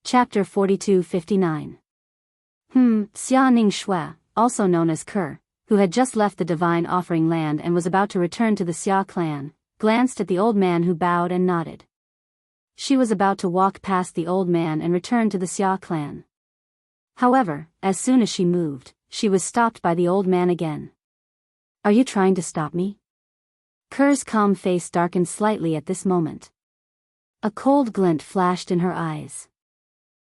Chapter 42-59. Xianxia, also known as Ker, who had just left the divine offering land and was about to return to the Xia clan, glanced at the old man who bowed and nodded. She was about to walk past the old man and return to the Xia clan. However, as soon as she moved, she was stopped by the old man again. "Are you trying to stop me?" Ker's calm face darkened slightly at this moment. A cold glint flashed in her eyes.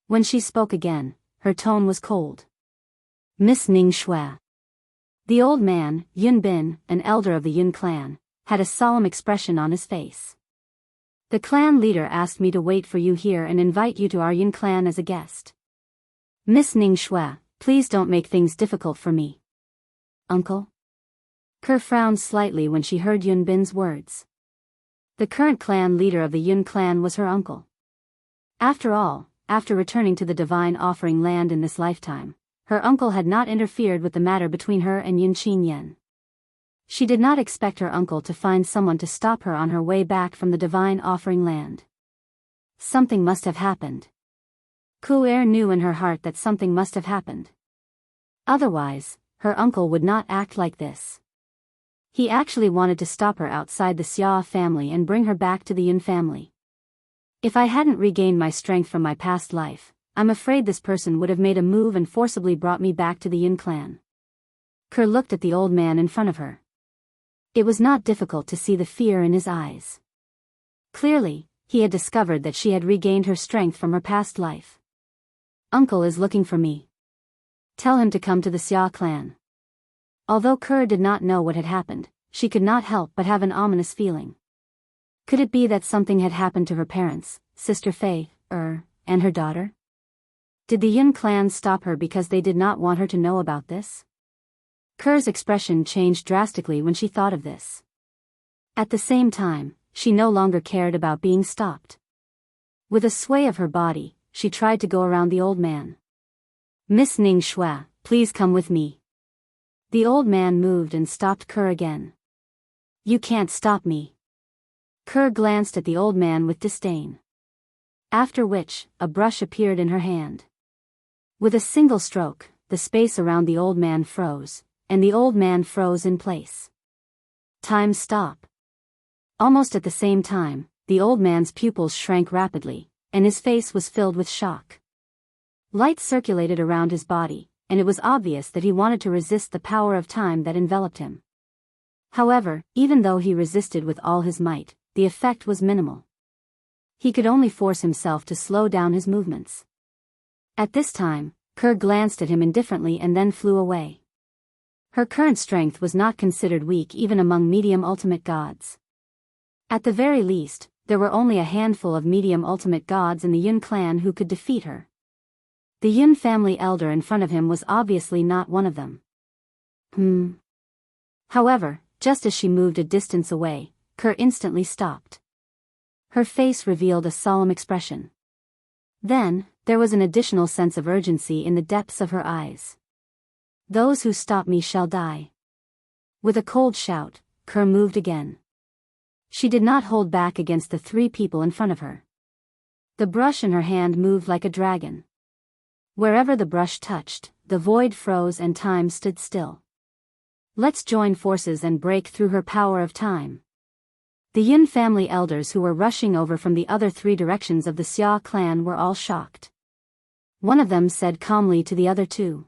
When she spoke again, her tone was cold. "Miss Ningxue." The old man, Yun Bin, an elder of the Yun clan, had a solemn expression on his face. "The clan leader asked me to wait for you here and invite you to our Yun clan as a guest. Miss Ningxue, please don't make things difficult for me." "Uncle?" Ker frowned slightly when she heard Yun Bin's words. The current clan leader of the Yun clan was her uncle. After all, after returning to the divine offering land in this lifetime, her uncle had not interfered with the matter between her and Yun Qinyan. She did not expect her uncle to find someone to stop her on her way back from the divine offering land. Something must have happened. Ku'er knew in her heart that something must have happened. Otherwise, her uncle would not act like this. He actually wanted to stop her outside the Xia family and bring her back to the Yun family. "If I hadn't regained my strength from my past life, I'm afraid this person would have made a move and forcibly brought me back to the Yun clan." Ker looked at the old man in front of her. It was not difficult to see the fear in his eyes. Clearly, he had discovered that she had regained her strength from her past life. "Uncle is looking for me. Tell him to come to the Xia clan." Although Ker did not know what had happened, she could not help but have an ominous feeling. Could it be that something had happened to her parents, Sister Fei, and her daughter? Did the Yun clan stop her because they did not want her to know about this? Ker's expression changed drastically when she thought of this. At the same time, she no longer cared about being stopped. With a sway of her body, she tried to go around the old man. "Miss Ningxue, please come with me." The old man moved and stopped Ker again. "You can't stop me." Ker glanced at the old man with disdain. After which, a brush appeared in her hand. With a single stroke, the space around the old man froze, and the old man froze in place. Time stop. Almost at the same time, the old man's pupils shrank rapidly, and his face was filled with shock. Light circulated around his body, and it was obvious that he wanted to resist the power of time that enveloped him. However, even though he resisted with all his might, the effect was minimal. He could only force himself to slow down his movements. At this time, Ker glanced at him indifferently and then flew away. Her current strength was not considered weak even among medium ultimate gods. At the very least, there were only a handful of medium ultimate gods in the Yun clan who could defeat her. The Yun family elder in front of him was obviously not one of them. However, just as she moved a distance away, Ker instantly stopped. Her face revealed a solemn expression. Then, there was an additional sense of urgency in the depths of her eyes. "Those who stop me shall die." With a cold shout, Ker moved again. She did not hold back against the three people in front of her. The brush in her hand moved like a dragon. Wherever the brush touched, the void froze and time stood still. "Let's join forces and break through her power of time." The Yun family elders who were rushing over from the other three directions of the Xia clan were all shocked. One of them said calmly to the other two.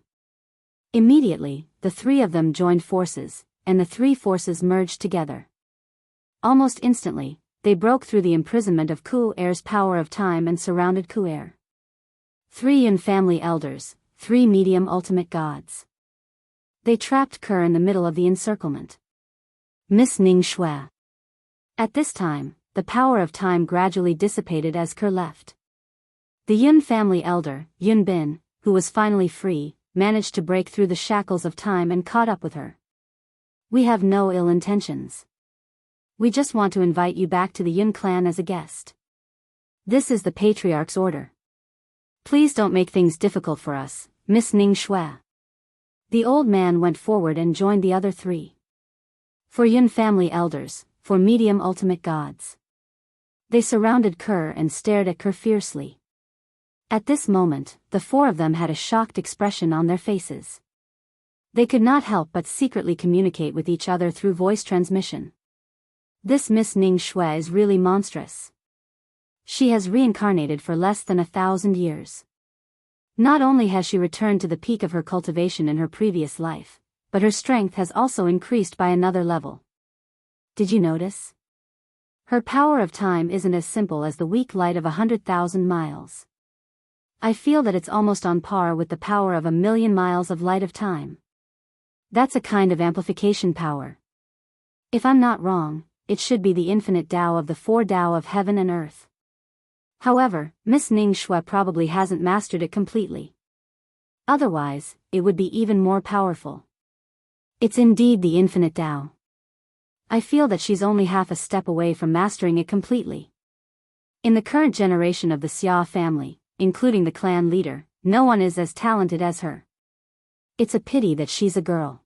Immediately, the three of them joined forces, and the three forces merged together. Almost instantly, they broke through the imprisonment of Ku'er's power of time and surrounded Ku'er. 3 Yun family elders, 3 medium ultimate gods. They trapped Ker in the middle of the encirclement. Miss Ningxue. At this time, the power of time gradually dissipated as Ker left. The Yun family elder, Yun Bin, who was finally free, managed to break through the shackles of time and caught up with her. "We have no ill intentions. We just want to invite you back to the Yun clan as a guest. This is the patriarch's order. Please don't make things difficult for us, Miss Ningxue." The old man went forward and joined the other three. For Yun family elders, for medium ultimate gods. They surrounded Ker and stared at Ker fiercely. At this moment, the four of them had a shocked expression on their faces. They could not help but secretly communicate with each other through voice transmission. This Miss Ning Shui is really monstrous. She has reincarnated for less than 1,000 years. Not only has she returned to the peak of her cultivation in her previous life, but her strength has also increased by another level. Did you notice? Her power of time isn't as simple as the weak light of 100,000 miles. I feel that it's almost on par with the power of 1,000,000 miles of light of time. That's a kind of amplification power. If I'm not wrong, it should be the infinite Tao of the four Tao of heaven and earth. However, Miss Ning Shui probably hasn't mastered it completely. Otherwise, it would be even more powerful. It's indeed the infinite Tao. I feel that she's only half a step away from mastering it completely. In the current generation of the Xia family, including the clan leader, no one is as talented as her. It's a pity that she's a girl.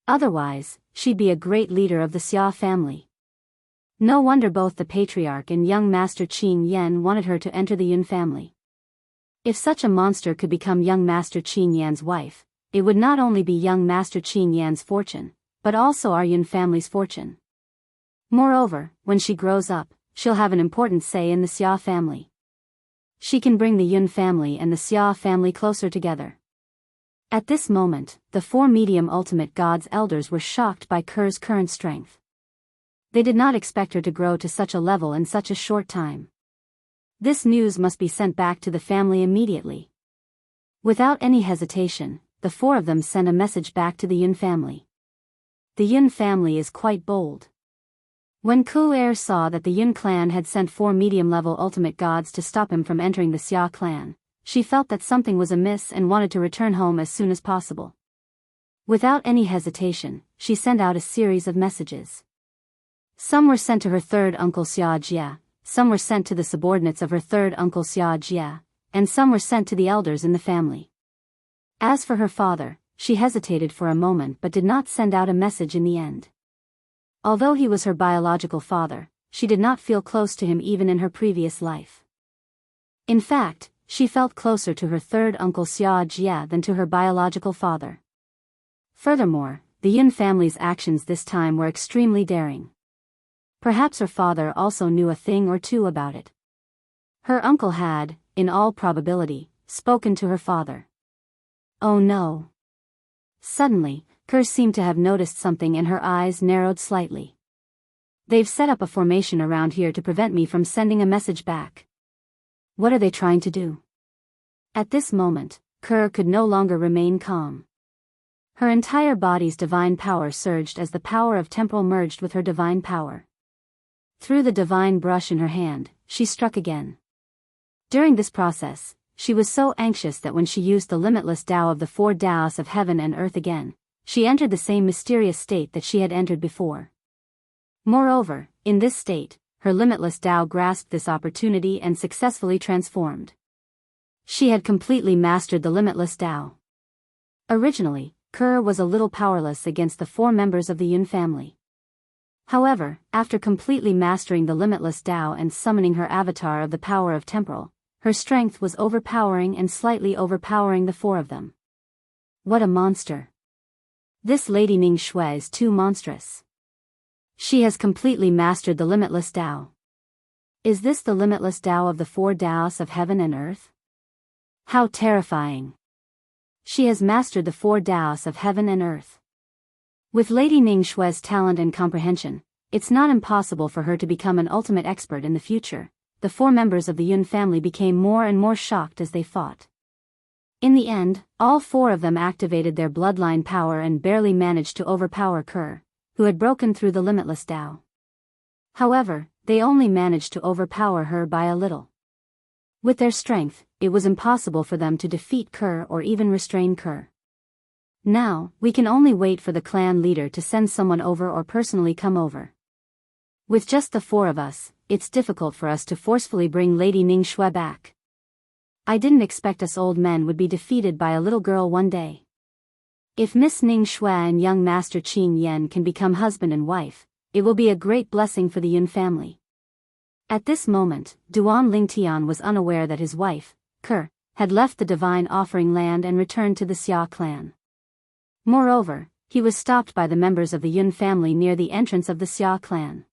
Otherwise, she'd be a great leader of the Xia family. No wonder both the patriarch and young master Qin Yan wanted her to enter the Yun family. If such a monster could become young master Qin Yan's wife, it would not only be young master Qin Yan's fortune, but also our Yun family's fortune. Moreover, when she grows up, she'll have an important say in the Xia family. She can bring the Yun family and the Xia family closer together. At this moment, the four medium ultimate gods elders were shocked by Ker's current strength. They did not expect her to grow to such a level in such a short time. This news must be sent back to the family immediately. Without any hesitation, the four of them sent a message back to the Yun family. The Yun family is quite bold. When Ku Er saw that the Yun clan had sent four medium-level ultimate gods to stop him from entering the Xia clan, she felt that something was amiss and wanted to return home as soon as possible. Without any hesitation, she sent out a series of messages. Some were sent to her third uncle Xia Jia, some were sent to the subordinates of her third uncle Xia Jia, and some were sent to the elders in the family. As for her father, she hesitated for a moment but did not send out a message in the end. Although he was her biological father, she did not feel close to him even in her previous life. In fact, she felt closer to her third uncle Xia Jia than to her biological father. Furthermore, the Yun family's actions this time were extremely daring. Perhaps her father also knew a thing or two about it. Her uncle had, in all probability, spoken to her father. Oh no. Suddenly, Ker seemed to have noticed something and her eyes narrowed slightly. They've set up a formation around here to prevent me from sending a message back. What are they trying to do? At this moment, Ker could no longer remain calm. Her entire body's divine power surged as the power of temporal merged with her divine power. Through the divine brush in her hand, she struck again. During this process, she was so anxious that when she used the limitless Tao of the four Taos of heaven and earth again, she entered the same mysterious state that she had entered before. Moreover, in this state, her limitless Tao grasped this opportunity and successfully transformed. She had completely mastered the limitless Tao. Originally, Ker was a little powerless against the four members of the Yun family. However, after completely mastering the limitless Tao and summoning her avatar of the power of temporal, her strength was overpowering and slightly overpowering the four of them. What a monster! This Lady Ning Shui is too monstrous. She has completely mastered the limitless Tao. Is this the limitless Tao of the four Taos of heaven and earth? How terrifying! She has mastered the four Taos of heaven and earth. With Lady Ning Shui's talent and comprehension, it's not impossible for her to become an ultimate expert in the future. The four members of the Yun family became more and more shocked as they fought. In the end, all four of them activated their bloodline power and barely managed to overpower Ker, who had broken through the limitless Tao. However, they only managed to overpower her by a little. With their strength, it was impossible for them to defeat Ker or even restrain Ker. Now, we can only wait for the clan leader to send someone over or personally come over. With just the four of us, it's difficult for us to forcefully bring Lady Ning Shui back. I didn't expect us old men would be defeated by a little girl one day. If Miss Ning Shui and young Master Qin Yan can become husband and wife, it will be a great blessing for the Yun family. At this moment, Duan Lingtian was unaware that his wife, Ke, had left the divine offering land and returned to the Xia clan. Moreover, he was stopped by the members of the Yun family near the entrance of the Xia clan.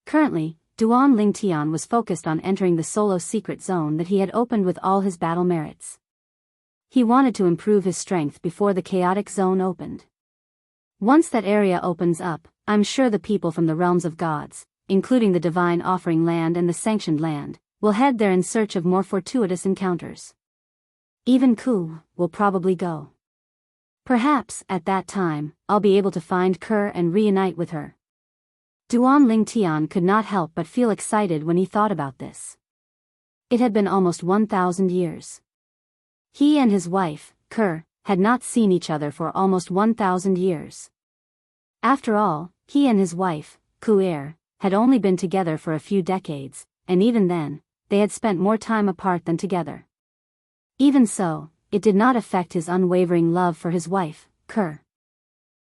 Currently, Duan Lingtian was focused on entering the solo secret zone that he had opened with all his battle merits. He wanted to improve his strength before the chaotic zone opened. Once that area opens up, I'm sure the people from the realms of gods, including the divine offering land and the sanctioned land, will head there in search of more fortuitous encounters. Even Ku will probably go. Perhaps, at that time, I'll be able to find Ke and reunite with her. Duan Lingtian could not help but feel excited when he thought about this. It had been almost 1,000 years. He and his wife, Ke, had not seen each other for almost 1,000 years. After all, he and his wife, Ku had only been together for a few decades, and even then, they had spent more time apart than together. Even so, it did not affect his unwavering love for his wife, Ke.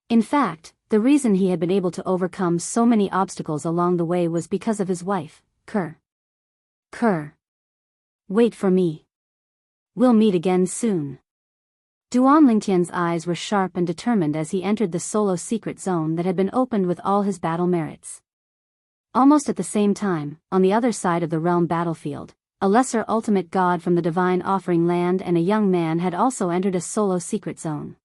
In fact, the reason he had been able to overcome so many obstacles along the way was because of his wife, Ke. Ke. Wait for me. We'll meet again soon. Duan Lingtian's eyes were sharp and determined as he entered the solo secret zone that had been opened with all his battle merits. Almost at the same time, on the other side of the realm battlefield, a lesser ultimate god from the divine offering land and a young man had also entered a solo secret zone.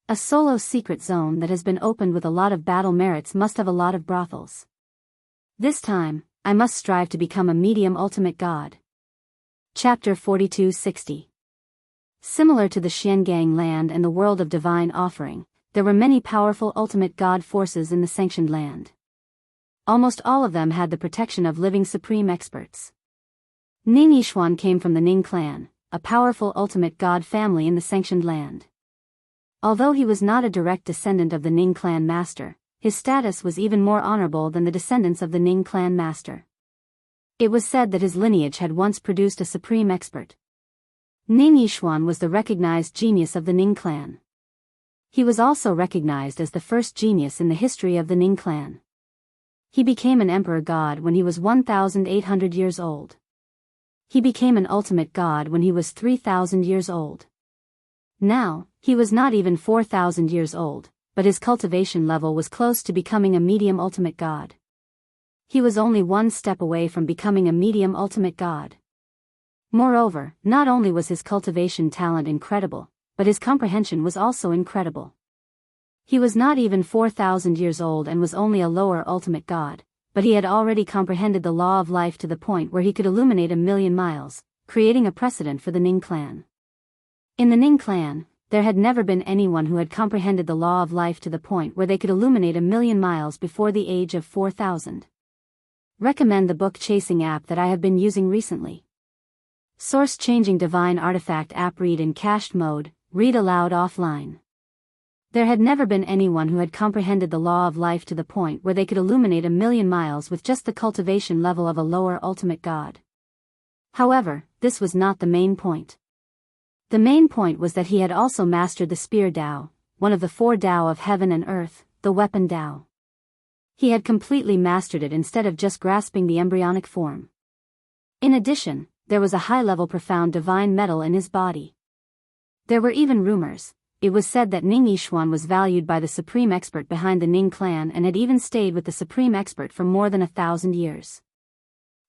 A solo secret zone that has been opened with a lot of battle merits must have a lot of brothels. This time, I must strive to become a medium ultimate god. Chapter 4260. Similar to the Xiangang land and the world of divine offering, there were many powerful ultimate god forces in the sanctioned land. Almost all of them had the protection of living supreme experts. Ning Yishuan came from the Ning clan, a powerful ultimate god family in the sanctioned land. Although he was not a direct descendant of the Ning clan master, his status was even more honorable than the descendants of the Ning clan master. It was said that his lineage had once produced a supreme expert. Ning Yishuan was the recognized genius of the Ning clan. He was also recognized as the first genius in the history of the Ning clan. He became an emperor god when he was 1,800 years old. He became an ultimate god when he was 3,000 years old. Now, he was not even 4,000 years old, but his cultivation level was close to becoming a medium ultimate god. He was only one step away from becoming a medium ultimate god. Moreover, not only was his cultivation talent incredible, but his comprehension was also incredible. He was not even 4,000 years old and was only a lower ultimate god, but he had already comprehended the law of life to the point where he could illuminate 1,000,000 miles, creating a precedent for the Ning clan. In the Ning clan, there had never been anyone who had comprehended the law of life to the point where they could illuminate 1,000,000 miles before the age of 4,000. Recommend the book chasing app that I have been using recently. Source changing divine artifact app. Read in cached mode, read aloud offline. There had never been anyone who had comprehended the law of life to the point where they could illuminate 1,000,000 miles with just the cultivation level of a lower ultimate god. However, this was not the main point. The main point was that he had also mastered the spear Dao, one of the 4 Dao of heaven and earth, the weapon Dao. He had completely mastered it instead of just grasping the embryonic form. In addition, there was a high-level profound divine metal in his body. There were even rumors. It was said that Ning Yishuan was valued by the supreme expert behind the Ning clan and had even stayed with the supreme expert for more than 1,000 years.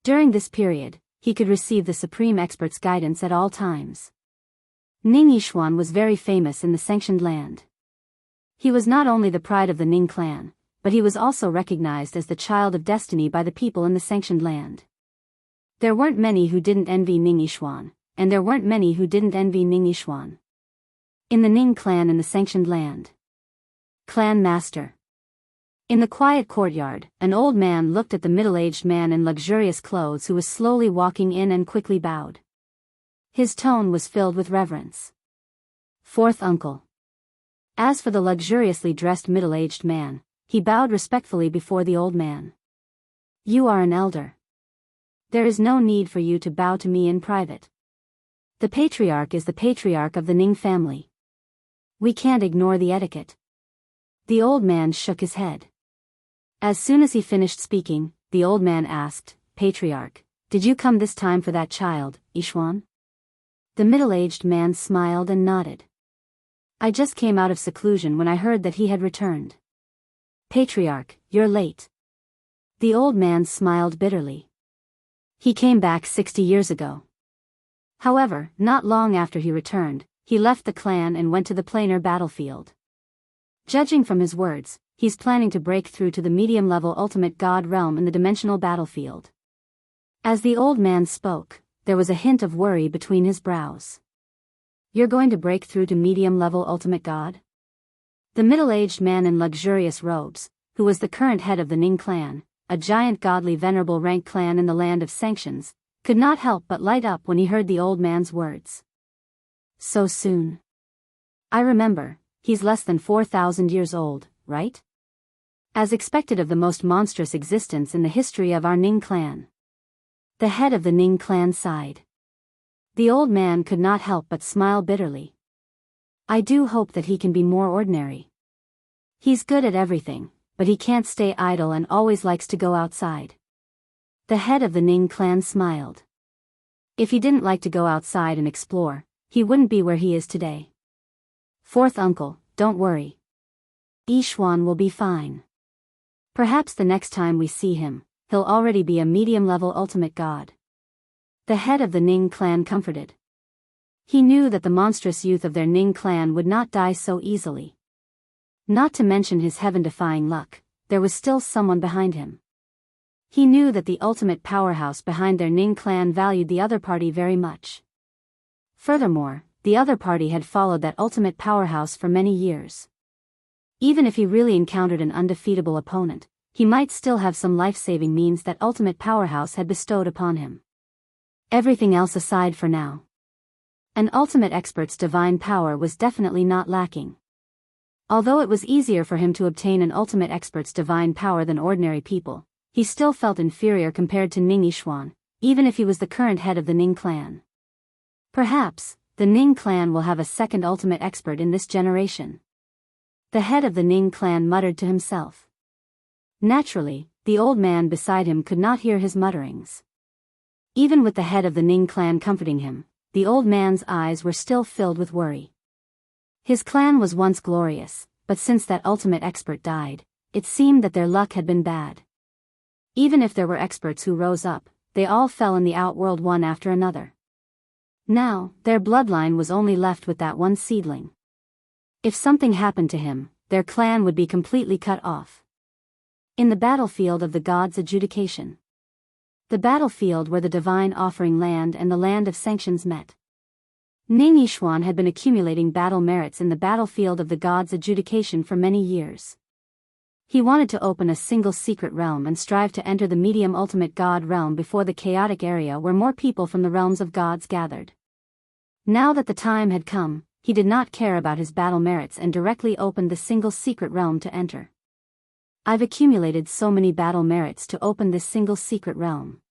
During this period, he could receive the supreme expert's guidance at all times. Ning Yishuan was very famous in the sanctioned land. He was not only the pride of the Ning clan, but he was also recognized as the child of destiny by the people in the sanctioned land. There weren't many who didn't envy Ning Yishuan, and there weren't many who didn't envy Ning Yishuan. In the Ning clan in the sanctioned land. Clan Master. In the quiet courtyard, an old man looked at the middle-aged man in luxurious clothes who was slowly walking in and quickly bowed. His tone was filled with reverence. Fourth uncle. As for the luxuriously dressed middle-aged man, he bowed respectfully before the old man. You are an elder. There is no need for you to bow to me in private. The patriarch is the patriarch of the Ning family. We can't ignore the etiquette. The old man shook his head. As soon as he finished speaking, the old man asked, Patriarch, did you come this time for that child, Yishuan? The middle-aged man smiled and nodded. I just came out of seclusion when I heard that he had returned. Patriarch, you're late. The old man smiled bitterly. He came back 60 years ago. However, not long after he returned, he left the clan and went to the planar battlefield. Judging from his words, he's planning to break through to the medium-level ultimate god realm in the dimensional battlefield. As the old man spoke, there was a hint of worry between his brows. You're going to break through to medium-level ultimate god? The middle-aged man in luxurious robes, who was the current head of the Ning clan, a giant godly venerable rank clan in the land of sanctions, could not help but light up when he heard the old man's words. So soon. I remember, he's less than 4,000 years old, right? As expected of the most monstrous existence in the history of our Ning clan. The head of the Ning clan sighed. The old man could not help but smile bitterly. I do hope that he can be more ordinary. He's good at everything, but he can't stay idle and always likes to go outside. The head of the Ning clan smiled. If he didn't like to go outside and explore, he wouldn't be where he is today. Fourth uncle, don't worry. Yixuan will be fine. Perhaps the next time we see him, he'll already be a medium-level ultimate god. The head of the Ning clan comforted. He knew that the monstrous youth of their Ning clan would not die so easily. Not to mention his heaven-defying luck, there was still someone behind him. He knew that the ultimate powerhouse behind their Ning clan valued the other party very much. Furthermore, the other party had followed that ultimate powerhouse for many years. Even if he really encountered an undefeatable opponent, he might still have some life-saving means that ultimate powerhouse had bestowed upon him. Everything else aside for now. An ultimate expert's divine power was definitely not lacking. Although it was easier for him to obtain an ultimate expert's divine power than ordinary people, he still felt inferior compared to Ning Yixuan, even if he was the current head of the Ning clan. Perhaps, the Ning clan will have a second ultimate expert in this generation. The head of the Ning clan muttered to himself. Naturally, the old man beside him could not hear his mutterings. Even with the head of the Ning clan comforting him, the old man's eyes were still filled with worry. His clan was once glorious, but since that ultimate expert died, it seemed that their luck had been bad. Even if there were experts who rose up, they all fell in the outworld one after another. Now, their bloodline was only left with that one seedling. If something happened to him, their clan would be completely cut off. In the battlefield of the gods' adjudication. The battlefield where the divine offering land and the land of sanctions met. Ning Yixuan had been accumulating battle merits in the battlefield of the gods' adjudication for many years. He wanted to open a single secret realm and strive to enter the medium ultimate god realm before the chaotic area where more people from the realms of gods gathered. Now that the time had come, he did not care about his battle merits and directly opened the single secret realm to enter. I've accumulated so many battle merits to open this single secret realm.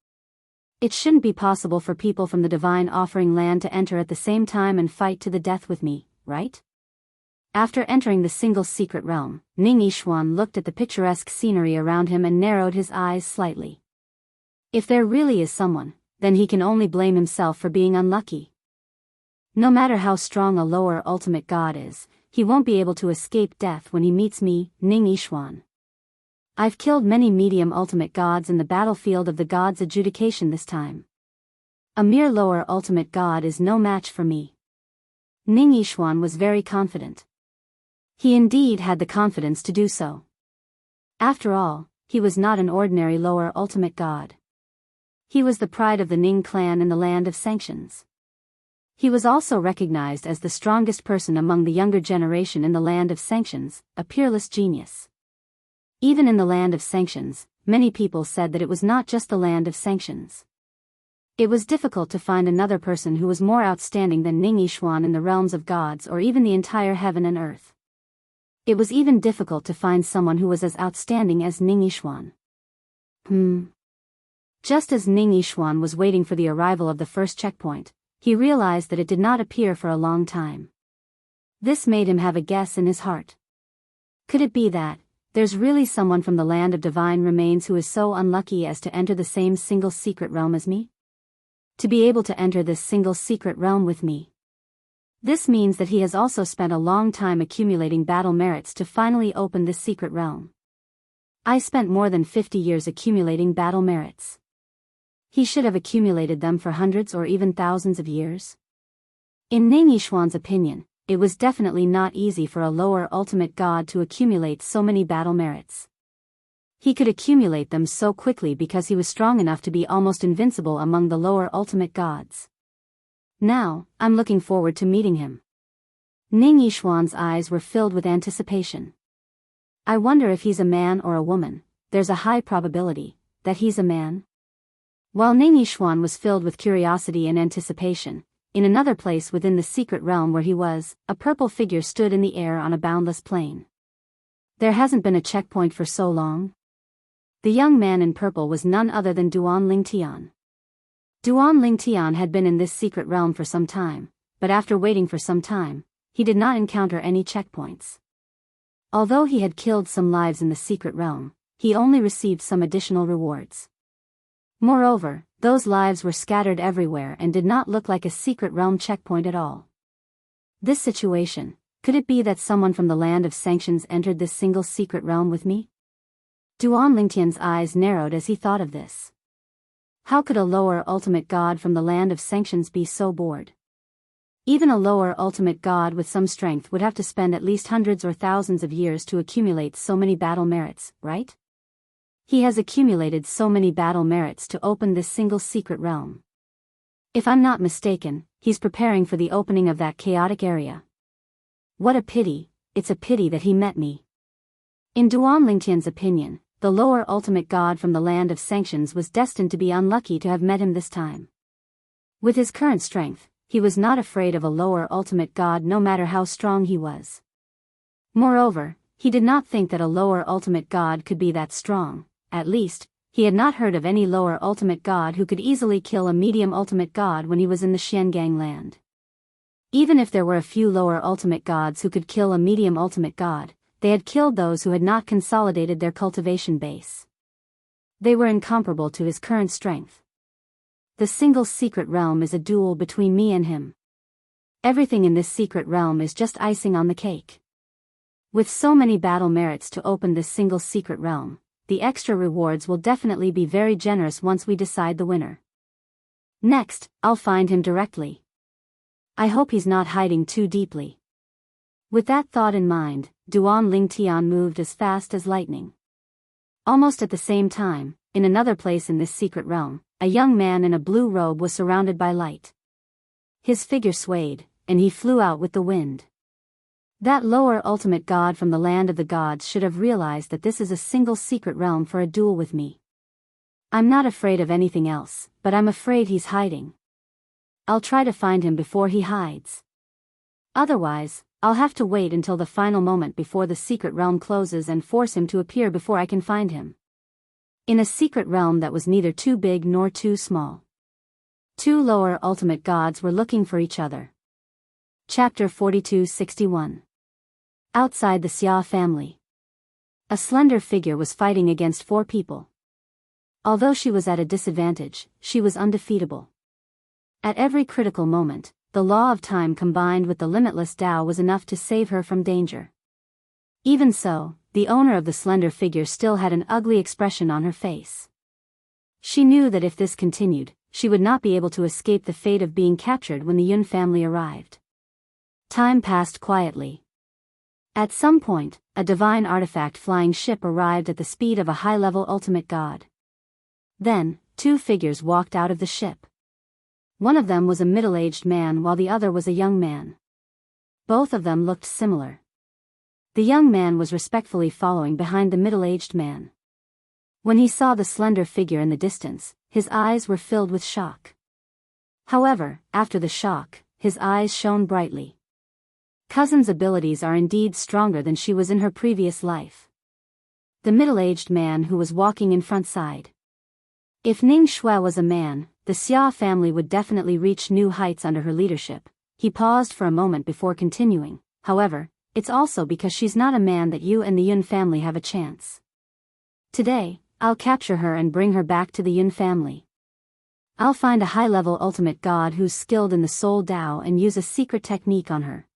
It shouldn't be possible for people from the divine offering land to enter at the same time and fight to the death with me, right? After entering the single secret realm, Ning Yixuan looked at the picturesque scenery around him and narrowed his eyes slightly. If there really is someone, then he can only blame himself for being unlucky. No matter how strong a lower ultimate god is, he won't be able to escape death when he meets me, Ning Yixuan. I've killed many medium ultimate gods in the battlefield of the gods' adjudication this time. A mere lower ultimate god is no match for me. Ning Yixuan was very confident. He indeed had the confidence to do so. After all, he was not an ordinary lower ultimate god. He was the pride of the Ning clan in the land of sanctions. He was also recognized as the strongest person among the younger generation in the land of sanctions, a peerless genius. Even in the land of sanctions, many people said that it was not just the land of sanctions. It was difficult to find another person who was more outstanding than Ning Yixuan in the realms of gods or even the entire heaven and earth. It was even difficult to find someone who was as outstanding as Ning Yixuan. Just as Ning Yixuan was waiting for the arrival of the first checkpoint, he realized that it did not appear for a long time. This made him have a guess in his heart. Could it be that there's really someone from the land of divine remains who is so unlucky as to enter the same single secret realm as me? to be able to enter this single secret realm with me. This means that he has also spent a long time accumulating battle merits to finally open this secret realm. I spent more than 50 years accumulating battle merits. He should have accumulated them for hundreds or even thousands of years. In Ning Yishuan's opinion, it was definitely not easy for a lower ultimate god to accumulate so many battle merits. He could accumulate them so quickly because he was strong enough to be almost invincible among the lower ultimate gods. Now, I'm looking forward to meeting him. Ning Yishuan's eyes were filled with anticipation. I wonder if he's a man or a woman. There's a high probability that he's a man. While Ning Yishuan was filled with curiosity and anticipation, in another place within the secret realm where he was, a purple figure stood in the air on a boundless plain. There hasn't been a checkpoint for so long. The young man in purple was none other than Duan Lingtian. Duan Lingtian had been in this secret realm for some time, but after waiting for some time, he did not encounter any checkpoints. Although he had killed some lives in the secret realm, he only received some additional rewards. Moreover, those lives were scattered everywhere and did not look like a secret realm checkpoint at all. This situation, could it be that someone from the land of sanctions entered this single secret realm with me? Duan Lingtian's eyes narrowed as he thought of this. How could a lower ultimate god from the land of sanctions be so bored? Even a lower ultimate god with some strength would have to spend at least hundreds or thousands of years to accumulate so many battle merits, right? He has accumulated so many battle merits to open this single secret realm. If I'm not mistaken, he's preparing for the opening of that chaotic area. What a pity, it's a pity that he met me. In Duan Lingtian's opinion, the lower ultimate god from the land of sanctions was destined to be unlucky to have met him this time. With his current strength, he was not afraid of a lower ultimate god no matter how strong he was. Moreover, he did not think that a lower ultimate god could be that strong. At least, he had not heard of any lower ultimate god who could easily kill a medium ultimate god when he was in the Xiangang land. Even if there were a few lower ultimate gods who could kill a medium ultimate god, they had killed those who had not consolidated their cultivation base. They were incomparable to his current strength. The single secret realm is a duel between me and him. Everything in this secret realm is just icing on the cake. With so many battle merits to open this single secret realm, the extra rewards will definitely be very generous once we decide the winner. Next, I'll find him directly. I hope he's not hiding too deeply. With that thought in mind, Duan Lingtian moved as fast as lightning. Almost at the same time, in another place in this secret realm, a young man in a blue robe was surrounded by light. His figure swayed, and he flew out with the wind. That lower ultimate god from the land of the gods should have realized that this is a single secret realm for a duel with me. I'm not afraid of anything else, but I'm afraid he's hiding. I'll try to find him before he hides. Otherwise, I'll have to wait until the final moment before the secret realm closes and force him to appear before I can find him. In a secret realm that was neither too big nor too small. Two lower ultimate gods were looking for each other. Chapter 42-61. Outside the Xia family. A slender figure was fighting against 4 people. Although she was at a disadvantage, she was undefeatable. At every critical moment, the law of time combined with the limitless Tao was enough to save her from danger. Even so, the owner of the slender figure still had an ugly expression on her face. She knew that if this continued, she would not be able to escape the fate of being captured when the Yun family arrived. Time passed quietly. At some point, a divine artifact flying ship arrived at the speed of a high-level ultimate god. Then, 2 figures walked out of the ship. One of them was a middle-aged man while the other was a young man. Both of them looked similar. The young man was respectfully following behind the middle-aged man. When he saw the slender figure in the distance, his eyes were filled with shock. However, after the shock, his eyes shone brightly. Cousin's abilities are indeed stronger than she was in her previous life. The middle-aged man who was walking in front sighed. If Ning Shui was a man, the Xia family would definitely reach new heights under her leadership. He paused for a moment before continuing. However, it's also because she's not a man that you and the Yun family have a chance. Today, I'll capture her and bring her back to the Yun family. I'll find a high-level ultimate god who's skilled in the soul Tao and use a secret technique on her.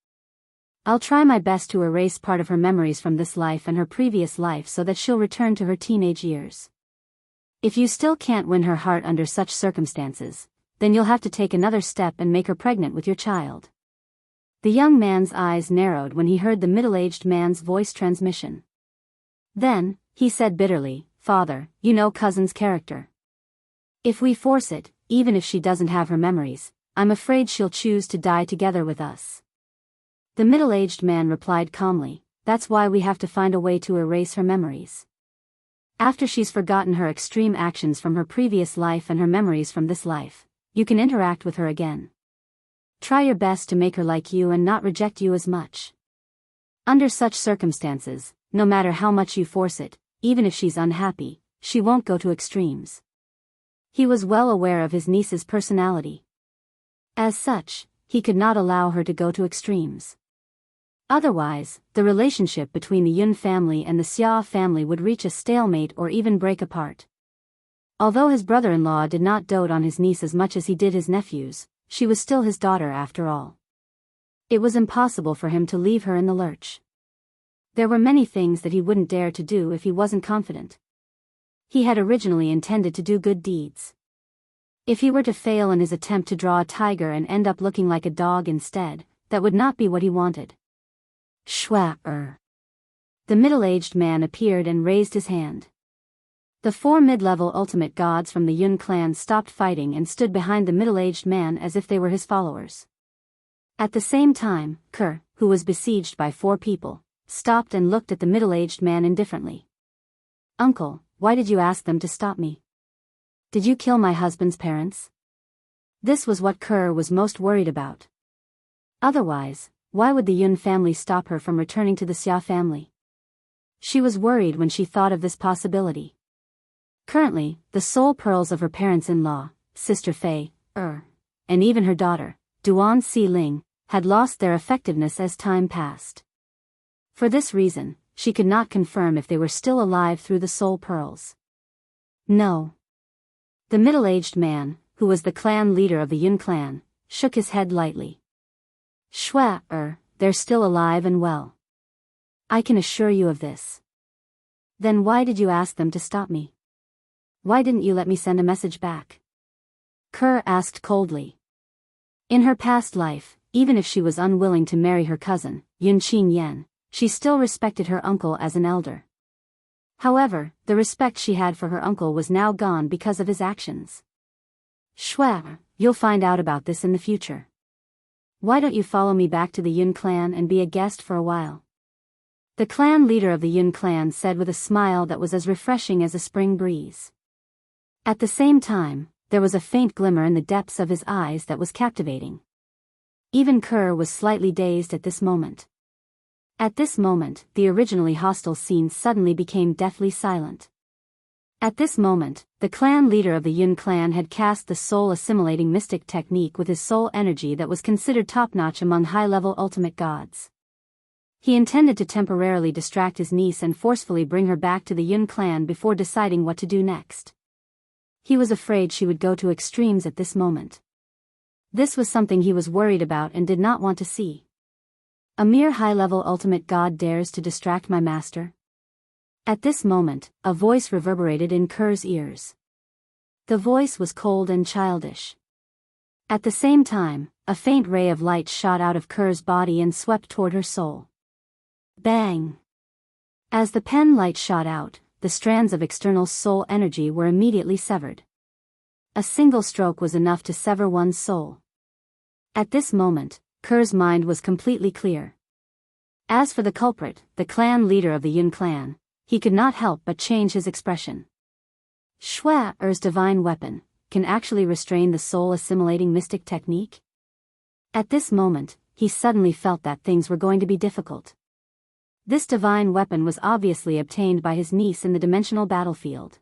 I'll try my best to erase part of her memories from this life and her previous life so that she'll return to her teenage years. If you still can't win her heart under such circumstances, then you'll have to take another step and make her pregnant with your child. The young man's eyes narrowed when he heard the middle-aged man's voice transmission. Then, he said bitterly, "Father, you know cousin's character. If we force it, even if she doesn't have her memories, I'm afraid she'll choose to die together with us." The middle-aged man replied calmly, "That's why we have to find a way to erase her memories. After she's forgotten her extreme actions from her previous life and her memories from this life, you can interact with her again. Try your best to make her like you and not reject you as much. Under such circumstances, no matter how much you force it, even if she's unhappy, she won't go to extremes." He was well aware of his niece's personality. As such, he could not allow her to go to extremes. Otherwise, the relationship between the Yun family and the Xia family would reach a stalemate or even break apart. Although his brother-in-law did not dote on his niece as much as he did his nephews, she was still his daughter after all. It was impossible for him to leave her in the lurch. There were many things that he wouldn't dare to do if he wasn't confident. He had originally intended to do good deeds. If he were to fail in his attempt to draw a tiger and end up looking like a dog instead, that would not be what he wanted. Shwa-er. The middle-aged man appeared and raised his hand. The 4 mid-level ultimate gods from the Yun clan stopped fighting and stood behind the middle-aged man as if they were his followers. At the same time, Ker, who was besieged by 4 people, stopped and looked at the middle-aged man indifferently. "Uncle, why did you ask them to stop me? Did you kill my husband's parents?" This was what Ker was most worried about. Otherwise, why would the Yun family stop her from returning to the Xia family? She was worried when she thought of this possibility. Currently, the soul pearls of her parents-in-law, Sister Fei, and even her daughter, Duan Si Ling, had lost their effectiveness as time passed. For this reason, she could not confirm if they were still alive through the soul pearls. No. The middle-aged man, who was the clan leader of the Yun clan, shook his head lightly. "Shwa-er, they're still alive and well. I can assure you of this." "Then why did you ask them to stop me? Why didn't you let me send a message back?" Ker asked coldly. In her past life, even if she was unwilling to marry her cousin, Yun Qin, she still respected her uncle as an elder. However, the respect she had for her uncle was now gone because of his actions. "Shwa, you'll find out about this in the future. Why don't you follow me back to the Yun clan and be a guest for a while?" The clan leader of the Yun clan said with a smile that was as refreshing as a spring breeze. At the same time, there was a faint glimmer in the depths of his eyes that was captivating. Even Ker was slightly dazed at this moment. At this moment, the originally hostile scene suddenly became deathly silent. At this moment, the clan leader of the Yun clan had cast the soul-assimilating mystic technique with his soul energy that was considered top-notch among high-level ultimate gods. He intended to temporarily distract his niece and forcefully bring her back to the Yun clan before deciding what to do next. He was afraid she would go to extremes at this moment. This was something he was worried about and did not want to see. A mere high-level ultimate god dares to distract my master? At this moment, a voice reverberated in Ker's ears. The voice was cold and childish. At the same time, a faint ray of light shot out of Ker's body and swept toward her soul. Bang! As the pen light shot out, the strands of external soul energy were immediately severed. A single stroke was enough to sever one's soul. At this moment, Ker's mind was completely clear. As for the culprit, the clan leader of the Yun clan, he could not help but change his expression. Shwa-er's divine weapon can actually restrain the soul-assimilating mystic technique? At this moment, he suddenly felt that things were going to be difficult. This divine weapon was obviously obtained by his niece in the dimensional battlefield.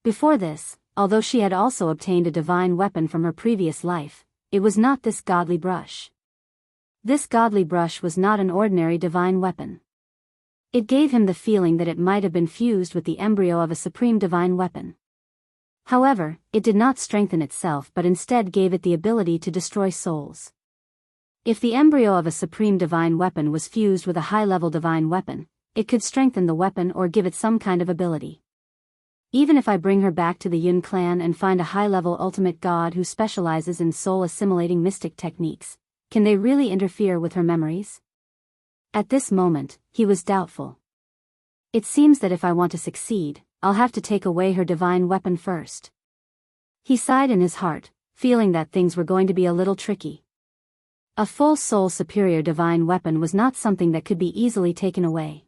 Before this, although she had also obtained a divine weapon from her previous life, it was not this godly brush. This godly brush was not an ordinary divine weapon. It gave him the feeling that it might have been fused with the embryo of a supreme divine weapon. However, it did not strengthen itself but instead gave it the ability to destroy souls. If the embryo of a supreme divine weapon was fused with a high-level divine weapon, it could strengthen the weapon or give it some kind of ability. Even if I bring her back to the Yun clan and find a high-level ultimate god who specializes in soul-assimilating mystic techniques, can they really interfere with her memories? At this moment, he was doubtful. It seems that if I want to succeed, I'll have to take away her divine weapon first. He sighed in his heart, feeling that things were going to be a little tricky. A full soul superior divine weapon was not something that could be easily taken away.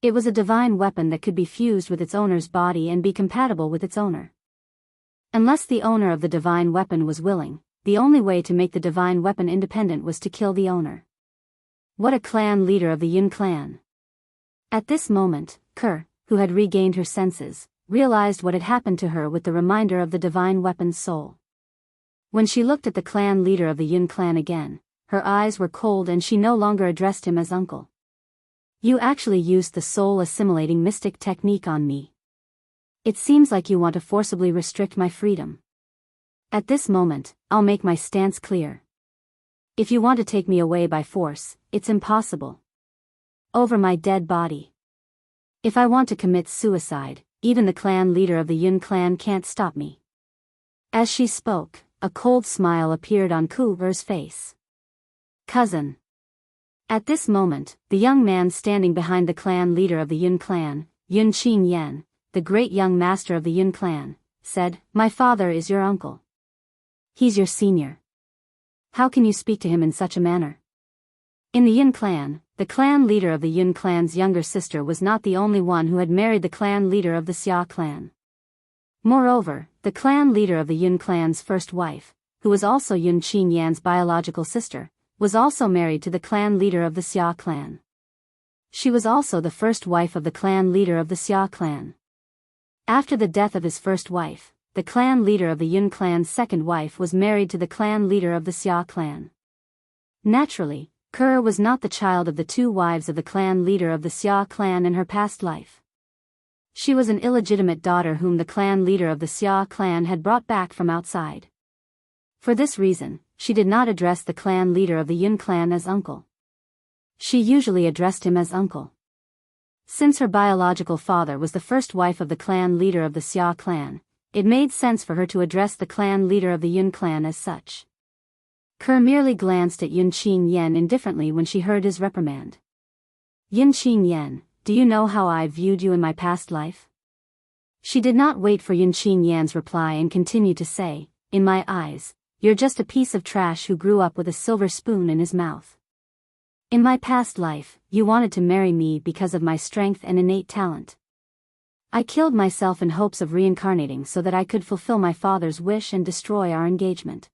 It was a divine weapon that could be fused with its owner's body and be compatible with its owner. Unless the owner of the divine weapon was willing, the only way to make the divine weapon independent was to kill the owner. What a clan leader of the Yun clan! At this moment, Ker, who had regained her senses, realized what had happened to her with the reminder of the divine weapon's soul. When she looked at the clan leader of the Yun clan again, her eyes were cold and she no longer addressed him as uncle. You actually used the soul-assimilating mystic technique on me. It seems like you want to forcibly restrict my freedom. At this moment, I'll make my stance clear. If you want to take me away by force, it's impossible. Over my dead body. If I want to commit suicide, even the clan leader of the Yun clan can't stop me. As she spoke, a cold smile appeared on Kuber's face. Cousin. At this moment, the young man standing behind the clan leader of the Yun clan, Yun Qingyan, the great young master of the Yun clan, said, "My father is your uncle. He's your senior. How can you speak to him in such a manner?" In the Yun clan, the clan leader of the Yun clan's younger sister was not the only one who had married the clan leader of the Xia clan. Moreover, the clan leader of the Yun clan's first wife, who was also Yun Qingyan's biological sister, was also married to the clan leader of the Xia clan. She was also the first wife of the clan leader of the Xia clan. After the death of his first wife, the clan leader of the Yun clan's second wife was married to the clan leader of the Xia clan. Naturally, Ker was not the child of the two wives of the clan leader of the Xia clan in her past life. She was an illegitimate daughter whom the clan leader of the Xia clan had brought back from outside. For this reason, she did not address the clan leader of the Yun clan as uncle. She usually addressed him as uncle. Since her biological father was the first wife of the clan leader of the Xia clan, it made sense for her to address the clan leader of the Yun clan as such. Ker merely glanced at Yun Qingyan indifferently when she heard his reprimand. Yun Qingyan, do you know how I viewed you in my past life? She did not wait for Yun Qingyan's reply and continued to say, in my eyes, you're just a piece of trash who grew up with a silver spoon in his mouth. In my past life, you wanted to marry me because of my strength and innate talent. I killed myself in hopes of reincarnating so that I could fulfill my father's wish and destroy our engagement.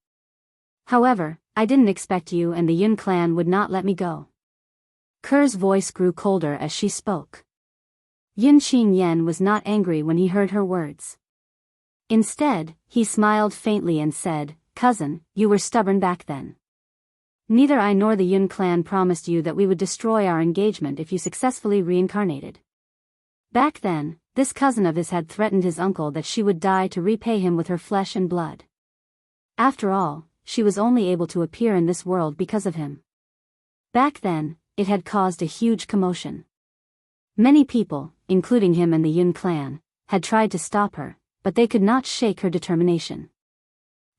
However, I didn't expect you and the Yun clan would not let me go. Ker's voice grew colder as she spoke. Yun Qingyan was not angry when he heard her words. Instead, he smiled faintly and said, Cousin, you were stubborn back then. Neither I nor the Yun clan promised you that we would destroy our engagement if you successfully reincarnated. Back then, this cousin of his had threatened his uncle that she would die to repay him with her flesh and blood. After all, she was only able to appear in this world because of him. Back then, it had caused a huge commotion. Many people, including him and the Yun clan, had tried to stop her, but they could not shake her determination.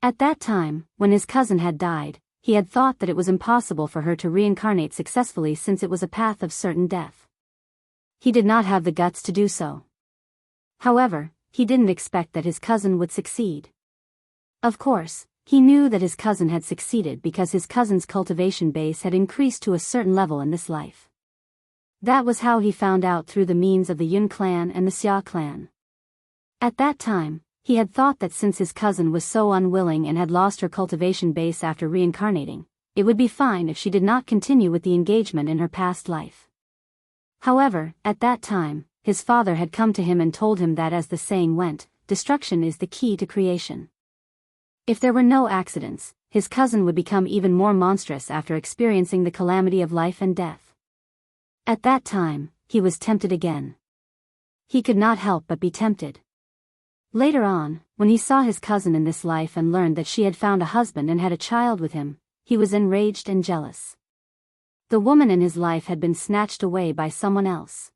At that time, when his cousin had died, he had thought that it was impossible for her to reincarnate successfully since it was a path of certain death. He did not have the guts to do so. However, he didn't expect that his cousin would succeed. Of course, he knew that his cousin had succeeded because his cousin's cultivation base had increased to a certain level in this life. That was how he found out through the means of the Yun clan and the Xia clan. At that time, he had thought that since his cousin was so unwilling and had lost her cultivation base after reincarnating, it would be fine if she did not continue with the engagement in her past life. However, at that time, his father had come to him and told him that as the saying went, destruction is the key to creation. If there were no accidents, his cousin would become even more monstrous after experiencing the calamity of life and death. At that time, he was tempted again. He could not help but be tempted. Later on, when he saw his cousin in this life and learned that she had found a husband and had a child with him, he was enraged and jealous. The woman in his life had been snatched away by someone else.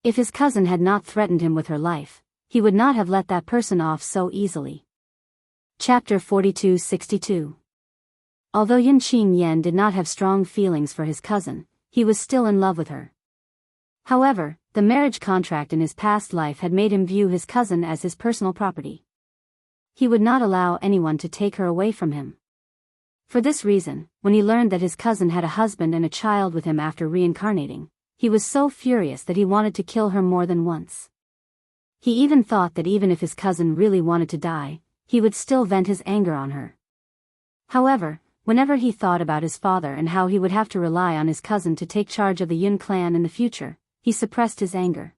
If his cousin had not threatened him with her life, he would not have let that person off so easily. Chapter 42-62. Although Yin Qingyan did not have strong feelings for his cousin, he was still in love with her. However, the marriage contract in his past life had made him view his cousin as his personal property. He would not allow anyone to take her away from him. For this reason, when he learned that his cousin had a husband and a child with him after reincarnating, he was so furious that he wanted to kill her more than once. He even thought that even if his cousin really wanted to die, he would still vent his anger on her. However, whenever he thought about his father and how he would have to rely on his cousin to take charge of the Yun clan in the future, he suppressed his anger.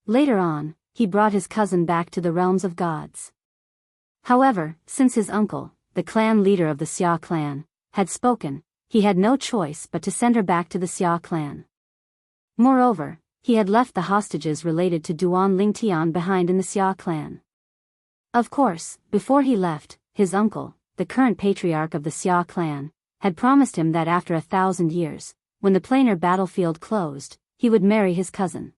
Later on, he brought his cousin back to the realms of gods. However, since his uncle, the clan leader of the Xia clan, had spoken, he had no choice but to send her back to the Xia clan. Moreover, he had left the hostages related to Duan Lingtian behind in the Xia clan. Of course, before he left, his uncle, the current patriarch of the Xia clan, had promised him that after 1,000 years, when the planar battlefield closed, he would marry his cousin.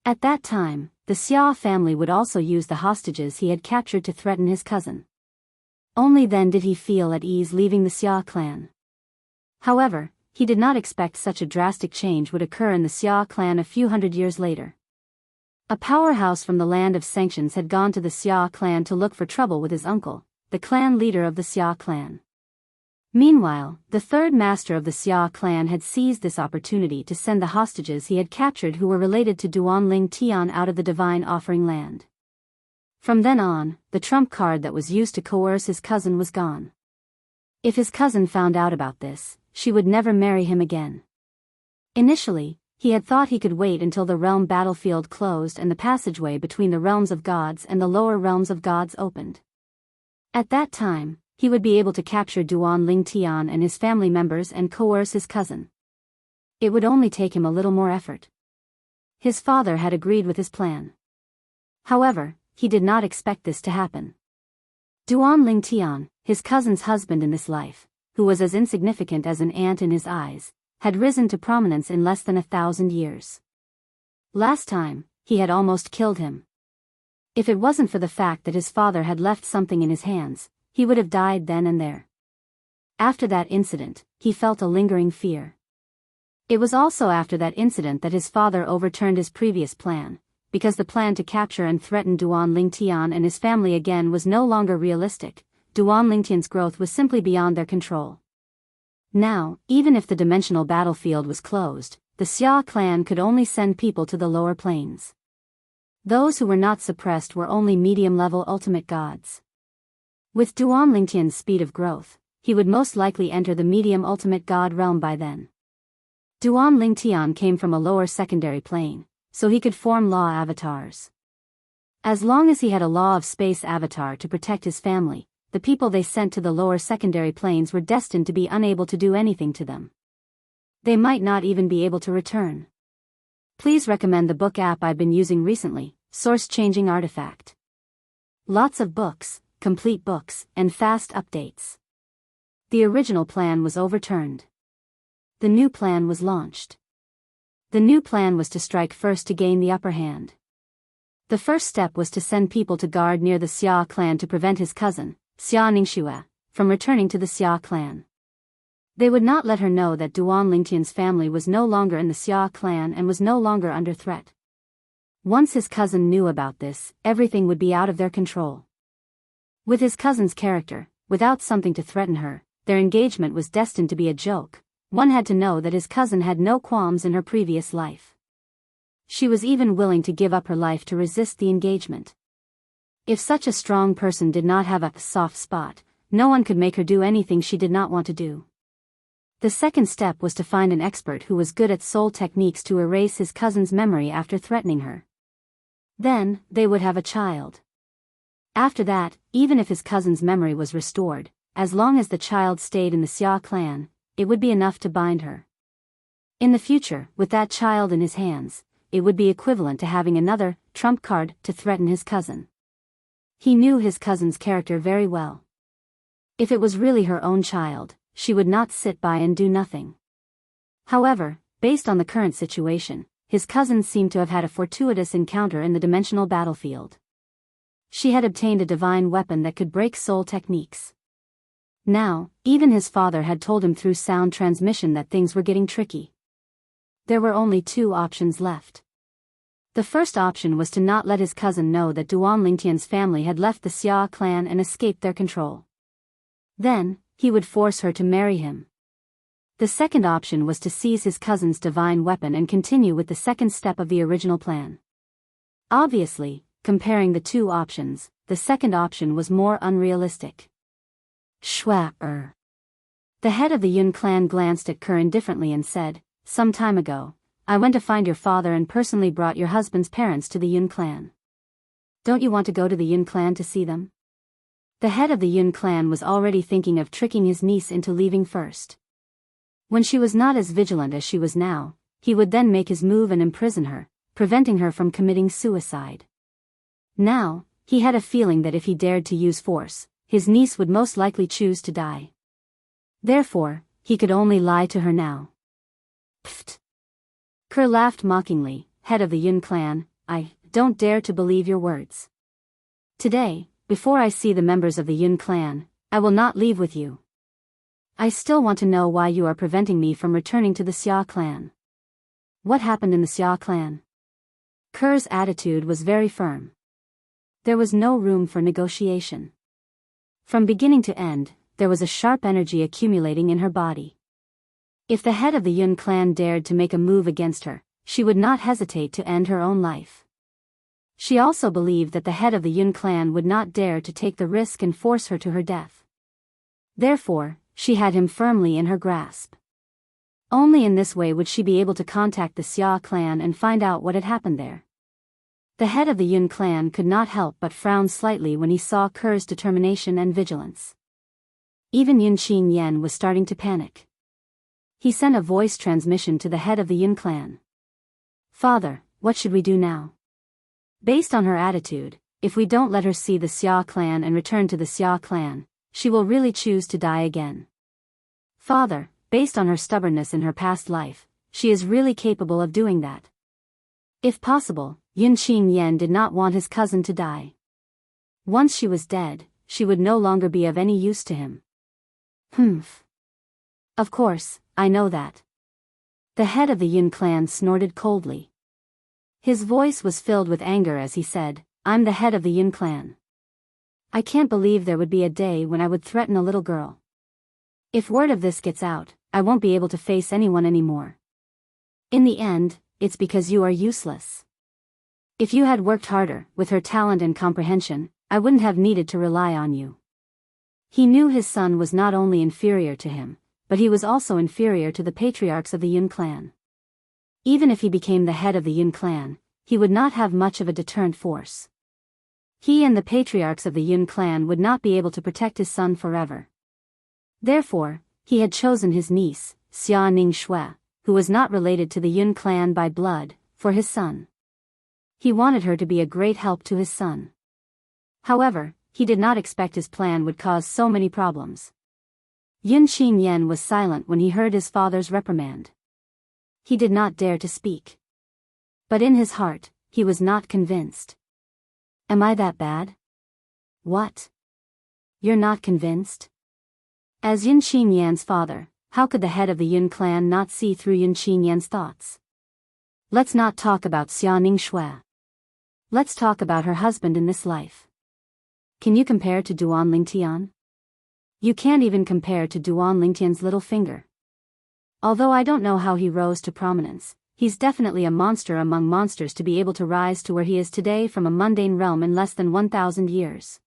At that time, the Xia family would also use the hostages he had captured to threaten his cousin. Only then did he feel at ease leaving the Xia clan. However, he did not expect such a drastic change would occur in the Xia clan a few hundred years later. A powerhouse from the land of sanctions had gone to the Xia clan to look for trouble with his uncle, the clan leader of the Xia clan. Meanwhile, the third master of the Xia clan had seized this opportunity to send the hostages he had captured who were related to Duanling Tian out of the divine offering land. From then on, the trump card that was used to coerce his cousin was gone. If his cousin found out about this, she would never marry him again. Initially, he had thought he could wait until the realm battlefield closed and the passageway between the realms of gods and the lower realms of gods opened. At that time, he would be able to capture Duan Lingtian and his family members and coerce his cousin. It would only take him a little more effort. His father had agreed with his plan. However, he did not expect this to happen. Duan Lingtian, his cousin's husband in this life, who was as insignificant as an ant in his eyes, had risen to prominence in less than 1,000 years. Last time, he had almost killed him. If it wasn't for the fact that his father had left something in his hands, he would have died then and there. After that incident, he felt a lingering fear. It was also after that incident that his father overturned his previous plan, because the plan to capture and threaten Duan Lingtian and his family again was no longer realistic. Duan Lingtian's growth was simply beyond their control. Now, even if the dimensional battlefield was closed, the Xia clan could only send people to the lower planes. Those who were not suppressed were only medium-level ultimate gods. With Duan Lingtian's speed of growth, he would most likely enter the medium ultimate god realm by then. Duan Lingtian came from a lower secondary plane, so he could form law avatars. As long as he had a law of space avatar to protect his family, the people they sent to the lower secondary planes were destined to be unable to do anything to them. They might not even be able to return. Please recommend the book app I've been using recently, Source Changing Artifact. Lots of books, complete books, and fast updates. The original plan was overturned. The new plan was launched. The new plan was to strike first to gain the upper hand. The first step was to send people to guard near the Xia clan to prevent his cousin, Xia Ningxue, from returning to the Xia clan. They would not let her know that Duan Lingtian's family was no longer in the Xia clan and was no longer under threat. Once his cousin knew about this, everything would be out of their control. With his cousin's character, without something to threaten her, their engagement was destined to be a joke. One had to know that his cousin had no qualms in her previous life. She was even willing to give up her life to resist the engagement. If such a strong person did not have a soft spot, no one could make her do anything she did not want to do. The second step was to find an expert who was good at soul techniques to erase his cousin's memory after threatening her. Then, they would have a child. After that, even if his cousin's memory was restored, as long as the child stayed in the Xia clan, it would be enough to bind her. In the future, with that child in his hands, it would be equivalent to having another trump card to threaten his cousin. He knew his cousin's character very well. If it was really her own child, she would not sit by and do nothing. However, based on the current situation, his cousin seemed to have had a fortuitous encounter in the dimensional battlefield. She had obtained a divine weapon that could break soul techniques. Now, even his father had told him through sound transmission that things were getting tricky. There were only two options left. The first option was to not let his cousin know that Duan Lingtian's family had left the Xia clan and escaped their control. Then, he would force her to marry him. The second option was to seize his cousin's divine weapon and continue with the second step of the original plan. Obviously, comparing the two options, the second option was more unrealistic. Shua. The head of the Yun clan glanced at Kerr indifferently and said, "Some time ago, I went to find your father and personally brought your husband's parents to the Yun clan. Don't you want to go to the Yun clan to see them?" The head of the Yun clan was already thinking of tricking his niece into leaving first. When she was not as vigilant as she was now, he would then make his move and imprison her, preventing her from committing suicide. Now, he had a feeling that if he dared to use force, his niece would most likely choose to die. Therefore, he could only lie to her now. Pfft. Kerr laughed mockingly, "Head of the Yun clan, I don't dare to believe your words. Today, before I see the members of the Yun clan, I will not leave with you. I still want to know why you are preventing me from returning to the Xia clan. What happened in the Xia clan?" Kerr's attitude was very firm. There was no room for negotiation. From beginning to end, there was a sharp energy accumulating in her body. If the head of the Yun clan dared to make a move against her, she would not hesitate to end her own life. She also believed that the head of the Yun clan would not dare to take the risk and force her to her death. Therefore, she had him firmly in her grasp. Only in this way would she be able to contact the Xia clan and find out what had happened there. The head of the Yun clan could not help but frown slightly when he saw Kerr's determination and vigilance. Even Yun Yen was starting to panic. He sent a voice transmission to the head of the Yun clan. "Father, what should we do now? Based on her attitude, if we don't let her see the Xia clan and return to the Xia clan, she will really choose to die again. Father, based on her stubbornness in her past life, she is really capable of doing that." If possible, Yun Yen did not want his cousin to die. Once she was dead, she would no longer be of any use to him. "Humph. Of course, I know that." The head of the Yun clan snorted coldly. His voice was filled with anger as he said, "I'm the head of the Yun clan. I can't believe there would be a day when I would threaten a little girl. If word of this gets out, I won't be able to face anyone anymore. In the end, it's because you are useless. If you had worked harder, with her talent and comprehension, I wouldn't have needed to rely on you." He knew his son was not only inferior to him, but he was also inferior to the patriarchs of the Yun clan. Even if he became the head of the Yun clan, he would not have much of a deterrent force. He and the patriarchs of the Yun clan would not be able to protect his son forever. Therefore, he had chosen his niece, Xia Ningxue, who was not related to the Yun clan by blood, for his son. He wanted her to be a great help to his son. However, he did not expect his plan would cause so many problems. Yun Yen was silent when he heard his father's reprimand. He did not dare to speak. But in his heart, he was not convinced. "Am I that bad?" "What? You're not convinced?" As Yun Yen's father, how could the head of the Yun clan not see through Yun Yen's thoughts? "Let's not talk about Xia Ningxue. Let's talk about her husband in this life. Can you compare to Duan Lingtian? You can't even compare to Duan Lingtian's little finger. Although I don't know how he rose to prominence, he's definitely a monster among monsters to be able to rise to where he is today from a mundane realm in less than 1,000 years.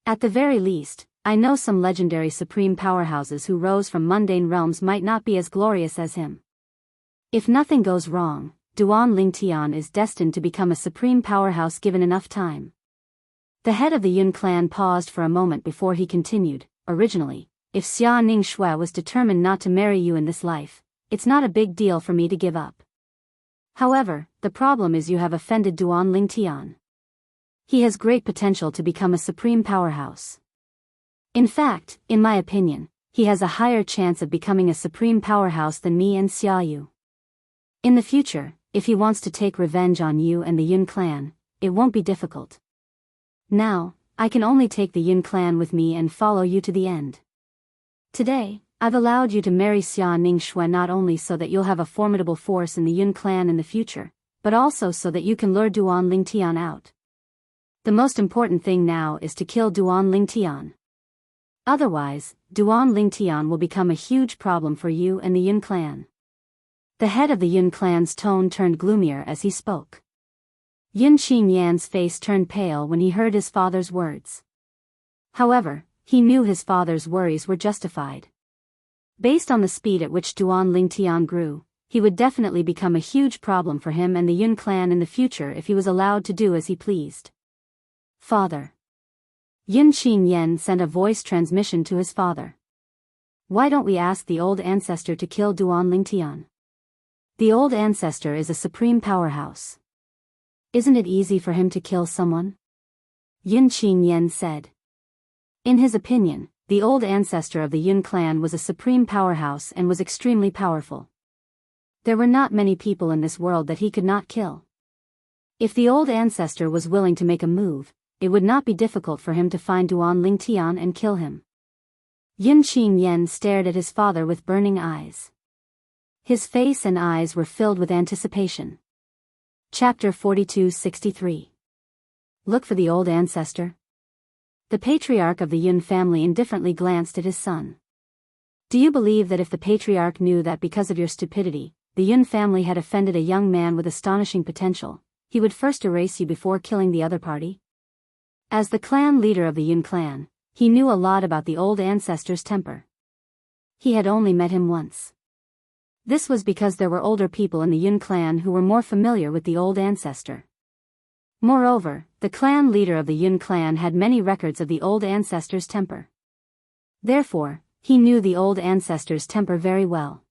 At the very least, I know some legendary supreme powerhouses who rose from mundane realms might not be as glorious as him. If nothing goes wrong, Duan Lingtian is destined to become a supreme powerhouse given enough time." The head of the Yun clan paused for a moment before he continued, "Originally, if Xia Ningxue was determined not to marry you in this life, it's not a big deal for me to give up. However, the problem is you have offended Duan Lingtian. He has great potential to become a supreme powerhouse. In fact, in my opinion, he has a higher chance of becoming a supreme powerhouse than me and Xiaoyu. In the future, if he wants to take revenge on you and the Yun clan, it won't be difficult. Now, I can only take the Yun clan with me and follow you to the end. Today, I've allowed you to marry Xia Ningshui not only so that you'll have a formidable force in the Yun clan in the future, but also so that you can lure Duan Lingtian out. The most important thing now is to kill Duan Lingtian. Otherwise, Duan Lingtian will become a huge problem for you and the Yun clan. The head of the Yun clan's tone turned gloomier as he spoke. Yun Qingyan's face turned pale when he heard his father's words. However, he knew his father's worries were justified. Based on the speed at which Duan Lingtian grew, he would definitely become a huge problem for him and the Yun clan in the future if he was allowed to do as he pleased. Father. Yun Qingyan sent a voice transmission to his father. Why don't we ask the old ancestor to kill Duan Lingtian? The old ancestor is a supreme powerhouse. Isn't it easy for him to kill someone? Yun Qingyan said. In his opinion, the old ancestor of the Yun clan was a supreme powerhouse and was extremely powerful. There were not many people in this world that he could not kill. If the old ancestor was willing to make a move, it would not be difficult for him to find Duan Lingtian and kill him. Yun Qingyan stared at his father with burning eyes. His face and eyes were filled with anticipation. Chapter 42-63. Look for the old ancestor. The patriarch of the Yun family indifferently glanced at his son. Do you believe that if the patriarch knew that because of your stupidity, the Yun family had offended a young man with astonishing potential, he would first erase you before killing the other party? As the clan leader of the Yun clan, he knew a lot about the old ancestor's temper. He had only met him once. This was because there were older people in the Yun clan who were more familiar with the old ancestor. Moreover, the clan leader of the Yun clan had many records of the old ancestor's temper. Therefore, he knew the old ancestor's temper very well.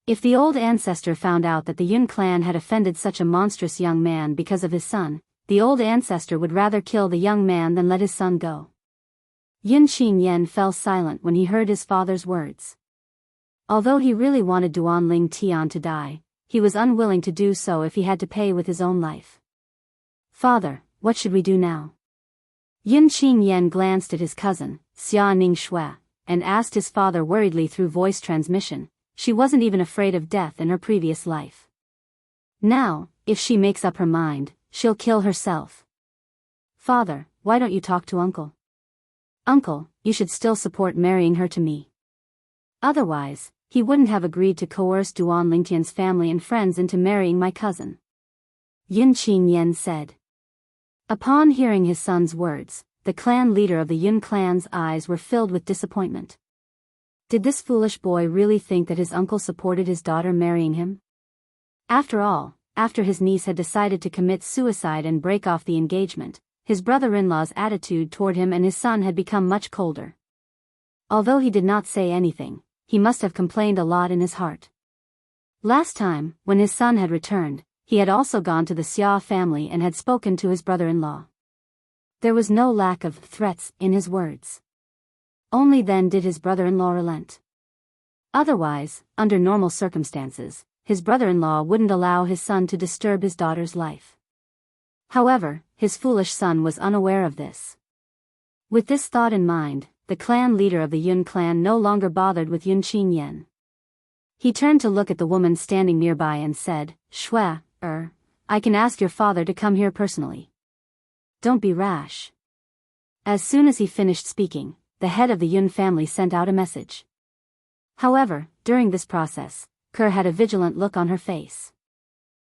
If the old ancestor found out that the Yun clan had offended such a monstrous young man because of his son, the old ancestor would rather kill the young man than let his son go. Yun Qingyan fell silent when he heard his father's words. Although he really wanted Duan Lingtian to die, he was unwilling to do so if he had to pay with his own life. Father, what should we do now? Yun Qingyan glanced at his cousin, Xia Ningshui, and asked his father worriedly through voice transmission. She wasn't even afraid of death in her previous life. Now, if she makes up her mind, she'll kill herself. Father, why don't you talk to Uncle? Uncle, you should still support marrying her to me. Otherwise, he wouldn't have agreed to coerce Duan Lingtian's family and friends into marrying my cousin. Yun Qingyan said. Upon hearing his son's words, the clan leader of the Yun clan's eyes were filled with disappointment. Did this foolish boy really think that his uncle supported his daughter marrying him? After all, after his niece had decided to commit suicide and break off the engagement, his brother-in-law's attitude toward him and his son had become much colder. Although he did not say anything, he must have complained a lot in his heart. Last time, when his son had returned, he had also gone to the Xia family and had spoken to his brother-in-law. There was no lack of threats in his words. Only then did his brother-in-law relent. Otherwise, under normal circumstances, his brother-in-law wouldn't allow his son to disturb his daughter's life. However, his foolish son was unaware of this. With this thought in mind, the clan leader of the Yun clan no longer bothered with Yun Qingyan. He turned to look at the woman standing nearby and said, Shui, I can ask your father to come here personally. Don't be rash. As soon as he finished speaking, the head of the Yun family sent out a message. However, during this process, Ker had a vigilant look on her face.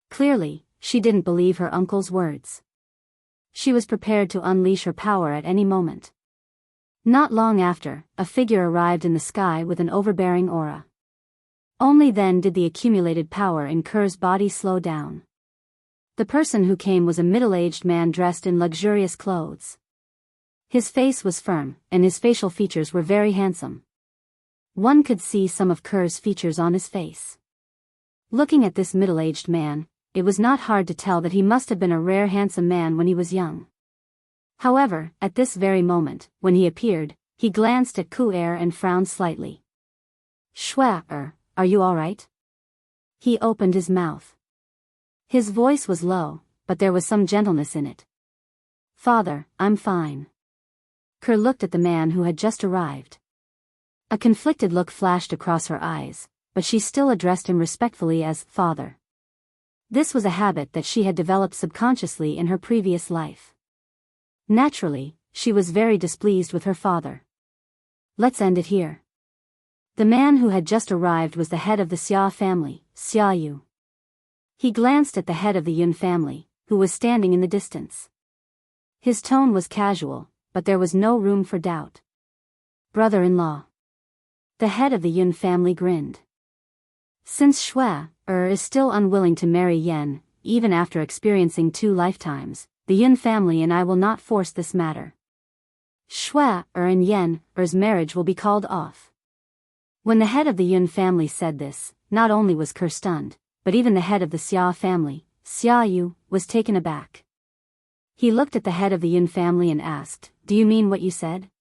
Clearly, she didn't believe her uncle's words. She was prepared to unleash her power at any moment. Not long after, a figure arrived in the sky with an overbearing aura. Only then did the accumulated power in Ker's body slow down. The person who came was a middle-aged man dressed in luxurious clothes. His face was firm, and his facial features were very handsome. One could see some of Ker's features on his face. Looking at this middle-aged man, it was not hard to tell that he must have been a rare handsome man when he was young. However, at this very moment, when he appeared, he glanced at Ku Er and frowned slightly. Shue, are you all right? He opened his mouth. His voice was low, but there was some gentleness in it. Father, I'm fine. Kerr looked at the man who had just arrived. A conflicted look flashed across her eyes, but she still addressed him respectfully as father. This was a habit that she had developed subconsciously in her previous life. Naturally, she was very displeased with her father. Let's end it here. The man who had just arrived was the head of the Xia family, Xia Yu. He glanced at the head of the Yun family, who was standing in the distance. His tone was casual, but there was no room for doubt. Brother-in-law. The head of the Yun family grinned. Since Shue is still unwilling to marry Yen, even after experiencing 2 lifetimes, the Yun family and I will not force this matter. Shue and Yen's marriage will be called off. When the head of the Yun family said this, not only was Kerr stunned, but even the head of the Xia family, Xia Yu, was taken aback. He looked at the head of the Yun family and asked, "Do you mean what you said?"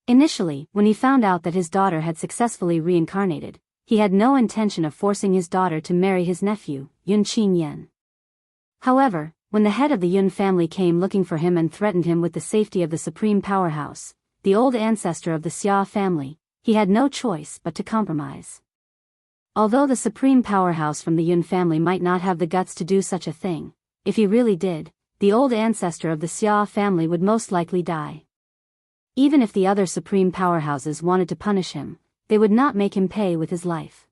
Initially, when he found out that his daughter had successfully reincarnated, he had no intention of forcing his daughter to marry his nephew, Yun Qin Yen. However, when the head of the Yun family came looking for him and threatened him with the safety of the supreme powerhouse, the old ancestor of the Xia family, he had no choice but to compromise. Although the supreme powerhouse from the Yun family might not have the guts to do such a thing, if he really did, the old ancestor of the Xia family would most likely die. Even if the other supreme powerhouses wanted to punish him, they would not make him pay with his life.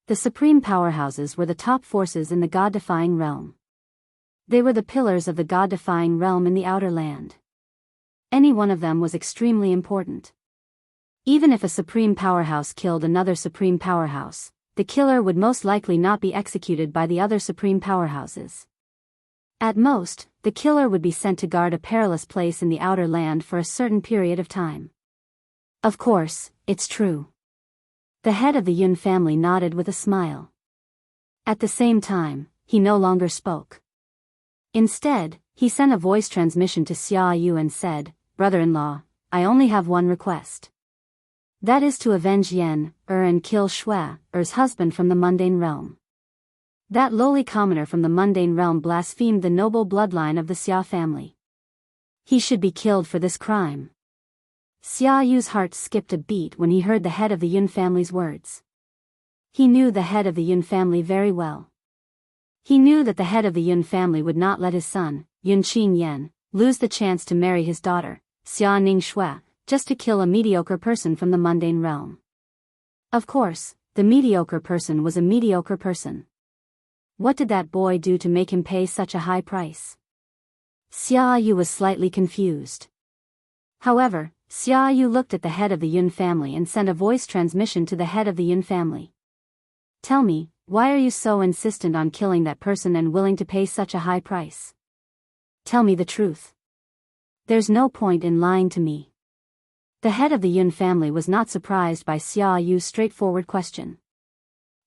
The supreme powerhouses were the top forces in the god-defying realm. They were the pillars of the god-defying realm in the outer land. Any one of them was extremely important. Even if a supreme powerhouse killed another supreme powerhouse, the killer would most likely not be executed by the other supreme powerhouses. At most, the killer would be sent to guard a perilous place in the outer land for a certain period of time. Of course, it's true. The head of the Yun family nodded with a smile. At the same time, he no longer spoke. Instead, he sent a voice transmission to Xia Yu and said, "Brother-in-law, I only have one request. That is to avenge Yen and kill Shue's husband from the mundane realm." That lowly commoner from the mundane realm blasphemed the noble bloodline of the Xia family. He should be killed for this crime. Xia Yu's heart skipped a beat when he heard the head of the Yun family's words. He knew the head of the Yun family very well. He knew that the head of the Yun family would not let his son, Yun Qin Yen, lose the chance to marry his daughter, Xia Ning Shue, just to kill a mediocre person from the mundane realm. Of course, the mediocre person was a mediocre person. What did that boy do to make him pay such a high price? Xia Yu was slightly confused. However, Xia Yu looked at the head of the Yun family and sent a voice transmission to the head of the Yun family. "Tell me, why are you so insistent on killing that person and willing to pay such a high price? Tell me the truth. There's no point in lying to me." The head of the Yun family was not surprised by Xia Yu's straightforward question.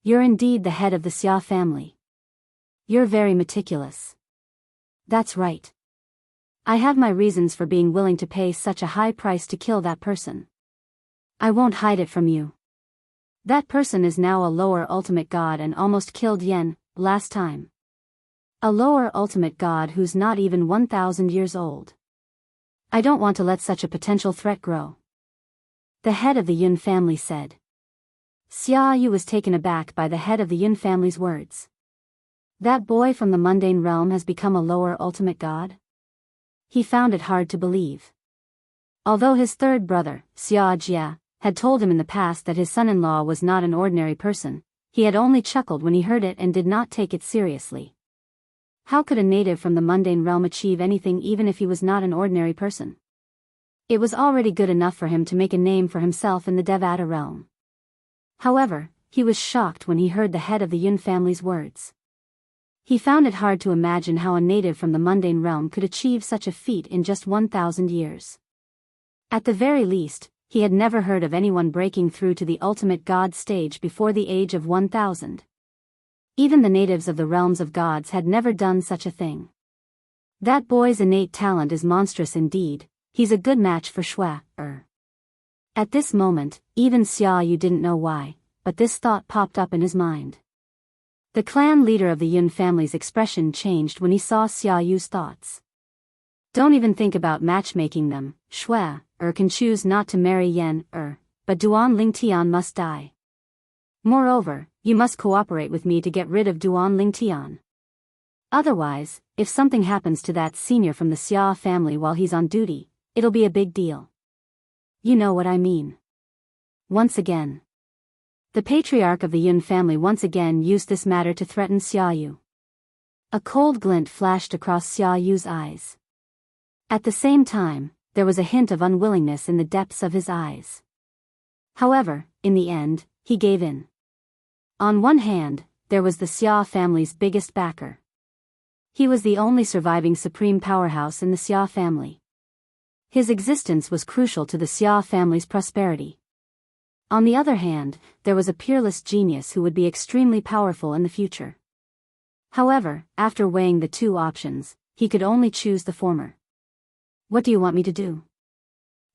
"You're indeed the head of the Xia family. You're very meticulous." "That's right. I have my reasons for being willing to pay such a high price to kill that person. I won't hide it from you. That person is now a lower ultimate god and almost killed Yen last time. A lower ultimate god who's not even 1,000 years old. I don't want to let such a potential threat grow." The head of the Yun family said. Xia Yu was taken aback by the head of the Yun family's words. That boy from the mundane realm has become a lower ultimate god? He found it hard to believe. Although his third brother, Xia Jia, had told him in the past that his son-in-law was not an ordinary person, he had only chuckled when he heard it and did not take it seriously. How could a native from the mundane realm achieve anything even if he was not an ordinary person? It was already good enough for him to make a name for himself in the Devata realm. However, he was shocked when he heard the head of the Yun family's words. He found it hard to imagine how a native from the mundane realm could achieve such a feat in just 1,000 years. At the very least, he had never heard of anyone breaking through to the ultimate god stage before the age of 1,000. Even the natives of the realms of gods had never done such a thing. That boy's innate talent is monstrous indeed, he's a good match for Shui. At this moment, even Xiaoyu didn't know why, but this thought popped up in his mind. The clan leader of the Yun family's expression changed when he saw Xiaoyu's thoughts. Don't even think about matchmaking them, Shui can choose not to marry Yan but Duan Lingtian must die. Moreover, you must cooperate with me to get rid of Duan Lingtian. Otherwise, if something happens to that senior from the Xia family while he's on duty, it'll be a big deal. You know what I mean. Once again. The patriarch of the Yun family once again used this matter to threaten Xiaoyu. A cold glint flashed across Xiaoyu's eyes. At the same time, there was a hint of unwillingness in the depths of his eyes. However, in the end, he gave in. On one hand, there was the Xia family's biggest backer. He was the only surviving supreme powerhouse in the Xia family. His existence was crucial to the Xia family's prosperity. On the other hand, there was a peerless genius who would be extremely powerful in the future. However, after weighing the two options, he could only choose the former. What do you want me to do?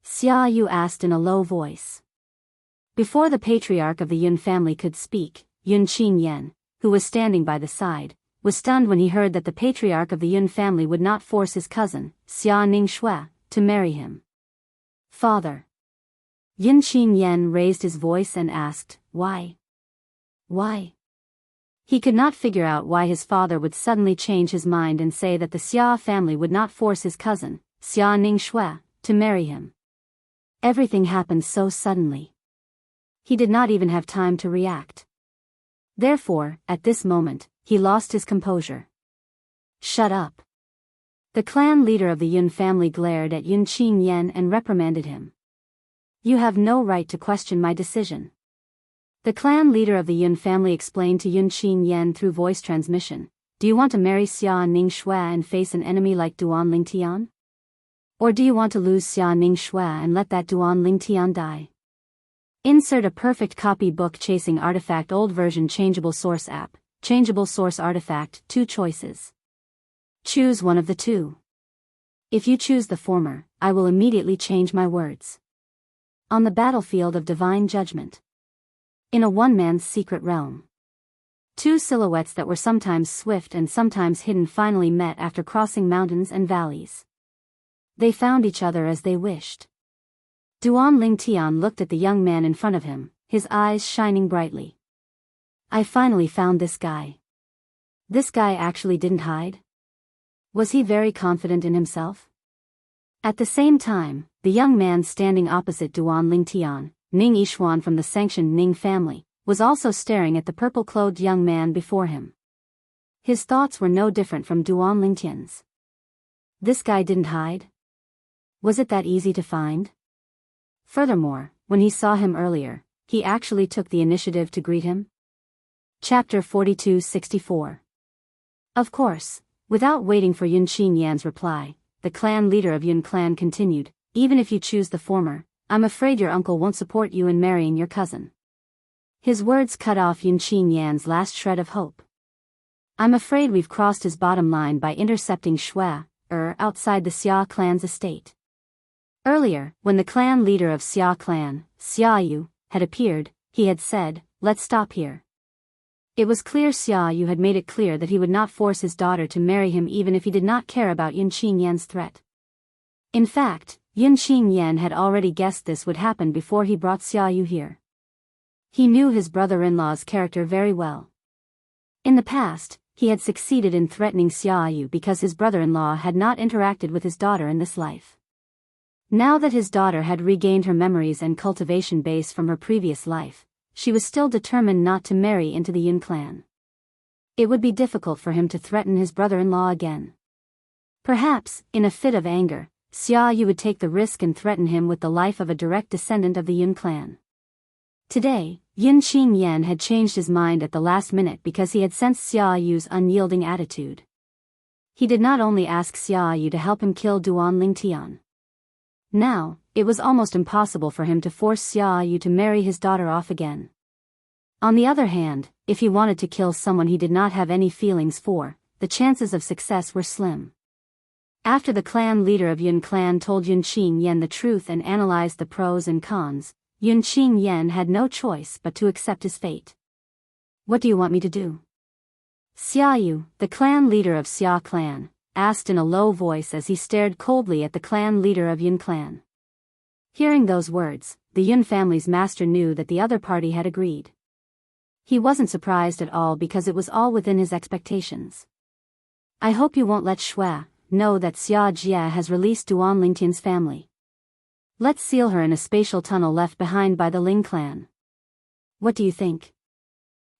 Xiaoyu asked in a low voice. Before the patriarch of the Yun family could speak, Yun Qingyan, who was standing by the side, was stunned when he heard that the patriarch of the Yun family would not force his cousin, Xia Ningshui, to marry him. Father. Yun Qingyan raised his voice and asked, why? Why? He could not figure out why his father would suddenly change his mind and say that the Xia family would not force his cousin, Xia Ningshui, to marry him. Everything happened so suddenly. He did not even have time to react. Therefore, at this moment, he lost his composure. Shut up. The clan leader of the Yun family glared at Yun Qingyan and reprimanded him. You have no right to question my decision. The clan leader of the Yun family explained to Yun Qingyan through voice transmission, do you want to marry Xia Ningshui and face an enemy like Duan Lingtian? Or do you want to lose Xia Ningshui and let that Duan Lingtian die? Insert a perfect copy book chasing artifact old version changeable source app, changeable source artifact, 2 choices. Choose one of the two. If you choose the former, I will immediately change my words. On the battlefield of divine judgment. In a one-man's secret realm. 2 silhouettes that were sometimes swift and sometimes hidden finally met after crossing mountains and valleys. They found each other as they wished. Duan Lingtian looked at the young man in front of him, his eyes shining brightly. I finally found this guy. This guy actually didn't hide? Was he very confident in himself? At the same time, the young man standing opposite Duan Lingtian, Ning Yishuan from the sanctioned Ning family, was also staring at the purple-clothed young man before him. His thoughts were no different from Duan Lingtian's. This guy didn't hide? Was it that easy to find? Furthermore, when he saw him earlier, he actually took the initiative to greet him? Chapter 42-64. Of course, without waiting for Yun Qingyan's reply, the clan leader of Yun clan continued, even if you choose the former, I'm afraid your uncle won't support you in marrying your cousin. His words cut off Yun Qingyan's last shred of hope. I'm afraid we've crossed his bottom line by intercepting Shui, outside the Xia clan's estate. Earlier, when the clan leader of Xia clan, Xiaoyu, had appeared, he had said, let's stop here. It was clear Xiaoyu had made it clear that he would not force his daughter to marry him even if he did not care about Yun Qingyan's threat. In fact, Yun Qingyan had already guessed this would happen before he brought Xiaoyu here. He knew his brother-in-law's character very well. In the past, he had succeeded in threatening Xiaoyu because his brother-in-law had not interacted with his daughter in this life. Now that his daughter had regained her memories and cultivation base from her previous life, she was still determined not to marry into the Yun clan. It would be difficult for him to threaten his brother-in-law again. Perhaps, in a fit of anger, Xiaoyu would take the risk and threaten him with the life of a direct descendant of the Yun clan. Today, Yun Qingyan had changed his mind at the last minute because he had sensed Xiaoyu's unyielding attitude. He did not only ask Xiaoyu to help him kill Duan Lingtian. Now, it was almost impossible for him to force Xiaoyu to marry his daughter off again. On the other hand, if he wanted to kill someone he did not have any feelings for, the chances of success were slim. After the clan leader of Yun clan told Yun Qingyan the truth and analyzed the pros and cons, Yun Qingyan had no choice but to accept his fate. What do you want me to do? Xiaoyu, the clan leader of Xia clan, asked in a low voice as he stared coldly at the clan leader of Yun clan. Hearing those words, the Yun family's master knew that the other party had agreed. He wasn't surprised at all because it was all within his expectations. I hope you won't let Shui know that Xia Jie has released Duan Lingtian's family. Let's seal her in a spatial tunnel left behind by the Ling clan. What do you think?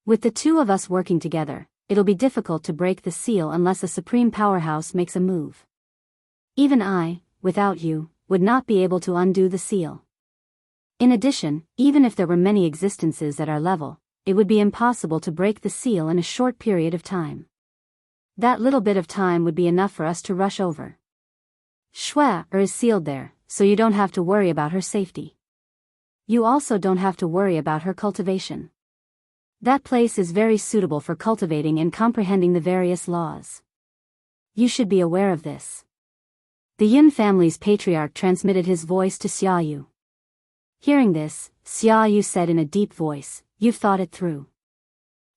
With the two of us working together, it'll be difficult to break the seal unless a supreme powerhouse makes a move. Even I, without you, would not be able to undo the seal. In addition, even if there were many existences at our level, it would be impossible to break the seal in a short period of time. That little bit of time would be enough for us to rush over. Shui is sealed there, so you don't have to worry about her safety. You also don't have to worry about her cultivation. That place is very suitable for cultivating and comprehending the various laws. You should be aware of this. The Yun family's patriarch transmitted his voice to Xiaoyu. Hearing this, Xiaoyu said in a deep voice, "You've thought it through.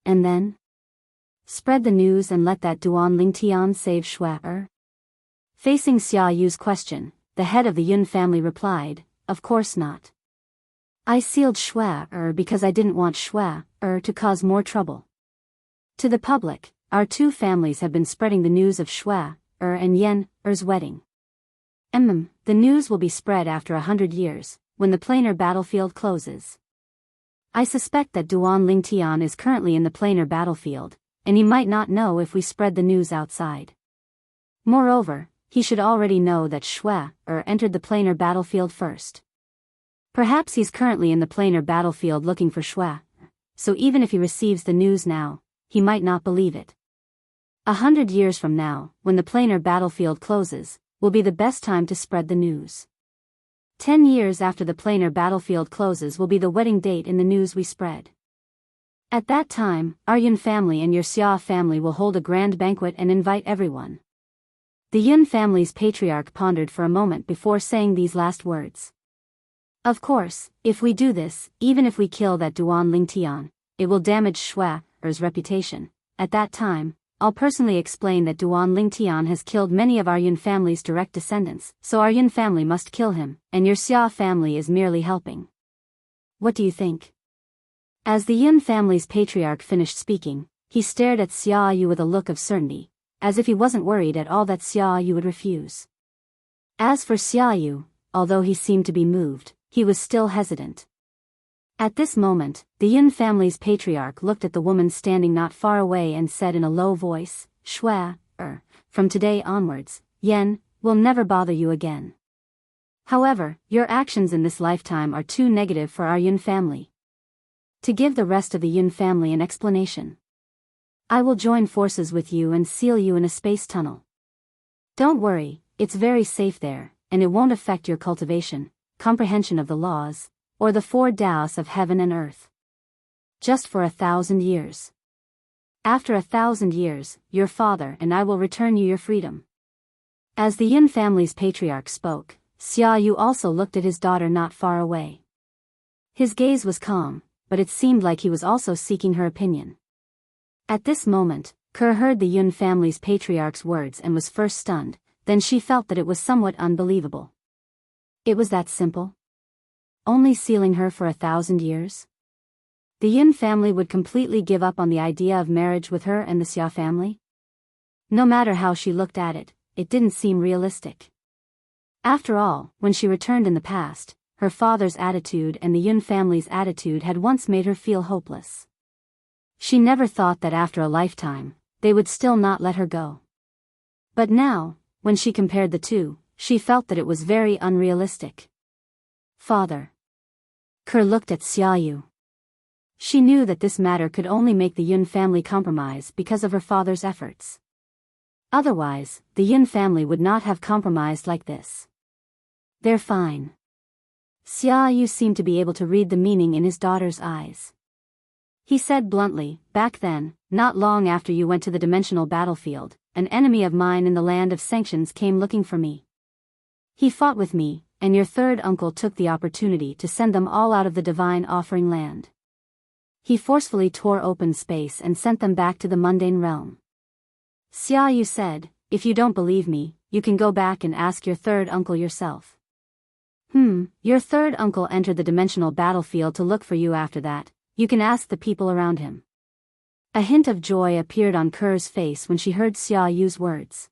And then? Spread the news and let that Duan Lingtian save Shui." Facing Xiaoyu's question, the head of the Yun family replied, "Of course not. I sealed Shui because I didn't want Shui to cause more trouble. To the public, our two families have been spreading the news of Shui and Yen's wedding. The news will be spread after 100 years, when the planar battlefield closes. I suspect that Duan Lingtian is currently in the planar battlefield, and he might not know if we spread the news outside. Moreover, he should already know that Shui entered the planar battlefield first. Perhaps he's currently in the planar battlefield looking for Shui, so even if he receives the news now, he might not believe it. 100 years from now, when the planar battlefield closes, will be the best time to spread the news. 10 years after the planar battlefield closes will be the wedding date in the news we spread. At that time, our Yun family and your Xia family will hold a grand banquet and invite everyone." The Yun family's patriarch pondered for a moment before saying these last words. "Of course, if we do this, even if we kill that Duan Lingtian, it will damage Shui's reputation. At that time, I'll personally explain that Duan Lingtian has killed many of our Yun family's direct descendants, so our Yun family must kill him, and your Xia family is merely helping. What do you think?" As the Yun family's patriarch finished speaking, he stared at Xiaoyu with a look of certainty, as if he wasn't worried at all that Xiaoyu would refuse. As for Xiaoyu, although he seemed to be moved, he was still hesitant. At this moment, the Yun family's patriarch looked at the woman standing not far away and said in a low voice, "Shui, from today onwards, Yen will never bother you again. However, your actions in this lifetime are too negative for our Yun family to give the rest of the Yun family an explanation. I will join forces with you and seal you in a space tunnel. Don't worry, it's very safe there, and it won't affect your cultivation, comprehension of the laws, or the 4 Daoists of heaven and earth. Just for 1,000 years. After 1,000 years, your father and I will return you your freedom." As the Yun family's patriarch spoke, Xiaoyu also looked at his daughter not far away. His gaze was calm, but it seemed like he was also seeking her opinion. At this moment, Ke heard the Yun family's patriarch's words and was first stunned, then she felt that it was somewhat unbelievable. It was that simple? Only sealing her for 1,000 years? The Yun family would completely give up on the idea of marriage with her and the Xia family? No matter how she looked at it, it didn't seem realistic. After all, when she returned in the past, her father's attitude and the Yun family's attitude had once made her feel hopeless. She never thought that after a lifetime, they would still not let her go. But now, when she compared the two, she felt that it was very unrealistic. "Father." Ke looked at Xiaoyu. She knew that this matter could only make the Yun family compromise because of her father's efforts. Otherwise, the Yun family would not have compromised like this. "They're fine." Xiaoyu seemed to be able to read the meaning in his daughter's eyes. He said bluntly, "Back then, not long after you went to the dimensional battlefield, an enemy of mine in the land of sanctions came looking for me. He fought with me, and your third uncle took the opportunity to send them all out of the divine offering land. He forcefully tore open space and sent them back to the mundane realm. Xiaoyu said, if you don't believe me, you can go back and ask your third uncle yourself. Your third uncle entered the dimensional battlefield to look for you after that, you can ask the people around him. A hint of joy appeared on Ker's face when she heard Xiaoyu's words.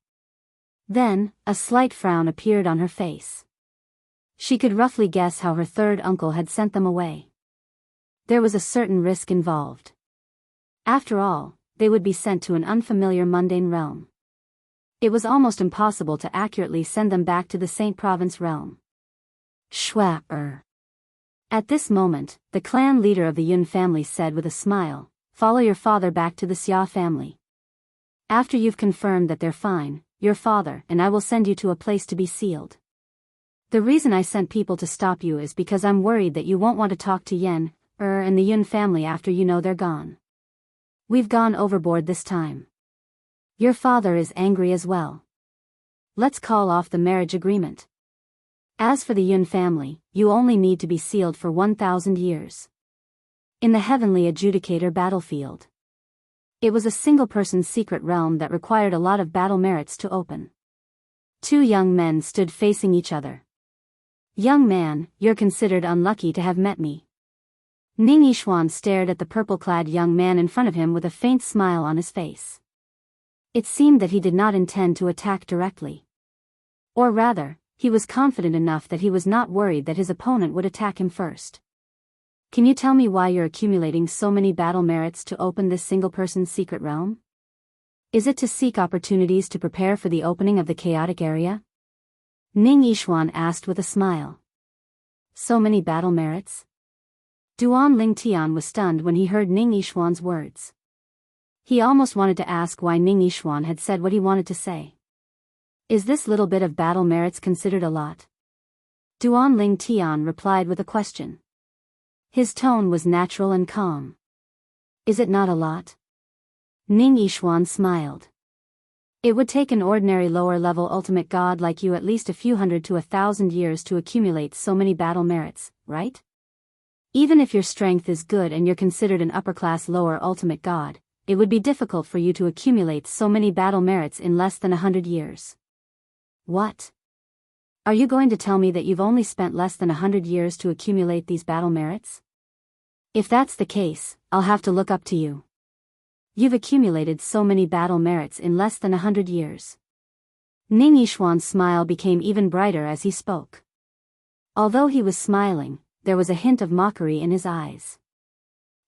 Then, a slight frown appeared on her face. She could roughly guess how her third uncle had sent them away. There was a certain risk involved. After all, they would be sent to an unfamiliar mundane realm. It was almost impossible to accurately send them back to the Saint Province realm. Shwa. At this moment, the clan leader of the Yun family said with a smile, follow your father back to the Xia family. After you've confirmed that they're fine, your father and I will send you to a place to be sealed. The reason I sent people to stop you is because I'm worried that you won't want to talk to Yen, and the Yun family after you know they're gone. We've gone overboard this time. Your father is angry as well. Let's call off the marriage agreement. As for the Yun family, you only need to be sealed for 1,000 years. In the heavenly adjudicator battlefield. It was a single-person secret realm that required a lot of battle merits to open. Two young men stood facing each other. Young man, you're considered unlucky to have met me. Ning Yishuan stared at the purple-clad young man in front of him with a faint smile on his face. It seemed that he did not intend to attack directly. Or rather, he was confident enough that he was not worried that his opponent would attack him first. Can you tell me why you're accumulating so many battle merits to open this single-person secret realm? Is it to seek opportunities to prepare for the opening of the chaotic area? Ning Yishuan asked with a smile. So many battle merits? Duan Lingtian was stunned when he heard Ning Yishuan's words. He almost wanted to ask why Ning Yishuan had said what he wanted to say. Is this little bit of battle merits considered a lot? Duan Lingtian replied with a question. His tone was natural and calm. Is it not a lot? Ning Yishuan smiled. It would take an ordinary lower-level ultimate god like you at least a few hundred to 1,000 years to accumulate so many battle merits, right? Even if your strength is good and you're considered an upper-class lower ultimate god, it would be difficult for you to accumulate so many battle merits in less than 100 years. What? Are you going to tell me that you've only spent less than 100 years to accumulate these battle merits? If that's the case, I'll have to look up to you. You've accumulated so many battle merits in less than 100 years. Ning Yishuan's smile became even brighter as he spoke. Although he was smiling, there was a hint of mockery in his eyes.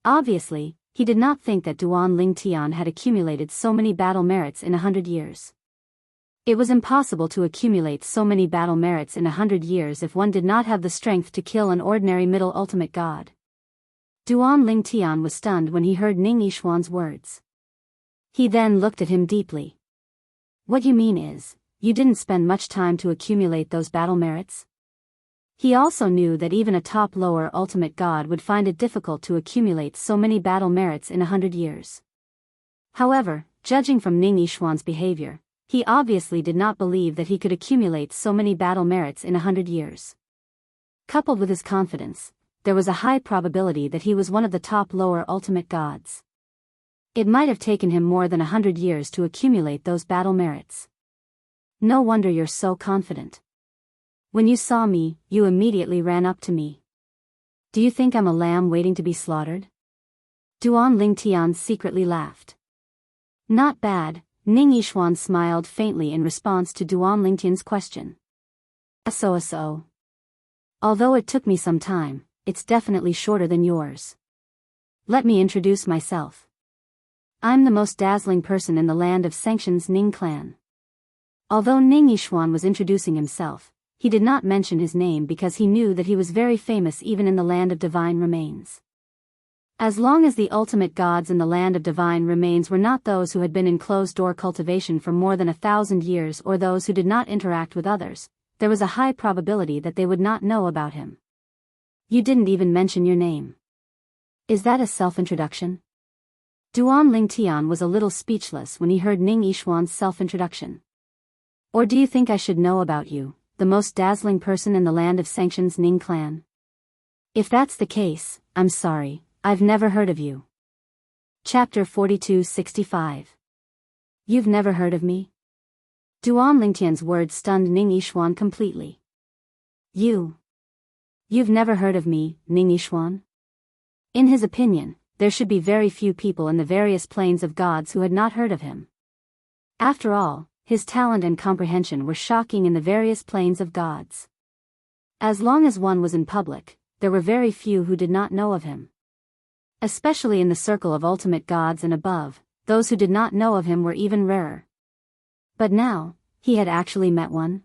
Obviously, he did not think that Duan Lingtian had accumulated so many battle merits in 100 years. It was impossible to accumulate so many battle merits in 100 years if one did not have the strength to kill an ordinary middle ultimate god. Duan Lingtian was stunned when he heard Ning Yishuan's words. He then looked at him deeply. What you mean is, you didn't spend much time to accumulate those battle merits? He also knew that even a top lower ultimate god would find it difficult to accumulate so many battle merits in 100 years. However, judging from Ning Yishuan's behavior, he obviously did not believe that he could accumulate so many battle merits in 100 years. Coupled with his confidence, there was a high probability that he was one of the top lower ultimate gods. It might have taken him more than 100 years to accumulate those battle merits. No wonder you're so confident. When you saw me, you immediately ran up to me. Do you think I'm a lamb waiting to be slaughtered? Duan Lingtian secretly laughed. Not bad, Ning Yishuan smiled faintly in response to Duan Lingtian's question. So. Although it took me some time, it's definitely shorter than yours. Let me introduce myself. I'm the most dazzling person in the land of Sanction's Ning clan. Although Ning Yishuan was introducing himself, he did not mention his name because he knew that he was very famous even in the land of divine remains. As long as the ultimate gods in the land of divine remains were not those who had been in closed-door cultivation for more than 1,000 years or those who did not interact with others, there was a high probability that they would not know about him. You didn't even mention your name. Is that a self-introduction? Duan Lingtian was a little speechless when he heard Ning Yishuan's self-introduction. Or do you think I should know about you, the most dazzling person in the land of Xianxia's Ning clan? If that's the case, I'm sorry, I've never heard of you. Chapter 4265. You've never heard of me? Duan Lingtian's words stunned Ning Yishuan completely. You've never heard of me, Ning Yishuan? In his opinion, there should be very few people in the various planes of gods who had not heard of him. After all, his talent and comprehension were shocking in the various planes of gods. As long as one was in public, there were very few who did not know of him. Especially in the circle of ultimate gods and above, those who did not know of him were even rarer. But now, he had actually met one.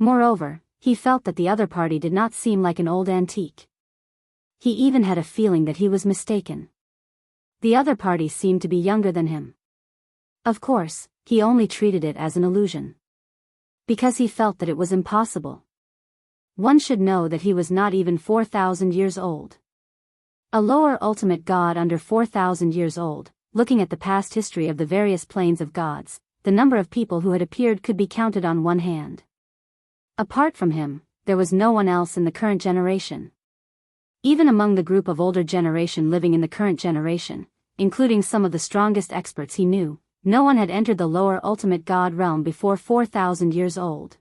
Moreover, he felt that the other party did not seem like an old antique. He even had a feeling that he was mistaken. The other party seemed to be younger than him. Of course, he only treated it as an illusion. Because he felt that it was impossible. One should know that he was not even 4,000 years old. A lower ultimate god under 4,000 years old, looking at the past history of the various planes of gods, the number of people who had appeared could be counted on one hand. Apart from him, there was no one else in the current generation. Even among the group of older generation living in the current generation, including some of the strongest experts he knew, no one had entered the lower ultimate god realm before 4,000 years old.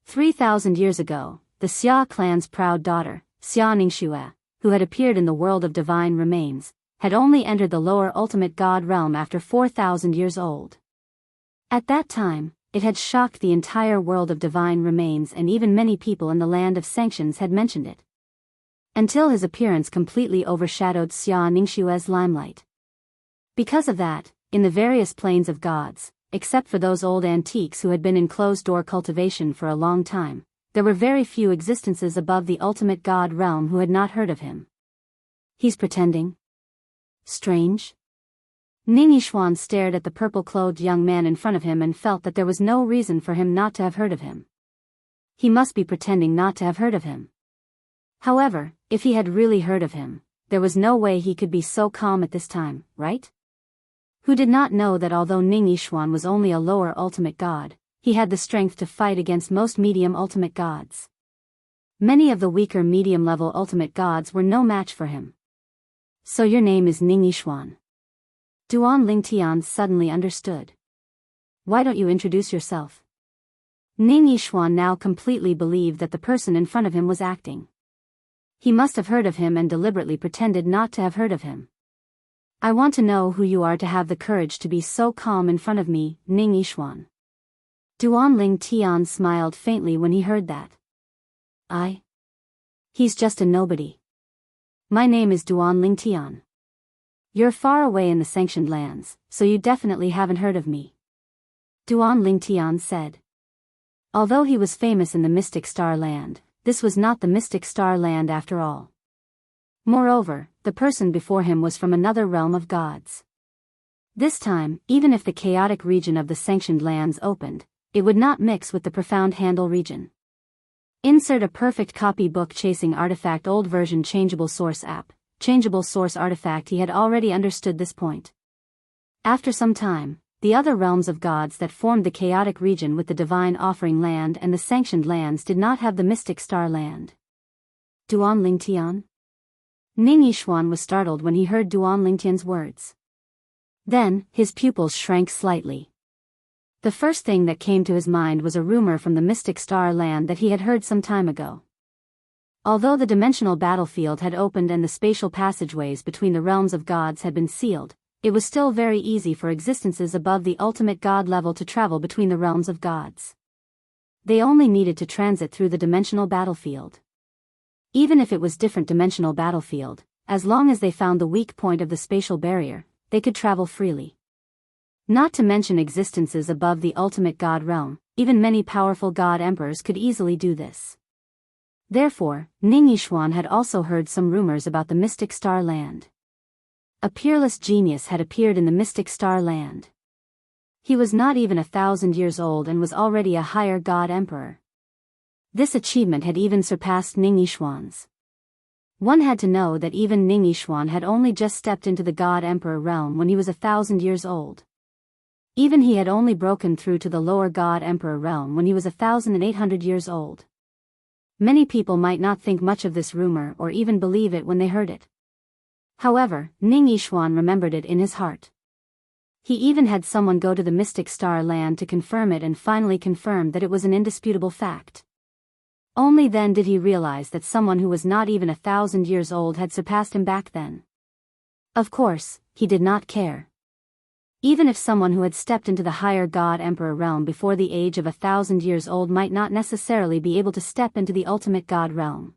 3,000 years ago, the Xia clan's proud daughter, Xia Ningxue, who had appeared in the world of divine remains, had only entered the lower ultimate god realm after 4,000 years old. At that time, it had shocked the entire world of divine remains, and even many people in the land of sanctions had mentioned it. Until his appearance completely overshadowed Xia Ningxue's limelight. Because of that, in the various planes of gods, except for those old antiques who had been in closed-door cultivation for a long time, there were very few existences above the ultimate god realm who had not heard of him. He's pretending? Strange? Ning Yishuan stared at the purple-clothed young man in front of him and felt that there was no reason for him not to have heard of him. He must be pretending not to have heard of him. However, if he had really heard of him, there was no way he could be so calm at this time, right? Who did not know that although Ning Yishuan was only a lower ultimate god, he had the strength to fight against most medium ultimate gods. Many of the weaker medium-level ultimate gods were no match for him. So your name is Ning Yishuan. Duan Lingtian suddenly understood. Why don't you introduce yourself? Ning Yishuan now completely believed that the person in front of him was acting. He must have heard of him and deliberately pretended not to have heard of him. I want to know who you are to have the courage to be so calm in front of me, Ning Yishuan. Duan Lingtian smiled faintly when he heard that. He's just a nobody. My name is Duan Lingtian. You're far away in the sanctioned lands, so you definitely haven't heard of me. Duan Lingtian said. Although he was famous in the Mystic Star Land, this was not the Mystic Star Land after all. Moreover, the person before him was from another realm of gods. This time, even if the chaotic region of the sanctioned lands opened, it would not mix with the profound handle region. Insert a perfect copy book chasing artifact old version changeable source app, changeable source artifact. He had already understood this point. After some time, the other realms of gods that formed the chaotic region with the divine offering land and the sanctioned lands did not have the mystic star land. Duan Lingtian? Ning Yishuan was startled when he heard Duan Lingtian's words. Then, his pupils shrank slightly. The first thing that came to his mind was a rumor from the Mystic Star Land that he had heard some time ago. Although the dimensional battlefield had opened and the spatial passageways between the realms of gods had been sealed, it was still very easy for existences above the ultimate god level to travel between the realms of gods. They only needed to transit through the dimensional battlefield. Even if it was different dimensional battlefield, as long as they found the weak point of the spatial barrier, they could travel freely. Not to mention existences above the ultimate god realm, even many powerful god emperors could easily do this. Therefore, Ning Yishuan had also heard some rumors about the Mystic Star Land. A peerless genius had appeared in the Mystic Star Land. He was not even 1,000 years old and was already a higher god emperor. This achievement had even surpassed Ning Yishuan's. One had to know that even Ning Yishuan had only just stepped into the God-Emperor realm when he was 1,000 years old. Even he had only broken through to the lower God-Emperor realm when he was 1,800 years old. Many people might not think much of this rumor or even believe it when they heard it. However, Ning Yishuan remembered it in his heart. He even had someone go to the Mystic Star Land to confirm it and finally confirmed that it was an indisputable fact. Only then did he realize that someone who was not even 1,000 years old had surpassed him back then. Of course, he did not care. Even if someone who had stepped into the higher God-Emperor realm before the age of 1,000 years old might not necessarily be able to step into the ultimate God realm.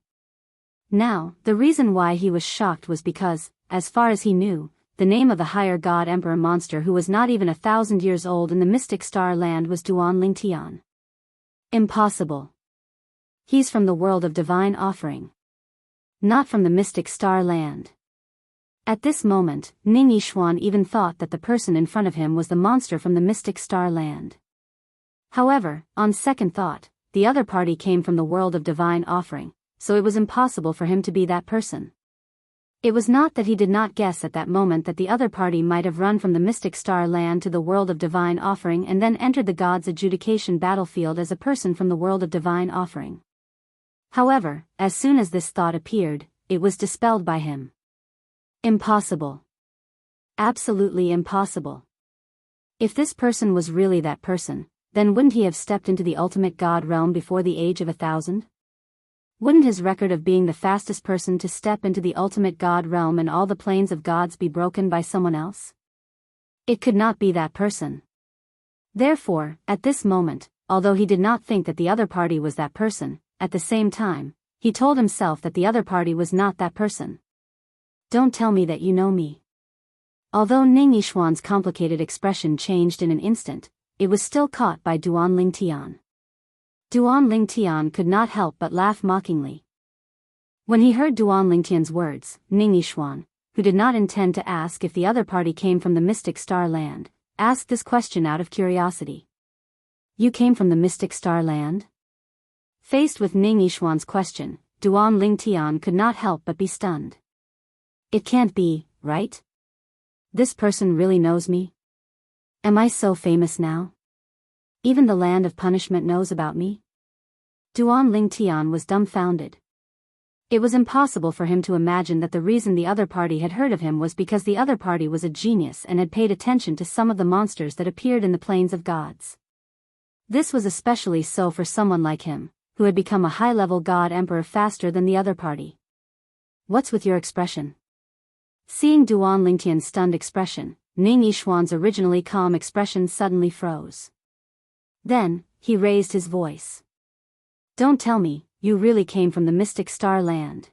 Now, the reason why he was shocked was because, as far as he knew, the name of the higher God-Emperor monster who was not even 1,000 years old in the Mystic Star Land was Duan Lingtian. Impossible. He's from the world of divine offering. Not from the Mystic Star Land. At this moment, Ning Yishuan even thought that the person in front of him was the monster from the Mystic Star Land. However, on second thought, the other party came from the world of divine offering, so it was impossible for him to be that person. It was not that he did not guess at that moment that the other party might have run from the Mystic Star Land to the world of divine offering and then entered the God's adjudication battlefield as a person from the world of divine offering. However, as soon as this thought appeared, it was dispelled by him. Impossible. Absolutely impossible. If this person was really that person, then wouldn't he have stepped into the ultimate God realm before the age of 1,000? Wouldn't his record of being the fastest person to step into the ultimate God realm and all the planes of gods be broken by someone else? It could not be that person. Therefore, at this moment, although he did not think that the other party was that person, at the same time, he told himself that the other party was not that person. Don't tell me that you know me. Although Ning Yishuan's complicated expression changed in an instant, it was still caught by Duan Lingtian. Duan Lingtian could not help but laugh mockingly. When he heard Duan Lingtian's words, Ning Yishuan, who did not intend to ask if the other party came from the Mystic Star Land, asked this question out of curiosity. You came from the Mystic Star Land? Faced with Ning Yishuan's question, Duan Lingtian could not help but be stunned. It can't be, right? This person really knows me? Am I so famous now? Even the land of punishment knows about me? Duan Lingtian was dumbfounded. It was impossible for him to imagine that the reason the other party had heard of him was because the other party was a genius and had paid attention to some of the monsters that appeared in the plains of gods. This was especially so for someone like him, who had become a high-level God Emperor faster than the other party. What's with your expression? Seeing Duan Lingtian's stunned expression, Ning Yishuan's originally calm expression suddenly froze. Then, he raised his voice. Don't tell me, you really came from the Mystic Star Land.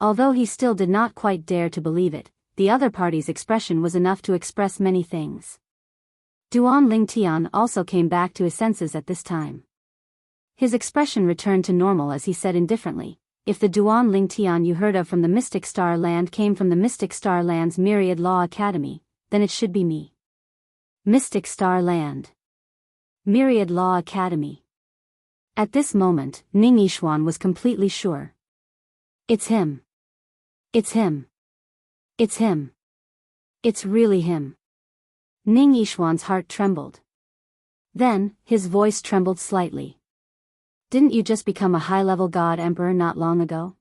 Although he still did not quite dare to believe it, the other party's expression was enough to express many things. Duan Lingtian also came back to his senses at this time. His expression returned to normal as he said indifferently, if the Duan Lingtian you heard of from the Mystic Star Land came from the Mystic Star Land's Myriad Law Academy, then it should be me. Mystic Star Land. Myriad Law Academy. At this moment, Ning Yishuan was completely sure. It's him. It's him. It's him. It's really him. Ning Yishuan's heart trembled. Then, his voice trembled slightly. Didn't you just become a high-level God Emperor not long ago?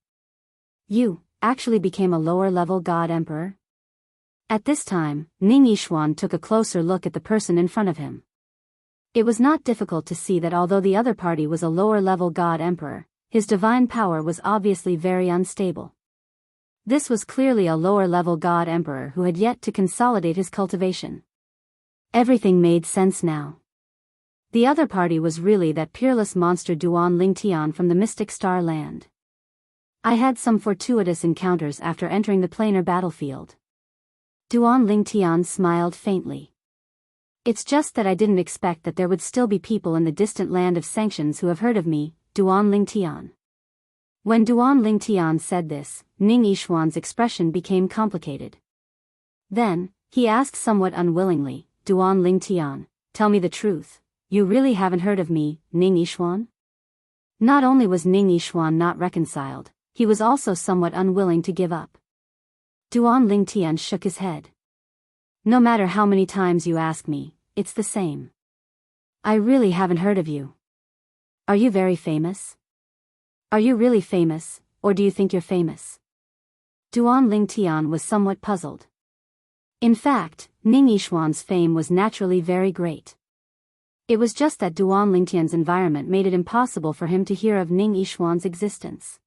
You actually became a lower-level God Emperor? At this time, Ning Yishuan took a closer look at the person in front of him. It was not difficult to see that although the other party was a lower-level God Emperor, his divine power was obviously very unstable. This was clearly a lower-level God Emperor who had yet to consolidate his cultivation. Everything made sense now. The other party was really that peerless monster Duan Lingtian from the Mystic Star Land. I had some fortuitous encounters after entering the planar battlefield. Duan Lingtian smiled faintly. It's just that I didn't expect that there would still be people in the distant land of sanctions who have heard of me, Duan Lingtian. When Duan Lingtian said this, Ning Yishuan's expression became complicated. Then, he asked somewhat unwillingly, Duan Lingtian, tell me the truth. You really haven't heard of me, Ning Yishuan? Not only was Ning Yishuan not reconciled, he was also somewhat unwilling to give up. Duan Lingtian shook his head. No matter how many times you ask me, it's the same. I really haven't heard of you. Are you very famous? Are you really famous, or do you think you're famous? Duan Lingtian was somewhat puzzled. In fact, Ning Yishuan's fame was naturally very great. It was just that Duan Lingtian's environment made it impossible for him to hear of Ning Yishuan's existence.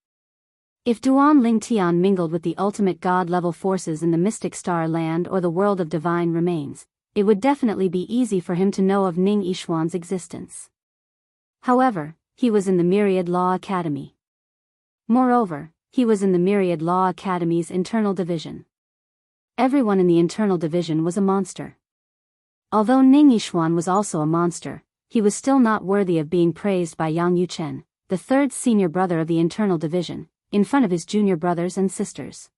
If Duan Lingtian mingled with the ultimate god-level forces in the Mystic Star Land or the world of divine remains, it would definitely be easy for him to know of Ning Yishuan's existence. However, he was in the Myriad Law Academy. Moreover, he was in the Myriad Law Academy's internal division. Everyone in the internal division was a monster. Although Ning Yishuan was also a monster, he was still not worthy of being praised by Yang Yuchen, the third senior brother of the internal division, in front of his junior brothers and sisters.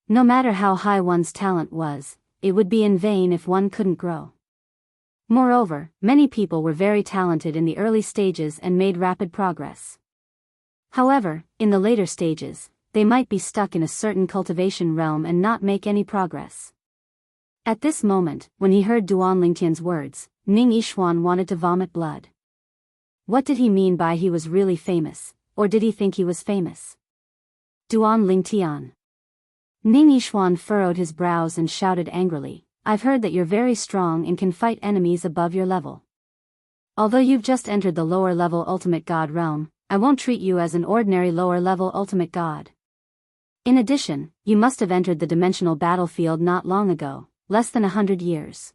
No matter how high one's talent was, it would be in vain if one couldn't grow. Moreover, many people were very talented in the early stages and made rapid progress. However, in the later stages, they might be stuck in a certain cultivation realm and not make any progress. At this moment, when he heard Duan Lingtian's words, Ning Yishuan wanted to vomit blood. What did he mean by he was really famous, or did he think he was famous? Duan Lingtian. Ning Yishuan furrowed his brows and shouted angrily, I've heard that you're very strong and can fight enemies above your level. Although you've just entered the lower-level ultimate god realm, I won't treat you as an ordinary lower-level ultimate god. In addition, you must have entered the dimensional battlefield not long ago, less than 100 years.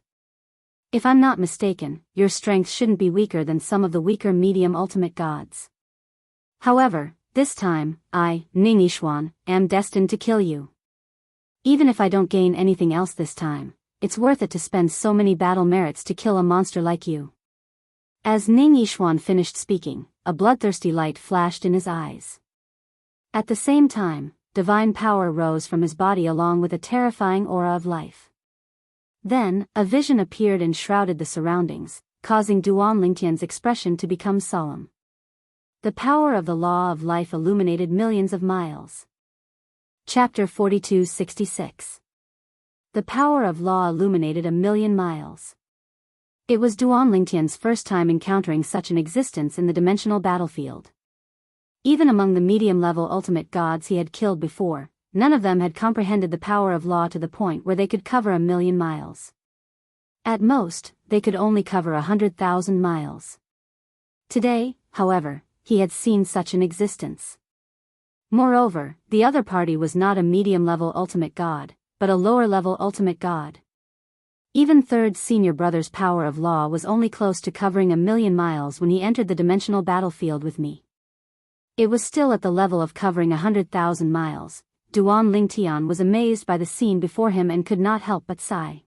If I'm not mistaken, your strength shouldn't be weaker than some of the weaker medium ultimate gods. However, this time, I, Ning Yishuan, am destined to kill you. Even if I don't gain anything else this time, it's worth it to spend so many battle merits to kill a monster like you. As Ning Yishuan finished speaking, a bloodthirsty light flashed in his eyes. At the same time, divine power rose from his body along with a terrifying aura of life. Then, a vision appeared and shrouded the surroundings, causing Duan Lingtian's expression to become solemn. The power of the law of life illuminated millions of miles. Chapter 4266. The power of law illuminated 1,000,000 miles. It was Duan Lingtian's first time encountering such an existence in the dimensional battlefield. Even among the medium-level ultimate gods he had killed before, none of them had comprehended the power of law to the point where they could cover 1,000,000 miles. At most, they could only cover 100,000 miles. Today, however, he had seen such an existence. Moreover, the other party was not a medium-level ultimate god, but a lower-level ultimate god. Even third senior brother's power of law was only close to covering 1,000,000 miles when he entered the dimensional battlefield with me. It was still at the level of covering 100,000 miles. Duan Lingtian was amazed by the scene before him and could not help but sigh.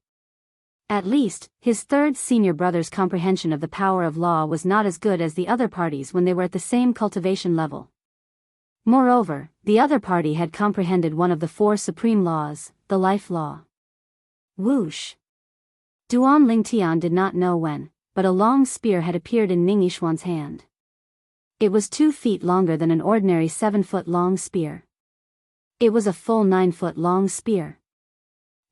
At least, his third senior brother's comprehension of the power of law was not as good as the other parties when they were at the same cultivation level. Moreover, the other party had comprehended one of the 4 supreme laws, the life law. Whoosh! Duan Lingtian did not know when, but a long spear had appeared in Ning Yishuan's hand. It was 2 feet longer than an ordinary 7-foot-long spear. It was a full 9-foot-long spear.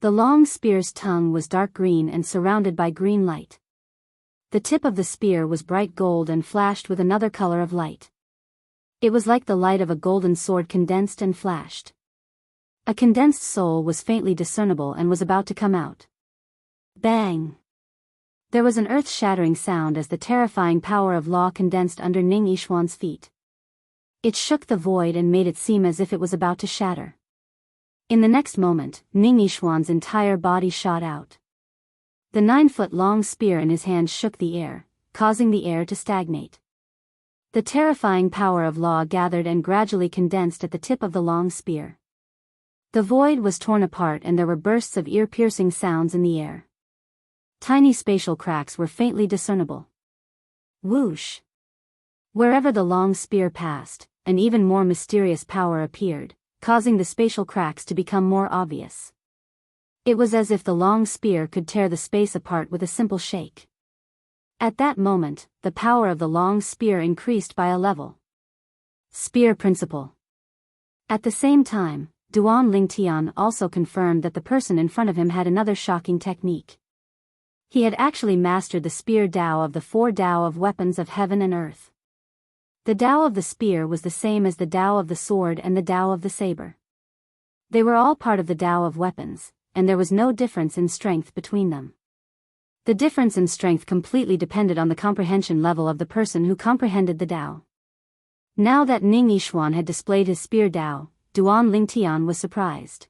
The long spear's tongue was dark green and surrounded by green light. The tip of the spear was bright gold and flashed with another color of light. It was like the light of a golden sword condensed and flashed. A condensed soul was faintly discernible and was about to come out. Bang! There was an earth-shattering sound as the terrifying power of law condensed under Ning Yishuan's feet. It shook the void and made it seem as if it was about to shatter. In the next moment, Ning Yishuan's entire body shot out. The 9-foot-long spear in his hand shook the air, causing the air to stagnate. The terrifying power of law gathered and gradually condensed at the tip of the long spear. The void was torn apart and there were bursts of ear-piercing sounds in the air. Tiny spatial cracks were faintly discernible. Whoosh! Wherever the long spear passed, an even more mysterious power appeared, causing the spatial cracks to become more obvious. It was as if the long spear could tear the space apart with a simple shake. At that moment, the power of the long spear increased by a level. Spear principle. At the same time, Duan Lingtian also confirmed that the person in front of him had another shocking technique. He had actually mastered the spear Dao of the 4 Dao of weapons of heaven and earth. The Dao of the spear was the same as the Dao of the sword and the Dao of the saber. They were all part of the Dao of weapons, and there was no difference in strength between them. The difference in strength completely depended on the comprehension level of the person who comprehended the Dao. Now that Ning Yixuan had displayed his spear Dao, Duan Lingtian was surprised.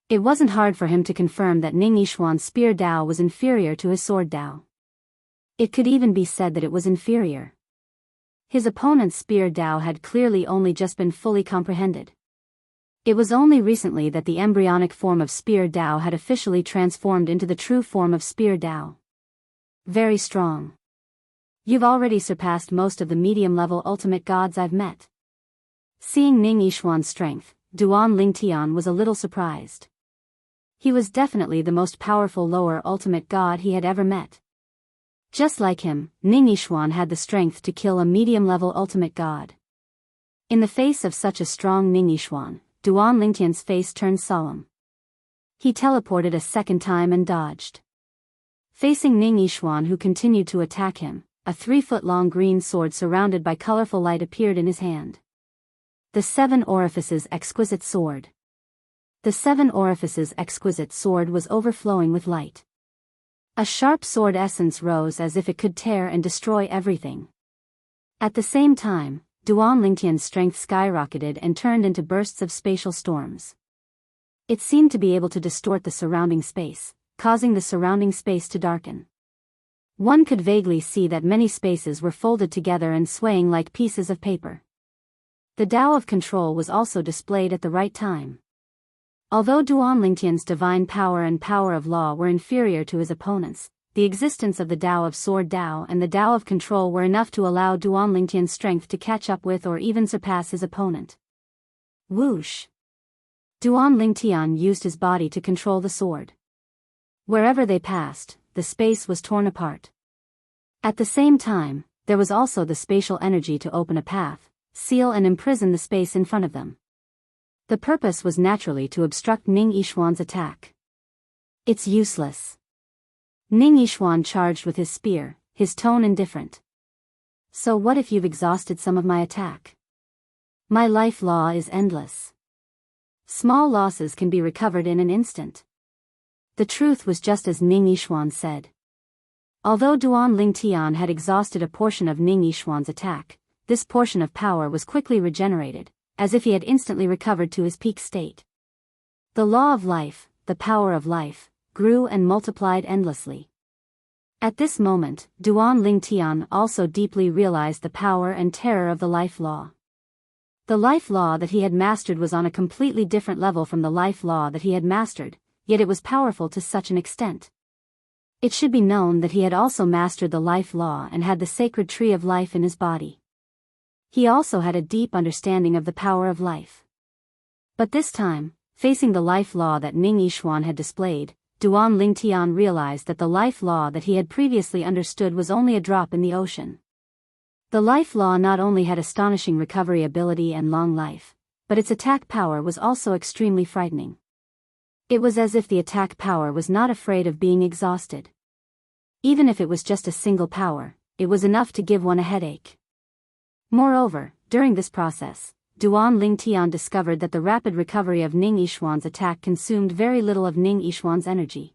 It wasn't hard for him to confirm that Ning Yixuan's spear Dao was inferior to his sword Dao. It could even be said that it was inferior. His opponent's spear Dao had clearly only just been fully comprehended. It was only recently that the embryonic form of spear Dao had officially transformed into the true form of spear Dao. Very strong. You've already surpassed most of the medium-level ultimate gods I've met. Seeing Ning Yixuan's strength, Duan Lingtian was a little surprised. He was definitely the most powerful lower ultimate god he had ever met. Just like him, Ning Yixuan had the strength to kill a medium-level ultimate god. In the face of such a strong Ning Yixuan, Duan Lingtian's face turned solemn. He teleported a second time and dodged. Facing Ning Yixuan, who continued to attack him, a 3-foot-long green sword surrounded by colorful light appeared in his hand. The 7 Orifices Exquisite Sword. The 7 Orifices Exquisite Sword was overflowing with light. A sharp sword essence rose as if it could tear and destroy everything. At the same time, Duan Lingtian's strength skyrocketed and turned into bursts of spatial storms. It seemed to be able to distort the surrounding space, causing the surrounding space to darken. One could vaguely see that many spaces were folded together and swaying like pieces of paper. The Dao of control was also displayed at the right time. Although Duan Lingtian's divine power and power of law were inferior to his opponents, the existence of the Dao of Sword Dao and the Dao of Control were enough to allow Duan Lingtian's strength to catch up with or even surpass his opponent. Whoosh! Duan Lingtian used his body to control the sword. Wherever they passed, the space was torn apart. At the same time, there was also the spatial energy to open a path, seal and imprison the space in front of them. The purpose was naturally to obstruct Ning Yixuan's attack. It's useless. Ning Yixuan charged with his spear, his tone indifferent. So what if you've exhausted some of my attack? My life law is endless. Small losses can be recovered in an instant. The truth was just as Ning Yixuan said. Although Duan Lingtian had exhausted a portion of Ning Yixuan's attack, this portion of power was quickly regenerated, as if he had instantly recovered to his peak state. The law of life, the power of life, grew and multiplied endlessly. At this moment, Duan Lingtian also deeply realized the power and terror of the life law. The life law that he had mastered was on a completely different level from the life law that he had mastered, yet it was powerful to such an extent. It should be known that he had also mastered the life law and had the sacred tree of life in his body. He also had a deep understanding of the power of life. But this time, facing the life law that Ning Yixuan had displayed, Duan Lingtian realized that the life law that he had previously understood was only a drop in the ocean. The life law not only had astonishing recovery ability and long life, but its attack power was also extremely frightening. It was as if the attack power was not afraid of being exhausted. Even if it was just a single power, it was enough to give one a headache. Moreover, during this process, Duan Lingtian discovered that the rapid recovery of Ning Yixuan's attack consumed very little of Ning Yixuan's energy.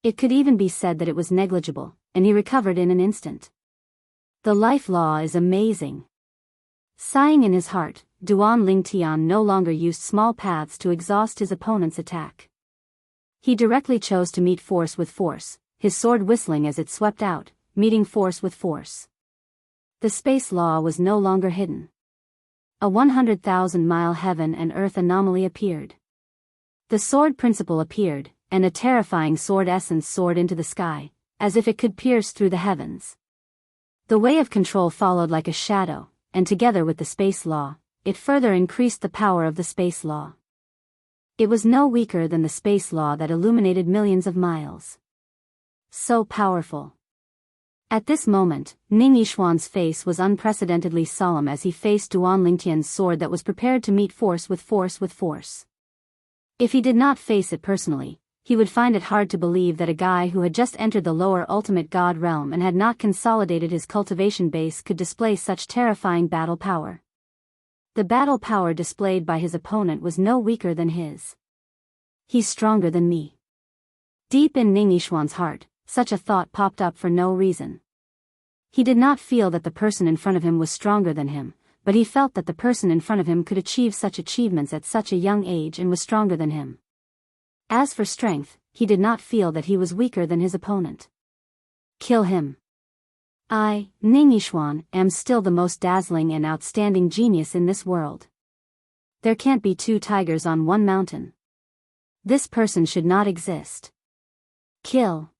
It could even be said that it was negligible, and he recovered in an instant. The life law is amazing. Sighing in his heart, Duan Lingtian no longer used small paths to exhaust his opponent's attack. He directly chose to meet force with force, his sword whistling as it swept out, meeting force with force. The space law was no longer hidden. A 100,000-mile heaven and earth anomaly appeared. The sword principle appeared, and a terrifying sword essence soared into the sky, as if it could pierce through the heavens. The way of control followed like a shadow, and together with the space law, it further increased the power of the space law. It was no weaker than the space law that illuminated millions of miles. So powerful. At this moment, Ning Yishuan's face was unprecedentedly solemn as he faced Duan Lingtian's sword that was prepared to meet force with force with force. If he did not face it personally, he would find it hard to believe that a guy who had just entered the lower ultimate god realm and had not consolidated his cultivation base could display such terrifying battle power. The battle power displayed by his opponent was no weaker than his. He's stronger than me. Deep in Ning Yishuan's heart, such a thought popped up for no reason. He did not feel that the person in front of him was stronger than him, but he felt that the person in front of him could achieve such achievements at such a young age and was stronger than him. As for strength, he did not feel that he was weaker than his opponent. Kill him. I, Ning Yishuan, am still the most dazzling and outstanding genius in this world. There can't be two tigers on one mountain. This person should not exist. Kill.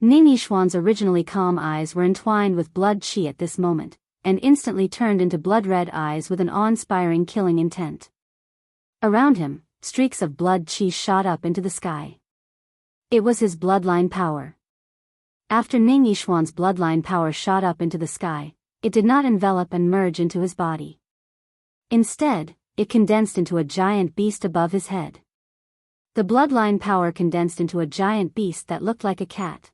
Ning Yishuan's originally calm eyes were entwined with blood qi at this moment, and instantly turned into blood-red eyes with an awe-inspiring killing intent. Around him, streaks of blood qi shot up into the sky. It was his bloodline power. After Ning Yishuan's bloodline power shot up into the sky, it did not envelop and merge into his body. Instead, it condensed into a giant beast above his head. The bloodline power condensed into a giant beast that looked like a cat.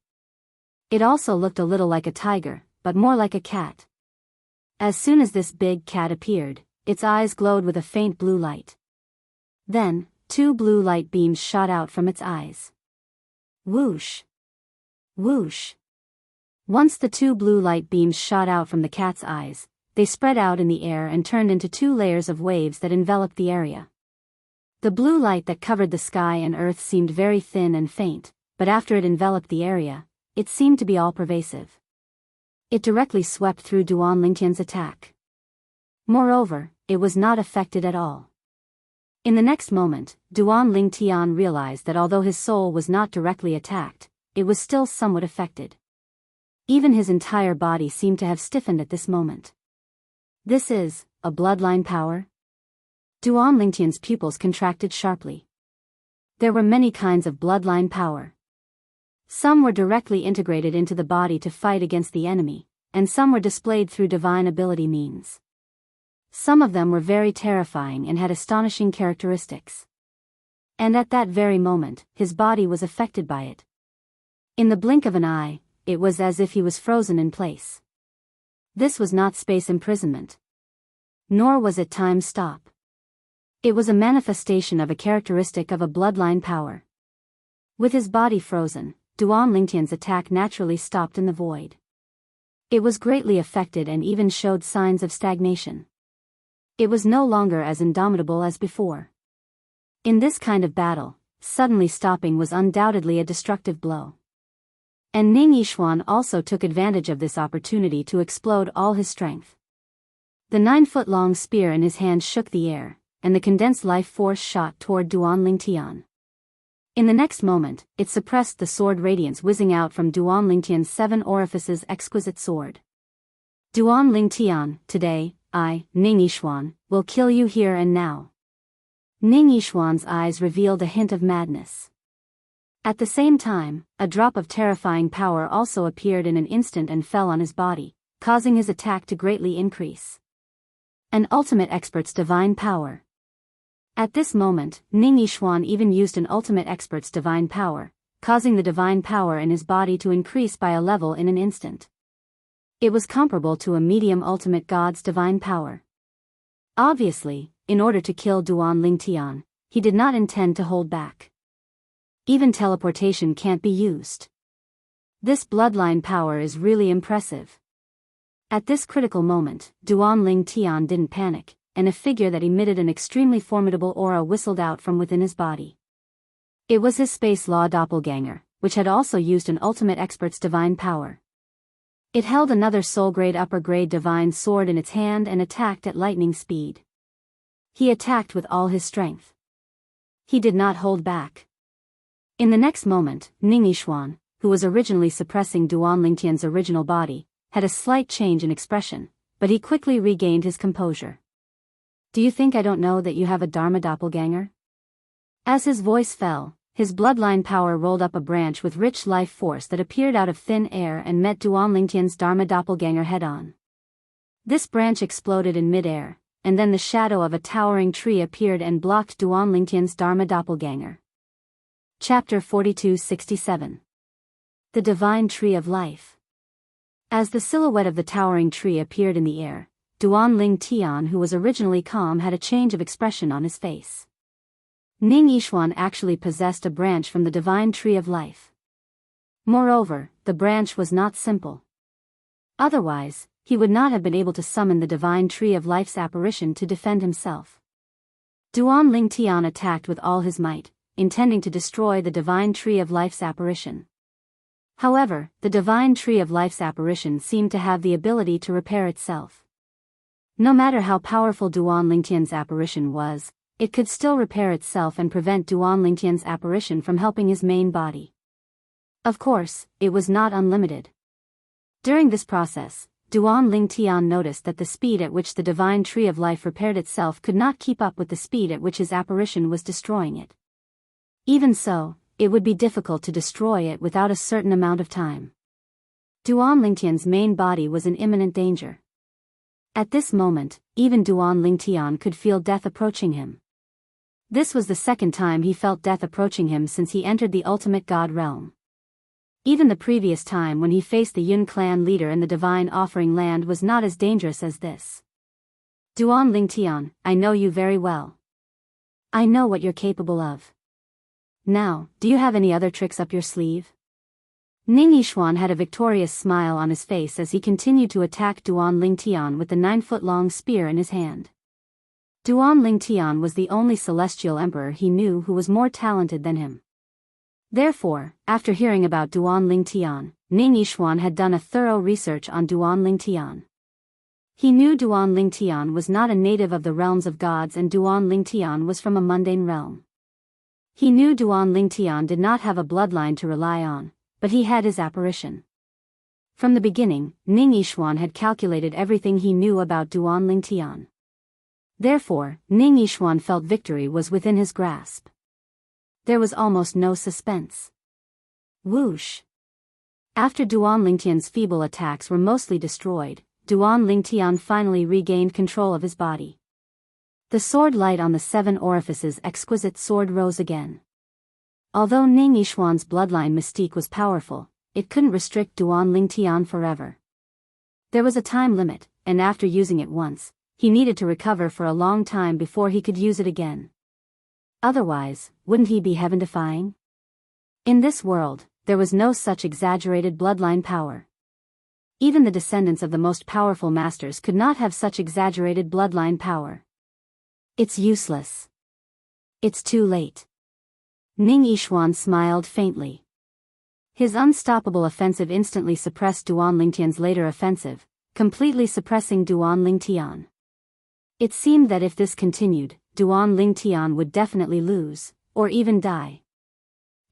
It also looked a little like a tiger, but more like a cat. As soon as this big cat appeared, its eyes glowed with a faint blue light. Then, two blue light beams shot out from its eyes. Whoosh! Whoosh! Once the two blue light beams shot out from the cat's eyes, they spread out in the air and turned into two layers of waves that enveloped the area. The blue light that covered the sky and earth seemed very thin and faint, but after it enveloped the area, it seemed to be all-pervasive. It directly swept through Duan Lingtian's attack. Moreover, it was not affected at all. In the next moment, Duan Lingtian realized that although his soul was not directly attacked, it was still somewhat affected. Even his entire body seemed to have stiffened at this moment. This is a bloodline power? Duan Lingtian's pupils contracted sharply. There were many kinds of bloodline power. Some were directly integrated into the body to fight against the enemy, and some were displayed through divine ability means. Some of them were very terrifying and had astonishing characteristics. And at that very moment, his body was affected by it. In the blink of an eye, it was as if he was frozen in place. This was not space imprisonment. Nor was it time stop. It was a manifestation of a characteristic of a bloodline power. With his body frozen, Duan Lingtian's attack naturally stopped in the void. It was greatly affected and even showed signs of stagnation. It was no longer as indomitable as before. In this kind of battle, suddenly stopping was undoubtedly a destructive blow. And Ning Yishuan also took advantage of this opportunity to explode all his strength. The 9-foot-long spear in his hand shook the air, and the condensed life force shot toward Duan Lingtian. In the next moment, it suppressed the sword radiance whizzing out from Duan Lingtian's 7 orifices exquisite sword. Duan Lingtian, today, I, Ning Yishuan, will kill you here and now. Ning Yishuan's eyes revealed a hint of madness. At the same time, a drop of terrifying power also appeared in an instant and fell on his body, causing his attack to greatly increase. An ultimate expert's divine power. At this moment, Ning Yishuan even used an ultimate expert's divine power, causing the divine power in his body to increase by a level in an instant. It was comparable to a medium ultimate god's divine power. Obviously, in order to kill Duan Lingtian, he did not intend to hold back. Even teleportation can't be used. This bloodline power is really impressive. At this critical moment, Duan Lingtian didn't panic, and a figure that emitted an extremely formidable aura whistled out from within his body. It was his space law doppelganger, which had also used an ultimate expert's divine power. It held another soul-grade upper-grade divine sword in its hand and attacked at lightning speed. He attacked with all his strength. He did not hold back. In the next moment, Ning Yishuan, who was originally suppressing Duan Lingtian's original body, had a slight change in expression, but he quickly regained his composure. Do you think I don't know that you have a Dharma doppelganger? As his voice fell, his bloodline power rolled up a branch with rich life force that appeared out of thin air and met Duan Lingtian's Dharma doppelganger head-on. This branch exploded in mid-air, and then the shadow of a towering tree appeared and blocked Duan Lingtian's Dharma doppelganger. Chapter 4267. The Divine Tree of Life. As the silhouette of the towering tree appeared in the air, Duan Lingtian, who was originally calm, had a change of expression on his face. Ning Yixuan actually possessed a branch from the Divine Tree of Life. Moreover, the branch was not simple. Otherwise, he would not have been able to summon the Divine Tree of Life's apparition to defend himself. Duan Lingtian attacked with all his might, intending to destroy the Divine Tree of Life's apparition. However, the Divine Tree of Life's apparition seemed to have the ability to repair itself. No matter how powerful Duan Lingtian's apparition was, it could still repair itself and prevent Duan Lingtian's apparition from helping his main body. Of course, it was not unlimited. During this process, Duan Lingtian noticed that the speed at which the Divine Tree of Life repaired itself could not keep up with the speed at which his apparition was destroying it. Even so, it would be difficult to destroy it without a certain amount of time. Duan Lingtian's main body was in imminent danger. At this moment, even Duan Lingtian could feel death approaching him. This was the second time he felt death approaching him since he entered the ultimate god realm. Even the previous time when he faced the Yun clan leader in the Divine Offering Land was not as dangerous as this. Duan Lingtian, I know you very well. I know what you're capable of. Now, do you have any other tricks up your sleeve? Ning Yixuan had a victorious smile on his face as he continued to attack Duan Lingtian with the 9-foot-long spear in his hand. Duan Lingtian was the only celestial emperor he knew who was more talented than him. Therefore, after hearing about Duan Lingtian, Ning Yixuan had done a thorough research on Duan Lingtian. He knew Duan Lingtian was not a native of the realms of gods and Duan Lingtian was from a mundane realm. He knew Duan Lingtian did not have a bloodline to rely on, but he had his apparition. From the beginning, Ning Yixuan had calculated everything he knew about Duan Lingtian. Therefore, Ning Yixuan felt victory was within his grasp. There was almost no suspense. Whoosh! After Duan Lingtian's feeble attacks were mostly destroyed, Duan Lingtian finally regained control of his body. The sword light on the 7 orifices exquisite sword rose again. Although Ning Yixuan's bloodline mystique was powerful, it couldn't restrict Duan Lingtian forever. There was a time limit, and after using it once, he needed to recover for a long time before he could use it again. Otherwise, wouldn't he be heaven-defying? In this world, there was no such exaggerated bloodline power. Even the descendants of the most powerful masters could not have such exaggerated bloodline power. It's useless. It's too late. Ning Yixuan smiled faintly. His unstoppable offensive instantly suppressed Duan Lingtian's later offensive, completely suppressing Duan Lingtian. It seemed that if this continued, Duan Lingtian would definitely lose, or even die.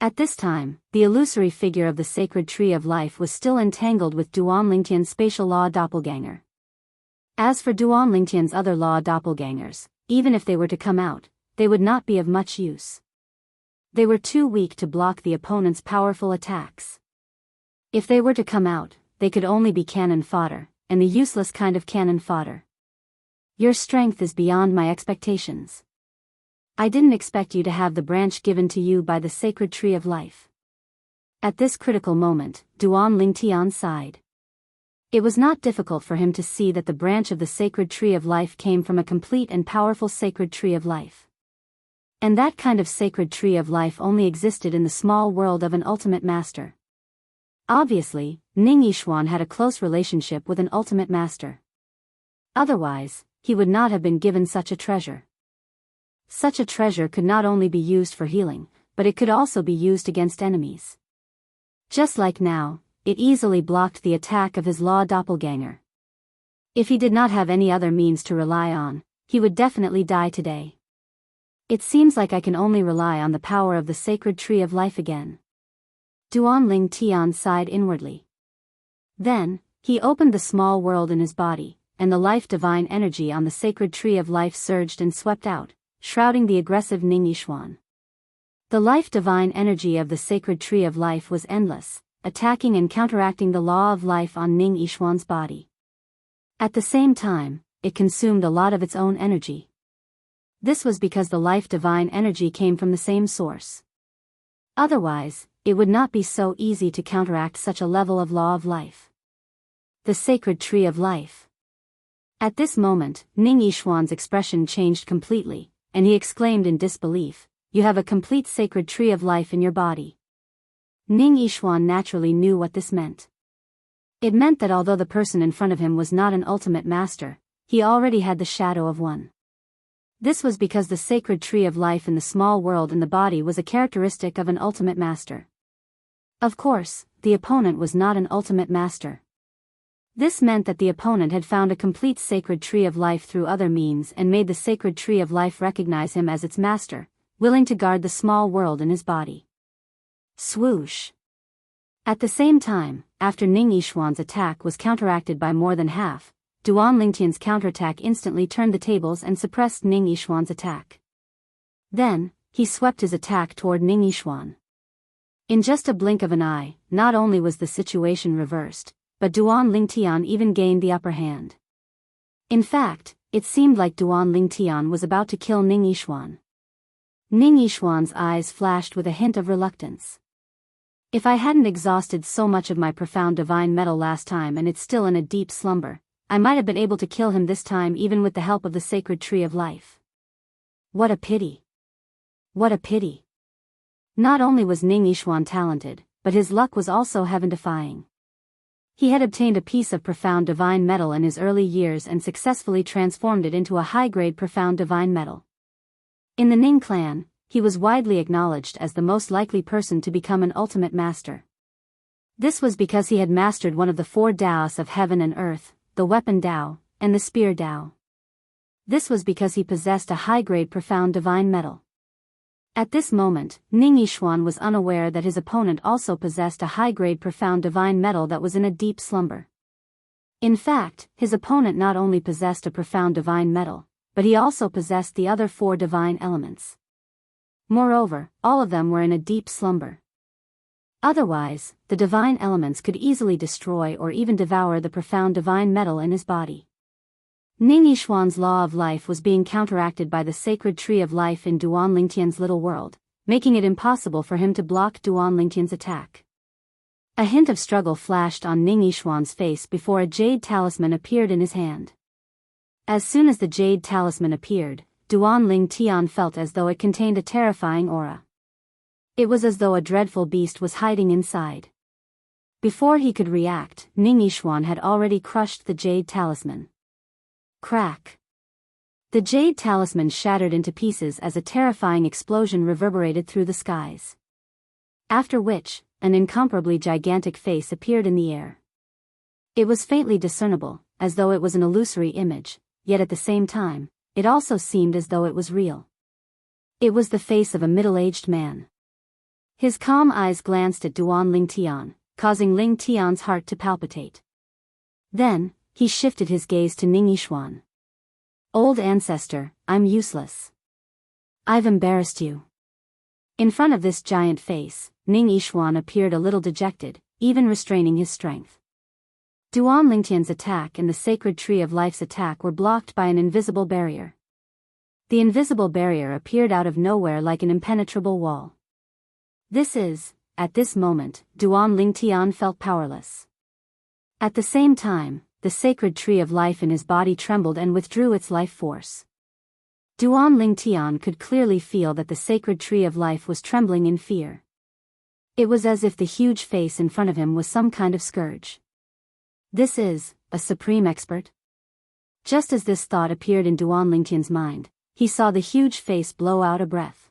At this time, the illusory figure of the sacred tree of life was still entangled with Duan Lingtian's spatial law doppelganger. As for Duan Lingtian's other law doppelgangers, even if they were to come out, they would not be of much use. They were too weak to block the opponent's powerful attacks. If they were to come out, they could only be cannon fodder, and the useless kind of cannon fodder. Your strength is beyond my expectations. I didn't expect you to have the branch given to you by the sacred tree of life. At this critical moment, Duan Lingtian sighed. It was not difficult for him to see that the branch of the sacred tree of life came from a complete and powerful sacred tree of life. And that kind of sacred tree of life only existed in the small world of an ultimate master. Obviously, Ning Yixuan had a close relationship with an ultimate master. Otherwise, he would not have been given such a treasure. Such a treasure could not only be used for healing, but it could also be used against enemies. Just like now, it easily blocked the attack of his law doppelganger. If he did not have any other means to rely on, he would definitely die today. It seems like I can only rely on the power of the sacred tree of life again. Duan Lingtian sighed inwardly. Then, he opened the small world in his body, and the life-divine energy on the sacred tree of life surged and swept out, shrouding the aggressive Ning Yixuan. The life divine energy of the sacred tree of life was endless, attacking and counteracting the law of life on Ning Yixuan's body. At the same time, it consumed a lot of its own energy. This was because the life divine energy came from the same source. Otherwise, it would not be so easy to counteract such a level of law of life. The sacred tree of life. At this moment, Ning Yixuan's expression changed completely, and he exclaimed in disbelief, "You have a complete sacred tree of life in your body." Ning Yixuan naturally knew what this meant. It meant that although the person in front of him was not an ultimate master, he already had the shadow of one. This was because the sacred tree of life in the small world in the body was a characteristic of an ultimate master. Of course, the opponent was not an ultimate master. This meant that the opponent had found a complete sacred tree of life through other means and made the sacred tree of life recognize him as its master, willing to guard the small world in his body. Swoosh! At the same time, after Ning Yixuan's attack was counteracted by more than half, Duan Lingtian's counterattack instantly turned the tables and suppressed Ning Yixuan's attack. Then, he swept his attack toward Ning Yixuan. In just a blink of an eye, not only was the situation reversed, but Duan Lingtian even gained the upper hand. In fact, it seemed like Duan Lingtian was about to kill Ning Yixuan. Ning Yixuan's eyes flashed with a hint of reluctance. If I hadn't exhausted so much of my profound divine metal last time and it's still in a deep slumber, I might have been able to kill him this time even with the help of the sacred tree of life. What a pity. What a pity. Not only was Ning Yixuan talented, but his luck was also heaven-defying. He had obtained a piece of profound divine metal in his early years and successfully transformed it into a high-grade profound divine metal. In the Ning clan, he was widely acknowledged as the most likely person to become an ultimate master. This was because he had mastered one of the 4 Daoists of heaven and earth, the weapon Dao, and the spear Dao. This was because he possessed a high-grade profound divine metal. At this moment, Ning Yixuan was unaware that his opponent also possessed a high-grade profound divine metal that was in a deep slumber. In fact, his opponent not only possessed a profound divine metal, but he also possessed the other 4 divine elements. Moreover, all of them were in a deep slumber. Otherwise, the divine elements could easily destroy or even devour the profound divine metal in his body. Ning Yixuan's law of life was being counteracted by the sacred tree of life in Duan Lingtian's little world, making it impossible for him to block Duan Lingtian's attack. A hint of struggle flashed on Ning Yixuan's face before a jade talisman appeared in his hand. As soon as the jade talisman appeared, Duan Lingtian felt as though it contained a terrifying aura. It was as though a dreadful beast was hiding inside. Before he could react, Ning Yixuan had already crushed the jade talisman. Crack! The jade talisman shattered into pieces as a terrifying explosion reverberated through the skies. After which, an incomparably gigantic face appeared in the air. It was faintly discernible, as though it was an illusory image, yet at the same time, it also seemed as though it was real. It was the face of a middle-aged man. His calm eyes glanced at Duan Lingtian, causing Lingtian's heart to palpitate. Then, he shifted his gaze to Ning Yixuan. "Old ancestor, I'm useless. I've embarrassed you." In front of this giant face, Ning Yixuan appeared a little dejected, even restraining his strength. Duan Lingtian's attack and the sacred tree of life's attack were blocked by an invisible barrier. The invisible barrier appeared out of nowhere like an impenetrable wall. At this moment, Duan Lingtian felt powerless. At the same time, the sacred tree of life in his body trembled and withdrew its life force. Duan Lingtian could clearly feel that the sacred tree of life was trembling in fear. It was as if the huge face in front of him was some kind of scourge. This is a supreme expert? Just as this thought appeared in Duan Lingtian's mind, he saw the huge face blow out a breath.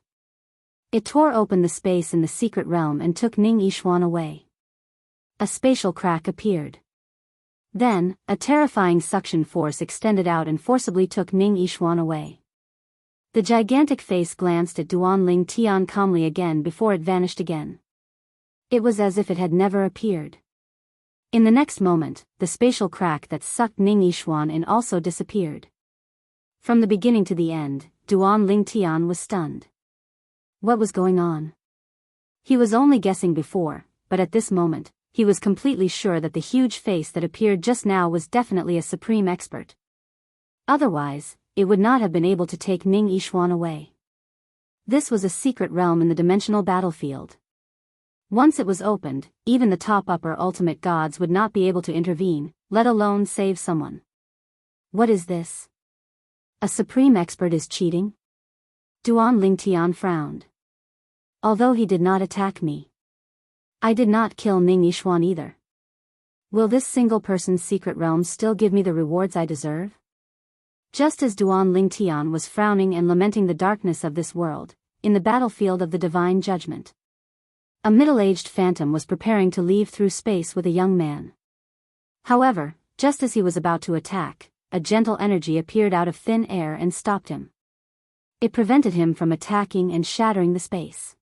It tore open the space in the secret realm and took Ning Yixuan away. A spatial crack appeared. Then, a terrifying suction force extended out and forcibly took Ning Yixuan away. The gigantic face glanced at Duan Lingtian calmly again before it vanished again. It was as if it had never appeared. In the next moment, the spatial crack that sucked Ning Yixuan in also disappeared. From the beginning to the end, Duan Lingtian was stunned. What was going on? He was only guessing before, but at this moment, he was completely sure that the huge face that appeared just now was definitely a supreme expert. Otherwise, it would not have been able to take Ning Yixuan away. This was a secret realm in the dimensional battlefield. Once it was opened, even the top upper ultimate gods would not be able to intervene, let alone save someone. What is this? A supreme expert is cheating? Duan Lingtian frowned. Although he did not attack me, I did not kill Ning Yixuan either. Will this single person's secret realm still give me the rewards I deserve? Just as Duan Lingtian was frowning and lamenting the darkness of this world, in the battlefield of the divine judgment, a middle-aged phantom was preparing to leave through space with a young man. However, just as he was about to attack, a gentle energy appeared out of thin air and stopped him. It prevented him from attacking and shattering the space.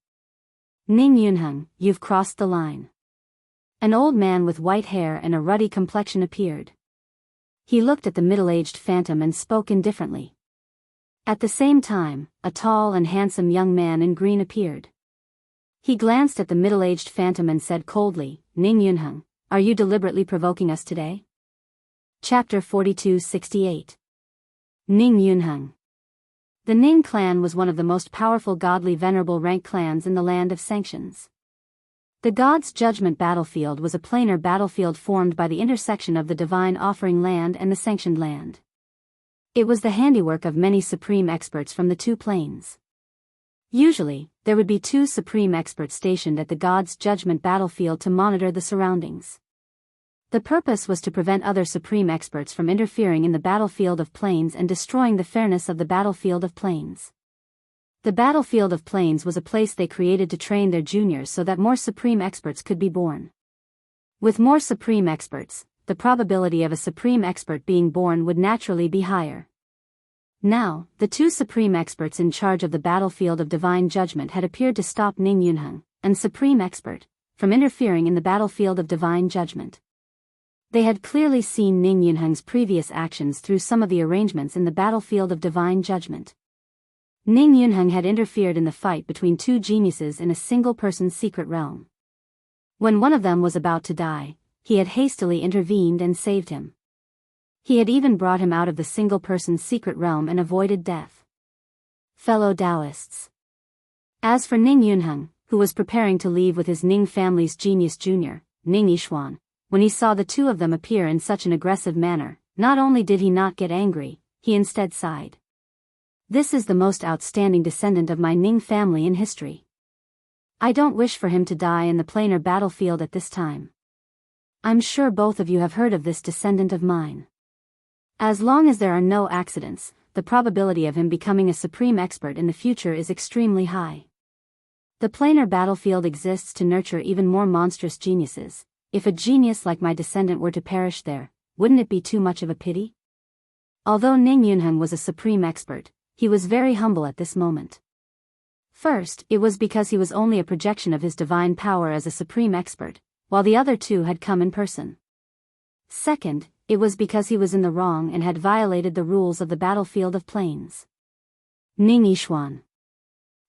Ning Yunheng, you've crossed the line. An old man with white hair and a ruddy complexion appeared. He looked at the middle-aged phantom and spoke indifferently. At the same time, a tall and handsome young man in green appeared. He glanced at the middle-aged phantom and said coldly, Ning Yunheng, are you deliberately provoking us today? Chapter 42-68. Ning Yunheng. The Ning clan was one of the most powerful godly venerable rank clans in the land of sanctions. The God's Judgment battlefield was a planar battlefield formed by the intersection of the divine offering land and the sanctioned land. It was the handiwork of many supreme experts from the two planes. Usually, there would be two supreme experts stationed at the God's Judgment battlefield to monitor the surroundings. The purpose was to prevent other supreme experts from interfering in the battlefield of planes and destroying the fairness of the battlefield of planes. The battlefield of planes was a place they created to train their juniors so that more supreme experts could be born. With more supreme experts, the probability of a supreme expert being born would naturally be higher. Now, the two supreme experts in charge of the battlefield of divine judgment had appeared to stop Ning Yunheng, and supreme expert, from interfering in the battlefield of divine judgment. They had clearly seen Ning Yunheng's previous actions through some of the arrangements in the battlefield of divine judgment. Ning Yunheng had interfered in the fight between two geniuses in a single person's secret realm. When one of them was about to die, he had hastily intervened and saved him. He had even brought him out of the single person's secret realm and avoided death. Fellow Daoists. As for Ning Yunheng, who was preparing to leave with his Ning family's genius junior, Ning Yixuan, when he saw the two of them appear in such an aggressive manner, not only did he not get angry, he instead sighed. This is the most outstanding descendant of my Ning family in history. I don't wish for him to die in the planar battlefield at this time. I'm sure both of you have heard of this descendant of mine. As long as there are no accidents, the probability of him becoming a supreme expert in the future is extremely high. The planar battlefield exists to nurture even more monstrous geniuses. If a genius like my descendant were to perish there, wouldn't it be too much of a pity? Although Ning Yunheng was a supreme expert, he was very humble at this moment. First, it was because he was only a projection of his divine power as a supreme expert, while the other two had come in person. Second, it was because he was in the wrong and had violated the rules of the battlefield of planes. Ning Yixuan.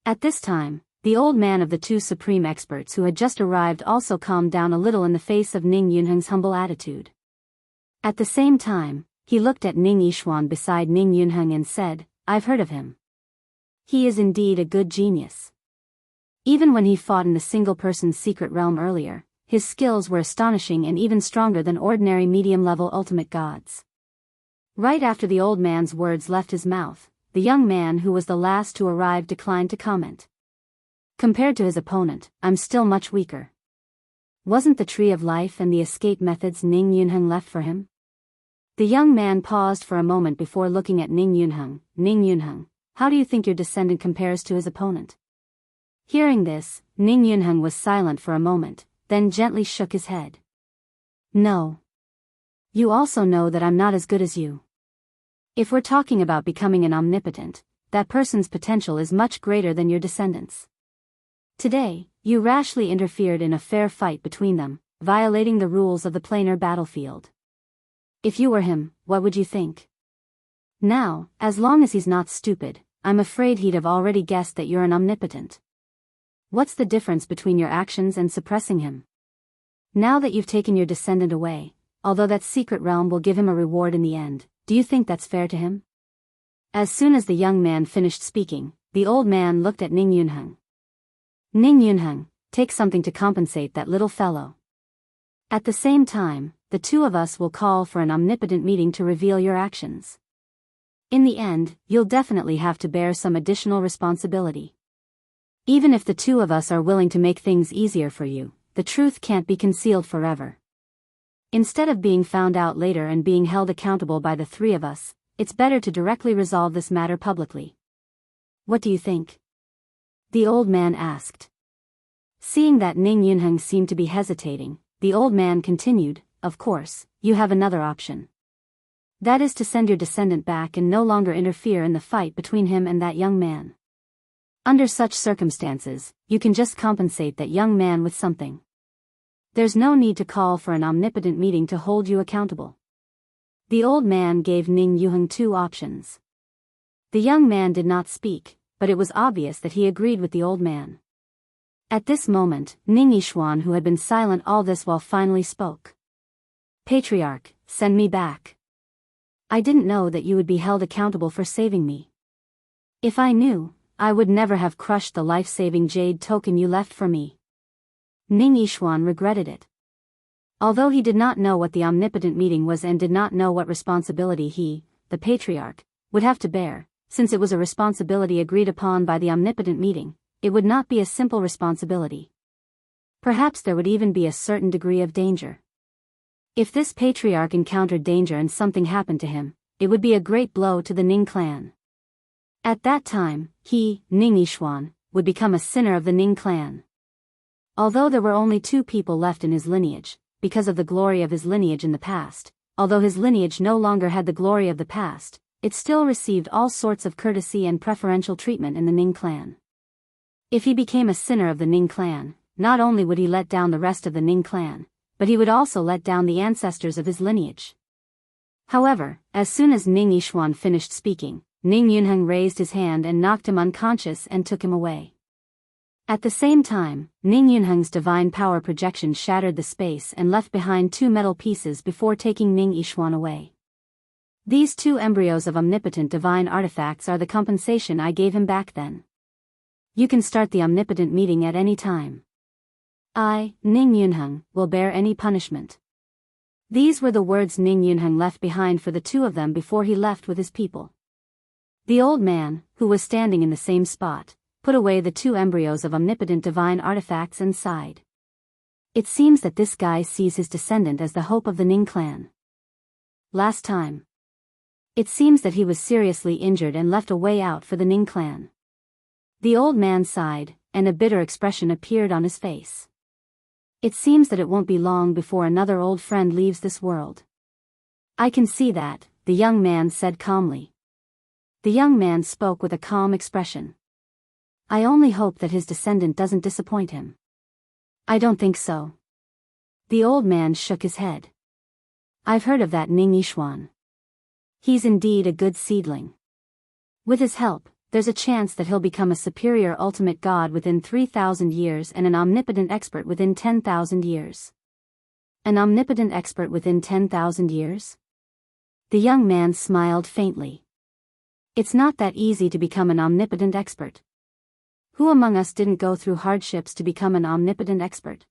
At this time, the old man of the two supreme experts who had just arrived also calmed down a little in the face of Ning Yunheng's humble attitude. At the same time, he looked at Ning Yixuan beside Ning Yunheng and said, I've heard of him. He is indeed a good genius. Even when he fought in the single-person's secret realm earlier, his skills were astonishing and even stronger than ordinary medium-level ultimate gods. Right after the old man's words left his mouth, the young man who was the last to arrive declined to comment. Compared to his opponent, I'm still much weaker. Wasn't the Tree of Life and the escape methods Ning Yunheng left for him? The young man paused for a moment before looking at Ning Yunheng. Ning Yunheng, how do you think your descendant compares to his opponent? Hearing this, Ning Yunheng was silent for a moment, then gently shook his head. No. You also know that I'm not as good as you. If we're talking about becoming an omnipotent, that person's potential is much greater than your descendant's. Today, you rashly interfered in a fair fight between them, violating the rules of the planar battlefield. If you were him, what would you think? Now, as long as he's not stupid, I'm afraid he'd have already guessed that you're an omnipotent. What's the difference between your actions and suppressing him? Now that you've taken your descendant away, although that secret realm will give him a reward in the end, do you think that's fair to him? As soon as the young man finished speaking, the old man looked at Ning Yunheng. Ning Yunheng, take something to compensate that little fellow. At the same time, the two of us will call for an omnipotent meeting to reveal your actions. In the end, you'll definitely have to bear some additional responsibility. Even if the two of us are willing to make things easier for you, the truth can't be concealed forever. Instead of being found out later and being held accountable by the three of us, it's better to directly resolve this matter publicly. What do you think? The old man asked. Seeing that Ning Yunheng seemed to be hesitating, the old man continued, of course, you have another option. That is to send your descendant back and no longer interfere in the fight between him and that young man. Under such circumstances, you can just compensate that young man with something. There's no need to call for an omnipotent meeting to hold you accountable. The old man gave Ning Yunheng two options. The young man did not speak, but it was obvious that he agreed with the old man. At this moment, Ning Yishuan, who had been silent all this while, finally spoke. Patriarch, send me back. I didn't know that you would be held accountable for saving me. If I knew, I would never have crushed the life-saving jade token you left for me. Ning Yishuan regretted it. Although he did not know what the omnipotent meeting was and did not know what responsibility he, the patriarch, would have to bear, since it was a responsibility agreed upon by the omnipotent meeting, it would not be a simple responsibility. Perhaps there would even be a certain degree of danger. If this patriarch encountered danger and something happened to him, it would be a great blow to the Ning clan. At that time, he, Ning Yishuan, would become a sinner of the Ning clan. Although there were only 2 people left in his lineage, because of the glory of his lineage in the past, although his lineage no longer had the glory of the past, it still received all sorts of courtesy and preferential treatment in the Ning clan. If he became a sinner of the Ning clan, not only would he let down the rest of the Ning clan, but he would also let down the ancestors of his lineage. However, as soon as Ning Yishuan finished speaking, Ning Yunheng raised his hand and knocked him unconscious and took him away. At the same time, Ning Yunheng's divine power projection shattered the space and left behind 2 metal pieces before taking Ning Yishuan away. These 2 embryos of omnipotent divine artifacts are the compensation I gave him back then. You can start the omnipotent meeting at any time. I, Ning Yunheng, will bear any punishment. These were the words Ning Yunheng left behind for the 2 of them before he left with his people. The old man, who was standing in the same spot, put away the 2 embryos of omnipotent divine artifacts and sighed. It seems that this guy sees his descendant as the hope of the Ning clan. Last time. It seems that he was seriously injured and left a way out for the Ning clan. The old man sighed, and a bitter expression appeared on his face. It seems that it won't be long before another old friend leaves this world. I can see that, the young man said calmly. The young man spoke with a calm expression. I only hope that his descendant doesn't disappoint him. I don't think so. The old man shook his head. I've heard of that Ning Yishuan. He's indeed a good seedling. With his help, there's a chance that he'll become a superior ultimate god within 3,000 years and an omnipotent expert within 10,000 years. An omnipotent expert within 10,000 years? The young man smiled faintly. It's not that easy to become an omnipotent expert. Who among us didn't go through hardships to become an omnipotent expert?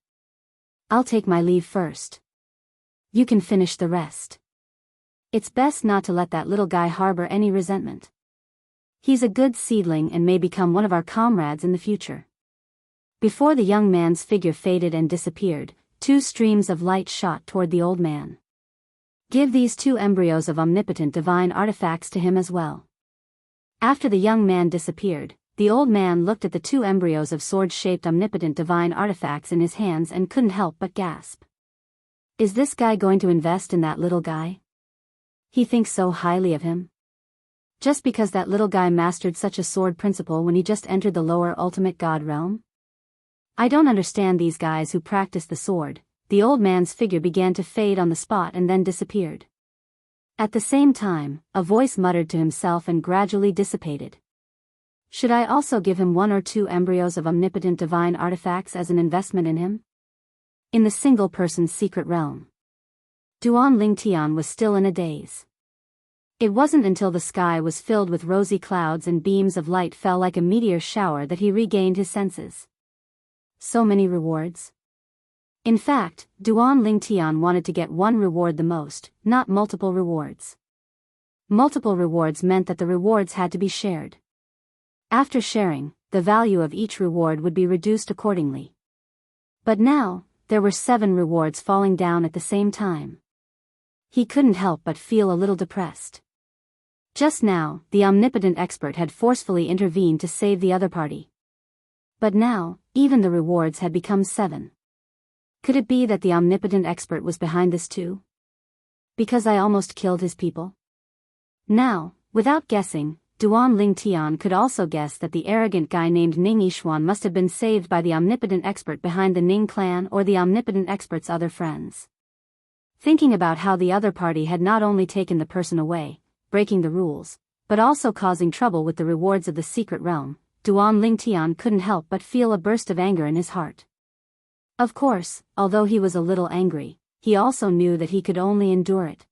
I'll take my leave first. You can finish the rest. It's best not to let that little guy harbor any resentment. He's a good seedling and may become one of our comrades in the future. Before the young man's figure faded and disappeared, 2 streams of light shot toward the old man. Give these 2 embryos of omnipotent divine artifacts to him as well. After the young man disappeared, the old man looked at the 2 embryos of sword-shaped omnipotent divine artifacts in his hands and couldn't help but gasp. Is this guy going to invest in that little guy? He thinks so highly of him? Just because that little guy mastered such a sword principle when he just entered the lower ultimate god realm? I don't understand these guys who practice the sword. The old man's figure began to fade on the spot and then disappeared. At the same time, a voice muttered to himself and gradually dissipated. Should I also give him 1 or 2 embryos of omnipotent divine artifacts as an investment in him? In the single-person's secret realm. Duan Lingtian was still in a daze. It wasn't until the sky was filled with rosy clouds and beams of light fell like a meteor shower that he regained his senses. So many rewards. In fact, Duan Lingtian wanted to get one reward the most, not multiple rewards. Multiple rewards meant that the rewards had to be shared. After sharing, the value of each reward would be reduced accordingly. But now, there were 7 rewards falling down at the same time. He couldn't help but feel a little depressed. Just now, the omnipotent expert had forcefully intervened to save the other party. But now, even the rewards had become 7. Could it be that the omnipotent expert was behind this too? Because I almost killed his people? Now, without guessing, Duan Lingtian could also guess that the arrogant guy named Ning Yishuan must have been saved by the omnipotent expert behind the Ning clan or the omnipotent expert's other friends. Thinking about how the other party had not only taken the person away, breaking the rules, but also causing trouble with the rewards of the secret realm, Duan Lingtian couldn't help but feel a burst of anger in his heart. Of course, although he was a little angry, he also knew that he could only endure it.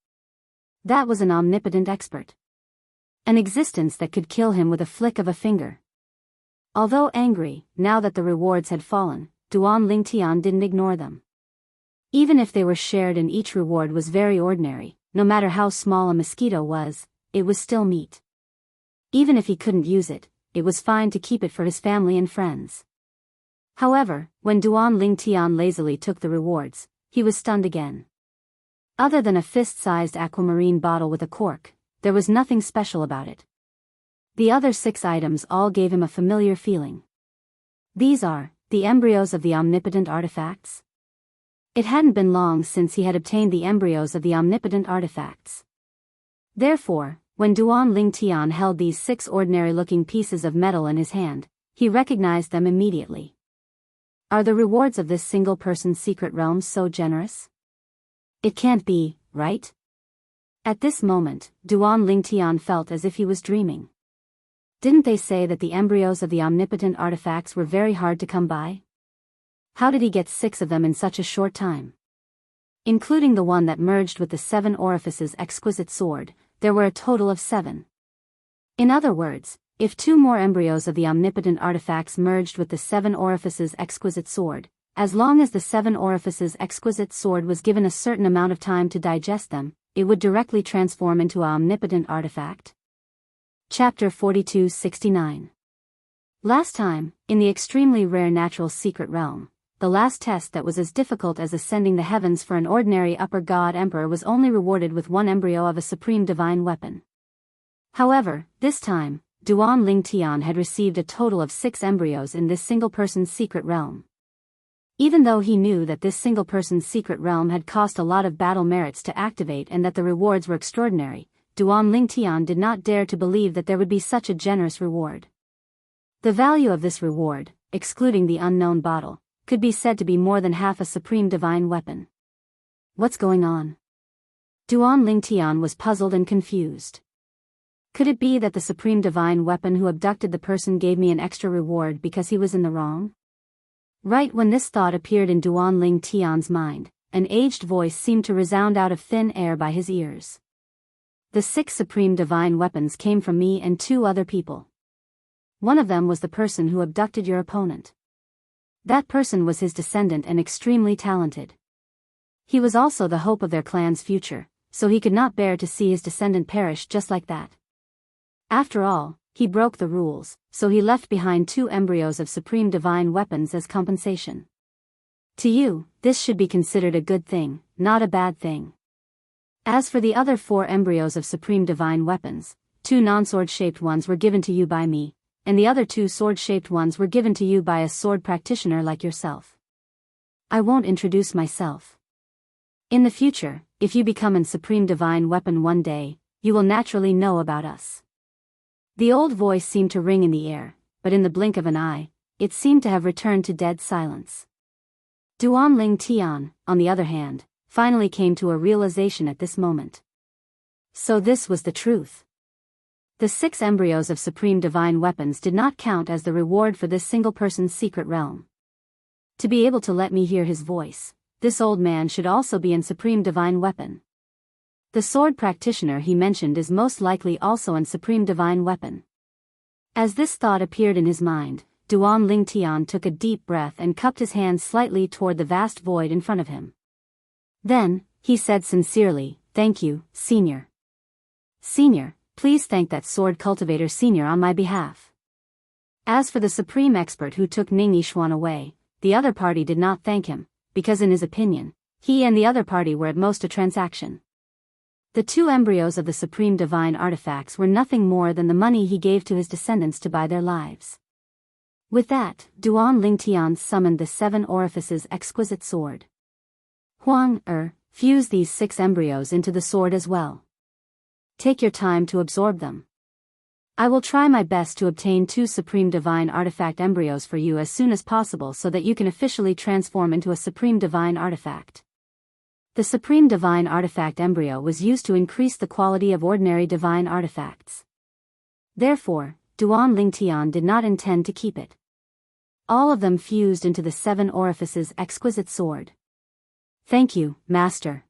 That was an omnipotent expert. An existence that could kill him with a flick of a finger. Although angry, now that the rewards had fallen, Duan Lingtian didn't ignore them. Even if they were shared and each reward was very ordinary, no matter how small a mosquito was, it was still meat. Even if he couldn't use it, it was fine to keep it for his family and friends. However, when Duan Lingtian lazily took the rewards, he was stunned again. Other than a fist-sized aquamarine bottle with a cork, there was nothing special about it. The other 6 items all gave him a familiar feeling. These are the embryos of the omnipotent artifacts. It hadn't been long since he had obtained the embryos of the omnipotent artifacts. Therefore, when Duan Lingtian held these 6 ordinary-looking pieces of metal in his hand, he recognized them immediately. Are the rewards of this single-person's secret realm so generous? It can't be, right? At this moment, Duan Lingtian felt as if he was dreaming. Didn't they say that the embryos of the omnipotent artifacts were very hard to come by? How did he get 6 of them in such a short time? Including the one that merged with the 7 orifices exquisite sword, there were a total of 7. In other words, if 2 more embryos of the omnipotent artifacts merged with the 7 orifices exquisite sword, as long as the 7 orifices exquisite sword was given a certain amount of time to digest them, it would directly transform into an omnipotent artifact. Chapter 4269. Last time, in the extremely rare natural secret realm, the last test that was as difficult as ascending the heavens for an ordinary upper god emperor was only rewarded with 1 embryo of a supreme divine weapon. However, this time, Duan Lingtian had received a total of 6 embryos in this single-person's secret realm. Even though he knew that this single-person's secret realm had cost a lot of battle merits to activate and that the rewards were extraordinary, Duan Lingtian did not dare to believe that there would be such a generous reward. The value of this reward, excluding the unknown bottle, could be said to be more than half a supreme divine weapon. What's going on? Duan Lingtian was puzzled and confused. Could it be that the supreme divine weapon who abducted the person gave me an extra reward because he was in the wrong? Right when this thought appeared in Duan Lingtian's mind, an aged voice seemed to resound out of thin air by his ears. The 6 supreme divine weapons came from me and 2 other people. One of them was the person who abducted your opponent. That person was his descendant and extremely talented. He was also the hope of their clan's future, so he could not bear to see his descendant perish just like that. After all, he broke the rules, so he left behind 2 embryos of supreme divine weapons as compensation. To you, this should be considered a good thing, not a bad thing. As for the other 4 embryos of supreme divine weapons, 2 non-sword-shaped ones were given to you by me, and the other 2 sword-shaped ones were given to you by a sword practitioner like yourself. I won't introduce myself. In the future, if you become a supreme divine weapon one day, you will naturally know about us. The old voice seemed to ring in the air, but in the blink of an eye, it seemed to have returned to dead silence. Duan Lingtian, on the other hand, finally came to a realization at this moment. So this was the truth. The 6 embryos of supreme divine weapons did not count as the reward for this single person's secret realm. To be able to let me hear his voice, this old man should also be in supreme divine weapon. The sword practitioner he mentioned is most likely also in supreme divine weapon. As this thought appeared in his mind, Duan Lingtian took a deep breath and cupped his hands slightly toward the vast void in front of him. Then, he said sincerely, "Thank you, Senior. Senior, please thank that sword cultivator Senior on my behalf." As for the supreme expert who took Ning Yishuan away, the other party did not thank him, because in his opinion, he and the other party were at most a transaction. The 2 embryos of the supreme divine artifacts were nothing more than the money he gave to his descendants to buy their lives. With that, Duan Lingtian summoned the 7 orifices exquisite sword. Huang fuse these 6 embryos into the sword as well. Take your time to absorb them. I will try my best to obtain 2 supreme divine artifact embryos for you as soon as possible so that you can officially transform into a supreme divine artifact. The supreme divine artifact embryo was used to increase the quality of ordinary divine artifacts. Therefore, Duan Lingtian did not intend to keep it. All of them fused into the 7 orifices exquisite sword. Thank you, Master.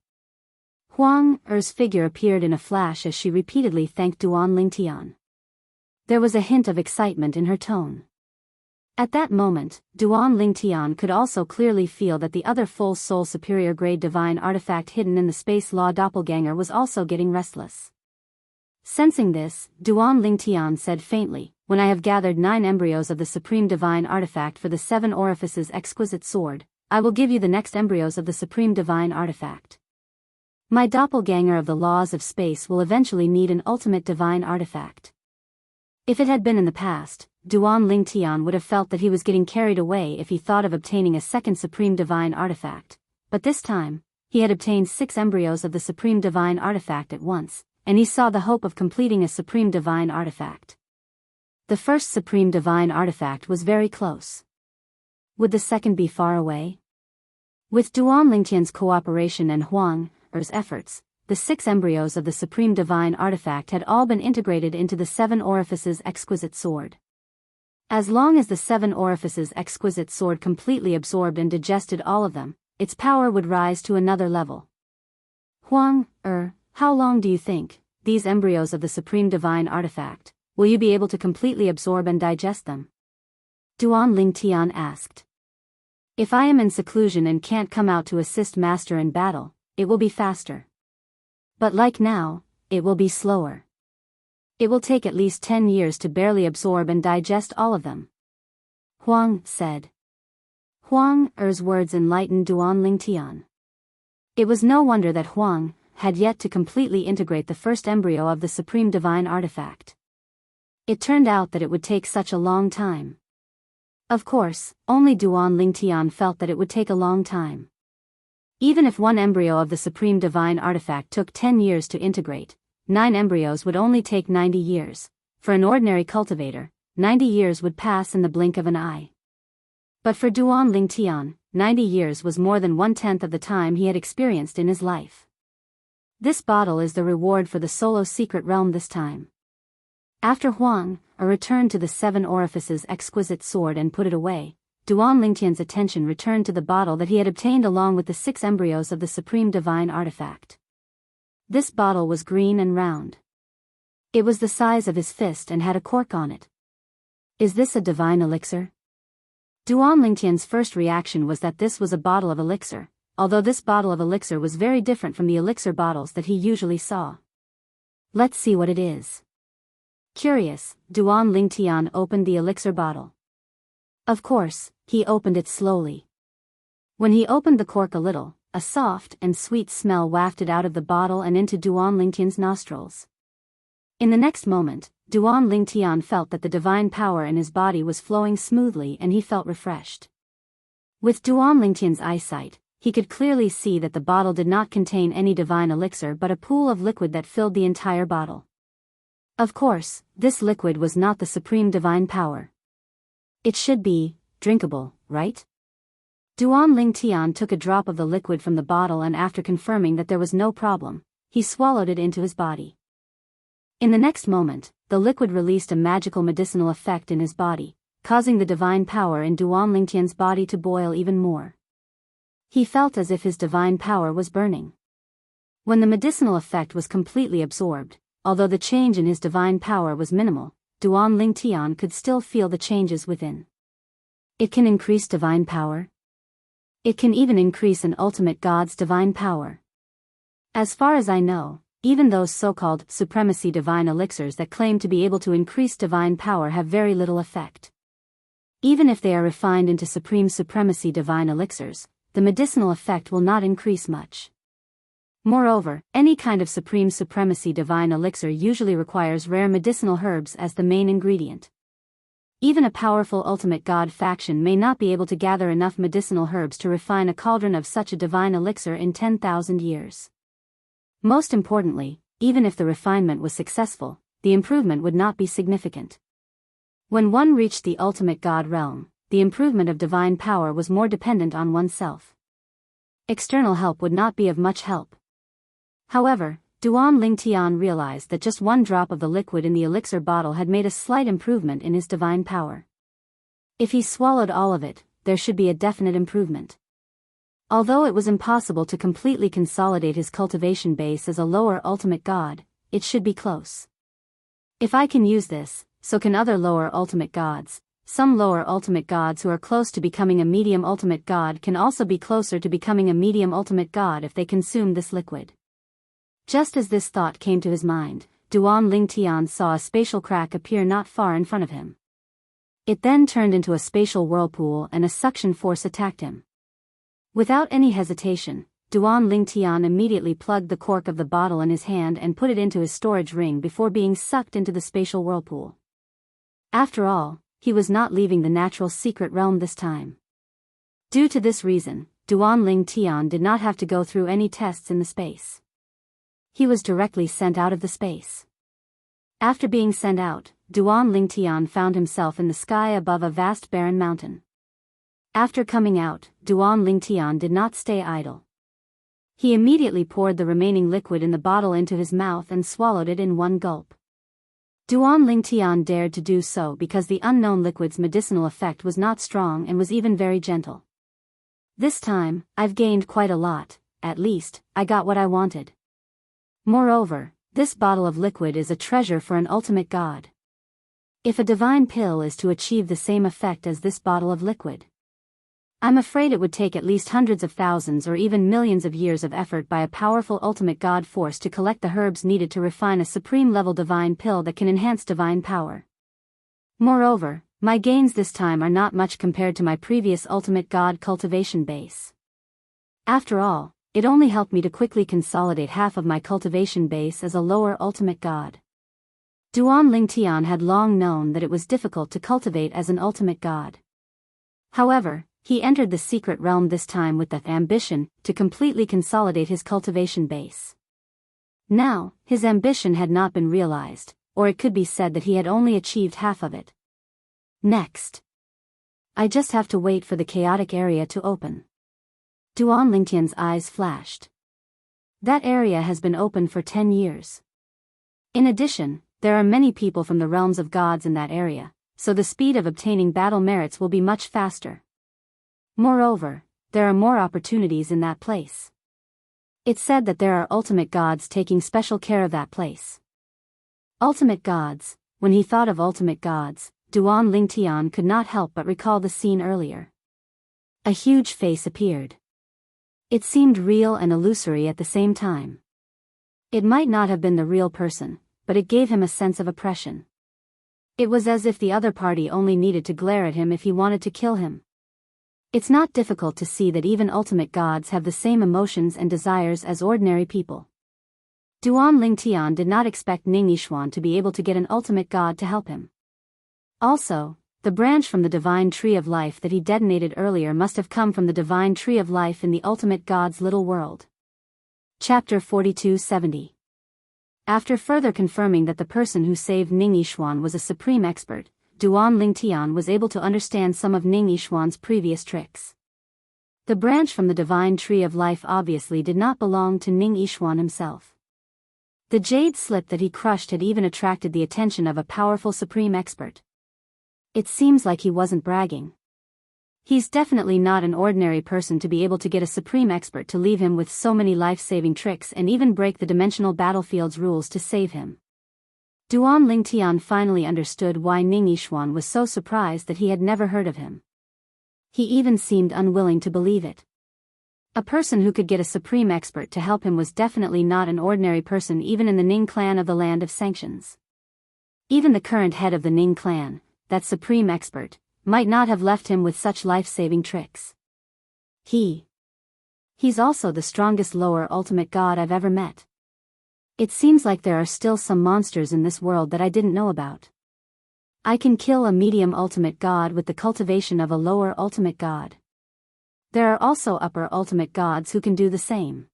Huang Er's figure appeared in a flash as she repeatedly thanked Duan Lingtian. There was a hint of excitement in her tone. At that moment, Duan Lingtian could also clearly feel that the other full soul superior grade divine artifact hidden in the space law doppelganger was also getting restless. Sensing this, Duan Lingtian said faintly, "When I have gathered 9 embryos of the supreme divine artifact for the 7 orifices exquisite sword, I will give you the next embryos of the supreme divine artifact. My doppelganger of the laws of space will eventually need an ultimate divine artifact." If it had been in the past, Duan Lingtian would have felt that he was getting carried away if he thought of obtaining a second supreme divine artifact, but this time, he had obtained 6 embryos of the supreme divine artifact at once, and he saw the hope of completing a supreme divine artifact. The first supreme divine artifact was very close. Would the second be far away? With Duan Lingtian's cooperation and Huang Er's efforts, the 6 embryos of the supreme divine artifact had all been integrated into the 7 orifices exquisite sword. As long as the 7 orifices exquisite sword completely absorbed and digested all of them, its power would rise to another level. Huang how long do you think, these embryos of the supreme divine artifact, will you be able to completely absorb and digest them? Duan Lingtian asked. If I am in seclusion and can't come out to assist Master in battle, it will be faster. But like now, it will be slower. It will take at least 10 years to barely absorb and digest all of them. Huang said. Huang Er's words enlightened Duan Lingtian. It was no wonder that Huang had yet to completely integrate the first embryo of the supreme divine artifact. It turned out that it would take such a long time. Of course, only Duan Lingtian felt that it would take a long time. Even if 1 embryo of the supreme divine artifact took 10 years to integrate, 9 embryos would only take 90 years. For an ordinary cultivator, 90 years would pass in the blink of an eye. But for Duan Lingtian, 90 years was more than 1/10 of the time he had experienced in his life. This bottle is the reward for the solo secret realm this time. After Huang returned to the 7 orifices exquisite sword and put it away, Duan Lingtian's attention returned to the bottle that he had obtained along with the 6 embryos of the supreme divine artifact. This bottle was green and round. It was the size of his fist and had a cork on it. Is this a divine elixir? Duan Lingtian's first reaction was that this was a bottle of elixir, although this bottle of elixir was very different from the elixir bottles that he usually saw. Let's see what it is. Curious, Duan Lingtian opened the elixir bottle. Of course, he opened it slowly. When he opened the cork a little, a soft and sweet smell wafted out of the bottle and into Duan Lingtian's nostrils. In the next moment, Duan Lingtian felt that the divine power in his body was flowing smoothly and he felt refreshed. With Duan Lingtian's eyesight, he could clearly see that the bottle did not contain any divine elixir but a pool of liquid that filled the entire bottle. Of course, this liquid was not the supreme divine power. It should be drinkable, right? Duan Lingtian took a drop of the liquid from the bottle and after confirming that there was no problem, he swallowed it into his body. In the next moment, the liquid released a magical medicinal effect in his body, causing the divine power in Duan Lingtian's body to boil even more. He felt as if his divine power was burning. When the medicinal effect was completely absorbed, although the change in his divine power was minimal, Duan Lingtian could still feel the changes within. It can increase divine power. It can even increase an ultimate god's divine power. As far as I know, even those so-called supremacy divine elixirs that claim to be able to increase divine power have very little effect. Even if they are refined into supreme supremacy divine elixirs, the medicinal effect will not increase much. Moreover, any kind of supreme supremacy divine elixir usually requires rare medicinal herbs as the main ingredient. Even a powerful ultimate god faction may not be able to gather enough medicinal herbs to refine a cauldron of such a divine elixir in 10,000 years. Most importantly, even if the refinement was successful, the improvement would not be significant. When one reached the ultimate god realm, the improvement of divine power was more dependent on oneself. External help would not be of much help. However, Duan Lingtian realized that just one drop of the liquid in the elixir bottle had made a slight improvement in his divine power. If he swallowed all of it, there should be a definite improvement. Although it was impossible to completely consolidate his cultivation base as a lower ultimate god, it should be close. If I can use this, so can other lower ultimate gods. Some lower ultimate gods who are close to becoming a medium ultimate god can also be closer to becoming a medium ultimate god if they consume this liquid. Just as this thought came to his mind, Duan Lingtian saw a spatial crack appear not far in front of him. It then turned into a spatial whirlpool and a suction force attacked him. Without any hesitation, Duan Lingtian immediately plugged the cork of the bottle in his hand and put it into his storage ring before being sucked into the spatial whirlpool. After all, he was not leaving the natural secret realm this time. Due to this reason, Duan Lingtian did not have to go through any tests in the space. He was directly sent out of the space. After being sent out, Duan Lingtian found himself in the sky above a vast barren mountain. After coming out, Duan Lingtian did not stay idle. He immediately poured the remaining liquid in the bottle into his mouth and swallowed it in one gulp. Duan Lingtian dared to do so because the unknown liquid's medicinal effect was not strong and was even very gentle. This time, I've gained quite a lot, at least, I got what I wanted. Moreover, this bottle of liquid is a treasure for an ultimate god. If a divine pill is to achieve the same effect as this bottle of liquid, I'm afraid it would take at least hundreds of thousands or even millions of years of effort by a powerful ultimate god force to collect the herbs needed to refine a supreme-level divine pill that can enhance divine power. Moreover, my gains this time are not much compared to my previous ultimate god cultivation base. After all, it only helped me to quickly consolidate half of my cultivation base as a lower ultimate god. Duan Lingtian had long known that it was difficult to cultivate as an ultimate god. However, he entered the secret realm this time with the ambition to completely consolidate his cultivation base. Now, his ambition had not been realized, or it could be said that he had only achieved half of it. Next, I just have to wait for the chaotic area to open. Duan Lingtian's eyes flashed. That area has been open for 10 years. In addition, there are many people from the realms of gods in that area, so the speed of obtaining battle merits will be much faster. Moreover, there are more opportunities in that place. It's said that there are ultimate gods taking special care of that place. Ultimate gods. When he thought of ultimate gods, Duan Lingtian could not help but recall the scene earlier. A huge face appeared. It seemed real and illusory at the same time. It might not have been the real person, but it gave him a sense of oppression. It was as if the other party only needed to glare at him if he wanted to kill him. It's not difficult to see that even ultimate gods have the same emotions and desires as ordinary people. Duan Lingtian did not expect Ning Yishuan to be able to get an ultimate god to help him. Also, the branch from the divine tree of life that he detonated earlier must have come from the divine tree of life in the ultimate god's little world. Chapter 4270. After further confirming that the person who saved Ning Yishuan was a supreme expert, Duan Lingtian was able to understand some of Ning Yishuan's previous tricks. The branch from the divine tree of life obviously did not belong to Ning Yishuan himself. The jade slip that he crushed had even attracted the attention of a powerful supreme expert. It seems like he wasn't bragging. He's definitely not an ordinary person to be able to get a supreme expert to leave him with so many life-saving tricks and even break the dimensional battlefield's rules to save him. Duan Lingtian finally understood why Ning Yishuan was so surprised that he had never heard of him. He even seemed unwilling to believe it. A person who could get a supreme expert to help him was definitely not an ordinary person even in the Ning clan of the Land of Sanctions. Even the current head of the Ning clan, that supreme expert, might not have left him with such life-saving tricks. He's also the strongest lower ultimate god I've ever met. It seems like there are still some monsters in this world that I didn't know about. I can kill a medium ultimate god with the cultivation of a lower ultimate god. There are also upper ultimate gods who can do the same.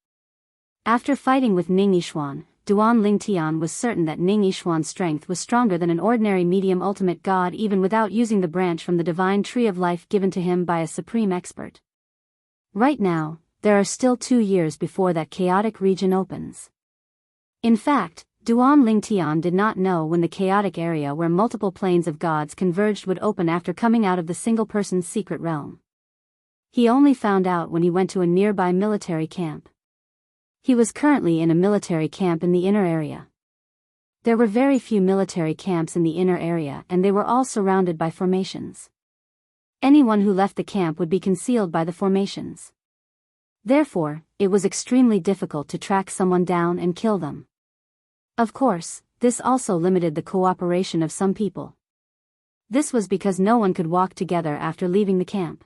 After fighting with Ning Yishuan, Duan Lingtian was certain that Ning Yishuan's strength was stronger than an ordinary medium ultimate god even without using the branch from the divine tree of life given to him by a supreme expert. Right now, there are still 2 years before that chaotic region opens. In fact, Duan Lingtian did not know when the chaotic area where multiple planes of gods converged would open after coming out of the single person's secret realm. He only found out when he went to a nearby military camp. He was currently in a military camp in the inner area. There were very few military camps in the inner area and they were all surrounded by formations. Anyone who left the camp would be concealed by the formations. Therefore, it was extremely difficult to track someone down and kill them. Of course, this also limited the cooperation of some people. This was because no one could walk together after leaving the camp.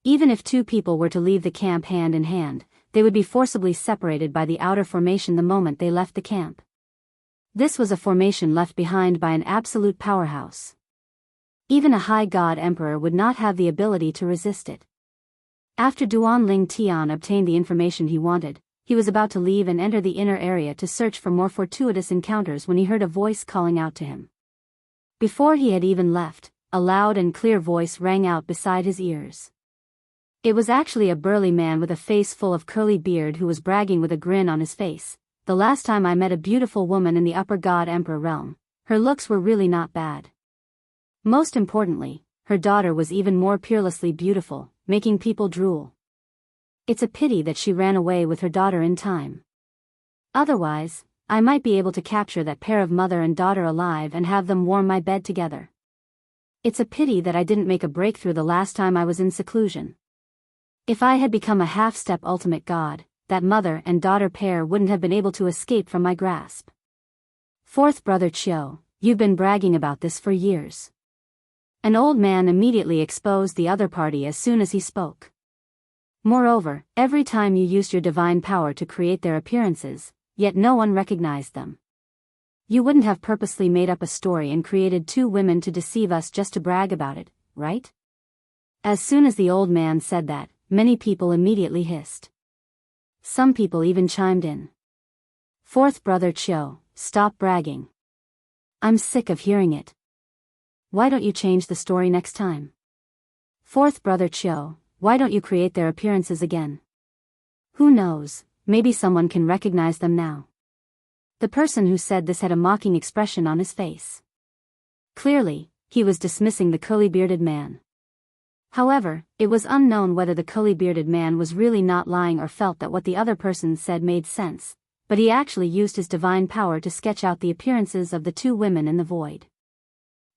Even if 2 people were to leave the camp hand in hand, they would be forcibly separated by the outer formation the moment they left the camp. This was a formation left behind by an absolute powerhouse. Even a high god emperor would not have the ability to resist it. After Duan Lingtian obtained the information he wanted, he was about to leave and enter the inner area to search for more fortuitous encounters when he heard a voice calling out to him. Before he had even left, a loud and clear voice rang out beside his ears. It was actually a burly man with a face full of curly beard who was bragging with a grin on his face. The last time I met a beautiful woman in the upper god emperor realm, her looks were really not bad. Most importantly, her daughter was even more peerlessly beautiful, making people drool. It's a pity that she ran away with her daughter in time. Otherwise, I might be able to capture that pair of mother and daughter alive and have them warm my bed together. It's a pity that I didn't make a breakthrough the last time I was in seclusion. If I had become a half-step ultimate god, that mother and daughter pair wouldn't have been able to escape from my grasp. 4th brother Chiu, you've been bragging about this for years. An old man immediately exposed the other party as soon as he spoke. Moreover, every time you used your divine power to create their appearances, yet no one recognized them. You wouldn't have purposely made up a story and created 2 women to deceive us just to brag about it, right? As soon as the old man said that, many people immediately hissed. Some people even chimed in. 4th brother Chiu, stop bragging. I'm sick of hearing it. Why don't you change the story next time? 4th brother Chiu, why don't you create their appearances again? Who knows, maybe someone can recognize them now. The person who said this had a mocking expression on his face. Clearly, he was dismissing the curly-bearded man. However, it was unknown whether the curly-bearded man was really not lying or felt that what the other person said made sense, but he actually used his divine power to sketch out the appearances of the 2 women in the void.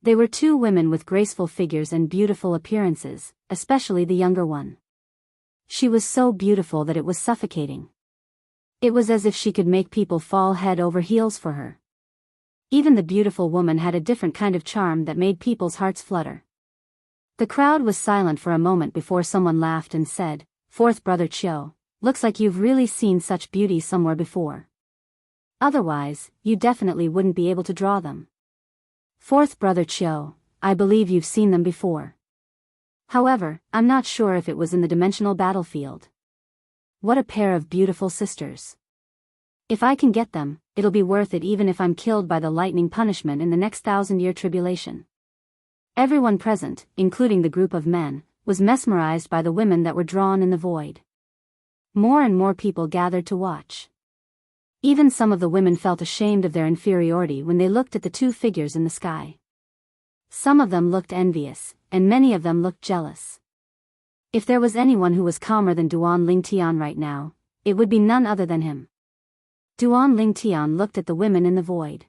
They were 2 women with graceful figures and beautiful appearances, especially the younger one. She was so beautiful that it was suffocating. It was as if she could make people fall head over heels for her. Even the beautiful woman had a different kind of charm that made people's hearts flutter. The crowd was silent for a moment before someone laughed and said, 4th brother Chiu, looks like you've really seen such beauty somewhere before. Otherwise, you definitely wouldn't be able to draw them. 4th brother Chiu, I believe you've seen them before. However, I'm not sure if it was in the dimensional battlefield. What a pair of beautiful sisters. If I can get them, it'll be worth it even if I'm killed by the lightning punishment in the next 1,000-year tribulation. Everyone present, including the group of men, was mesmerized by the women that were drawn in the void. More and more people gathered to watch. Even some of the women felt ashamed of their inferiority when they looked at the two figures in the sky. Some of them looked envious, and many of them looked jealous. If there was anyone who was calmer than Duan Lingtian right now, it would be none other than him. Duan Lingtian looked at the women in the void.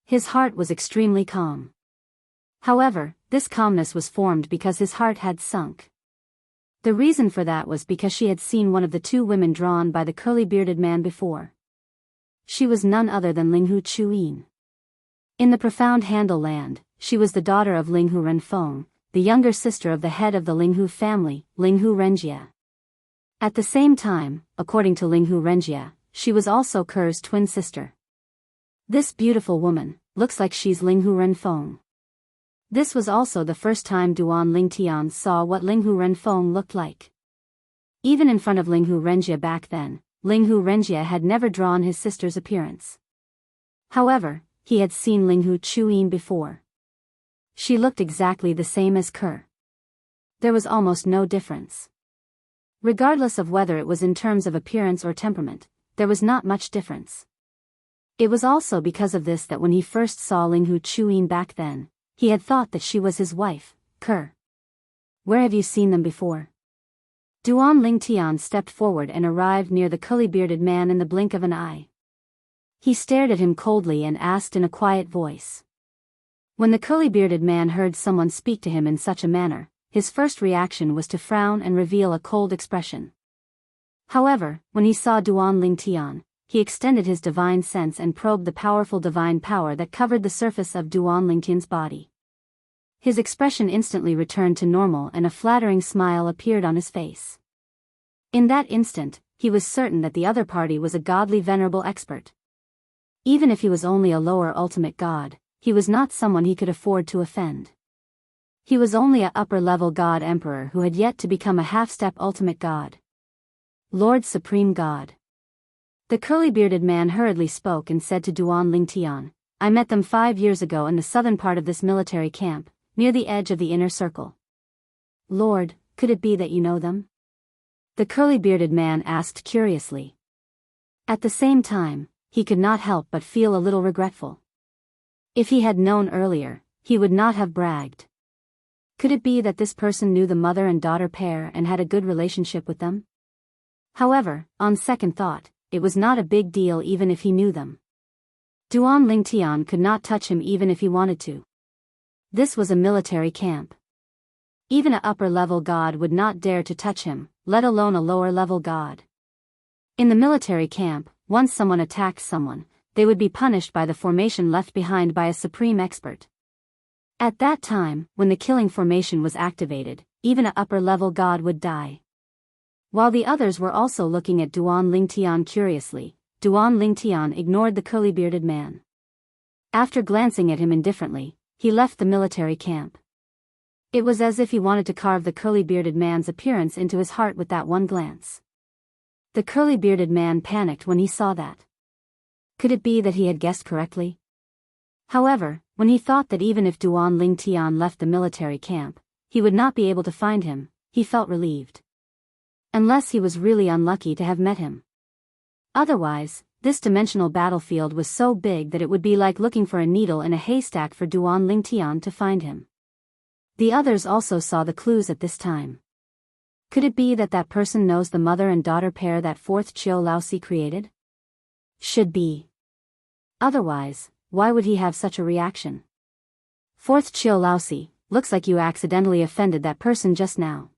His heart was extremely calm. However, this calmness was formed because his heart had sunk. The reason for that was because she had seen one of the two women drawn by the curly-bearded man before. She was none other than Linghu Chuyin. In the profound Handle land, she was the daughter of Linghu Renfeng, the younger sister of the head of the Linghu family, Linghu Renjia. At the same time, according to Linghu Renjia, she was also Ker's twin sister. This beautiful woman looks like she's Linghu Renfeng. This was also the first time Duan Lingtian saw what Linghu Renfeng looked like. Even in front of Linghu Renjia back then, Linghu Renjia had never drawn his sister's appearance. However, he had seen Linghu Chuyin before. She looked exactly the same as Ker. There was almost no difference. Regardless of whether it was in terms of appearance or temperament, there was not much difference. It was also because of this that when he first saw Linghu Chuyin back then, he had thought that she was his wife, Ker. Where have you seen them before? Duan Lingtian stepped forward and arrived near the curly-bearded man in the blink of an eye. He stared at him coldly and asked in a quiet voice. When the curly-bearded man heard someone speak to him in such a manner, his first reaction was to frown and reveal a cold expression. However, when he saw Duan Lingtian, he extended his divine sense and probed the powerful divine power that covered the surface of Duan Lingtian's body. His expression instantly returned to normal and a flattering smile appeared on his face. In that instant, he was certain that the other party was a godly venerable expert. Even if he was only a lower ultimate god, he was not someone he could afford to offend. He was only a upper-level god emperor who had yet to become a half-step ultimate god. Lord Supreme God. The curly-bearded man hurriedly spoke and said to Duan Lingtian, I met them 5 years ago in the southern part of this military camp, near the edge of the inner circle. Lord, could it be that you know them? The curly-bearded man asked curiously. At the same time, he could not help but feel a little regretful. If he had known earlier, he would not have bragged. Could it be that this person knew the mother and daughter pair and had a good relationship with them? However, on second thought, it was not a big deal even if he knew them. Duan Lingtian could not touch him even if he wanted to. This was a military camp. Even an upper-level god would not dare to touch him, let alone a lower-level god. In the military camp, once someone attacked someone, they would be punished by the formation left behind by a supreme expert. At that time, when the killing formation was activated, even an upper-level god would die. While the others were also looking at Duan Lingtian curiously, Duan Lingtian ignored the curly-bearded man. After glancing at him indifferently, he left the military camp. It was as if he wanted to carve the curly-bearded man's appearance into his heart with that one glance. The curly-bearded man panicked when he saw that. Could it be that he had guessed correctly? However, when he thought that even if Duan Lingtian left the military camp, he would not be able to find him, he felt relieved. Unless he was really unlucky to have met him. Otherwise, this dimensional battlefield was so big that it would be like looking for a needle in a haystack for Duan Lingtian to find him. The others also saw the clues at this time. Could it be that that person knows the mother and daughter pair that fourth Chiu Laosi created? Should be. Otherwise, why would he have such a reaction? Fourth Chiu Laosi, looks like you accidentally offended that person just now.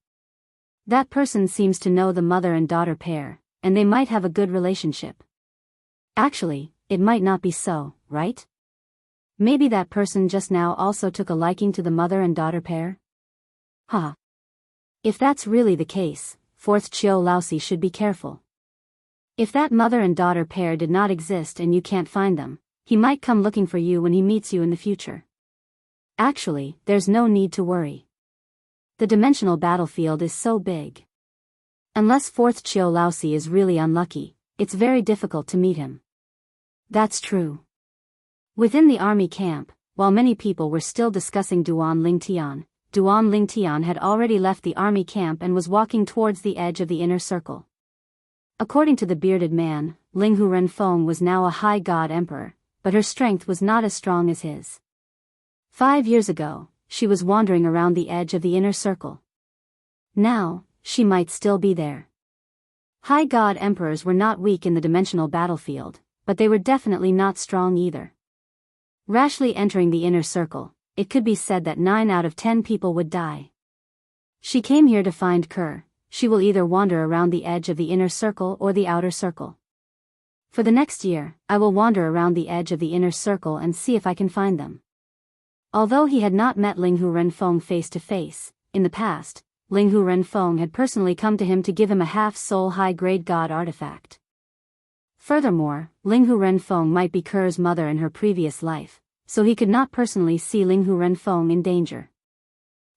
That person seems to know the mother and daughter pair, and they might have a good relationship. Actually, it might not be so, right? Maybe that person just now also took a liking to the mother and daughter pair? Huh. If that's really the case, fourth Chiu Laosi should be careful. If that mother and daughter pair did not exist and you can't find them, he might come looking for you when he meets you in the future. Actually, there's no need to worry. The dimensional battlefield is so big. Unless fourth Chiu Laosi is really unlucky, it's very difficult to meet him. That's true. Within the army camp, while many people were still discussing Duan Lingtian had already left the army camp and was walking towards the edge of the inner circle. According to the bearded man, Linghu Renfeng was now a high god emperor, but her strength was not as strong as his. 5 years ago, she was wandering around the edge of the inner circle. Now, she might still be there. High god emperors were not weak in the dimensional battlefield, but they were definitely not strong either. Rashly entering the inner circle, it could be said that 9 out of 10 people would die. She came here to find Kerr. She will either wander around the edge of the inner circle or the outer circle. For the next year, I will wander around the edge of the inner circle and see if I can find them. Although he had not met Linghu Renfeng face to face, in the past, Linghu Renfeng had personally come to him to give him a half-soul high-grade god artifact. Furthermore, Linghu Renfeng might be Kerr's mother in her previous life, so he could not personally see Linghu Renfeng in danger.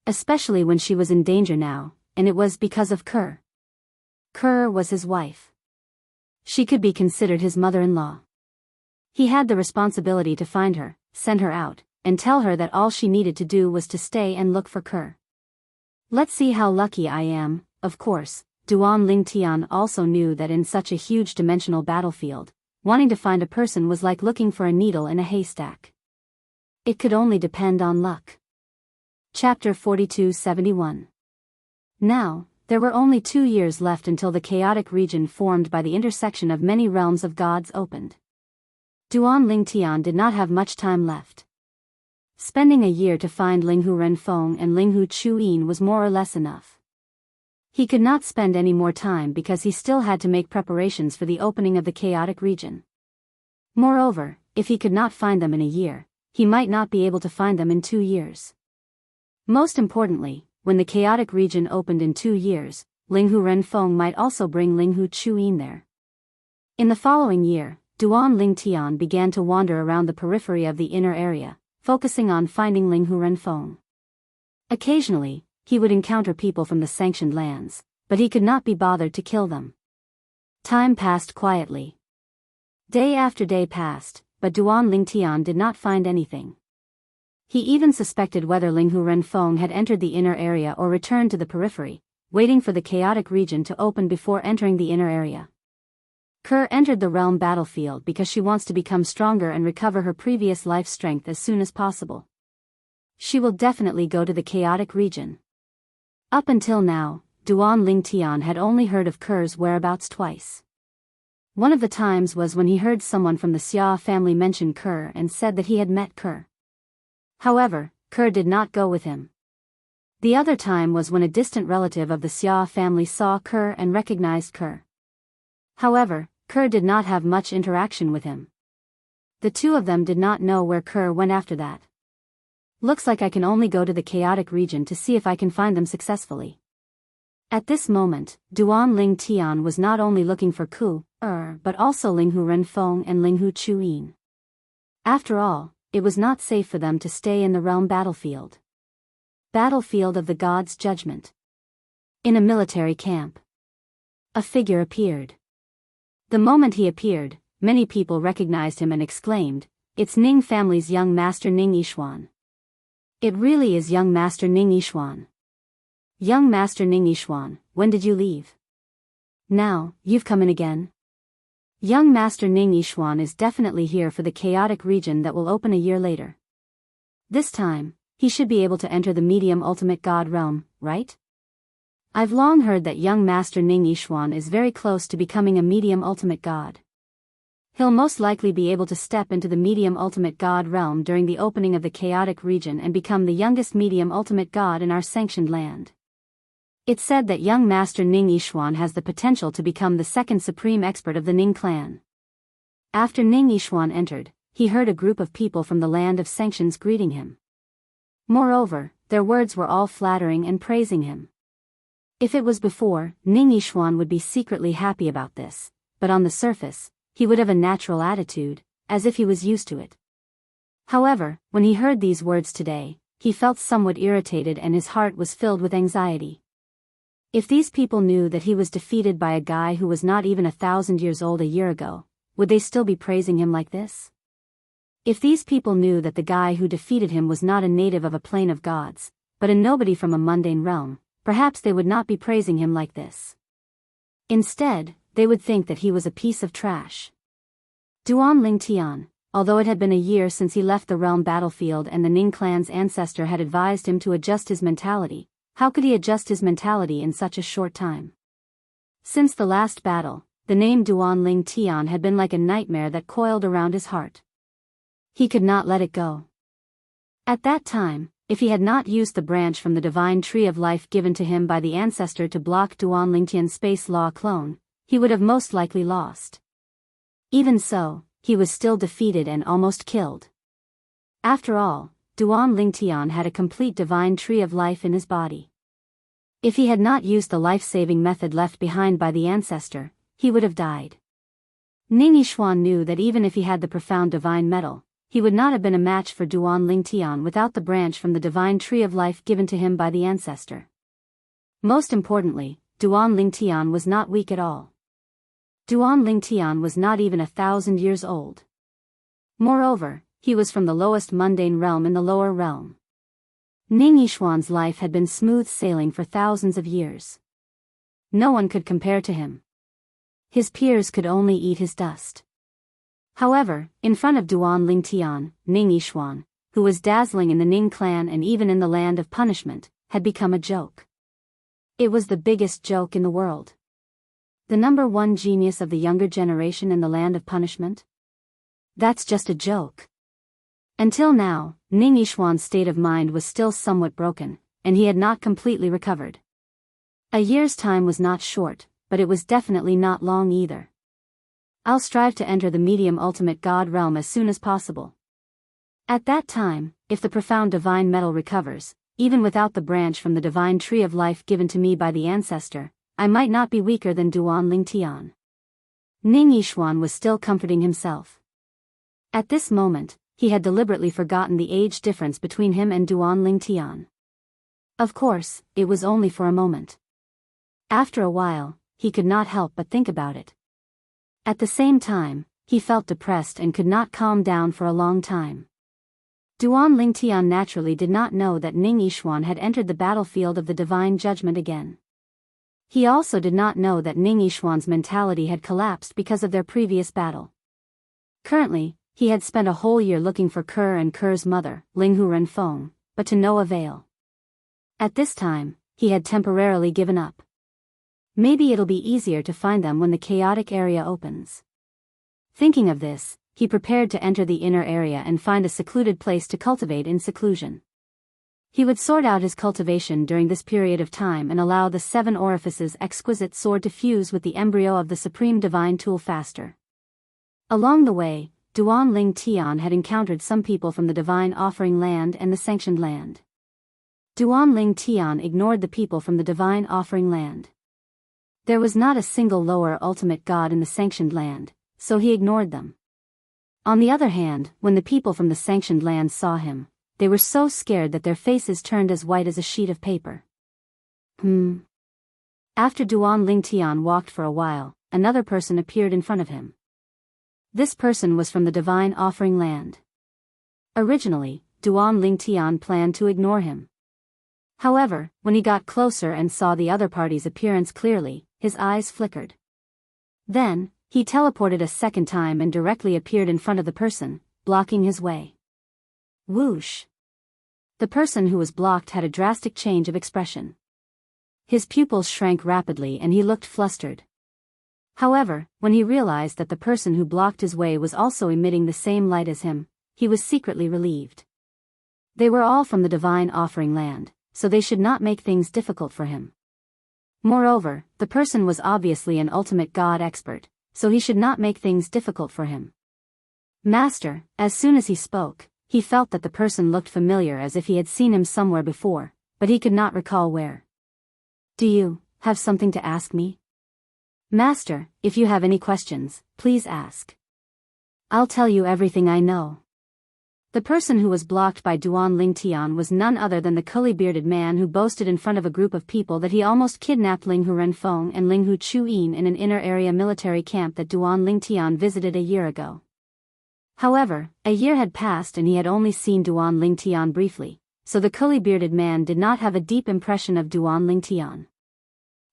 Especially when she was in danger now, and it was because of Kerr. Kerr was his wife. She could be considered his mother-in-law. He had the responsibility to find her, send her out, and tell her that all she needed to do was to stay and look for Kerr. Let's see how lucky I am. Of course, Duan Lingtian also knew that in such a huge dimensional battlefield, wanting to find a person was like looking for a needle in a haystack. It could only depend on luck. Chapter 4271. Now, there were only 2 years left until the chaotic region formed by the intersection of many realms of gods opened. Duan Lingtian did not have much time left. Spending a year to find Linghu Renfeng and Linghu Chuyin was more or less enough. He could not spend any more time because he still had to make preparations for the opening of the chaotic region. Moreover, if he could not find them in a year, he might not be able to find them in 2 years. Most importantly, when the chaotic region opened in 2 years, Linghu Renfeng might also bring Linghu Chuyin there. In the following year, Duan Lingtian began to wander around the periphery of the inner area, focusing on finding Linghu Renfeng. Occasionally, he would encounter people from the sanctioned lands, but he could not be bothered to kill them. Time passed quietly. Day after day passed, but Duan Lingtian did not find anything. He even suspected whether Linghu Renfeng had entered the inner area or returned to the periphery, waiting for the chaotic region to open before entering the inner area. Kerr entered the realm battlefield because she wants to become stronger and recover her previous life strength as soon as possible. She will definitely go to the chaotic region. Up until now, Duan Lingtian had only heard of Kerr's whereabouts twice. One of the times was when he heard someone from the Xia family mention Kerr and said that he had met Kerr. However, Kerr did not go with him. The other time was when a distant relative of the Xia family saw Kerr and recognized Kerr. However, Kerr did not have much interaction with him. The two of them did not know where Kerr went after that. Looks like I can only go to the chaotic region to see if I can find them successfully. At this moment, Duan Lingtian was not only looking for but also Linghu Renfeng and Linghu Chuyin. After all, it was not safe for them to stay in the realm battlefield. Battlefield of the Gods' Judgment. In a military camp. A figure appeared. The moment he appeared, many people recognized him and exclaimed, "It's Ning family's young master Ning Yishuan." It really is young master Ning Yishuan. Young master Ning Yishuan, when did you leave? Now, you've come in again? Young master Ning Yishuan is definitely here for the chaotic region that will open a year later. This time, he should be able to enter the medium ultimate god realm, right? I've long heard that young master Ning Yishuan is very close to becoming a medium ultimate god. He'll most likely be able to step into the medium ultimate god realm during the opening of the chaotic region and become the youngest medium ultimate god in our sanctioned land. It's said that young master Ning Yishuan has the potential to become the second supreme expert of the Ning clan. After Ning Yishuan entered, he heard a group of people from the land of sanctions greeting him. Moreover, their words were all flattering and praising him. If it was before, Ning Yishuan would be secretly happy about this, but on the surface, he would have a natural attitude, as if he was used to it. However, when he heard these words today, he felt somewhat irritated and his heart was filled with anxiety. If these people knew that he was defeated by a guy who was not even 1,000 years old a year ago, would they still be praising him like this? If these people knew that the guy who defeated him was not a native of a plane of gods, but a nobody from a mundane realm, perhaps they would not be praising him like this. Instead, they would think that he was a piece of trash. Duan Lingtian, although it had been a year since he left the realm battlefield and the Ning clan's ancestor had advised him to adjust his mentality, how could he adjust his mentality in such a short time? Since the last battle, the name Duan Lingtian had been like a nightmare that coiled around his heart. He could not let it go. At that time, if he had not used the branch from the divine tree of life given to him by the ancestor to block Duan Lingtian's space law clone, he would have most likely lost. Even so, he was still defeated and almost killed. After all, Duan Lingtian had a complete divine tree of life in his body. If he had not used the life-saving method left behind by the ancestor, he would have died. Ning Yishuan knew that even if he had the profound divine metal, he would not have been a match for Duan Lingtian without the branch from the divine tree of life given to him by the ancestor. Most importantly, Duan Lingtian was not weak at all. Duan Lingtian was not even 1,000 years old. Moreover, he was from the lowest mundane realm in the lower realm. Ning Yishuan's life had been smooth sailing for thousands of years. No one could compare to him. His peers could only eat his dust. However, in front of Duan Lingtian, Ning Yishuan, who was dazzling in the Ning clan and even in the land of punishment, had become a joke. It was the biggest joke in the world. The number one genius of the younger generation in the land of punishment? That's just a joke. Until now, Ning Yishuan's state of mind was still somewhat broken, and he had not completely recovered. A year's time was not short, but it was definitely not long either. I'll strive to enter the medium ultimate god realm as soon as possible. At that time, if the profound divine metal recovers, even without the branch from the divine tree of life given to me by the ancestor, I might not be weaker than Duan Lingtian. Ning Yishuan was still comforting himself. At this moment, he had deliberately forgotten the age difference between him and Duan Lingtian. Of course, it was only for a moment. After a while, he could not help but think about it. At the same time, he felt depressed and could not calm down for a long time. Duan Lingtian naturally did not know that Ning Yishuan had entered the battlefield of the divine judgment again. He also did not know that Ning Yishuan's mentality had collapsed because of their previous battle. Currently, he had spent a whole year looking for Kerr and Kerr's mother, Linghu Renfeng, but to no avail. At this time, he had temporarily given up. Maybe it'll be easier to find them when the chaotic area opens. Thinking of this, he prepared to enter the inner area and find a secluded place to cultivate in seclusion. He would sort out his cultivation during this period of time and allow the 7 orifices exquisite sword to fuse with the embryo of the supreme divine tool faster. Along the way, Duan Lingtian had encountered some people from the divine offering land and the sanctioned land. Duan Lingtian ignored the people from the divine offering land. There was not a single lower ultimate god in the sanctioned land, so he ignored them. On the other hand, when the people from the sanctioned land saw him, they were so scared that their faces turned as white as a sheet of paper. After Duan Lingtian walked for a while, another person appeared in front of him. This person was from the divine offering land. Originally, Duan Lingtian planned to ignore him. However, when he got closer and saw the other party's appearance clearly, his eyes flickered. Then, he teleported a second time and directly appeared in front of the person, blocking his way. Whoosh! The person who was blocked had a drastic change of expression. His pupils shrank rapidly and he looked flustered. However, when he realized that the person who blocked his way was also emitting the same light as him, he was secretly relieved. They were all from the divine offering land, so they should not make things difficult for him. Moreover, the person was obviously an ultimate god expert, so he should not make things difficult for him. Master, as soon as he spoke, he felt that the person looked familiar as if he had seen him somewhere before, but he could not recall where. Do you have something to ask me? Master, if you have any questions, please ask. I'll tell you everything I know. The person who was blocked by Duan Lingtian was none other than the curly-bearded man who boasted in front of a group of people that he almost kidnapped Linghu Renfeng and Linghu Chuyin in an inner area military camp that Duan Lingtian visited a year ago. However, a year had passed and he had only seen Duan Lingtian briefly, so the curly-bearded man did not have a deep impression of Duan Lingtian.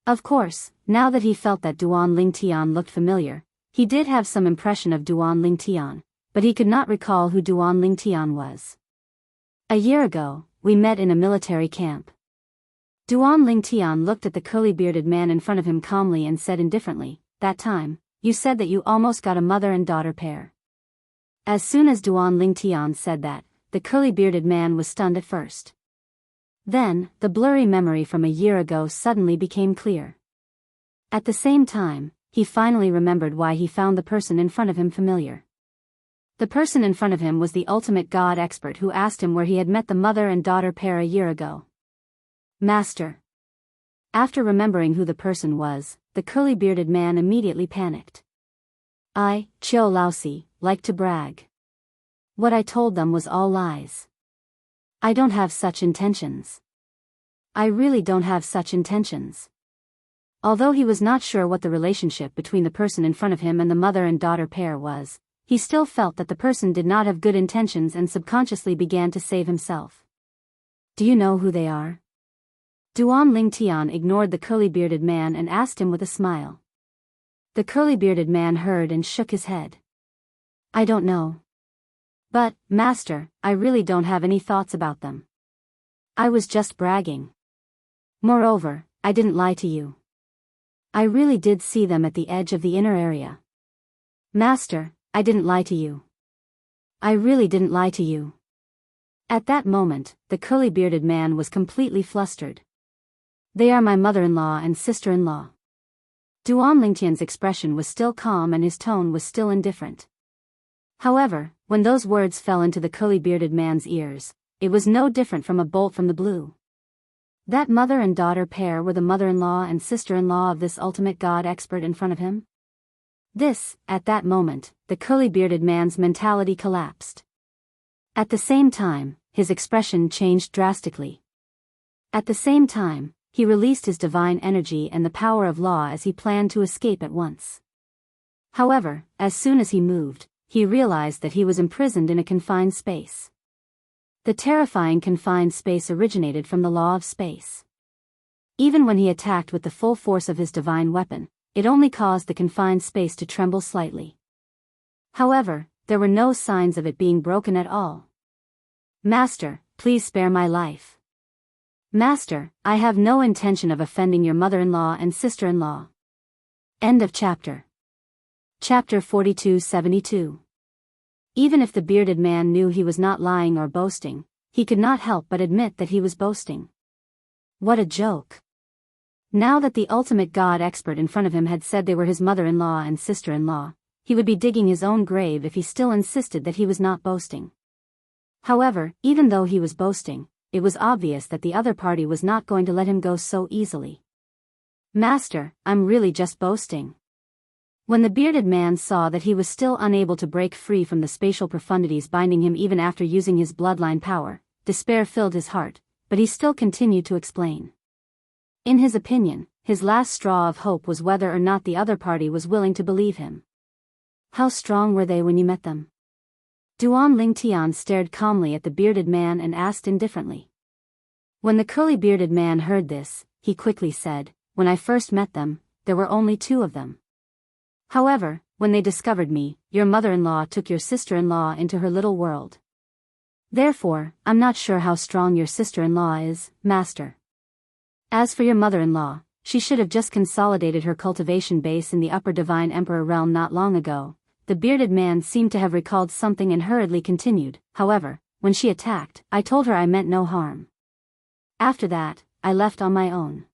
Of course, Now that he felt that Duan Lingtian looked familiar, he did have some impression of Duan Lingtian, but he could not recall who Duan Lingtian was. A year ago, we met in a military camp. Duan Lingtian looked at the curly-bearded man in front of him calmly and said indifferently, "That time, you said that you almost got a mother and daughter pair." As soon as Duan Lingtian said that, the curly-bearded man was stunned at first. Then, the blurry memory from a year ago suddenly became clear. At the same time, he finally remembered why he found the person in front of him familiar. The person in front of him was the ultimate god expert who asked him where he had met the mother and daughter pair a year ago. "Master." After remembering who the person was, the curly-bearded man immediately panicked. "I, Qiu Laosi, like to brag. What I told them was all lies. I don't have such intentions. I really don't have such intentions." Although he was not sure what the relationship between the person in front of him and the mother and daughter pair was, he still felt that the person did not have good intentions and subconsciously began to save himself. "Do you know who they are?" Duan Lingtian ignored the curly-bearded man and asked him with a smile. The curly-bearded man heard and shook his head. "I don't know. But, Master, I really don't have any thoughts about them. I was just bragging. Moreover, I didn't lie to you. I really did see them at the edge of the inner area. Master, I didn't lie to you. I really didn't lie to you." At that moment, the curly-bearded man was completely flustered. "They are my mother-in-law and sister-in-law." Duan Lingtian's expression was still calm and his tone was still indifferent. However, when those words fell into the curly-bearded man's ears, it was no different from a bolt from the blue. That mother and daughter pair were the mother-in-law and sister-in-law of this ultimate god expert in front of him? This, at that moment, the curly-bearded man's mentality collapsed. At the same time, his expression changed drastically. At the same time, he released his divine energy and the power of law as he planned to escape at once. However, as soon as he moved, he realized that he was imprisoned in a confined space. The terrifying confined space originated from the law of space. Even when he attacked with the full force of his divine weapon, it only caused the confined space to tremble slightly. However, there were no signs of it being broken at all. "Master, please spare my life. Master, I have no intention of offending your mother-in-law and sister-in-law." End of chapter. Chapter 42-72. Even if the bearded man knew he was not lying or boasting, he could not help but admit that he was boasting. What a joke. Now that the ultimate god expert in front of him had said they were his mother-in-law and sister-in-law, he would be digging his own grave if he still insisted that he was not boasting. However, even though he was boasting, it was obvious that the other party was not going to let him go so easily. "Master, I'm really just boasting." When the bearded man saw that he was still unable to break free from the spatial profundities binding him even after using his bloodline power, despair filled his heart, but he still continued to explain. In his opinion, his last straw of hope was whether or not the other party was willing to believe him. "How strong were they when you met them?" Duan Lingtian stared calmly at the bearded man and asked indifferently. When the curly-bearded man heard this, he quickly said, "When I first met them, there were only 2 of them. However, when they discovered me, your mother-in-law took your sister-in-law into her little world. Therefore, I'm not sure how strong your sister-in-law is, Master. As for your mother-in-law, she should have just consolidated her cultivation base in the upper divine emperor realm not long ago." The bearded man seemed to have recalled something and hurriedly continued, "However, when she attacked, I told her I meant no harm. After that, I left on my own.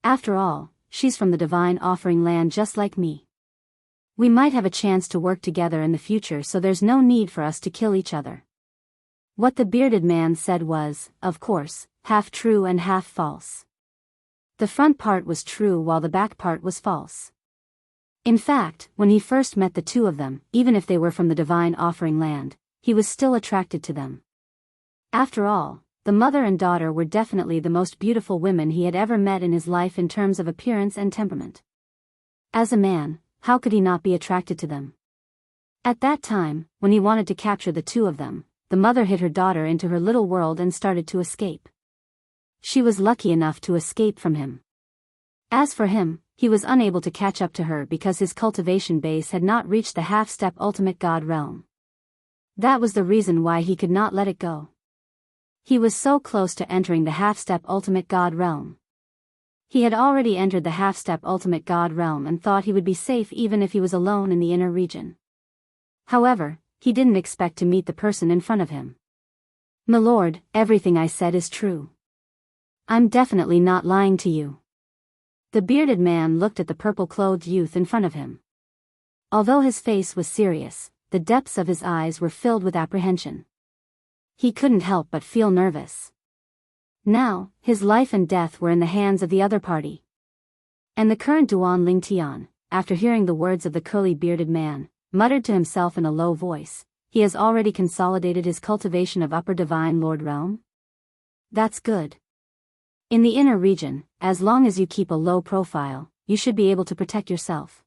After all, she's from the divine offering land just like me. We might have a chance to work together in the future, so there's no need for us to kill each other." What the bearded man said was, of course, half true and half false. The front part was true while the back part was false. In fact, when he first met the 2 of them, even if they were from the divine offering land, he was still attracted to them. After all, the mother and daughter were definitely the most beautiful women he had ever met in his life in terms of appearance and temperament. As a man, how could he not be attracted to them? At that time, when he wanted to capture the 2 of them, the mother hid her daughter into her little world and started to escape. She was lucky enough to escape from him. As for him, he was unable to catch up to her because his cultivation base had not reached the half-step ultimate god realm. That was the reason why he could not let it go. He was so close to entering the half-step ultimate god realm. He had already entered the half-step ultimate god realm and thought he would be safe even if he was alone in the inner region. However, he didn't expect to meet the person in front of him. "My lord, everything I said is true. I'm definitely not lying to you." The bearded man looked at the purple-clothed youth in front of him. Although his face was serious, the depths of his eyes were filled with apprehension. He couldn't help but feel nervous. Now, his life and death were in the hands of the other party. And the current Duan Ling Tian, after hearing the words of the curly-bearded man, muttered to himself in a low voice, "He has already consolidated his cultivation of Upper Divine Lord Realm? That's good. In the inner region, as long as you keep a low profile, you should be able to protect yourself."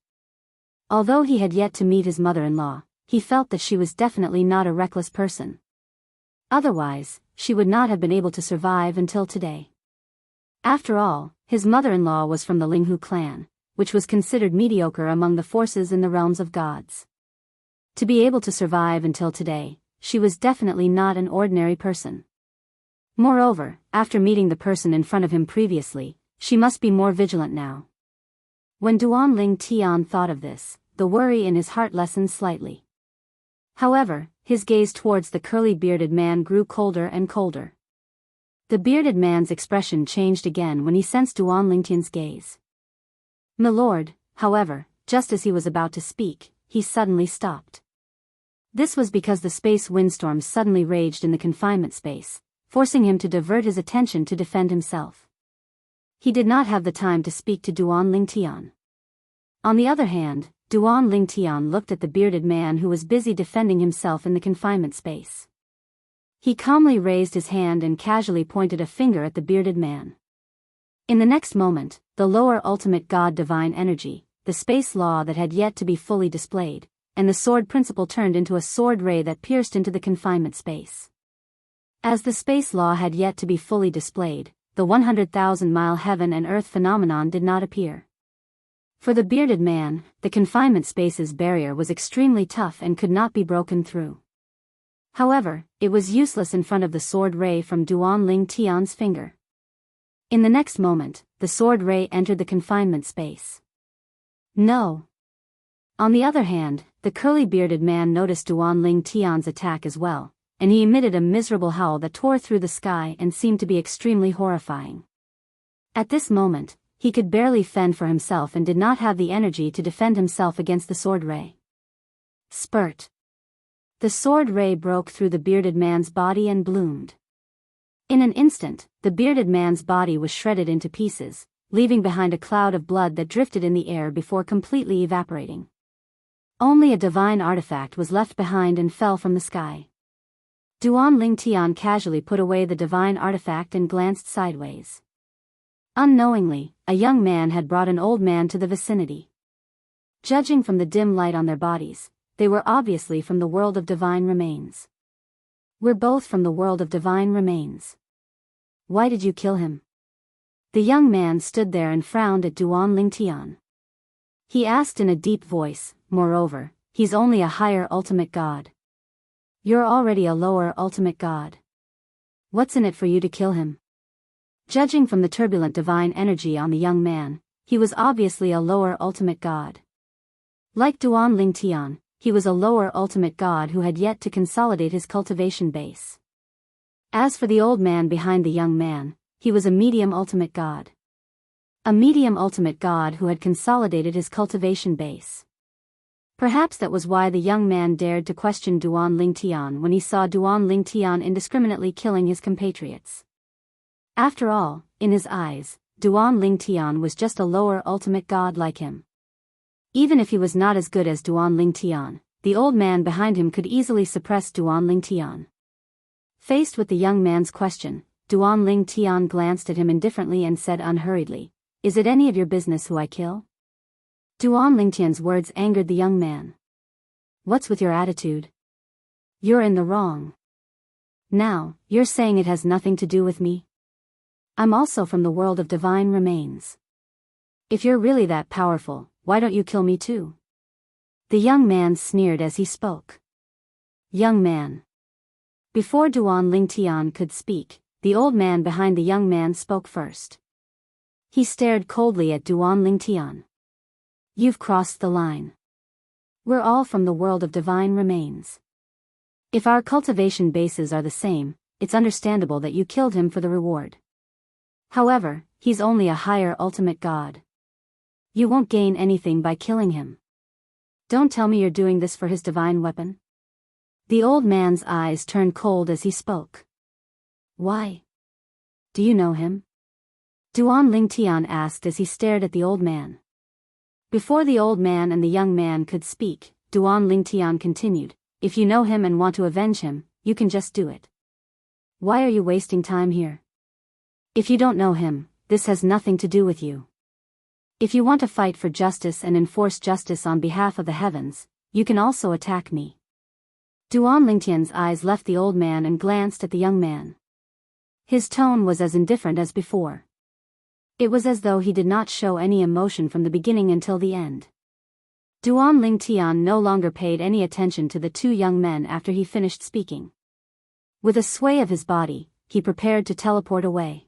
Although he had yet to meet his mother-in-law, he felt that she was definitely not a reckless person. Otherwise, she would not have been able to survive until today. After all, his mother-in-law was from the Linghu clan, which was considered mediocre among the forces in the realms of gods. To be able to survive until today, she was definitely not an ordinary person. Moreover, after meeting the person in front of him previously, she must be more vigilant now. When Duan Ling Tian thought of this, the worry in his heart lessened slightly. However, his gaze towards the curly-bearded man grew colder and colder. The bearded man's expression changed again when he sensed Duan Ling Tian's gaze. "My lord," however, just as he was about to speak, he suddenly stopped. This was because the space windstorm suddenly raged in the confinement space, forcing him to divert his attention to defend himself. He did not have the time to speak to Duan Ling Tian. On the other hand, Duan Ling Tian looked at the bearded man who was busy defending himself in the confinement space. He calmly raised his hand and casually pointed a finger at the bearded man. In the next moment, the lower ultimate god divine energy, the space law that had yet to be fully displayed, and the sword principle turned into a sword ray that pierced into the confinement space. As the space law had yet to be fully displayed, the 100,000-mile heaven and earth phenomenon did not appear. For the bearded man, the confinement space's barrier was extremely tough and could not be broken through. However, it was useless in front of the sword ray from Duan Ling Tian's finger. In the next moment, the sword ray entered the confinement space. No. On the other hand, the curly-bearded man noticed Duan Ling Tian's attack as well, and he emitted a miserable howl that tore through the sky and seemed to be extremely horrifying. At this moment, he could barely fend for himself and did not have the energy to defend himself against the sword ray. Spurt. The sword ray broke through the bearded man's body and bloomed. In an instant, the bearded man's body was shredded into pieces, leaving behind a cloud of blood that drifted in the air before completely evaporating. Only a divine artifact was left behind and fell from the sky. Duan Ling Tian casually put away the divine artifact and glanced sideways. Unknowingly, a young man had brought an old man to the vicinity. Judging from the dim light on their bodies, they were obviously from the world of divine remains. "We're both from the world of divine remains. Why did you kill him?" The young man stood there and frowned at Duan Ling Tian. He asked in a deep voice, "Moreover, he's only a higher ultimate god. You're already a lower ultimate god. What's in it for you to kill him?" Judging from the turbulent divine energy on the young man, he was obviously a lower ultimate god. Like Duan Ling Tian, he was a lower ultimate god who had yet to consolidate his cultivation base. As for the old man behind the young man, he was a medium ultimate god. A medium ultimate god who had consolidated his cultivation base. Perhaps that was why the young man dared to question Duan Ling Tian when he saw Duan Ling Tian indiscriminately killing his compatriots. After all, in his eyes, Duan Ling Tian was just a lower ultimate god like him. Even if he was not as good as Duan Ling Tian, the old man behind him could easily suppress Duan Ling Tian. Faced with the young man's question, Duan Ling Tian glanced at him indifferently and said unhurriedly, "Is it any of your business who I kill?" Duan Ling Tian's words angered the young man. "What's with your attitude? You're in the wrong. Now, you're saying it has nothing to do with me? I'm also from the world of divine remains. If you're really that powerful, why don't you kill me too? The young man sneered as he spoke. Young man. Before Duan Lingtian could speak, the old man behind the young man spoke first. He stared coldly at Duan Lingtian. You've crossed the line. We're all from the world of divine remains. If our cultivation bases are the same, it's understandable that you killed him for the reward. However, he's only a higher ultimate god. You won't gain anything by killing him. Don't tell me you're doing this for his divine weapon. The old man's eyes turned cold as he spoke. Why? Do you know him? Duan Lingtian asked as he stared at the old man. Before the old man and the young man could speak, Duan Lingtian continued, if you know him and want to avenge him, you can just do it. Why are you wasting time here? If you don't know him, this has nothing to do with you. If you want to fight for justice and enforce justice on behalf of the heavens, you can also attack me. Duan Lingtian's eyes left the old man and glanced at the young man. His tone was as indifferent as before. It was as though he did not show any emotion from the beginning until the end. Duan Lingtian no longer paid any attention to the two young men after he finished speaking. With a sway of his body, he prepared to teleport away.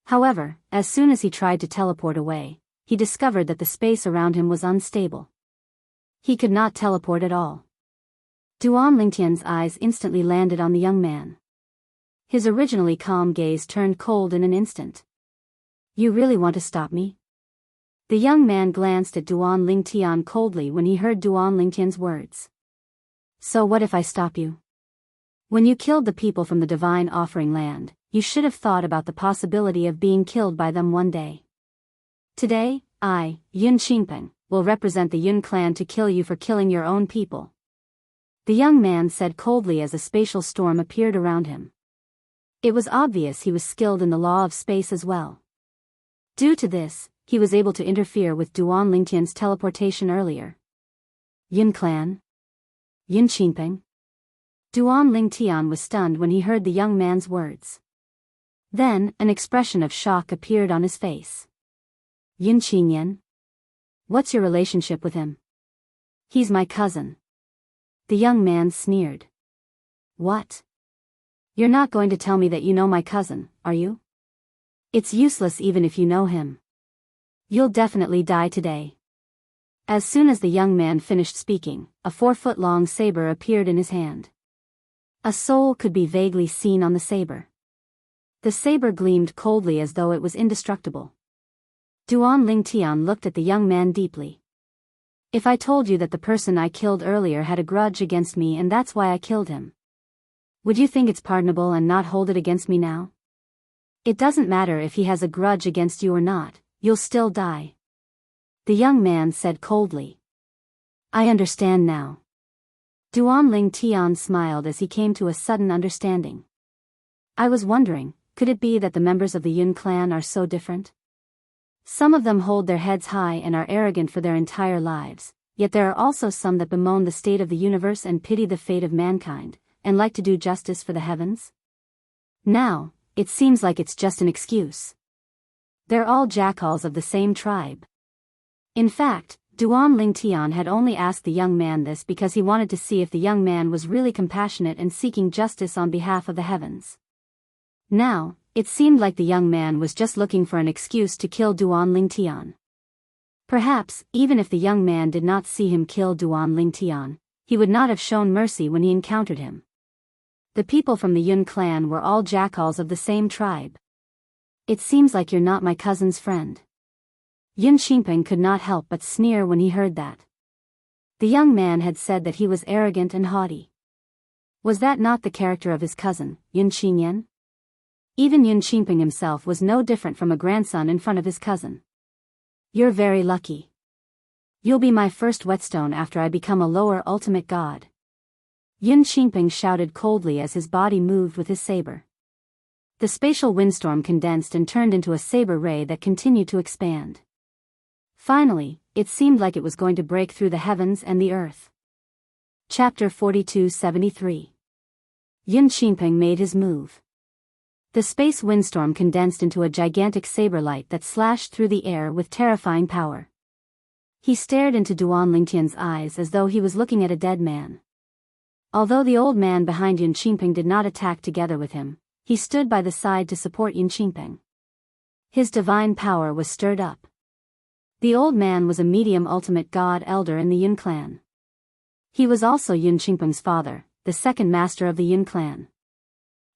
However, as soon as he tried to teleport away, he discovered that the space around him was unstable. He could not teleport at all. Duan Lingtian's eyes instantly landed on the young man. His originally calm gaze turned cold in an instant. You really want to stop me? The young man glanced at Duan Lingtian coldly when he heard Duan Lingtian's words. So what if I stop you? When you killed the people from the divine offering land, you should have thought about the possibility of being killed by them one day. Today, I, Yun Qingpeng, will represent the Yun clan to kill you for killing your own people. The young man said coldly as a spatial storm appeared around him. It was obvious he was skilled in the law of space as well. Due to this, he was able to interfere with Duan Lingtian's teleportation earlier. Yun clan? Yun Qingpeng? Duan Lingtian was stunned when he heard the young man's words. Then, an expression of shock appeared on his face. Yun Qingyan? What's your relationship with him? He's my cousin. The young man sneered. What? You're not going to tell me that you know my cousin, are you? It's useless even if you know him. You'll definitely die today. As soon as the young man finished speaking, a 4-foot-long saber appeared in his hand. A soul could be vaguely seen on the saber. The saber gleamed coldly as though it was indestructible. Duan Lingtian looked at the young man deeply. If I told you that the person I killed earlier had a grudge against me and that's why I killed him, would you think it's pardonable and not hold it against me now? It doesn't matter if he has a grudge against you or not, you'll still die. The young man said coldly. I understand now. Duan Lingtian smiled as he came to a sudden understanding. I was wondering, could it be that the members of the Yun clan are so different? Some of them hold their heads high and are arrogant for their entire lives, yet there are also some that bemoan the state of the universe and pity the fate of mankind, and like to do justice for the heavens? Now, it seems like it's just an excuse. They're all jackals of the same tribe. In fact, Duan Lingtian had only asked the young man this because he wanted to see if the young man was really compassionate and seeking justice on behalf of the heavens. Now, it seemed like the young man was just looking for an excuse to kill Duan Lingtian. Perhaps, even if the young man did not see him kill Duan Lingtian, he would not have shown mercy when he encountered him. The people from the Yun clan were all jackals of the same tribe. It seems like you're not my cousin's friend. Yun Qingpeng could not help but sneer when he heard that. The young man had said that he was arrogant and haughty. Was that not the character of his cousin, Yun Qingyan? Even Yun Qingpeng himself was no different from a grandson in front of his cousin. You're very lucky. You'll be my first whetstone after I become a lower ultimate god. Yun Qingpeng shouted coldly as his body moved with his saber. The spatial windstorm condensed and turned into a saber ray that continued to expand. Finally, it seemed like it was going to break through the heavens and the earth. Chapter 42-73. Yun Qingpeng made his move. The space windstorm condensed into a gigantic saber light that slashed through the air with terrifying power. He stared into Duan Lingtian's eyes as though he was looking at a dead man. Although the old man behind Yun Qingping did not attack together with him, he stood by the side to support Yun Qingping. His divine power was stirred up. The old man was a medium ultimate god elder in the Yun clan. He was also Yun Qingping's father, the second master of the Yun clan.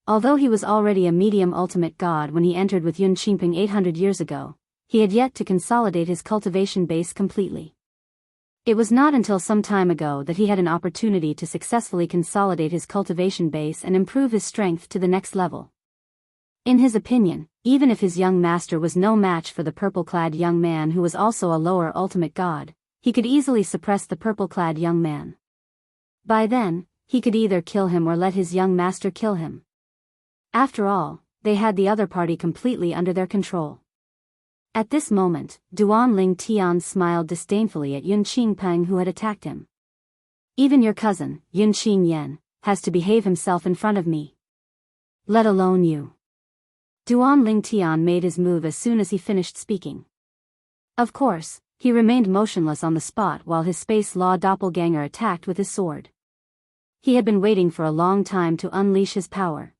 Although he was already a medium ultimate god when he entered with Yun Qingping 800 years ago, he had yet to consolidate his cultivation base completely. It was not until some time ago that he had an opportunity to successfully consolidate his cultivation base and improve his strength to the next level. In his opinion, even if his young master was no match for the purple-clad young man who was also a lower ultimate god, he could easily suppress the purple-clad young man. By then, he could either kill him or let his young master kill him. After all, they had the other party completely under their control. At this moment, Duan Ling Tian smiled disdainfully at Yun Qingpeng who had attacked him. Even your cousin, Yun Qingyan, has to behave himself in front of me. Let alone you. Duan Ling Tian made his move as soon as he finished speaking. Of course, he remained motionless on the spot while his space law doppelganger attacked with his sword. He had been waiting for a long time to unleash his power.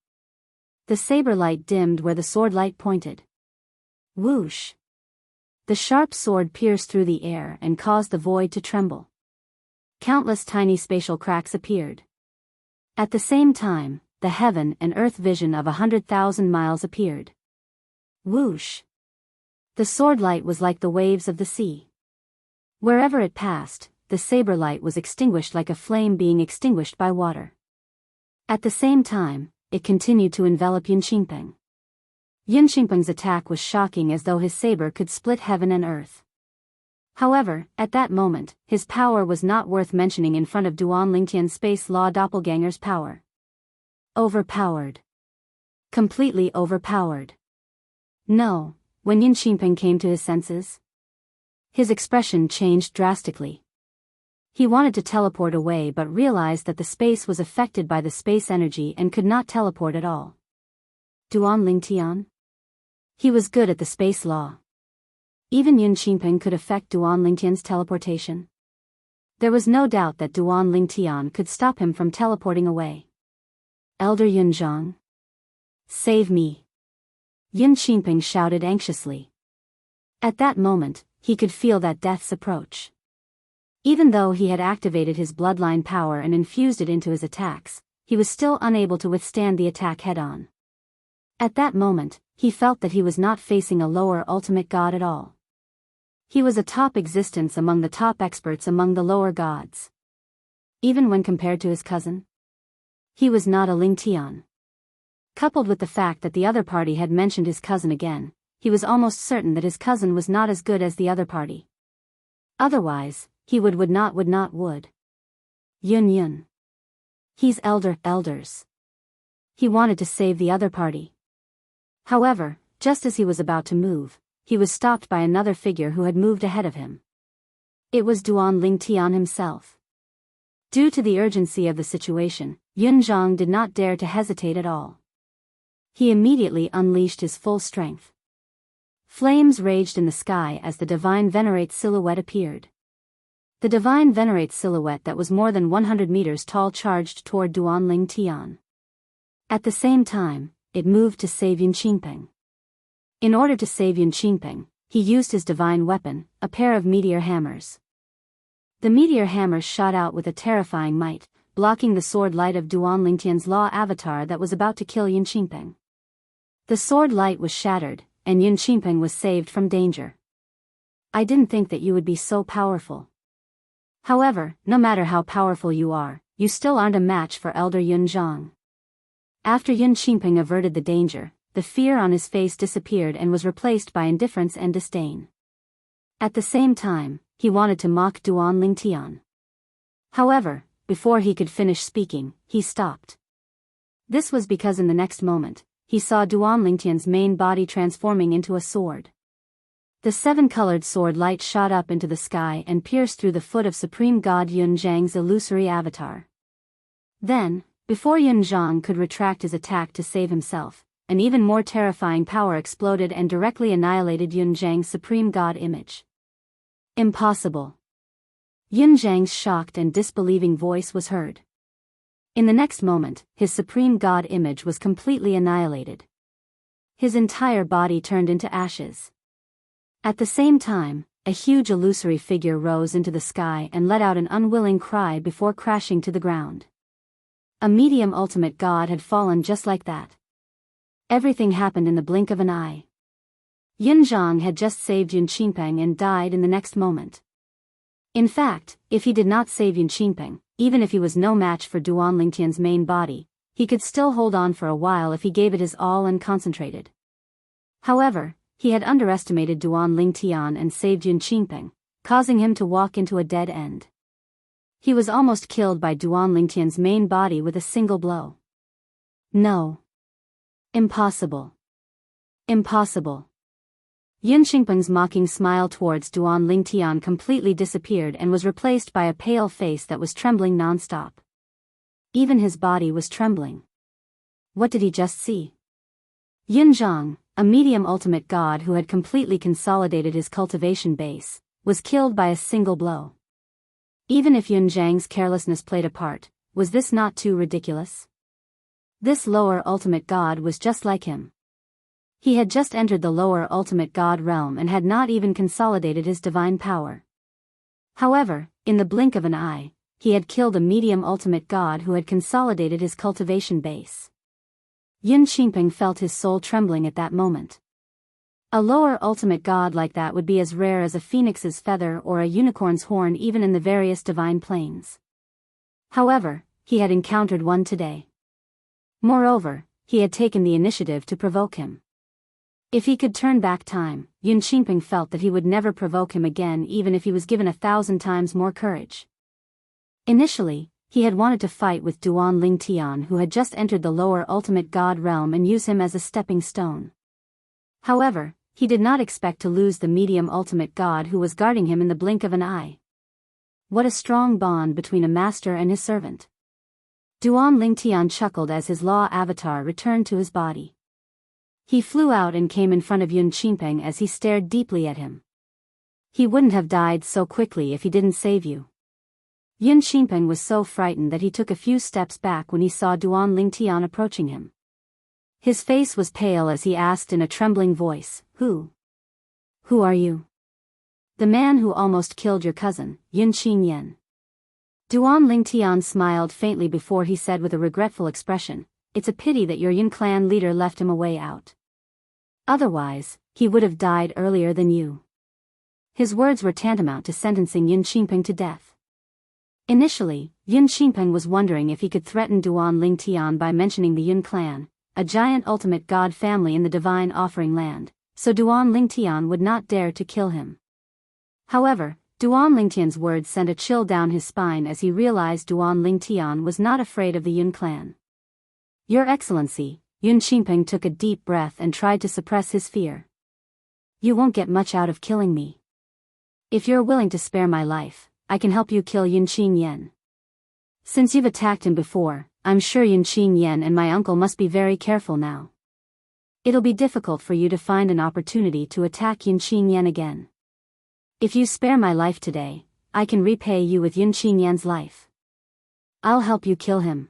The saber light dimmed where the sword light pointed. Whoosh! The sharp sword pierced through the air and caused the void to tremble. Countless tiny spatial cracks appeared. At the same time, the heaven and earth vision of 100,000 miles appeared. Whoosh! The sword light was like the waves of the sea. Wherever it passed, the saber light was extinguished like a flame being extinguished by water. At the same time, it continued to envelop Yun Qingpeng. Yun Qingpeng's attack was shocking as though his saber could split heaven and earth. However, at that moment, his power was not worth mentioning in front of Duan Lingtian's space law doppelganger's power. Overpowered. Completely overpowered. No, when Yun Qingpeng came to his senses, his expression changed drastically. He wanted to teleport away but realized that the space was affected by the space energy and could not teleport at all. Duan Lingtian? He was good at the space law. Even Yun Qingpeng could affect Duan Lingtian's teleportation. There was no doubt that Duan Lingtian could stop him from teleporting away. Elder Yun Zhang? Save me! Yun Qingpeng shouted anxiously. At that moment, he could feel that death's approach. Even though he had activated his bloodline power and infused it into his attacks, he was still unable to withstand the attack head-on. At that moment, he felt that he was not facing a lower ultimate god at all. He was a top existence among the top experts among the lower gods. Even when compared to his cousin, he was not a Lingtian. Coupled with the fact that the other party had mentioned his cousin again, he was almost certain that his cousin was not as good as the other party. Otherwise, he would not. Yun. He's elders. He wanted to save the other party. However, just as he was about to move, he was stopped by another figure who had moved ahead of him. It was Duan Lingtian himself. Due to the urgency of the situation, Yun Zhang did not dare to hesitate at all. He immediately unleashed his full strength. Flames raged in the sky as the Divine Venerate silhouette appeared. The Divine Venerate silhouette that was more than 100 meters tall charged toward Duan Lingtian. At the same time, it moved to save Yun Qingpeng. In order to save Yun Qingpeng, he used his divine weapon, a pair of meteor hammers. The meteor hammers shot out with a terrifying might, blocking the sword light of Duan Lingtian's law avatar that was about to kill Yun Qingpeng. The sword light was shattered, and Yun Qingpeng was saved from danger. I didn't think that you would be so powerful. However, no matter how powerful you are, you still aren't a match for Elder Yun Zhang. After Yun Qingpeng averted the danger, the fear on his face disappeared and was replaced by indifference and disdain. At the same time, he wanted to mock Duan Lingtian. However, before he could finish speaking, he stopped. This was because in the next moment, he saw Duan Lingtian's main body transforming into a sword. The seven-colored sword light shot up into the sky and pierced through the foot of Supreme God Yun Zhang's illusory avatar. Then, before Yun Zhang could retract his attack to save himself, an even more terrifying power exploded and directly annihilated Yun Zhang's supreme god image. Impossible. Yun Zhang's shocked and disbelieving voice was heard. In the next moment, his supreme god image was completely annihilated. His entire body turned into ashes. At the same time, a huge illusory figure rose into the sky and let out an unwilling cry before crashing to the ground. A medium ultimate god had fallen just like that. Everything happened in the blink of an eye. Yun Zhang had just saved Yun Qingpeng and died in the next moment. In fact, if he did not save Yun Qingpeng, even if he was no match for Duan Lingtian's main body, he could still hold on for a while if he gave it his all and concentrated. However, he had underestimated Duan Lingtian and saved Yun Qingpeng, causing him to walk into a dead end. He was almost killed by Duan Lingtian's main body with a single blow. No. Impossible. Impossible. Yun Qingpeng's mocking smile towards Duan Lingtian completely disappeared and was replaced by a pale face that was trembling non-stop. Even his body was trembling. What did he just see? Yun Zhang, a medium ultimate god who had completely consolidated his cultivation base, was killed by a single blow. Even if Yun Zhang's carelessness played a part, was this not too ridiculous? This lower ultimate god was just like him. He had just entered the lower ultimate god realm and had not even consolidated his divine power. However, in the blink of an eye, he had killed a medium ultimate god who had consolidated his cultivation base. Yun Qingpeng felt his soul trembling at that moment. A lower ultimate god like that would be as rare as a phoenix's feather or a unicorn's horn even in the various divine planes. However, he had encountered one today. Moreover, he had taken the initiative to provoke him. If he could turn back time, Yun Qingpeng felt that he would never provoke him again even if he was given 1,000 times more courage. Initially, he had wanted to fight with Duan Lingtian who had just entered the lower ultimate god realm and use him as a stepping stone. However, he did not expect to lose the medium ultimate god who was guarding him in the blink of an eye. What a strong bond between a master and his servant. Duan Lingtian chuckled as his law avatar returned to his body. He flew out and came in front of Yun Qingpeng as he stared deeply at him. He wouldn't have died so quickly if he didn't save you. Yun Qingpeng was so frightened that he took a few steps back when he saw Duan Lingtian approaching him. His face was pale as he asked in a trembling voice, Who are you? The man who almost killed your cousin, Yun Qingyan. Duan Lingtian smiled faintly before he said with a regretful expression, It's a pity that your Yun clan leader left him a way out. Otherwise, he would have died earlier than you. His words were tantamount to sentencing Yun Qingpeng to death. Initially, Yun Qingpeng was wondering if he could threaten Duan Lingtian by mentioning the Yun clan, a giant ultimate god family in the divine offering land, so Duan Lingtian would not dare to kill him. However, Duan Lingtian's words sent a chill down his spine as he realized Duan Lingtian was not afraid of the Yun clan. Your Excellency, Yun Qingpeng took a deep breath and tried to suppress his fear. You won't get much out of killing me. If you're willing to spare my life, I can help you kill Yun Qingyan. Since you've attacked him before, I'm sure Yun Qingyan and my uncle must be very careful now. It'll be difficult for you to find an opportunity to attack Yun Qingyan again. If you spare my life today, I can repay you with Yun Qingyan's life. I'll help you kill him.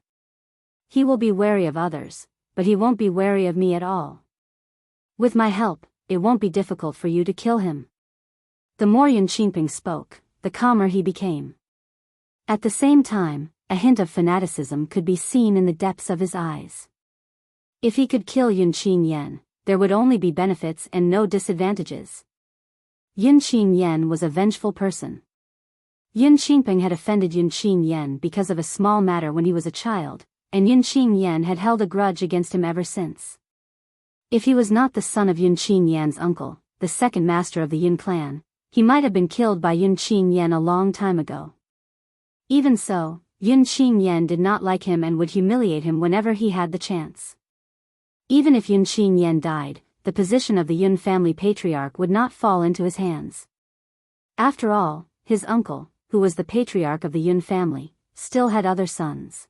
He will be wary of others, but he won't be wary of me at all. With my help, it won't be difficult for you to kill him. The more Yun Qingpeng spoke, the calmer he became. At the same time, a hint of fanaticism could be seen in the depths of his eyes. If he could kill Yun Qingyan, there would only be benefits and no disadvantages. Yun Qingyan was a vengeful person. Yun Qingpeng had offended Yun Qingyan because of a small matter when he was a child, and Yun Qingyan had held a grudge against him ever since. If he was not the son of Yun Qingyan's uncle, the second master of the Yun clan, he might have been killed by Yun Qingyan a long time ago. Even so, Yun Qingyan did not like him and would humiliate him whenever he had the chance. Even if Yun Qingyan died, the position of the Yun family patriarch would not fall into his hands. After all, his uncle, who was the patriarch of the Yun family, still had other sons.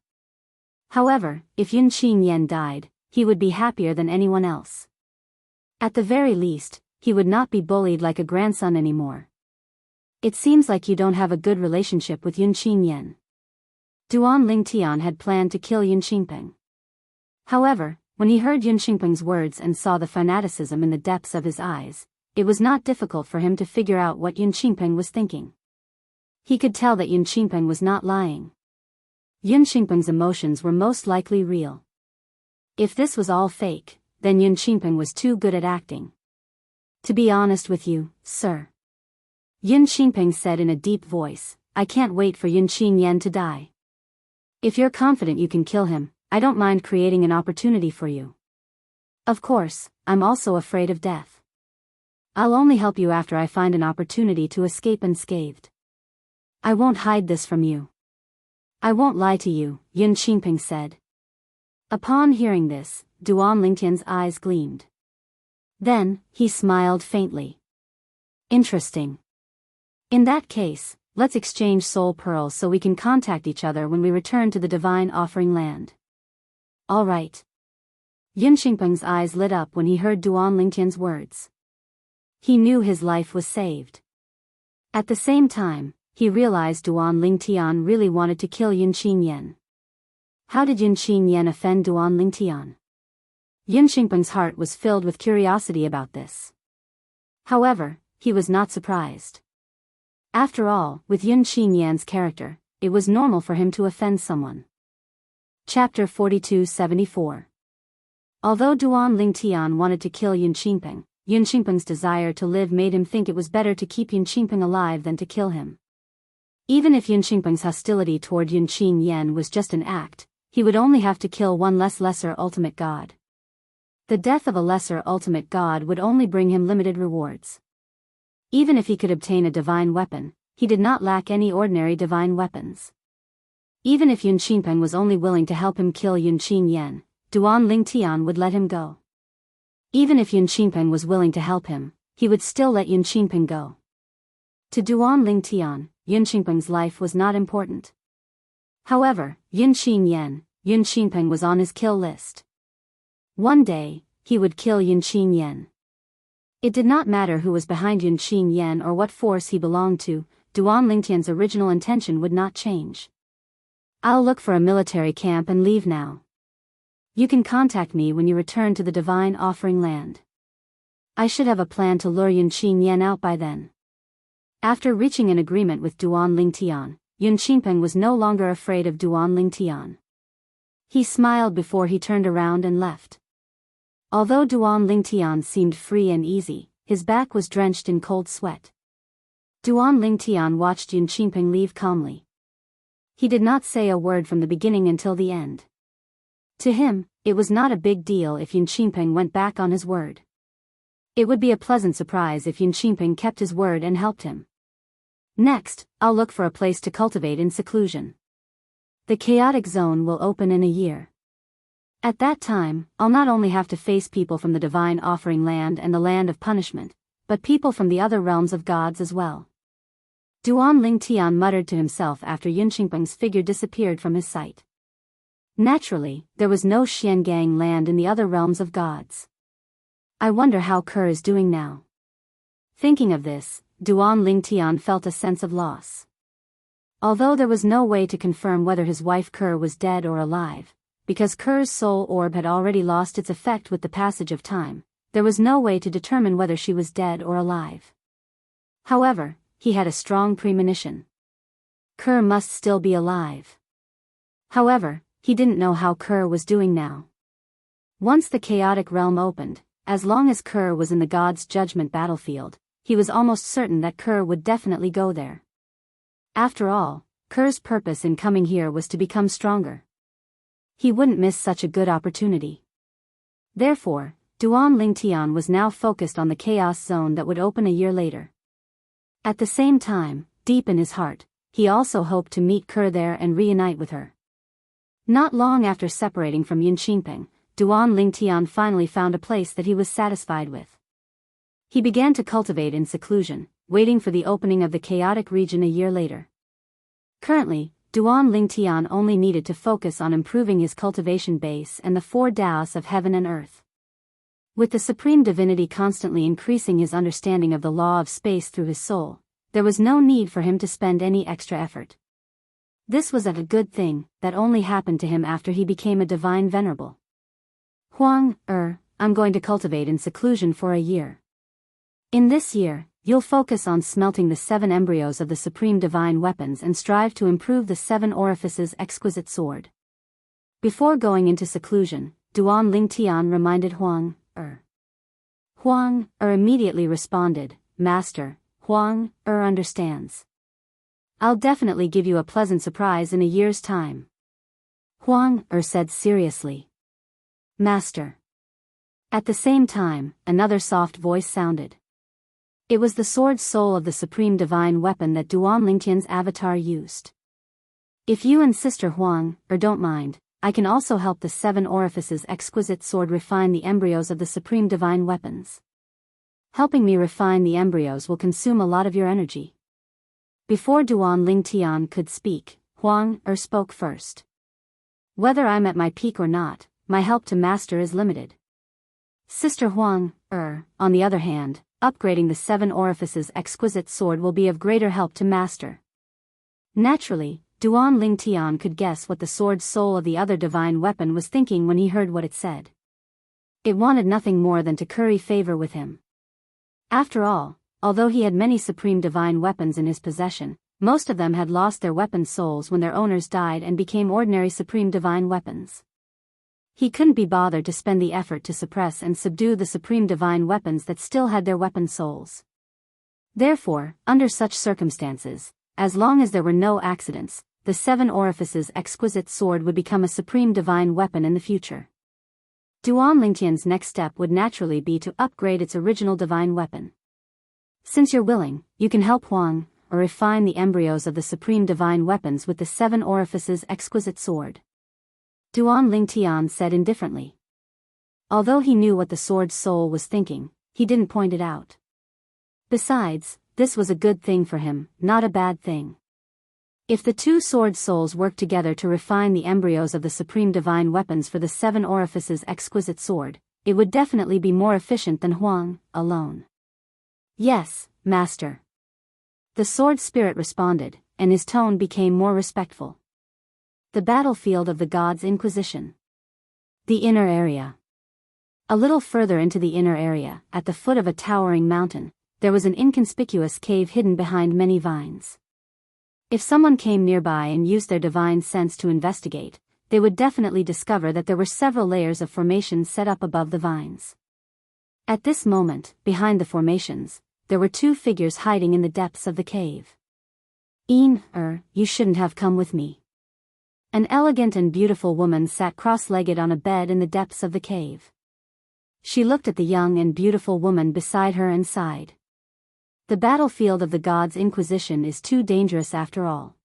However, if Yun Qingyan died, he would be happier than anyone else. At the very least, he would not be bullied like a grandson anymore. It seems like you don't have a good relationship with Yun Qinyan. Duan Lingtian had planned to kill Yun Qingping. However, when he heard Yun Qingping's words and saw the fanaticism in the depths of his eyes, it was not difficult for him to figure out what Yun Qingping was thinking. He could tell that Yun Qingping was not lying. Yun Qingping's emotions were most likely real. If this was all fake, then Yun Qingping was too good at acting. To be honest with you, sir, Yun Qingping said in a deep voice, I can't wait for Yun Qinyan to die. If you're confident you can kill him, I don't mind creating an opportunity for you. Of course, I'm also afraid of death. I'll only help you after I find an opportunity to escape unscathed. I won't hide this from you. I won't lie to you, Yun Qingping said. Upon hearing this, Duan Lingtian's eyes gleamed. Then, he smiled faintly. Interesting. In that case, let's exchange soul pearls so we can contact each other when we return to the divine offering land. All right. Yun Qingping's eyes lit up when he heard Duan Lingtian's words. He knew his life was saved. At the same time, he realized Duan Lingtian really wanted to kill Yun Qinyan. How did Yun Qinyan offend Duan Lingtian? Yun Qingping's heart was filled with curiosity about this. However, he was not surprised. After all, with Yun Qinyan's character, it was normal for him to offend someone. Chapter 42-74. Although Duan Lingtian wanted to kill Yun Qingping's desire to live made him think it was better to keep Yun Qingping alive than to kill him. Even if Yun Qingping's hostility toward Yun Qinyan was just an act, he would only have to kill one lesser ultimate god. The death of a lesser ultimate god would only bring him limited rewards. Even if he could obtain a divine weapon, he did not lack any ordinary divine weapons. Even if Yun Qingping was only willing to help him kill Yun Qinyan, Duan Lingtian would let him go. Even if Yun Qingping was willing to help him, he would still let Yun Qingping go. To Duan Lingtian, Yun Qingping's life was not important. However, Yun Qingping was on his kill list. One day, he would kill Yun Qinyan. It did not matter who was behind Yun Qinyan or what force he belonged to, Duan Lingtian's original intention would not change. I'll look for a military camp and leave now. You can contact me when you return to the divine offering land. I should have a plan to lure Yun Qinyan out by then. After reaching an agreement with Duan Lingtian, Yun Qingping was no longer afraid of Duan Lingtian. He smiled before he turned around and left. Although Duan Lingtian seemed free and easy, his back was drenched in cold sweat. Duan Lingtian watched Yun Qingping leave calmly. He did not say a word from the beginning until the end. To him, it was not a big deal if Yun Qingping went back on his word. It would be a pleasant surprise if Yun Qingping kept his word and helped him. Next, I'll look for a place to cultivate in seclusion. The chaotic zone will open in a year. At that time, I'll not only have to face people from the divine offering land and the land of punishment, but people from the other realms of gods as well. Duan Lingtian muttered to himself after Yun Qingping's figure disappeared from his sight. Naturally, there was no Xiangang land in the other realms of gods. I wonder how Ke is doing now. Thinking of this, Duan Lingtian felt a sense of loss. Although there was no way to confirm whether his wife Ke was dead or alive, because Ke's soul orb had already lost its effect with the passage of time, there was no way to determine whether she was dead or alive. However, he had a strong premonition. Ke must still be alive. However, he didn't know how Ke was doing now. Once the chaotic realm opened, as long as Ke was in the God's judgment battlefield, he was almost certain that Ke would definitely go there. After all, Ke's purpose in coming here was to become stronger. He wouldn't miss such a good opportunity. Therefore, Duan Lingtian was now focused on the chaos zone that would open a year later. At the same time, deep in his heart, he also hoped to meet Ke there and reunite with her. Not long after separating from Yun Qingping, Duan Lingtian finally found a place that he was satisfied with. He began to cultivate in seclusion, waiting for the opening of the chaotic region a year later. Currently, Duan Lingtian only needed to focus on improving his cultivation base and the 4 Daoists of heaven and earth. With the Supreme Divinity constantly increasing his understanding of the law of space through his soul, there was no need for him to spend any extra effort. This was a good thing that only happened to him after he became a divine venerable. Huang, I'm going to cultivate in seclusion for a year. In this year, you'll focus on smelting the 7 embryos of the supreme divine weapons and strive to improve the 7 orifices exquisite sword. Before going into seclusion, Duan Lingtian reminded Huang, Huang, immediately responded, Master, Huang, understands. I'll definitely give you a pleasant surprise in a year's time. Huang, said seriously. Master. At the same time, another soft voice sounded. It was the sword soul of the supreme divine weapon that Duan Lingtian's avatar used. If you and Sister Huang, don't mind, I can also help the 7 orifices exquisite sword refine the embryos of the supreme divine weapons. Helping me refine the embryos will consume a lot of your energy. Before Duan Lingtian could speak, Huang, spoke first. Whether I'm at my peak or not, my help to Master is limited. Sister Huang, on the other hand, upgrading the 7 orifices exquisite sword will be of greater help to Master. Naturally, Duan Lingtian could guess what the sword soul of the other divine weapon was thinking when he heard what it said. It wanted nothing more than to curry favor with him. After all, although he had many supreme divine weapons in his possession, most of them had lost their weapon souls when their owners died and became ordinary supreme divine weapons. He couldn't be bothered to spend the effort to suppress and subdue the supreme divine weapons that still had their weapon souls. Therefore, under such circumstances, as long as there were no accidents, the 7 orifices exquisite sword would become a supreme divine weapon in the future. Duan Lingtian's next step would naturally be to upgrade its original divine weapon. Since you're willing, you can help Huang, refine the embryos of the supreme divine weapons with the 7 orifices exquisite sword. Duan Lingtian said indifferently. Although he knew what the sword soul was thinking, he didn't point it out. Besides, this was a good thing for him, not a bad thing. If the 2 sword souls worked together to refine the embryos of the supreme divine weapons for the 7 orifices exquisite sword, it would definitely be more efficient than Huang, alone. Yes, Master. The sword spirit responded, and his tone became more respectful. The battlefield of the Gods' Inquisition. The inner area. A little further into the inner area, at the foot of a towering mountain, there was an inconspicuous cave hidden behind many vines. If someone came nearby and used their divine sense to investigate, they would definitely discover that there were several layers of formations set up above the vines. At this moment, behind the formations, there were 2 figures hiding in the depths of the cave. You shouldn't have come with me. An elegant and beautiful woman sat cross-legged on a bed in the depths of the cave. She looked at the young and beautiful woman beside her and sighed. The battlefield of the Gods' Inquisition is too dangerous after all.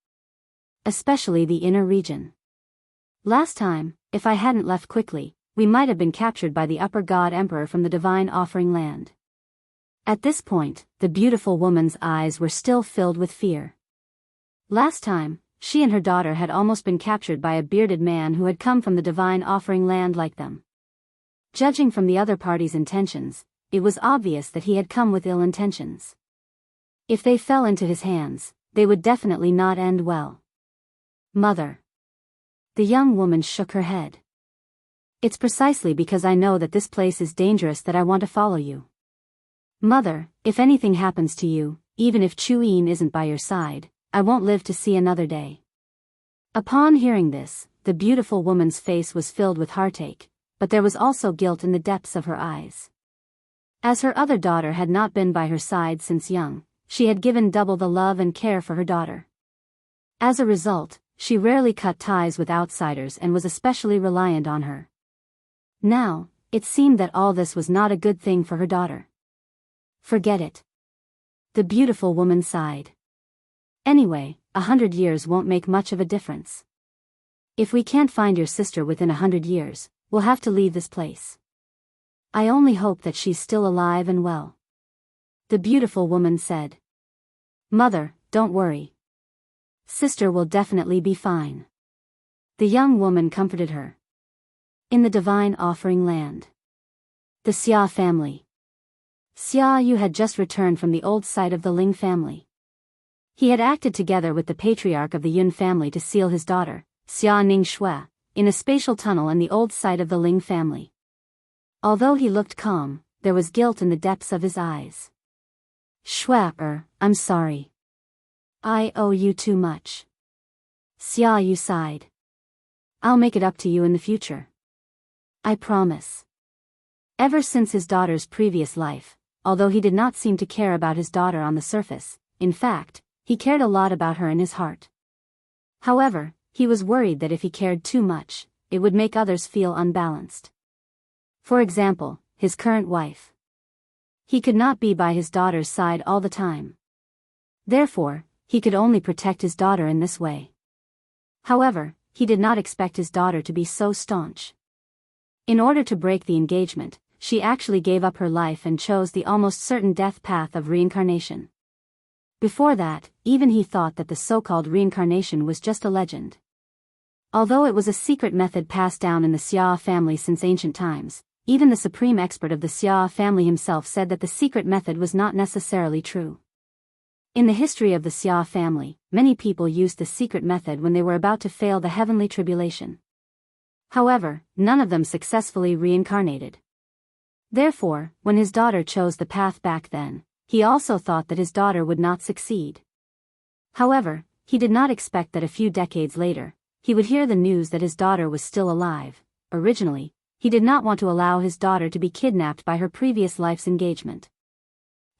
Especially the inner region. Last time, if I hadn't left quickly, we might have been captured by the upper god emperor from the divine offering land. At this point, the beautiful woman's eyes were still filled with fear. Last time, she and her daughter had almost been captured by a bearded man who had come from the divine offering land like them. Judging from the other party's intentions, it was obvious that he had come with ill intentions. If they fell into his hands, they would definitely not end well. Mother. The young woman shook her head. It's precisely because I know that this place is dangerous that I want to follow you. Mother, if anything happens to you, even if Chu-Yin isn't by your side, I won't live to see another day. Upon hearing this, the beautiful woman's face was filled with heartache, but there was also guilt in the depths of her eyes. As her other daughter had not been by her side since young, she had given double the love and care for her daughter. As a result, she rarely cut ties with outsiders and was especially reliant on her. Now, it seemed that all this was not a good thing for her daughter. Forget it. The beautiful woman sighed. Anyway, 100 years won't make much of a difference. If we can't find your sister within 100 years, we'll have to leave this place. I only hope that she's still alive and well. The beautiful woman said. Mother, don't worry. Sister will definitely be fine. The young woman comforted her. In the divine offering land. The Xia family. Xia Yu had just returned from the old site of the Ling family. He had acted together with the patriarch of the Yun family to seal his daughter, Xia Ningshui, in a spatial tunnel in the old site of the Ling family. Although he looked calm, there was guilt in the depths of his eyes. Shui, I'm sorry. I owe you too much. Xia Yu sighed. I'll make it up to you in the future. I promise. Ever since his daughter's previous life, although he did not seem to care about his daughter on the surface, in fact, he cared a lot about her in his heart. However, he was worried that if he cared too much, it would make others feel unbalanced. For example, his current wife. He could not be by his daughter's side all the time. Therefore, he could only protect his daughter in this way. However, he did not expect his daughter to be so staunch. In order to break the engagement, she actually gave up her life and chose the almost certain death path of reincarnation. Before that, even he thought that the so-called reincarnation was just a legend. Although it was a secret method passed down in the Xia family since ancient times, even the supreme expert of the Xia family himself said that the secret method was not necessarily true. In the history of the Xia family, many people used the secret method when they were about to fail the heavenly tribulation. However, none of them successfully reincarnated. Therefore, when his daughter chose the path back then, he also thought that his daughter would not succeed. However, he did not expect that a few decades later, he would hear the news that his daughter was still alive. Originally, he did not want to allow his daughter to be kidnapped by her previous life's engagement.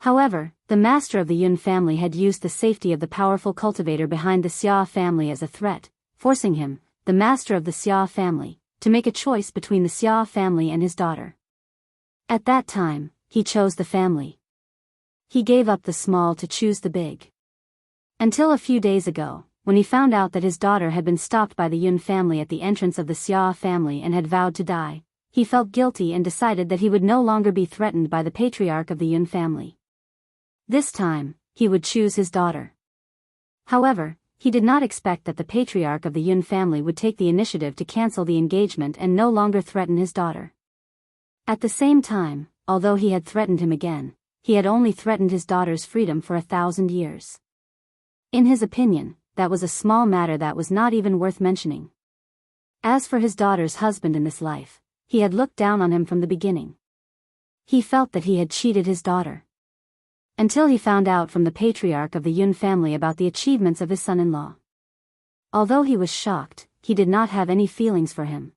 However, the master of the Yun family had used the safety of the powerful cultivator behind the Xia family as a threat, forcing him, the master of the Xia family, to make a choice between the Xia family and his daughter. At that time, he chose the family. He gave up the small to choose the big. Until a few days ago, when he found out that his daughter had been stopped by the Yun family at the entrance of the Xia family and had vowed to die, he felt guilty and decided that he would no longer be threatened by the patriarch of the Yun family. This time, he would choose his daughter. However, he did not expect that the patriarch of the Yun family would take the initiative to cancel the engagement and no longer threaten his daughter. At the same time, although he had threatened him again, he had only threatened his daughter's freedom for 1,000 years. In his opinion, that was a small matter that was not even worth mentioning. As for his daughter's husband in this life, he had looked down on him from the beginning. He felt that he had cheated his daughter. Until he found out from the patriarch of the Yun family about the achievements of his son-in-law. Although he was shocked, he did not have any feelings for him.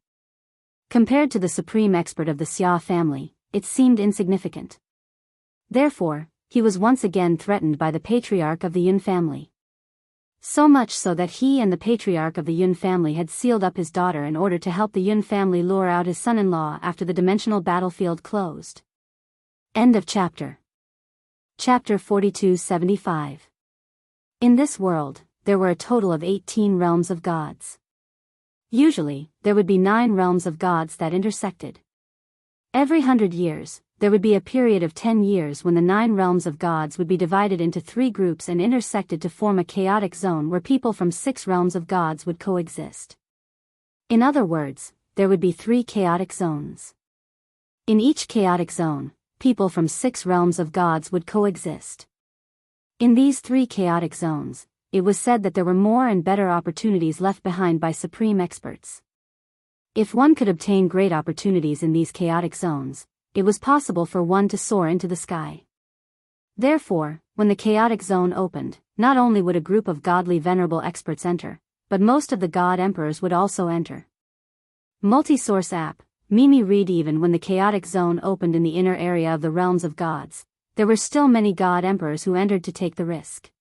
Compared to the supreme expert of the Xia family, it seemed insignificant. Therefore, he was once again threatened by the patriarch of the Yun family. So much so that he and the patriarch of the Yun family had sealed up his daughter in order to help the Yun family lure out his son-in-law after the dimensional battlefield closed. End of chapter. Chapter 4275. In this world, there were a total of 18 realms of gods. Usually, there would be 9 realms of gods that intersected. Every 100 years, there would be a period of 10 years when the 9 realms of gods would be divided into 3 groups and intersected to form a chaotic zone where people from 6 realms of gods would coexist. In other words, there would be 3 chaotic zones. In each chaotic zone, people from 6 realms of gods would coexist. In these 3 chaotic zones, it was said that there were more and better opportunities left behind by supreme experts. If one could obtain great opportunities in these chaotic zones, it was possible for one to soar into the sky. Therefore, when the chaotic zone opened, not only would a group of godly venerable experts enter, but most of the god emperors would also enter. Multi-source app, Mimi read. Even when the chaotic zone opened in the inner area of the realms of gods, there were still many god emperors who entered to take the risk.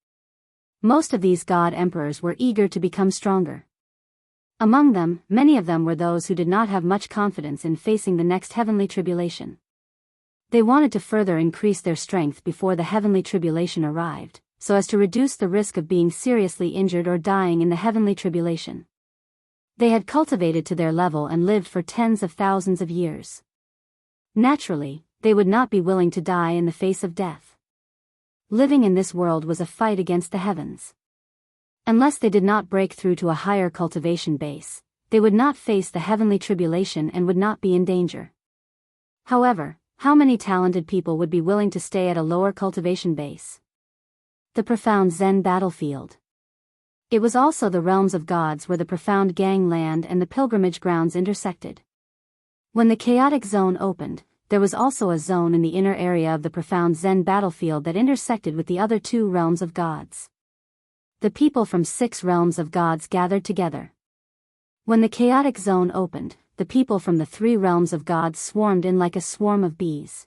Most of these god emperors were eager to become stronger. Among them, many of them were those who did not have much confidence in facing the next heavenly tribulation. They wanted to further increase their strength before the heavenly tribulation arrived, so as to reduce the risk of being seriously injured or dying in the heavenly tribulation. They had cultivated to their level and lived for tens of thousands of years. Naturally, they would not be willing to die in the face of death. Living in this world was a fight against the heavens. Unless they did not break through to a higher cultivation base, they would not face the heavenly tribulation and would not be in danger. However, how many talented people would be willing to stay at a lower cultivation base? The profound Zen battlefield. It was also the realms of gods where the profound gangland and the pilgrimage grounds intersected. When the chaotic zone opened, there was also a zone in the inner area of the profound Zen battlefield that intersected with the other two realms of gods. The people from 6 realms of gods gathered together. When the chaotic zone opened, the people from the 3 realms of gods swarmed in like a swarm of bees.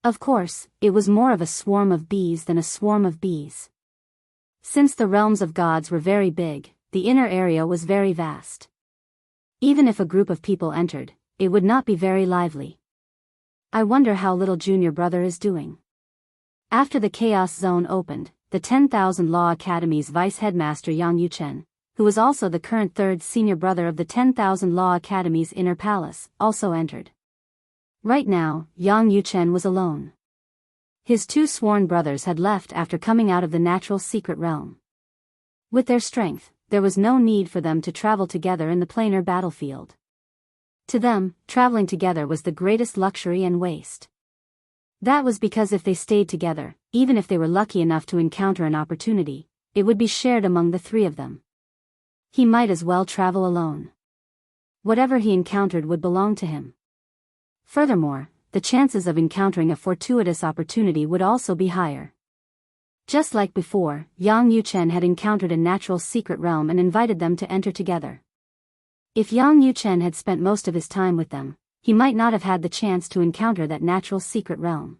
Of course, it was more of a swarm of bees than a swarm of bees. Since the realms of gods were very big, the inner area was very vast. Even if a group of people entered, it would not be very lively. I wonder how little junior brother is doing. After the chaos zone opened, the 10,000 Law Academy's vice-headmaster Yang Yuchen, who was also the current 3rd senior brother of the 10,000 Law Academy's inner palace, also entered. Right now, Yang Yuchen was alone. His 2 sworn brothers had left after coming out of the natural secret realm. With their strength, there was no need for them to travel together in the planar battlefield. To them, traveling together was the greatest luxury and waste. That was because if they stayed together, even if they were lucky enough to encounter an opportunity, it would be shared among the 3 of them. He might as well travel alone. Whatever he encountered would belong to him. Furthermore, the chances of encountering a fortuitous opportunity would also be higher. Just like before, Yang Yuchen had encountered a natural secret realm and invited them to enter together. If Yang Yuchen had spent most of his time with them, he might not have had the chance to encounter that natural secret realm.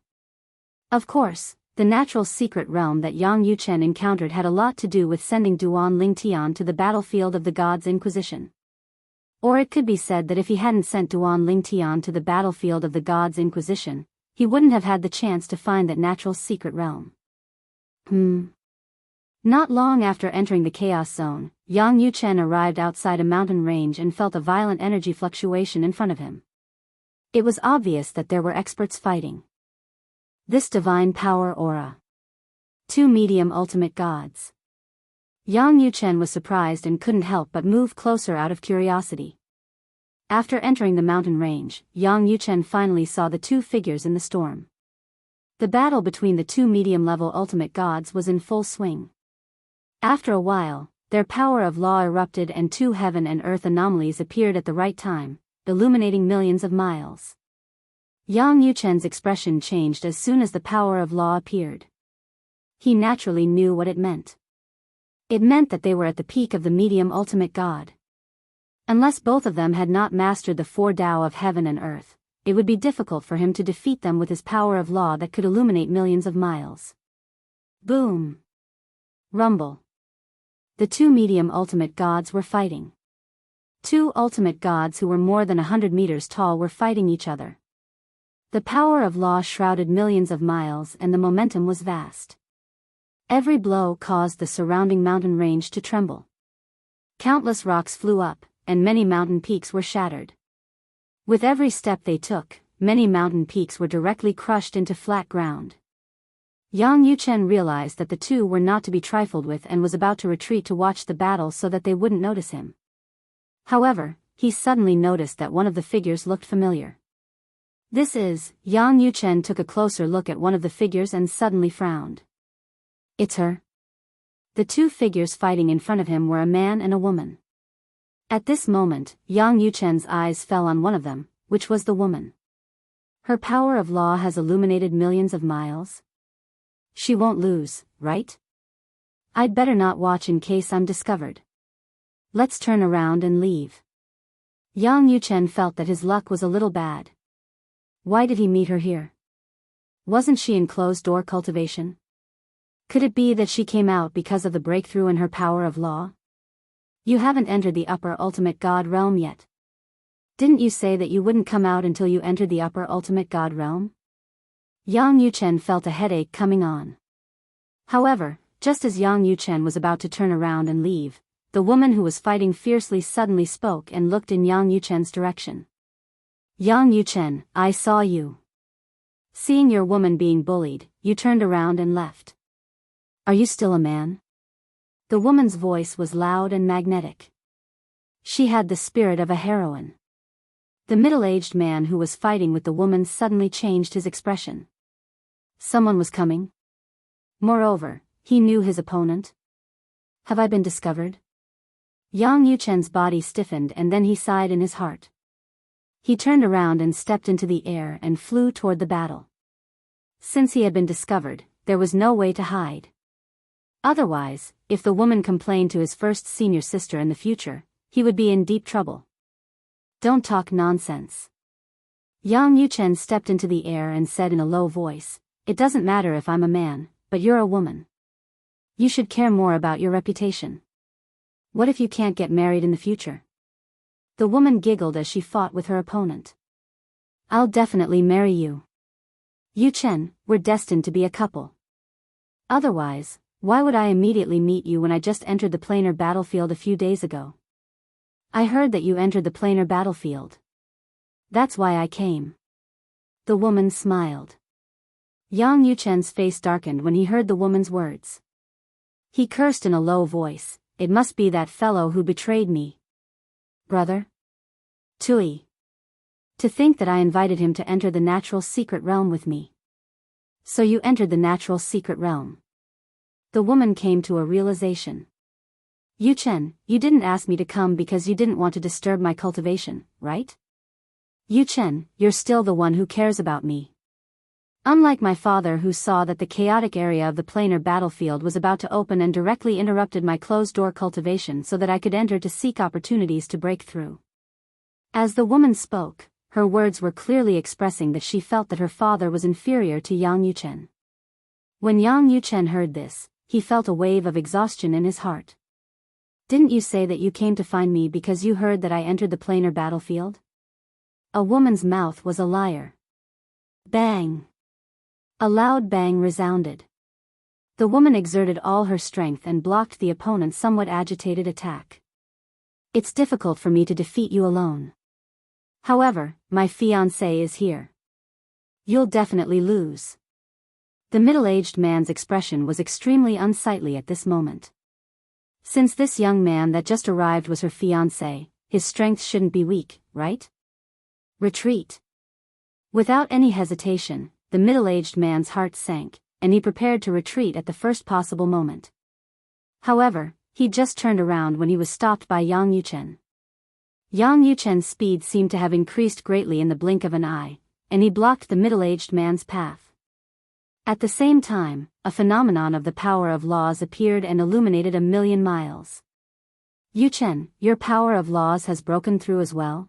Of course, the natural secret realm that Yang Yuchen encountered had a lot to do with sending Duan Lingtian to the battlefield of the Gods' Inquisition. Or it could be said that if he hadn't sent Duan Lingtian to the battlefield of the Gods' Inquisition, he wouldn't have had the chance to find that natural secret realm. Not long after entering the Chaos Zone, Yang Yuchen arrived outside a mountain range and felt a violent energy fluctuation in front of him. It was obvious that there were experts fighting. This divine power aura. 2 medium ultimate gods. Yang Yuchen was surprised and couldn't help but move closer out of curiosity. After entering the mountain range, Yang Yuchen finally saw the 2 figures in the storm. The battle between the 2 medium-level ultimate gods was in full swing. After a while, their power of law erupted and 2 heaven and earth anomalies appeared at the right time, illuminating millions of miles. Yang Yuchen's expression changed as soon as the power of law appeared. He naturally knew what it meant. It meant that they were at the peak of the medium ultimate god. Unless both of them had not mastered the 4 Tao of heaven and earth, it would be difficult for him to defeat them with his power of law that could illuminate millions of miles. Boom! Rumble. The 2 medium ultimate gods were fighting. 2 ultimate gods who were more than 100 meters tall were fighting each other. The power of law shrouded millions of miles and the momentum was vast. Every blow caused the surrounding mountain range to tremble. Countless rocks flew up, and many mountain peaks were shattered. With every step they took, many mountain peaks were directly crushed into flat ground. Yang Yuchen realized that the 2 were not to be trifled with and was about to retreat to watch the battle so that they wouldn't notice him. However, he suddenly noticed that one of the figures looked familiar. Yang Yuchen took a closer look at one of the figures and suddenly frowned. It's her. The 2 figures fighting in front of him were a man and a woman. At this moment, Yang Yuchen's eyes fell on one of them, which was the woman. Her power of law has illuminated millions of miles. She won't lose, right? I'd better not watch in case I'm discovered. Let's turn around and leave. Yang Yuchen felt that his luck was a little bad. Why did he meet her here? Wasn't she in closed-door cultivation? Could it be that she came out because of the breakthrough in her power of law? You haven't entered the upper ultimate god realm yet. Didn't you say that you wouldn't come out until you entered the upper ultimate god realm? Yang Yuchen felt a headache coming on. However, just as Yang Yuchen was about to turn around and leave, the woman who was fighting fiercely suddenly spoke and looked in Yang Yuchen's direction. Yang Yuchen, I saw you. Seeing your woman being bullied, you turned around and left. Are you still a man? The woman's voice was loud and magnetic. She had the spirit of a heroine. The middle-aged man who was fighting with the woman suddenly changed his expression. Someone was coming. Moreover, he knew his opponent. Have I been discovered? Yang Yuchen's body stiffened and then he sighed in his heart. He turned around and stepped into the air and flew toward the battle. Since he had been discovered, there was no way to hide. Otherwise, if the woman complained to his first senior sister in the future, he would be in deep trouble. Don't talk nonsense. Yang Yuchen stepped into the air and said in a low voice, "It doesn't matter if I'm a man, but you're a woman. You should care more about your reputation. What if you can't get married in the future?" The woman giggled as she fought with her opponent. "I'll definitely marry you. Yuchen, we're destined to be a couple. Otherwise, why would I immediately meet you when I just entered the planar battlefield a few days ago? I heard that you entered the planar battlefield. That's why I came." The woman smiled. Yang Yuchen's face darkened when he heard the woman's words. He cursed in a low voice, "It must be that fellow who betrayed me. Brother? Tui. To think that I invited him to enter the natural secret realm with me. So you entered the natural secret realm." The woman came to a realization. "Yuchen, you didn't ask me to come because you didn't want to disturb my cultivation, right? Yuchen, you're still the one who cares about me. Unlike my father who saw that the chaotic area of the planar battlefield was about to open and directly interrupted my closed-door cultivation so that I could enter to seek opportunities to break through." As the woman spoke, her words were clearly expressing that she felt that her father was inferior to Yang Yuchen. When Yang Yuchen heard this, he felt a wave of exhaustion in his heart. "Didn't you say that you came to find me because you heard that I entered the planar battlefield?" A woman's mouth was a liar. Bang! A loud bang resounded. The woman exerted all her strength and blocked the opponent's somewhat agitated attack. "It's difficult for me to defeat you alone. However, my fiancé is here. You'll definitely lose." The middle-aged man's expression was extremely unsightly at this moment. Since this young man that just arrived was her fiancé, his strength shouldn't be weak, right? Retreat. Without any hesitation, the middle-aged man's heart sank, and he prepared to retreat at the first possible moment. However, he just turned around when he was stopped by Yang Yuchen. Yang Yuchen's speed seemed to have increased greatly in the blink of an eye, and he blocked the middle-aged man's path. At the same time, a phenomenon of the power of laws appeared and illuminated 1,000,000 miles. "Yuchen, your power of laws has broken through as well?"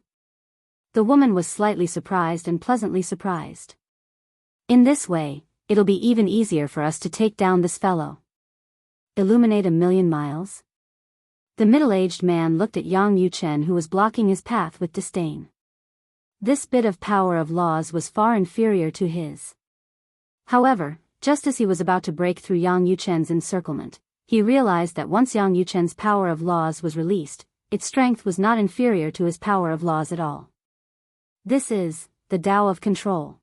The woman was slightly surprised and pleasantly surprised. "In this way, it'll be even easier for us to take down this fellow." "Illuminate 1,000,000 miles?" The middle-aged man looked at Yang Yuchen who was blocking his path with disdain. This bit of power of laws was far inferior to his. However, just as he was about to break through Yang Yuchen's encirclement, he realized that once Yang Yuchen's power of laws was released, its strength was not inferior to his power of laws at all. This is the Tao of control.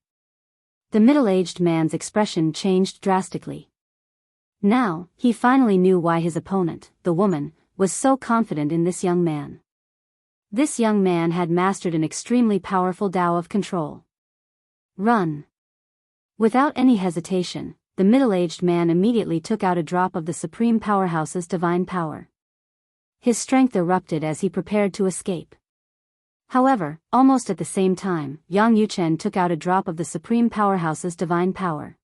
The middle-aged man's expression changed drastically. Now, he finally knew why his opponent, the woman, was so confident in this young man. This young man had mastered an extremely powerful Tao of control. Run. Without any hesitation, the middle-aged man immediately took out a drop of the Supreme Powerhouse's divine power. His strength erupted as he prepared to escape. However, almost at the same time, Yang Yuchen took out a drop of the Supreme Powerhouse's divine power.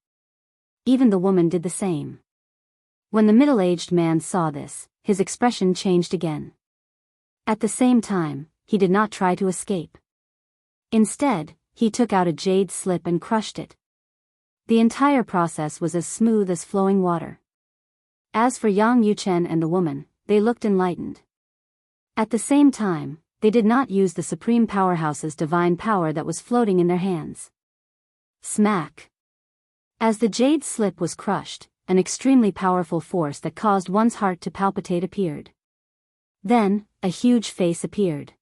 Even the woman did the same. When the middle-aged man saw this, his expression changed again. At the same time, he did not try to escape. Instead, he took out a jade slip and crushed it. The entire process was as smooth as flowing water. As for Yang Yuchen and the woman, they looked enlightened. At the same time, they did not use the Supreme Powerhouse's divine power that was floating in their hands. Smack! As the jade slip was crushed, an extremely powerful force that caused one's heart to palpitate appeared. Then, a huge face appeared.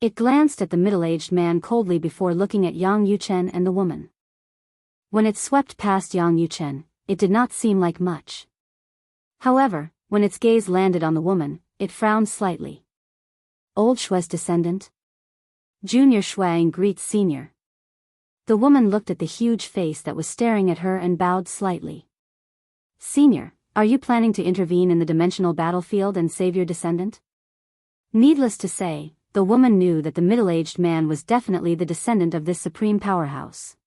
It glanced at the middle-aged man coldly before looking at Yang Yuchen and the woman. When it swept past Yang Yuchen, it did not seem like much. However, when its gaze landed on the woman, it frowned slightly. Old Shue's descendant? Junior Shuang greets senior. The woman looked at the huge face that was staring at her and bowed slightly. Senior, are you planning to intervene in the dimensional battlefield and save your descendant? Needless to say, the woman knew that the middle-aged man was definitely the descendant of this supreme powerhouse.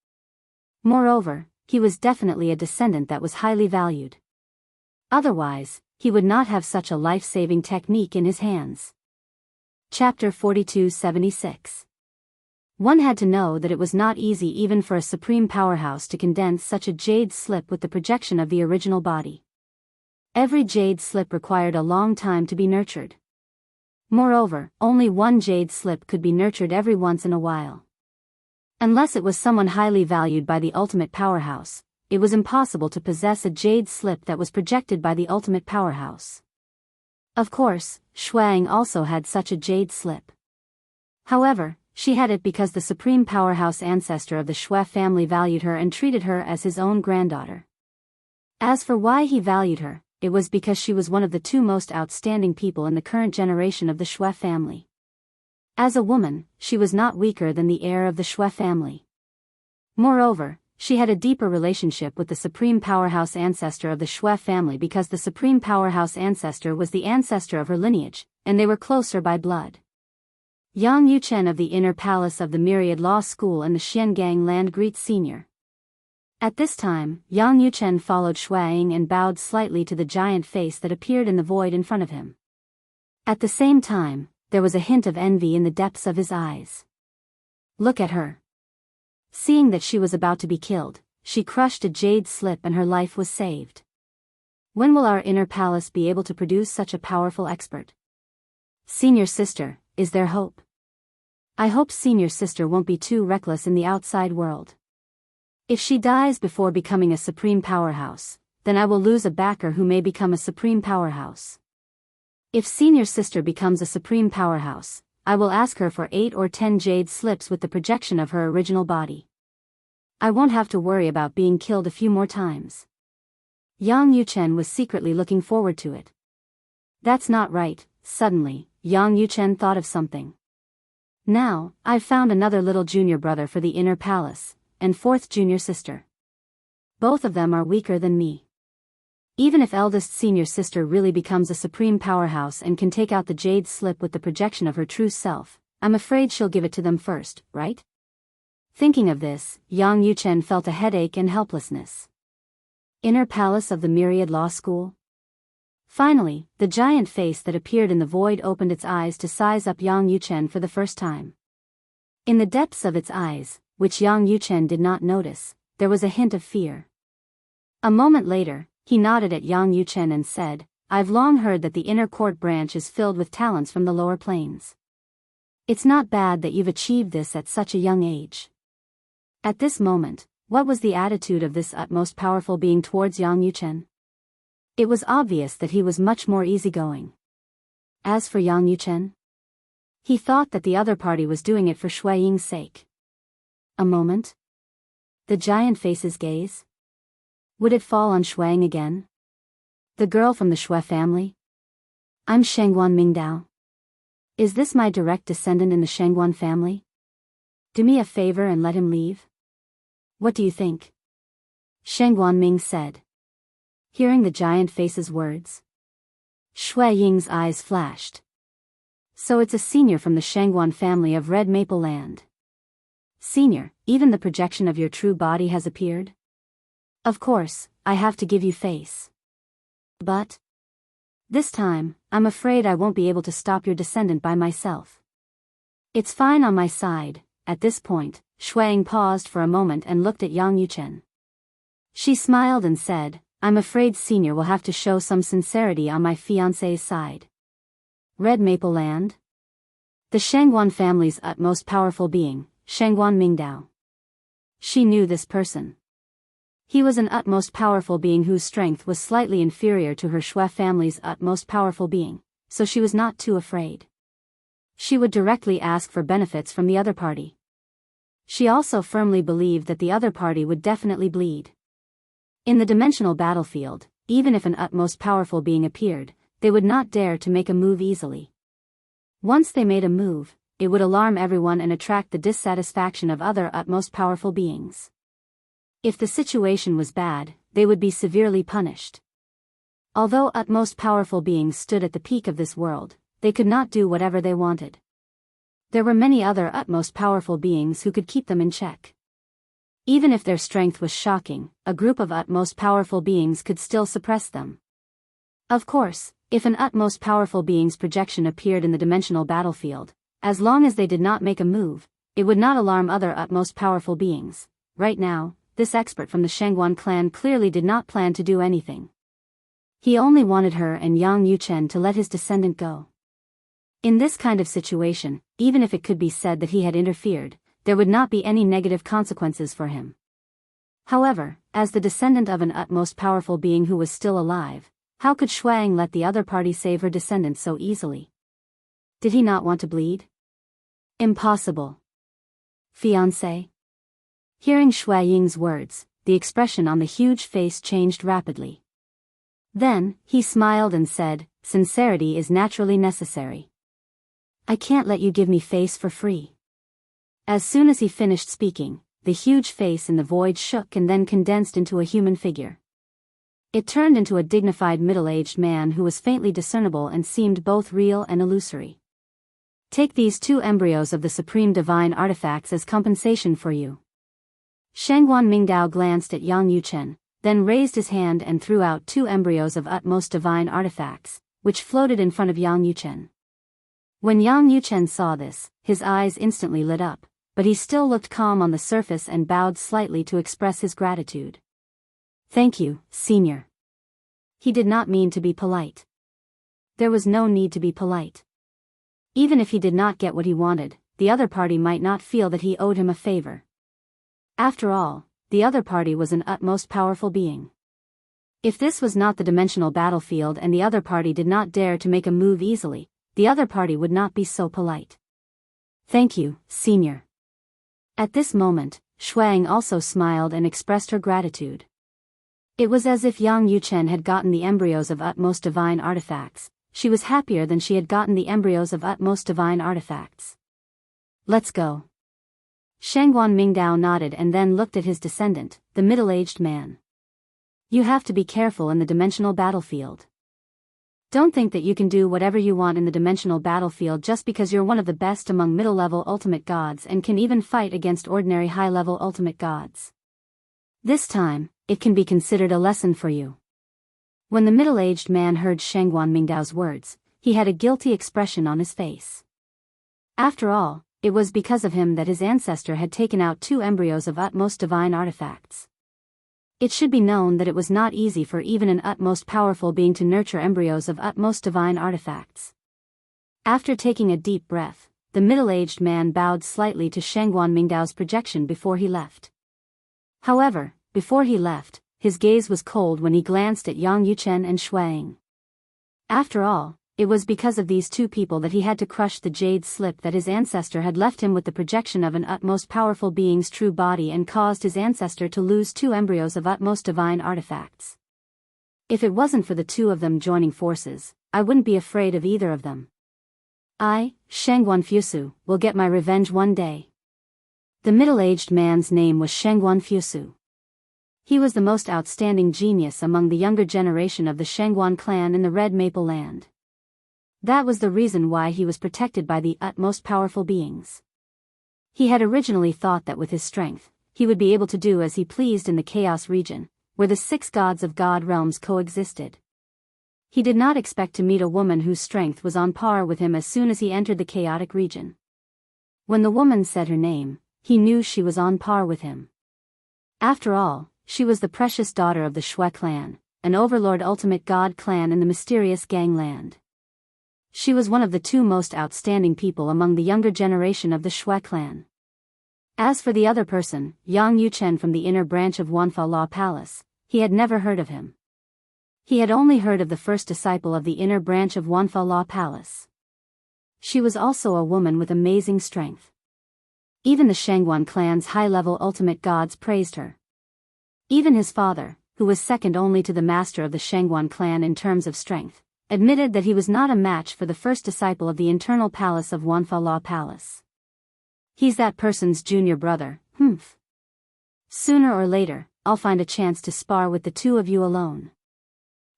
Moreover, he was definitely a descendant that was highly valued. Otherwise, he would not have such a life-saving technique in his hands. Chapter 4276. One had to know that it was not easy even for a supreme powerhouse to condense such a jade slip with the projection of the original body. Every jade slip required a long time to be nurtured. Moreover, only one jade slip could be nurtured every once in a while. Unless it was someone highly valued by the ultimate powerhouse, it was impossible to possess a jade slip that was projected by the ultimate powerhouse. Of course, Shuang also had such a jade slip. However, she had it because the supreme powerhouse ancestor of the Shui family valued her and treated her as his own granddaughter. As for why he valued her, it was because she was one of the two most outstanding people in the current generation of the Shui family. As a woman, she was not weaker than the heir of the Shui family. Moreover, she had a deeper relationship with the supreme powerhouse ancestor of the Shui family because the supreme powerhouse ancestor was the ancestor of her lineage, and they were closer by blood. Yang Yuchen of the Inner Palace of the Myriad Law School and the Xiangang land greets senior. At this time, Yang Yuchen followed Shuang and bowed slightly to the giant face that appeared in the void in front of him. At the same time, there was a hint of envy in the depths of his eyes. Look at her. Seeing that she was about to be killed, she crushed a jade slip and her life was saved. When will our inner palace be able to produce such a powerful expert? Senior sister, is there hope? I hope senior sister won't be too reckless in the outside world. If she dies before becoming a supreme powerhouse, then I will lose a backer who may become a supreme powerhouse. If senior sister becomes a supreme powerhouse, I will ask her for 8 or 10 jade slips with the projection of her original body. I won't have to worry about being killed a few more times. Yang Yuchen was secretly looking forward to it. That's not right. Suddenly, Yang Yuchen thought of something. Now, I've found another little junior brother for the inner palace, and 4th junior sister. Both of them are weaker than me. Even if eldest senior sister really becomes a supreme powerhouse and can take out the jade slip with the projection of her true self, I'm afraid she'll give it to them first, right? Thinking of this, Yang Yuchen felt a headache and helplessness. Inner Palace of the Myriad Law School? Finally, the giant face that appeared in the void opened its eyes to size up Yang Yuchen for the first time. In the depths of its eyes, which Yang Yuchen did not notice, there was a hint of fear. A moment later, he nodded at Yang Yuchen and said, I've long heard that the inner court branch is filled with talents from the lower planes. It's not bad that you've achieved this at such a young age. At this moment, what was the attitude of this utmost powerful being towards Yang Yuchen? It was obvious that he was much more easygoing. As for Yang Yuchen, he thought that the other party was doing it for Shui Ying's sake. A moment. The giant face's gaze? Would it fall on Shuang again? The girl from the Shui family? I'm Shangguan Mingdao. Is this my direct descendant in the Shangguan family? Do me a favor and let him leave. What do you think? Shangguan Ming said. Hearing the giant face's words, Shui Ying's eyes flashed. So it's a senior from the Shangguan family of Red Maple Land. Senior, even the projection of your true body has appeared? Of course, I have to give you face. But this time, I'm afraid I won't be able to stop your descendant by myself. It's fine on my side. At this point, Shuang paused for a moment and looked at Yang Yuchen. She smiled and said, I'm afraid senior will have to show some sincerity on my fiancé's side. Red Maple Land? The Shangguan family's utmost powerful being, Shangguan Mingdao. She knew this person. He was an utmost powerful being whose strength was slightly inferior to her Shui family's utmost powerful being, so she was not too afraid. She would directly ask for benefits from the other party. She also firmly believed that the other party would definitely bleed. In the dimensional battlefield, even if an utmost powerful being appeared, they would not dare to make a move easily. Once they made a move, it would alarm everyone and attract the dissatisfaction of other utmost powerful beings. If the situation was bad, they would be severely punished. Although utmost powerful beings stood at the peak of this world, they could not do whatever they wanted. There were many other utmost powerful beings who could keep them in check. Even if their strength was shocking, a group of utmost powerful beings could still suppress them. Of course, if an utmost powerful being's projection appeared in the dimensional battlefield, as long as they did not make a move, it would not alarm other utmost powerful beings. Right now, this expert from the Shangguan clan clearly did not plan to do anything. He only wanted her and Yang Yuchen to let his descendant go. In this kind of situation, even if it could be said that he had interfered, there would not be any negative consequences for him. However, as the descendant of an utmost powerful being who was still alive, how could Shuang let the other party save her descendant so easily? Did he not want to bleed? Impossible. Fiancé? Hearing Shui Ying's words, the expression on the huge face changed rapidly. Then, he smiled and said, "Sincerity is naturally necessary. I can't let you give me face for free." As soon as he finished speaking, the huge face in the void shook and then condensed into a human figure. It turned into a dignified middle-aged man who was faintly discernible and seemed both real and illusory. "Take these 2 embryos of the supreme divine artifacts as compensation for you." Shangguan Mingdao glanced at Yang Yuchen, then raised his hand and threw out 2 embryos of utmost divine artifacts, which floated in front of Yang Yuchen. When Yang Yuchen saw this, his eyes instantly lit up, but he still looked calm on the surface and bowed slightly to express his gratitude. "Thank you, Senior." He did not mean to be polite. There was no need to be polite. Even if he did not get what he wanted, the other party might not feel that he owed him a favor. After all, the other party was an utmost powerful being. If this was not the dimensional battlefield and the other party did not dare to make a move easily, the other party would not be so polite. "Thank you, Senior." At this moment, Shuang also smiled and expressed her gratitude. It was as if Yang Yuchen had gotten the embryos of utmost divine artifacts. She was happier than she had gotten the embryos of utmost divine artifacts. "Let's go." Shangguan Mingdao nodded and then looked at his descendant, the middle-aged man. "You have to be careful in the dimensional battlefield. Don't think that you can do whatever you want in the dimensional battlefield just because you're one of the best among middle-level ultimate gods and can even fight against ordinary high-level ultimate gods. This time, it can be considered a lesson for you." When the middle-aged man heard Shangguan Mingdao's words, he had a guilty expression on his face. After all, it was because of him that his ancestor had taken out 2 embryos of utmost divine artifacts. It should be known that it was not easy for even an utmost powerful being to nurture embryos of utmost divine artifacts. After taking a deep breath, the middle-aged man bowed slightly to Shangguan Mingdao's projection before he left. However, before he left, his gaze was cold when he glanced at Yang Yuchen and Shuang. After all, it was because of these 2 people that he had to crush the jade slip that his ancestor had left him with the projection of an utmost powerful being's true body and caused his ancestor to lose 2 embryos of utmost divine artifacts. If it wasn't for the 2 of them joining forces, I wouldn't be afraid of either of them. I, Shangguan Fusu, will get my revenge one day. The middle-aged man's name was Shangguan Fusu. He was the most outstanding genius among the younger generation of the Shangguan clan in the Red Maple Land. That was the reason why he was protected by the utmost powerful beings. He had originally thought that with his strength, he would be able to do as he pleased in the Chaos region, where the 6 gods of God realms coexisted. He did not expect to meet a woman whose strength was on par with him as soon as he entered the chaotic region. When the woman said her name, he knew she was on par with him. After all, she was the precious daughter of the Shui clan, an overlord ultimate god clan in the mysterious gangland. She was one of the 2 most outstanding people among the younger generation of the Shui clan. As for the other person, Yang Yuchen from the inner branch of Wanfa Law Palace, he had never heard of him. He had only heard of the first disciple of the inner branch of Wanfa Law Palace. She was also a woman with amazing strength. Even the Shangguan clan's high-level ultimate gods praised her. Even his father, who was second only to the master of the Shangguan clan in terms of strength, admitted that he was not a match for the first disciple of the internal palace of Wanfa Palace. He's that person's junior brother, humph. Sooner or later, I'll find a chance to spar with the two of you alone.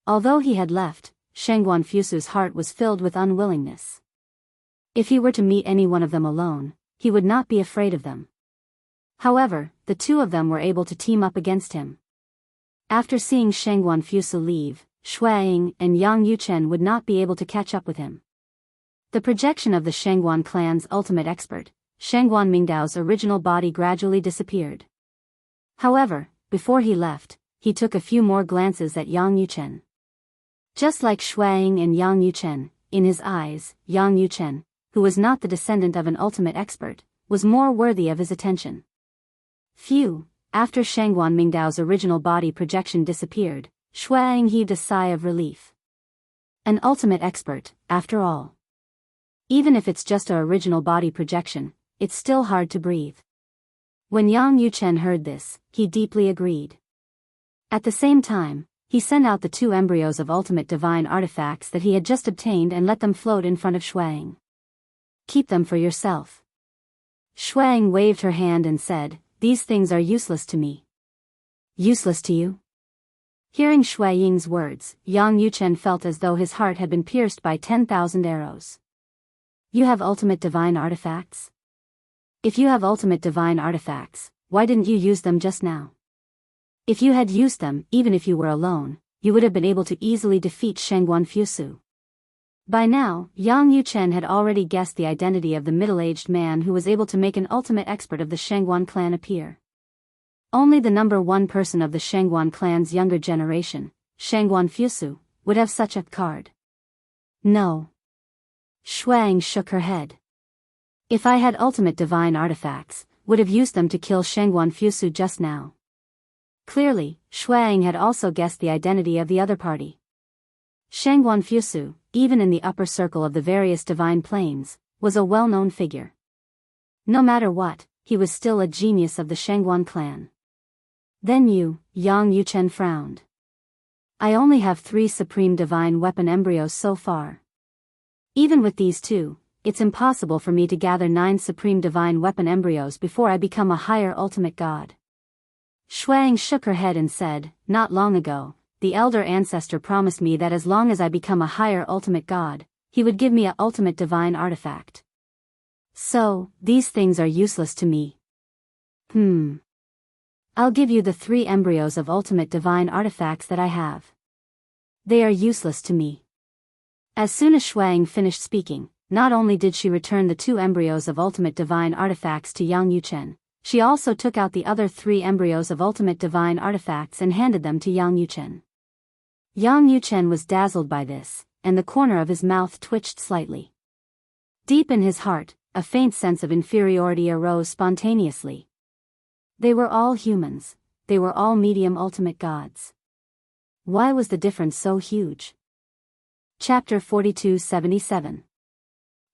Although he had left, Shangguan Fusu's heart was filled with unwillingness. If he were to meet any one of them alone, he would not be afraid of them. However, the two of them were able to team up against him. After seeing Shangguan Fusu leave, Shuaiying and Yang Yuchen would not be able to catch up with him. The projection of the Shangguan clan's ultimate expert, Shangguan Mingdao's original body gradually disappeared. However, before he left, he took a few more glances at Yang Yuchen. Just like Shuaiying and Yang Yuchen, in his eyes, Yang Yuchen, who was not the descendant of an ultimate expert, was more worthy of his attention. Phew, after Shangguan Mingdao's original body projection disappeared, Shuaiying heaved a sigh of relief. An ultimate expert, after all. Even if it's just a original body projection, it's still hard to breathe. When Yang Yuchen heard this, he deeply agreed. At the same time, he sent out the two embryos of ultimate divine artifacts that he had just obtained and let them float in front of Shuaiying. Keep them for yourself. Shuaiying waved her hand and said, "These things are useless to me." Useless to you? Hearing Shuaiying's words, Yang Yuchen felt as though his heart had been pierced by 10,000 arrows. You have ultimate divine artifacts? If you have ultimate divine artifacts, why didn't you use them just now? If you had used them, even if you were alone, you would have been able to easily defeat Shangguan Fusu. By now, Yang Yuchen had already guessed the identity of the middle-aged man who was able to make an ultimate expert of the Shangguan clan appear. Only the number one person of the Shangguan clan's younger generation, Shangguan Fusu, would have such a card. No. Shuaiying shook her head. If I had ultimate divine artifacts, would have used them to kill Shangguan Fusu just now. Clearly, Shuaiying had also guessed the identity of the other party. Shangguan Fusu, even in the upper circle of the various divine planes, was a well-known figure. No matter what, he was still a genius of the Shangguan clan. Then you, Yang Yuchen frowned. I only have 3 supreme divine weapon embryos so far. Even with these 2, it's impossible for me to gather 9 supreme divine weapon embryos before I become a higher ultimate god. Shuaiying shook her head and said, not long ago, the elder ancestor promised me that as long as I become a higher ultimate god, he would give me a ultimate divine artifact. So, these things are useless to me. I'll give you the 3 embryos of ultimate divine artifacts that I have. They are useless to me. As soon as Shuaiying finished speaking, not only did she return the 2 embryos of ultimate divine artifacts to Yang Yuchen, she also took out the other 3 embryos of ultimate divine artifacts and handed them to Yang Yuchen. Yang Yuchen was dazzled by this, and the corner of his mouth twitched slightly. Deep in his heart, a faint sense of inferiority arose spontaneously. They were all humans, they were all medium ultimate gods. Why was the difference so huge? Chapter 4277.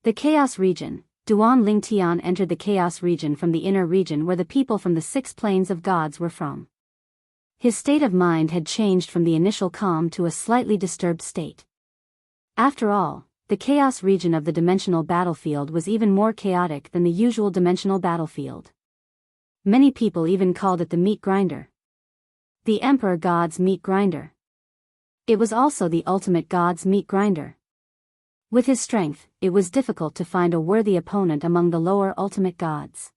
The Chaos Region. Duan Lingtian entered the Chaos Region from the inner region where the people from the 6 planes of gods were from. His state of mind had changed from the initial calm to a slightly disturbed state. After all, the Chaos Region of the dimensional battlefield was even more chaotic than the usual dimensional battlefield. Many people even called it the meat grinder. The Emperor God's meat grinder. It was also the ultimate God's meat grinder. With his strength, it was difficult to find a worthy opponent among the lower ultimate gods.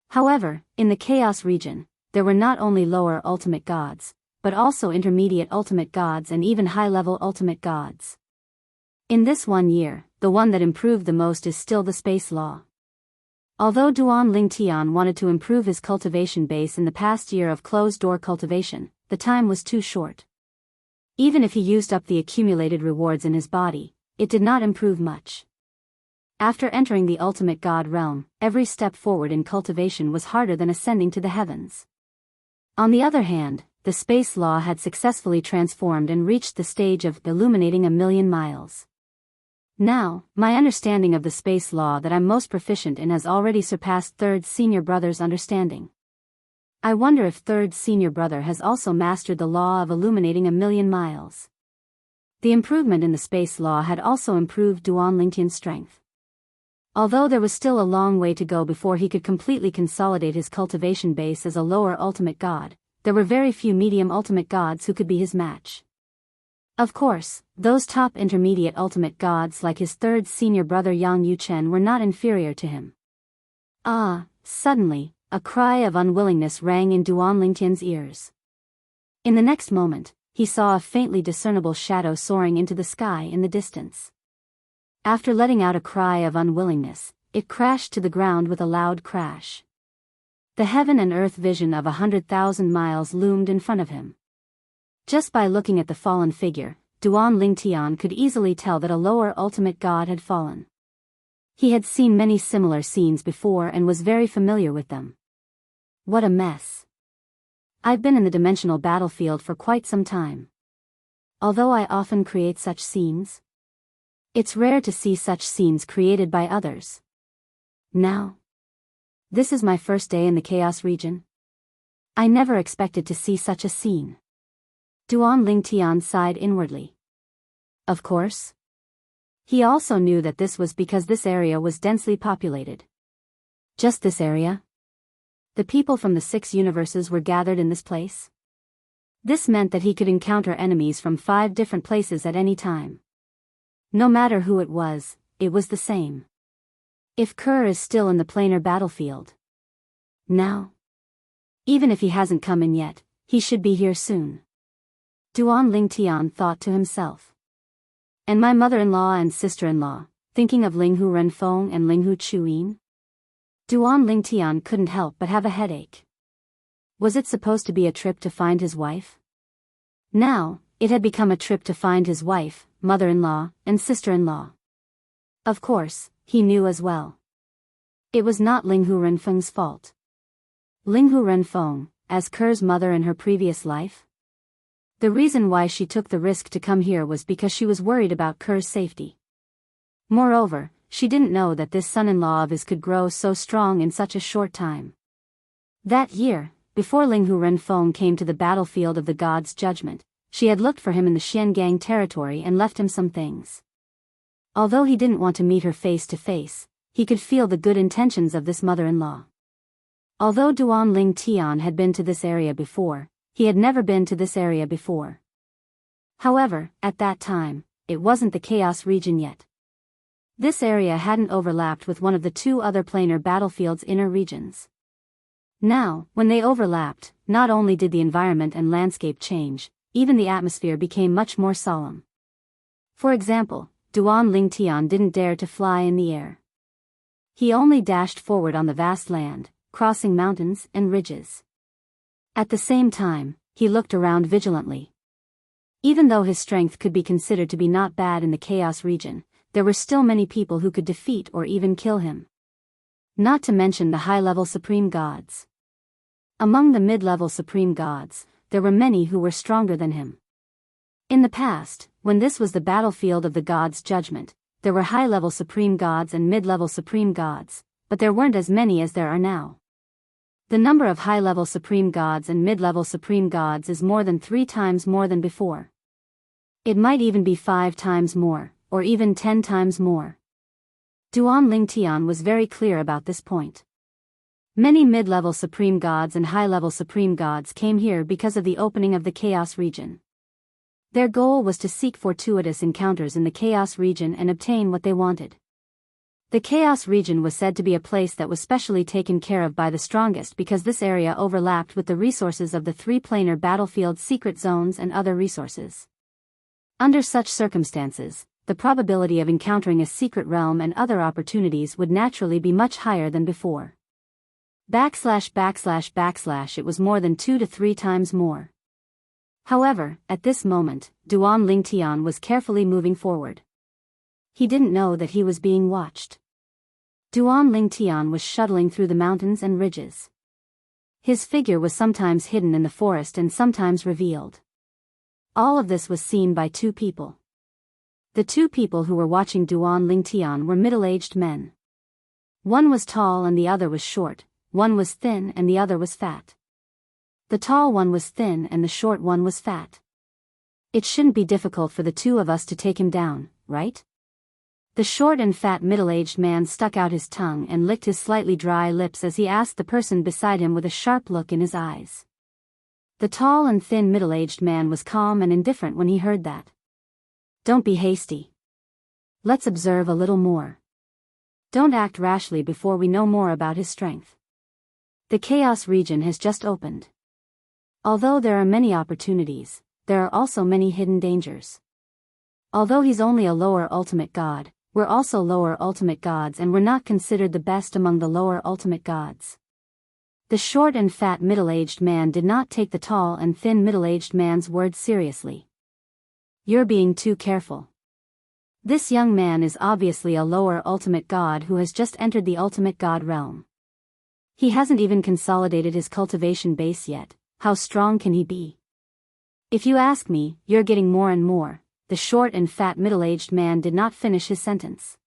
However, in the Chaos Region, there were not only lower ultimate gods, but also intermediate ultimate gods and even high-level ultimate gods. In this 1 year, the one that improved the most is still the space law. Although Duan Lingtian wanted to improve his cultivation base in the past year of closed-door cultivation, the time was too short. Even if he used up the accumulated rewards in his body, it did not improve much. After entering the ultimate god realm, every step forward in cultivation was harder than ascending to the heavens. On the other hand, the space law had successfully transformed and reached the stage of illuminating 1,000,000 miles. Now, my understanding of the space law that I'm most proficient in has already surpassed Third Senior Brother's understanding. I wonder if third senior brother has also mastered the law of illuminating 1,000,000 miles. The improvement in the space law had also improved Duan Lingtian's strength. Although there was still a long way to go before he could completely consolidate his cultivation base as a lower ultimate god, there were very few medium ultimate gods who could be his match. Of course, those top intermediate ultimate gods like his third senior brother Yang Yuchen were not inferior to him. Suddenly, a cry of unwillingness rang in Duan Lingtian's ears. In the next moment, he saw a faintly discernible shadow soaring into the sky in the distance. After letting out a cry of unwillingness, it crashed to the ground with a loud crash. The heaven and earth vision of 100,000 miles loomed in front of him. Just by looking at the fallen figure, Duan Lingtian could easily tell that a lower ultimate god had fallen. He had seen many similar scenes before and was very familiar with them. What a mess. I've been in the dimensional battlefield for quite some time. Although I often create such scenes, it's rare to see such scenes created by others. Now, this is my first day in the Chaos region. I never expected to see such a scene. Duan Lingtian sighed inwardly. Of course. He also knew that this was because this area was densely populated. Just this area? The people from the 6 universes were gathered in this place? This meant that he could encounter enemies from 5 different places at any time. No matter who it was the same. If Kerr is still in the planar battlefield. Now. Even if he hasn't come in yet, he should be here soon. Duan Lingtian thought to himself. And my mother-in-law and sister-in-law, thinking of Linghu Renfeng and Linghu Chuyin? Duan Lingtian couldn't help but have a headache. Was it supposed to be a trip to find his wife? Now, it had become a trip to find his wife, mother-in-law, and sister-in-law. Of course, he knew as well. It was not Linghu Renfeng's fault. Linghu Renfeng, as Kerr's mother in her previous life? The reason why she took the risk to come here was because she was worried about Kerr's safety. Moreover, she didn't know that this son-in-law of his could grow so strong in such a short time. That year, before Linghu Renfeng came to the battlefield of the God's Judgment, she had looked for him in the Xiangang territory and left him some things. Although he didn't want to meet her face to face, he could feel the good intentions of this mother-in-law. Although Duan Lingtian had been to this area before, he had never been to this area before. However, at that time, it wasn't the Chaos region yet. This area hadn't overlapped with one of the 2 other planar battlefield's inner regions. Now, when they overlapped, not only did the environment and landscape change, even the atmosphere became much more solemn. For example, Duan Lingtian didn't dare to fly in the air. He only dashed forward on the vast land, crossing mountains and ridges. At the same time, he looked around vigilantly. Even though his strength could be considered to be not bad in the Chaos region, there were still many people who could defeat or even kill him. Not to mention the high-level supreme gods. Among the mid-level supreme gods, there were many who were stronger than him. In the past, when this was the battlefield of the God's Judgment, there were high-level supreme gods and mid-level supreme gods, but there weren't as many as there are now. The number of high-level supreme gods and mid-level supreme gods is more than 3 times more than before. It might even be 5 times more, or even 10 times more. Duan Lingtian was very clear about this point. Many mid-level supreme gods and high-level supreme gods came here because of the opening of the Chaos region. Their goal was to seek fortuitous encounters in the Chaos region and obtain what they wanted. The Chaos region was said to be a place that was specially taken care of by the strongest because this area overlapped with the resources of the 3 planar battlefield secret zones and other resources. Under such circumstances, the probability of encountering a secret realm and other opportunities would naturally be much higher than before. ///// it was more than 2 to 3 times more. However, at this moment, Duan Lingtian was carefully moving forward. He didn't know that he was being watched. Duan Lingtian was shuttling through the mountains and ridges. His figure was sometimes hidden in the forest and sometimes revealed. All of this was seen by 2 people. The 2 people who were watching Duan Lingtian were middle-aged men. One was tall and the other was short, one was thin and the other was fat. The tall one was thin and the short one was fat. It shouldn't be difficult for the two of us to take him down, right? The short and fat middle-aged man stuck out his tongue and licked his slightly dry lips as he asked the person beside him with a sharp look in his eyes. The tall and thin middle-aged man was calm and indifferent when he heard that. Don't be hasty. Let's observe a little more. Don't act rashly before we know more about his strength. The chaos region has just opened. Although there are many opportunities, there are also many hidden dangers. Although he's only a lower ultimate god, we're also lower ultimate gods and we're not considered the best among the lower ultimate gods. The short and fat middle-aged man did not take the tall and thin middle-aged man's words seriously. You're being too careful. This young man is obviously a lower ultimate god who has just entered the ultimate god realm. He hasn't even consolidated his cultivation base yet. How strong can he be? If you ask me, you're getting more and more. The short and fat middle-aged man did not finish his sentence.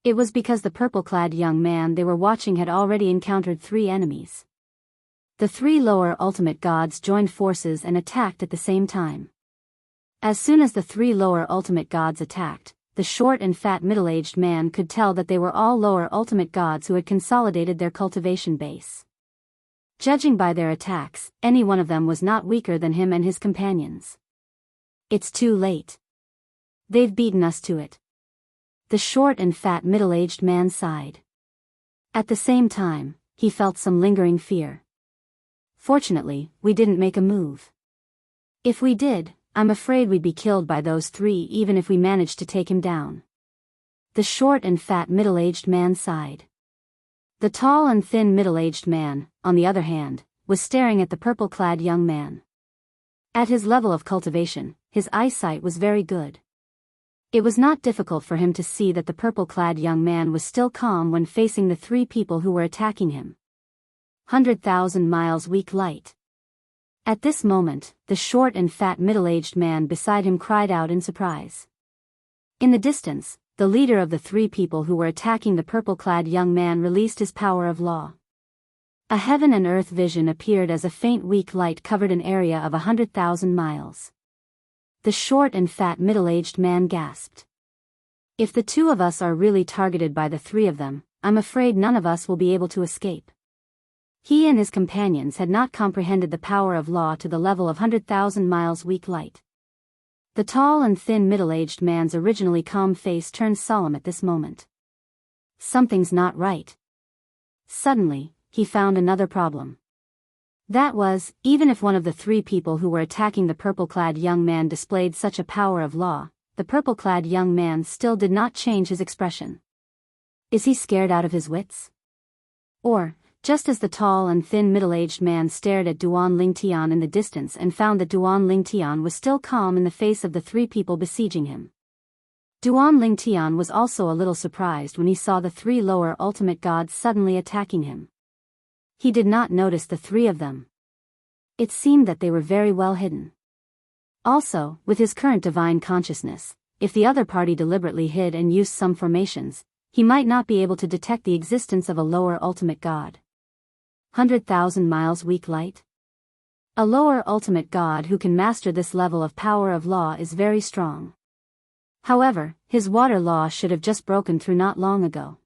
It was because the purple-clad young man they were watching had already encountered 3 enemies. The 3 lower ultimate gods joined forces and attacked at the same time. As soon as the 3 lower ultimate gods attacked, the short and fat middle-aged man could tell that they were all lower ultimate gods who had consolidated their cultivation base. Judging by their attacks, any one of them was not weaker than him and his companions. It's too late. They've beaten us to it. The short and fat middle-aged man sighed. At the same time, he felt some lingering fear. Fortunately, we didn't make a move. If we did, I'm afraid we'd be killed by those 3 even if we managed to take him down. The short and fat middle-aged man sighed. The tall and thin middle-aged man, on the other hand, was staring at the purple-clad young man. At his level of cultivation, his eyesight was very good. It was not difficult for him to see that the purple-clad young man was still calm when facing the 3 people who were attacking him. 100,000 miles weak light. At this moment, the short and fat middle-aged man beside him cried out in surprise. In the distance, the leader of the 3 people who were attacking the purple-clad young man released his power of law. A heaven and earth vision appeared as a faint weak light covered an area of 100,000 miles. The short and fat middle-aged man gasped. If the 2 of us are really targeted by the 3 of them, I'm afraid none of us will be able to escape. He and his companions had not comprehended the power of law to the level of 100,000 miles weak light. The tall and thin middle-aged man's originally calm face turned solemn at this moment. Something's not right. Suddenly, he found another problem. That was, even if one of the 3 people who were attacking the purple-clad young man displayed such a power of law, the purple-clad young man still did not change his expression. Is he scared out of his wits? Or, just as the tall and thin middle-aged man stared at Duan Lingtian in the distance and found that Duan Lingtian was still calm in the face of the 3 people besieging him. Duan Lingtian was also a little surprised when he saw the 3 lower ultimate gods suddenly attacking him. He did not notice the 3 of them. It seemed that they were very well hidden. Also, with his current divine consciousness, if the other party deliberately hid and used some formations, he might not be able to detect the existence of a lower ultimate god. 100,000 miles weak light? A lower ultimate god who can master this level of power of law is very strong. However, his water law should have just broken through not long ago.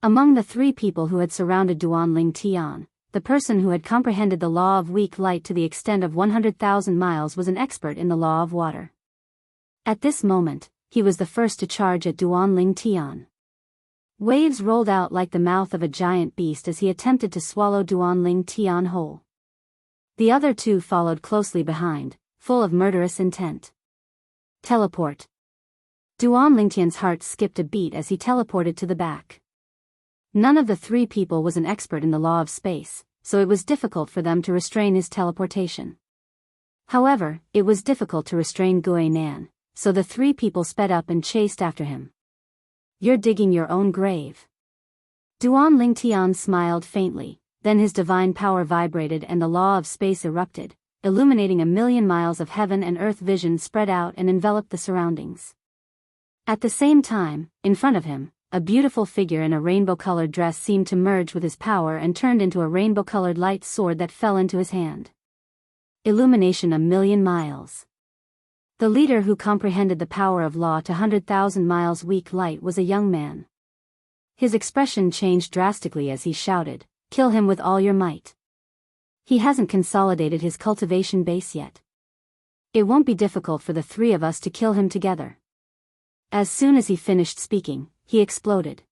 Among the 3 people who had surrounded Duan Lingtian, the person who had comprehended the law of weak light to the extent of 100,000 miles was an expert in the law of water. At this moment, he was the first to charge at Duan Lingtian. Waves rolled out like the mouth of a giant beast as he attempted to swallow Duan Lingtian whole. The other 2 followed closely behind, full of murderous intent. Teleport. Duan Lingtian's heart skipped a beat as he teleported to the back. None of the 3 people was an expert in the law of space, so it was difficult for them to restrain his teleportation. However, it was difficult to restrain Gui Nan, so the 3 people sped up and chased after him. You're digging your own grave. Duan Lingtian smiled faintly, then his divine power vibrated and the law of space erupted, illuminating 1,000,000 miles of heaven and earth vision spread out and enveloped the surroundings. At the same time, in front of him, a beautiful figure in a rainbow-colored dress seemed to merge with his power and turned into a rainbow-colored light sword that fell into his hand. Illumination 1,000,000 miles. The leader who comprehended the power of law to 100,000 miles weak light was a young man. His expression changed drastically as he shouted, "Kill him with all your might. He hasn't consolidated his cultivation base yet. It won't be difficult for the three of us to kill him together." As soon as he finished speaking, he exploded.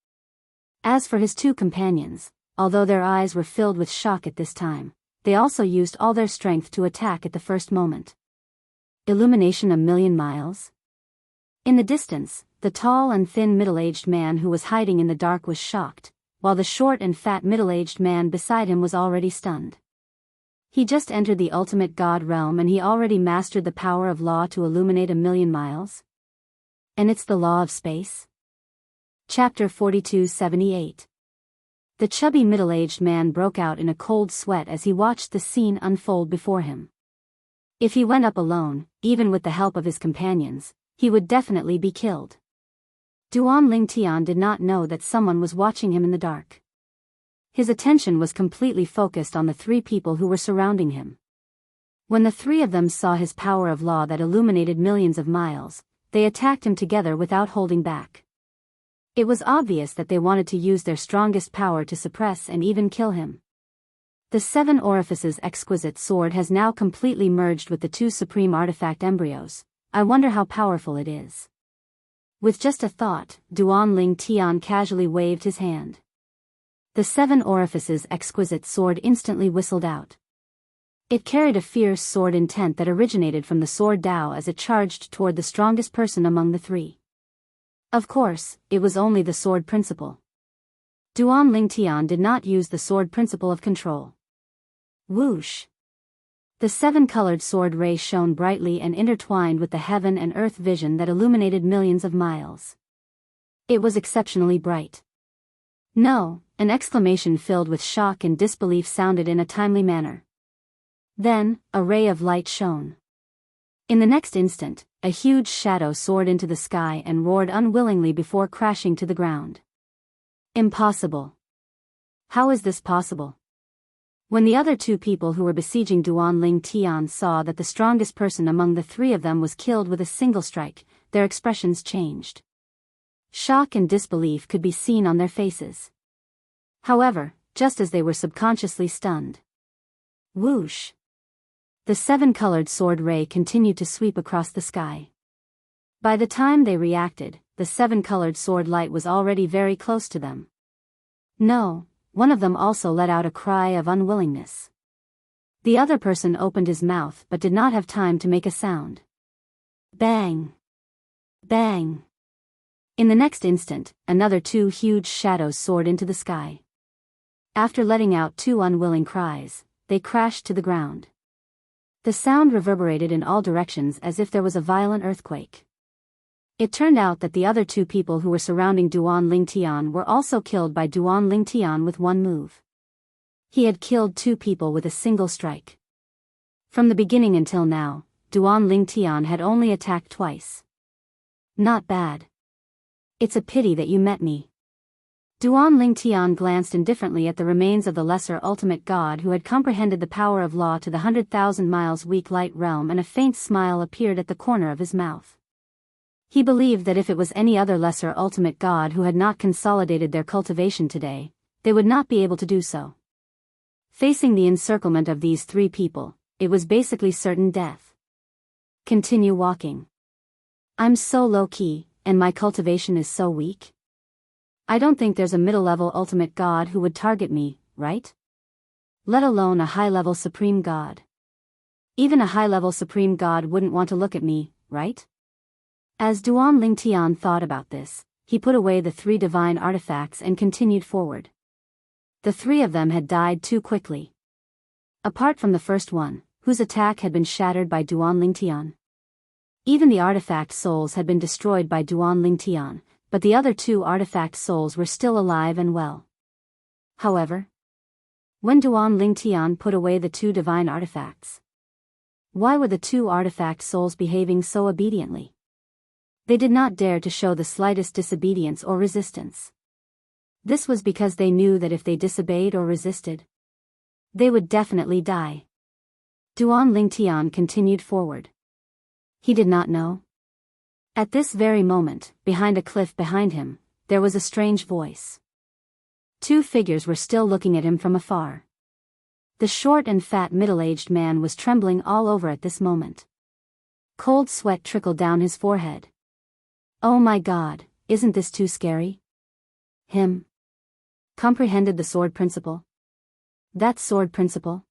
As for his two companions, although their eyes were filled with shock at this time, they also used all their strength to attack at the first moment. Illumination 1,000,000 miles. In the distance, the tall and thin middle-aged man who was hiding in the dark was shocked, while the short and fat middle-aged man beside him was already stunned. He just entered the ultimate god realm and he already mastered the power of law to illuminate 1,000,000 miles? And it's the law of space? Chapter 4278. The chubby middle-aged man broke out in a cold sweat as he watched the scene unfold before him. If he went up alone, even with the help of his companions, he would definitely be killed. Duan Lingtian did not know that someone was watching him in the dark. His attention was completely focused on the three people who were surrounding him. When the three of them saw his power of law that illuminated millions of miles, they attacked him together without holding back. It was obvious that they wanted to use their strongest power to suppress and even kill him. The Seven Orifices exquisite sword has now completely merged with the two supreme artifact embryos. I wonder how powerful it is. With just a thought, Duan Lingtian casually waved his hand. The Seven Orifices exquisite sword instantly whistled out. It carried a fierce sword intent that originated from the sword Dao as it charged toward the strongest person among the three. Of course, it was only the sword principle. Duan Lingtian did not use the sword principle of control. Whoosh! The seven-colored sword ray shone brightly and intertwined with the heaven and earth vision that illuminated millions of miles. It was exceptionally bright. "No!" An exclamation filled with shock and disbelief sounded in a timely manner. Then, a ray of light shone. In the next instant, a huge shadow soared into the sky and roared unwillingly before crashing to the ground. Impossible! How is this possible? When the other two people who were besieging Duan Lingtian saw that the strongest person among the three of them was killed with a single strike, their expressions changed. Shock and disbelief could be seen on their faces. However, just as they were subconsciously stunned. Whoosh! The seven-colored sword ray continued to sweep across the sky. By the time they reacted, the seven-colored sword light was already very close to them. No, one of them also let out a cry of unwillingness. The other person opened his mouth but did not have time to make a sound. Bang! Bang! In the next instant, another two huge shadows soared into the sky. After letting out two unwilling cries, they crashed to the ground. The sound reverberated in all directions as if there was a violent earthquake. It turned out that the other two people who were surrounding Duan Lingtian were also killed by Duan Lingtian with one move. He had killed two people with a single strike. From the beginning until now, Duan Lingtian had only attacked twice. Not bad. It's a pity that you met me. Duan Lingtian glanced indifferently at the remains of the lesser ultimate god who had comprehended the power of law to the 100,000 miles weak light realm, and a faint smile appeared at the corner of his mouth. He believed that if it was any other lesser ultimate god who had not consolidated their cultivation today, they would not be able to do so. Facing the encirclement of these three people, it was basically certain death. Continue walking. I'm so low-key, and my cultivation is so weak. I don't think there's a middle-level ultimate god who would target me, right? Let alone a high-level supreme god. Even a high-level supreme god wouldn't want to look at me, right? As Duan Lingtian thought about this, he put away the three divine artifacts and continued forward. The three of them had died too quickly. Apart from the first one, whose attack had been shattered by Duan Lingtian. Even the artifact souls had been destroyed by Duan Lingtian, but the other two artifact souls were still alive and well. However, when Duan Lingtian put away the two divine artifacts, why were the two artifact souls behaving so obediently? They did not dare to show the slightest disobedience or resistance. This was because they knew that if they disobeyed or resisted, they would definitely die. Duan Lingtian continued forward. He did not know. At this very moment, behind a cliff behind him, there was a strange voice. Two figures were still looking at him from afar. The short and fat middle-aged man was trembling all over at this moment. Cold sweat trickled down his forehead. Oh my God, isn't this too scary? Him. Comprehended the sword principle? That sword principle?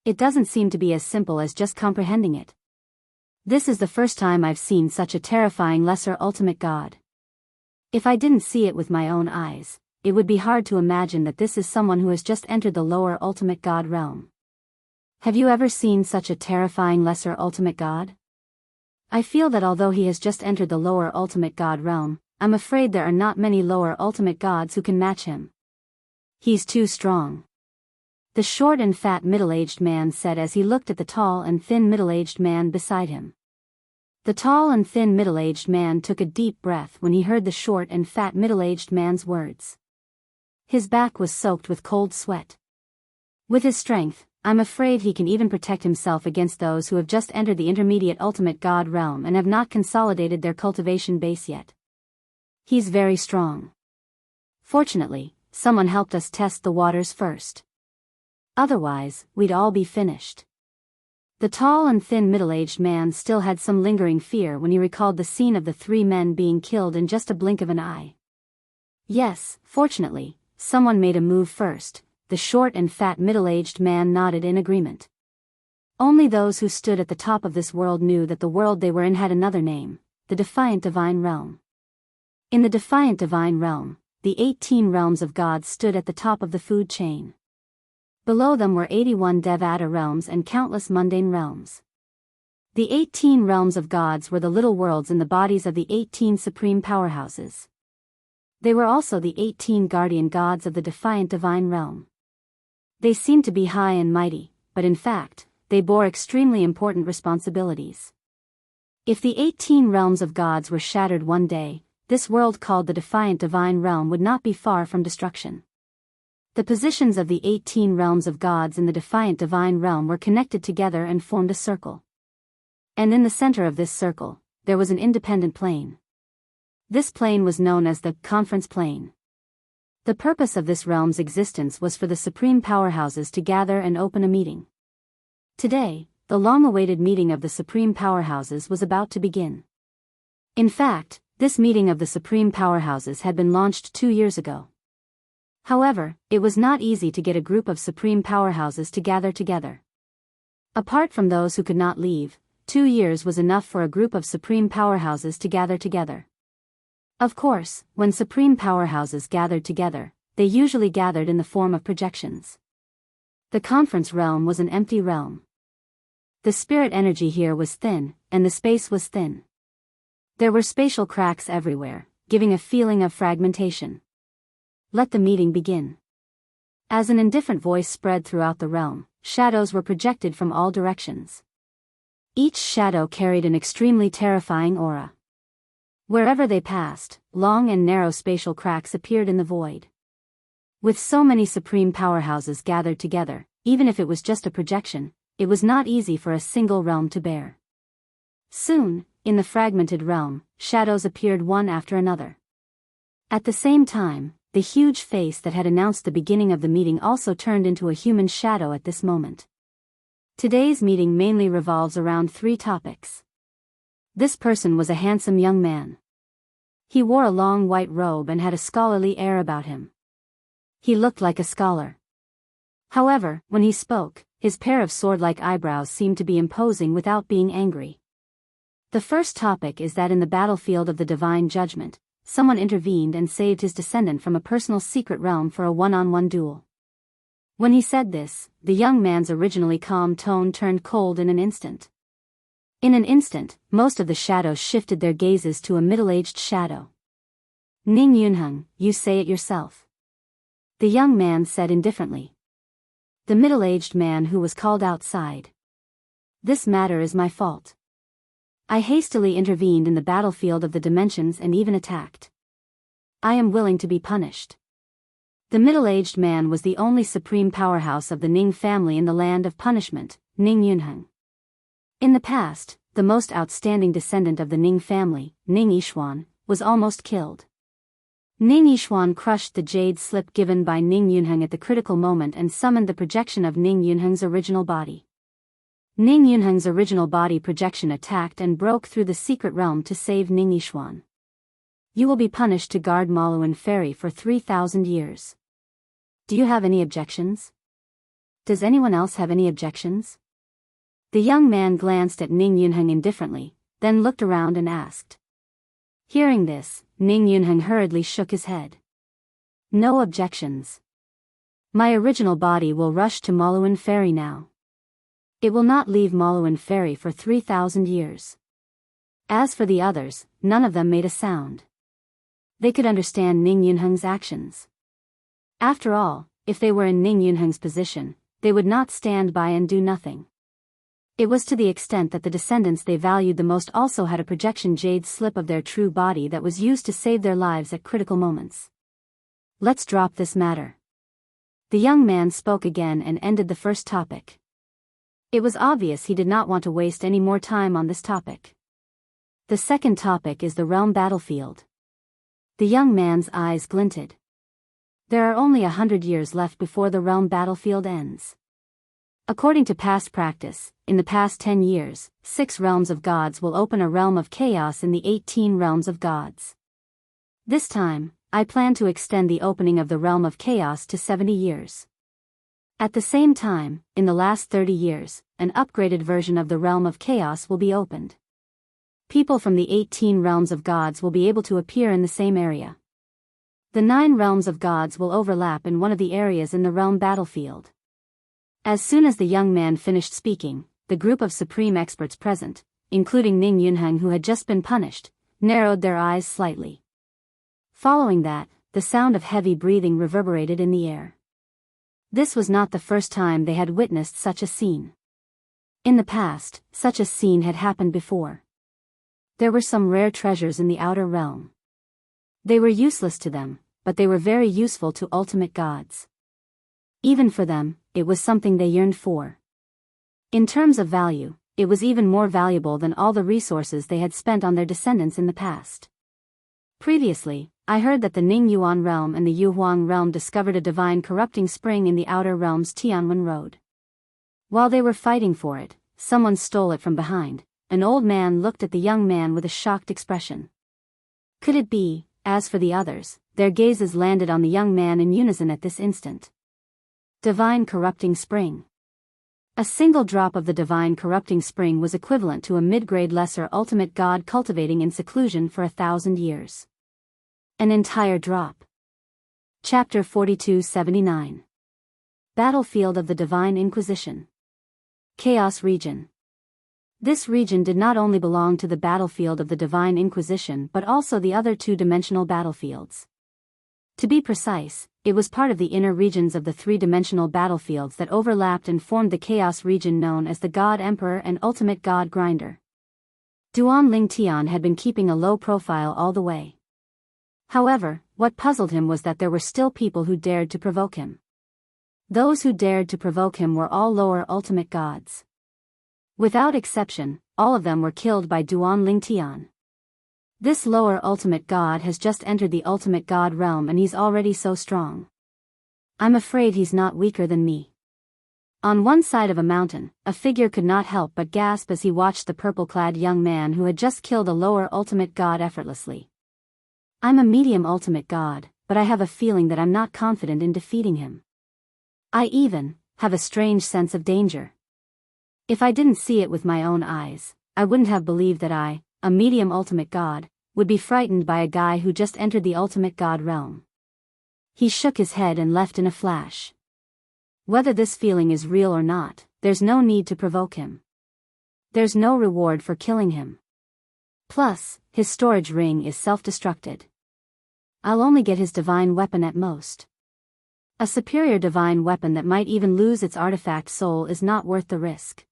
It doesn't seem to be as simple as just comprehending it. This is the first time I've seen such a terrifying lesser ultimate god. If I didn't see it with my own eyes, it would be hard to imagine that this is someone who has just entered the lower ultimate god realm. Have you ever seen such a terrifying lesser ultimate god? I feel that although he has just entered the lower ultimate god realm, I'm afraid there are not many lower ultimate gods who can match him. He's too strong. The short and fat middle-aged man said as he looked at the tall and thin middle-aged man beside him. The tall and thin middle-aged man took a deep breath when he heard the short and fat middle-aged man's words. His back was soaked with cold sweat. With his strength, I'm afraid he can even protect himself against those who have just entered the intermediate ultimate god realm and have not consolidated their cultivation base yet. He's very strong. Fortunately, someone helped us test the waters first. Otherwise, we'd all be finished. The tall and thin middle-aged man still had some lingering fear when he recalled the scene of the three men being killed in just a blink of an eye. Yes, fortunately, someone made a move first. The short and fat middle-aged man nodded in agreement. Only those who stood at the top of this world knew that the world they were in had another name, the Defiant Divine Realm. In the Defiant Divine Realm, the 18 realms of gods stood at the top of the food chain. Below them were 81 Devata realms and countless mundane realms. The 18 realms of gods were the little worlds in the bodies of the 18 supreme powerhouses. They were also the 18 guardian gods of the Defiant Divine Realm. They seemed to be high and mighty, but in fact, they bore extremely important responsibilities. If the 18 realms of gods were shattered one day, this world called the Defiant Divine Realm would not be far from destruction. The positions of the 18 realms of gods in the Defiant Divine Realm were connected together and formed a circle. And in the center of this circle, there was an independent plane. This plane was known as the Conference Plane. The purpose of this realm's existence was for the supreme powerhouses to gather and open a meeting. Today, the long-awaited meeting of the supreme powerhouses was about to begin. In fact, this meeting of the supreme powerhouses had been launched 2 years ago. However, it was not easy to get a group of supreme powerhouses to gather together. Apart from those who could not leave, 2 years was enough for a group of supreme powerhouses to gather together. Of course, when supreme powerhouses gathered together, they usually gathered in the form of projections. The conference realm was an empty realm. The spirit energy here was thin, and the space was thin. There were spatial cracks everywhere, giving a feeling of fragmentation. Let the meeting begin. As an indifferent voice spread throughout the realm, shadows were projected from all directions. Each shadow carried an extremely terrifying aura. Wherever they passed, long and narrow spatial cracks appeared in the void. With so many supreme powerhouses gathered together, even if it was just a projection, it was not easy for a single realm to bear. Soon, in the fragmented realm, shadows appeared one after another. At the same time, the huge face that had announced the beginning of the meeting also turned into a human shadow at this moment. Today's meeting mainly revolves around 3 topics. This person was a handsome young man. He wore a long white robe and had a scholarly air about him. He looked like a scholar. However, when he spoke, his pair of sword-like eyebrows seemed to be imposing without being angry. The first topic is that in the battlefield of the divine judgment, someone intervened and saved his descendant from a personal secret realm for a one-on-one duel. When he said this, the young man's originally calm tone turned cold in an instant. In an instant, most of the shadows shifted their gazes to a middle-aged shadow. Ning Yunheng, you say it yourself. The young man said indifferently. The middle-aged man who was called outside. This matter is my fault. I hastily intervened in the battlefield of the dimensions and even attacked. I am willing to be punished. The middle-aged man was the only supreme powerhouse of the Ning family in the land of punishment, Ning Yunheng. In the past, the most outstanding descendant of the Ning family, Ning Yishuan, was almost killed. Ning Yishuan crushed the jade slip given by Ning Yunheng at the critical moment and summoned the projection of Ning Yunheng's original body. Ning Yunheng's original body projection attacked and broke through the secret realm to save Ning Yishuan. You will be punished to guard Maluan Ferry for 3,000 years. Do you have any objections? Does anyone else have any objections? The young man glanced at Ning Yunheng indifferently, then looked around and asked. Hearing this, Ning Yunheng hurriedly shook his head. No objections. My original body will rush to Maluan Ferry now. It will not leave Maluan Ferry for 3,000 years. As for the others, none of them made a sound. They could understand Ning Yunheng's actions. After all, if they were in Ning Yunheng's position, they would not stand by and do nothing. It was to the extent that the descendants they valued the most also had a projection jade slip of their true body that was used to save their lives at critical moments. Let's drop this matter. The young man spoke again and ended the first topic. It was obvious he did not want to waste any more time on this topic. The second topic is the realm battlefield. The young man's eyes glinted. There are only 100 years left before the realm battlefield ends. According to past practice, in the past 10 years, 6 realms of gods will open a realm of chaos in the 18 realms of gods. This time, I plan to extend the opening of the realm of chaos to 70 years. At the same time, in the last 30 years, an upgraded version of the realm of chaos will be opened. People from the 18 realms of gods will be able to appear in the same area. The 9 realms of gods will overlap in one of the areas in the realm battlefield. As soon as the young man finished speaking, the group of supreme experts present, including Ning Yunheng who had just been punished, narrowed their eyes slightly. Following that, the sound of heavy breathing reverberated in the air. This was not the first time they had witnessed such a scene. In the past, such a scene had happened before. There were some rare treasures in the outer realm. They were useless to them, but they were very useful to ultimate gods. Even for them, it was something they yearned for. In terms of value, it was even more valuable than all the resources they had spent on their descendants in the past. Previously, I heard that the Ning Yuan realm and the Yuhuang realm discovered a divine corrupting spring in the outer realm's Tianwen Road. While they were fighting for it, someone stole it from behind. An old man looked at the young man with a shocked expression. Could it be, as for the others, their gazes landed on the young man in unison at this instant. Divine corrupting spring. A single drop of the divine corrupting spring was equivalent to a mid-grade lesser ultimate god cultivating in seclusion for 1,000 years. An entire drop. Chapter 4279. Battlefield of the Divine Inquisition. Chaos Region. This region did not only belong to the battlefield of the Divine Inquisition but also the other two-dimensional battlefields. To be precise, it was part of the inner regions of the three-dimensional battlefields that overlapped and formed the Chaos region known as the God Emperor and Ultimate God Grinder. Duan Ling Tian had been keeping a low profile all the way. However, what puzzled him was that there were still people who dared to provoke him. Those who dared to provoke him were all lower ultimate gods. Without exception, all of them were killed by Duan Ling Tian. This lower ultimate god has just entered the ultimate god realm and he's already so strong. I'm afraid he's not weaker than me. On one side of a mountain, a figure could not help but gasp as he watched the purple-clad young man who had just killed a lower ultimate god effortlessly. I'm a medium ultimate god, but I have a feeling that I'm not confident in defeating him. I even have a strange sense of danger. If I didn't see it with my own eyes, I wouldn't have believed that I, a medium ultimate god, would be frightened by a guy who just entered the ultimate god realm. He shook his head and left in a flash. Whether this feeling is real or not, there's no need to provoke him. There's no reward for killing him. Plus, his storage ring is self-destructed. I'll only get his divine weapon at most. A superior divine weapon that might even lose its artifact soul is not worth the risk.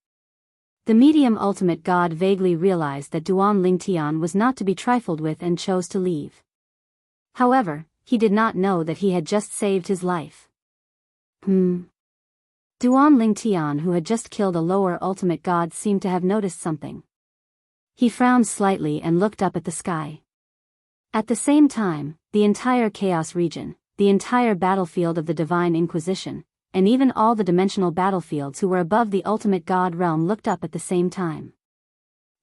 The medium ultimate god vaguely realized that Duan Lingtian was not to be trifled with and chose to leave. However, he did not know that he had just saved his life. Duan Lingtian, who had just killed a lower ultimate god, seemed to have noticed something. He frowned slightly and looked up at the sky. At the same time, the entire Chaos region, the entire battlefield of the Divine Inquisition, and even all the dimensional battlefields who were above the ultimate god realm looked up at the same time.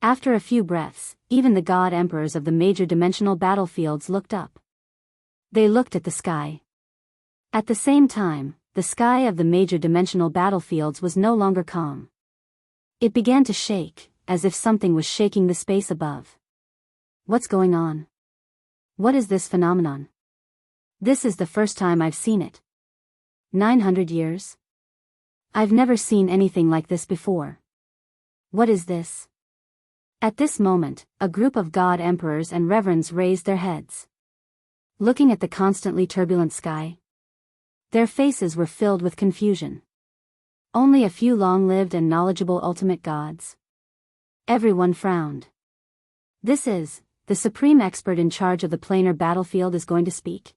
After a few breaths, even the god emperors of the major dimensional battlefields looked up. They looked at the sky. At the same time, the sky of the major dimensional battlefields was no longer calm. It began to shake, as if something was shaking the space above. What's going on? What is this phenomenon? This is the first time I've seen it. 900 years? I've never seen anything like this before. What is this? At this moment, a group of god emperors and reverends raised their heads. Looking at the constantly turbulent sky, their faces were filled with confusion. Only a few long-lived and knowledgeable ultimate gods. Everyone frowned. This is, the supreme expert in charge of the planar battlefield is going to speak.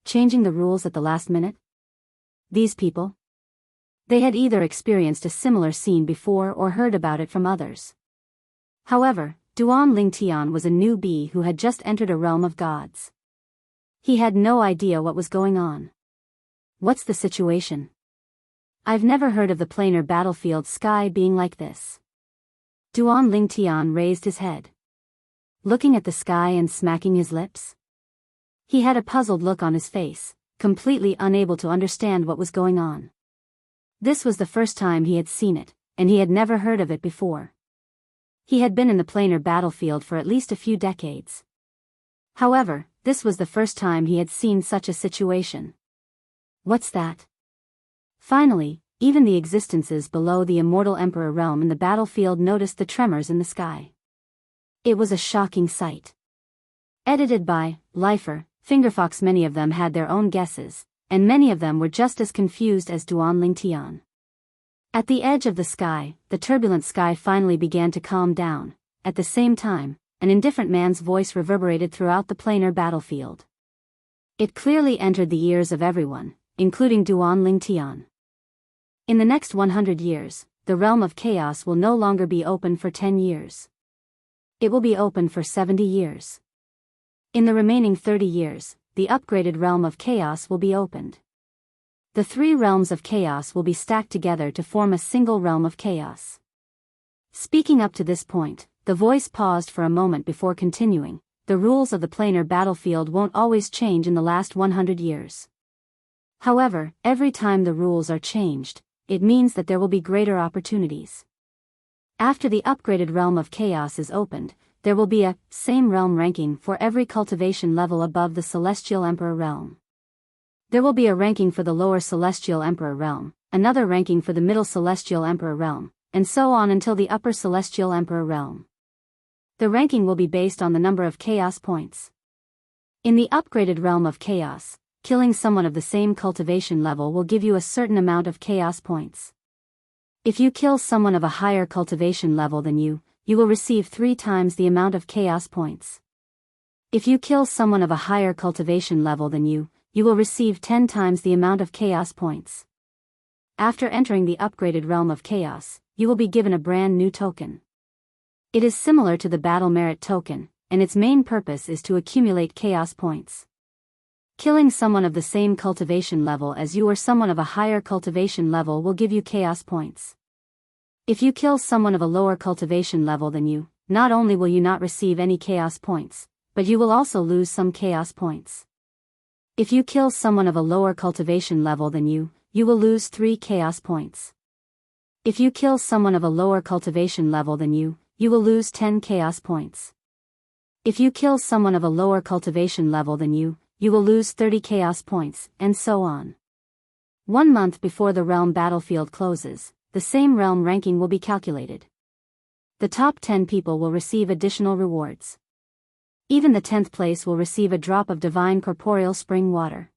Changing the rules at the last minute? These people? They had either experienced a similar scene before or heard about it from others. However, Duan Lingtian was a newbie who had just entered a realm of gods. He had no idea what was going on. What's the situation? I've never heard of the planar battlefield sky being like this. Duan Lingtian raised his head. Looking at the sky and smacking his lips. He had a puzzled look on his face, completely unable to understand what was going on. This was the first time he had seen it, and he had never heard of it before. He had been in the planar battlefield for at least a few decades. However, this was the first time he had seen such a situation. What's that? Finally, even the existences below the immortal emperor realm in the battlefield noticed the tremors in the sky. It was a shocking sight. Edited by Lifer, Fingerfox. Many of them had their own guesses, and many of them were just as confused as Duan Lingtian. At the edge of the sky, the turbulent sky finally began to calm down. At the same time, an indifferent man's voice reverberated throughout the planar battlefield. It clearly entered the ears of everyone, including Duan Lingtian. In the next 100 years, the realm of chaos will no longer be open for 10 years. It will be open for 70 years. In the remaining 30 years, the upgraded realm of chaos will be opened. The three realms of chaos will be stacked together to form a single realm of chaos. Speaking up to this point, the voice paused for a moment before continuing. The rules of the planar battlefield won't always change in the last 100 years. However, every time the rules are changed, it means that there will be greater opportunities. After the upgraded realm of chaos is opened, there will be a same realm ranking for every cultivation level above the Celestial Emperor realm. There will be a ranking for the lower Celestial Emperor realm, another ranking for the middle Celestial Emperor realm, and so on until the upper Celestial Emperor realm. The ranking will be based on the number of chaos points. In the upgraded realm of chaos, killing someone of the same cultivation level will give you a certain amount of chaos points. If you kill someone of a higher cultivation level than you will receive 3 times the amount of chaos points. If you kill someone of a higher cultivation level than you will receive 10 times the amount of chaos points. After entering the upgraded realm of chaos, you will be given a brand new token. It is similar to the battle merit token, and its main purpose is to accumulate chaos points. Killing someone of the same cultivation level as you or someone of a higher cultivation level will give you chaos points. If you kill someone of a lower cultivation level than you, not only will you not receive any chaos points, but you will also lose some chaos points. If you kill someone of a lower cultivation level than you will lose 3 chaos points. If you kill someone of a lower cultivation level than you will lose 10 chaos points. If you kill someone of a lower cultivation level than you will lose 30 chaos points, and so on. 1 month before the realm battlefield closes, the same realm ranking will be calculated. The top 10 people will receive additional rewards. Even the 10th place will receive a drop of divine corporeal spring water.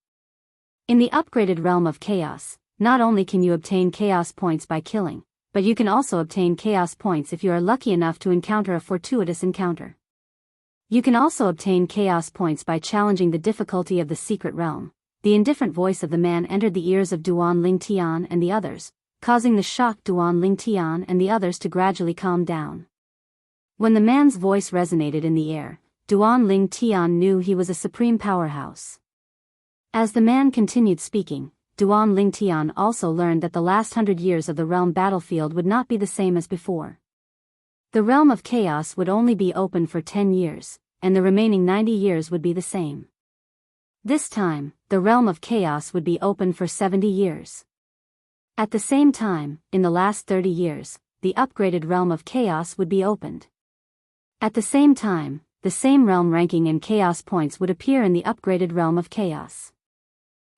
In the upgraded realm of chaos, not only can you obtain chaos points by killing, but you can also obtain chaos points if you are lucky enough to encounter a fortuitous encounter. You can also obtain chaos points by challenging the difficulty of the secret realm. The indifferent voice of the man entered the ears of Duan Lingtian and the others, causing the shocked Duan Lingtian and the others to gradually calm down. When the man's voice resonated in the air, Duan Lingtian knew he was a supreme powerhouse. As the man continued speaking, Duan Lingtian also learned that the last 100 years of the realm battlefield would not be the same as before. The realm of chaos would only be open for 10 years, and the remaining 90 years would be the same. This time, the realm of chaos would be open for 70 years. At the same time, in the last 30 years, the upgraded realm of chaos would be opened. At the same time, the same realm ranking and chaos points would appear in the upgraded realm of chaos.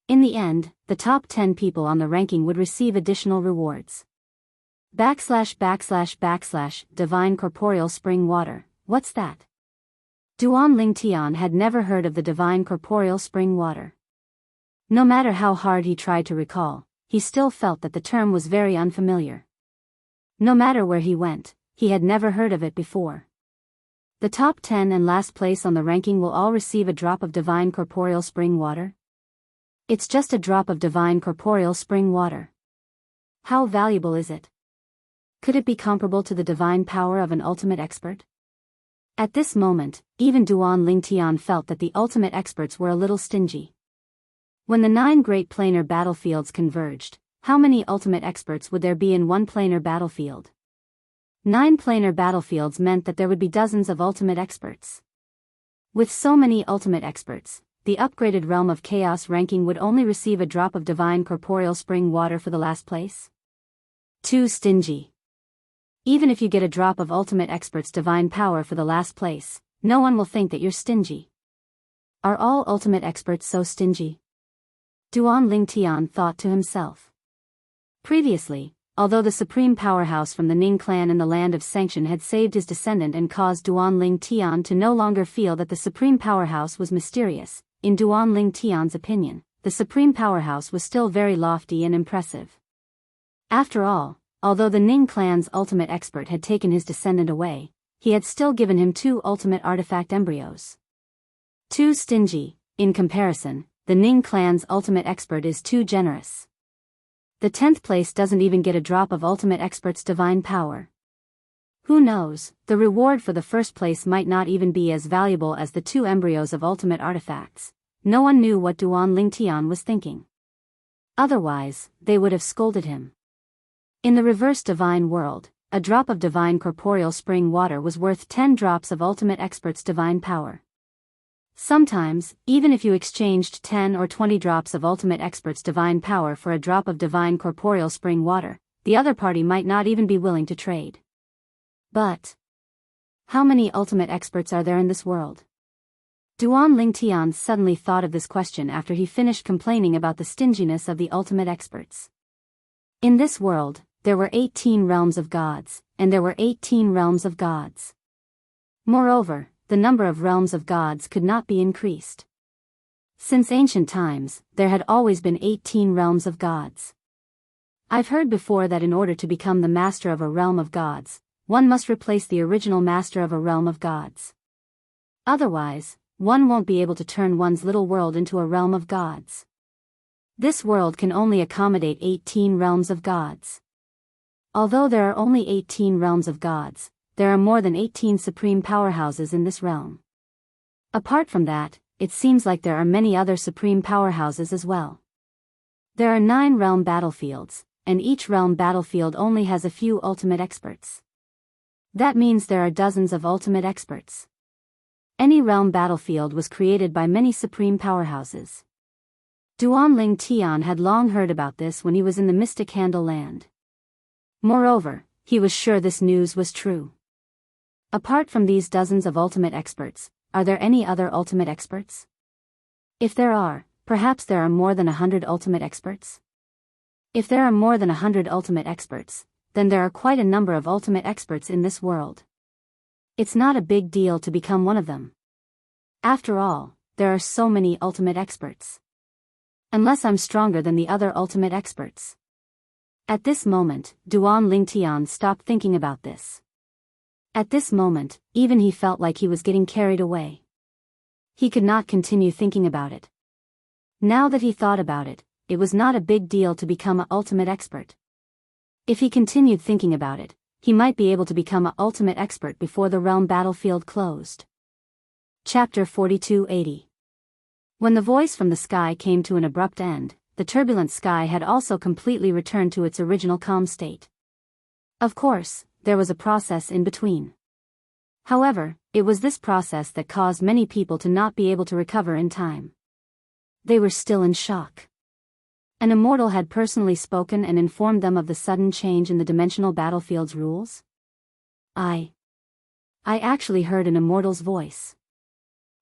In the end, the top 10 people on the ranking would receive additional rewards. / Divine Corporeal Spring Water, what's that? Duan Lingtian had never heard of the Divine Corporeal Spring Water. No matter how hard he tried to recall, he still felt that the term was very unfamiliar. No matter where he went, he had never heard of it before. The top 10 and last place on the ranking will all receive a drop of Divine Corporeal Spring Water. It's just a drop of Divine Corporeal Spring Water. How valuable is it? Could it be comparable to the divine power of an ultimate expert? At this moment, even Duan Lingtian felt that the ultimate experts were a little stingy. When the 9 great planar battlefields converged, how many ultimate experts would there be in one planar battlefield? 9 planar battlefields meant that there would be dozens of ultimate experts. With so many ultimate experts, the upgraded realm of chaos ranking would only receive a drop of Divine Corporeal Spring Water for the last place. Too stingy. Even if you get a drop of ultimate expert's divine power for the last place, no one will think that you're stingy. Are all ultimate experts so stingy? Duan Lingtian thought to himself. Previously, although the supreme powerhouse from the Ning clan in the land of Sanction had saved his descendant and caused Duan Lingtian to no longer feel that the supreme powerhouse was mysterious, in Duan Lingtian's opinion, the supreme powerhouse was still very lofty and impressive. After all, although the Ning clan's ultimate expert had taken his descendant away, he had still given him 2 ultimate artifact embryos. Too stingy. In comparison, the Ning clan's ultimate expert is too generous. The 10th place doesn't even get a drop of ultimate expert's divine power. Who knows, the reward for the first place might not even be as valuable as the 2 embryos of ultimate artifacts. No one knew what Duan Lingtian was thinking. Otherwise, they would have scolded him. In the reverse divine world, a drop of Divine Corporeal Spring Water was worth 10 drops of ultimate expert's divine power. Sometimes, even if you exchanged 10 or 20 drops of ultimate expert's divine power for a drop of Divine Corporeal Spring Water, the other party might not even be willing to trade. But how many ultimate experts are there in this world? Duan Lingtian suddenly thought of this question after he finished complaining about the stinginess of the ultimate experts. In this world, there were 18 realms of gods, and there were 18 realms of gods. Moreover, the number of realms of gods could not be increased. Since ancient times, there had always been 18 realms of gods. I've heard before that in order to become the master of a realm of gods, one must replace the original master of a realm of gods. Otherwise, one won't be able to turn one's little world into a realm of gods. This world can only accommodate 18 realms of gods. Although there are only 18 realms of gods, there are more than 18 supreme powerhouses in this realm. Apart from that, it seems like there are many other supreme powerhouses as well. There are 9 realm battlefields, and each realm battlefield only has a few ultimate experts. That means there are dozens of ultimate experts. Any realm battlefield was created by many supreme powerhouses. Duan Lingtian had long heard about this when he was in the Mystic Handle Land. Moreover, he was sure this news was true. Apart from these dozens of ultimate experts, are there any other ultimate experts? If there are, perhaps there are more than 100 ultimate experts? If there are more than 100 ultimate experts, then there are quite a number of ultimate experts in this world. It's not a big deal to become one of them. After all, there are so many ultimate experts. Unless I'm stronger than the other ultimate experts. At this moment, Duan Lingtian stopped thinking about this. At this moment, even he felt like he was getting carried away. He could not continue thinking about it. Now that he thought about it, it was not a big deal to become an ultimate expert. If he continued thinking about it, he might be able to become an ultimate expert before the realm battlefield closed. Chapter 4280. When the voice from the sky came to an abrupt end, the turbulent sky had also completely returned to its original calm state. Of course, there was a process in between. However, it was this process that caused many people to not be able to recover in time. They were still in shock. An immortal had personally spoken and informed them of the sudden change in the dimensional battlefield's rules? I actually heard an immortal's voice.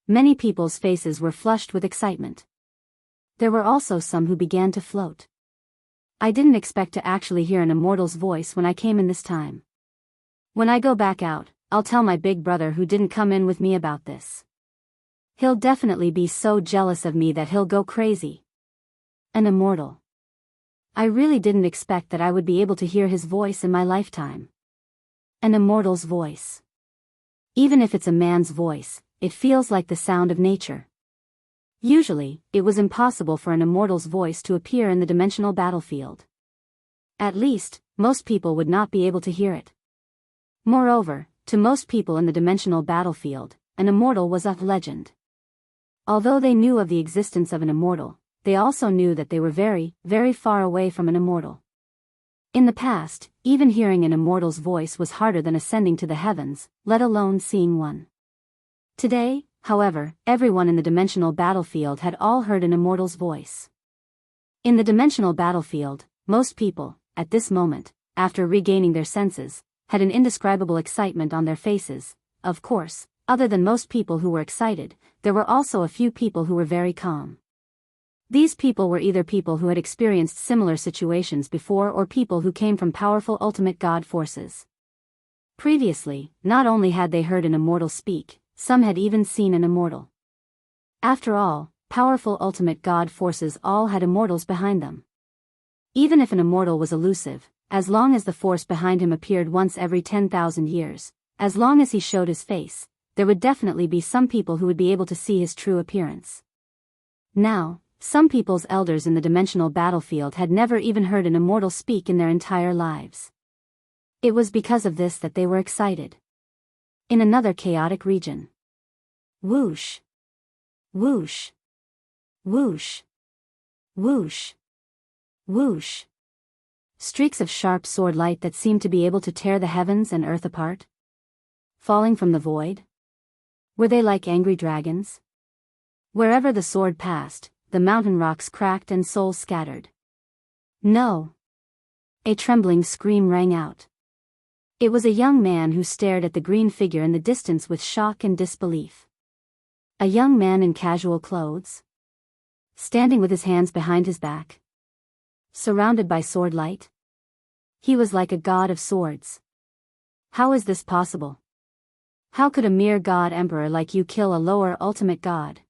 Many people's faces were flushed with excitement. There were also some who began to float. I didn't expect to actually hear an immortal's voice when I came in this time. When I go back out, I'll tell my big brother who didn't come in with me about this. He'll definitely be so jealous of me that he'll go crazy. An immortal. I really didn't expect that I would be able to hear his voice in my lifetime. An immortal's voice. Even if it's a man's voice, it feels like the sound of nature. Usually, it was impossible for an immortal's voice to appear in the dimensional battlefield. At least, most people would not be able to hear it. Moreover, to most people in the dimensional battlefield, an immortal was a legend. Although they knew of the existence of an immortal, they also knew that they were very, very far away from an immortal. In the past, even hearing an immortal's voice was harder than ascending to the heavens, let alone seeing one. Today, however, everyone in the dimensional battlefield had all heard an immortal's voice. In the dimensional battlefield, most people, at this moment, after regaining their senses, had an indescribable excitement on their faces. Of course, other than most people who were excited, there were also a few people who were very calm. These people were either people who had experienced similar situations before or people who came from powerful ultimate god forces. Previously, not only had they heard an immortal speak, some had even seen an immortal. After all, powerful ultimate god forces all had immortals behind them. Even if an immortal was elusive, as long as the force behind him appeared once every 10,000 years, as long as he showed his face, there would definitely be some people who would be able to see his true appearance. Now, some people's elders in the dimensional battlefield had never even heard an immortal speak in their entire lives. It was because of this that they were excited. In another chaotic region. Whoosh. Whoosh. Whoosh. Whoosh. Whoosh. Streaks of sharp sword light that seemed to be able to tear the heavens and earth apart. Falling from the void? Were they like angry dragons? Wherever the sword passed, the mountain rocks cracked and souls scattered. No. A trembling scream rang out. It was a young man who stared at the green figure in the distance with shock and disbelief. A young man in casual clothes? Standing with his hands behind his back? Surrounded by sword light? He was like a god of swords. How is this possible? How could a mere god emperor like you kill a lower ultimate god?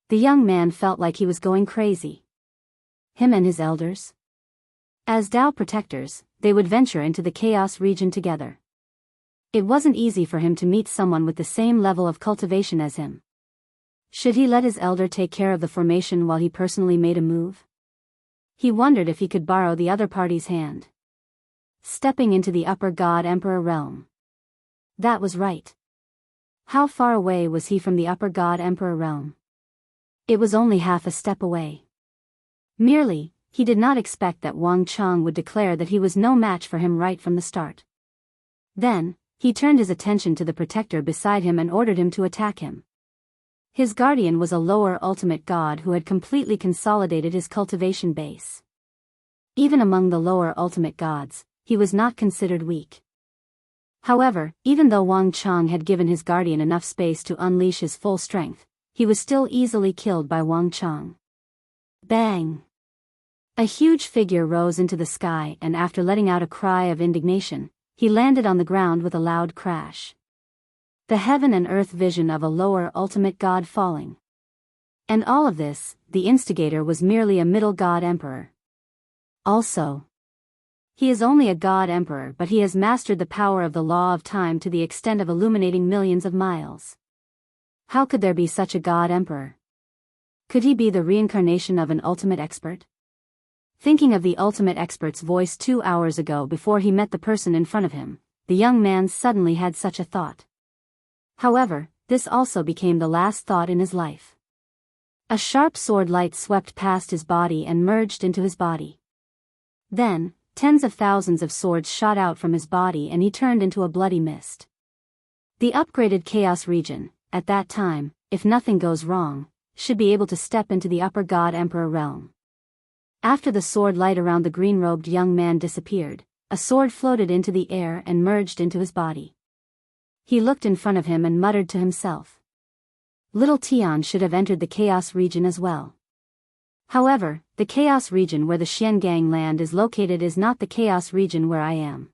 The young man felt like he was going crazy. Him and his elders? As Dao protectors, they would venture into the chaos region together. It wasn't easy for him to meet someone with the same level of cultivation as him. Should he let his elder take care of the formation while he personally made a move? He wondered if he could borrow the other party's hand. Stepping into the upper god emperor realm. That was right. How far away was he from the upper god emperor realm? It was only half a step away. Merely, he did not expect that Wang Chang would declare that he was no match for him right from the start. Then, he turned his attention to the protector beside him and ordered him to attack him. His guardian was a lower ultimate god who had completely consolidated his cultivation base. Even among the lower ultimate gods, he was not considered weak. However, even though Wang Chang had given his guardian enough space to unleash his full strength, he was still easily killed by Wang Chang. Bang! A huge figure rose into the sky and after letting out a cry of indignation, he landed on the ground with a loud crash. The heaven and earth vision of a lower ultimate god falling. And all of this, the instigator was merely a middle god emperor. Also, He is only a god emperor, but he has mastered the power of the law of time to the extent of illuminating millions of miles. How could there be such a god emperor? Could he be the reincarnation of an ultimate expert? Thinking of the ultimate expert's voice 2 hours ago before he met the person in front of him, the young man suddenly had such a thought. However, this also became the last thought in his life. A sharp sword light swept past his body and merged into his body. Then, tens of thousands of swords shot out from his body and he turned into a bloody mist. The upgraded Chaos region, at that time, if nothing goes wrong, should be able to step into the upper God Emperor realm. After the sword light around the green-robed young man disappeared, a sword floated into the air and merged into his body. He looked in front of him and muttered to himself. Little Tian should have entered the Chaos region as well. However, the Chaos region where the Xiangang land is located is not the Chaos region where I am.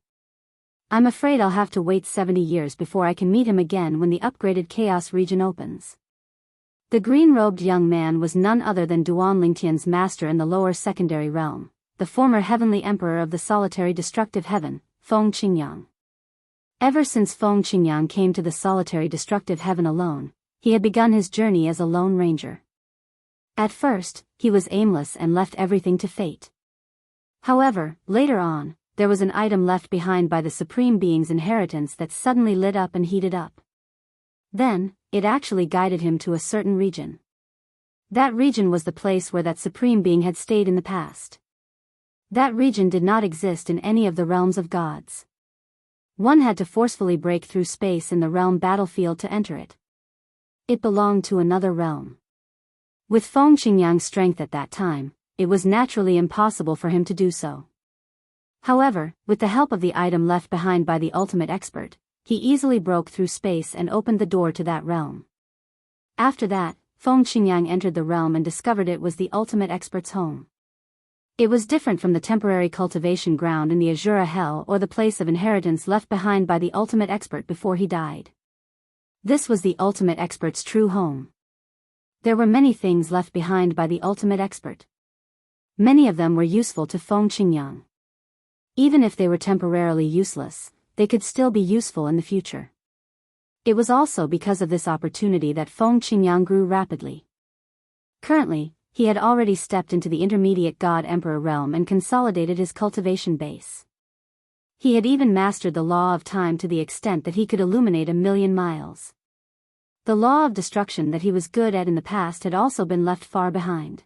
I'm afraid I'll have to wait 70 years before I can meet him again when the upgraded Chaos region opens. The green-robed young man was none other than Duan Lingtian's master in the lower secondary realm, the former heavenly emperor of the solitary destructive heaven, Feng Qingyang. Ever since Feng Qingyang came to the solitary destructive heaven alone, he had begun his journey as a lone ranger. At first, he was aimless and left everything to fate. However, later on, there was an item left behind by the Supreme Being's inheritance that suddenly lit up and heated up. Then, it actually guided him to a certain region. That region was the place where that Supreme Being had stayed in the past. That region did not exist in any of the realms of gods. One had to forcefully break through space in the realm battlefield to enter it. It belonged to another realm. With Feng Qingyang's strength at that time, it was naturally impossible for him to do so. However, with the help of the item left behind by the ultimate expert, he easily broke through space and opened the door to that realm. After that, Feng Qingyang entered the realm and discovered it was the ultimate expert's home. It was different from the temporary cultivation ground in the Azura Hell or the place of inheritance left behind by the ultimate expert before he died. This was the ultimate expert's true home. There were many things left behind by the ultimate expert. Many of them were useful to Feng Qingyang. Even if they were temporarily useless, they could still be useful in the future. It was also because of this opportunity that Feng Qingyang grew rapidly. Currently, he had already stepped into the intermediate God Emperor realm and consolidated his cultivation base. He had even mastered the law of time to the extent that he could illuminate 1,000,000 miles. The law of destruction that he was good at in the past had also been left far behind.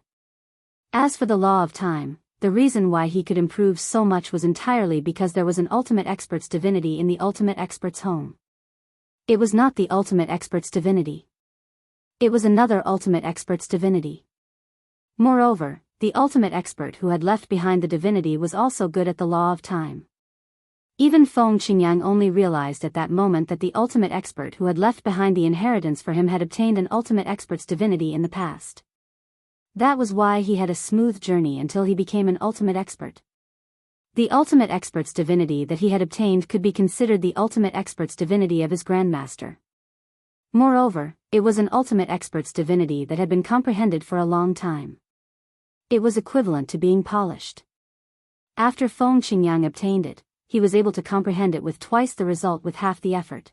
As for the law of time, the reason why he could improve so much was entirely because there was an ultimate expert's divinity in the ultimate expert's home. It was not the ultimate expert's divinity. It was another ultimate expert's divinity. Moreover, the ultimate expert who had left behind the divinity was also good at the law of time. Even Feng Qingyang only realized at that moment that the ultimate expert who had left behind the inheritance for him had obtained an ultimate expert's divinity in the past. That was why he had a smooth journey until he became an ultimate expert. The ultimate expert's divinity that he had obtained could be considered the ultimate expert's divinity of his grandmaster. Moreover, it was an ultimate expert's divinity that had been comprehended for a long time. It was equivalent to being polished. After Feng Qingyang obtained it, he was able to comprehend it with twice the result with half the effort.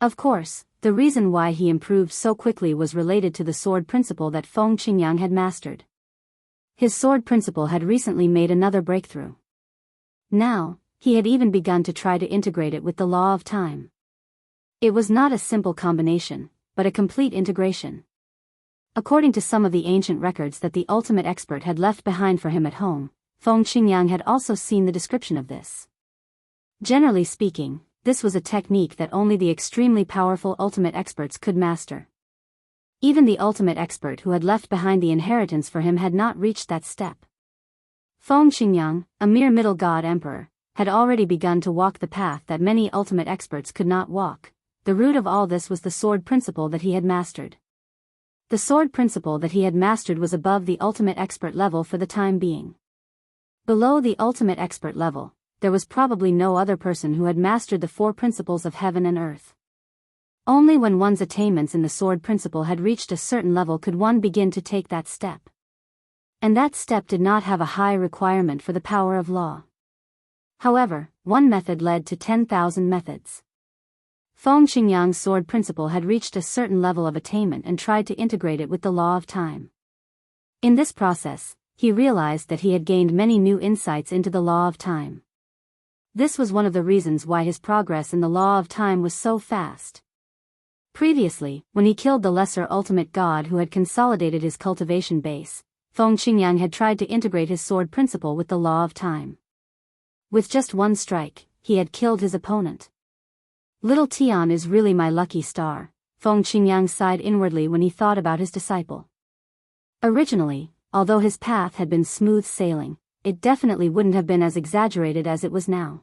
Of course, the reason why he improved so quickly was related to the sword principle that Feng Qingyang had mastered. His sword principle had recently made another breakthrough. Now, he had even begun to try to integrate it with the law of time. It was not a simple combination, but a complete integration. According to some of the ancient records that the ultimate expert had left behind for him at home, Feng Qingyang had also seen the description of this. Generally speaking, this was a technique that only the extremely powerful ultimate experts could master. Even the ultimate expert who had left behind the inheritance for him had not reached that step. Feng Qingyang, a mere middle god emperor, had already begun to walk the path that many ultimate experts could not walk. The root of all this was the sword principle that he had mastered. The sword principle that he had mastered was above the ultimate expert level for the time being. Below the ultimate expert level, there was probably no other person who had mastered the four principles of heaven and earth. Only when one's attainments in the sword principle had reached a certain level could one begin to take that step. And that step did not have a high requirement for the power of law. However, one method led to 10,000 methods. Feng Qingyang's sword principle had reached a certain level of attainment and tried to integrate it with the law of time. In this process, he realized that he had gained many new insights into the law of time. This was one of the reasons why his progress in the law of time was so fast. Previously, when he killed the lesser ultimate god who had consolidated his cultivation base, Feng Qingyang had tried to integrate his sword principle with the law of time. With just one strike, he had killed his opponent. Little Tian is really my lucky star, Feng Qingyang sighed inwardly when he thought about his disciple. Originally, although his path had been smooth sailing, it definitely wouldn't have been as exaggerated as it was now.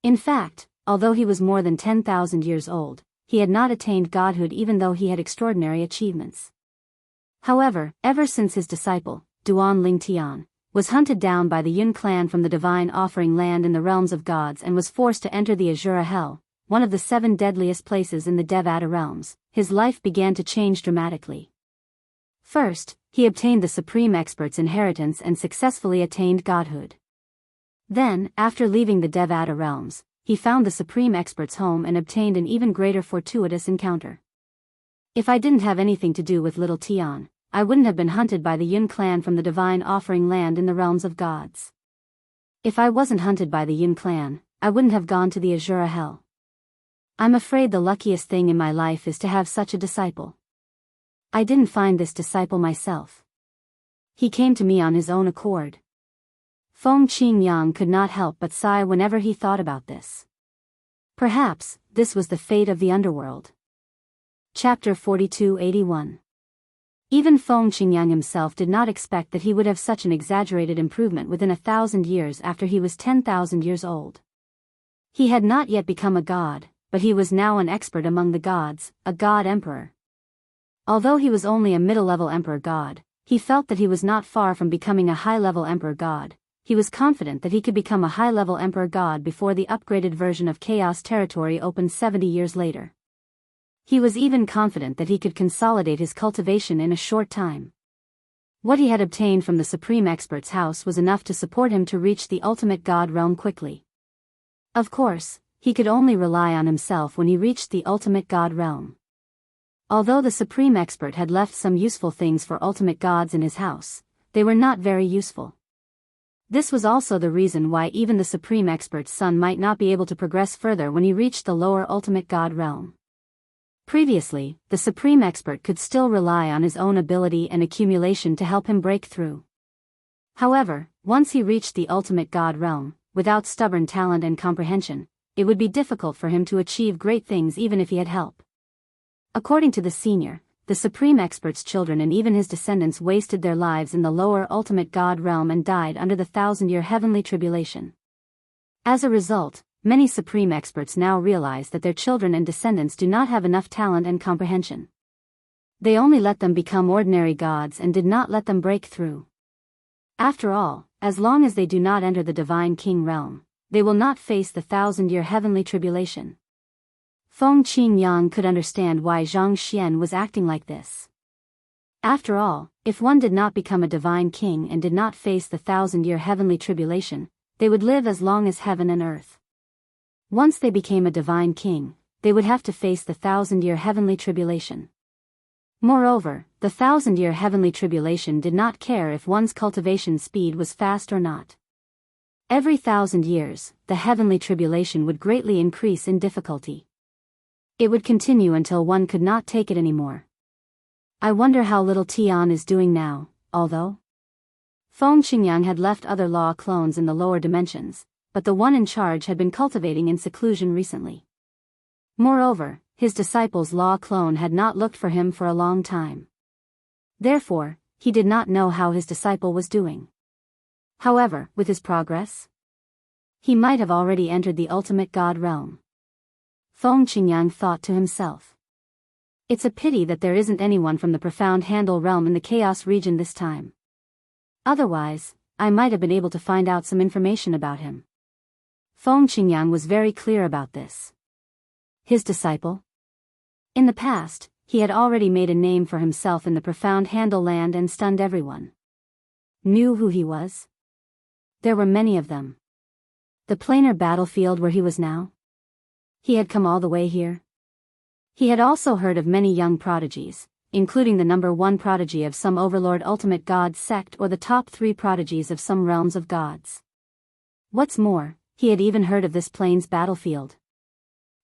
In fact, although he was more than 10,000 years old, he had not attained godhood even though he had extraordinary achievements. However, ever since his disciple, Duan Ling Tian, was hunted down by the Yun clan from the divine offering land in the realms of gods and was forced to enter the Azura Hell, one of the 7 deadliest places in the Devata realms, his life began to change dramatically. First, he obtained the Supreme Expert's inheritance and successfully attained godhood. Then, after leaving the Devata realms, he found the Supreme Expert's home and obtained an even greater fortuitous encounter. If I didn't have anything to do with little Tian, I wouldn't have been hunted by the Yun clan from the divine offering land in the realms of gods. If I wasn't hunted by the Yun clan, I wouldn't have gone to the Azura Hell. I'm afraid the luckiest thing in my life is to have such a disciple. I didn't find this disciple myself. He came to me on his own accord. Feng Qingyang could not help but sigh whenever he thought about this. Perhaps, this was the fate of the underworld. Chapter 4281. Even Feng Qingyang himself did not expect that he would have such an exaggerated improvement within 1,000 years after he was 10,000 years old. He had not yet become a god, but he was now an expert among the gods, a god emperor. Although he was only a middle-level emperor god, he felt that he was not far from becoming a high-level emperor god. He was confident that he could become a high-level emperor god before the upgraded version of Chaos Territory opened 70 years later. He was even confident that he could consolidate his cultivation in a short time. What he had obtained from the Supreme Expert's house was enough to support him to reach the ultimate god realm quickly. Of course, he could only rely on himself when he reached the ultimate god realm. Although the Supreme Expert had left some useful things for ultimate gods in his house, they were not very useful. This was also the reason why even the Supreme Expert's son might not be able to progress further when he reached the lower ultimate god realm. Previously, the Supreme Expert could still rely on his own ability and accumulation to help him break through. However, once he reached the ultimate god realm, without stubborn talent and comprehension, it would be difficult for him to achieve great things even if he had help. According to the senior, the Supreme Expert's children and even his descendants wasted their lives in the lower ultimate god realm and died under the 1,000-year heavenly tribulation. As a result, many Supreme Experts now realize that their children and descendants do not have enough talent and comprehension. They only let them become ordinary gods and did not let them break through. After all, as long as they do not enter the Divine King realm, they will not face the 1,000-year heavenly tribulation. Feng Qingyang could understand why Zhang Xian was acting like this. After all, if one did not become a divine king and did not face the 1,000-year heavenly tribulation, they would live as long as heaven and earth. Once they became a divine king, they would have to face the 1,000-year heavenly tribulation. Moreover, the 1,000-year heavenly tribulation did not care if one's cultivation speed was fast or not. Every 1,000 years, the heavenly tribulation would greatly increase in difficulty. It would continue until one could not take it anymore. I wonder how little Tian is doing now, although Feng Qingyang had left other law clones in the lower dimensions, but the one in charge had been cultivating in seclusion recently. Moreover, his disciple's law clone had not looked for him for a long time. Therefore, he did not know how his disciple was doing. However, with his progress, he might have already entered the ultimate god realm. Feng Qingyang thought to himself. It's a pity that there isn't anyone from the profound handle realm in the chaos region this time. Otherwise, I might have been able to find out some information about him. Feng Qingyang was very clear about this. His disciple? In the past, he had already made a name for himself in the profound handle land and stunned everyone. Knew who he was? There were many of them. The plainer battlefield where he was now? He had come all the way here. He had also heard of many young prodigies, including the number 1 prodigy of some overlord ultimate god sect or the top 3 prodigies of some realms of gods. What's more, he had even heard of this plains battlefield.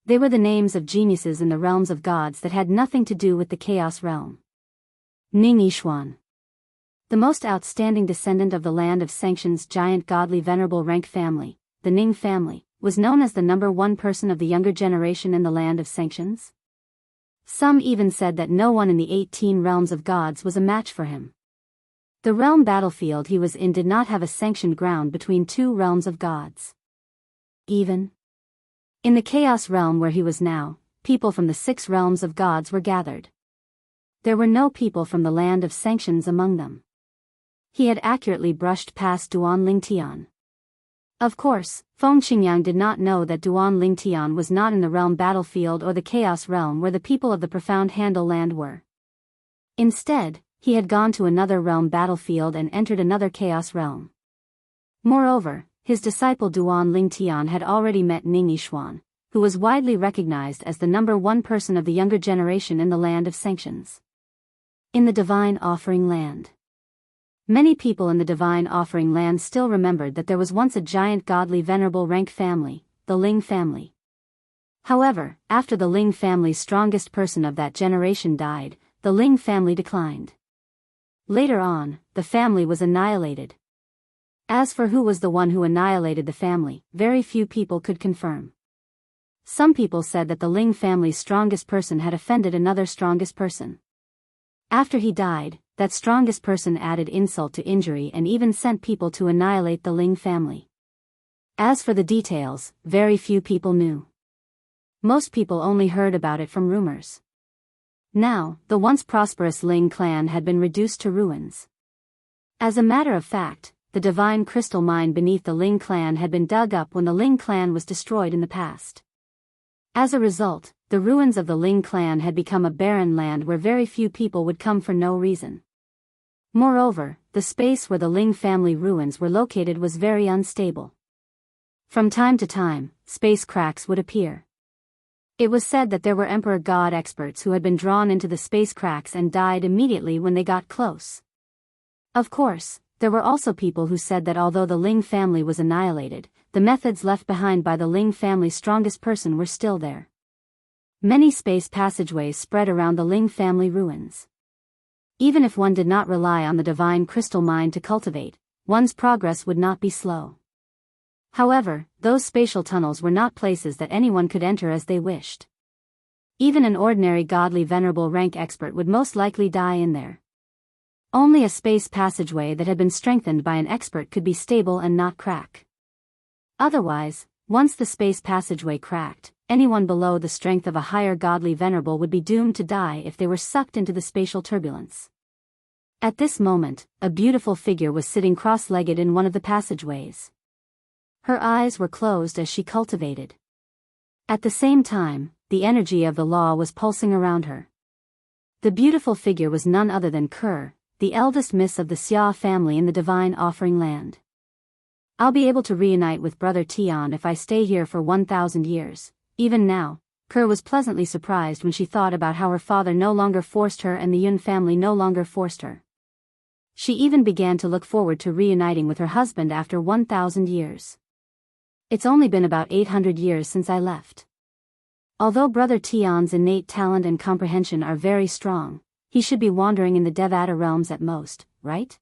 They were the names of geniuses in the realms of gods that had nothing to do with the Chaos realm. Ning Yishuan, the most outstanding descendant of the land of Sanction's giant godly venerable rank family, the Ning family, was known as the number 1 person of the younger generation in the land of Sanctions. Some even said that no one in the 18 realms of gods was a match for him. The realm battlefield he was in did not have a sanctioned ground between 2 realms of gods. Even in the Chaos realm where he was now, people from the 6 realms of gods were gathered. There were no people from the land of Sanctions among them. He had accurately brushed past Duan Lingtian. Of course, Feng Qingyang did not know that Duan Lingtian was not in the realm battlefield or the Chaos realm where the people of the Profound Handle land were. Instead, he had gone to another realm battlefield and entered another Chaos realm. Moreover, his disciple Duan Lingtian had already met Ning Yishuan, who was widely recognized as the number 1 person of the younger generation in the land of Sanctions. In the Divine Offering Land. Many people in the Divine Offering Land still remembered that there was once a giant godly venerable rank family, the Ling family. However, after the Ling family's strongest person of that generation died, the Ling family declined. Later on, the family was annihilated. As for who was the one who annihilated the family, very few people could confirm. Some people said that the Ling family's strongest person had offended another strongest person. After he died, that strongest person added insult to injury and even sent people to annihilate the Ling family. As for the details, very few people knew. Most people only heard about it from rumors. Now, the once prosperous Ling clan had been reduced to ruins. As a matter of fact, the divine crystal mine beneath the Ling clan had been dug up when the Ling clan was destroyed in the past. As a result, the ruins of the Ling clan had become a barren land where very few people would come for no reason. Moreover, the space where the Ling family ruins were located was very unstable. From time to time, space cracks would appear. It was said that there were Emperor God experts who had been drawn into the space cracks and died immediately when they got close. Of course, there were also people who said that although the Ling family was annihilated, the methods left behind by the Ling family's strongest person were still there. Many space passageways spread around the Ling family ruins. Even if one did not rely on the divine crystal mine to cultivate, one's progress would not be slow. However, those spatial tunnels were not places that anyone could enter as they wished. Even an ordinary godly venerable rank expert would most likely die in there. Only a space passageway that had been strengthened by an expert could be stable and not crack. Otherwise, once the space passageway cracked, anyone below the strength of a higher godly venerable would be doomed to die if they were sucked into the spatial turbulence. At this moment, a beautiful figure was sitting cross-legged in one of the passageways. Her eyes were closed as she cultivated. At the same time, the energy of the law was pulsing around her. The beautiful figure was none other than Kerr, the eldest miss of the Xia family in the Divine Offering Land. I'll be able to reunite with Brother Tian if I stay here for 1,000 years. Even now, Kerr was pleasantly surprised when she thought about how her father no longer forced her and the Yun family no longer forced her. She even began to look forward to reuniting with her husband after 1,000 years. It's only been about 800 years since I left. Although Brother Tian's innate talent and comprehension are very strong, he should be wandering in the Devata realms at most, right?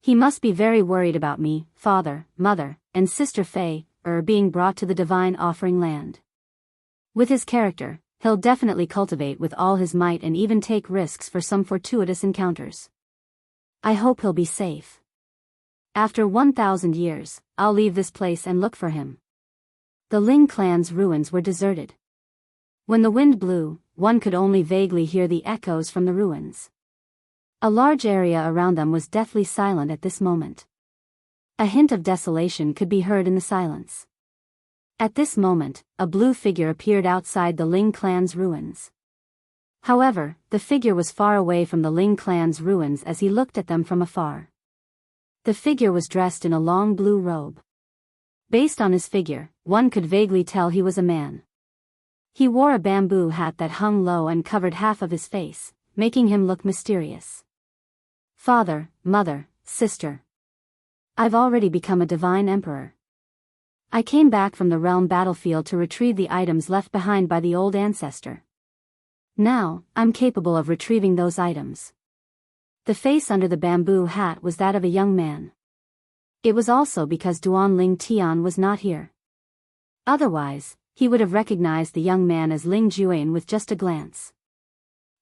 He must be very worried about me, father, mother, and sister Fei, being brought to the Divine Offering Land. With his character, he'll definitely cultivate with all his might and even take risks for some fortuitous encounters. I hope he'll be safe. After 1,000 years, I'll leave this place and look for him. The Ling clan's ruins were deserted. When the wind blew, one could only vaguely hear the echoes from the ruins. A large area around them was deathly silent at this moment. A hint of desolation could be heard in the silence. At this moment, a blue figure appeared outside the Ling clan's ruins. However, the figure was far away from the Ling clan's ruins as he looked at them from afar. The figure was dressed in a long blue robe. Based on his figure, one could vaguely tell he was a man. He wore a bamboo hat that hung low and covered half of his face, making him look mysterious. Father, mother, sister. I've already become a divine emperor. I came back from the realm battlefield to retrieve the items left behind by the old ancestor. Now, I'm capable of retrieving those items. The face under the bamboo hat was that of a young man. It was also because Duan Ling Tian was not here. Otherwise, he would have recognized the young man as Ling Jueyan with just a glance.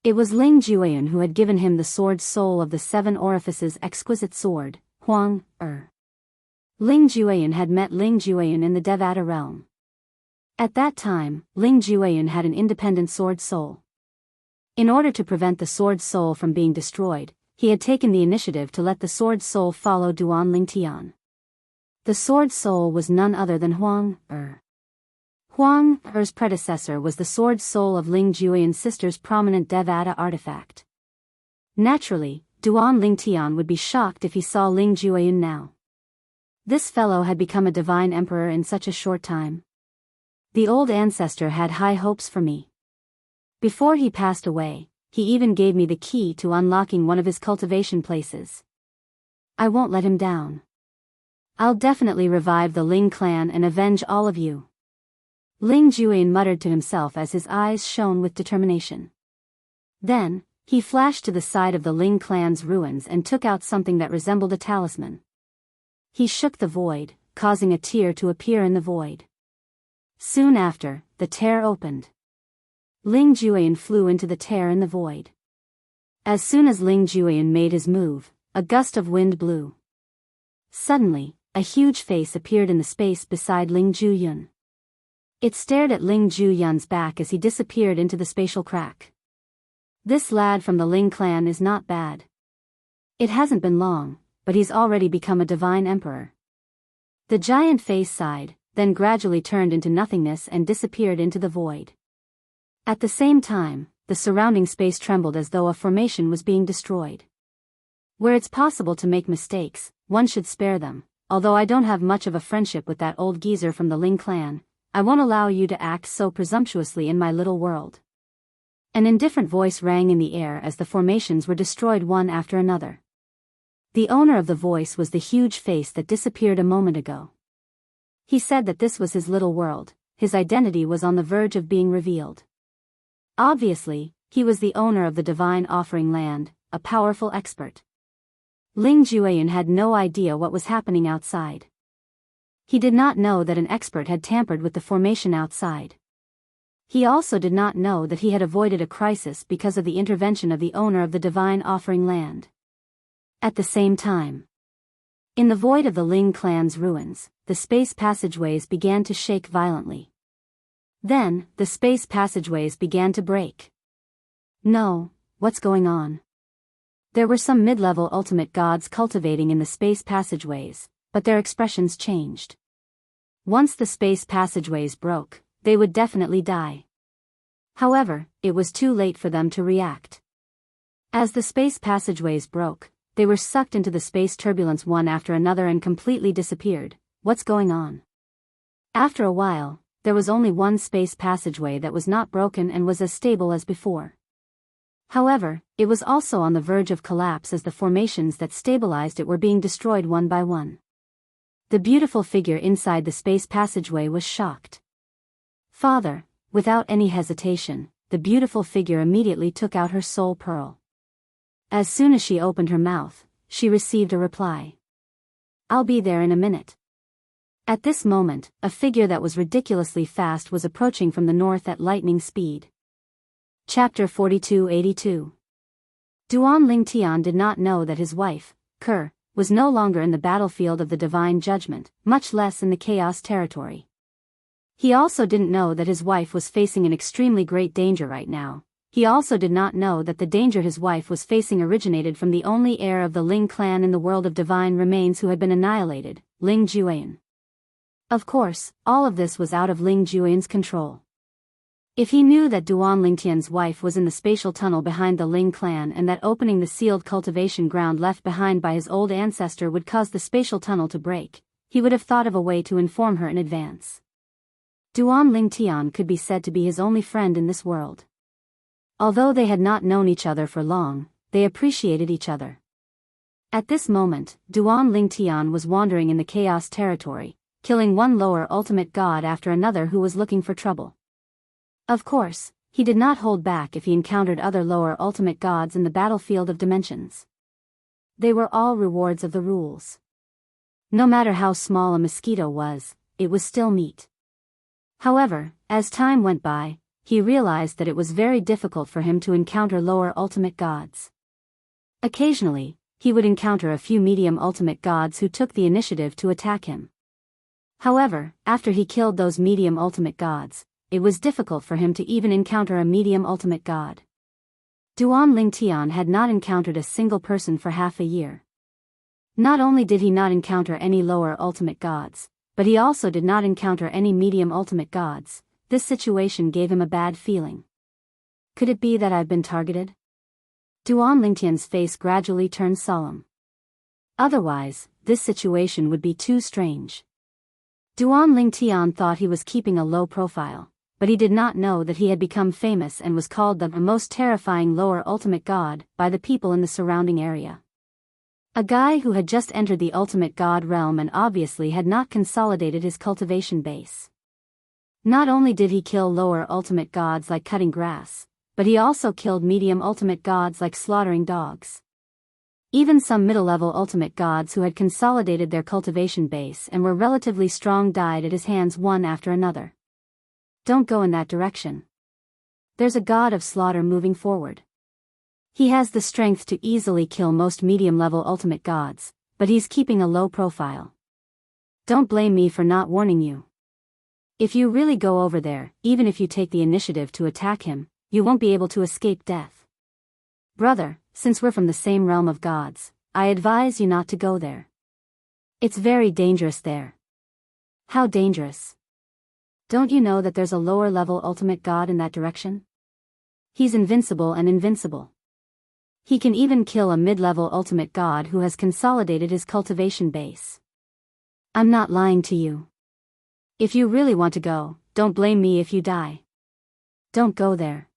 It was Ling Jueyan who had given him the sword soul of the 7 orifices exquisite sword, Huang, Ling Jueyan had met Ling Jueyan in the Devata realm. At that time, Ling Jueyan had an independent sword soul. In order to prevent the sword soul from being destroyed, he had taken the initiative to let the sword soul follow Duan Ling Tian. The sword soul was none other than Huang. Huang Er's predecessor was the sword soul of Ling Jueyan's sister's prominent Devata artifact. Naturally, Duan Ling Tian would be shocked if he saw Ling Jueyan now. This fellow had become a divine emperor in such a short time. The old ancestor had high hopes for me. Before he passed away, he even gave me the key to unlocking one of his cultivation places. I won't let him down. I'll definitely revive the Ling clan and avenge all of you. Ling Jueyan muttered to himself as his eyes shone with determination. Then, he flashed to the side of the Ling clan's ruins and took out something that resembled a talisman. He shook the void, causing a tear to appear in the void. Soon after, the tear opened. Ling Jueyan flew into the tear in the void. As soon as Ling Jueyan made his move, a gust of wind blew. Suddenly, a huge face appeared in the space beside Ling Jueyan. It stared at Ling Jueyan's back as he disappeared into the spatial crack. This lad from the Ling clan is not bad. It hasn't been long, but he's already become a divine emperor. The giant face sighed, then gradually turned into nothingness and disappeared into the void. At the same time, the surrounding space trembled as though a formation was being destroyed. Where it's possible to make mistakes, one should spare them. Although I don't have much of a friendship with that old geezer from the Ling clan, I won't allow you to act so presumptuously in my little world. An indifferent voice rang in the air as the formations were destroyed one after another. The owner of the voice was the huge face that disappeared a moment ago. He said that this was his little world, his identity was on the verge of being revealed. Obviously, he was the owner of the divine offering land, a powerful expert. Ling Jueyan had no idea what was happening outside. He did not know that an expert had tampered with the formation outside. He also did not know that he had avoided a crisis because of the intervention of the owner of the divine offering land. At the same time, in the void of the Ling clan's ruins, the space passageways began to shake violently. Then, the space passageways began to break. No, what's going on? There were some mid-level ultimate gods cultivating in the space passageways, but their expressions changed. Once the space passageways broke, they would definitely die. However, it was too late for them to react. As the space passageways broke, they were sucked into the space turbulence one after another and completely disappeared. What's going on? After a while, there was only one space passageway that was not broken and was as stable as before. However, it was also on the verge of collapse as the formations that stabilized it were being destroyed one by one. The beautiful figure inside the space passageway was shocked. Father, without any hesitation, the beautiful figure immediately took out her soul pearl. As soon as she opened her mouth, she received a reply. I'll be there in a minute. At this moment, a figure that was ridiculously fast was approaching from the north at lightning speed. Chapter 4282. Duan Ling Tian did not know that his wife, Ker, was no longer in the battlefield of the divine judgment, much less in the chaos territory. He also didn't know that his wife was facing an extremely great danger right now. He also did not know that the danger his wife was facing originated from the only heir of the Ling clan in the world of divine remains who had been annihilated, Ling Jueyan. Of course, all of this was out of Ling Jueyan's control. If he knew that Duan Lingtian's wife was in the spatial tunnel behind the Ling clan and that opening the sealed cultivation ground left behind by his old ancestor would cause the spatial tunnel to break, he would have thought of a way to inform her in advance. Duan Lingtian could be said to be his only friend in this world. Although they had not known each other for long, they appreciated each other. At this moment, Duan Lingtian was wandering in the chaos territory, killing one lower ultimate god after another who was looking for trouble. Of course, he did not hold back if he encountered other lower ultimate gods in the battlefield of dimensions. They were all rewards of the rules. No matter how small a mosquito was, it was still meat. However, as time went by, he realized that it was very difficult for him to encounter lower ultimate gods. Occasionally, he would encounter a few medium ultimate gods who took the initiative to attack him. However, after he killed those medium ultimate gods, it was difficult for him to even encounter a medium ultimate god. Duan Lingtian had not encountered a single person for half a year. Not only did he not encounter any lower ultimate gods, but he also did not encounter any medium ultimate gods. This situation gave him a bad feeling. Could it be that I've been targeted? Duan Lingtian's face gradually turned solemn. Otherwise, this situation would be too strange. Duan Lingtian thought he was keeping a low profile, but he did not know that he had become famous and was called the most terrifying lower ultimate god by the people in the surrounding area. A guy who had just entered the ultimate god realm and obviously had not consolidated his cultivation base. Not only did he kill lower ultimate gods like cutting grass, but he also killed medium ultimate gods like slaughtering dogs. Even some middle-level ultimate gods who had consolidated their cultivation base and were relatively strong died at his hands one after another. Don't go in that direction. There's a god of slaughter moving forward. He has the strength to easily kill most medium-level ultimate gods, but he's keeping a low profile. Don't blame me for not warning you. If you really go over there, even if you take the initiative to attack him, you won't be able to escape death. Brother, since we're from the same realm of gods, I advise you not to go there. It's very dangerous there. How dangerous? Don't you know that there's a lower-level ultimate god in that direction? He's invincible and invincible. He can even kill a mid-level ultimate god who has consolidated his cultivation base. I'm not lying to you. If you really want to go, don't blame me if you die. Don't go there.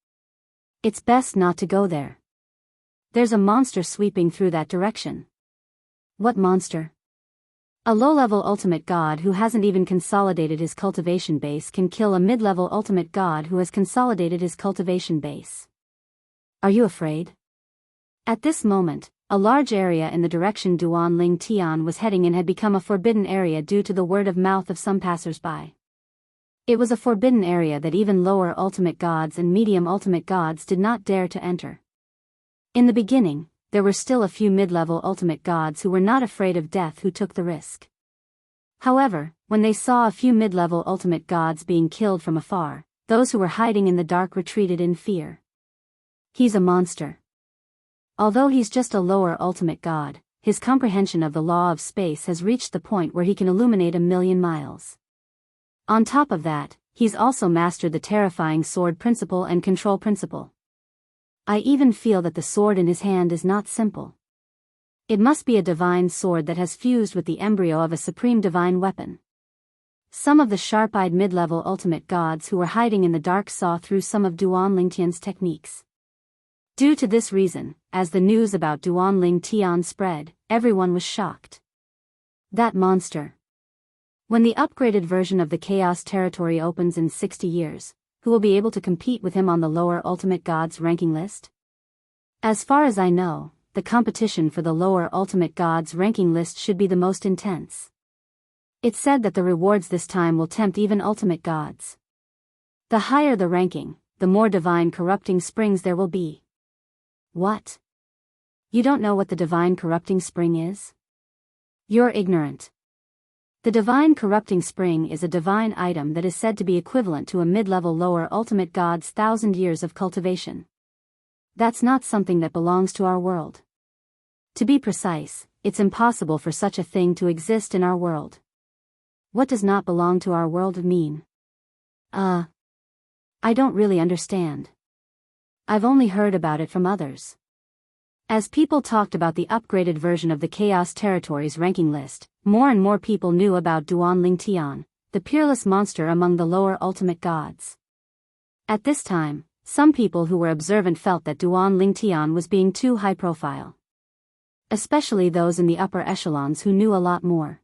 It's best not to go there. There's a monster sweeping through that direction. What monster? A low-level ultimate god who hasn't even consolidated his cultivation base can kill a mid-level ultimate god who has consolidated his cultivation base. Are you afraid? At this moment, a large area in the direction Duan Lingtian was heading in had become a forbidden area due to the word of mouth of some passers-by. It was a forbidden area that even lower ultimate gods and medium ultimate gods did not dare to enter. In the beginning, there were still a few mid-level ultimate gods who were not afraid of death who took the risk. However, when they saw a few mid-level ultimate gods being killed from afar, those who were hiding in the dark retreated in fear. He's a monster. Although he's just a lower ultimate god, his comprehension of the law of space has reached the point where he can illuminate 1,000,000 miles. On top of that, he's also mastered the terrifying sword principle and control principle. I even feel that the sword in his hand is not simple. It must be a divine sword that has fused with the embryo of a supreme divine weapon. Some of the sharp-eyed mid-level ultimate gods who were hiding in the dark saw through some of Duan Lingtian's techniques. Due to this reason, as the news about Duan Lingtian spread, everyone was shocked. That monster. When the upgraded version of the Chaos Territory opens in 60 years, who will be able to compete with him on the lower ultimate gods ranking list? As far as I know, the competition for the lower ultimate gods ranking list should be the most intense. It's said that the rewards this time will tempt even ultimate gods. The higher the ranking, the more divine corrupting springs there will be. What? You don't know what the divine corrupting spring is? You're ignorant. The divine corrupting spring is a divine item that is said to be equivalent to a mid-level lower ultimate god's 1,000 years of cultivation. That's not something that belongs to our world. To be precise, it's impossible for such a thing to exist in our world. What does not belong to our world mean? I don't really understand. I've only heard about it from others. As people talked about the upgraded version of the Chaos Territories ranking list, more and more people knew about Duan Lingtian, the peerless monster among the lower ultimate gods. At this time, some people who were observant felt that Duan Lingtian was being too high profile. Especially those in the upper echelons who knew a lot more.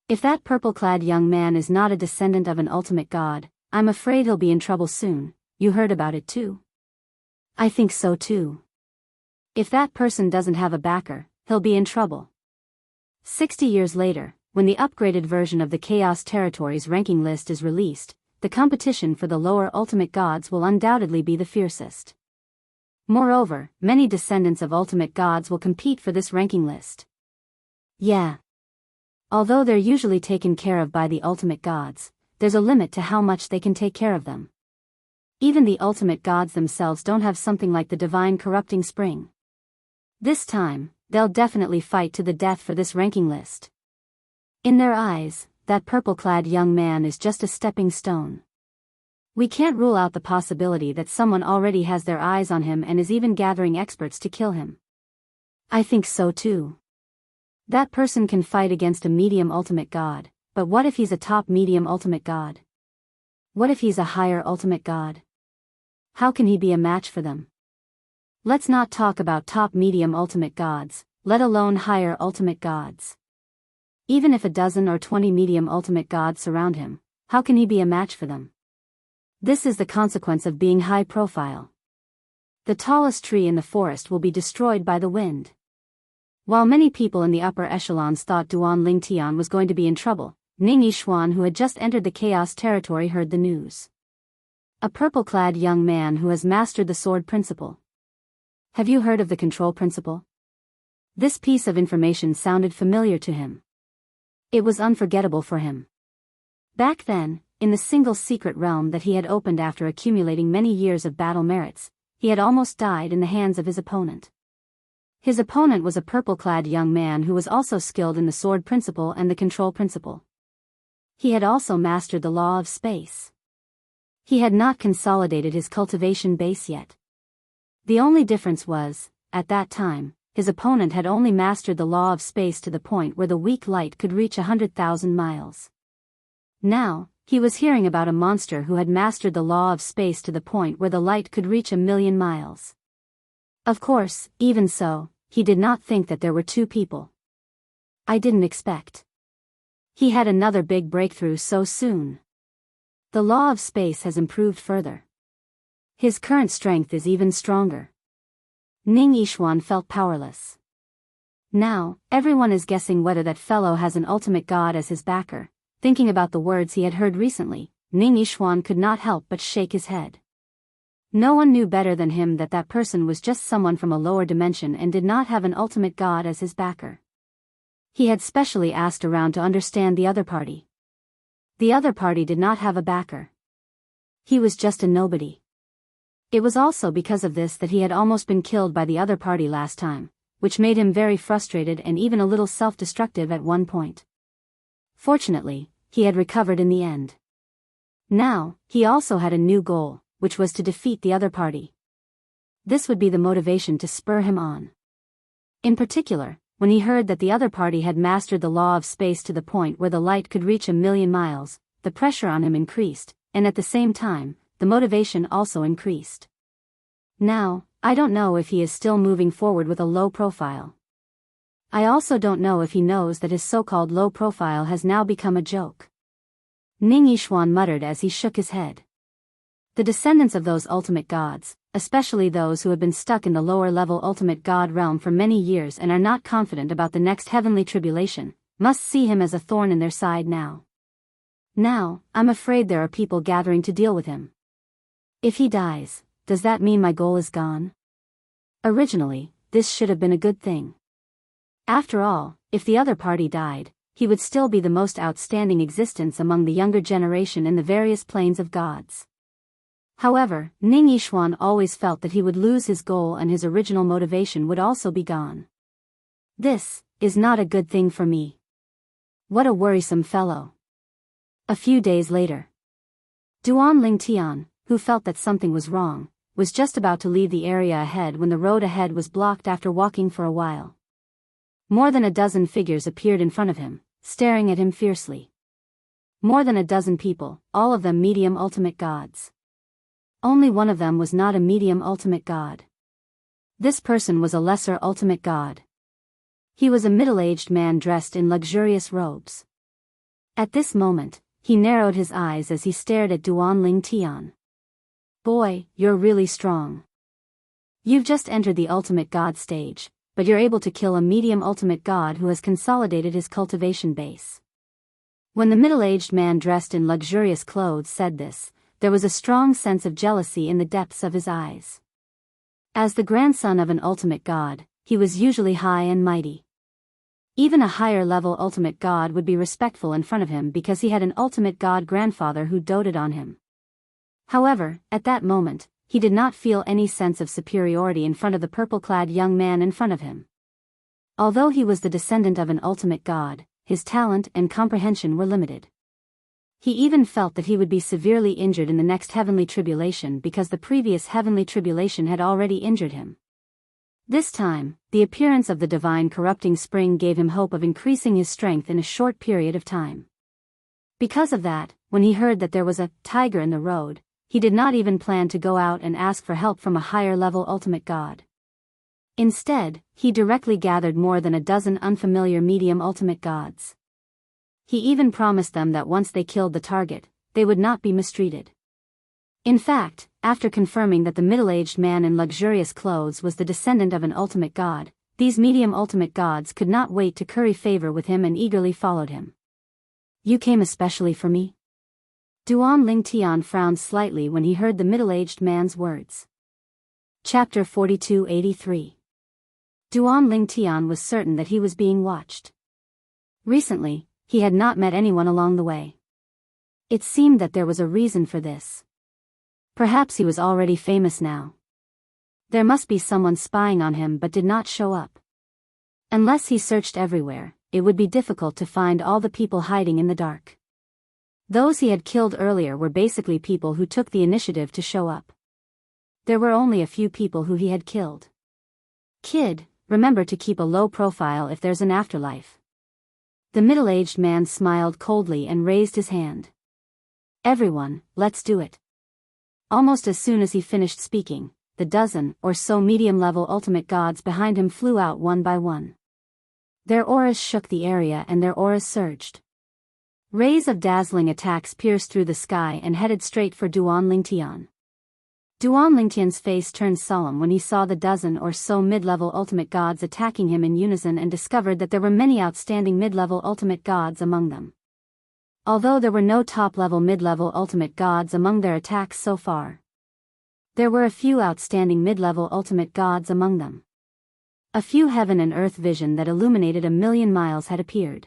If that purple-clad young man is not a descendant of an ultimate god, I'm afraid he'll be in trouble soon. You heard about it too? I think so too. If that person doesn't have a backer, he'll be in trouble. 60 years later, when the upgraded version of the Chaos Territories ranking list is released, the competition for the lower ultimate gods will undoubtedly be the fiercest. Moreover, many descendants of ultimate gods will compete for this ranking list. Yeah. Although they're usually taken care of by the ultimate gods, there's a limit to how much they can take care of them. Even the ultimate gods themselves don't have something like the divine corrupting spring. This time, they'll definitely fight to the death for this ranking list. In their eyes, that purple-clad young man is just a stepping stone. We can't rule out the possibility that someone already has their eyes on him and is even gathering experts to kill him. I think so too. That person can fight against a medium ultimate god, but what if he's a top medium ultimate god? What if he's a higher ultimate god? How can he be a match for them? Let's not talk about top medium ultimate gods, let alone higher ultimate gods. Even if a dozen or 20 medium ultimate gods surround him, how can he be a match for them? This is the consequence of being high profile. The tallest tree in the forest will be destroyed by the wind. While many people in the upper echelons thought Duan Lingtian was going to be in trouble, Ning Yixuan, who had just entered the Chaos Territory, heard the news. A purple-clad young man who has mastered the sword principle. Have you heard of the control principle? This piece of information sounded familiar to him. It was unforgettable for him. Back then, in the single secret realm that he had opened after accumulating many years of battle merits, he had almost died in the hands of his opponent. His opponent was a purple-clad young man who was also skilled in the sword principle and the control principle. He had also mastered the law of space. He had not consolidated his cultivation base yet. The only difference was, at that time, his opponent had only mastered the law of space to the point where the weak light could reach 100,000 miles. Now, he was hearing about a monster who had mastered the law of space to the point where the light could reach 1,000,000 miles. Of course, even so, he did not think that there were two people. I didn't expect. He had another big breakthrough so soon. The law of space has improved further. His current strength is even stronger. Ning Yixuan felt powerless. Now, everyone is guessing whether that fellow has an ultimate god as his backer. Thinking about the words he had heard recently, Ning Yixuan could not help but shake his head. No one knew better than him that that person was just someone from a lower dimension and did not have an ultimate god as his backer. He had specially asked around to understand the other party. The other party did not have a backer. He was just a nobody. It was also because of this that he had almost been killed by the other party last time, which made him very frustrated and even a little self-destructive at one point. Fortunately, he had recovered in the end. Now, he also had a new goal, which was to defeat the other party. This would be the motivation to spur him on. In particular, when he heard that the other party had mastered the law of space to the point where the light could reach 1,000,000 miles, the pressure on him increased, and at the same time, the motivation also increased. Now, I don't know if he is still moving forward with a low profile. I also don't know if he knows that his so-called low profile has now become a joke. Ning Yixuan muttered as he shook his head. The descendants of those ultimate gods, especially those who have been stuck in the lower-level ultimate god realm for many years and are not confident about the next heavenly tribulation, must see him as a thorn in their side now. Now, I'm afraid there are people gathering to deal with him. If he dies, does that mean my goal is gone? Originally, this should have been a good thing. After all, if the other party died, he would still be the most outstanding existence among the younger generation in the various planes of gods. However, Ning Yixuan always felt that he would lose his goal and his original motivation would also be gone. This is not a good thing for me. What a worrisome fellow. A few days later, Duan Lingtian, who felt that something was wrong, was just about to leave the area ahead when the road ahead was blocked after walking for a while. More than a dozen figures appeared in front of him, staring at him fiercely. More than a dozen people, all of them medium ultimate gods. Only one of them was not a medium ultimate god. This person was a lesser ultimate god. He was a middle-aged man dressed in luxurious robes. At this moment, he narrowed his eyes as he stared at Duanling Tian. Boy, you're really strong. You've just entered the ultimate god stage, but you're able to kill a medium ultimate god who has consolidated his cultivation base. When the middle-aged man dressed in luxurious clothes said this, there was a strong sense of jealousy in the depths of his eyes. As the grandson of an ultimate god, he was usually high and mighty. Even a higher-level ultimate god would be respectful in front of him because he had an ultimate god grandfather who doted on him. However, at that moment, he did not feel any sense of superiority in front of the purple-clad young man in front of him. Although he was the descendant of an ultimate god, his talent and comprehension were limited. He even felt that he would be severely injured in the next heavenly tribulation because the previous heavenly tribulation had already injured him. This time, the appearance of the divine corrupting spring gave him hope of increasing his strength in a short period of time. Because of that, when he heard that there was a tiger in the road, he did not even plan to go out and ask for help from a higher-level ultimate god. Instead, he directly gathered more than a dozen unfamiliar medium ultimate gods. He even promised them that once they killed the target, they would not be mistreated. In fact, after confirming that the middle-aged man in luxurious clothes was the descendant of an ultimate god, these medium ultimate gods could not wait to curry favor with him and eagerly followed him. You came especially for me? Duanling Tian frowned slightly when he heard the middle-aged man's words. Chapter 4283. Duanling Tian was certain that he was being watched. Recently, he had not met anyone along the way. It seemed that there was a reason for this. Perhaps he was already famous now. There must be someone spying on him but did not show up. Unless he searched everywhere, it would be difficult to find all the people hiding in the dark. Those he had killed earlier were basically people who took the initiative to show up. There were only a few people who he had killed. Kid, remember to keep a low profile if there's an afterlife. The middle-aged man smiled coldly and raised his hand. Everyone, let's do it. Almost as soon as he finished speaking, the dozen or so medium-level ultimate gods behind him flew out one by one. Their auras shook the area and their auras surged. Rays of dazzling attacks pierced through the sky and headed straight for Duanling Tian. Duanling Tian's face turned solemn when he saw the dozen or so mid-level ultimate gods attacking him in unison and discovered that there were many outstanding mid-level ultimate gods among them. Although there were no top-level mid-level ultimate gods among their attacks so far, there were a few outstanding mid-level ultimate gods among them. A few heaven and earth vision that illuminated 1,000,000 miles had appeared.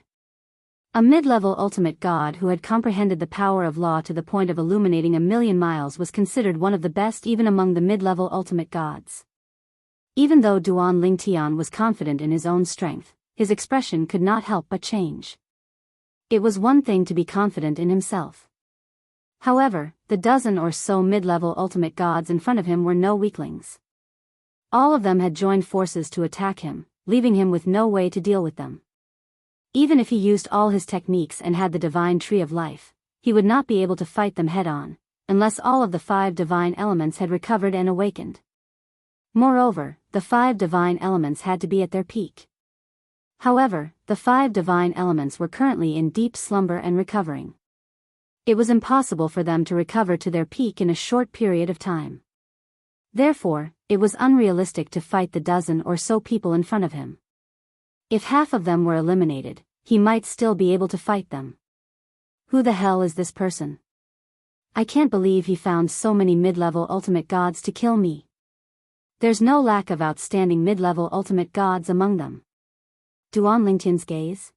A mid-level ultimate god who had comprehended the power of law to the point of illuminating 1,000,000 miles was considered one of the best even among the mid-level ultimate gods. Even though Duanling Tian was confident in his own strength, his expression could not help but change. It was one thing to be confident in himself. However, the dozen or so mid-level ultimate gods in front of him were no weaklings. All of them had joined forces to attack him, leaving him with no way to deal with them. Even if he used all his techniques and had the divine tree of life, he would not be able to fight them head-on, unless all of the 5 divine elements had recovered and awakened. Moreover, the 5 divine elements had to be at their peak. However, the 5 divine elements were currently in deep slumber and recovering. It was impossible for them to recover to their peak in a short period of time. Therefore, it was unrealistic to fight the dozen or so people in front of him. If half of them were eliminated, he might still be able to fight them. Who the hell is this person? I can't believe he found so many mid-level ultimate gods to kill me. There's no lack of outstanding mid-level ultimate gods among them. Duanling Tian's gaze?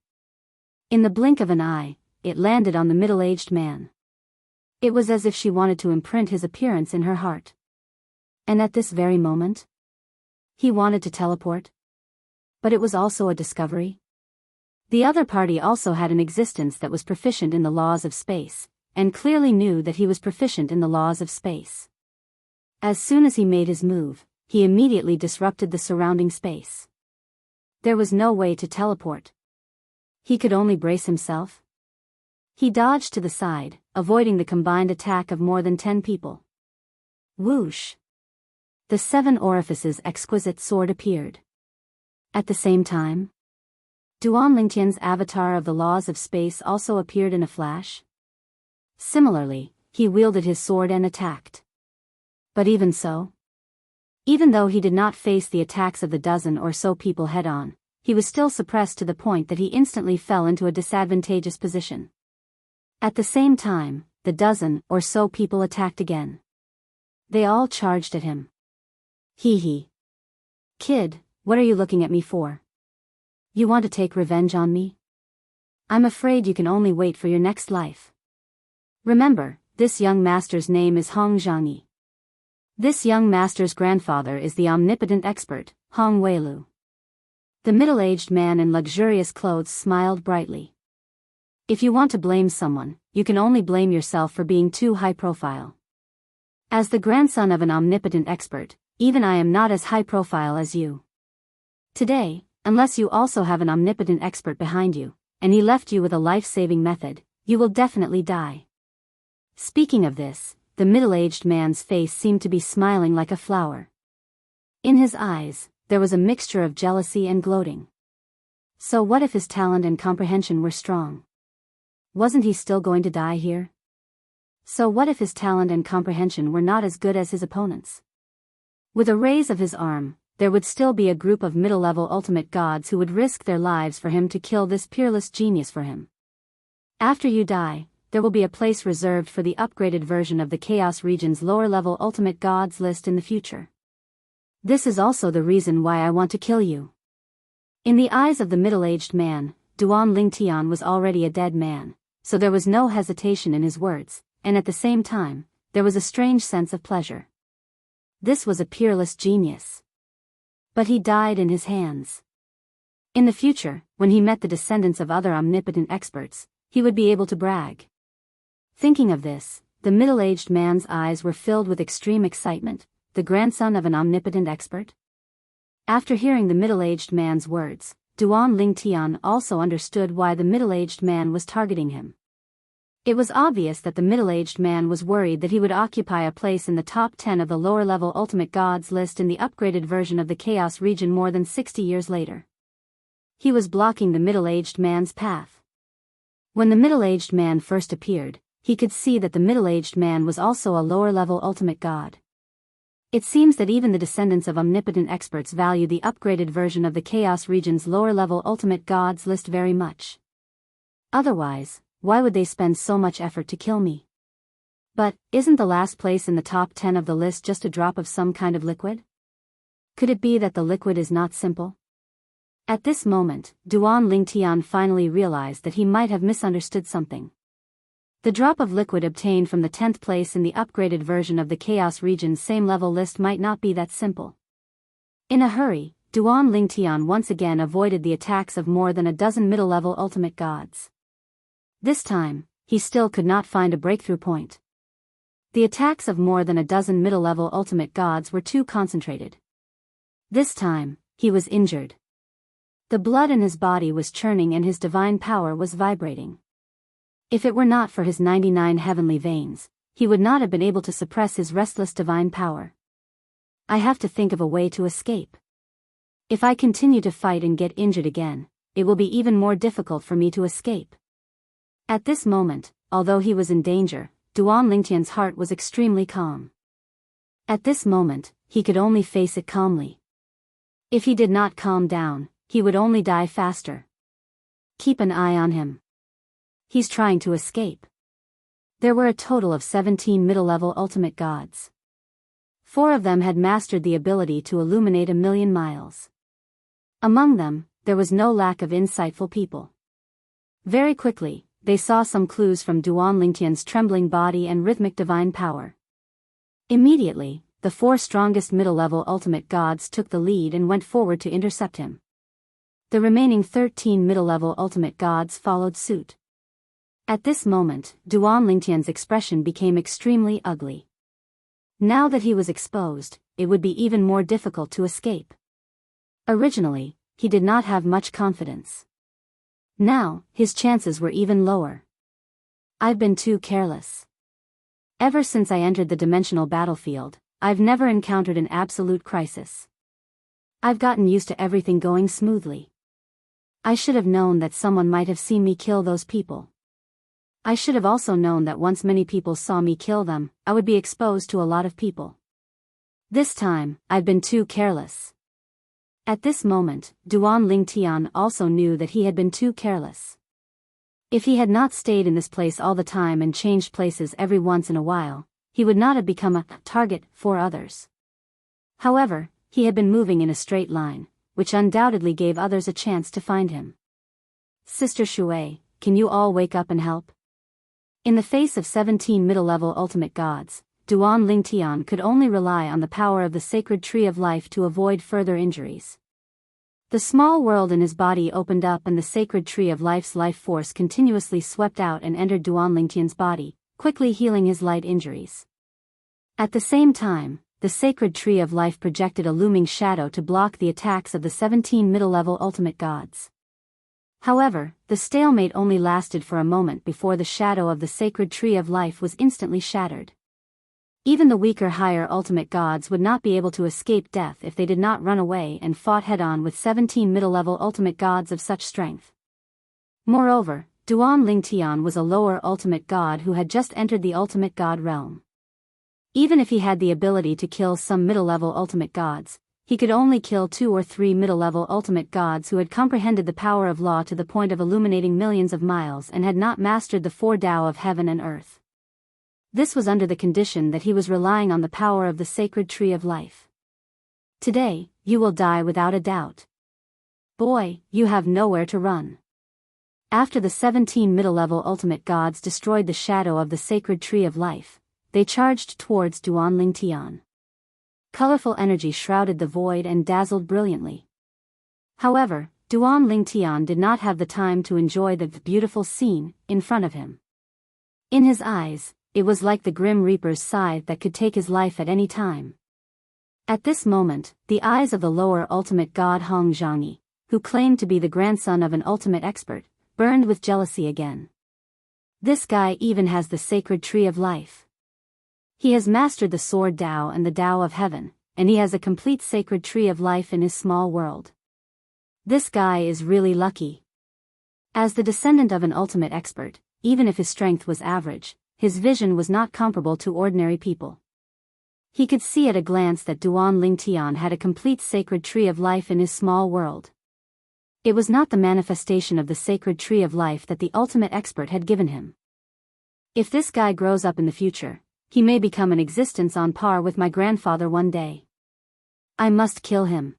In the blink of an eye, it landed on the middle-aged man. It was as if she wanted to imprint his appearance in her heart. And at this very moment, he wanted to teleport. But it was also a discovery. The other party also had an existence that was proficient in the laws of space, and clearly knew that he was proficient in the laws of space. As soon as he made his move, he immediately disrupted the surrounding space. There was no way to teleport. He could only brace himself. He dodged to the side, avoiding the combined attack of more than 10 people. Whoosh! The 7 orifices exquisite sword appeared. At the same time, Duan Lingtian's avatar of the laws of space also appeared in a flash. Similarly, he wielded his sword and attacked. But even so, even though he did not face the attacks of the dozen or so people head-on, he was still suppressed to the point that he instantly fell into a disadvantageous position. At the same time, the dozen or so people attacked again. They all charged at him. Hee hee. Kid, what are you looking at me for? You want to take revenge on me? I'm afraid you can only wait for your next life. Remember, this young master's name is Hong Zhangyi. This young master's grandfather is the omnipotent expert, Hong Weilu. The middle-aged man in luxurious clothes smiled brightly. If you want to blame someone, you can only blame yourself for being too high-profile. As the grandson of an omnipotent expert, even I am not as high-profile as you. Today, unless you also have an omnipotent expert behind you, and he left you with a life-saving method, you will definitely die. Speaking of this, the middle-aged man's face seemed to be smiling like a flower. In his eyes, there was a mixture of jealousy and gloating. So what if his talent and comprehension were strong? Wasn't he still going to die here? So what if his talent and comprehension were not as good as his opponents? With a raise of his arm, there would still be a group of middle-level ultimate gods who would risk their lives for him to kill this peerless genius for him. After you die, there will be a place reserved for the upgraded version of the Chaos region's lower-level ultimate gods list in the future. This is also the reason why I want to kill you. In the eyes of the middle-aged man, Duan Lingtian was already a dead man, so there was no hesitation in his words, and at the same time, there was a strange sense of pleasure. This was a peerless genius. But he died in his hands. In the future, when he met the descendants of other omnipotent experts, he would be able to brag. Thinking of this, the middle-aged man's eyes were filled with extreme excitement. The grandson of an omnipotent expert? After hearing the middle-aged man's words, Duan Lingtian also understood why the middle-aged man was targeting him. It was obvious that the middle-aged man was worried that he would occupy a place in the top 10 of the lower-level ultimate gods list in the upgraded version of the Chaos region more than 60 years later. He was blocking the middle-aged man's path. When the middle-aged man first appeared, he could see that the middle-aged man was also a lower-level ultimate god. It seems that even the descendants of omnipotent experts value the upgraded version of the Chaos region's lower-level ultimate gods list very much. Otherwise, why would they spend so much effort to kill me? But, isn't the last place in the top 10 of the list just a drop of some kind of liquid? Could it be that the liquid is not simple? At this moment, Duan Lingtian finally realized that he might have misunderstood something. The drop of liquid obtained from the 10th place in the upgraded version of the Chaos region's same-level list might not be that simple. In a hurry, Duan Lingtian once again avoided the attacks of more than a dozen middle-level ultimate gods. This time, he still could not find a breakthrough point. The attacks of more than a dozen middle-level ultimate gods were too concentrated. This time, he was injured. The blood in his body was churning and his divine power was vibrating. If it were not for his 99 heavenly veins, he would not have been able to suppress his restless divine power. I have to think of a way to escape. If I continue to fight and get injured again, it will be even more difficult for me to escape. At this moment, although he was in danger, Duan Lingtian's heart was extremely calm. At this moment, he could only face it calmly. If he did not calm down, he would only die faster. Keep an eye on him. He's trying to escape. There were a total of 17 middle-level ultimate gods. 4 of them had mastered the ability to illuminate 1,000,000 miles. Among them, there was no lack of insightful people. Very quickly, they saw some clues from Duan Lingtian's trembling body and rhythmic divine power. Immediately, the 4 strongest middle-level ultimate gods took the lead and went forward to intercept him. The remaining 13 middle-level ultimate gods followed suit. At this moment, Duan Lingtian's expression became extremely ugly. Now that he was exposed, it would be even more difficult to escape. Originally, he did not have much confidence. Now, his chances were even lower. I've been too careless. Ever since I entered the dimensional battlefield, I've never encountered an absolute crisis. I've gotten used to everything going smoothly. I should have known that someone might have seen me kill those people. I should have also known that once many people saw me kill them, I would be exposed to a lot of people. This time, I've been too careless. At this moment, Duan Lingtian also knew that he had been too careless. If he had not stayed in this place all the time and changed places every once in a while, he would not have become a target for others. However, he had been moving in a straight line, which undoubtedly gave others a chance to find him. Sister Shui, can you all wake up and help? In the face of 17 middle-level ultimate gods, Duan Lingtian could only rely on the power of the sacred tree of life to avoid further injuries. The small world in his body opened up and the sacred tree of life's life force continuously swept out and entered Duan Lingtian's body, quickly healing his light injuries. At the same time, the sacred tree of life projected a looming shadow to block the attacks of the 17 middle-level ultimate gods. However, the stalemate only lasted for a moment before the shadow of the sacred tree of life was instantly shattered. Even the weaker higher ultimate gods would not be able to escape death if they did not run away and fought head-on with 17 middle-level ultimate gods of such strength. Moreover, Duan Lingtian was a lower ultimate god who had just entered the ultimate god realm. Even if he had the ability to kill some middle-level ultimate gods, he could only kill 2 or 3 middle-level ultimate gods who had comprehended the power of law to the point of illuminating millions of miles and had not mastered the 4 Tao of heaven and earth. This was under the condition that he was relying on the power of the sacred tree of life. Today, you will die without a doubt. Boy, you have nowhere to run. After the 17 middle-level ultimate gods destroyed the shadow of the sacred tree of life, they charged towards Duan Lingtian. Colorful energy shrouded the void and dazzled brilliantly. However, Duan Lingtian did not have the time to enjoy the beautiful scene in front of him. In his eyes, it was like the Grim Reaper's scythe that could take his life at any time. At this moment, the eyes of the lower ultimate god Hong Zhangyi, who claimed to be the grandson of an ultimate expert, burned with jealousy again. This guy even has the sacred tree of life. He has mastered the sword Tao and the Tao of heaven, and he has a complete sacred tree of life in his small world. This guy is really lucky. As the descendant of an ultimate expert, even if his strength was average, his vision was not comparable to ordinary people. He could see at a glance that Duan Lingtian had a complete sacred tree of life in his small world. It was not the manifestation of the sacred tree of life that the ultimate expert had given him. If this guy grows up in the future, he may become an existence on par with my grandfather one day. I must kill him.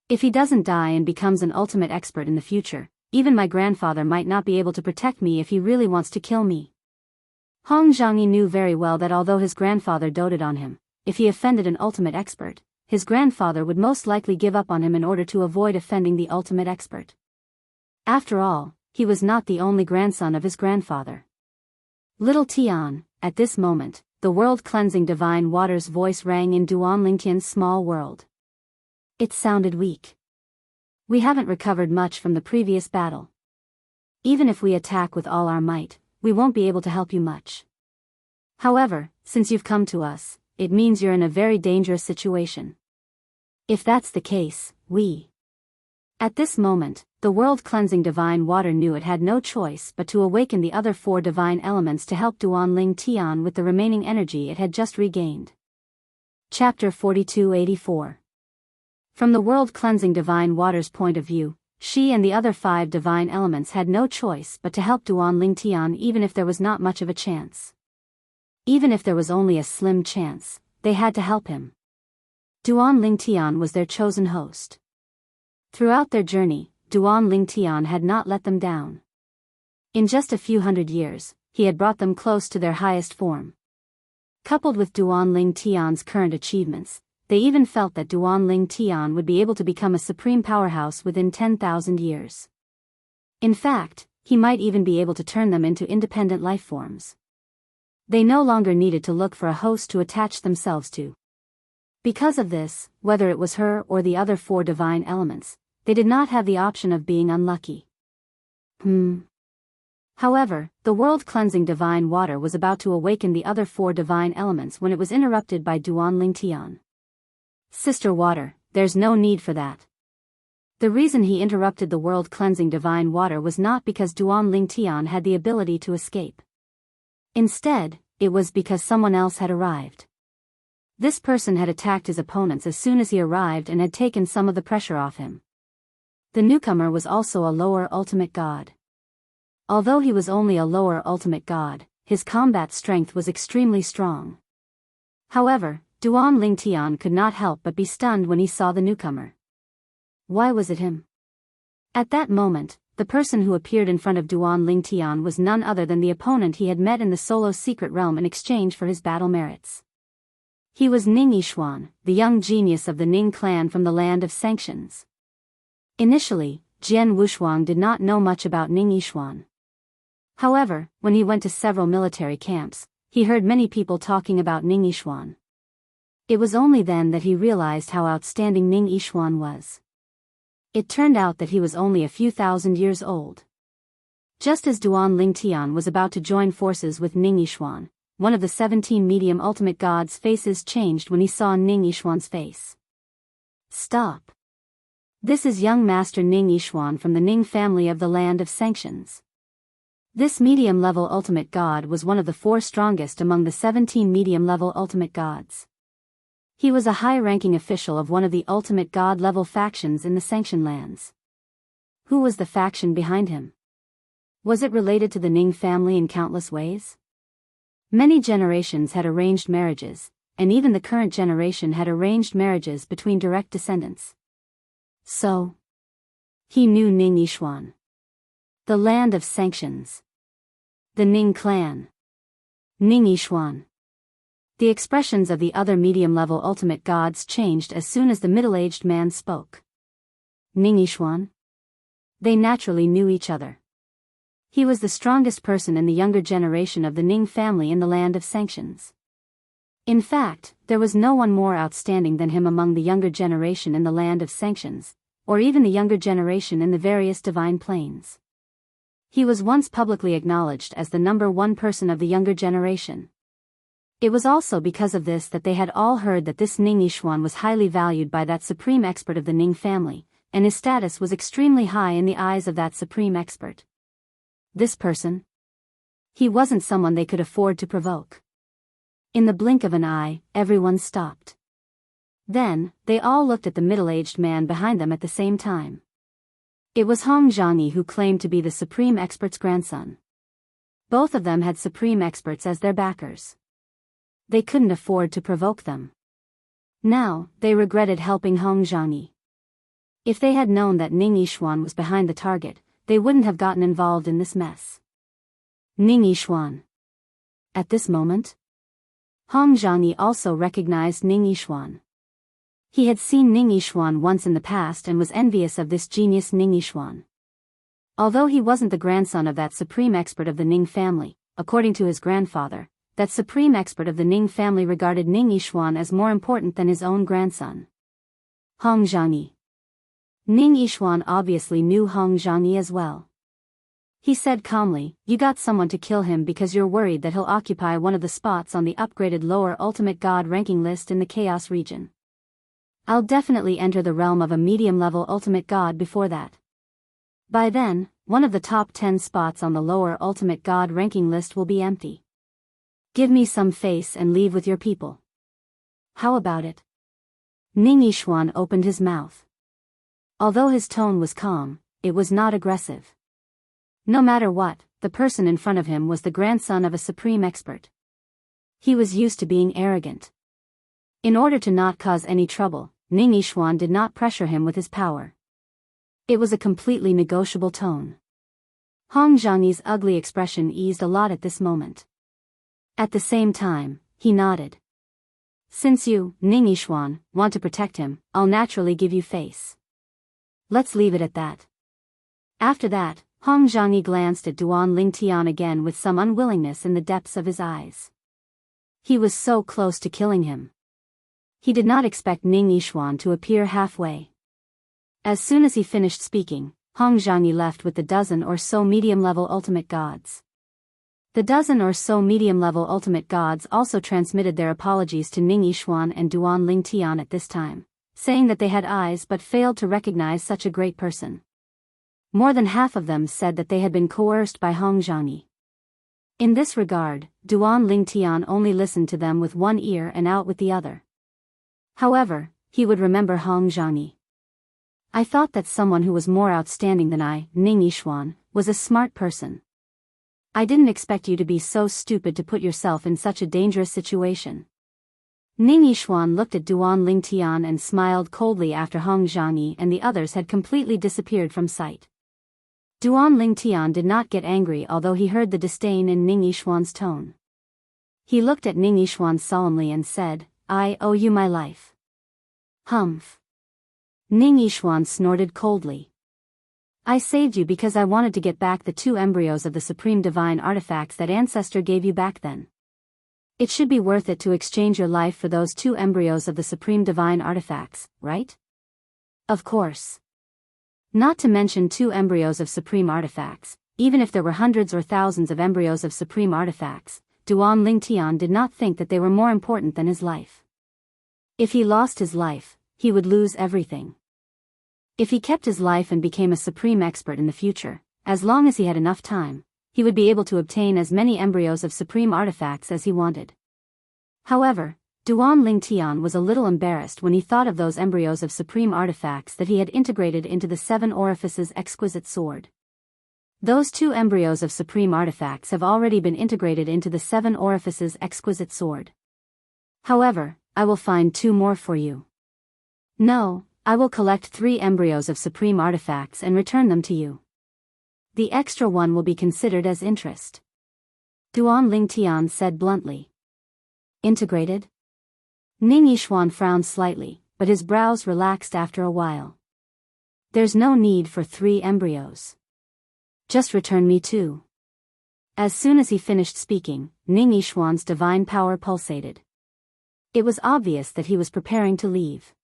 If he doesn't die and becomes an ultimate expert in the future, even my grandfather might not be able to protect me if he really wants to kill me. Hong Zhangyi knew very well that although his grandfather doted on him, if he offended an ultimate expert, his grandfather would most likely give up on him in order to avoid offending the ultimate expert. After all, he was not the only grandson of his grandfather. Little Tian, at this moment, the world-cleansing divine water's voice rang in Duan Lingtian's small world. It sounded weak. We haven't recovered much from the previous battle. Even if we attack with all our might, we won't be able to help you much. However, since you've come to us, it means you're in a very dangerous situation. If that's the case, At this moment, the world-cleansing divine water knew it had no choice but to awaken the other 4 divine elements to help Duan Lingtian with the remaining energy it had just regained. Chapter 4284. From the world-cleansing divine water's point of view, she and the other 5 divine elements had no choice but to help Duan Lingtian even if there was not much of a chance. Even if there was only a slim chance, they had to help him. Duan Lingtian was their chosen host. Throughout their journey, Duan Lingtian had not let them down. In just a few hundred years, he had brought them close to their highest form. Coupled with Duan Lingtian's current achievements, they even felt that Duan Lingtian would be able to become a supreme powerhouse within 10,000 years. In fact, he might even be able to turn them into independent life forms. They no longer needed to look for a host to attach themselves to. Because of this, whether it was her or the other 4 divine elements, they did not have the option of being unlucky. However, the world-cleansing divine water was about to awaken the other 4 divine elements when it was interrupted by Duan Lingtian. Sister Water, there's no need for that. The reason he interrupted the world-cleansing divine water was not because Duan Lingtian had the ability to escape. Instead, it was because someone else had arrived. This person had attacked his opponents as soon as he arrived and had taken some of the pressure off him. The newcomer was also a lower ultimate god. Although he was only a lower ultimate god, his combat strength was extremely strong. However, Duan Lingtian could not help but be stunned when he saw the newcomer. Why was it him? At that moment, the person who appeared in front of Duan Lingtian was none other than the opponent he had met in the solo secret realm in exchange for his battle merits. He was Ning Yixuan, the young genius of the Ning clan from the land of sanctions. Initially, Jian Wushuang did not know much about Ning Yixuan. However, when he went to several military camps, he heard many people talking about Ning Yixuan. It was only then that he realized how outstanding Ning Yixuan was. It turned out that he was only a few thousand years old. Just as Duan Lingtian was about to join forces with Ning Yixuan, one of the 17 medium ultimate gods' faces changed when he saw Ning Yixuan's face. Stop. This is young master Ning Yixuan from the Ning family of the land of sanctions. This medium-level ultimate god was one of the 4 strongest among the 17 medium-level ultimate gods. He was a high-ranking official of one of the ultimate god-level factions in the Sanction lands. Who was the faction behind him? Was it related to the Ning family in countless ways? Many generations had arranged marriages, and even the current generation had arranged marriages between direct descendants. So, he knew Ning Yixuan. The land of sanctions. The Ning clan. Ning Yixuan. The expressions of the other medium-level ultimate gods changed as soon as the middle-aged man spoke. Ning Yixuan? They naturally knew each other. He was the strongest person in the younger generation of the Ning family in the land of sanctions. In fact, there was no one more outstanding than him among the younger generation in the land of sanctions, or even the younger generation in the various divine planes. He was once publicly acknowledged as the number 1 person of the younger generation. It was also because of this that they had all heard that this Ning Yixuan was highly valued by that supreme expert of the Ning family, and his status was extremely high in the eyes of that supreme expert. This person? He wasn't someone they could afford to provoke. In the blink of an eye, everyone stopped. Then, they all looked at the middle-aged man behind them at the same time. It was Hong Zhangyi who claimed to be the supreme expert's grandson. Both of them had supreme experts as their backers. They couldn't afford to provoke them. Now, they regretted helping Hong Zhangyi. If they had known that Ning Yixuan was behind the target, they wouldn't have gotten involved in this mess. Ning Yixuan. At this moment, Hong Zhangyi also recognized Ning Yixuan. He had seen Ning Yixuan once in the past and was envious of this genius Ning Yixuan. Although he wasn't the grandson of that supreme expert of the Ning family, according to his grandfather, that supreme expert of the Ning family regarded Ning Yixuan as more important than his own grandson. Hong Zhangyi. Ning Yixuan obviously knew Hong Zhangyi as well. He said calmly, "You got someone to kill him because you're worried that he'll occupy one of the spots on the upgraded lower ultimate god ranking list in the Chaos region. I'll definitely enter the realm of a medium-level ultimate god before that. By then, one of the top 10 spots on the lower ultimate god ranking list will be empty. Give me some face and leave with your people. How about it?" Ning Yixuan opened his mouth. Although his tone was calm, it was not aggressive. No matter what, the person in front of him was the grandson of a supreme expert. He was used to being arrogant. In order to not cause any trouble, Ning Yixuan did not pressure him with his power. It was a completely negotiable tone. Hong Zhangyi's ugly expression eased a lot at this moment. At the same time, he nodded. "Since you, Ning Yixuan, want to protect him, I'll naturally give you face. Let's leave it at that." After that, Hong Zhangyi glanced at Duan Lingtian again with some unwillingness in the depths of his eyes. He was so close to killing him. He did not expect Ning Yishuan to appear halfway. As soon as he finished speaking, Hong Zhangyi left with the dozen or so medium-level ultimate gods. The dozen or so medium-level ultimate gods also transmitted their apologies to Ning Yishuan and Duan Lingtian at this time, saying that they had eyes but failed to recognize such a great person. More than half of them said that they had been coerced by Hong Zhangyi. In this regard, Duan Lingtian only listened to them with one ear and out with the other. However, he would remember Hong Zhangyi. I thought that someone who was more outstanding than I, Ning Yishuan, was a smart person. I didn't expect you to be so stupid to put yourself in such a dangerous situation. Ning Yishuan looked at Duan Lingtian and smiled coldly after Hong Zhangyi and the others had completely disappeared from sight. Duan Lingtian did not get angry although he heard the disdain in Ning Yishuan's tone. He looked at Ning Yishuan solemnly and said, I owe you my life. Humph. Ning Yishuan snorted coldly. I saved you because I wanted to get back the 2 embryos of the supreme divine artifacts that ancestor gave you back then. It should be worth it to exchange your life for those 2 embryos of the supreme divine artifacts, right? Of course. Not to mention 2 embryos of supreme artifacts, even if there were hundreds or thousands of embryos of supreme artifacts, Duan Lingtian did not think that they were more important than his life. If he lost his life, he would lose everything. If he kept his life and became a supreme expert in the future, as long as he had enough time, he would be able to obtain as many embryos of supreme artifacts as he wanted. However, Duan Lingtian was a little embarrassed when he thought of those embryos of supreme artifacts that he had integrated into the 7 orifices exquisite sword. Those 2 embryos of supreme artifacts have already been integrated into the 7 orifices exquisite sword. However, I will find 2 more for you. No, I will collect 3 embryos of supreme artifacts and return them to you. The extra one will be considered as interest. Duan Lingtian said bluntly. Integrated? Ning Yishuan frowned slightly, but his brows relaxed after a while. There's no need for 3 embryos. Just return me 2. As soon as he finished speaking, Ning Yishuan's divine power pulsated. It was obvious that he was preparing to leave.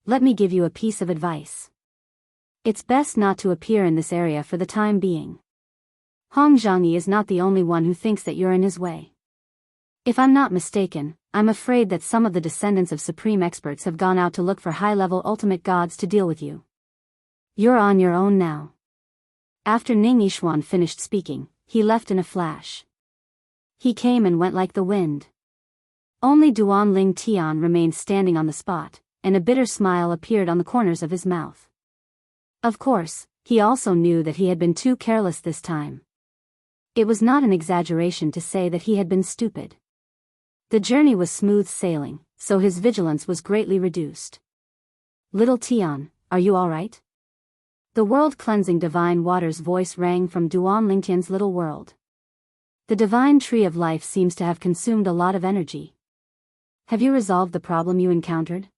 Let me give you a piece of advice. It's best not to appear in this area for the time being. Hong Zhangyi is not the only one who thinks that you're in his way. If I'm not mistaken, I'm afraid that some of the descendants of supreme experts have gone out to look for high-level ultimate gods to deal with you. You're on your own now. After Ning Yishuan finished speaking, he left in a flash. He came and went like the wind. Only Duan Lingtian remained standing on the spot, and a bitter smile appeared on the corners of his mouth. Of course, he also knew that he had been too careless this time. It was not an exaggeration to say that he had been stupid. The journey was smooth sailing, so his vigilance was greatly reduced. Little Tian, are you all right? The world-cleansing divine water's voice rang from Duan Lingtian's little world. The divine tree of life seems to have consumed a lot of energy. Have you resolved the problem you encountered?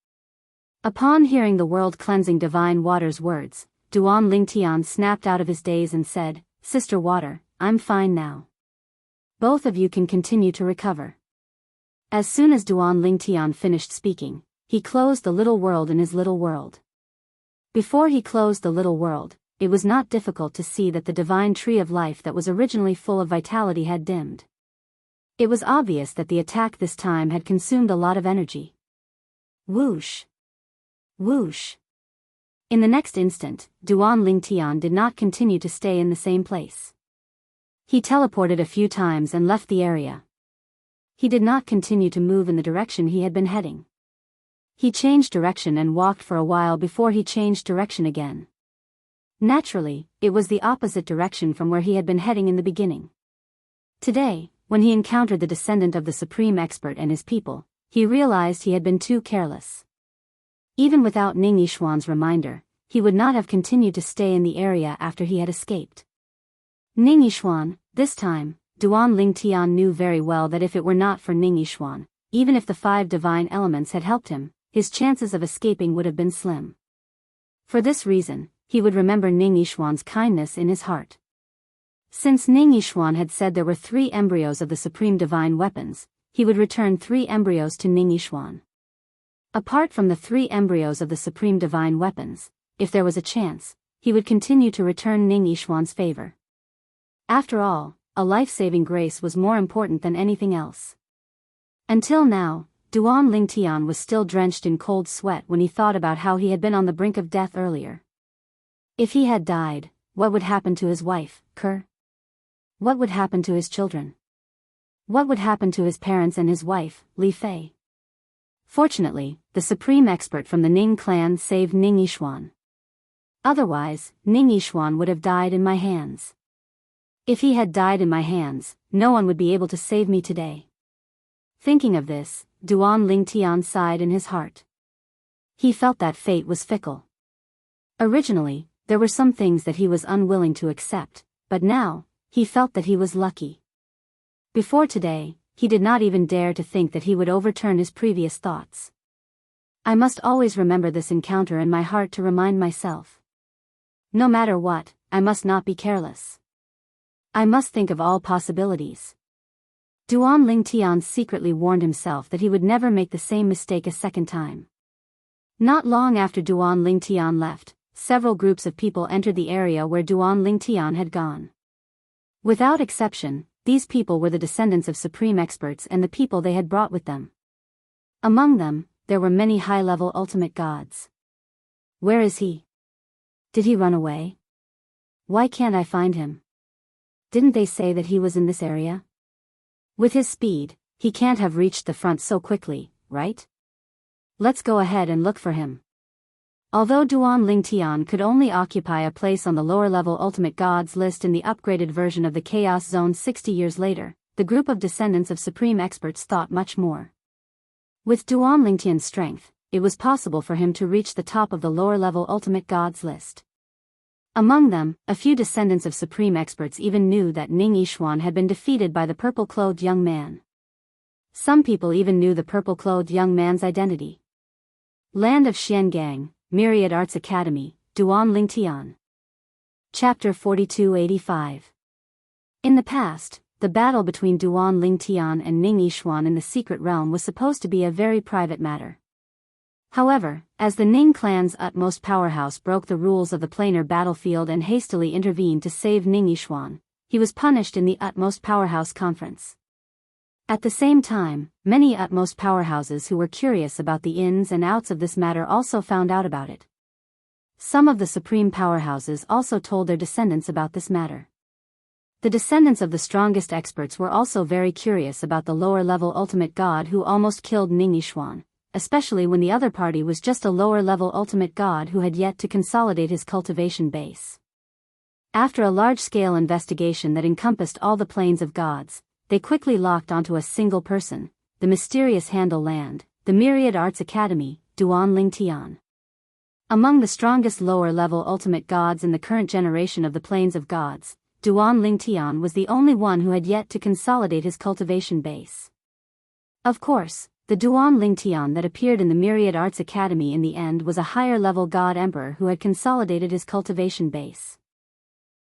Upon hearing the world-cleansing divine water's words, Duan Lingtian snapped out of his daze and said, Sister Water, I'm fine now. Both of you can continue to recover. As soon as Duan Lingtian finished speaking, he closed the little world in his little world. Before he closed the little world, it was not difficult to see that the divine tree of life that was originally full of vitality had dimmed. It was obvious that the attack this time had consumed a lot of energy. Whoosh! Whoosh! In the next instant, Duan Lingtian did not continue to stay in the same place. He teleported a few times and left the area. He did not continue to move in the direction he had been heading. He changed direction and walked for a while before he changed direction again. Naturally, it was the opposite direction from where he had been heading in the beginning. Today, when he encountered the descendant of the Supreme Expert and his people, he realized he had been too careless. Even without Ning Yishuan's reminder, he would not have continued to stay in the area after he had escaped. Ning Yishuan, this time, Duan Lingtian knew very well that if it were not for Ning Yishuan, even if the 5 divine elements had helped him, his chances of escaping would have been slim. For this reason, he would remember Ning Yishuan's kindness in his heart. Since Ning Yishuan had said there were 3 embryos of the supreme divine weapons, he would return 3 embryos to Ning Yixuan. Apart from the 3 embryos of the supreme divine weapons, if there was a chance, he would continue to return Ning Yixuan's favor. After all, a life-saving grace was more important than anything else. Until now, Duan Lingtian was still drenched in cold sweat when he thought about how he had been on the brink of death earlier. If he had died, what would happen to his wife, Ke? What would happen to his children? What would happen to his parents and his wife, Li Fei? Fortunately, the supreme expert from the Ning clan saved Ning Yixuan. Otherwise, Ning Yixuan would have died in my hands. If he had died in my hands, no one would be able to save me today. Thinking of this, Duan Lingtian sighed in his heart. He felt that fate was fickle. Originally, there were some things that he was unwilling to accept, but now, he felt that he was lucky. Before today, he did not even dare to think that he would overturn his previous thoughts. I must always remember this encounter in my heart to remind myself. No matter what, I must not be careless. I must think of all possibilities. Duan Lingtian secretly warned himself that he would never make the same mistake a second time. Not long after Duan Lingtian left, several groups of people entered the area where Duan Lingtian had gone. Without exception, these people were the descendants of supreme experts and the people they had brought with them. Among them, there were many high-level ultimate gods. Where is he? Did he run away? Why can't I find him? Didn't they say that he was in this area? With his speed, he can't have reached the front so quickly, right? Let's go ahead and look for him. Although Duan Lingtian could only occupy a place on the lower-level ultimate gods list in the upgraded version of the Chaos Zone 60 years later, the group of descendants of supreme experts thought much more. With Duan Lingtian's strength, it was possible for him to reach the top of the lower-level ultimate gods list. Among them, a few descendants of supreme experts even knew that Ning Yixuan had been defeated by the purple-clothed young man. Some people even knew the purple-clothed young man's identity. Land of Xiangang, Myriad Arts Academy, Duan Lingtian. Chapter 4285. In the past, the battle between Duan Lingtian and Ning Yixuan in the secret realm was supposed to be a very private matter. However, as the Ning clan's utmost powerhouse broke the rules of the planar battlefield and hastily intervened to save Ning Yixuan, he was punished in the utmost powerhouse conference. At the same time, many utmost powerhouses who were curious about the ins and outs of this matter also found out about it. Some of the supreme powerhouses also told their descendants about this matter. The descendants of the strongest experts were also very curious about the lower-level ultimate god who almost killed Ning Yixuan, especially when the other party was just a lower-level ultimate god who had yet to consolidate his cultivation base. After a large-scale investigation that encompassed all the planes of gods, they quickly locked onto a single person, the mysterious Handle Land, the Myriad Arts Academy, Duan Lingtian. Among the strongest lower-level ultimate gods in the current generation of the planes of gods, Duan Lingtian was the only one who had yet to consolidate his cultivation base. Of course, the Duan Lingtian that appeared in the Myriad Arts Academy in the end was a higher-level god emperor who had consolidated his cultivation base.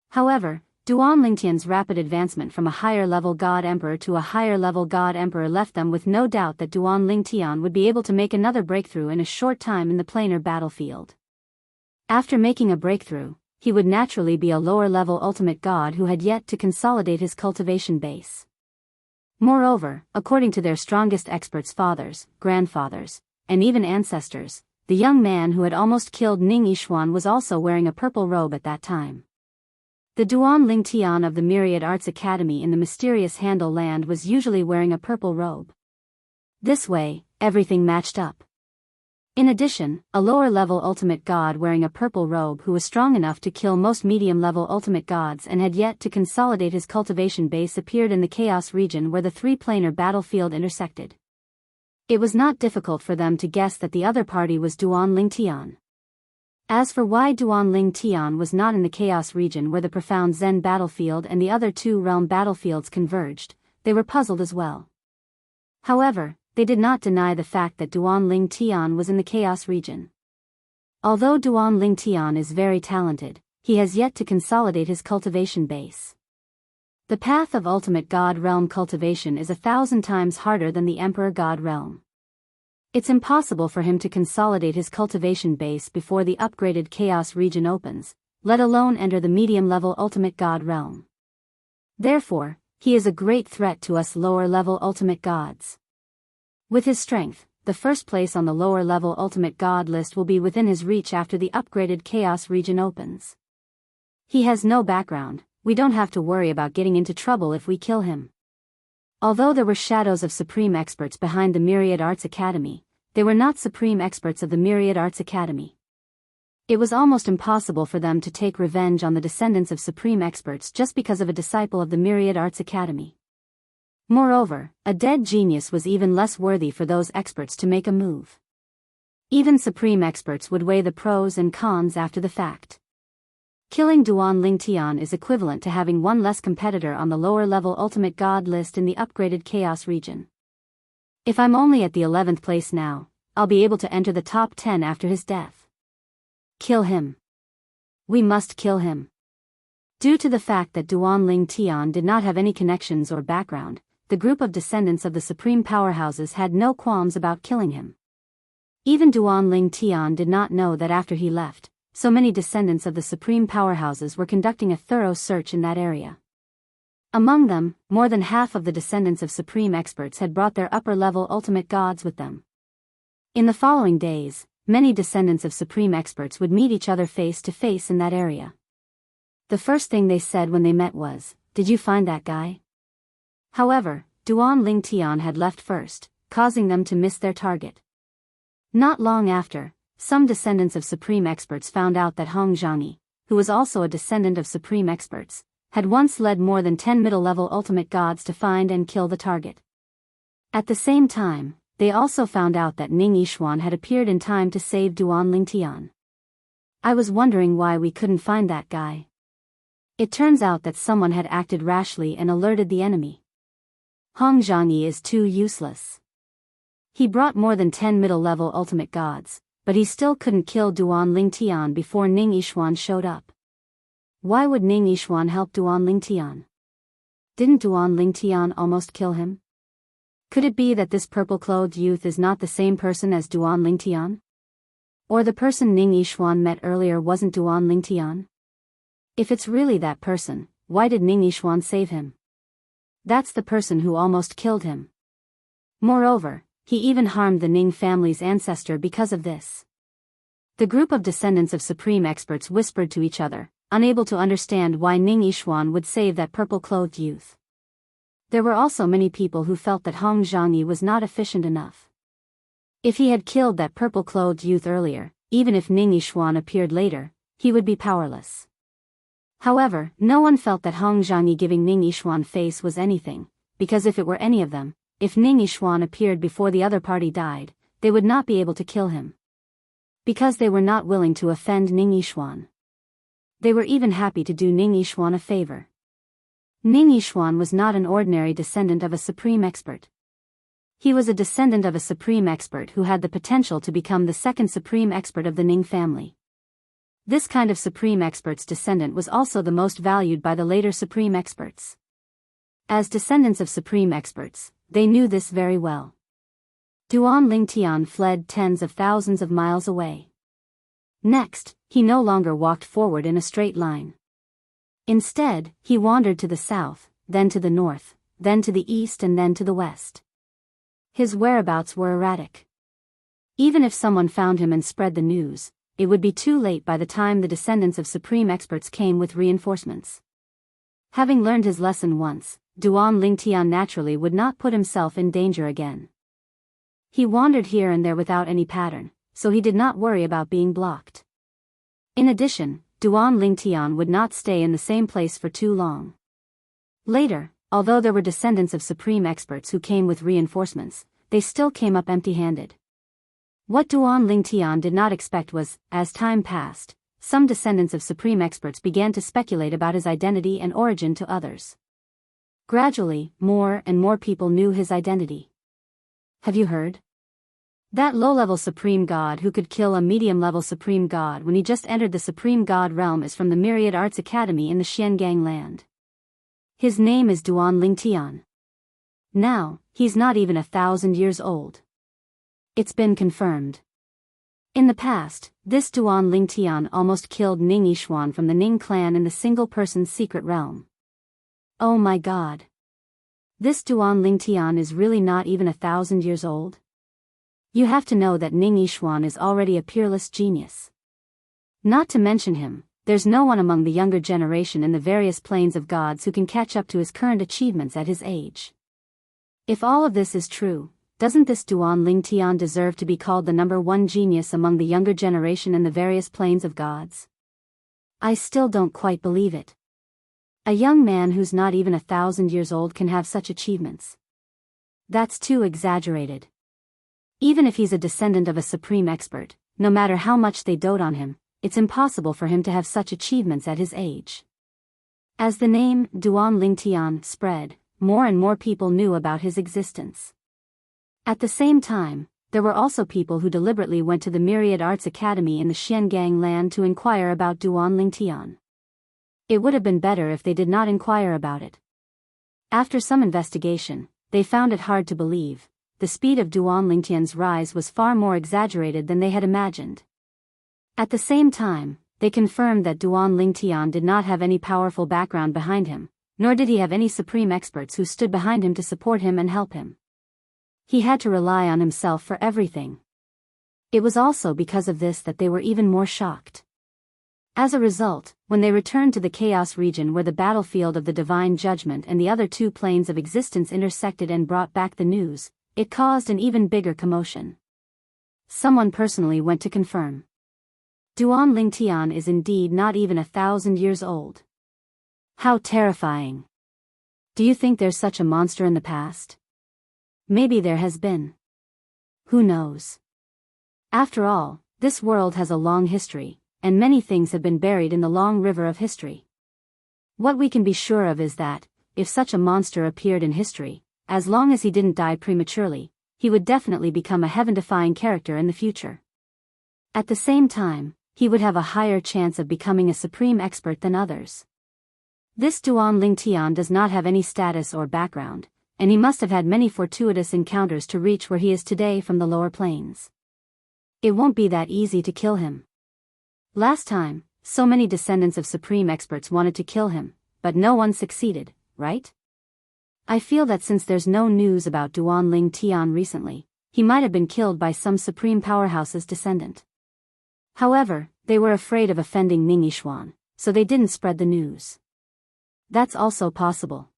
However, Duan Lingtian's rapid advancement from a higher-level god emperor to a higher-level god emperor left them with no doubt that Duan Lingtian would be able to make another breakthrough in a short time in the planar battlefield. After making a breakthrough, he would naturally be a lower-level ultimate god who had yet to consolidate his cultivation base. Moreover, according to their strongest experts' fathers, grandfathers, and even ancestors, the young man who had almost killed Ning Yixuan was also wearing a purple robe at that time. The Duan Lingtian of the Myriad Arts Academy in the mysterious Handle Land was usually wearing a purple robe. This way, everything matched up. In addition, a lower-level ultimate god wearing a purple robe who was strong enough to kill most medium-level ultimate gods and had yet to consolidate his cultivation base appeared in the Chaos region where the three-planar battlefield intersected. It was not difficult for them to guess that the other party was Duan Lingtian. As for why Duan Lingtian was not in the Chaos region where the profound Zen battlefield and the other two realm battlefields converged, they were puzzled as well. However, they did not deny the fact that Duan Lingtian was in the Chaos region. Although Duan Lingtian is very talented, he has yet to consolidate his cultivation base. The path of ultimate God realm cultivation is 1,000 times harder than the Emperor God realm. It's impossible for him to consolidate his cultivation base before the upgraded Chaos region opens, let alone enter the medium-level ultimate God realm. Therefore, he is a great threat to us lower-level ultimate gods. With his strength, the first place on the lower-level ultimate god list will be within his reach after the upgraded Chaos region opens. He has no background. We don't have to worry about getting into trouble if we kill him. Although there were shadows of supreme experts behind the Myriad Arts Academy, they were not supreme experts of the Myriad Arts Academy. It was almost impossible for them to take revenge on the descendants of supreme experts just because of a disciple of the Myriad Arts Academy. Moreover, a dead genius was even less worthy for those experts to make a move. Even supreme experts would weigh the pros and cons after the fact. Killing Duan Lingtian is equivalent to having one less competitor on the lower-level ultimate god list in the upgraded Chaos region. If I'm only at the 11th place now, I'll be able to enter the top 10 after his death. Kill him. We must kill him. Due to the fact that Duan Lingtian did not have any connections or background, the group of descendants of the supreme powerhouses had no qualms about killing him. Even Duan Lingtian did not know that after he left, so many descendants of the supreme powerhouses were conducting a thorough search in that area. Among them, more than half of the descendants of supreme experts had brought their upper-level ultimate gods with them. In the following days, many descendants of supreme experts would meet each other face to face in that area. The first thing they said when they met was, "Did you find that guy?" However, Duan Lingtian had left first, causing them to miss their target. Not long after, some descendants of supreme experts found out that Hong Zhangyi, who was also a descendant of supreme experts, had once led more than 10 middle-level ultimate gods to find and kill the target. At the same time, they also found out that Ning Yixuan had appeared in time to save Duan Lingtian. I was wondering why we couldn't find that guy. It turns out that someone had acted rashly and alerted the enemy. Hong Zhangyi is too useless. He brought more than 10 middle-level ultimate gods, but he still couldn't kill Duan Lingtian before Ning Yixuan showed up. Why would Ning Yixuan help Duan Lingtian? Didn't Duan Lingtian almost kill him? Could it be that this purple-clothed youth is not the same person as Duan Lingtian? Or the person Ning Yixuan met earlier wasn't Duan Lingtian? If it's really that person, why did Ning Yixuan save him? That's the person who almost killed him. Moreover, he even harmed the Ning family's ancestor because of this. The group of descendants of supreme experts whispered to each other, unable to understand why Ning Yixuan would save that purple-clothed youth. There were also many people who felt that Hong Zhangyi was not efficient enough. If he had killed that purple-clothed youth earlier, even if Ning Yixuan appeared later, he would be powerless. However, no one felt that Hong Zhangyi giving Ning Yixuan face was anything, because if it were any of them, if Ning Yixuan appeared before the other party died, they would not be able to kill him. Because they were not willing to offend Ning Yixuan. They were even happy to do Ning Yixuan a favor. Ning Yixuan was not an ordinary descendant of a supreme expert. He was a descendant of a supreme expert who had the potential to become the second supreme expert of the Ning family. This kind of supreme expert's descendant was also the most valued by the later supreme experts. As descendants of supreme experts, they knew this very well. Duan Lingtian fled tens of thousands of miles away. Next, he no longer walked forward in a straight line. Instead, he wandered to the south, then to the north, then to the east and then to the west. His whereabouts were erratic. Even if someone found him and spread the news, it would be too late by the time the descendants of supreme experts came with reinforcements. Having learned his lesson once, Duan Lingtian naturally would not put himself in danger again. He wandered here and there without any pattern, so he did not worry about being blocked. In addition, Duan Lingtian would not stay in the same place for too long. Later, although there were descendants of supreme experts who came with reinforcements, they still came up empty-handed. What Duan Lingtian did not expect was, as time passed, some descendants of supreme experts began to speculate about his identity and origin to others. Gradually, more and more people knew his identity. Have you heard? That low-level supreme god who could kill a medium-level supreme god when he just entered the supreme god realm is from the Myriad Arts Academy in the Xiangang land. His name is Duan Lingtian. Now, he's not even 1,000 years old. It's been confirmed. In the past, this Duan Lingtian almost killed Ning Yishuan from the Ning clan in the single-person secret realm. Oh my god. This Duan Lingtian is really not even 1,000 years old? You have to know that Ning Yishuan is already a peerless genius. Not to mention him, there's no one among the younger generation in the various planes of gods who can catch up to his current achievements at his age. If all of this is true, doesn't this Duan Lingtian deserve to be called the #1 genius among the younger generation in the various planes of gods? I still don't quite believe it. A young man who's not even 1,000 years old can have such achievements. That's too exaggerated. Even if he's a descendant of a supreme expert, no matter how much they dote on him, it's impossible for him to have such achievements at his age. As the name Duan Lingtian spread, more and more people knew about his existence. At the same time, there were also people who deliberately went to the Myriad Arts Academy in the Xiangang land to inquire about Duan Lingtian. It would have been better if they did not inquire about it. After some investigation, they found it hard to believe. The speed of Duan Lingtian's rise was far more exaggerated than they had imagined. At the same time, they confirmed that Duan Lingtian did not have any powerful background behind him, nor did he have any supreme experts who stood behind him to support him and help him. He had to rely on himself for everything. It was also because of this that they were even more shocked. As a result, when they returned to the Chaos region where the battlefield of the Divine Judgment and the other two planes of existence intersected and brought back the news, it caused an even bigger commotion. Someone personally went to confirm. Duan Lingtian is indeed not even 1,000 years old. How terrifying. Do you think there's such a monster in the past? Maybe there has been. Who knows? After all, this world has a long history, and many things have been buried in the long river of history. What we can be sure of is that, if such a monster appeared in history, as long as he didn't die prematurely, he would definitely become a heaven-defying character in the future. At the same time, he would have a higher chance of becoming a supreme expert than others. This Duan Lingtian does not have any status or background, and he must have had many fortuitous encounters to reach where he is today from the lower planes. It won't be that easy to kill him. Last time, so many descendants of supreme experts wanted to kill him, but no one succeeded, right? I feel that since there's no news about Duan Lingtian recently, he might have been killed by some supreme powerhouse's descendant. However, they were afraid of offending Ning Yishuan, so they didn't spread the news. That's also possible.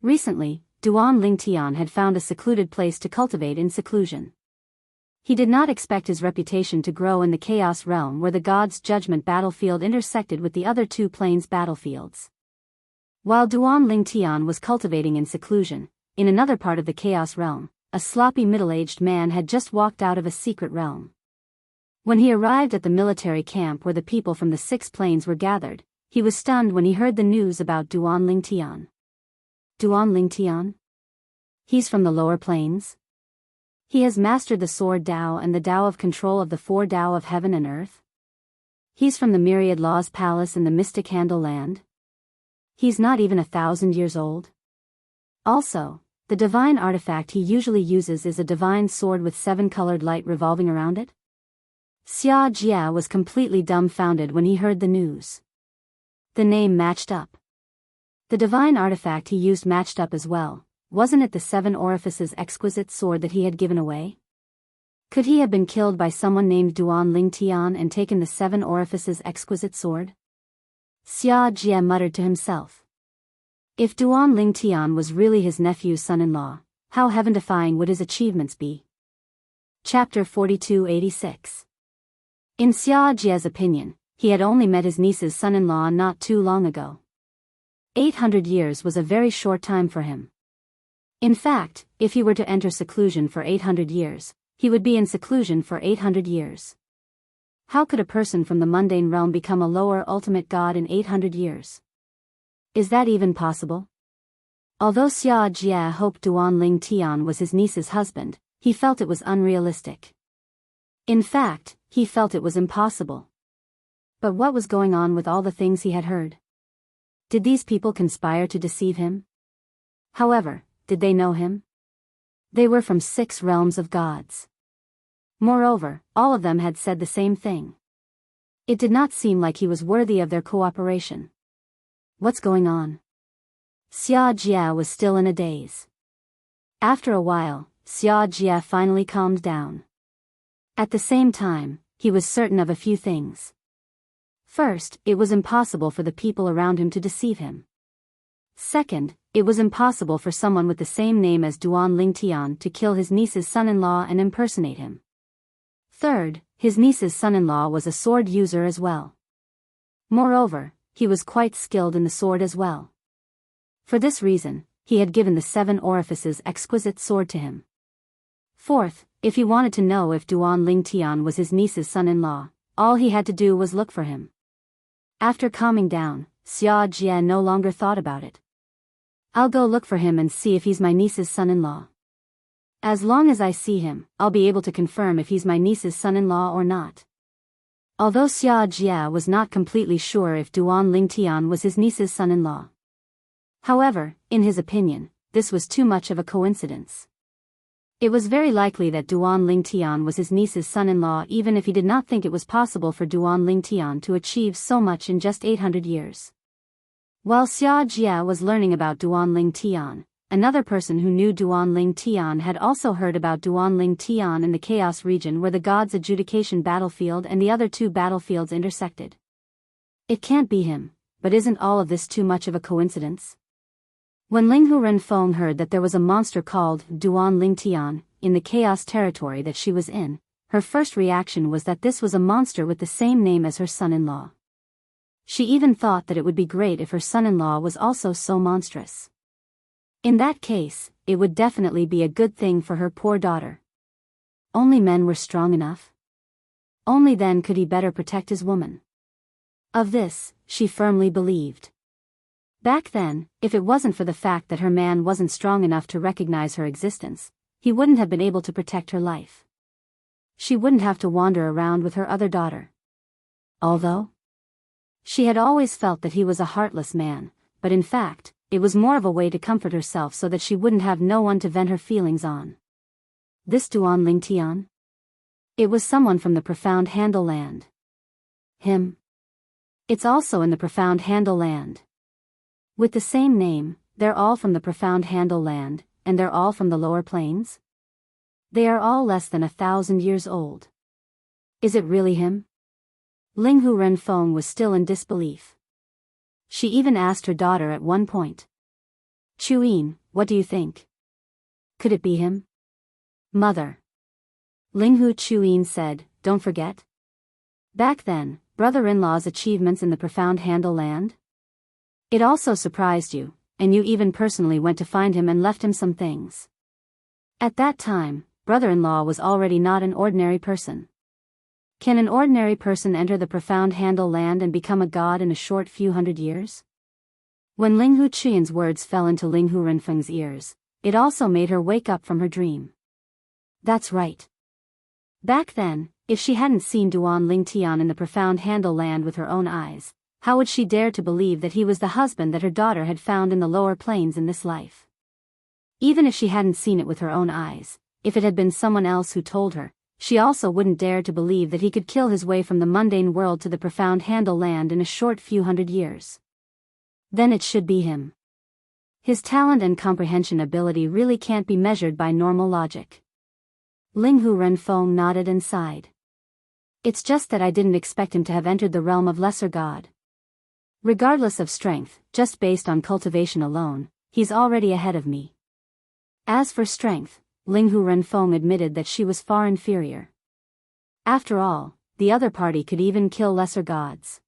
Recently, Duan Lingtian had found a secluded place to cultivate in seclusion. He did not expect his reputation to grow in the Chaos realm where the God's Judgment battlefield intersected with the other two planes' battlefields. While Duan Lingtian was cultivating in seclusion, in another part of the Chaos realm, a sloppy middle-aged man had just walked out of a secret realm. When he arrived at the military camp where the people from the 6 planes were gathered, he was stunned when he heard the news about Duan Lingtian. Duan Lingtian? He's from the lower planes? He has mastered the sword Dao and the Dao of control of the 4 Dao of heaven and earth? He's from the Myriad Law's palace in the Mystic Handle land? He's not even 1,000 years old? Also, the divine artifact he usually uses is a divine sword with 7-colored light revolving around it? Xia Jia was completely dumbfounded when he heard the news. The name matched up. The divine artifact he used matched up as well. Wasn't it the 7 Orifices exquisite sword that he had given away? Could he have been killed by someone named Duan Lingtian and taken the 7 Orifices exquisite sword? Xia Jia muttered to himself. If Duan Lingtian was really his nephew's son-in-law, how heaven-defying would his achievements be? Chapter 4286. In Xia Jia's opinion, he had only met his niece's son-in-law not too long ago. 800 years was a very short time for him. In fact, if he were to enter seclusion for 800 years, he would be in seclusion for 800 years. How could a person from the mundane realm become a lower ultimate god in 800 years? Is that even possible? Although Xia Jia hoped Duan Lingtian was his niece's husband, he felt it was unrealistic. In fact, he felt it was impossible. But what was going on with all the things he had heard? Did these people conspire to deceive him? However, did they know him? They were from 6 realms of gods. Moreover, all of them had said the same thing. It did not seem like he was worthy of their cooperation. What's going on? Xia Jia was still in a daze. After a while, Xia Jia finally calmed down. At the same time, he was certain of a few things. First, it was impossible for the people around him to deceive him. Second, it was impossible for someone with the same name as Duan Lingtian to kill his niece's son-in-law and impersonate him. Third, his niece's son-in-law was a sword user as well. Moreover, he was quite skilled in the sword as well. For this reason, he had given the 7 orifices exquisite sword to him. Fourth, if he wanted to know if Duan Lingtian was his niece's son-in-law, all he had to do was look for him. After calming down, Xia Jia no longer thought about it. I'll go look for him and see if he's my niece's son-in-law. As long as I see him, I'll be able to confirm if he's my niece's son-in-law or not. Although Xia Jia was not completely sure if Duan Lingtian was his niece's son-in-law. However, in his opinion, this was too much of a coincidence. It was very likely that Duan Lingtian was his niece's son-in-law even if he did not think it was possible for Duan Lingtian to achieve so much in just 800 years. While Xia Jia was learning about Duan Lingtian, another person who knew Duan Lingtian had also heard about Duan Lingtian in the Chaos region where the gods' adjudication battlefield and the other 2 battlefields intersected. It can't be him, but isn't all of this too much of a coincidence? When Linghu Renfeng heard that there was a monster called Duan Lingtian in the Chaos territory that she was in, her first reaction was that this was a monster with the same name as her son-in-law. She even thought that it would be great if her son-in-law was also so monstrous. In that case, it would definitely be a good thing for her poor daughter. Only men were strong enough. Only then could he better protect his woman. Of this, she firmly believed. Back then, if it wasn't for the fact that her man wasn't strong enough to recognize her existence, he wouldn't have been able to protect her life. She wouldn't have to wander around with her other daughter. Although she had always felt that he was a heartless man, but in fact, it was more of a way to comfort herself so that she wouldn't have no one to vent her feelings on. This Duan Lingtian? It was someone from the Profound Handle Land. Him. It's also in the Profound Handle Land. With the same name, they're all from the Profound Handle Land, and they're all from the lower plains? They are all less than 1,000 years old. Is it really him? Linghu Renfeng was still in disbelief. She even asked her daughter at one point. Chuyin, what do you think? Could it be him? Mother. Linghu Chuyin said, don't forget. Back then, brother-in-law's achievements in the Profound Handle Land? It also surprised you, and you even personally went to find him and left him some things. At that time, brother-in-law was already not an ordinary person. Can an ordinary person enter the Profound Handle Land and become a god in a short few hundred years? When Linghu Chuyin's words fell into Linghu Renfeng's ears, it also made her wake up from her dream. That's right. Back then, if she hadn't seen Duan Lingtian in the Profound Handle Land with her own eyes, how would she dare to believe that he was the husband that her daughter had found in the lower plains in this life? Even if she hadn't seen it with her own eyes, if it had been someone else who told her, she also wouldn't dare to believe that he could kill his way from the mundane world to the Profound Handle Land in a short few hundred years. Then it should be him. His talent and comprehension ability really can't be measured by normal logic. Linghu Renfeng nodded and sighed. It's just that I didn't expect him to have entered the realm of lesser god. Regardless of strength, just based on cultivation alone, he's already ahead of me. As for strength, Linghu Renfeng admitted that she was far inferior. After all, the other party could even kill lesser gods.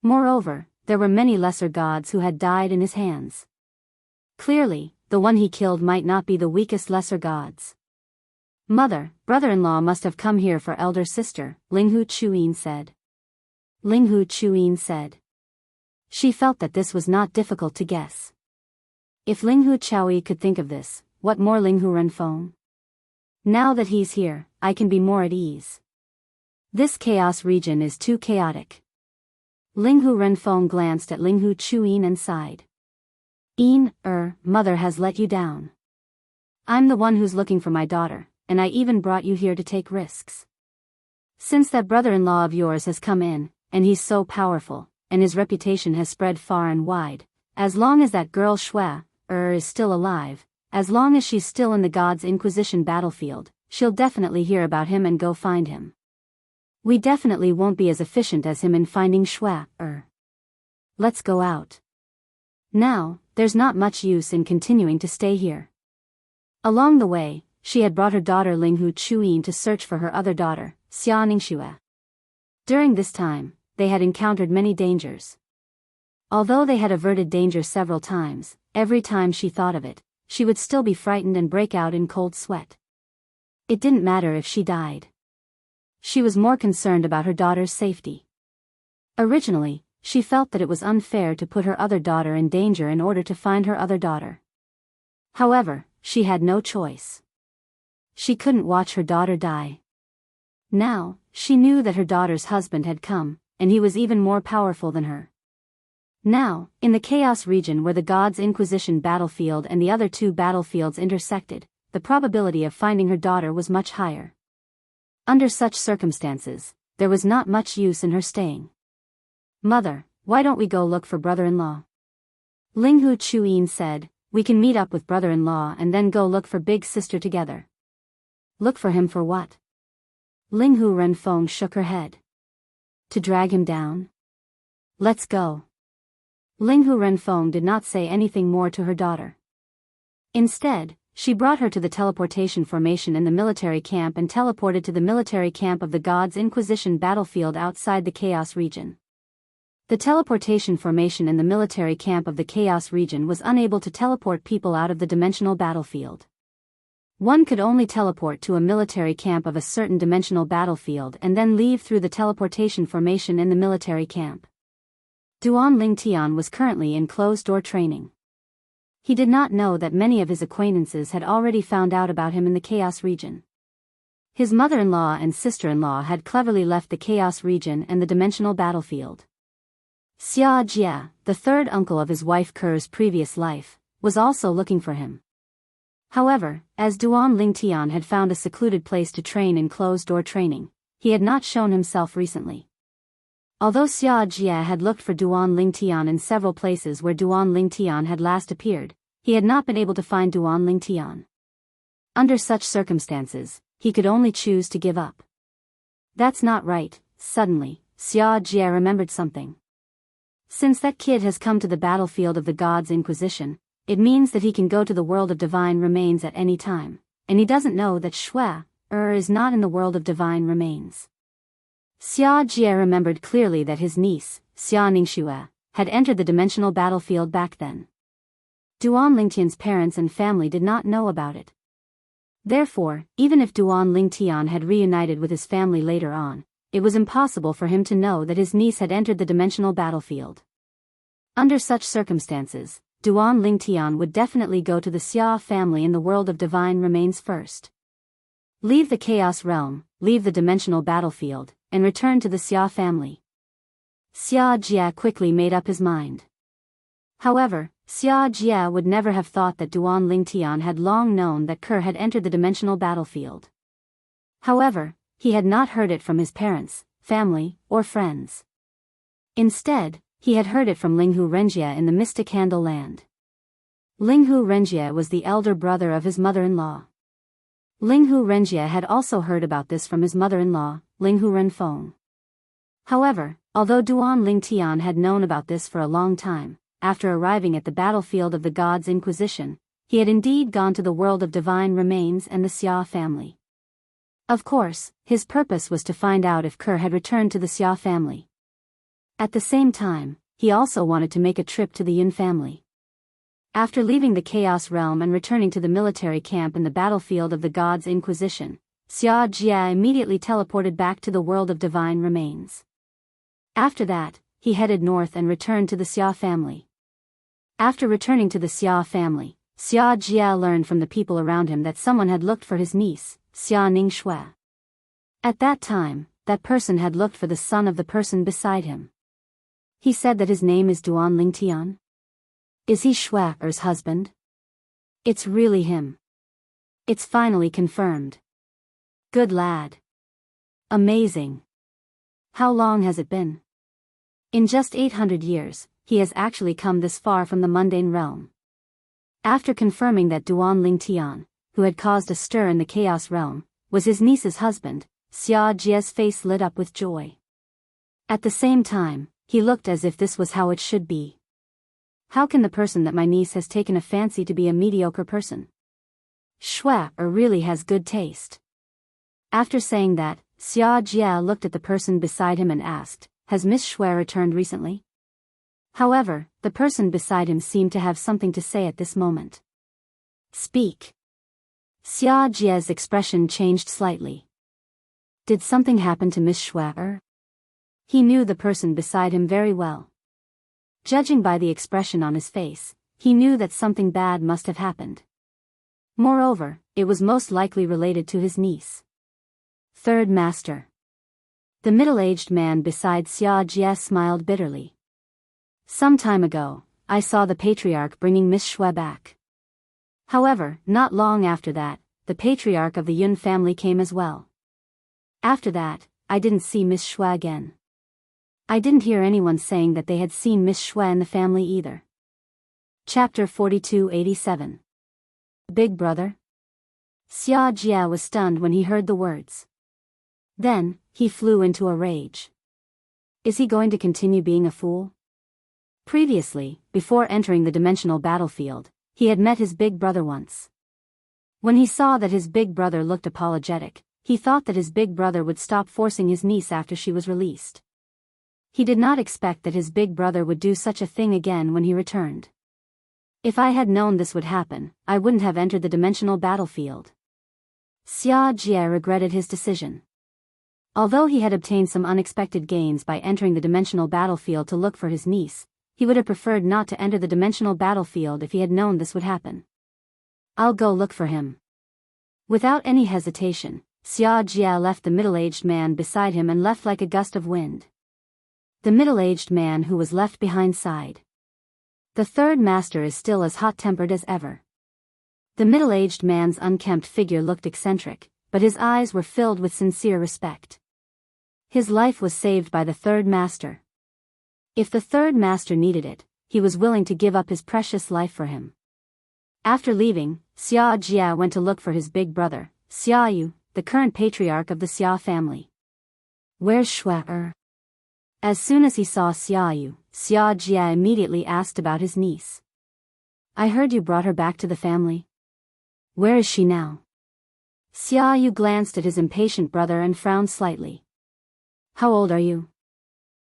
Moreover, there were many lesser gods who had died in his hands. Clearly, the one he killed might not be the weakest lesser gods. Mother, brother-in-law must have come here for elder sister, Linghu Chuyin said. Linghu Chuyin said. She felt that this was not difficult to guess. If Linghu Chaoyi could think of this, what more Linghu Renfeng? Now that he's here, I can be more at ease. This chaos region is too chaotic. Linghu Renfeng glanced at Linghu Chuyin and sighed. Mother has let you down. I'm the one who's looking for my daughter, and I even brought you here to take risks. Since that brother-in-law of yours has come in, and he's so powerful, and his reputation has spread far and wide, as long as that girl Xue is still alive, as long as she's still in the God's Inquisition battlefield, she'll definitely hear about him and go find him. We definitely won't be as efficient as him in finding Xue. Let's go out. Now, there's not much use in continuing to stay here. Along the way, she had brought her daughter Linghu Chuyin to search for her other daughter, Xia Ningxue. During this time, they had encountered many dangers. Although they had averted danger several times, every time she thought of it, she would still be frightened and break out in cold sweat. It didn't matter if she died. She was more concerned about her daughter's safety. Originally, she felt that it was unfair to put her other daughter in danger in order to find her other daughter. However, she had no choice. She couldn't watch her daughter die. Now, she knew that her daughter's husband had come, and he was even more powerful than her. Now, in the Chaos region where the God's Inquisition battlefield and the other two battlefields intersected, the probability of finding her daughter was much higher. Under such circumstances, there was not much use in her staying. Mother, why don't we go look for brother-in-law? Linghu Chuyin said, we can meet up with brother-in-law and then go look for big sister together. Look for him for what? Linghu Renfeng shook her head. To drag him down? Let's go. Linghu Renfeng did not say anything more to her daughter. Instead, she brought her to the teleportation formation in the military camp and teleported to the military camp of the God's Inquisition battlefield outside the Chaos region. The teleportation formation in the military camp of the Chaos region was unable to teleport people out of the dimensional battlefield. One could only teleport to a military camp of a certain dimensional battlefield and then leave through the teleportation formation in the military camp. Duan Lingtian was currently in closed-door training. He did not know that many of his acquaintances had already found out about him in the Chaos region. His mother-in-law and sister-in-law had cleverly left the Chaos region and the dimensional battlefield. Xia Jia, the third uncle of his wife Ker's previous life, was also looking for him. However, as Duan Lingtian had found a secluded place to train in closed-door training, he had not shown himself recently. Although Xia Jia had looked for Duan Lingtian in several places where Duan Lingtian had last appeared, he had not been able to find Duan Lingtian. Under such circumstances, he could only choose to give up. That's not right. Suddenly, Xia Jia remembered something. Since that kid has come to the battlefield of the God's Inquisition, it means that he can go to the world of divine remains at any time, and he doesn't know that Xue is not in the world of divine remains. Xia Jie remembered clearly that his niece, Xia Ningxue, had entered the dimensional battlefield back then. Duan Lingtian's parents and family did not know about it. Therefore, even if Duan Lingtian had reunited with his family later on, it was impossible for him to know that his niece had entered the dimensional battlefield. Under such circumstances, Duan Lingtian would definitely go to the Xia family in the world of divine remains first. Leave the Chaos realm, leave the dimensional battlefield, and return to the Xia family. Xia Jia quickly made up his mind. However, Xia Jia would never have thought that Duan Lingtian had long known that Ker had entered the dimensional battlefield. However, he had not heard it from his parents, family, or friends. Instead, he had heard it from Linghu Renjie in the Mystic Handle Land. Linghu Renjie was the elder brother of his mother-in-law. Linghu Renjie had also heard about this from his mother-in-law, Linghu Renfeng. However, although Duan Lingtian had known about this for a long time, after arriving at the battlefield of the God's Inquisition, he had indeed gone to the world of divine remains and the Xia family. Of course, his purpose was to find out if Ker had returned to the Xia family. At the same time, he also wanted to make a trip to the Yin family. After leaving the Chaos realm and returning to the military camp in the battlefield of the God's Inquisition, Xia Jia immediately teleported back to the world of divine remains. After that, he headed north and returned to the Xia family. After returning to the Xia family, Xia Jia learned from the people around him that someone had looked for his niece, Xia Ningxue. At that time, that person had looked for the son of the person beside him. He said that his name is Duan Lingtian. Is he Shua's husband? It's really him. It's finally confirmed. Good lad. Amazing. How long has it been? In just 800 years, he has actually come this far from the mundane realm. After confirming that Duan Lingtian, who had caused a stir in the chaos realm, was his niece's husband, Xia Jie's face lit up with joy. At the same time, he looked as if this was how it should be. How can the person that my niece has taken a fancy to be a mediocre person? Shua really has good taste. After saying that, Xia Jia looked at the person beside him and asked, has Miss Shua returned recently? However, the person beside him seemed to have something to say at this moment. Speak. Xia Jia's expression changed slightly. Did something happen to Miss Shua? He knew the person beside him very well. Judging by the expression on his face, he knew that something bad must have happened. Moreover, it was most likely related to his niece. Third Master. The middle-aged man beside Xia Jia smiled bitterly. Some time ago, I saw the patriarch bringing Miss Shua back. However, not long after that, the patriarch of the Yun family came as well. After that, I didn't see Miss Shua again. I didn't hear anyone saying that they had seen Miss Shua in the family either. Chapter 4287. Big Brother? Xia Jia was stunned when he heard the words. Then, he flew into a rage. Is he going to continue being a fool? Previously, before entering the dimensional battlefield, he had met his big brother once. When he saw that his big brother looked apologetic, he thought that his big brother would stop forcing his niece after she was released. He did not expect that his big brother would do such a thing again when he returned. If I had known this would happen, I wouldn't have entered the dimensional battlefield. Xia Jia regretted his decision. Although he had obtained some unexpected gains by entering the dimensional battlefield to look for his niece, he would have preferred not to enter the dimensional battlefield if he had known this would happen. I'll go look for him. Without any hesitation, Xia Jia left the middle-aged man beside him and left like a gust of wind. The middle-aged man who was left behind sighed. The third master is still as hot-tempered as ever. The middle-aged man's unkempt figure looked eccentric, but his eyes were filled with sincere respect. His life was saved by the third master. If the third master needed it, he was willing to give up his precious life for him. After leaving, Xia Jia went to look for his big brother, Xia Yu, the current patriarch of the Xia family. Where's Shua? As soon as he saw Xia Yu, Xia Jia immediately asked about his niece. I heard you brought her back to the family. Where is she now? Xia Yu glanced at his impatient brother and frowned slightly. How old are you?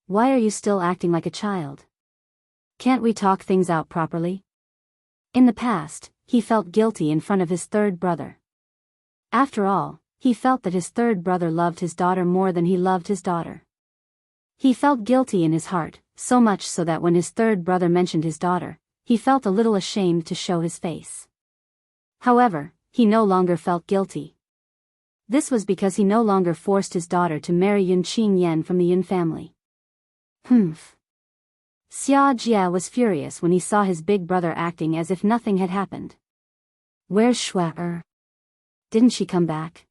Why are you still acting like a child? Can't we talk things out properly? In the past, he felt guilty in front of his third brother. After all, he felt that his third brother loved his daughter more than he loved his daughter. He felt guilty in his heart, so much so that when his third brother mentioned his daughter, he felt a little ashamed to show his face. However, he no longer felt guilty. This was because he no longer forced his daughter to marry Yun Qingyan from the Yun family. Humph. Xia Jia was furious when he saw his big brother acting as if nothing had happened. Where's Shua? Didn't she come back?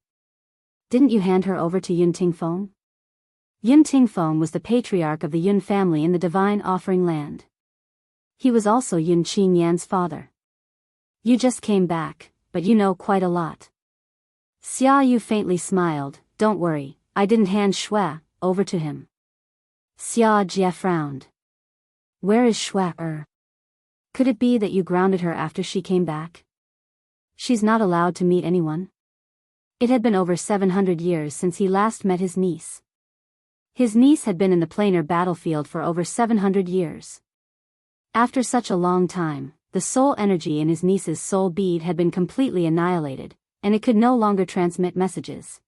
Didn't you hand her over to Yun Tingfeng? Yun Tingfeng was the patriarch of the Yun family in the Divine Offering Land. He was also Yun Qingyan's father. You just came back, but you know quite a lot. Xia Yu faintly smiled. Don't worry, I didn't hand Shua over to him. Xia Jia frowned. Where is Shua? Could it be that you grounded her after she came back? She's not allowed to meet anyone. It had been over 700 years since he last met his niece. His niece had been in the planar battlefield for over 700 years. After such a long time, the soul energy in his niece's soul bead had been completely annihilated, and it could no longer transmit messages.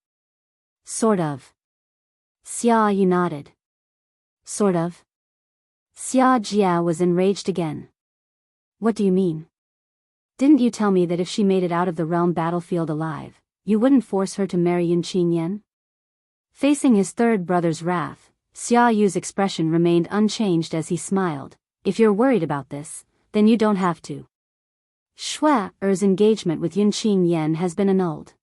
Sort of. Xia Yu nodded. Sort of. Xia Jia was enraged again. What do you mean? Didn't you tell me that if she made it out of the realm battlefield alive, you wouldn't force her to marry Yun Qingyan? Facing his third brother's wrath, Xia Yu's expression remained unchanged as he smiled. If you're worried about this, then you don't have to. Shui Er's engagement with Yun Qingyan has been annulled.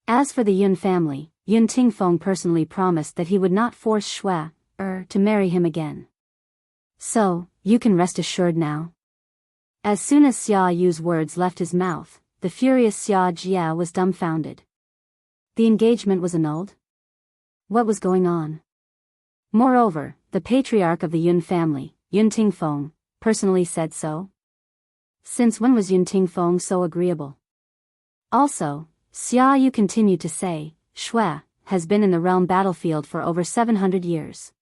As for the Yun family, Yun Tingfeng personally promised that he would not force Shui Er to marry him again. So, you can rest assured now. As soon as Xia Yu's words left his mouth, the furious Xia Jia was dumbfounded. The engagement was annulled? What was going on? Moreover, the patriarch of the Yun family, Yun Tingfeng, personally said so. Since when was Yun Tingfeng so agreeable? Also, Xia Yu continued to say, Shui has been in the realm battlefield for over 700 years.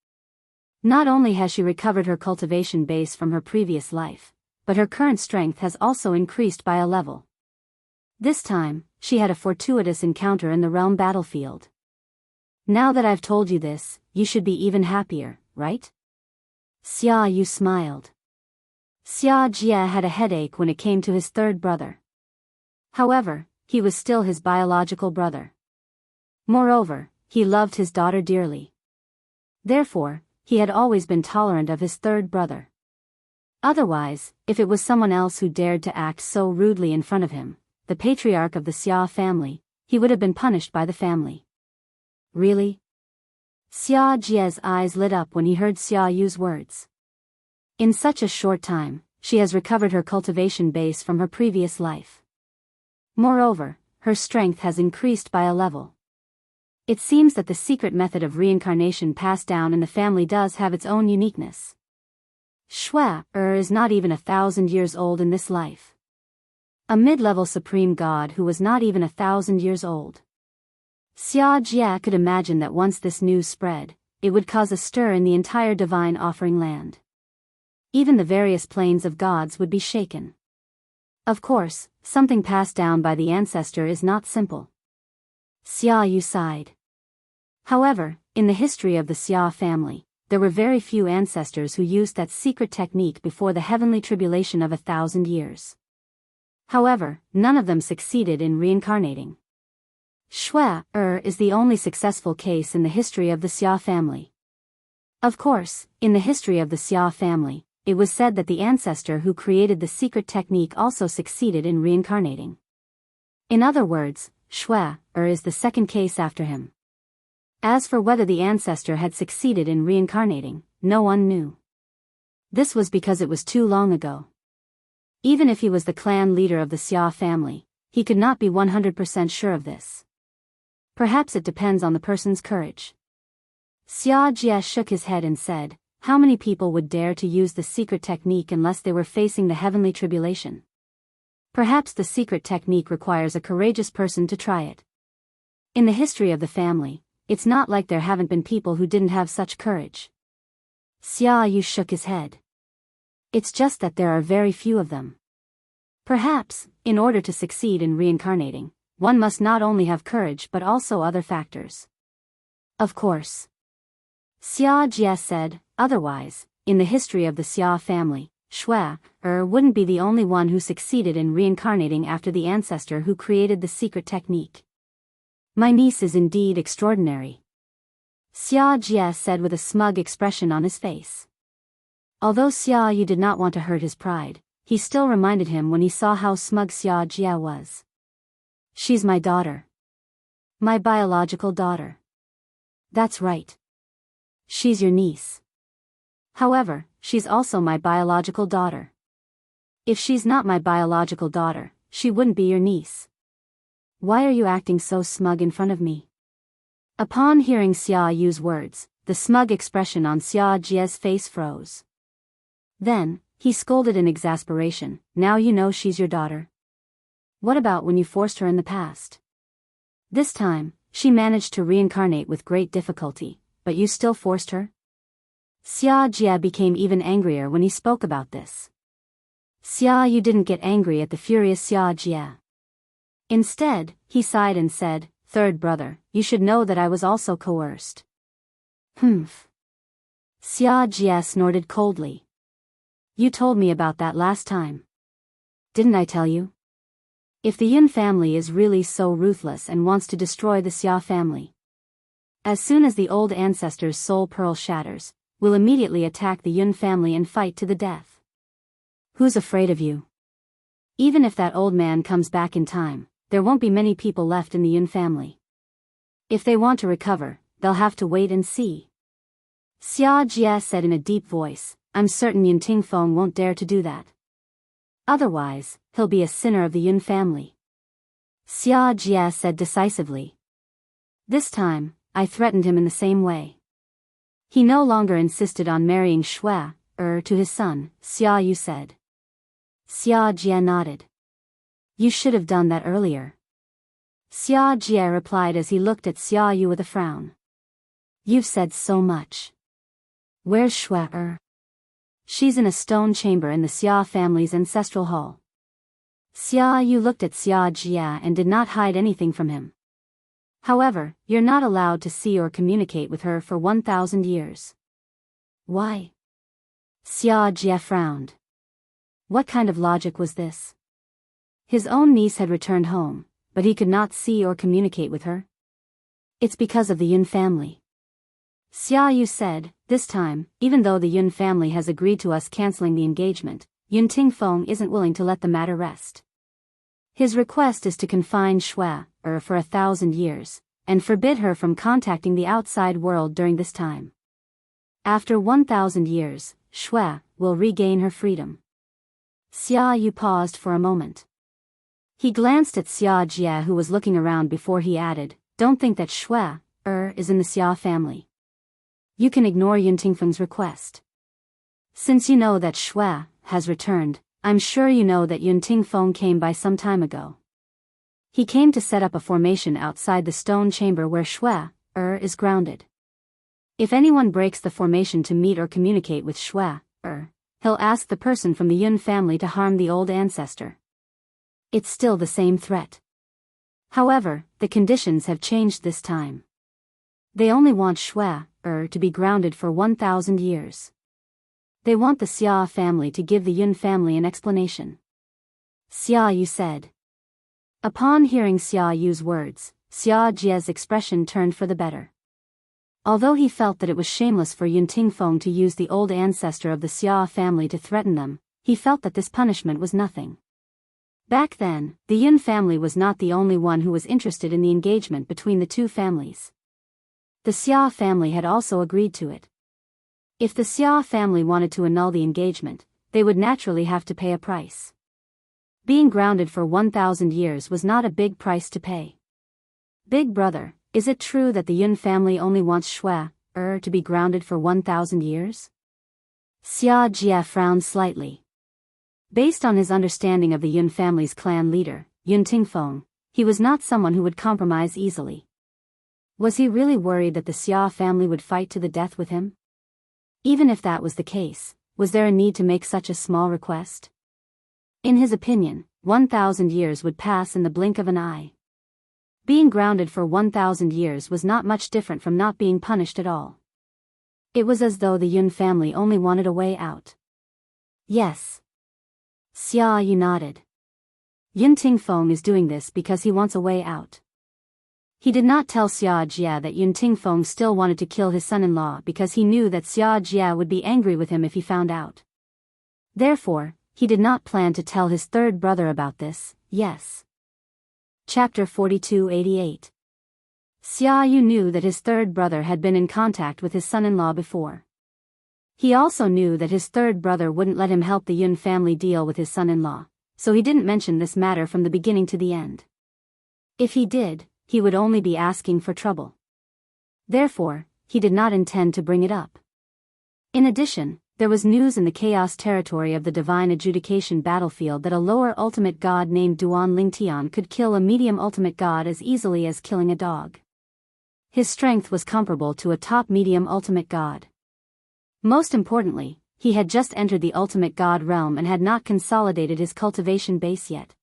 Not only has she recovered her cultivation base from her previous life, but her current strength has also increased by a level. This time, she had a fortuitous encounter in the realm battlefield. Now that I've told you this, you should be even happier, right? Xia Yu smiled. Xia Jia had a headache when it came to his third brother. However, he was still his biological brother. Moreover, he loved his daughter dearly. Therefore, he had always been tolerant of his third brother. Otherwise, if it was someone else who dared to act so rudely in front of him, the patriarch of the Xia family, he would have been punished by the family. Really? Xia Jia's eyes lit up when he heard Xia Yu's words. In such a short time, she has recovered her cultivation base from her previous life. Moreover, her strength has increased by a level. It seems that the secret method of reincarnation passed down in the family does have its own uniqueness. Shui is not even 1,000 years old in this life. A mid-level supreme god who was not even 1,000 years old. Xia Jia could imagine that once this news spread, it would cause a stir in the entire divine offering land. Even the various planes of gods would be shaken. Of course, something passed down by the ancestor is not simple. Xia Yu sighed. However, in the history of the Xia family, there were very few ancestors who used that secret technique before the heavenly tribulation of 1,000 years. However, none of them succeeded in reincarnating. Shui is the only successful case in the history of the Xia family. Of course, in the history of the Xia family, it was said that the ancestor who created the secret technique also succeeded in reincarnating. In other words, Shui is the second case after him. As for whether the ancestor had succeeded in reincarnating, no one knew. This was because it was too long ago. Even if he was the clan leader of the Xia family, he could not be 100% sure of this. Perhaps it depends on the person's courage. Xia Jia shook his head and said, how many people would dare to use the secret technique unless they were facing the heavenly tribulation? Perhaps the secret technique requires a courageous person to try it. In the history of the family, it's not like there haven't been people who didn't have such courage. Xia Yu shook his head. It's just that there are very few of them. Perhaps, in order to succeed in reincarnating, one must not only have courage but also other factors. Of course. Xia Jia said, otherwise, in the history of the Xia family, Shui wouldn't be the only one who succeeded in reincarnating after the ancestor who created the secret technique. My niece is indeed extraordinary. Xia Jia said with a smug expression on his face. Although Xia Yu did not want to hurt his pride, he still reminded him when he saw how smug Xia Jia was. She's my daughter. My biological daughter. That's right. She's your niece. However, she's also my biological daughter. If she's not my biological daughter, she wouldn't be your niece. Why are you acting so smug in front of me? Upon hearing Xia Yu's words, the smug expression on Xia Jia's face froze. Then, he scolded in exasperation, now you know she's your daughter. What about when you forced her in the past? This time, she managed to reincarnate with great difficulty, but you still forced her? Xia Jia became even angrier when he spoke about this. Xia Yu didn't get angry at the furious Xia Jia. Instead, he sighed and said, third brother, you should know that I was also coerced. Humph. Xia Jia snorted coldly. You told me about that last time. Didn't I tell you? If the Yun family is really so ruthless and wants to destroy the Xia family. As soon as the old ancestor's soul pearl shatters, we'll immediately attack the Yun family and fight to the death. Who's afraid of you? Even if that old man comes back in time, there won't be many people left in the Yun family. If they want to recover, they'll have to wait and see. Xia Jia said in a deep voice, I'm certain Yun Tingfeng won't dare to do that. Otherwise, he'll be a sinner of the Yun family. Xia Jia said decisively. This time, I threatened him in the same way. He no longer insisted on marrying Shui, to his son, Xia Yu said. Xia Jia nodded. You should have done that earlier. Xia Jia replied as he looked at Xia Yu with a frown. You've said so much. Where's Shui? She's in a stone chamber in the Xia family's ancestral hall. Xia Yu looked at Xia Jia and did not hide anything from him. However, you're not allowed to see or communicate with her for 1,000 years. Why? Xia Jia frowned. What kind of logic was this? His own niece had returned home, but he could not see or communicate with her. It's because of the Yun family. Xia Yu said, this time, even though the Yun family has agreed to us canceling the engagement, Yun Tingfeng isn't willing to let the matter rest. His request is to confine Shui, for 1,000 years, and forbid her from contacting the outside world during this time. After 1,000 years, Shui will regain her freedom. Xia Yu paused for a moment. He glanced at Xia Jia who was looking around before he added, don't think that Shui, is in the Xia family. You can ignore Yun Tingfeng's request. Since you know that Shui has returned, I'm sure you know that Yun Tingfeng came by some time ago. He came to set up a formation outside the stone chamber where Shui, is grounded. If anyone breaks the formation to meet or communicate with Shui, he'll ask the person from the Yun family to harm the old ancestor. It's still the same threat. However, the conditions have changed this time. They only want Shui, to be grounded for 1,000 years. They want the Xia family to give the Yun family an explanation. Xia Yu said. Upon hearing Xia Yu's words, Xia Jia's expression turned for the better. Although he felt that it was shameless for Yun Tingfeng to use the old ancestor of the Xia family to threaten them, he felt that this punishment was nothing. Back then, the Yun family was not the only one who was interested in the engagement between the two families. The Xia family had also agreed to it. If the Xia family wanted to annul the engagement, they would naturally have to pay a price. Being grounded for 1,000 years was not a big price to pay. Big brother, is it true that the Yun family only wants Shui, to be grounded for 1,000 years? Xia Jia frowned slightly. Based on his understanding of the Yun family's clan leader, Yun Tingfeng, he was not someone who would compromise easily. Was he really worried that the Xia family would fight to the death with him? Even if that was the case, was there a need to make such a small request? In his opinion, 1,000 years would pass in the blink of an eye. Being grounded for 1,000 years was not much different from not being punished at all. It was as though the Yun family only wanted a way out. Yes. Xia Yu nodded. Yun Tingfeng is doing this because he wants a way out. He did not tell Xia Jia that Yun Tingfeng still wanted to kill his son-in-law because he knew that Xia Jia would be angry with him if he found out. Therefore, he did not plan to tell his third brother about this, yes. Chapter 4288. Xia Yu knew that his third brother had been in contact with his son-in-law before. He also knew that his third brother wouldn't let him help the Yun family deal with his son-in-law, so he didn't mention this matter from the beginning to the end. If he did, he would only be asking for trouble. Therefore, he did not intend to bring it up. In addition, there was news in the chaos territory of the divine adjudication battlefield that a lower ultimate god named Duan Lingtian could kill a medium ultimate god as easily as killing a dog. His strength was comparable to a top medium ultimate god. Most importantly, he had just entered the ultimate god realm and had not consolidated his cultivation base yet.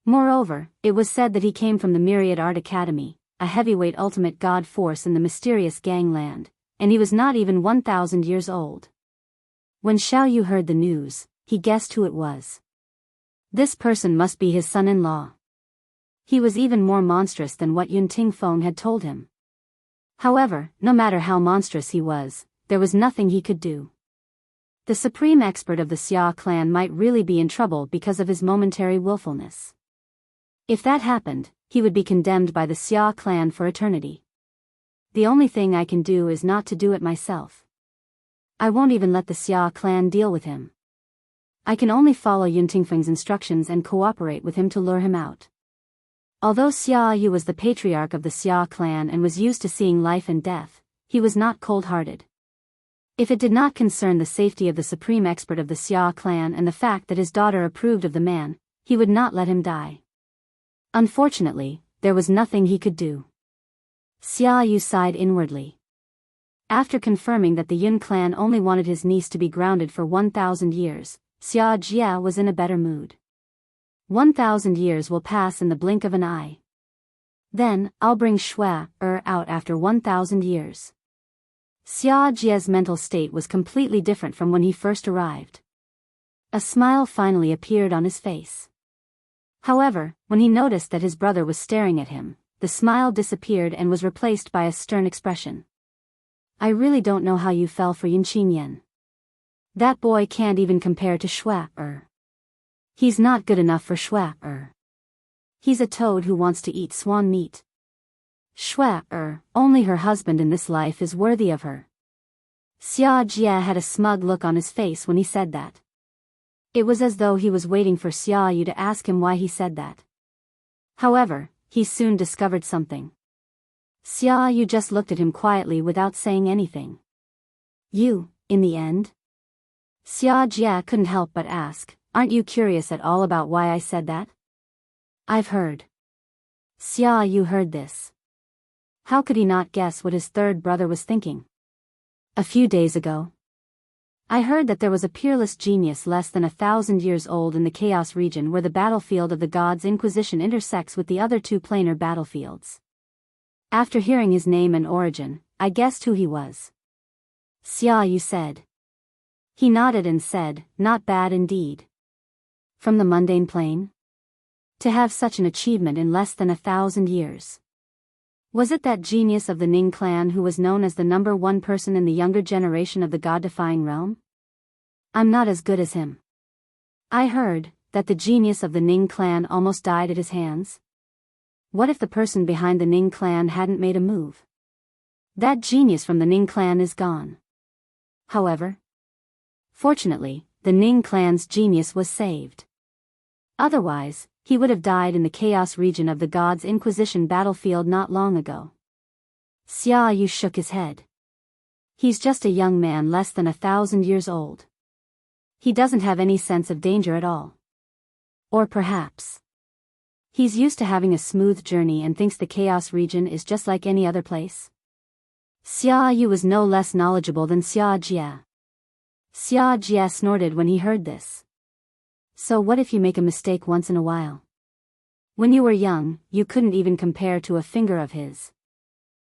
Moreover, it was said that he came from the Myriad Art Academy, a heavyweight ultimate god force in the mysterious gangland, and he was not even 1,000 years old. When Xiao Yu heard the news, he guessed who it was. This person must be his son-in-law. He was even more monstrous than what Yun Tingfeng had told him. However, no matter how monstrous he was, there was nothing he could do. The supreme expert of the Xia clan might really be in trouble because of his momentary willfulness. If that happened, he would be condemned by the Xia clan for eternity. The only thing I can do is not to do it myself. I won't even let the Xia clan deal with him. I can only follow Yun Tingfeng's instructions and cooperate with him to lure him out. Although Xia Yu was the patriarch of the Xia clan and was used to seeing life and death, he was not cold-hearted. If it did not concern the safety of the supreme expert of the Xia clan and the fact that his daughter approved of the man, he would not let him die. Unfortunately, there was nothing he could do. Xia Yu sighed inwardly. After confirming that the Yun clan only wanted his niece to be grounded for 1,000 years, Xia Jia was in a better mood. 1,000 years will pass in the blink of an eye. Then, I'll bring Shui out after 1,000 years. Xia Jia's mental state was completely different from when he first arrived. A smile finally appeared on his face. However, when he noticed that his brother was staring at him, the smile disappeared and was replaced by a stern expression. I really don't know how you fell for Yin Qinyan. That boy can't even compare to Shui. He's not good enough for Shui. He's a toad who wants to eat swan meat. Shui, only her husband in this life is worthy of her. Xia Jia had a smug look on his face when he said that. It was as though he was waiting for Xia Yu to ask him why he said that. However, he soon discovered something. Xia Yu just looked at him quietly without saying anything. You, in the end? Xia Jia couldn't help but ask, aren't you curious at all about why I said that? I've heard. Xia Yu heard this. How could he not guess what his third brother was thinking? A few days ago, I heard that there was a peerless genius less than 1,000 years old in the Chaos region where the battlefield of the gods' Inquisition intersects with the other two planar battlefields. After hearing his name and origin, I guessed who he was. Xia Yu said. He nodded and said, not bad indeed. From the mundane plane? To have such an achievement in less than 1,000 years. Was it that genius of the Ning clan who was known as the #1 person in the younger generation of the god-defying realm? I'm not as good as him. I heard that the genius of the Ning clan almost died at his hands. What if the person behind the Ning clan hadn't made a move? That genius from the Ning clan is gone. However, fortunately, the Ning clan's genius was saved. Otherwise, he would have died in the Chaos region of the God's Inquisition battlefield not long ago. Xia Yu shook his head. He's just a young man less than 1,000 years old. He doesn't have any sense of danger at all. Or perhaps he's used to having a smooth journey and thinks the Chaos region is just like any other place. Xia Yu was no less knowledgeable than Xia Jia. Xia Jia snorted when he heard this. So what if you make a mistake once in a while? When you were young, you couldn't even compare to a finger of his.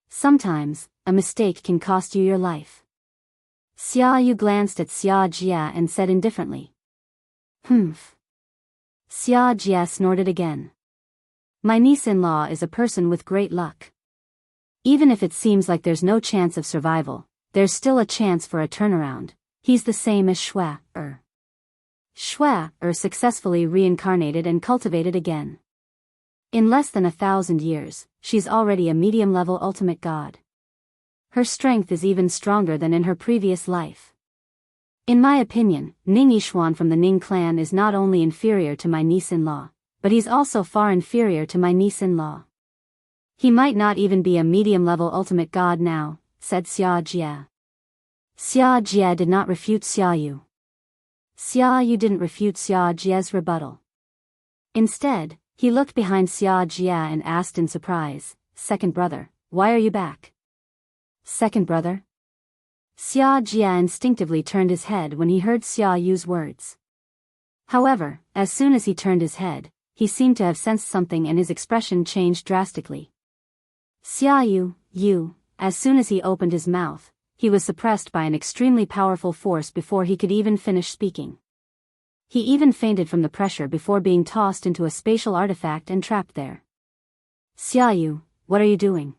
Sometimes, a mistake can cost you your life. Xia Yu glanced at Xia Jia and said indifferently. Humph. Xia Jia snorted again. My niece-in-law is a person with great luck. Even if it seems like there's no chance of survival, there's still a chance for a turnaround. He's the same as Shui. Shui successfully reincarnated and cultivated again. In less than 1,000 years, she's already a medium-level ultimate god. Her strength is even stronger than in her previous life. In my opinion, Ning Yishuan from the Ning clan is not only inferior to my niece-in-law, but he's also far inferior to my niece-in-law. He might not even be a medium-level ultimate god now, said Xia Jia. Xia Jia did not refute Xia Yu. Xia Yu didn't refute Xia Jia's rebuttal. Instead, he looked behind Xia Jia and asked in surprise, Second brother, why are you back? Second brother? Xia Jia instinctively turned his head when he heard Xia Yu's words. However, as soon as he turned his head, he seemed to have sensed something and his expression changed drastically. Xia Yu, as soon as he opened his mouth, he was suppressed by an extremely powerful force before he could even finish speaking. He even fainted from the pressure before being tossed into a spatial artifact and trapped there. Xia Yu, what are you doing?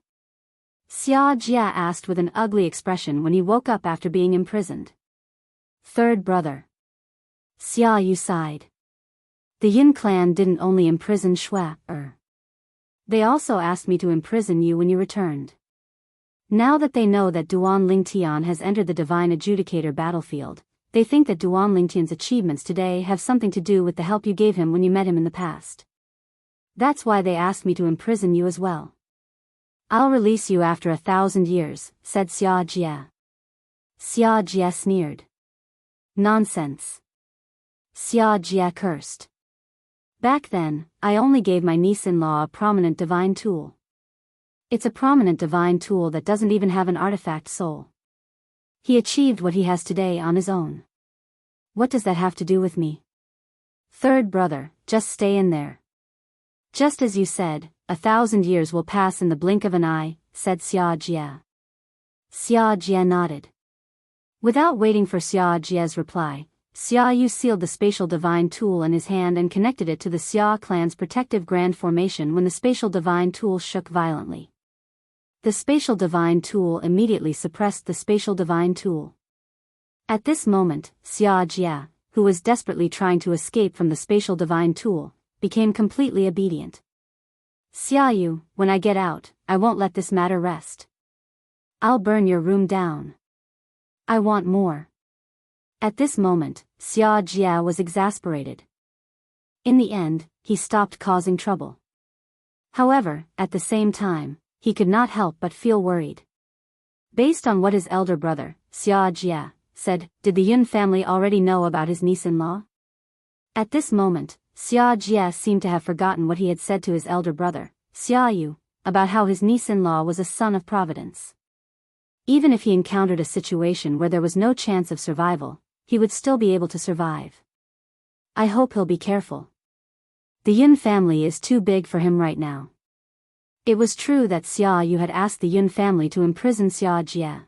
Xia Jia asked with an ugly expression when he woke up after being imprisoned. Third brother. Xia Yu sighed. The Yin clan didn't only imprison Shui. They also asked me to imprison you when you returned. Now that they know that Duan Lingtian has entered the Divine Adjudicator battlefield, they think that Duan Lingtian's achievements today have something to do with the help you gave him when you met him in the past. That's why they asked me to imprison you as well. I'll release you after 1,000 years, said Xia Jia. Xia Jia sneered. Nonsense. Xia Jia cursed. Back then, I only gave my niece-in-law a prominent divine tool. It's a prominent divine tool that doesn't even have an artifact soul. He achieved what he has today on his own. What does that have to do with me? Third brother, just stay in there. Just as you said, 1,000 years will pass in the blink of an eye, said Xia Jia. Xia Jia nodded. Without waiting for Xia Jia's reply, Xia Yu sealed the spatial divine tool in his hand and connected it to the Xia clan's protective grand formation when the spatial divine tool shook violently. The spatial divine tool immediately suppressed the spatial divine tool. At this moment, Xia Jia, who was desperately trying to escape from the spatial divine tool, became completely obedient. Xia Yu, when I get out, I won't let this matter rest. I'll burn your room down. I want more. At this moment, Xia Jia was exasperated. In the end, he stopped causing trouble. However, at the same time, he could not help but feel worried. Based on what his elder brother, Xia Jia, said, did the Yun family already know about his niece-in-law? At this moment, Xia Jia seemed to have forgotten what he had said to his elder brother, Xia Yu, about how his niece-in-law was a son of providence. Even if he encountered a situation where there was no chance of survival, he would still be able to survive. I hope he'll be careful. The Yun family is too big for him right now. It was true that Xia Yu had asked the Yun family to imprison Xia Jia.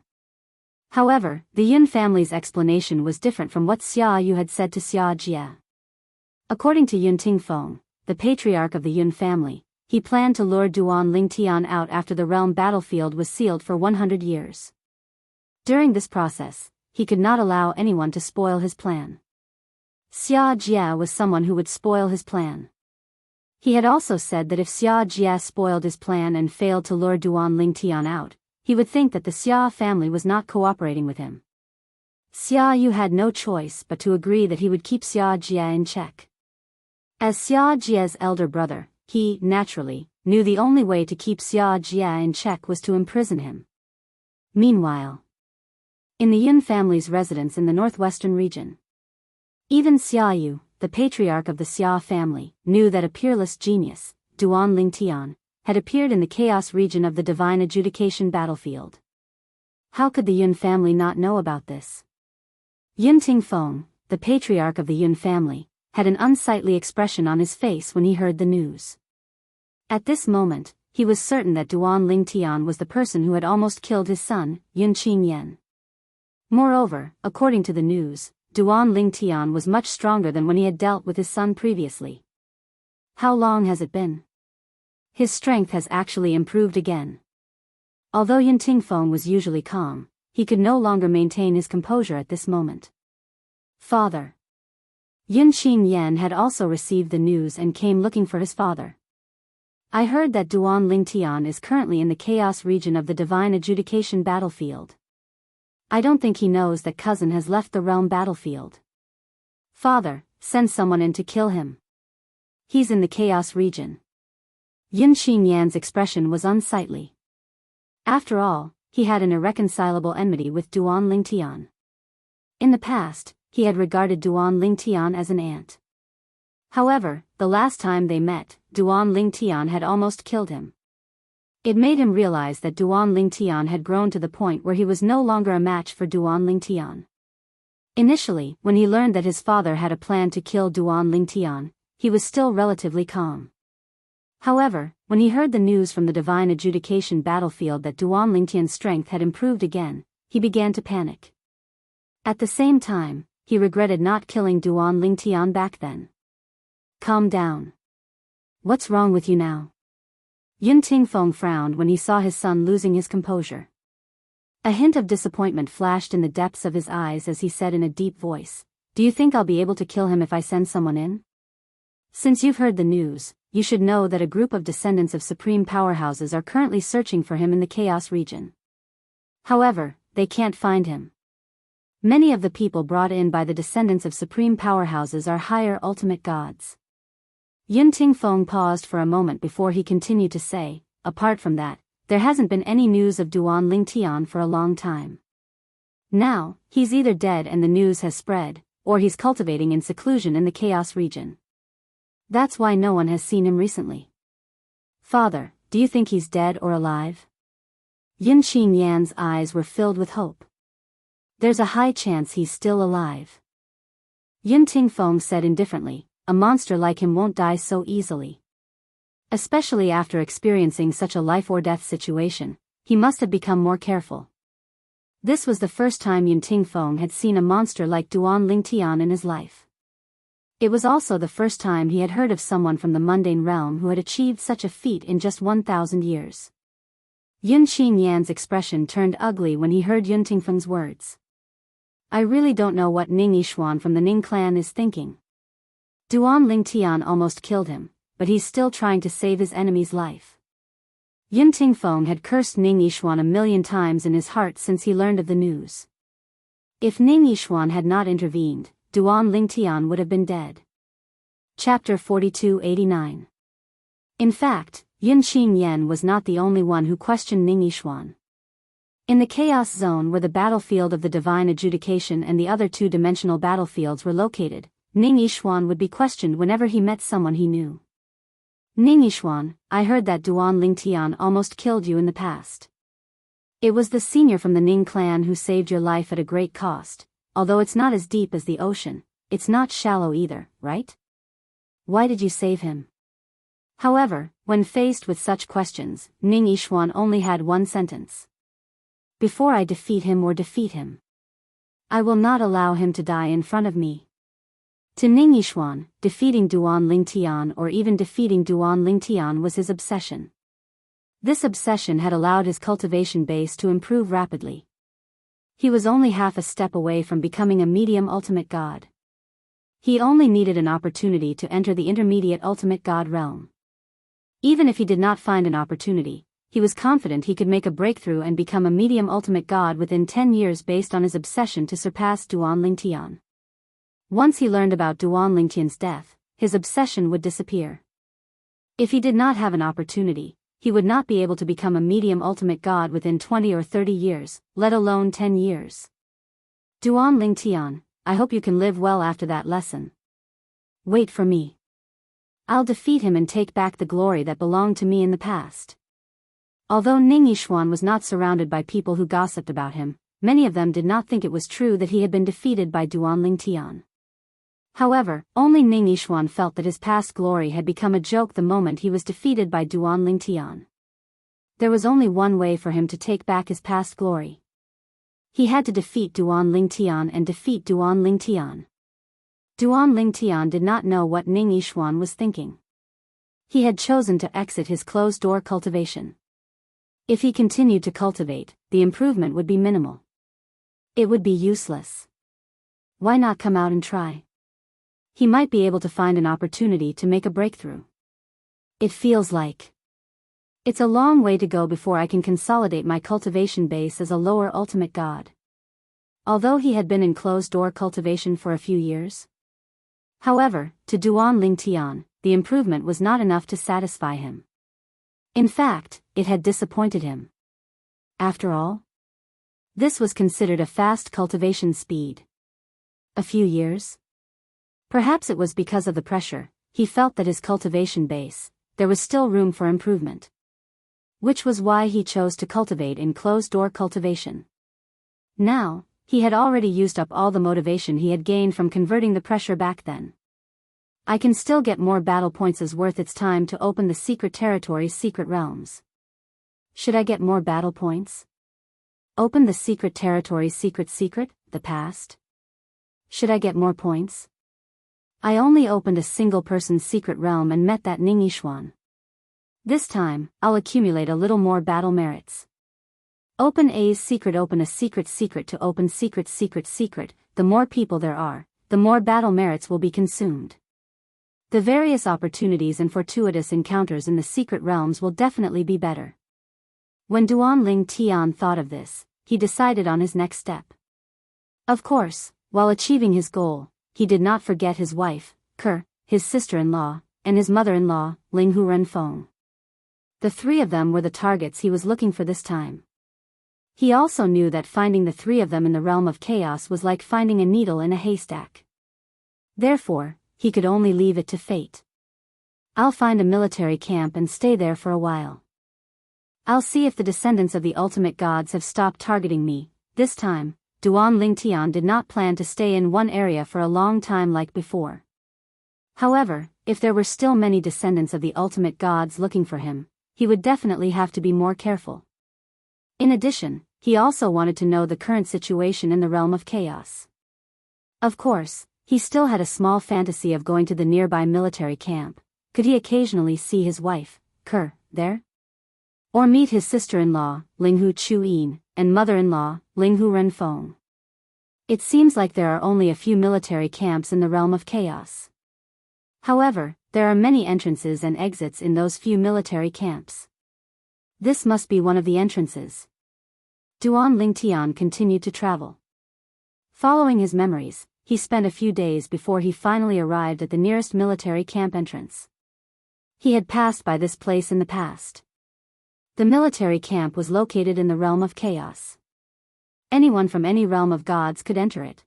However, the Yun family's explanation was different from what Xia Yu had said to Xia Jia. According to Yun Tingfeng, the patriarch of the Yun family, he planned to lure Duan Lingtian out after the realm battlefield was sealed for 100 years. During this process, he could not allow anyone to spoil his plan. Xia Jia was someone who would spoil his plan. He had also said that if Xia Jia spoiled his plan and failed to lure Duan Lingtian out, he would think that the Xia family was not cooperating with him. Xia Yu had no choice but to agree that he would keep Xia Jia in check. As Xia Jia's elder brother, he, naturally, knew the only way to keep Xia Jia in check was to imprison him. Meanwhile, in the Yun family's residence in the northwestern region, even Xia Yu, the patriarch of the Xia family, knew that a peerless genius, Duan Lingtian, had appeared in the chaos region of the Divine Adjudication battlefield. How could the Yun family not know about this? Yun Tingfeng, the patriarch of the Yun family, had an unsightly expression on his face when he heard the news. At this moment, he was certain that Duan Lingtian was the person who had almost killed his son, Yun Qingyan. Moreover, according to the news, Duan Lingtian was much stronger than when he had dealt with his son previously. How long has it been? His strength has actually improved again. Although Yun Tingfeng was usually calm, he could no longer maintain his composure at this moment. Father. Yun Qingyan had also received the news and came looking for his father. I heard that Duan Lingtian is currently in the chaos region of the Divine Adjudication battlefield. I don't think he knows that cousin has left the realm battlefield. Father, send someone in to kill him. He's in the chaos region. Yun Qingyan's expression was unsightly. After all, he had an irreconcilable enmity with Duan Lingtian. In the past, he had regarded Duan Lingtian as an aunt. However, the last time they met, Duan Lingtian had almost killed him. It made him realize that Duan Lingtian had grown to the point where he was no longer a match for Duan Lingtian. Initially, when he learned that his father had a plan to kill Duan Lingtian, he was still relatively calm. However, when he heard the news from the Divine Adjudication battlefield that Duan Lingtian's strength had improved again, he began to panic. At the same time, he regretted not killing Duan Lingtian back then. Calm down. What's wrong with you now? Yun Tingfeng frowned when he saw his son losing his composure. A hint of disappointment flashed in the depths of his eyes as he said in a deep voice, "Do you think I'll be able to kill him if I send someone in? Since you've heard the news, you should know that a group of descendants of supreme powerhouses are currently searching for him in the Chaos region. However, they can't find him. Many of the people brought in by the descendants of supreme powerhouses are higher ultimate gods." Yun Tingfeng paused for a moment before he continued to say, "Apart from that, there hasn't been any news of Duan Lingtian for a long time. Now, he's either dead and the news has spread, or he's cultivating in seclusion in the Chaos region. That's why no one has seen him recently. Father, do you think he's dead or alive?" Yin Qinyan's eyes were filled with hope. "There's a high chance he's still alive," Yun Tingfeng said indifferently. "A monster like him won't die so easily. Especially after experiencing such a life-or-death situation, he must have become more careful." This was the first time Yun Tingfeng had seen a monster like Duan Lingtian in his life. It was also the first time he had heard of someone from the mundane realm who had achieved such a feat in just 1,000 years. Yun Qinyan's expression turned ugly when he heard Yun Tingfeng's words. "I really don't know what Ning Yishuan from the Ning clan is thinking. Duan Lingtian almost killed him, but he's still trying to save his enemy's life." Yun Tingfeng had cursed Ning Yishuan a million times in his heart since he learned of the news. If Ning Yishuan had not intervened, Duan Lingtian would have been dead. Chapter 4289. In fact, Yun Qinyan was not the only one who questioned Ning Yishuan. In the Chaos Zone where the battlefield of the Divine Adjudication and the other two-dimensional battlefields were located, Ning Yishuan would be questioned whenever he met someone he knew. "Ning Yishuan, I heard that Duan Lingtian almost killed you in the past. It was the senior from the Ning clan who saved your life at a great cost. Although it's not as deep as the ocean, it's not shallow either, right? Why did you save him?" However, when faced with such questions, Ning Yishuan only had one sentence. "Before I defeat him, I will not allow him to die in front of me." To Ning Yishuan, defeating Duan Lingtian or even defeating Duan Lingtian was his obsession. This obsession had allowed his cultivation base to improve rapidly. He was only half a step away from becoming a medium ultimate god. He only needed an opportunity to enter the intermediate ultimate god realm. Even if he did not find an opportunity, he was confident he could make a breakthrough and become a medium ultimate god within 10 years based on his obsession to surpass Duan Lingtian. Once he learned about Duan Lingtian's death, his obsession would disappear. If he did not have an opportunity, he would not be able to become a medium ultimate god within 20 or 30 years, let alone 10 years. Duan Lingtian, I hope you can live well after that lesson. Wait for me. I'll defeat him and take back the glory that belonged to me in the past." Although Ning Yishuan was not surrounded by people who gossiped about him, many of them did not think it was true that he had been defeated by Duan Lingtian. However, only Ning Yishuan felt that his past glory had become a joke the moment he was defeated by Duan Lingtian. There was only one way for him to take back his past glory. He had to defeat Duan Lingtian and defeat Duan Lingtian. Duan Lingtian did not know what Ning Yishuan was thinking. He had chosen to exit his closed-door cultivation. If he continued to cultivate, the improvement would be minimal. It would be useless. Why not come out and try? He might be able to find an opportunity to make a breakthrough. It feels like it's a long way to go before I can consolidate my cultivation base as a lower ultimate god. Although he had been in closed-door cultivation for a few years. However, to Duan Lingtian, the improvement was not enough to satisfy him. In fact, it had disappointed him. After all, this was considered a fast cultivation speed. A few years? Perhaps it was because of the pressure, he felt that his cultivation base, there was still room for improvement. Which was why he chose to cultivate in closed-door cultivation. Now, he had already used up all the motivation he had gained from converting the pressure back then. I can still get more battle points as worth its time to open the secret territory's secret realms. Should I get more battle points? Open the secret territory's secret, the past? Should I get more points? I only opened a single person's secret realm and met that Ning Yishuan. This time, I'll accumulate a little more battle merits. Open A's secret. Open a secret to open secret. The more people there are, the more battle merits will be consumed. The various opportunities and fortuitous encounters in the secret realms will definitely be better. When Duanling Tian thought of this, he decided on his next step. Of course, while achieving his goal, he did not forget his wife, Ke, his sister-in-law, and his mother-in-law, Linghu Renfeng. The three of them were the targets he was looking for this time. He also knew that finding the three of them in the realm of chaos was like finding a needle in a haystack. Therefore, he could only leave it to fate. I'll find a military camp and stay there for a while. I'll see if the descendants of the ultimate gods have stopped targeting me. This time, Duanling Tian did not plan to stay in one area for a long time like before. However, if there were still many descendants of the ultimate gods looking for him, he would definitely have to be more careful. In addition, he also wanted to know the current situation in the realm of chaos. Of course, he still had a small fantasy of going to the nearby military camp. Could he occasionally see his wife, Ke, there? Or meet his sister-in-law, Linghu Chuyin, and mother-in-law, Linghu Renfeng? It seems like there are only a few military camps in the realm of chaos. However, there are many entrances and exits in those few military camps. This must be one of the entrances. Duanling Tian continued to travel. Following his memories, he spent a few days before he finally arrived at the nearest military camp entrance. He had passed by this place in the past. The military camp was located in the realm of chaos. Anyone from any realm of gods could enter it.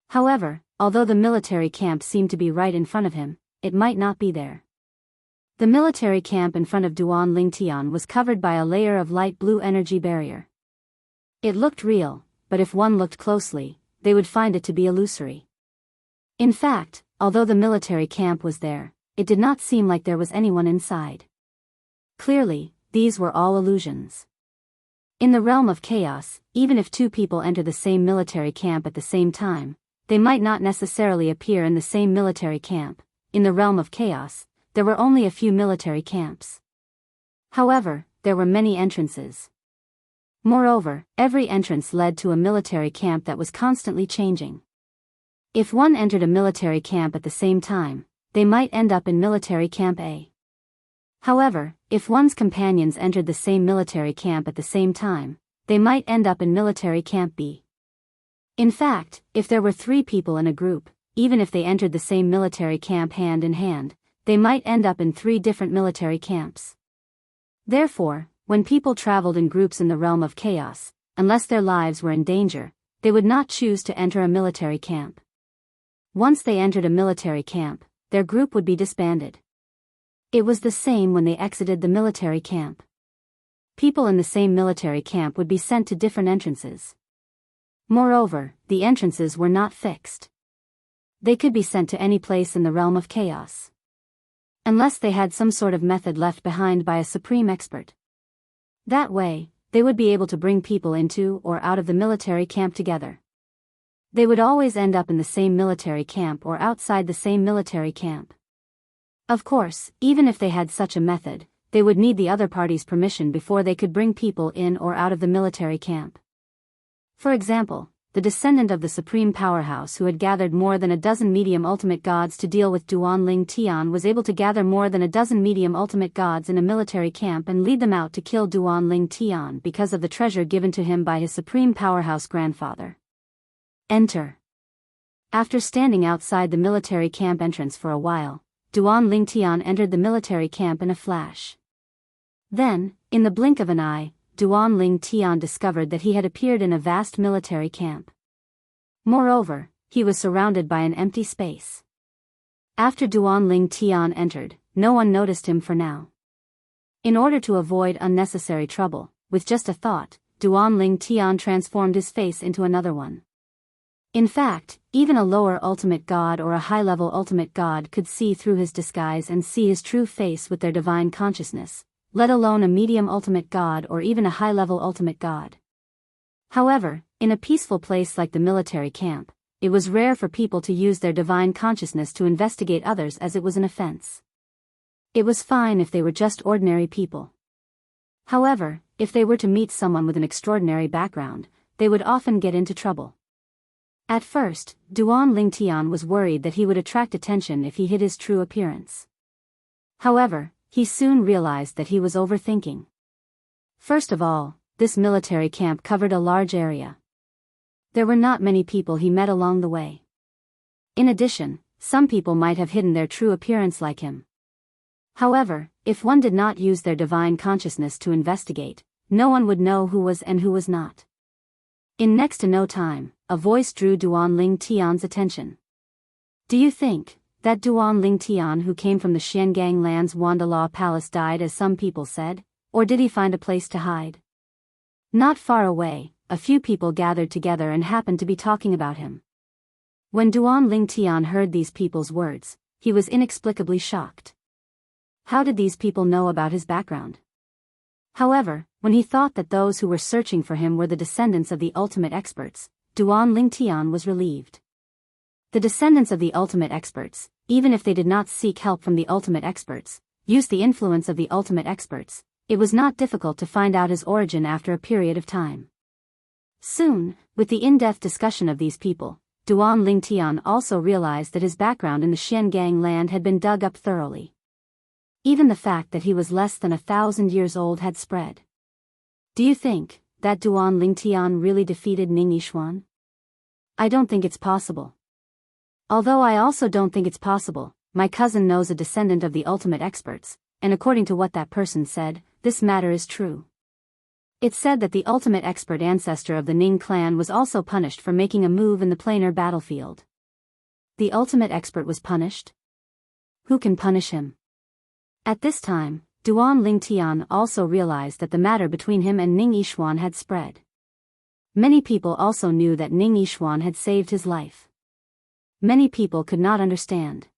However, although the military camp seemed to be right in front of him, it might not be there. The military camp in front of Duanling Tian was covered by a layer of light blue energy barrier. It looked real, but if one looked closely, they would find it to be illusory. In fact, although the military camp was there, it did not seem like there was anyone inside. Clearly, these were all illusions. In the realm of chaos, even if two people enter the same military camp at the same time, they might not necessarily appear in the same military camp. In the realm of chaos, there were only a few military camps. However, there were many entrances. Moreover, every entrance led to a military camp that was constantly changing. If one entered a military camp at the same time, they might end up in military camp A. However, if one's companions entered the same military camp at the same time, they might end up in military camp B. In fact, if there were 3 people in a group, even if they entered the same military camp hand in hand, they might end up in 3 different military camps. Therefore, when people traveled in groups in the realm of chaos, unless their lives were in danger, they would not choose to enter a military camp. Once they entered a military camp, their group would be disbanded. It was the same when they exited the military camp. People in the same military camp would be sent to different entrances. Moreover, the entrances were not fixed. They could be sent to any place in the realm of chaos. Unless they had some sort of method left behind by a supreme expert. That way, they would be able to bring people into or out of the military camp together. They would always end up in the same military camp or outside the same military camp. Of course, even if they had such a method, they would need the other party's permission before they could bring people in or out of the military camp. For example, the descendant of the supreme powerhouse who had gathered more than a dozen medium ultimate gods to deal with Duanling Tian was able to gather more than a dozen medium ultimate gods in a military camp and lead them out to kill Duanling Tian because of the treasure given to him by his supreme powerhouse grandfather. Enter. After standing outside the military camp entrance for a while, Duanling Tian entered the military camp in a flash. Then, in the blink of an eye, Duanling Tian discovered that he had appeared in a vast military camp. Moreover, he was surrounded by an empty space. After Duanling Tian entered, no one noticed him for now. In order to avoid unnecessary trouble, with just a thought, Duanling Tian transformed his face into another one. In fact, even a lower ultimate god or a high-level ultimate god could see through his disguise and see his true face with their divine consciousness, let alone a medium ultimate god or even a high-level ultimate god. However, in a peaceful place like the military camp, it was rare for people to use their divine consciousness to investigate others as it was an offense. It was fine if they were just ordinary people. However, if they were to meet someone with an extraordinary background, they would often get into trouble. At first, Duan Lingtian was worried that he would attract attention if he hid his true appearance. However, he soon realized that he was overthinking. First of all, this military camp covered a large area. There were not many people he met along the way. In addition, some people might have hidden their true appearance like him. However, if one did not use their divine consciousness to investigate, no one would know who was and who was not. In next to no time, a voice drew Duan Lingtian's attention. Do you think that Duan Lingtian who came from the Xiangang land's Wandala palace died as some people said, or did he find a place to hide? Not far away, a few people gathered together and happened to be talking about him. When Duan Lingtian heard these people's words, he was inexplicably shocked. How did these people know about his background? However, when he thought that those who were searching for him were the descendants of the ultimate experts, Duan Lingtian was relieved. The descendants of the ultimate experts, even if they did not seek help from the ultimate experts, used the influence of the ultimate experts. It was not difficult to find out his origin after a period of time. Soon, with the in-depth discussion of these people, Duan Lingtian also realized that his background in the Xiangang land had been dug up thoroughly. Even the fact that he was less than 1,000 years old had spread. Do you think that Duan Lingtian really defeated Ning Yishuan? I don't think it's possible. Although I also don't think it's possible, my cousin knows a descendant of the ultimate experts, and according to what that person said, this matter is true. It said that the ultimate expert ancestor of the Ning clan was also punished for making a move in the planar battlefield. The ultimate expert was punished? Who can punish him? At this time, Duan Lingtian also realized that the matter between him and Ning Yishuan had spread. Many people also knew that Ning Yishuan had saved his life. Many people could not understand.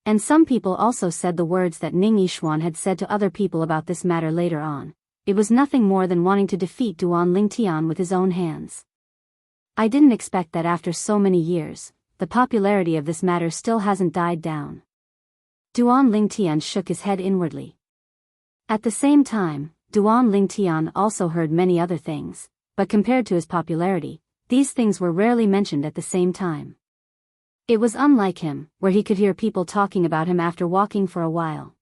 And some people also said the words that Ning Yishuan had said to other people about this matter later on. It was nothing more than wanting to defeat Duan Lingtian with his own hands. I didn't expect that after so many years, the popularity of this matter still hasn't died down. Duan Lingtian shook his head inwardly. At the same time, Duan Lingtian also heard many other things, but compared to his popularity, these things were rarely mentioned at the same time. It was unlike him, where he could hear people talking about him after walking for a while.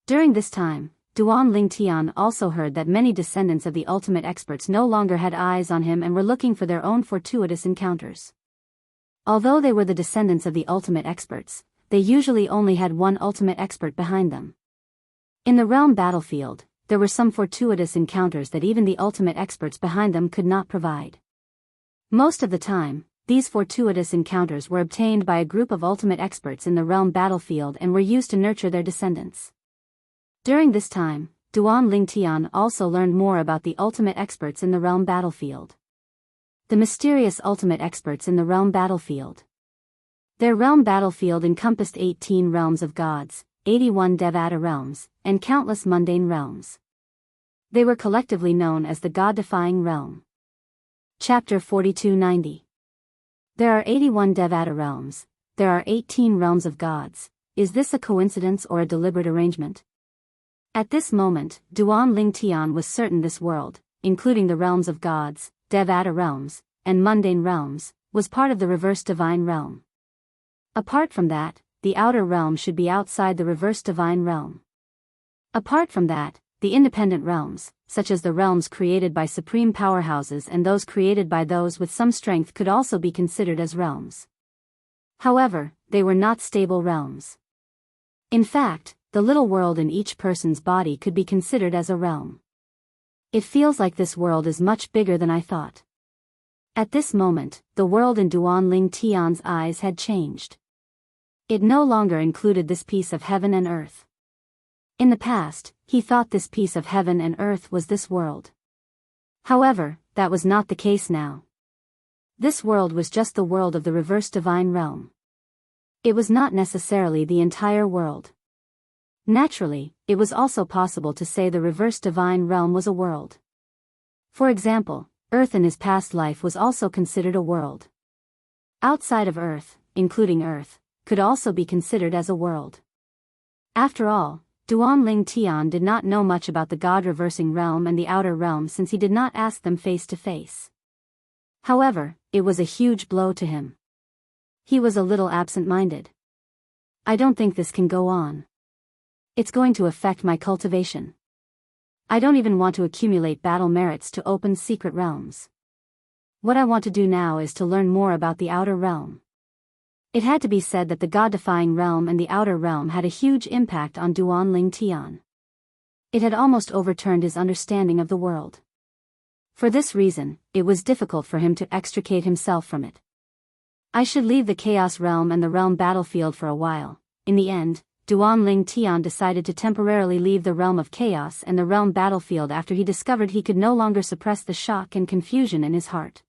During this time, Duan Lingtian also heard that many descendants of the ultimate experts no longer had eyes on him and were looking for their own fortuitous encounters. Although they were the descendants of the ultimate experts, they usually only had one ultimate expert behind them. In the realm battlefield, there were some fortuitous encounters that even the ultimate experts behind them could not provide. Most of the time, these fortuitous encounters were obtained by a group of ultimate experts in the realm battlefield and were used to nurture their descendants. During this time, Duan Lingtian also learned more about the ultimate experts in the realm battlefield. The mysterious ultimate experts in the realm battlefield. Their realm battlefield encompassed 18 realms of gods, 81 Devata realms, and countless mundane realms. They were collectively known as the God-defying realm. Chapter 4290. There are 81 Devata realms. There are 18 realms of gods. Is this a coincidence or a deliberate arrangement? At this moment, Duan Lingtian was certain this world, including the realms of gods, Devata realms, and mundane realms, was part of the reverse divine realm. Apart from that, the outer realm should be outside the reverse divine realm. Apart from that, the independent realms, such as the realms created by supreme powerhouses and those created by those with some strength, could also be considered as realms. However, they were not stable realms. In fact, the little world in each person's body could be considered as a realm. It feels like this world is much bigger than I thought. At this moment, the world in Duan Lingtian's eyes had changed. It no longer included this piece of heaven and earth. In the past, he thought this piece of heaven and earth was this world. However, that was not the case now. This world was just the world of the reverse divine realm. It was not necessarily the entire world. Naturally, it was also possible to say the reverse divine realm was a world. For example, Earth in his past life was also considered a world. Outside of Earth, including Earth, could also be considered as a world. After all, Duan Ling Tian did not know much about the God-reversing realm and the outer realm since he did not ask them face to face. However, it was a huge blow to him. He was a little absent-minded. I don't think this can go on. It's going to affect my cultivation. I don't even want to accumulate battle merits to open secret realms. What I want to do now is to learn more about the outer realm. It had to be said that the God-defying realm and the outer realm had a huge impact on Duan Ling Tian. It had almost overturned his understanding of the world. For this reason, it was difficult for him to extricate himself from it. I should leave the chaos realm and the realm battlefield for a while. In the end, Duan Ling Tian decided to temporarily leave the realm of chaos and the realm battlefield after he discovered he could no longer suppress the shock and confusion in his heart.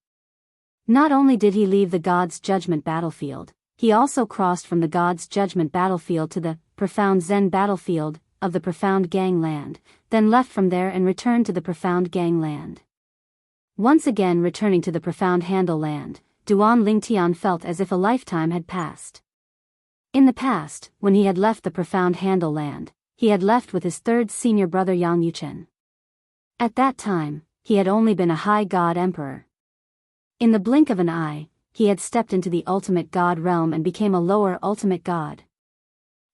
Not only did he leave the God's Judgment battlefield, he also crossed from the God's Judgment battlefield to the Profound Zen battlefield of the Profound Gangland, then left from there and returned to the Profound Gangland. Once again returning to the Profound Handle Land, Duan Ling Tian felt as if a lifetime had passed. In the past, when he had left the Profound Handle Land, he had left with his third senior brother Yang Yuchen. At that time, he had only been a high god emperor. In the blink of an eye, he had stepped into the ultimate god realm and became a lower ultimate god.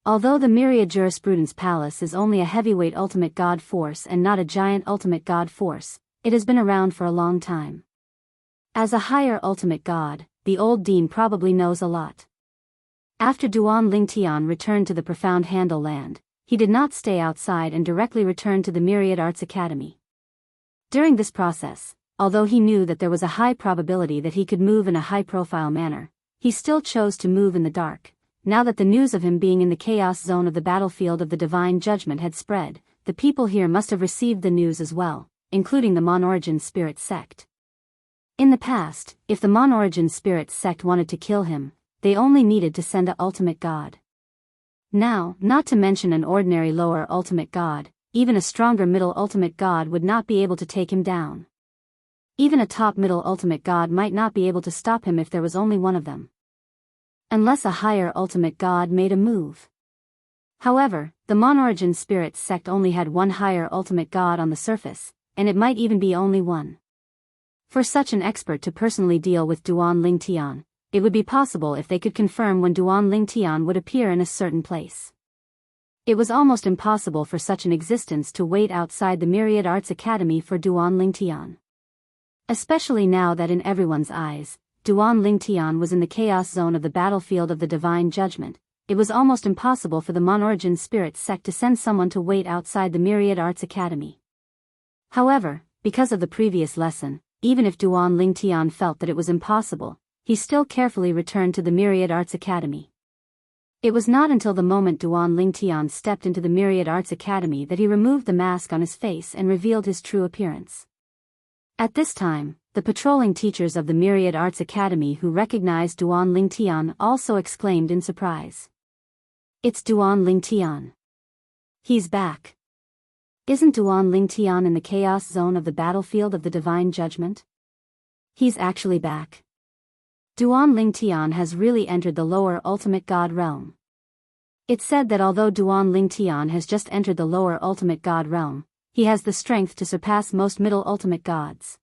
Although the Myriad Jurisprudence Palace is only a heavyweight ultimate god force and not a giant ultimate god force, it has been around for a long time. As a higher ultimate god, the old dean probably knows a lot. After Duan Ling Tian returned to the Profound Handle Land, he did not stay outside and directly returned to the Myriad Arts Academy. During this process, although he knew that there was a high probability that he could move in a high-profile manner, he still chose to move in the dark. Now that the news of him being in the chaos zone of the battlefield of the Divine Judgment had spread, the people here must have received the news as well, including the Mon-Origin Spirit Sect. In the past, if the Mon-Origin Spirit Sect wanted to kill him, they only needed to send a ultimate god. Now, not to mention an ordinary lower ultimate god, even a stronger middle ultimate god would not be able to take him down. Even a top middle ultimate god might not be able to stop him if there was only one of them. Unless a higher ultimate god made a move. However, the Mon-Origin Spirit Sect only had one higher ultimate god on the surface, and it might even be only one. For such an expert to personally deal with Duan Ling Tian, it would be possible if they could confirm when Duan Ling Tian would appear in a certain place. It was almost impossible for such an existence to wait outside the Myriad Arts Academy for Duan Ling Tian. Especially now that in everyone's eyes, Duan Ling Tian was in the chaos zone of the battlefield of the Divine Judgment, it was almost impossible for the Mon-Origin Spirit Sect to send someone to wait outside the Myriad Arts Academy. However, because of the previous lesson, even if Duan Ling Tian felt that it was impossible, he still carefully returned to the Myriad Arts Academy. It was not until the moment Duan Ling Tian stepped into the Myriad Arts Academy that he removed the mask on his face and revealed his true appearance. At this time, the patrolling teachers of the Myriad Arts Academy who recognized Duan Ling Tian also exclaimed in surprise. "It's Duan Ling Tian. He's back. Isn't Duan Ling Tian in the chaos zone of the battlefield of the Divine Judgment? He's actually back. Duan Ling Tian has really entered the lower ultimate god realm." It's said that although Duan Ling Tian has just entered the lower ultimate god realm, he has the strength to surpass most middle ultimate gods.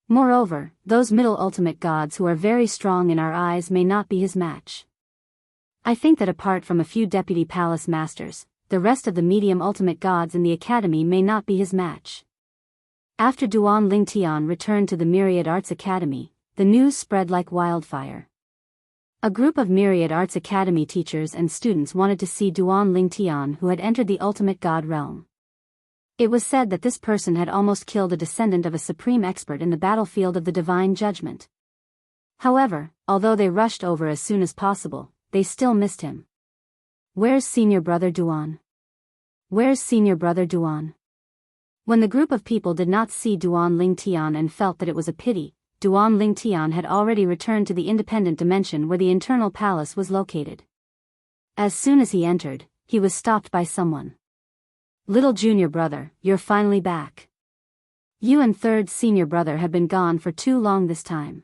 Moreover, those middle ultimate gods who are very strong in our eyes may not be his match. I think that apart from a few deputy palace masters, the rest of the medium ultimate gods in the academy may not be his match. After Duan Ling Tian returned to the Myriad Arts Academy, the news spread like wildfire. A group of Myriad Arts Academy teachers and students wanted to see Duan Ling Tian who had entered the ultimate god realm. It was said that this person had almost killed a descendant of a supreme expert in the battlefield of the Divine Judgment. However, although they rushed over as soon as possible, they still missed him. "Where's senior brother Duan? Where's senior brother Duan?" When the group of people did not see Duan Ling Tian and felt that it was a pity, Duan Ling Tian had already returned to the independent dimension where the internal palace was located. As soon as he entered, he was stopped by someone. "Little junior brother, you're finally back. You and third senior brother have been gone for too long this time.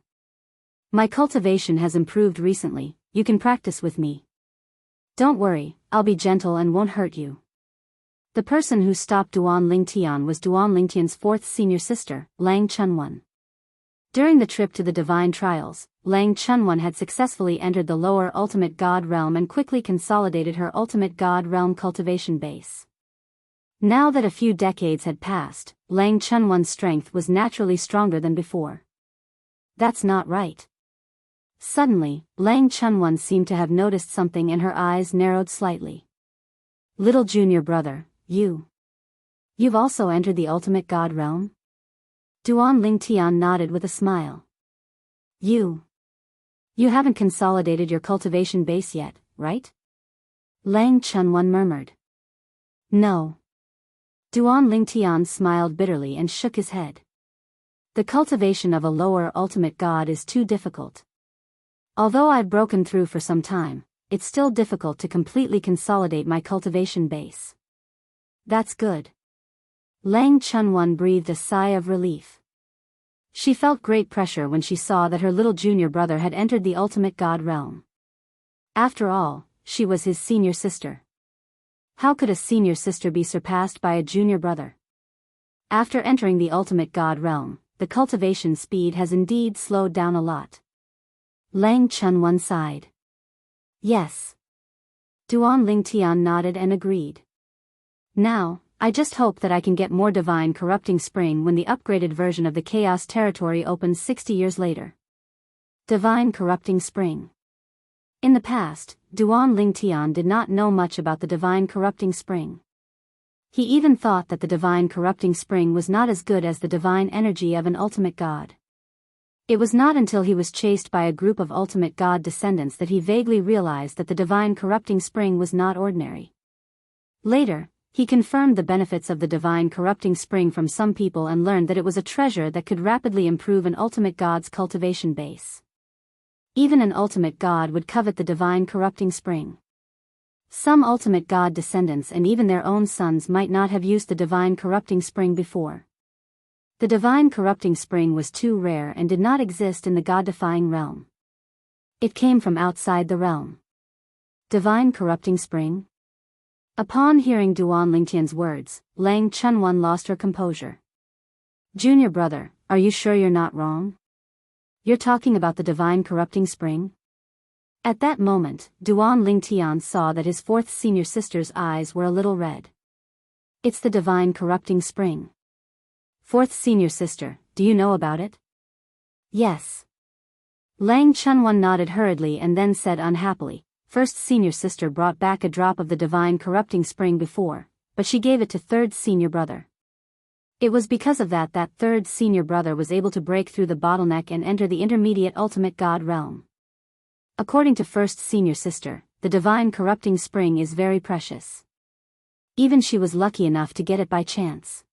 My cultivation has improved recently, you can practice with me." Don't worry, I'll be gentle and won't hurt you. The person who stopped Duan Lingtian was Duan Lingtian's fourth senior sister, Lang Chunwan. During the trip to the Divine Trials, Lang Chunwan had successfully entered the lower Ultimate God realm and quickly consolidated her Ultimate God realm cultivation base. Now that a few decades had passed, Lang Chunwan's strength was naturally stronger than before. That's not right. Suddenly, Lang Chunwan seemed to have noticed something and her eyes narrowed slightly. Little junior brother, You've also entered the Ultimate God realm? Duan Lingtian nodded with a smile. You haven't consolidated your cultivation base yet, right? Lang Chunwan murmured. No. Duan Lingtian smiled bitterly and shook his head. The cultivation of a lower Ultimate God is too difficult. Although I've broken through for some time, it's still difficult to completely consolidate my cultivation base. That's good. Lang Chunwan breathed a sigh of relief. She felt great pressure when she saw that her little junior brother had entered the Ultimate God realm. After all, she was his senior sister. How could a senior sister be surpassed by a junior brother? After entering the Ultimate God realm, the cultivation speed has indeed slowed down a lot. Lang Chunwan sighed. Yes. Duan Lingtian nodded and agreed. Now, I just hope that I can get more Divine Corrupting Spring when the upgraded version of the Chaos Territory opens 60 years later. Divine Corrupting Spring. In the past, Duan Lingtian did not know much about the Divine Corrupting Spring. He even thought that the Divine Corrupting Spring was not as good as the divine energy of an Ultimate God. It was not until he was chased by a group of Ultimate God descendants that he vaguely realized that the Divine Corrupting Spring was not ordinary. Later, he confirmed the benefits of the Divine Corrupting Spring from some people and learned that it was a treasure that could rapidly improve an Ultimate God's cultivation base. Even an Ultimate God would covet the Divine Corrupting Spring. Some Ultimate God descendants and even their own sons might not have used the Divine Corrupting Spring before. The Divine Corrupting Spring was too rare and did not exist in the God-defying realm. It came from outside the realm. Divine Corrupting Spring? Upon hearing Duan Lingtian's words, Lang Chunwan lost her composure. Junior brother, are you sure you're not wrong? You're talking about the Divine Corrupting Spring? At that moment, Duan Lingtian saw that his fourth senior sister's eyes were a little red. It's the Divine Corrupting Spring. Fourth senior sister, do you know about it? Yes. Lang Chunwan nodded hurriedly and then said unhappily, first senior sister brought back a drop of the Divine Corrupting Spring before, but she gave it to third senior brother. It was because of that third senior brother was able to break through the bottleneck and enter the intermediate Ultimate God realm. According to first senior sister, the Divine Corrupting Spring is very precious. Even she was lucky enough to get it by chance.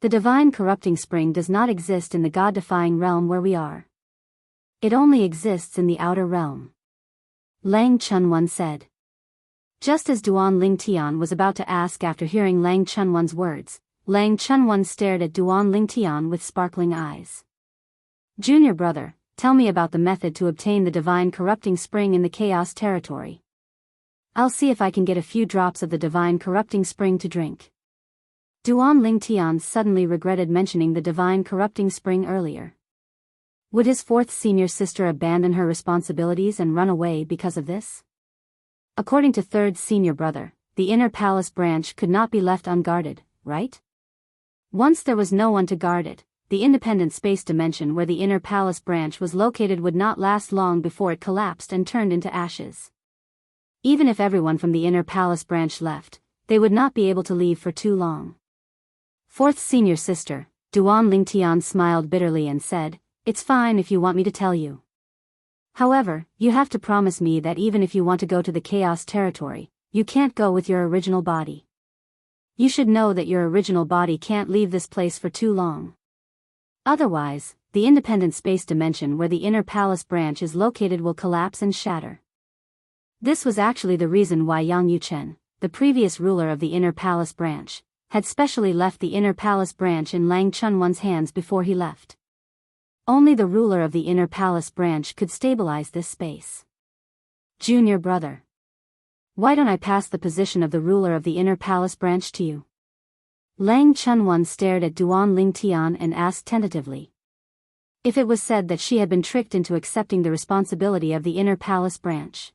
The Divine Corrupting Spring does not exist in the God-defying realm where we are. It only exists in the outer realm. Lang Chunwan said. Just as Duan Lingtian was about to ask after hearing Lang Chunwan's words, Lang Chunwan stared at Duan Lingtian with sparkling eyes. Junior brother, tell me about the method to obtain the Divine Corrupting Spring in the Chaos Territory. I'll see if I can get a few drops of the Divine Corrupting Spring to drink. Duan Lingtian suddenly regretted mentioning the Divine Corrupting Spring earlier. Would his fourth senior sister abandon her responsibilities and run away because of this? According to third senior brother, the inner palace branch could not be left unguarded, right? Once there was no one to guard it, the independent space dimension where the inner palace branch was located would not last long before it collapsed and turned into ashes. Even if everyone from the inner palace branch left, they would not be able to leave for too long. Fourth senior sister, Duan Lingtian smiled bitterly and said, it's fine if you want me to tell you. However, you have to promise me that even if you want to go to the Chaos Territory, you can't go with your original body. You should know that your original body can't leave this place for too long. Otherwise, the independent space dimension where the inner palace branch is located will collapse and shatter. This was actually the reason why Yang Yuchen, the previous ruler of the inner palace branch, had specially left the inner palace branch in Lang Chunwan's hands before he left. Only the ruler of the inner palace branch could stabilize this space. Junior brother. Why don't I pass the position of the ruler of the inner palace branch to you? Lang Chunwan stared at Duan Lingtian and asked tentatively. If it was said that she had been tricked into accepting the responsibility of the inner palace branch.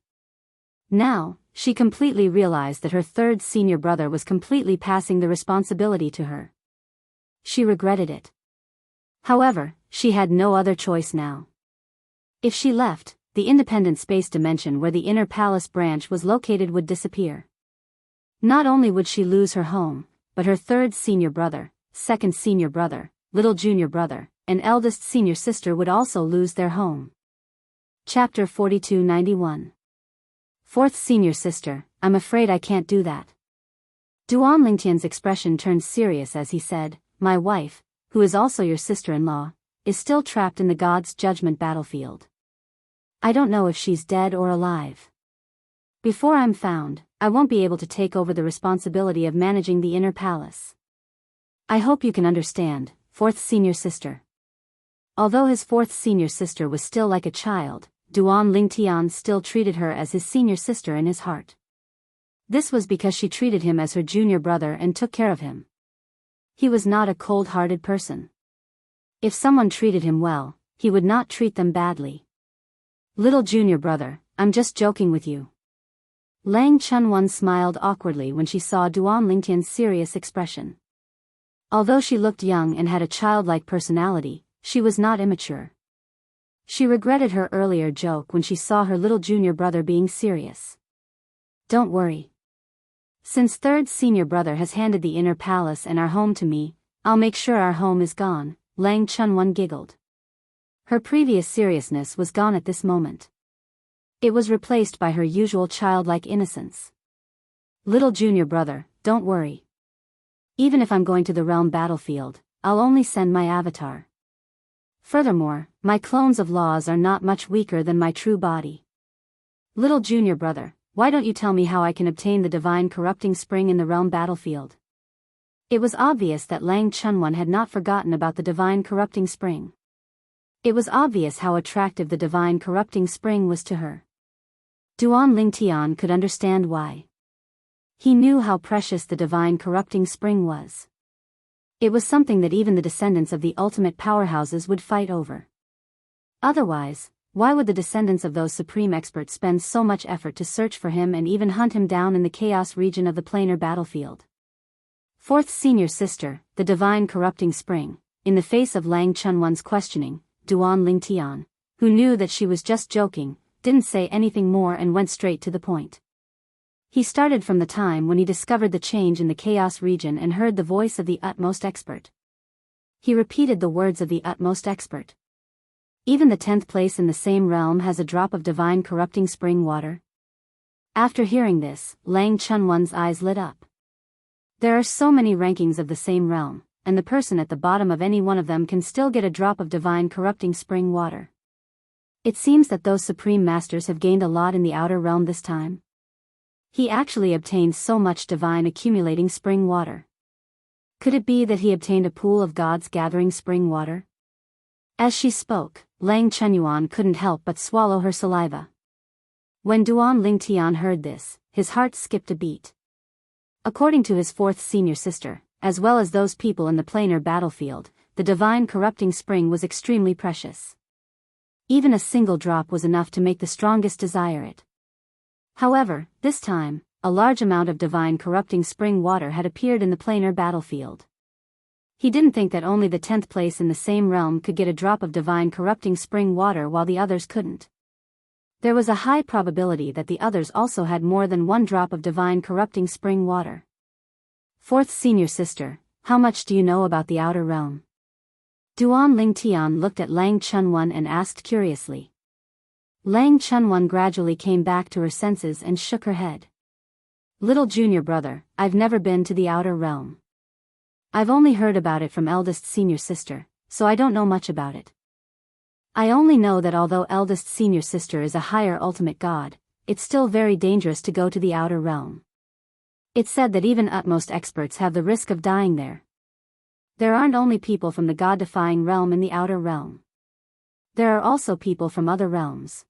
Now, she completely realized that her third senior brother was completely passing the responsibility to her. She regretted it. However, she had no other choice now. If she left, the independent space dimension where the inner palace branch was located would disappear. Not only would she lose her home, but her third senior brother, second senior brother, little junior brother, and eldest senior sister would also lose their home. Chapter 4291. Fourth senior sister, I'm afraid I can't do that. Duan Lingtian's expression turned serious as he said, my wife, who is also your sister-in-law, is still trapped in the God's judgment battlefield. I don't know if she's dead or alive. Before I'm found, I won't be able to take over the responsibility of managing the inner palace. I hope you can understand, fourth senior sister. Although his fourth senior sister was still like a child, Duan Lingtian still treated her as his senior sister in his heart. This was because she treated him as her junior brother and took care of him. He was not a cold-hearted person. If someone treated him well, he would not treat them badly. Little junior brother, I'm just joking with you. Lang Chunwan smiled awkwardly when she saw Duan Lingtian's serious expression. Although she looked young and had a childlike personality, she was not immature. She regretted her earlier joke when she saw her little junior brother being serious. Don't worry. Since third senior brother has handed the inner palace and our home to me, I'll make sure our home is gone, Lang Chunwan giggled. Her previous seriousness was gone at this moment. It was replaced by her usual childlike innocence. Little junior brother, don't worry. Even if I'm going to the realm battlefield, I'll only send my avatar. Furthermore, my clones of laws are not much weaker than my true body. Little junior brother, why don't you tell me how I can obtain the divine corrupting spring in the realm battlefield? It was obvious that Lang Chunwan had not forgotten about the divine corrupting spring. It was obvious how attractive the divine corrupting spring was to her. Duan Lingtian could understand why. He knew how precious the divine corrupting spring was. It was something that even the descendants of the ultimate powerhouses would fight over. Otherwise, why would the descendants of those supreme experts spend so much effort to search for him and even hunt him down in the chaos region of the planar battlefield? Fourth senior sister, the divine corrupting spring, in the face of Lang Chunwan's questioning, Duan Lingtian, who knew that she was just joking, didn't say anything more and went straight to the point. He started from the time when he discovered the change in the chaos region and heard the voice of the utmost expert. He repeated the words of the utmost expert. Even the 10th place in the same realm has a drop of divine corrupting spring water. After hearing this, Lang Chunwan's eyes lit up. There are so many rankings of the same realm, and the person at the bottom of any one of them can still get a drop of divine corrupting spring water. It seems that those supreme masters have gained a lot in the outer realm this time. He actually obtained so much divine accumulating spring water. Could it be that he obtained a pool of gods gathering spring water? As she spoke, Lang Chunyuan couldn't help but swallow her saliva. When Duan Lingtian heard this, his heart skipped a beat. According to his fourth senior sister, as well as those people in the planar battlefield, the divine corrupting spring was extremely precious. Even a single drop was enough to make the strongest desire it. However, this time, a large amount of divine corrupting spring water had appeared in the planar battlefield. He didn't think that only the 10th place in the same realm could get a drop of divine corrupting spring water while the others couldn't. There was a high probability that the others also had more than one drop of divine corrupting spring water. Fourth senior sister, how much do you know about the outer realm? Duan Lingtian looked at Lang Chunwan and asked curiously. Lang Chunwan gradually came back to her senses and shook her head. Little junior brother, I've never been to the outer realm. I've only heard about it from eldest senior sister, so I don't know much about it. I only know that although eldest senior sister is a higher ultimate god, it's still very dangerous to go to the outer realm. It's said that even utmost experts have the risk of dying there. There aren't only people from the god-defying realm in the outer realm. There are also people from other realms.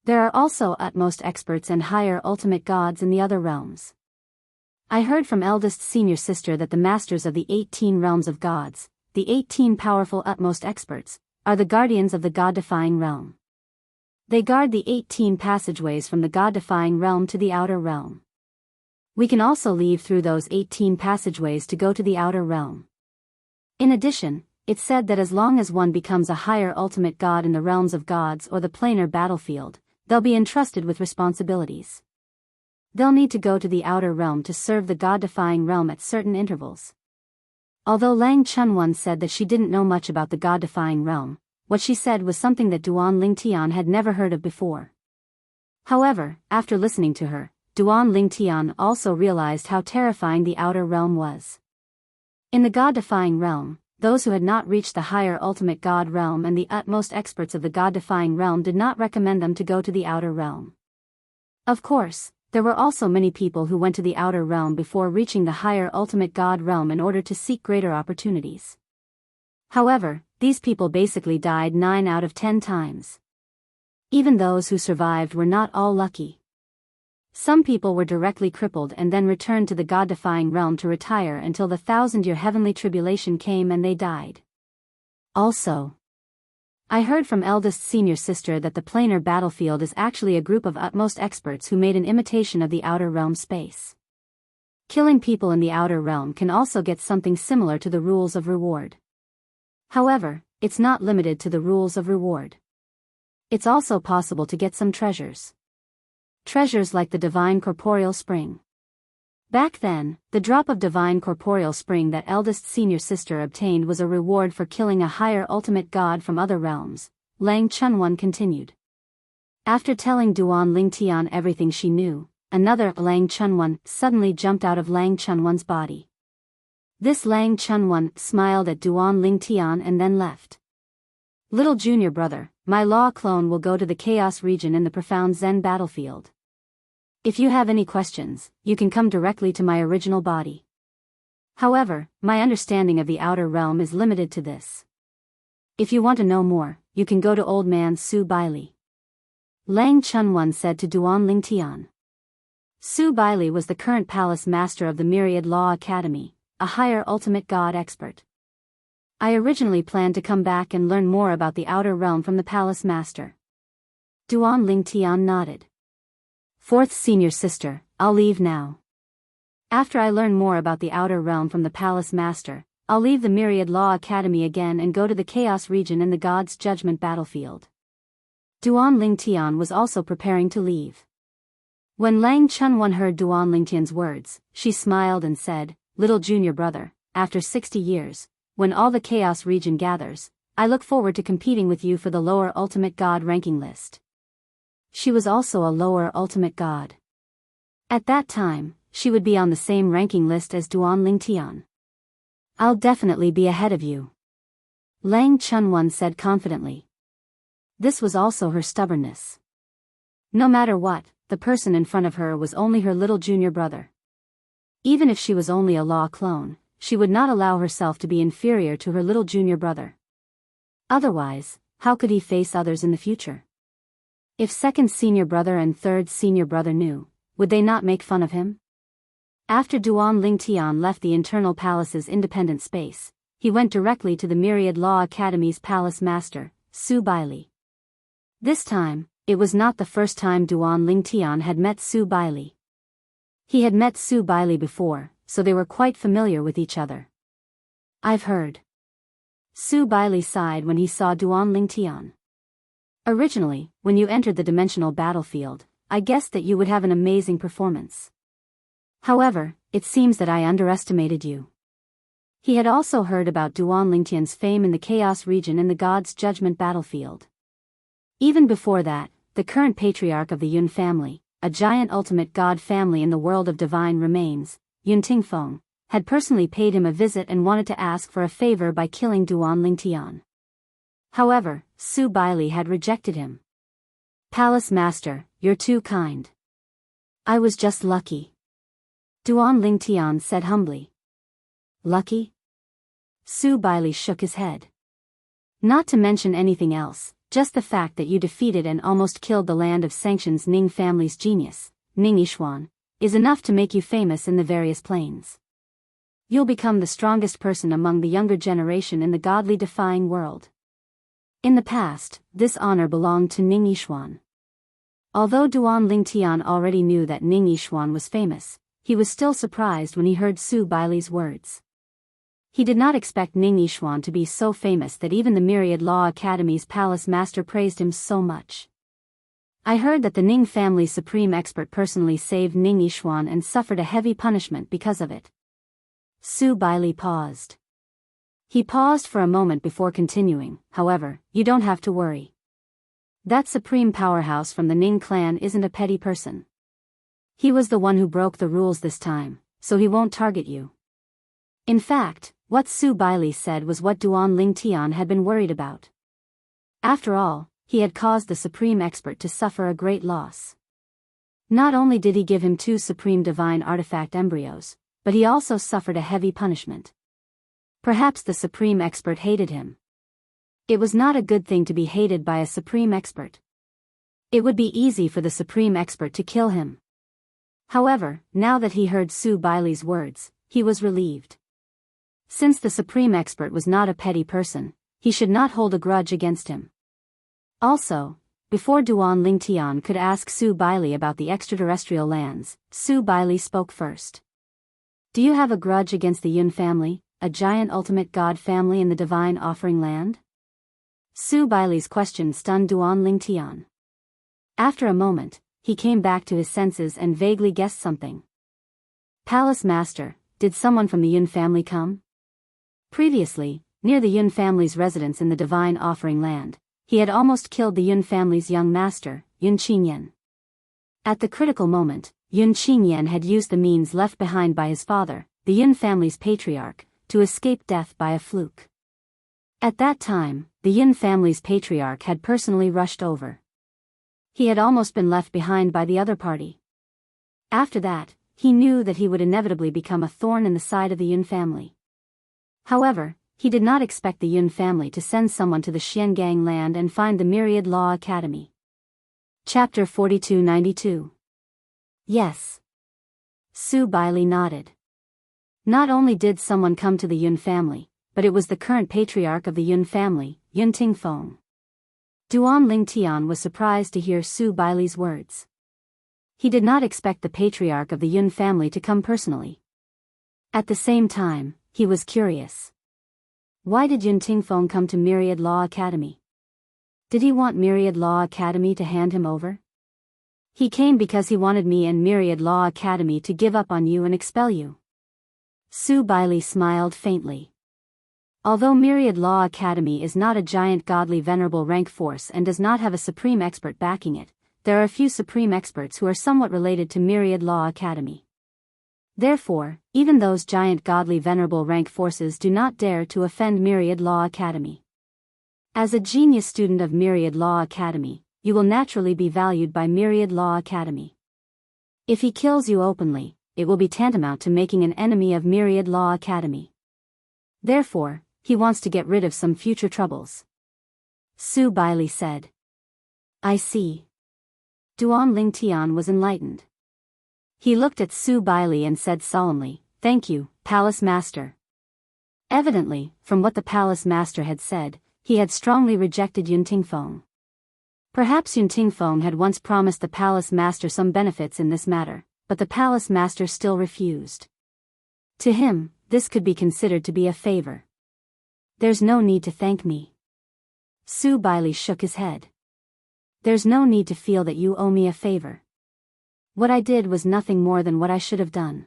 There are also utmost experts and higher ultimate gods in the other realms. I heard from eldest senior sister that the masters of the 18 realms of gods, the 18 powerful utmost experts, are the guardians of the god-defying realm. They guard the 18 passageways from the god-defying realm to the outer realm. We can also leave through those 18 passageways to go to the outer realm. In addition, it's said that as long as one becomes a higher ultimate god in the realms of gods or the planar battlefield, they'll be entrusted with responsibilities. They'll need to go to the outer realm to serve the god-defying realm at certain intervals. Although Lang Chunwan said that she didn't know much about the god-defying realm, what she said was something that Duan Lingtian had never heard of before. However, after listening to her, Duan Lingtian also realized how terrifying the outer realm was. In the god-defying realm, those who had not reached the higher ultimate god realm and the utmost experts of the god-defying realm did not recommend them to go to the outer realm. Of course, there were also many people who went to the outer realm before reaching the higher ultimate god realm in order to seek greater opportunities. However, these people basically died 9 out of 10 times. Even those who survived were not all lucky. Some people were directly crippled and then returned to the god-defying realm to retire until the 1,000-year heavenly tribulation came and they died. Also, I heard from eldest senior sister that the planar battlefield is actually a group of utmost experts who made an imitation of the outer realm space. Killing people in the outer realm can also get something similar to the rules of reward. However, it's not limited to the rules of reward. It's also possible to get some treasures. Treasures like the divine corporeal spring. Back then, the drop of divine corporeal spring that eldest senior sister obtained was a reward for killing a higher ultimate god from other realms, Lang Chunwan continued. After telling Duan Lingtian everything she knew, another Lang Chunwan suddenly jumped out of Lang Chunwan's body. This Lang Chunwan smiled at Duan Lingtian and then left. Little junior brother, my law clone will go to the chaos region in the profound Zen battlefield. If you have any questions, you can come directly to my original body. However, my understanding of the outer realm is limited to this. If you want to know more, you can go to old man Su Baili. Lang Chunwan said to Duan Lingtian. Su Baili was the current palace master of the Myriad Law Academy, a higher ultimate god expert. I originally planned to come back and learn more about the outer realm from the palace master. Duan Lingtian nodded. Fourth senior sister, I'll leave now. After I learn more about the outer realm from the palace master, I'll leave the Myriad Law Academy again and go to the chaos region in the God's Judgment battlefield. Duan Lingtian was also preparing to leave. When Lang Chunwan heard Duan Lingtian's words, she smiled and said, Little junior brother, after 60 years, when all the chaos region gathers, I look forward to competing with you for the lower ultimate god ranking list. She was also a lower ultimate god. At that time, she would be on the same ranking list as Duan Lingtian. I'll definitely be ahead of you. Lang Chunwan said confidently. This was also her stubbornness. No matter what, the person in front of her was only her little junior brother. Even if she was only a law clone, she would not allow herself to be inferior to her little junior brother. Otherwise, how could he face others in the future? If second senior brother and third senior brother knew, would they not make fun of him? After Duan Lingtian left the internal palace's independent space, he went directly to the Myriad Law Academy's palace master, Su Baili. This time, it was not the first time Duan Lingtian had met Su Baili. He had met Su Baili before, so they were quite familiar with each other. I've heard. Su Baili sighed when he saw Duan Lingtian. Originally, when you entered the dimensional battlefield, I guessed that you would have an amazing performance. However, it seems that I underestimated you. He had also heard about Duan Lingtian's fame in the Chaos region in the God's Judgment battlefield. Even before that, the current patriarch of the Yun family, a giant ultimate god family in the world of divine remains, Yun Tingfeng, had personally paid him a visit and wanted to ask for a favor by killing Duan Lingtian. However, Su Baili had rejected him. Palace Master, you're too kind. I was just lucky. Duan Lingtian said humbly. Lucky? Su Baili shook his head. Not to mention anything else, Just the fact that you defeated and almost killed the land of Sanction's Ning family's genius, Ning Yishuan, is enough to make you famous in the various planes. You'll become the strongest person among the younger generation in the godly-defying world. In the past, this honor belonged to Ning Yishuan. Although Duan Lingtian already knew that Ning Yishuan was famous, he was still surprised when he heard Su Baili's words. He did not expect Ning Yishuan to be so famous that even the Myriad Law Academy's palace master praised him so much. I heard that the Ning family's supreme expert personally saved Ning Yishuan and suffered a heavy punishment because of it. Su Baili paused. He paused for a moment before continuing, however, you don't have to worry. That supreme powerhouse from the Ning clan isn't a petty person. He was the one who broke the rules this time, so he won't target you. In fact, what Su Baili said was what Duan Lingtian had been worried about. After all, he had caused the supreme expert to suffer a great loss. Not only did he give him 2 supreme divine artifact embryos, but he also suffered a heavy punishment. Perhaps the supreme expert hated him. It was not a good thing to be hated by a supreme expert. It would be easy for the supreme expert to kill him. However, now that he heard Su Baili's words, he was relieved. Since the supreme expert was not a petty person, he should not hold a grudge against him. Also, before Duan Lingtian could ask Su Baili about the extraterrestrial lands, Su Baili spoke first. Do you have a grudge against the Yun family, a giant ultimate god family in the divine offering land? Su Baili's question stunned Duan Lingtian. After a moment, he came back to his senses and vaguely guessed something. Palace Master, did someone from the Yun family come? Previously, near the Yun family's residence in the divine offering land, he had almost killed the Yun family's young master, Yun Qingyan. At the critical moment, Yun Qingyan had used the means left behind by his father, the Yun family's patriarch, to escape death by a fluke. At that time, the Yun family's patriarch had personally rushed over. He had almost been left behind by the other party. After that, he knew that he would inevitably become a thorn in the side of the Yun family. However, he did not expect the Yun family to send someone to the Xiangang land and find the Myriad Law Academy. Chapter 4292. Yes. Su Baili nodded. Not only did someone come to the Yun family, but it was the current patriarch of the Yun family, Yun Tingfeng. Duan Lingtian was surprised to hear Su Baili's words. He did not expect the patriarch of the Yun family to come personally. At the same time, he was curious. Why did Yun Tingfeng come to Myriad Law Academy? Did he want Myriad Law Academy to hand him over? He came because he wanted me and Myriad Law Academy to give up on you and expel you. Su Baili smiled faintly. Although Myriad Law Academy is not a giant godly venerable rank force and does not have a supreme expert backing it, there are a few supreme experts who are somewhat related to Myriad Law Academy. Therefore, even those giant godly venerable rank forces do not dare to offend Myriad Law Academy. As a genius student of Myriad Law Academy, you will naturally be valued by Myriad Law Academy. If he kills you openly, it will be tantamount to making an enemy of Myriad Law Academy. Therefore, he wants to get rid of some future troubles. Su Baili said. I see. Duan Lingtian was enlightened. He looked at Su Baili and said solemnly, Thank you, Palace Master. Evidently, from what the Palace Master had said, he had strongly rejected Yun Tingfeng. Perhaps Yun Tingfeng had once promised the Palace Master some benefits in this matter, but the Palace Master still refused. To him, this could be considered to be a favor. There's no need to thank me. Su Baili shook his head. There's no need to feel that you owe me a favor. What I did was nothing more than what I should have done.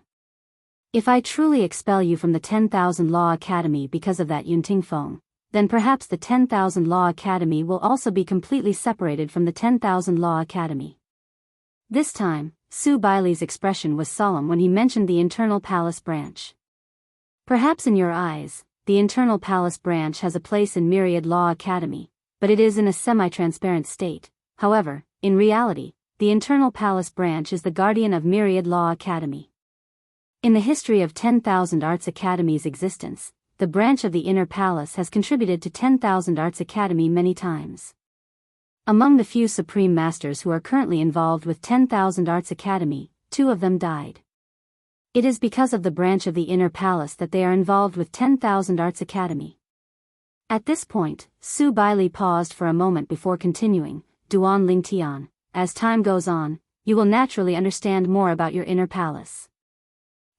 If I truly expel you from the 10,000 Law Academy because of that Yun Tingfeng, then perhaps the 10,000 Law Academy will also be completely separated from the 10,000 Law Academy. This time, Su Baili's expression was solemn when he mentioned the internal palace branch. Perhaps in your eyes, the internal palace branch has a place in Myriad Law Academy, but it is in a semi-transparent state. However, in reality, the internal palace branch is the guardian of Myriad Law Academy. In the history of 10,000 Arts Academy's existence, the branch of the inner palace has contributed to 10,000 Arts Academy many times. Among the few Supreme Masters who are currently involved with 10,000 Arts Academy, 2 of them died. It is because of the branch of the Inner Palace that they are involved with 10,000 Arts Academy. At this point, Su Baili paused for a moment before continuing, Duan Lingtian, as time goes on, you will naturally understand more about your Inner Palace.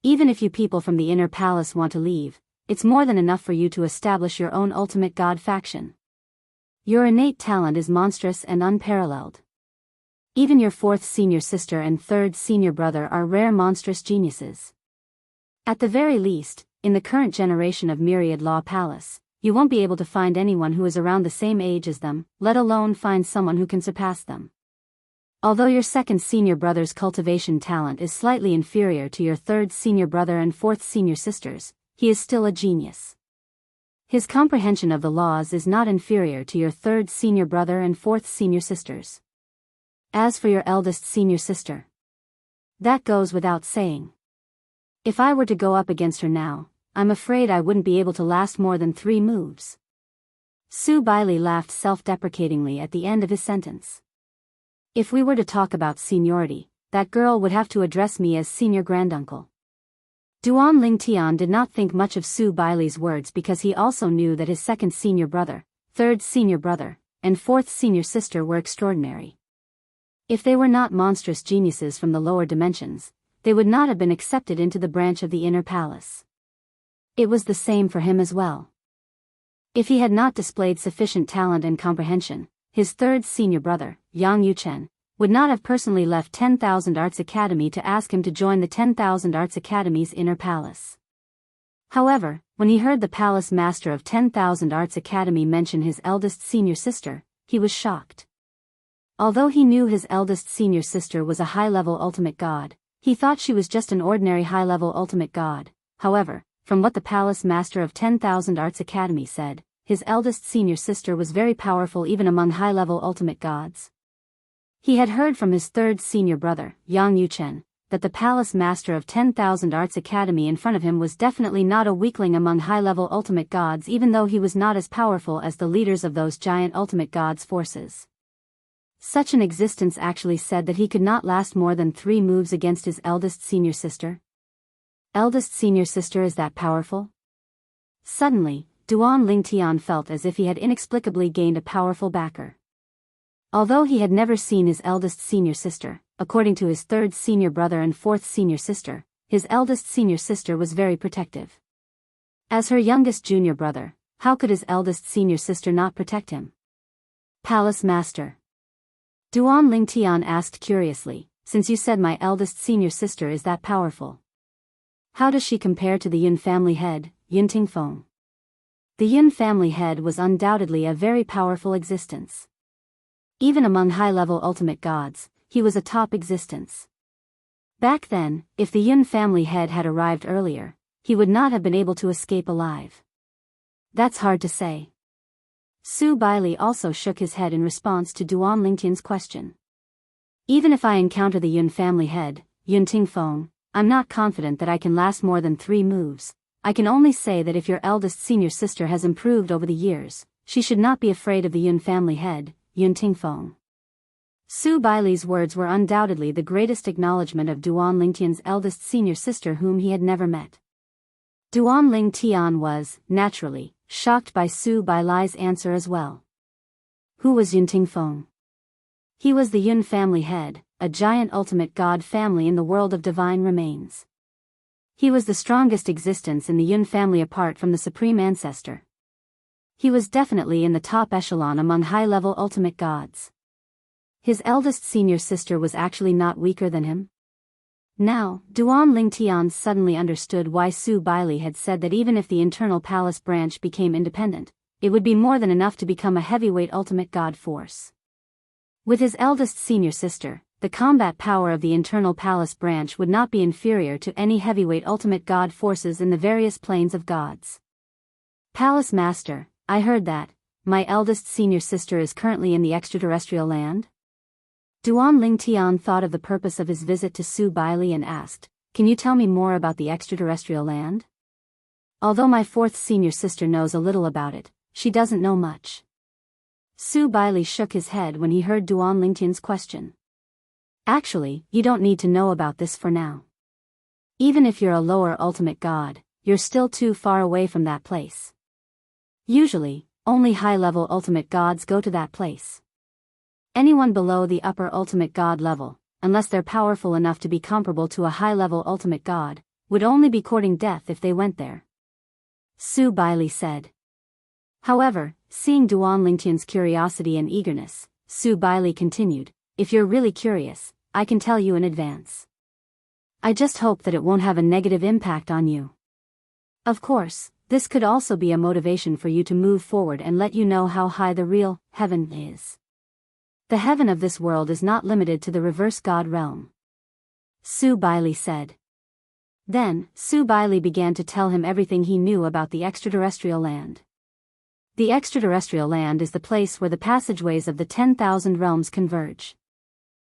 Even if you people from the Inner Palace want to leave, it's more than enough for you to establish your own ultimate god faction. Your innate talent is monstrous and unparalleled. Even your 4th senior sister and 3rd senior brother are rare monstrous geniuses. At the very least, in the current generation of Myriad Law Palace, you won't be able to find anyone who is around the same age as them, let alone find someone who can surpass them. Although your 2nd senior brother's cultivation talent is slightly inferior to your 3rd senior brother and 4th senior sister's, he is still a genius. His comprehension of the laws is not inferior to your 3rd senior brother and 4th senior sister's. As for your eldest senior sister, that goes without saying. If I were to go up against her now, I'm afraid I wouldn't be able to last more than 3 moves. Su Baili laughed self-deprecatingly at the end of his sentence. If we were to talk about seniority, that girl would have to address me as senior granduncle. Duan Lingtian did not think much of Su Baili's words because he also knew that his 2nd senior brother, 3rd senior brother, and 4th senior sister were extraordinary. If they were not monstrous geniuses from the lower dimensions, they would not have been accepted into the branch of the Inner Palace. It was the same for him as well. If he had not displayed sufficient talent and comprehension, his 3rd senior brother, Yang Yuchen, would not have personally left 10,000 Arts Academy to ask him to join the 10,000 Arts Academy's Inner Palace. However, when he heard the Palace Master of 10,000 Arts Academy mention his eldest senior sister, he was shocked. Although he knew his eldest senior sister was a high-level ultimate god, he thought she was just an ordinary high-level ultimate god. However, from what the Palace Master of 10,000 Arts Academy said, his eldest senior sister was very powerful even among high-level ultimate gods. He had heard from his 3rd senior brother, Yang Yuchen, that the Palace Master of 10,000 Arts Academy in front of him was definitely not a weakling among high-level ultimate gods, even though he was not as powerful as the leaders of those giant ultimate gods' forces. Such an existence actually said that he could not last more than 3 moves against his eldest senior sister. Eldest senior sister is that powerful? Suddenly, Duan Lingtian felt as if he had inexplicably gained a powerful backer. Although he had never seen his eldest senior sister, according to his 3rd senior brother and 4th senior sister, his eldest senior sister was very protective. As her youngest junior brother, how could his eldest senior sister not protect him? Palace Master. Duan Lingtian asked curiously, since you said my eldest senior sister is that powerful, how does she compare to the Yun family head, Yun Tingfeng? The Yun family head was undoubtedly a very powerful existence. Even among high-level ultimate gods, he was a top existence. Back then, if the Yun family head had arrived earlier, he would not have been able to escape alive. That's hard to say. Su Baili also shook his head in response to Duan Lingtian's question. Even if I encounter the Yun family head, Yun Tingfeng, I'm not confident that I can last more than 3 moves. I can only say that if your eldest senior sister has improved over the years, she should not be afraid of the Yun family head, Yun Tingfeng. Su Baili's words were undoubtedly the greatest acknowledgement of Duan Lingtian's eldest senior sister whom he had never met. Duan Lingtian was, naturally, shocked by Su Baili's answer as well. Who was Yun Tingfeng? He was the Yun family head, a giant ultimate god family in the world of divine remains. He was the strongest existence in the Yun family apart from the supreme ancestor. He was definitely in the top echelon among high-level ultimate gods. His eldest senior sister was actually not weaker than him? Now, Duan Lingtian suddenly understood why Su Baili had said that even if the internal palace branch became independent, it would be more than enough to become a heavyweight ultimate god force. With his eldest senior sister, the combat power of the internal palace branch would not be inferior to any heavyweight ultimate god forces in the various planes of gods. Palace Master, I heard that my eldest senior sister is currently in the extraterrestrial land? Duan Lingtian thought of the purpose of his visit to Su Baili and asked, can you tell me more about the extraterrestrial land? Although my 4th senior sister knows a little about it, she doesn't know much. Su Baili shook his head when he heard Duan Lingtian's question. Actually, you don't need to know about this for now. Even if you're a lower ultimate god, you're still too far away from that place. Usually, only high-level ultimate gods go to that place. Anyone below the upper ultimate god level, unless they're powerful enough to be comparable to a high-level ultimate god, would only be courting death if they went there. Su Baili said. However, seeing Duan Lingtian's curiosity and eagerness, Su Baili continued, if you're really curious, I can tell you in advance. I just hope that it won't have a negative impact on you. Of course, this could also be a motivation for you to move forward and let you know how high the real heaven is. The heaven of this world is not limited to the reverse god realm. Su Baili said. Then, Su Baili began to tell him everything he knew about the extraterrestrial land. The extraterrestrial land is the place where the passageways of the 10,000 realms converge.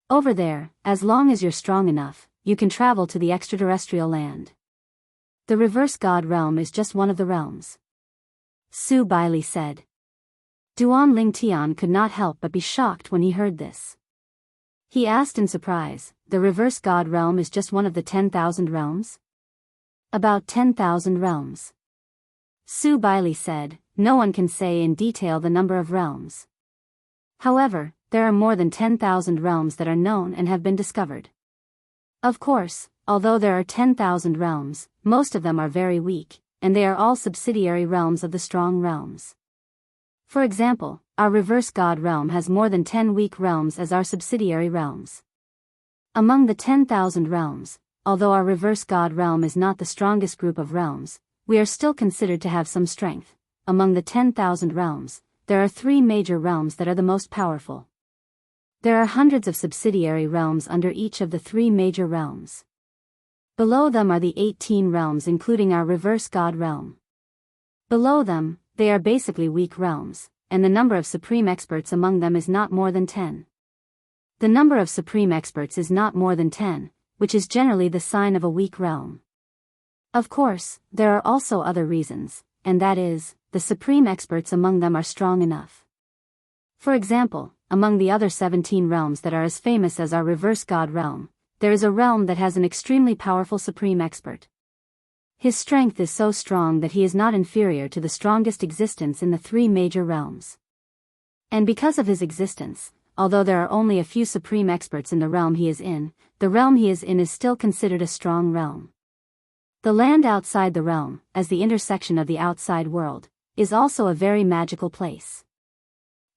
Over there, as long as you're strong enough, you can travel to the extraterrestrial land. The reverse god realm is just one of the realms. Su Baili said. Duan Lingtian could not help but be shocked when he heard this. He asked in surprise, the reverse god realm is just one of the 10,000 realms? About 10,000 realms. Su Baili said, no one can say in detail the number of realms. However, there are more than 10,000 realms that are known and have been discovered. Of course, although there are 10,000 realms, most of them are very weak, and they are all subsidiary realms of the strong realms. For example, our reverse god realm has more than 10 weak realms as our subsidiary realms. Among the 10,000 realms, although our reverse god realm is not the strongest group of realms, we are still considered to have some strength. Among the 10,000 realms, there are 3 major realms that are the most powerful. There are hundreds of subsidiary realms under each of the 3 major realms. Below them are the 18 realms including our reverse god realm. Below them, they are basically weak realms, and the number of supreme experts among them is not more than 10. The number of supreme experts is not more than 10, which is generally the sign of a weak realm. Of course, there are also other reasons, and that is, the supreme experts among them are strong enough. For example, among the other 17 realms that are as famous as our reverse god realm, there is a realm that has an extremely powerful supreme expert. His strength is so strong that he is not inferior to the strongest existence in the 3 major realms. And because of his existence, although there are only a few supreme experts in the realm he is in, the realm he is in is still considered a strong realm. The land outside the realm, as the intersection of the outside world, is also a very magical place.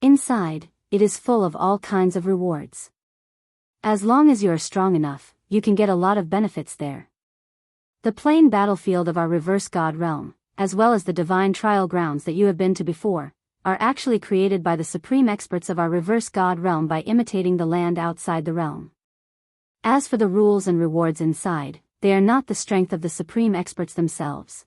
Inside, it is full of all kinds of rewards. As long as you are strong enough, you can get a lot of benefits there. The plain battlefield of our reverse god realm, as well as the divine trial grounds that you have been to before, are actually created by the supreme experts of our reverse god realm by imitating the land outside the realm. As for the rules and rewards inside, they are not the strength of the supreme experts themselves.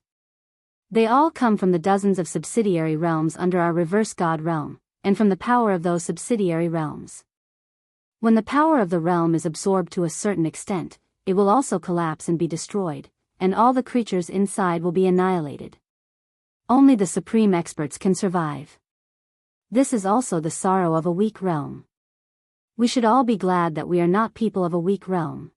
They all come from the dozens of subsidiary realms under our reverse god realm, and from the power of those subsidiary realms. When the power of the realm is absorbed to a certain extent, it will also collapse and be destroyed, and all the creatures inside will be annihilated. Only the supreme experts can survive. This is also the sorrow of a weak realm. We should all be glad that we are not people of a weak realm.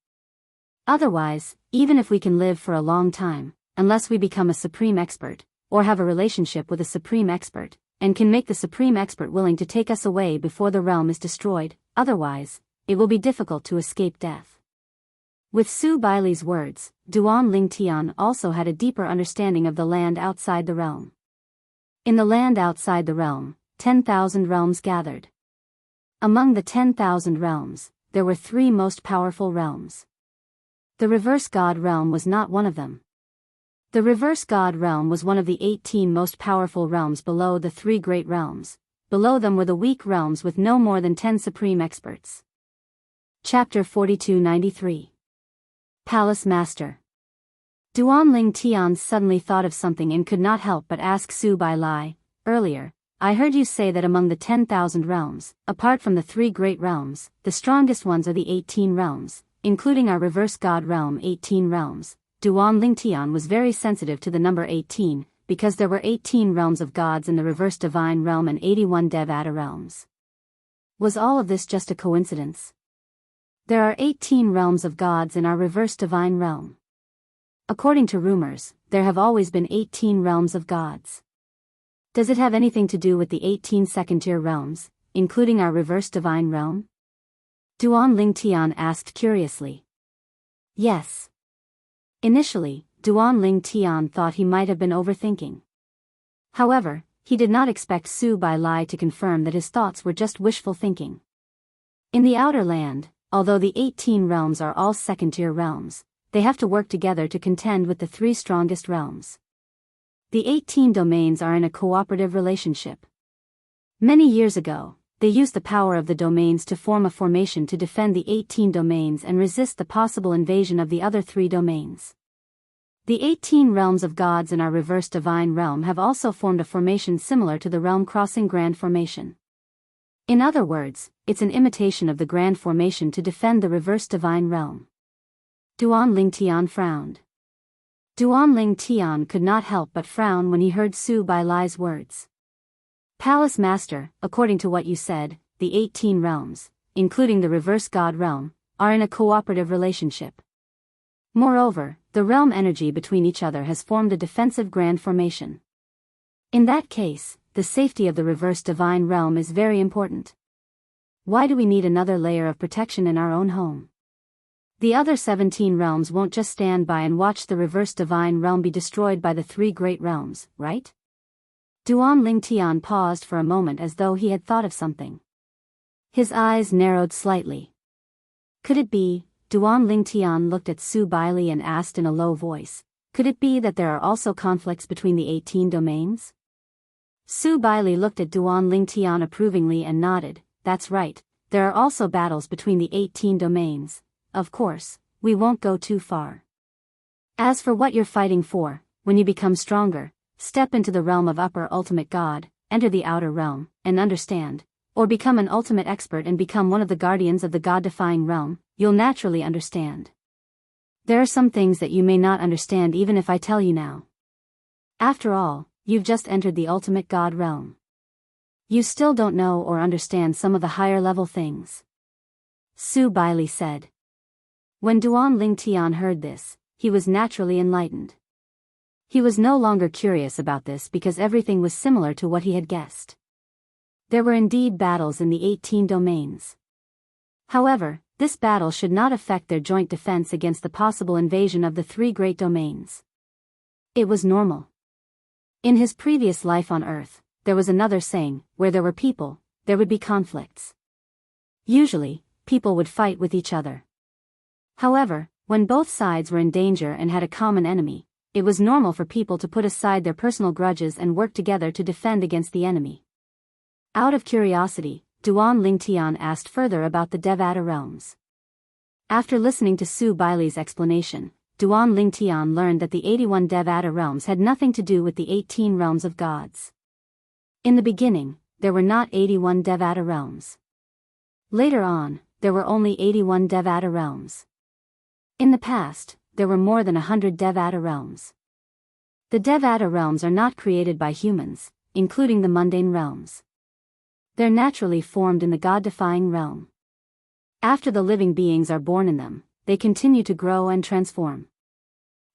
Otherwise, even if we can live for a long time, unless we become a supreme expert, or have a relationship with a supreme expert, and can make the supreme expert willing to take us away before the realm is destroyed, otherwise, it will be difficult to escape death. With Su Baili's words, Duan Lingtian also had a deeper understanding of the land outside the realm. In the land outside the realm, 10,000 realms gathered. Among the 10,000 realms, there were 3 most powerful realms. The reverse god realm was not one of them. The reverse god realm was one of the 18 most powerful realms below the 3 great realms. Below them were the weak realms with no more than 10 supreme experts. Chapter 4293. Palace Master. Duan Lingtian suddenly thought of something and could not help but ask Su Baili, earlier, I heard you say that among the 10,000 realms, apart from the 3 great realms, the strongest ones are the 18 realms, including our reverse god realm 18 realms. Duan Lingtian was very sensitive to the number 18, because there were 18 realms of gods in the reverse divine realm and 81 Devata realms. Was all of this just a coincidence? There are 18 realms of gods in our reverse divine realm. According to rumors, there have always been 18 realms of gods. Does it have anything to do with the 18 second-tier realms, including our reverse divine realm? Duan Lingtian asked curiously. Yes. Initially, Duan Lingtian thought he might have been overthinking. However, he did not expect Su Bailai to confirm that his thoughts were just wishful thinking. In the outer land, although the 18 realms are all second-tier realms, they have to work together to contend with the 3 strongest realms. The 18 domains are in a cooperative relationship. Many years ago, they used the power of the domains to form a formation to defend the 18 domains and resist the possible invasion of the other 3 domains. The 18 realms of gods in our reverse divine realm have also formed a formation similar to the realm-crossing grand formation. In other words, it's an imitation of the grand formation to defend the reverse divine realm. Duan Lingtian frowned. Duan Lingtian could not help but frown when he heard Su Bailai's words. Palace Master, according to what you said, the 18 realms, including the reverse god realm, are in a cooperative relationship. Moreover, the realm energy between each other has formed a defensive grand formation. In that case, the safety of the reverse divine realm is very important. Why do we need another layer of protection in our own home? The other 17 realms won't just stand by and watch the reverse divine realm be destroyed by the 3 great realms, right? Duan Lingtian paused for a moment as though he had thought of something. His eyes narrowed slightly. Could it be? Duan Lingtian looked at Su Bailai and asked in a low voice, could it be that there are also conflicts between the 18 domains? Su Bailai looked at Duan Lingtian approvingly and nodded. That's right, there are also battles between the 18 domains. Of course, we won't go too far. As for what you're fighting for, when you become stronger, step into the realm of upper ultimate god, enter the outer realm, and understand, or become an ultimate expert and become one of the guardians of the god-defying realm, you'll naturally understand. There are some things that you may not understand even if I tell you now. After all, you've just entered the ultimate god realm. You still don't know or understand some of the higher level things. Su Bailai said. When Duan Lingtian heard this, he was naturally enlightened. He was no longer curious about this because everything was similar to what he had guessed. There were indeed battles in the 18 domains. However, this battle should not affect their joint defense against the possible invasion of the 3 great domains. It was normal. In his previous life on Earth, there was another saying, where there were people, there would be conflicts. Usually, people would fight with each other. However, when both sides were in danger and had a common enemy, it was normal for people to put aside their personal grudges and work together to defend against the enemy. Out of curiosity, Duan Lingtian asked further about the Devata realms. After listening to Su Bailai's explanation, Duan Lingtian learned that the 81 Devata realms had nothing to do with the 18 realms of gods. In the beginning, there were not 81 Devata realms. Later on, there were only 81 Devata realms. In the past, there were more than 100 Devata realms. The Devata realms are not created by humans, including the mundane realms. They're naturally formed in the god-defying realm. After the living beings are born in them, they continue to grow and transform.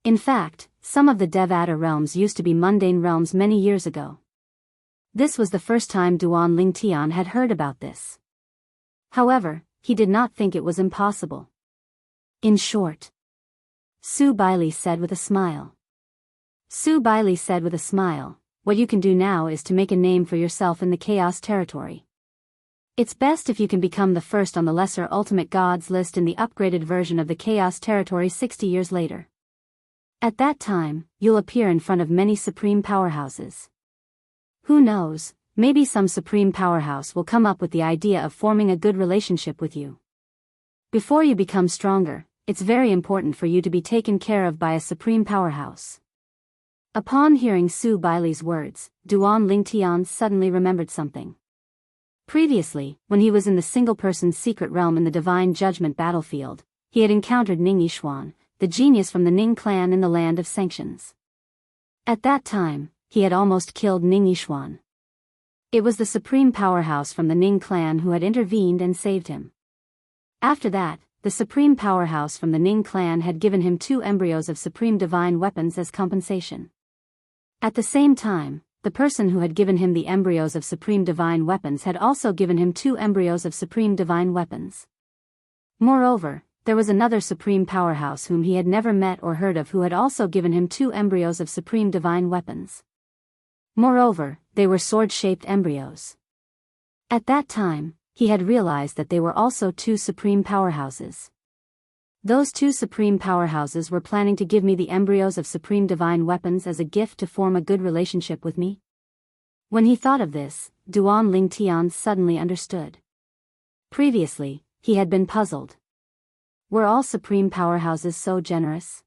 In fact, some of the Devata realms used to be mundane realms many years ago. This was the first time Duan Lingtian had heard about this. However, he did not think it was impossible. In short, Su Bailai said with a smile. Su Bailai said with a smile, what you can do now is to make a name for yourself in the chaos territory. It's best if you can become the first on the lesser ultimate gods list in the upgraded version of the chaos territory 60 years later. At that time, you'll appear in front of many supreme powerhouses. Who knows, maybe some supreme powerhouse will come up with the idea of forming a good relationship with you. Before you become stronger, it's very important for you to be taken care of by a supreme powerhouse. Upon hearing Su Bailai's words, Duan Lingtian suddenly remembered something. Previously, when he was in the single-person secret realm in the Divine Judgment battlefield, he had encountered Ning Yishuan, the genius from the Ning clan in the land of sanctions. At that time, he had almost killed Ning Yishuan. It was the supreme powerhouse from the Ning clan who had intervened and saved him. After that, the supreme powerhouse from the Ning clan had given him 2 embryos of supreme divine weapons as compensation. At the same time, the person who had given him the embryos of supreme divine weapons had also given him 2 embryos of supreme divine weapons. Moreover, there was another supreme powerhouse whom he had never met or heard of who had also given him 2 embryos of supreme divine weapons. Moreover, they were sword-shaped embryos. At that time, he had realized that they were also 2 supreme powerhouses. Those 2 supreme powerhouses were planning to give me the embryos of supreme divine weapons as a gift to form a good relationship with me. When he thought of this, Duan Lingtian suddenly understood. Previously, he had been puzzled. Were all supreme powerhouses so generous?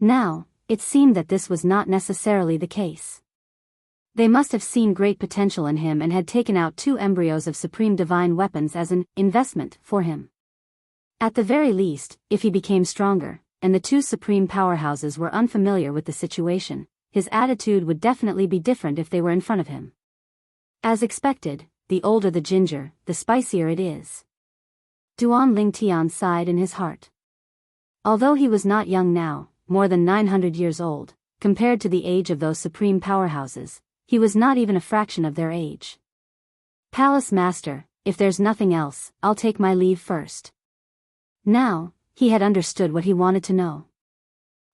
Now, it seemed that this was not necessarily the case. They must have seen great potential in him and had taken out 2 embryos of supreme divine weapons as an investment for him. At the very least, if he became stronger, and the 2 supreme powerhouses were unfamiliar with the situation, his attitude would definitely be different if they were in front of him. As expected, the older the ginger, the spicier it is. Duan Lingtian sighed in his heart. Although he was not young now, more than 900 years old, compared to the age of those supreme powerhouses, he was not even a fraction of their age. Palace Master, if there's nothing else, I'll take my leave first. Now, he had understood what he wanted to know.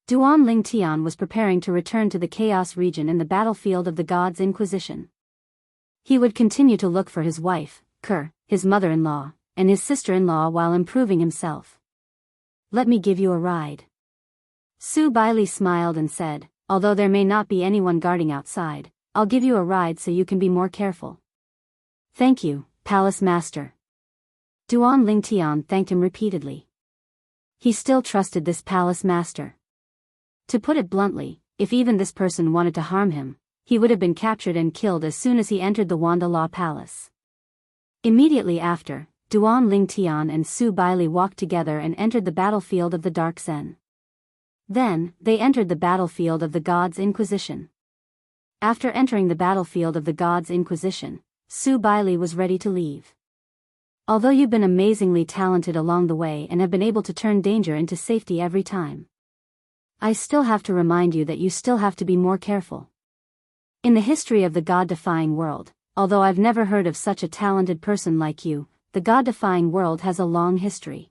Duan Lingtian was preparing to return to the Chaos region in the battlefield of the Gods' Inquisition. He would continue to look for his wife, Ker, his mother-in-law, and his sister-in-law while improving himself. Let me give you a ride. Su Baili smiled and said, although there may not be anyone guarding outside, I'll give you a ride so you can be more careful. Thank you, Palace Master. Duan Lingtian thanked him repeatedly. He still trusted this Palace Master. To put it bluntly, if even this person wanted to harm him, he would have been captured and killed as soon as he entered the Wanda Law Palace. Immediately after, Duan Lingtian and Su Baili walked together and entered the battlefield of the Dark Zen. Then, they entered the battlefield of the Gods' Inquisition. After entering the battlefield of the Gods' Inquisition, Su Baili was ready to leave. Although you've been amazingly talented along the way and have been able to turn danger into safety every time, I still have to remind you that you still have to be more careful. In the history of the God-defying world, although I've never heard of such a talented person like you, the God-defying world has a long history.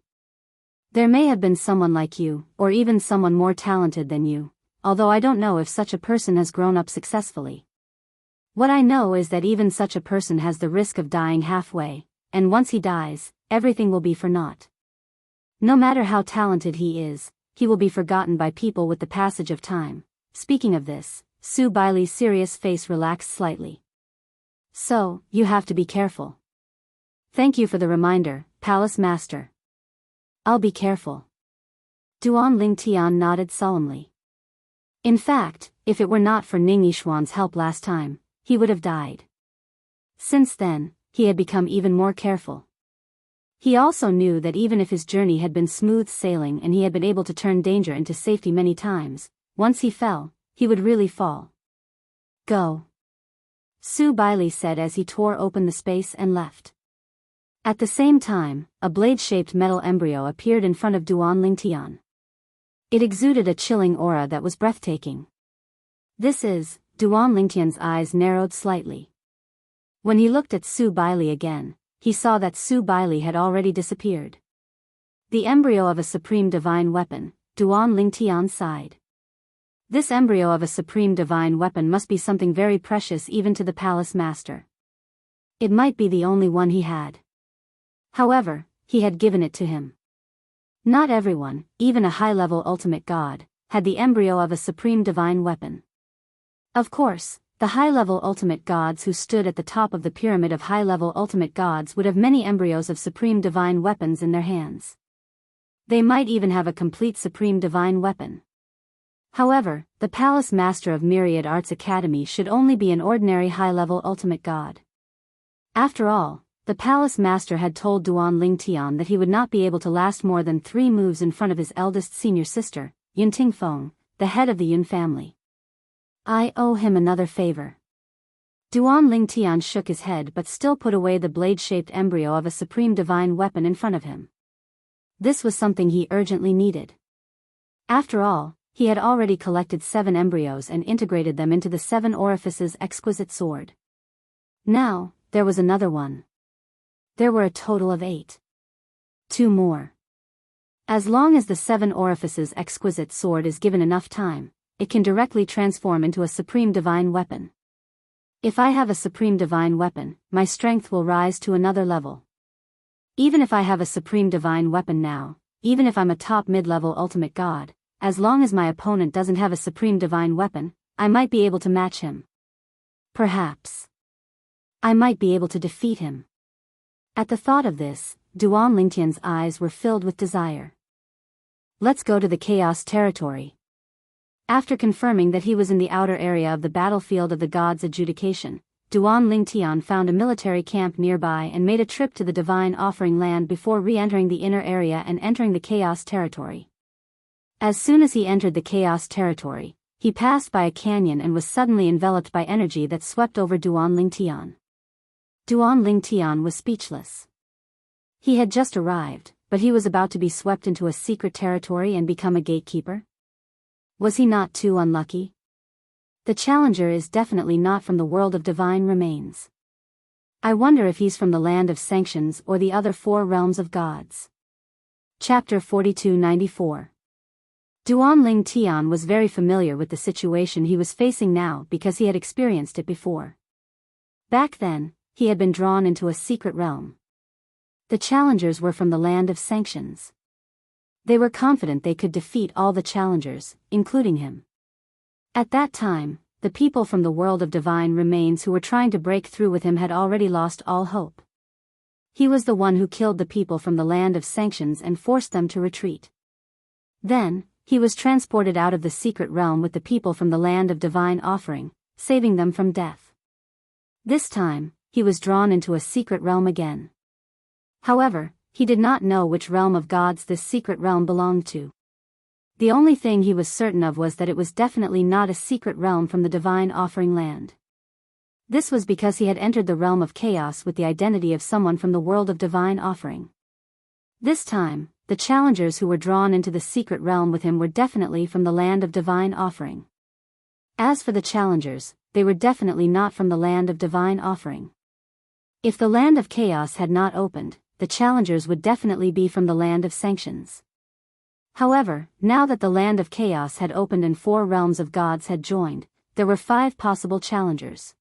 There may have been someone like you, or even someone more talented than you, although I don't know if such a person has grown up successfully. What I know is that even such a person has the risk of dying halfway, and once he dies, everything will be for naught. No matter how talented he is, he will be forgotten by people with the passage of time. Speaking of this, Su Baili's serious face relaxed slightly. So, you have to be careful. Thank you for the reminder, Palace Master. I'll be careful. Duan Lingtian nodded solemnly. In fact, if it were not for Ning Yishuan's help last time, he would have died. Since then, he had become even more careful. He also knew that even if his journey had been smooth sailing and he had been able to turn danger into safety many times, once he fell, he would really fall. Go. Su Baili said as he tore open the space and left. At the same time, a blade-shaped metal embryo appeared in front of Duan Lingtian. It exuded a chilling aura that was breathtaking. This is, Duan Lingtian's eyes narrowed slightly. When he looked at Su Baili again, he saw that Su Baili had already disappeared. The embryo of a supreme divine weapon, Duan Lingtian sighed. This embryo of a supreme divine weapon must be something very precious even to the Palace Master. It might be the only one he had. However, he had given it to him. Not everyone, even a high-level ultimate god, had the embryo of a supreme divine weapon. Of course, the high-level ultimate gods who stood at the top of the pyramid of high-level ultimate gods would have many embryos of supreme divine weapons in their hands. They might even have a complete supreme divine weapon. However, the Palace Master of Myriad Arts Academy should only be an ordinary high-level ultimate god. After all, the Palace Master had told Duan Lingtian that he would not be able to last more than 3 moves in front of his eldest senior sister, Yun Tingfeng, the head of the Yun family. I owe him another favor. Duan Lingtian shook his head but still put away the blade-shaped embryo of a supreme divine weapon in front of him. This was something he urgently needed. After all, he had already collected 7 embryos and integrated them into the 7 orifices exquisite sword. Now, there was another one. There were a total of 8. 2 more. As long as the 7 orifices exquisite sword is given enough time, it can directly transform into a supreme divine weapon. If I have a supreme divine weapon, my strength will rise to another level. Even if I have a supreme divine weapon now, even if I'm a top mid-level ultimate god, as long as my opponent doesn't have a supreme divine weapon, I might be able to match him. Perhaps. I might be able to defeat him. At the thought of this, Duan Lingtian's eyes were filled with desire. Let's go to the Chaos territory. After confirming that he was in the outer area of the battlefield of the gods' adjudication, Duan Lingtian found a military camp nearby and made a trip to the divine offering land before re-entering the inner area and entering the Chaos territory. As soon as he entered the Chaos territory, he passed by a canyon and was suddenly enveloped by energy that swept over Duan Lingtian. Duan Lingtian was speechless. He had just arrived, but he was about to be swept into a secret territory and become a gatekeeper? Was he not too unlucky? The challenger is definitely not from the world of divine remains. I wonder if he's from the land of sanctions or the other 4 realms of gods. Chapter 4294. Duan Lingtian was very familiar with the situation he was facing now because he had experienced it before. Back then, he had been drawn into a secret realm. The challengers were from the land of sanctions. They were confident they could defeat all the challengers, including him. At that time, the people from the world of divine remains who were trying to break through with him had already lost all hope. He was the one who killed the people from the land of sanctions and forced them to retreat. Then, he was transported out of the secret realm with the people from the land of divine offering, saving them from death. This time, he was drawn into a secret realm again. However, he did not know which realm of gods this secret realm belonged to. The only thing he was certain of was that it was definitely not a secret realm from the divine offering land. This was because he had entered the realm of chaos with the identity of someone from the world of divine offering. This time, the challengers who were drawn into the secret realm with him were definitely from the land of divine offering. As for the challengers, they were definitely not from the land of divine offering. If the land of chaos had not opened, the challengers would definitely be from the land of sanctions. However, now that the land of chaos had opened and 4 realms of gods had joined, there were 5 possible challengers.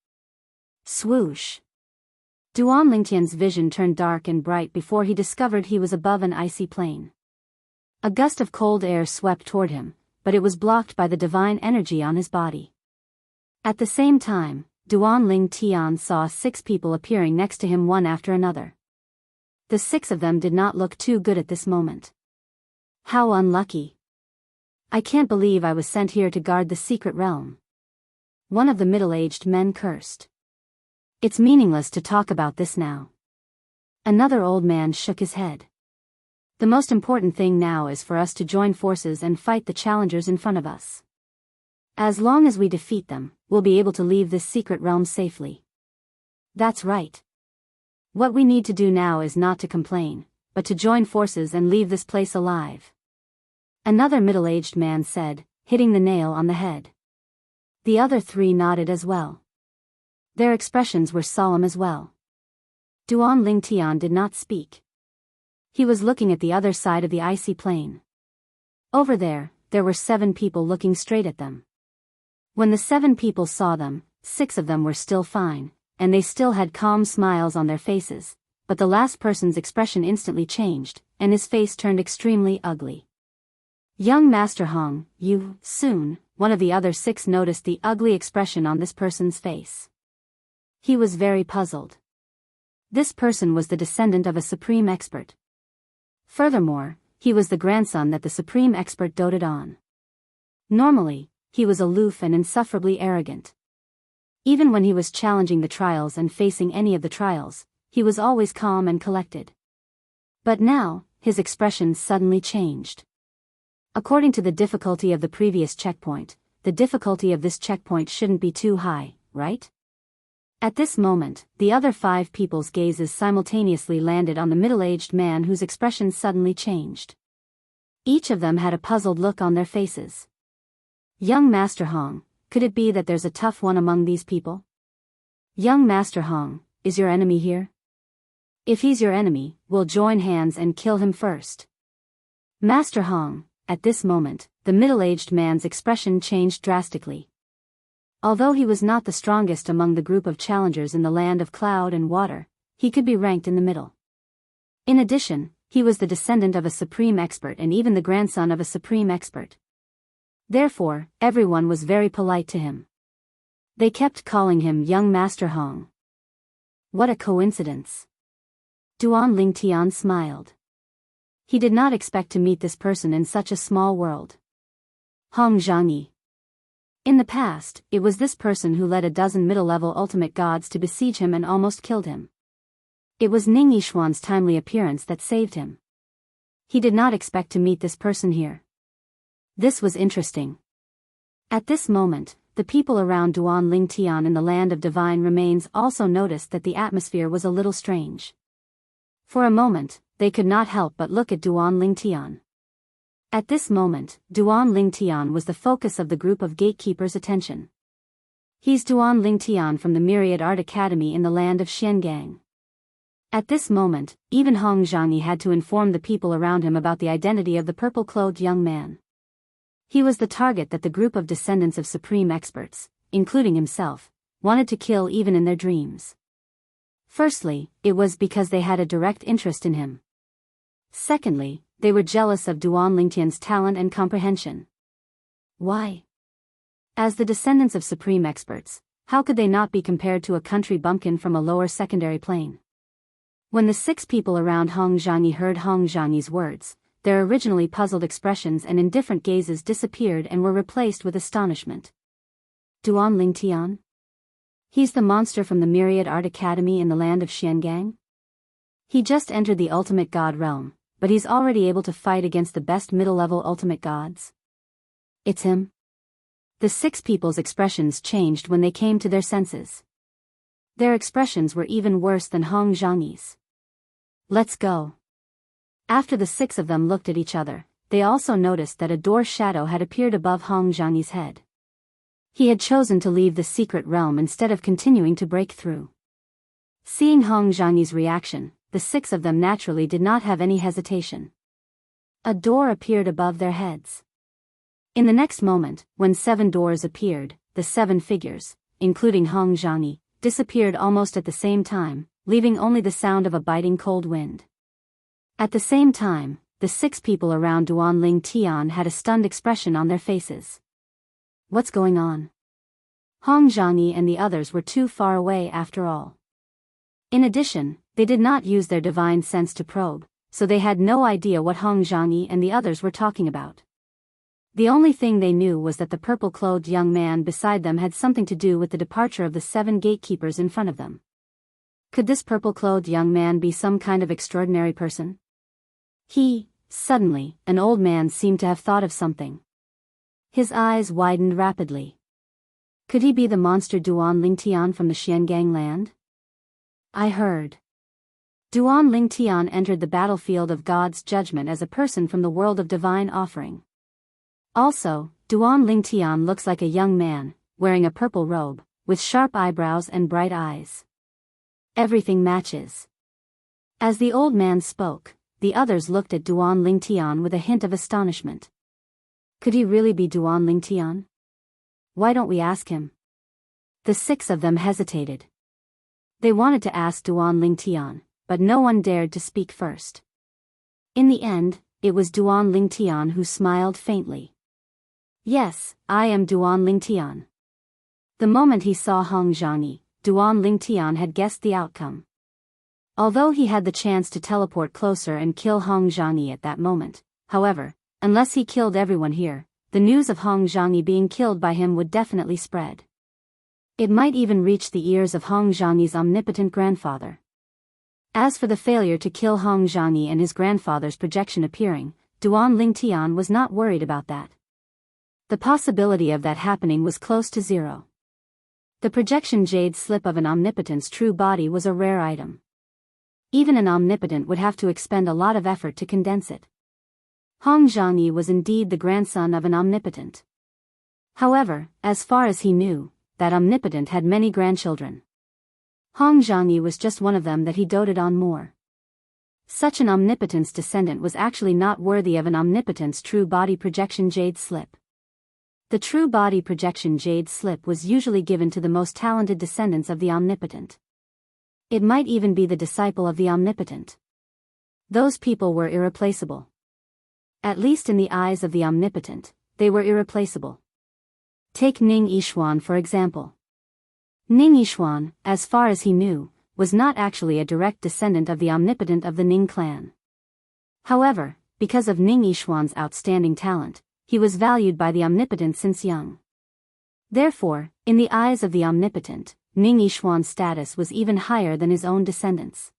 Swoosh! Duan Lingtian's vision turned dark and bright before he discovered he was above an icy plain. A gust of cold air swept toward him, but it was blocked by the divine energy on his body. At the same time, Duan Lingtian saw 6 people appearing next to him one after another. The 6 of them did not look too good at this moment. How unlucky. I can't believe I was sent here to guard the secret realm. One of the middle-aged men cursed. It's meaningless to talk about this now. Another old man shook his head. The most important thing now is for us to join forces and fight the challengers in front of us. As long as we defeat them, we'll be able to leave this secret realm safely. That's right. What we need to do now is not to complain, but to join forces and leave this place alive. Another middle-aged man said, hitting the nail on the head. The other 3 nodded as well. Their expressions were solemn as well. Duan Lingtian did not speak. He was looking at the other side of the icy plain. Over there were 7 people looking straight at them. When the 7 people saw them, 6 of them were still fine, and they still had calm smiles on their faces, but the last person's expression instantly changed, and his face turned extremely ugly. Young Master Hong, you, soon, one of the other 6 noticed the ugly expression on this person's face. He was very puzzled. This person was the descendant of a supreme expert. Furthermore, he was the grandson that the supreme expert doted on. Normally, he was aloof and insufferably arrogant. Even when he was challenging the trials and facing any of the trials, he was always calm and collected. But now, his expression suddenly changed. According to the difficulty of the previous checkpoint, the difficulty of this checkpoint shouldn't be too high, right? At this moment, the other 5 people's gazes simultaneously landed on the middle-aged man whose expression suddenly changed. Each of them had a puzzled look on their faces. Young Master Hong, could it be that there's a tough one among these people? Young Master Hong, is your enemy here? If he's your enemy, we'll join hands and kill him first. Master Hong, at this moment, the middle-aged man's expression changed drastically. Although he was not the strongest among the group of challengers in the land of cloud and water, he could be ranked in the middle. In addition, he was the descendant of a supreme expert and even the grandson of a supreme expert. Therefore, everyone was very polite to him. They kept calling him Young Master Hong. What a coincidence. Duan Lingtian smiled. He did not expect to meet this person in such a small world. Hong Zhangyi. In the past, it was this person who led a dozen middle-level ultimate gods to besiege him and almost killed him. It was Ning Yishuan's timely appearance that saved him. He did not expect to meet this person here. This was interesting. At this moment, the people around Duan Lingtian in the land of divine remains also noticed that the atmosphere was a little strange. For a moment, they could not help but look at Duan Lingtian. At this moment, Duan Lingtian was the focus of the group of gatekeepers' attention. He's Duan Lingtian from the Myriad Art Academy in the land of Xiangang. At this moment, even Hong Zhangyi had to inform the people around him about the identity of the purple-clothed young man. He was the target that the group of descendants of supreme experts, including himself, wanted to kill even in their dreams. Firstly, it was because they had a direct interest in him. Secondly, they were jealous of Duan Lingtian's talent and comprehension. Why? As the descendants of supreme experts, how could they not be compared to a country bumpkin from a lower secondary plane? When the 6 people around Hong Zhangyi heard Hong Zhangyi's words, their originally puzzled expressions and indifferent gazes disappeared and were replaced with astonishment. Duan Lingtian? He's the monster from the Myriad Art Academy in the land of Xiangang? He just entered the ultimate god realm, but he's already able to fight against the best middle-level ultimate gods? It's him? The 6 people's expressions changed when they came to their senses. Their expressions were even worse than Hong Zhangyi's. Let's go. After the 6 of them looked at each other, they also noticed that a door shadow had appeared above Hong Zhangyi's head. He had chosen to leave the secret realm instead of continuing to break through. Seeing Hong Zhangyi's reaction, the 6 of them naturally did not have any hesitation. A door appeared above their heads. In the next moment, when 7 doors appeared, the 7 figures, including Hong Zhangyi, disappeared almost at the same time, leaving only the sound of a biting cold wind. At the same time, the 6 people around Duan Lingtian had a stunned expression on their faces. What's going on? Hong Zhangyi and the others were too far away after all. In addition, they did not use their divine sense to probe, so they had no idea what Hong Zhangyi and the others were talking about. The only thing they knew was that the purple-clothed young man beside them had something to do with the departure of the 7 gatekeepers in front of them. Could this purple-clothed young man be some kind of extraordinary person? Suddenly, an old man seemed to have thought of something. His eyes widened rapidly. Could he be the monster Duan Lingtian from the Xiangang land? I heard. Duan Lingtian entered the battlefield of God's judgment as a person from the world of divine offering. Also, Duan Lingtian looks like a young man, wearing a purple robe, with sharp eyebrows and bright eyes. Everything matches. As the old man spoke, the others looked at Duan Lingtian with a hint of astonishment. Could he really be Duan Lingtian? Why don't we ask him? The 6 of them hesitated. They wanted to ask Duan Lingtian, but no one dared to speak first. In the end, it was Duan Lingtian who smiled faintly. Yes, I am Duan Lingtian. The moment he saw Hong Zhangyi, Duan Lingtian had guessed the outcome. Although he had the chance to teleport closer and kill Hong Zhangyi at that moment, however, unless he killed everyone here, the news of Hong Zhangyi being killed by him would definitely spread. It might even reach the ears of Hong Zhangyi's omnipotent grandfather. As for the failure to kill Hong Zhangyi and his grandfather's projection appearing, Duan Lingtian was not worried about that. The possibility of that happening was close to zero. The projection jade slip of an omnipotent's true body was a rare item. Even an omnipotent would have to expend a lot of effort to condense it. Hong Zhangyi was indeed the grandson of an omnipotent. However, as far as he knew, that omnipotent had many grandchildren. Hong Zhangyi was just one of them that he doted on more. Such an omnipotent's descendant was actually not worthy of an omnipotent's true body projection jade slip. The true body projection jade slip was usually given to the most talented descendants of the omnipotent. It might even be the disciple of the omnipotent. Those people were irreplaceable. At least in the eyes of the omnipotent, they were irreplaceable. Take Ning Yishuan for example. Ning Yishuan, as far as he knew, was not actually a direct descendant of the omnipotent of the Ning clan. However, because of Ning Yishuan's outstanding talent, he was valued by the omnipotent since young. Therefore, in the eyes of the omnipotent, Ning Yishuan's status was even higher than his own descendants.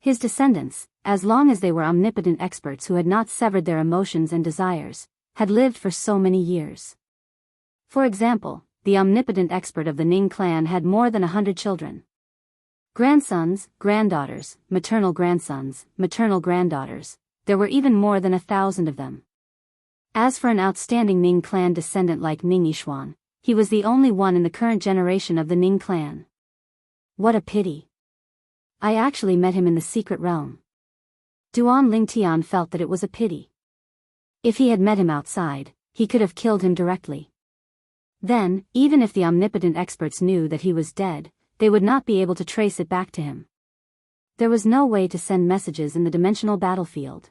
His descendants, as long as they were omnipotent experts who had not severed their emotions and desires, had lived for so many years. For example, the omnipotent expert of the Ning clan had more than 100 children. Grandsons, granddaughters, maternal grandsons, maternal granddaughters, there were even more than 1,000 of them. As for an outstanding Ning clan descendant like Ning Yishuan, he was the only one in the current generation of the Ning clan. What a pity. I actually met him in the secret realm. Duan Lingtian felt that it was a pity. If he had met him outside, he could have killed him directly. Then, even if the omnipotent experts knew that he was dead, they would not be able to trace it back to him. There was no way to send messages in the dimensional battlefield.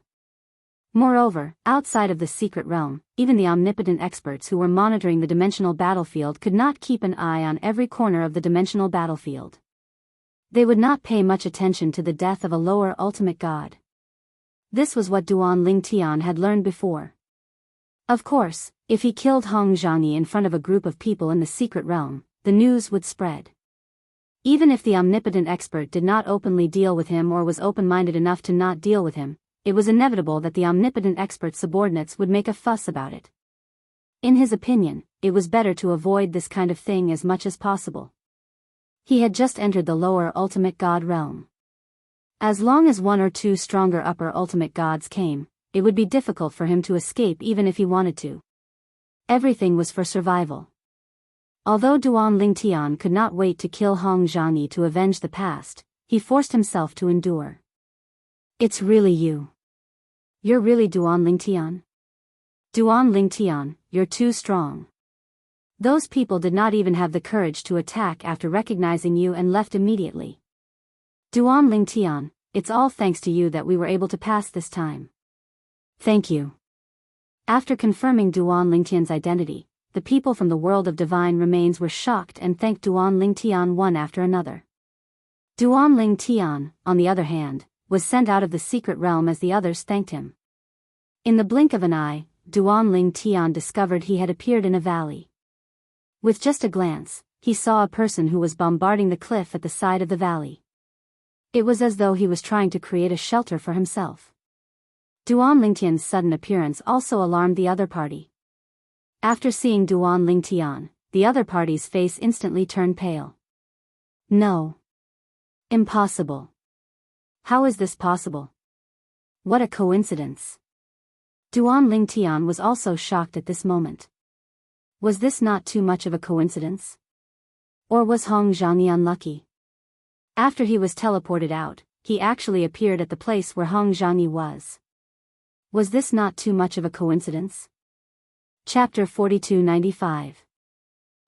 Moreover, outside of the secret realm, even the omnipotent experts who were monitoring the dimensional battlefield could not keep an eye on every corner of the dimensional battlefield. They would not pay much attention to the death of a lower ultimate god. This was what Duan Lingtian had learned before. Of course, if he killed Hong Zhangyi in front of a group of people in the secret realm, the news would spread. Even if the omnipotent expert did not openly deal with him or was open-minded enough to not deal with him, it was inevitable that the omnipotent expert's subordinates would make a fuss about it. In his opinion, it was better to avoid this kind of thing as much as possible. He had just entered the lower ultimate god realm. As long as one or two stronger upper ultimate gods came, it would be difficult for him to escape even if he wanted to. Everything was for survival. Although Duan Lingtian could not wait to kill Hong Zhangyi to avenge the past, he forced himself to endure. It's really you. You're really Duan Lingtian? Duan Lingtian, you're too strong. Those people did not even have the courage to attack after recognizing you and left immediately. Duan Lingtian, it's all thanks to you that we were able to pass this time. Thank you. After confirming Duan Lingtian's identity, the people from the world of divine remains were shocked and thanked Duan Lingtian one after another. Duan Lingtian, on the other hand, was sent out of the secret realm as the others thanked him. In the blink of an eye, Duan Lingtian discovered he had appeared in a valley. With just a glance, he saw a person who was bombarding the cliff at the side of the valley. It was as though he was trying to create a shelter for himself. Duan Lingtian's sudden appearance also alarmed the other party. After seeing Duan Lingtian, the other party's face instantly turned pale. No. Impossible. How is this possible? What a coincidence. Duan Lingtian was also shocked at this moment. Was this not too much of a coincidence? Or was Hong Zhangyi unlucky? After he was teleported out, he actually appeared at the place where Hong Zhangyi was. Was this not too much of a coincidence? Chapter 4295.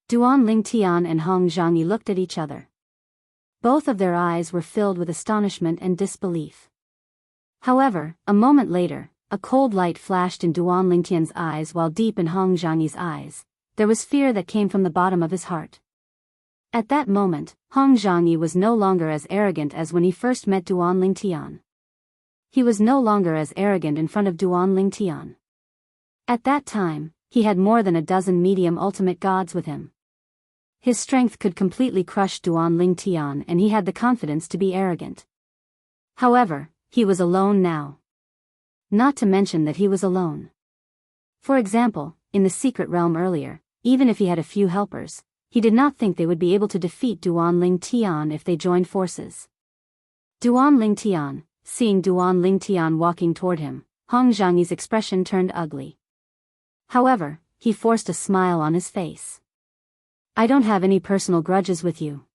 Duan Lingtian and Hong Zhangyi looked at each other. Both of their eyes were filled with astonishment and disbelief. However, a moment later, a cold light flashed in Duan Lingtian's eyes while deep in Hong Zhangyi's eyes, there was fear that came from the bottom of his heart. At that moment, Hong Zhangyi was no longer as arrogant as when he first met Duan Lingtian. He was no longer as arrogant in front of Duan Lingtian. At that time, he had more than a dozen medium ultimate gods with him. His strength could completely crush Duan Lingtian and he had the confidence to be arrogant. However, he was alone now. Not to mention that he was alone. For example, in the secret realm earlier, even if he had a few helpers, he did not think they would be able to defeat Duan Ling Tian if they joined forces. Duan Ling Tian, seeing Duan Ling Tian walking toward him, Hong Zhangyi's expression turned ugly. However, he forced a smile on his face. I don't have any personal grudges with you.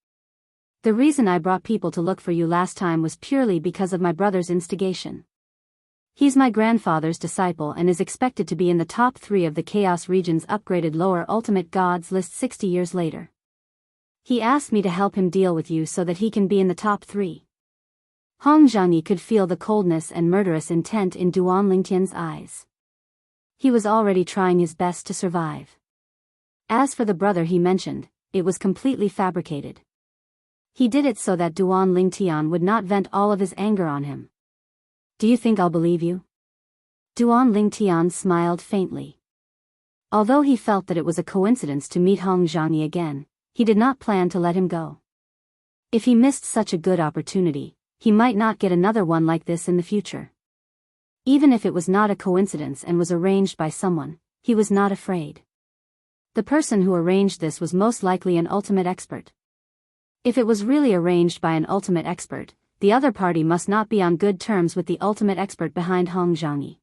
The reason I brought people to look for you last time was purely because of my brother's instigation. He's my grandfather's disciple and is expected to be in the top 3 of the Chaos region's upgraded lower ultimate gods list 60 years later. He asked me to help him deal with you so that he can be in the top 3. Hong Zhangyi could feel the coldness and murderous intent in Duan Lingtian's eyes. He was already trying his best to survive. As for the brother he mentioned, it was completely fabricated. He did it so that Duan Lingtian would not vent all of his anger on him. Do you think I'll believe you? Duan Lingtian smiled faintly. Although he felt that it was a coincidence to meet Hong Zhangyi again, he did not plan to let him go. If he missed such a good opportunity, he might not get another one like this in the future. Even if it was not a coincidence and was arranged by someone, he was not afraid. The person who arranged this was most likely an ultimate expert. If it was really arranged by an ultimate expert, the other party must not be on good terms with the ultimate expert behind Hong Zhangyi.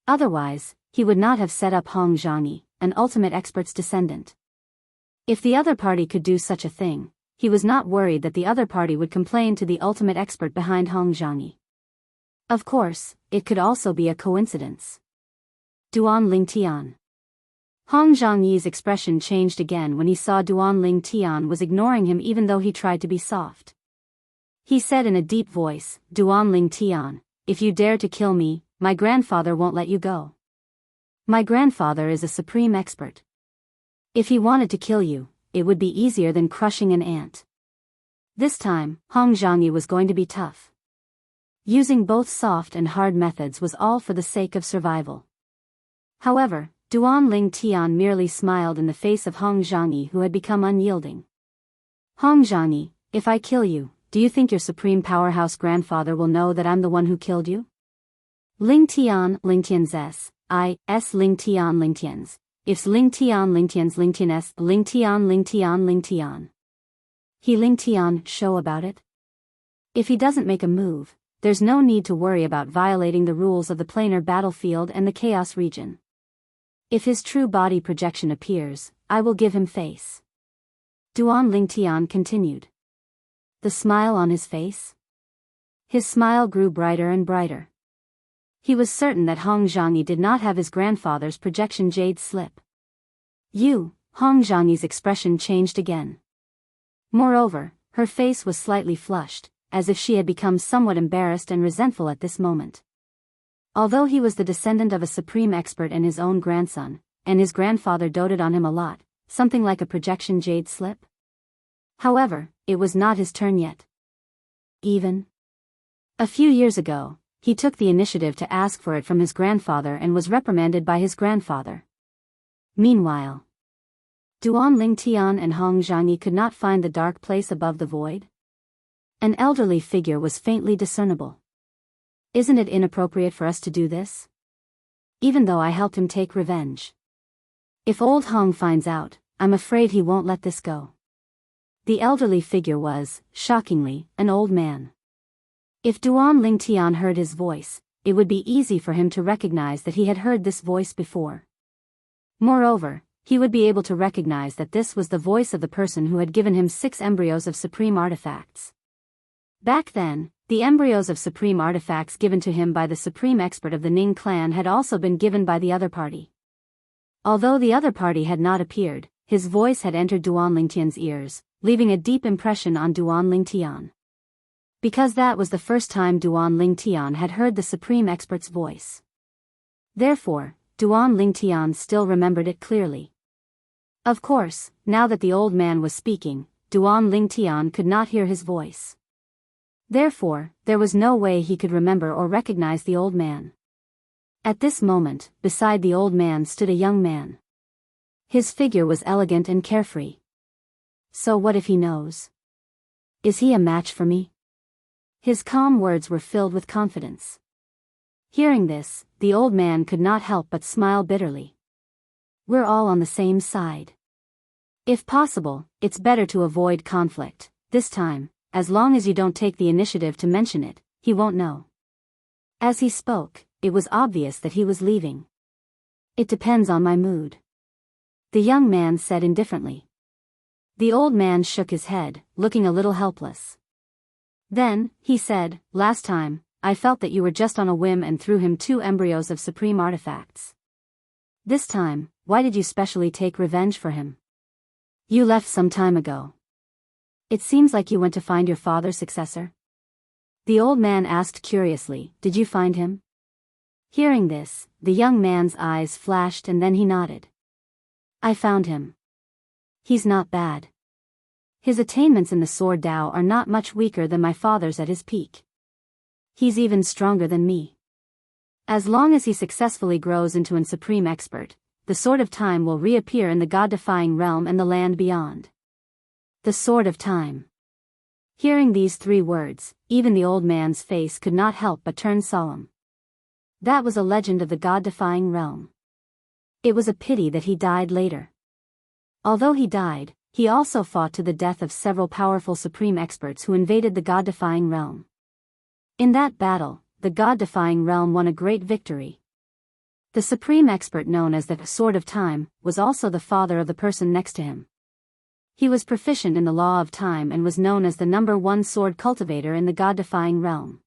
Otherwise, he would not have set up Hong Zhangyi, an ultimate expert's descendant. If the other party could do such a thing, he was not worried that the other party would complain to the ultimate expert behind Hong Zhangyi. Of course, it could also be a coincidence. Duan Lingtian. Hong Zhangyi's expression changed again when he saw Duan Lingtian was ignoring him even though he tried to be soft. He said in a deep voice, Duan Lingtian, if you dare to kill me, my grandfather won't let you go. My grandfather is a supreme expert. If he wanted to kill you, it would be easier than crushing an ant. This time, Hong Zhangyi was going to be tough. Using both soft and hard methods was all for the sake of survival. However, Duan Lingtian merely smiled in the face of Hong Zhangyi, who had become unyielding. Hong Zhangyi, if I kill you, do you think your supreme powerhouse grandfather will know that I'm the one who killed you? Lingtian Lingtian's S, I, S Lingtian Lingtian's, ifs Lingtian Lingtian's Lingtian S, Lingtian Lingtian Lingtian. He Lingtian show about it? If he doesn't make a move, there's no need to worry about violating the rules of the planar battlefield and the Chaos region. If his true body projection appears, I will give him face. Duan Lingtian continued. The smile on his face? His smile grew brighter and brighter. He was certain that Hong Zhangyi did not have his grandfather's projection jade slip. Hong Zhangyi's expression changed again. Moreover, her face was slightly flushed, as if she had become somewhat embarrassed and resentful at this moment. Although he was the descendant of a supreme expert and his own grandson, and his grandfather doted on him a lot, something like a projection jade slip. However, it was not his turn yet. Even a few years ago, he took the initiative to ask for it from his grandfather and was reprimanded by his grandfather. Meanwhile, Duan Lingtian and Hong Zhangyi could not find the dark place above the void. An elderly figure was faintly discernible. Isn't it inappropriate for us to do this? Even though I helped him take revenge. If old Hong finds out, I'm afraid he won't let this go. The elderly figure was, shockingly, an old man. If Duan Lingtian heard his voice, it would be easy for him to recognize that he had heard this voice before. Moreover, he would be able to recognize that this was the voice of the person who had given him 6 embryos of supreme artifacts. Back then, the embryos of supreme artifacts given to him by the supreme expert of the Ning clan had also been given by the other party. Although the other party had not appeared, his voice had entered Duan Lingtian's ears, leaving a deep impression on Duan Lingtian. Because that was the first time Duan Lingtian had heard the supreme expert's voice. Therefore, Duan Lingtian still remembered it clearly. Of course, now that the old man was speaking, Duan Lingtian could not hear his voice. Therefore, there was no way he could remember or recognize the old man. At this moment, beside the old man stood a young man. His figure was elegant and carefree. So what if he knows? Is he a match for me? His calm words were filled with confidence. Hearing this, the old man could not help but smile bitterly. We're all on the same side. If possible, it's better to avoid conflict. This time, as long as you don't take the initiative to mention it, he won't know. As he spoke, it was obvious that he was leaving. It depends on my mood, the young man said indifferently. The old man shook his head, looking a little helpless. Then, he said, last time, I felt that you were just on a whim and threw him 2 embryos of supreme artifacts. This time, why did you specially take revenge for him? You left some time ago. It seems like you went to find your father's successor. The old man asked curiously, did you find him? Hearing this, the young man's eyes flashed and then he nodded. I found him. He's not bad. His attainments in the sword Dao are not much weaker than my father's at his peak. He's even stronger than me. As long as he successfully grows into an supreme expert, the Sword of Time will reappear in the God-defying realm and the land beyond. The Sword of Time. Hearing these 3 words, even the old man's face could not help but turn solemn. That was a legend of the God-defying realm. It was a pity that he died later. Although he died, he also fought to the death of several powerful supreme experts who invaded the God-defying realm. In that battle, the God-defying realm won a great victory. The supreme expert known as the Sword of Time was also the father of the person next to him. He was proficient in the law of time and was known as the #1 sword cultivator in the God-defying realm.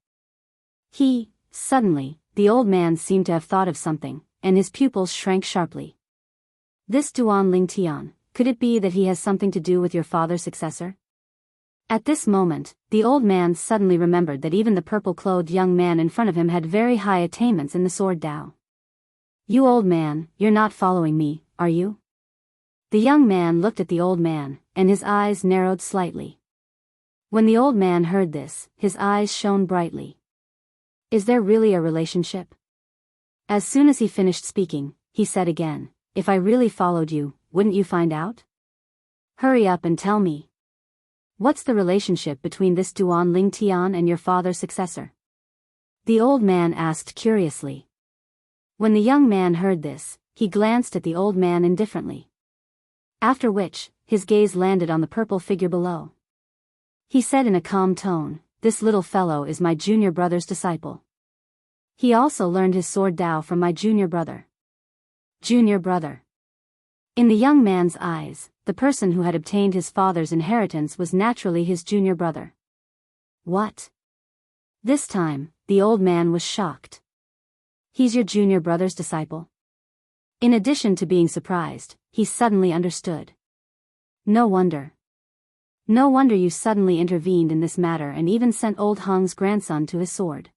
Suddenly, the old man seemed to have thought of something, and his pupils shrank sharply. This Duan Ling Tian, could it be that he has something to do with your father's successor? At this moment, the old man suddenly remembered that even the purple-clothed young man in front of him had very high attainments in the sword Dao. You old man, you're not following me, are you? The young man looked at the old man, and his eyes narrowed slightly. When the old man heard this, his eyes shone brightly. Is there really a relationship? As soon as he finished speaking, he said again, if I really followed you, wouldn't you find out? Hurry up and tell me. What's the relationship between this Duan Ling Tian and your father's successor? The old man asked curiously. When the young man heard this, he glanced at the old man indifferently. After which, his gaze landed on the purple figure below. He said in a calm tone, this little fellow is my junior brother's disciple. He also learned his sword Dao from my junior brother. Junior brother. In the young man's eyes, the person who had obtained his father's inheritance was naturally his junior brother. What? This time, the old man was shocked. He's your junior brother's disciple? In addition to being surprised, he suddenly understood. No wonder. No wonder you suddenly intervened in this matter and even sent old Hong's grandson to his sword.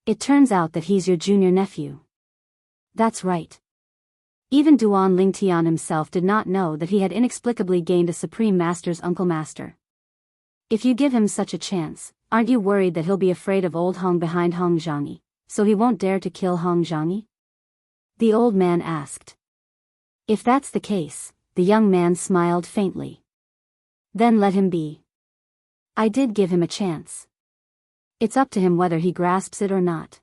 It turns out that he's your junior nephew. That's right. Even Duan Ling Tian himself did not know that he had inexplicably gained a supreme master's uncle master. If you give him such a chance, aren't you worried that he'll be afraid of old Hong behind Hong Zhangyi, so he won't dare to kill Hong Zhangyi? The old man asked. If that's the case, the young man smiled faintly. Then let him be. I did give him a chance. It's up to him whether he grasps it or not.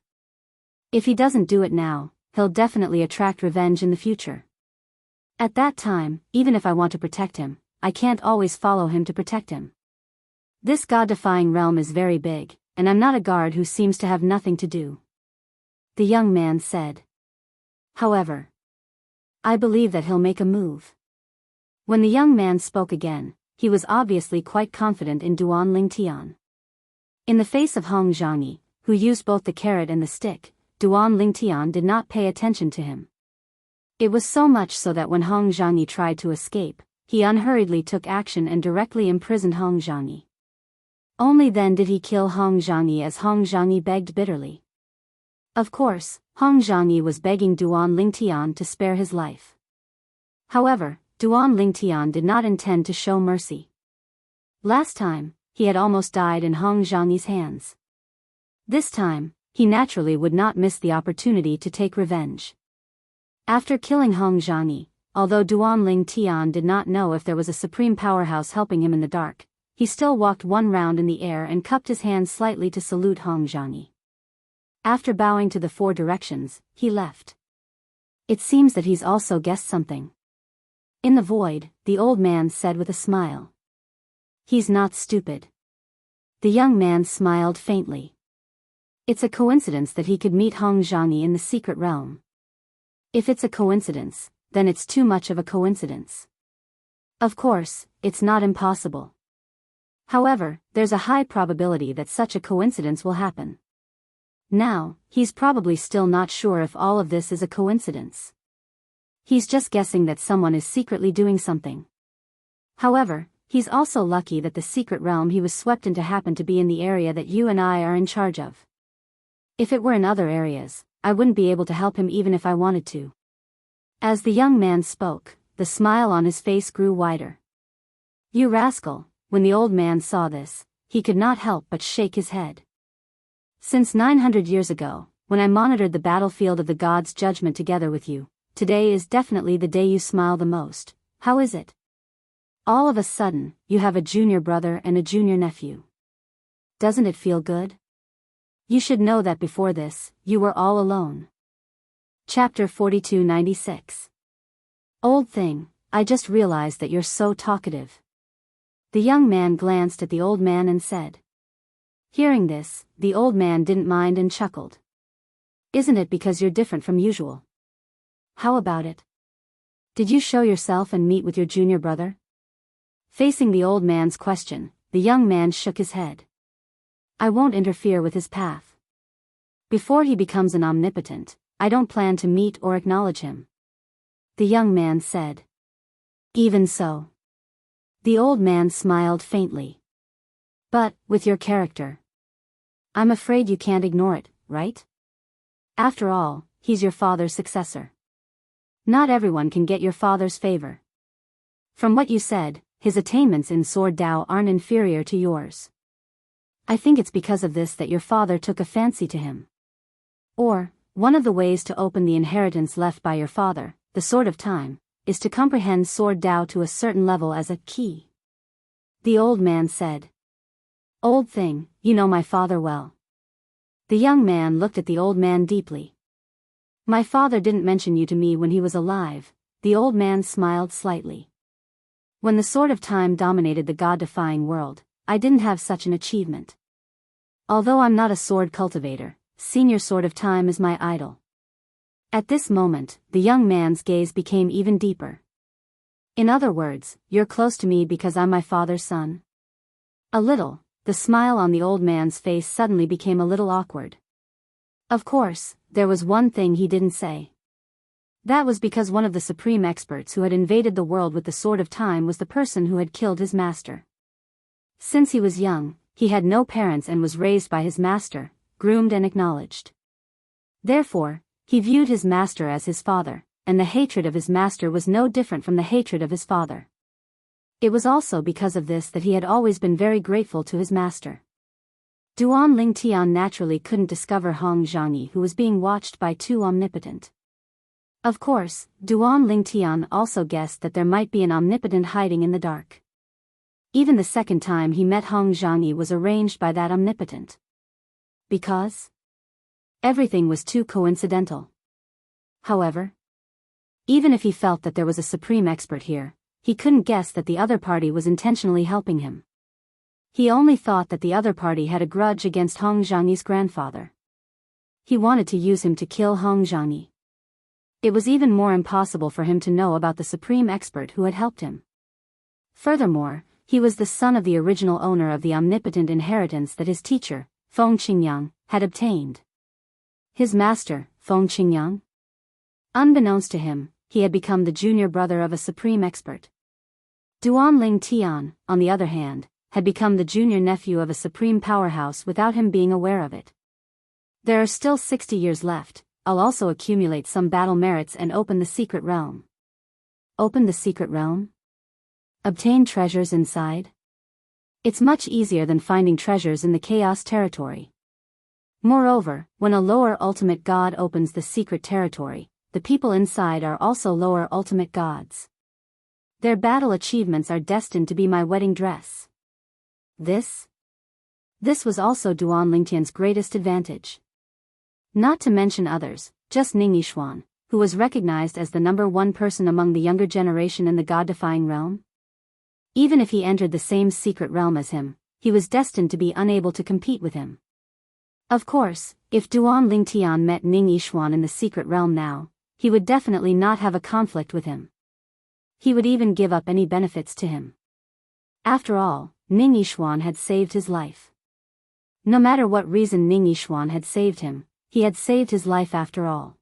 If he doesn't do it now, he'll definitely attract revenge in the future. At that time, even if I want to protect him, I can't always follow him to protect him. This God-defying realm is very big, and I'm not a guard who seems to have nothing to do. The young man said. However, I believe that he'll make a move. When the young man spoke again, he was obviously quite confident in Duan Ling Tian. In the face of Hong Zhangyi, who used both the carrot and the stick, Duan Ling Tian did not pay attention to him. It was so much so that when Hong Zhangyi tried to escape, he unhurriedly took action and directly imprisoned Hong Zhangyi. Only then did he kill Hong Zhangyi as Hong Zhangyi begged bitterly. Of course, Hong Zhangyi was begging Duan Ling Tian to spare his life. However, Duan Ling Tian did not intend to show mercy. Last time, he had almost died in Hong Zhangyi's hands. This time, he naturally would not miss the opportunity to take revenge. After killing Hong Zhangyi, although Duan Ling Tian did not know if there was a supreme powerhouse helping him in the dark, he still walked one round in the air and cupped his hands slightly to salute Hong Zhangyi. After bowing to the 4 directions, he left. It seems that he's also guessed something. In the void, the old man said with a smile. He's not stupid. The young man smiled faintly. It's a coincidence that he could meet Hong Zhangyi in the secret realm. If it's a coincidence, then it's too much of a coincidence. Of course, it's not impossible. However, there's a high probability that such a coincidence will happen. Now, he's probably still not sure if all of this is a coincidence. He's just guessing that someone is secretly doing something. However, he's also lucky that the secret realm he was swept into happened to be in the area that you and I are in charge of. If it were in other areas, I wouldn't be able to help him even if I wanted to. As the young man spoke, the smile on his face grew wider. You rascal, when the old man saw this, he could not help but shake his head. Since 900 years ago, when I monitored the battlefield of the gods' judgment together with you, today is definitely the day you smile the most. How is it? All of a sudden, you have a junior brother and a junior nephew. Doesn't it feel good? You should know that before this, you were all alone. Chapter 4296. Old thing, I just realized that you're so talkative. The young man glanced at the old man and said. Hearing this, the old man didn't mind and chuckled. Isn't it because you're different from usual? How about it? Did you show yourself and meet with your junior brother? Facing the old man's question, the young man shook his head. I won't interfere with his path. Before he becomes an omnipotent, I don't plan to meet or acknowledge him. The young man said. Even so. The old man smiled faintly. But, with your character, I'm afraid you can't ignore it, right? After all, he's your father's successor. Not everyone can get your father's favor. From what you said, his attainments in Sword Dao aren't inferior to yours. I think it's because of this that your father took a fancy to him. Or, one of the ways to open the inheritance left by your father, the Sword of Time, is to comprehend Sword Dao to a certain level as a key. The old man said. Old thing, you know my father well. The young man looked at the old man deeply. My father didn't mention you to me when he was alive. The old man smiled slightly. When the Sword of Time dominated the god-defying world, I didn't have such an achievement. Although I'm not a sword cultivator, Senior Sword of Time is my idol. At this moment, the young man's gaze became even deeper. In other words, you're close to me because I'm my father's son? A little. The smile on the old man's face suddenly became a little awkward. Of course, there was one thing he didn't say. That was because one of the supreme experts who had invaded the world with the Sword of Time was the person who had killed his master. Since he was young, he had no parents and was raised by his master, groomed and acknowledged. Therefore, he viewed his master as his father, and the hatred of his master was no different from the hatred of his father. It was also because of this that he had always been very grateful to his master. Duan Lingtian naturally couldn't discover Hong Zhangyi, who was being watched by two omnipotent. Of course, Duan Lingtian also guessed that there might be an omnipotent hiding in the dark. Even the second time he met Hong Zhangyi was arranged by that omnipotent. Because everything was too coincidental. However, even if he felt that there was a supreme expert here, he couldn't guess that the other party was intentionally helping him. He only thought that the other party had a grudge against Hong Zhangyi's grandfather. He wanted to use him to kill Hong Zhangyi. It was even more impossible for him to know about the supreme expert who had helped him. Furthermore, he was the son of the original owner of the omnipotent inheritance that his teacher, Feng Qingyang, had obtained. His master, Feng Qingyang? Unbeknownst to him, he had become the junior brother of a supreme expert. Duan Lingtian, on the other hand, had become the junior nephew of a supreme powerhouse without him being aware of it. There are still 60 years left. I'll also accumulate some battle merits and open the secret realm. Open the secret realm? Obtain treasures inside? It's much easier than finding treasures in the chaos territory. Moreover, when a lower ultimate god opens the secret territory, the people inside are also lower ultimate gods. Their battle achievements are destined to be my wedding dress. This was also Duan Lingtian's greatest advantage. Not to mention others, just Ning Yishuan, who was recognized as the #1 person among the younger generation in the god-defying realm? Even if he entered the same secret realm as him, he was destined to be unable to compete with him. Of course, if Duan Lingtian met Ning Yishuan in the secret realm now, he would definitely not have a conflict with him. He would even give up any benefits to him. After all, Ning Yishuan had saved his life. No matter what reason Ning Yishuan had saved him, he had saved his life after all.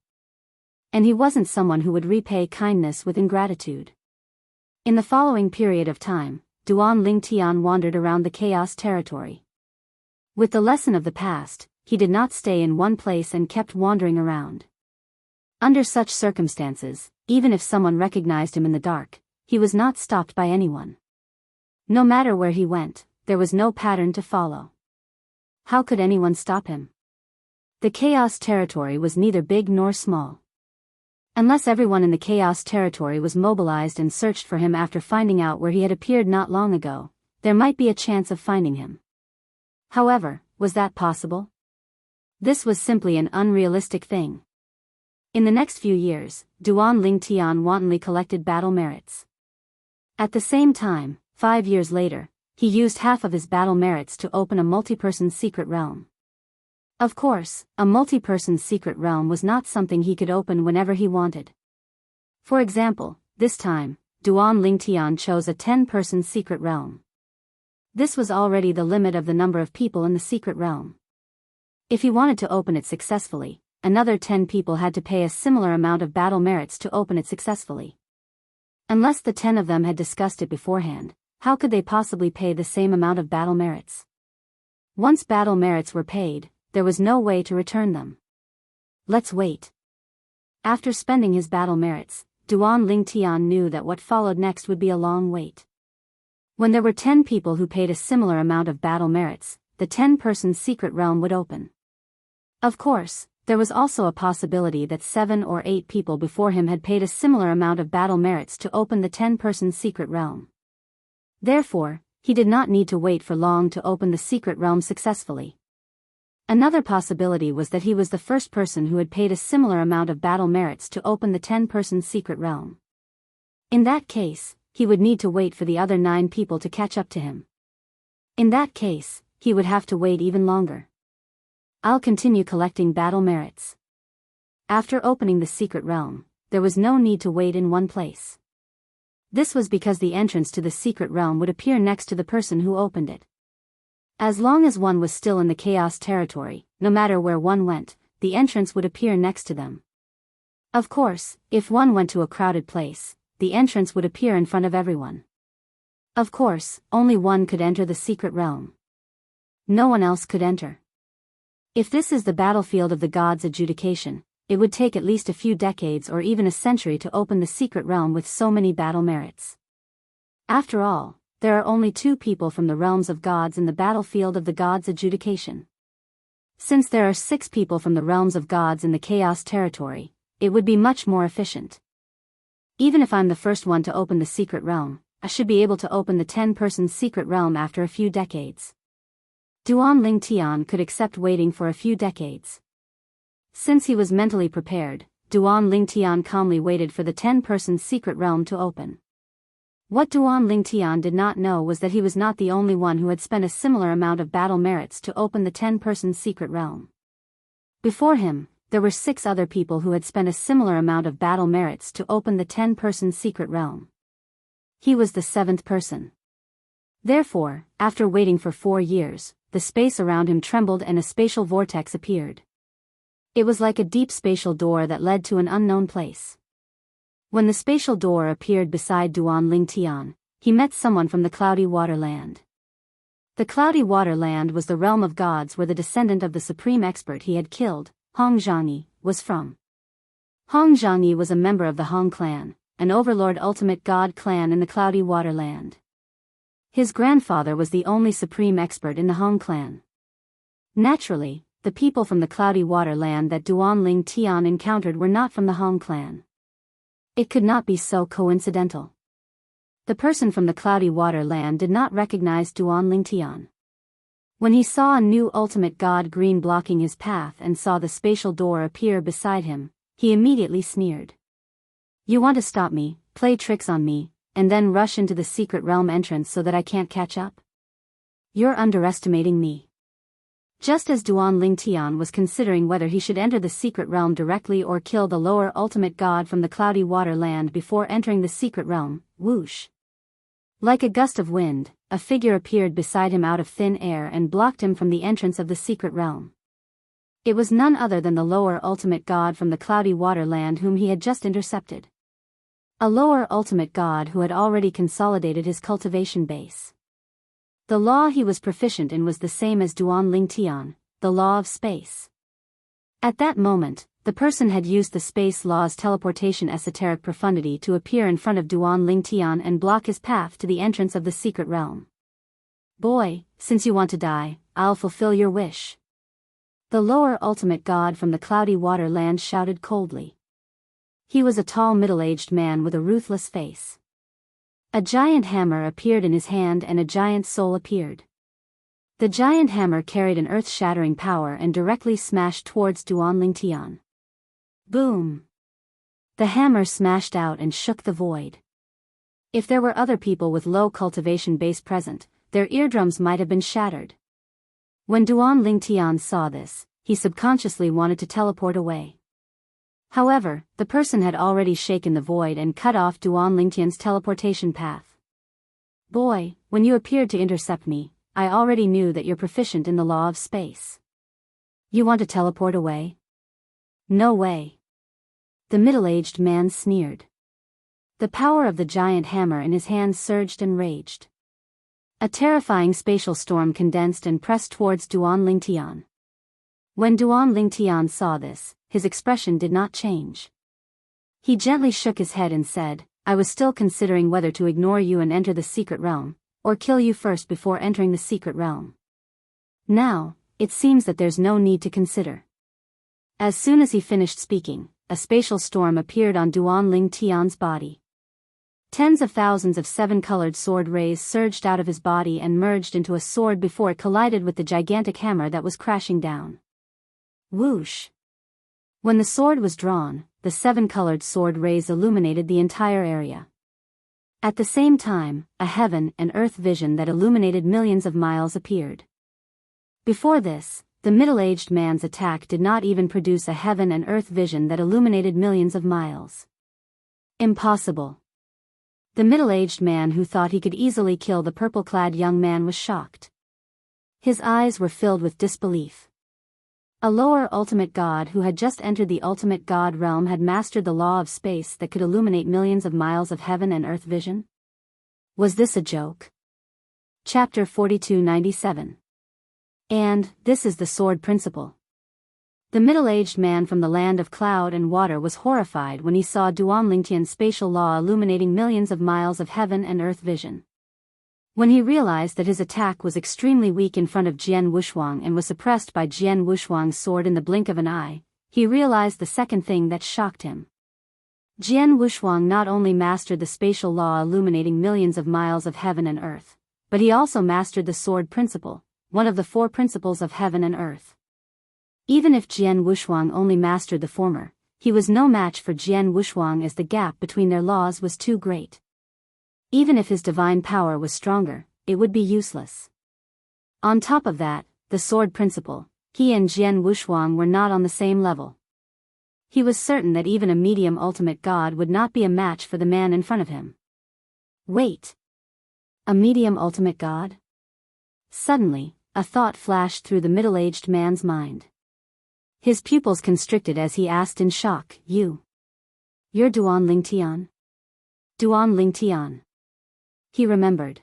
And he wasn't someone who would repay kindness with ingratitude. In the following period of time, Duan Lingtian wandered around the chaos territory. With the lesson of the past, he did not stay in one place and kept wandering around. Under such circumstances, even if someone recognized him in the dark, he was not stopped by anyone. No matter where he went, there was no pattern to follow. How could anyone stop him? The chaos territory was neither big nor small. Unless everyone in the chaos territory was mobilized and searched for him after finding out where he had appeared not long ago, there might be a chance of finding him. However, was that possible? This was simply an unrealistic thing. In the next few years, Duan Lingtian wantonly collected battle merits. At the same time, 5 years later, he used half of his battle merits to open a multi-person secret realm. Of course, a multi-person secret realm was not something he could open whenever he wanted. For example, this time, Duan Lingtian chose a 10-person secret realm. This was already the limit of the number of people in the secret realm. If he wanted to open it successfully, another 10 people had to pay a similar amount of battle merits to open it successfully. Unless the 10 of them had discussed it beforehand, how could they possibly pay the same amount of battle merits? Once battle merits were paid, there was no way to return them. Let's wait. After spending his battle merits, Duan Lingtian knew that what followed next would be a long wait. When there were 10 people who paid a similar amount of battle merits, the 10-person secret realm would open. Of course, there was also a possibility that 7 or 8 people before him had paid a similar amount of battle merits to open the 10-person secret realm. Therefore, he did not need to wait for long to open the secret realm successfully. Another possibility was that he was the first person who had paid a similar amount of battle merits to open the 10-person secret realm. In that case, he would need to wait for the other 9 people to catch up to him. In that case, he would have to wait even longer. I'll continue collecting battle merits. After opening the secret realm, there was no need to wait in one place. This was because the entrance to the secret realm would appear next to the person who opened it. As long as one was still in the chaos territory, no matter where one went, the entrance would appear next to them. Of course, if one went to a crowded place, the entrance would appear in front of everyone. Of course, only one could enter the secret realm. No one else could enter. If this is the battlefield of the gods' adjudication, it would take at least a few decades or even a century to open the secret realm with so many battle merits. After all, there are only 2 people from the realms of gods in the battlefield of the gods' adjudication. Since there are 6 people from the realms of gods in the chaos territory, it would be much more efficient. Even if I'm the first one to open the secret realm, I should be able to open the 10-person secret realm after a few decades. Duan Lingtian could accept waiting for a few decades. Since he was mentally prepared, Duan Lingtian calmly waited for the 10-person secret realm to open. What Duan Lingtian did not know was that he was not the only one who had spent a similar amount of battle merits to open the 10-person secret realm. Before him, there were 6 other people who had spent a similar amount of battle merits to open the 10-person secret realm. He was the 7th person. Therefore, after waiting for 4 years, the space around him trembled and a spatial vortex appeared. It was like a deep spatial door that led to an unknown place. When the spatial door appeared beside Duan Lingtian, he met someone from the Cloudy Waterland. The Cloudy Waterland was the realm of gods where the descendant of the supreme expert he had killed, Hong Zhangyi, was from. Hong Zhangyi was a member of the Hong clan, an overlord ultimate god clan in the Cloudy Waterland. His grandfather was the only supreme expert in the Hong clan. Naturally, the people from the Cloudy Waterland that Duan Lingtian encountered were not from the Hong clan. It could not be so coincidental. The person from the Cloudy Waterland did not recognize Duan Lingtian. When he saw a new ultimate god green blocking his path and saw the spatial door appear beside him, He immediately sneered. You want to stop me, play tricks on me, and then rush into the secret realm entrance so that I can't catch up? You're underestimating me. Just as Duan Lingtian was considering whether he should enter the secret realm directly or kill the lower ultimate god from the cloudy water land before entering the secret realm, whoosh! Like a gust of wind, a figure appeared beside him out of thin air and blocked him from the entrance of the secret realm. It was none other than the lower ultimate god from the cloudy water land whom he had just intercepted. A lower ultimate god who had already consolidated his cultivation base. The law he was proficient in was the same as Duan Lingtian, the law of space. At that moment, the person had used the space law's teleportation esoteric profundity to appear in front of Duan Lingtian and block his path to the entrance of the secret realm. Boy, since you want to die, I'll fulfill your wish. The lower ultimate god from the cloudy water land shouted coldly. He was a tall middle-aged man with a ruthless face. A giant hammer appeared in his hand and a giant soul appeared. The giant hammer carried an earth-shattering power and directly smashed towards Duan Lingtian. Boom! The hammer smashed out and shook the void. If there were other people with low cultivation base present, their eardrums might have been shattered. When Duan Lingtian saw this, he subconsciously wanted to teleport away. However, the person had already shaken the void and cut off Duan Lingtian's teleportation path. Boy, when you appeared to intercept me, I already knew that you're proficient in the law of space. You want to teleport away? No way. The middle-aged man sneered. The power of the giant hammer in his hand surged and raged. A terrifying spatial storm condensed and pressed towards Duan Lingtian. When Duan Lingtian saw this, his expression did not change. He gently shook his head and said, I was still considering whether to ignore you and enter the secret realm, or kill you first before entering the secret realm. Now, it seems that there's no need to consider. As soon as he finished speaking, a spatial storm appeared on Duan Lingtian's body. Tens of thousands of seven-colored sword rays surged out of his body and merged into a sword before it collided with the gigantic hammer that was crashing down. Whoosh! When the sword was drawn, the seven-colored sword rays illuminated the entire area. At the same time, a heaven and earth vision that illuminated millions of miles appeared. Before this, the middle-aged man's attack did not even produce a heaven and earth vision that illuminated millions of miles. Impossible. The middle-aged man who thought he could easily kill the purple-clad young man was shocked. His eyes were filled with disbelief. A lower ultimate god who had just entered the ultimate god realm had mastered the law of space that could illuminate millions of miles of heaven and earth vision? Was this a joke? Chapter 4297. And, this is the sword principle. The middle-aged man from the land of cloud and water was horrified when he saw Duan Lingtian's spatial law illuminating millions of miles of heaven and earth vision. When he realized that his attack was extremely weak in front of Jian Wushuang and was suppressed by Jian Wushuang's sword in the blink of an eye, he realized the second thing that shocked him. Jian Wushuang not only mastered the spatial law illuminating millions of miles of heaven and earth, but he also mastered the sword principle, one of the four principles of heaven and earth. Even if Jian Wushuang only mastered the former, he was no match for Jian Wushuang as the gap between their laws was too great. Even if his divine power was stronger, it would be useless. On top of that, the sword principle, he and Jian Wushuang were not on the same level. He was certain that even a medium ultimate god would not be a match for the man in front of him. Wait! A medium ultimate god? Suddenly, a thought flashed through the middle-aged man's mind. His pupils constricted as he asked in shock, You're Duan Lingtian? Duan Lingtian. He remembered.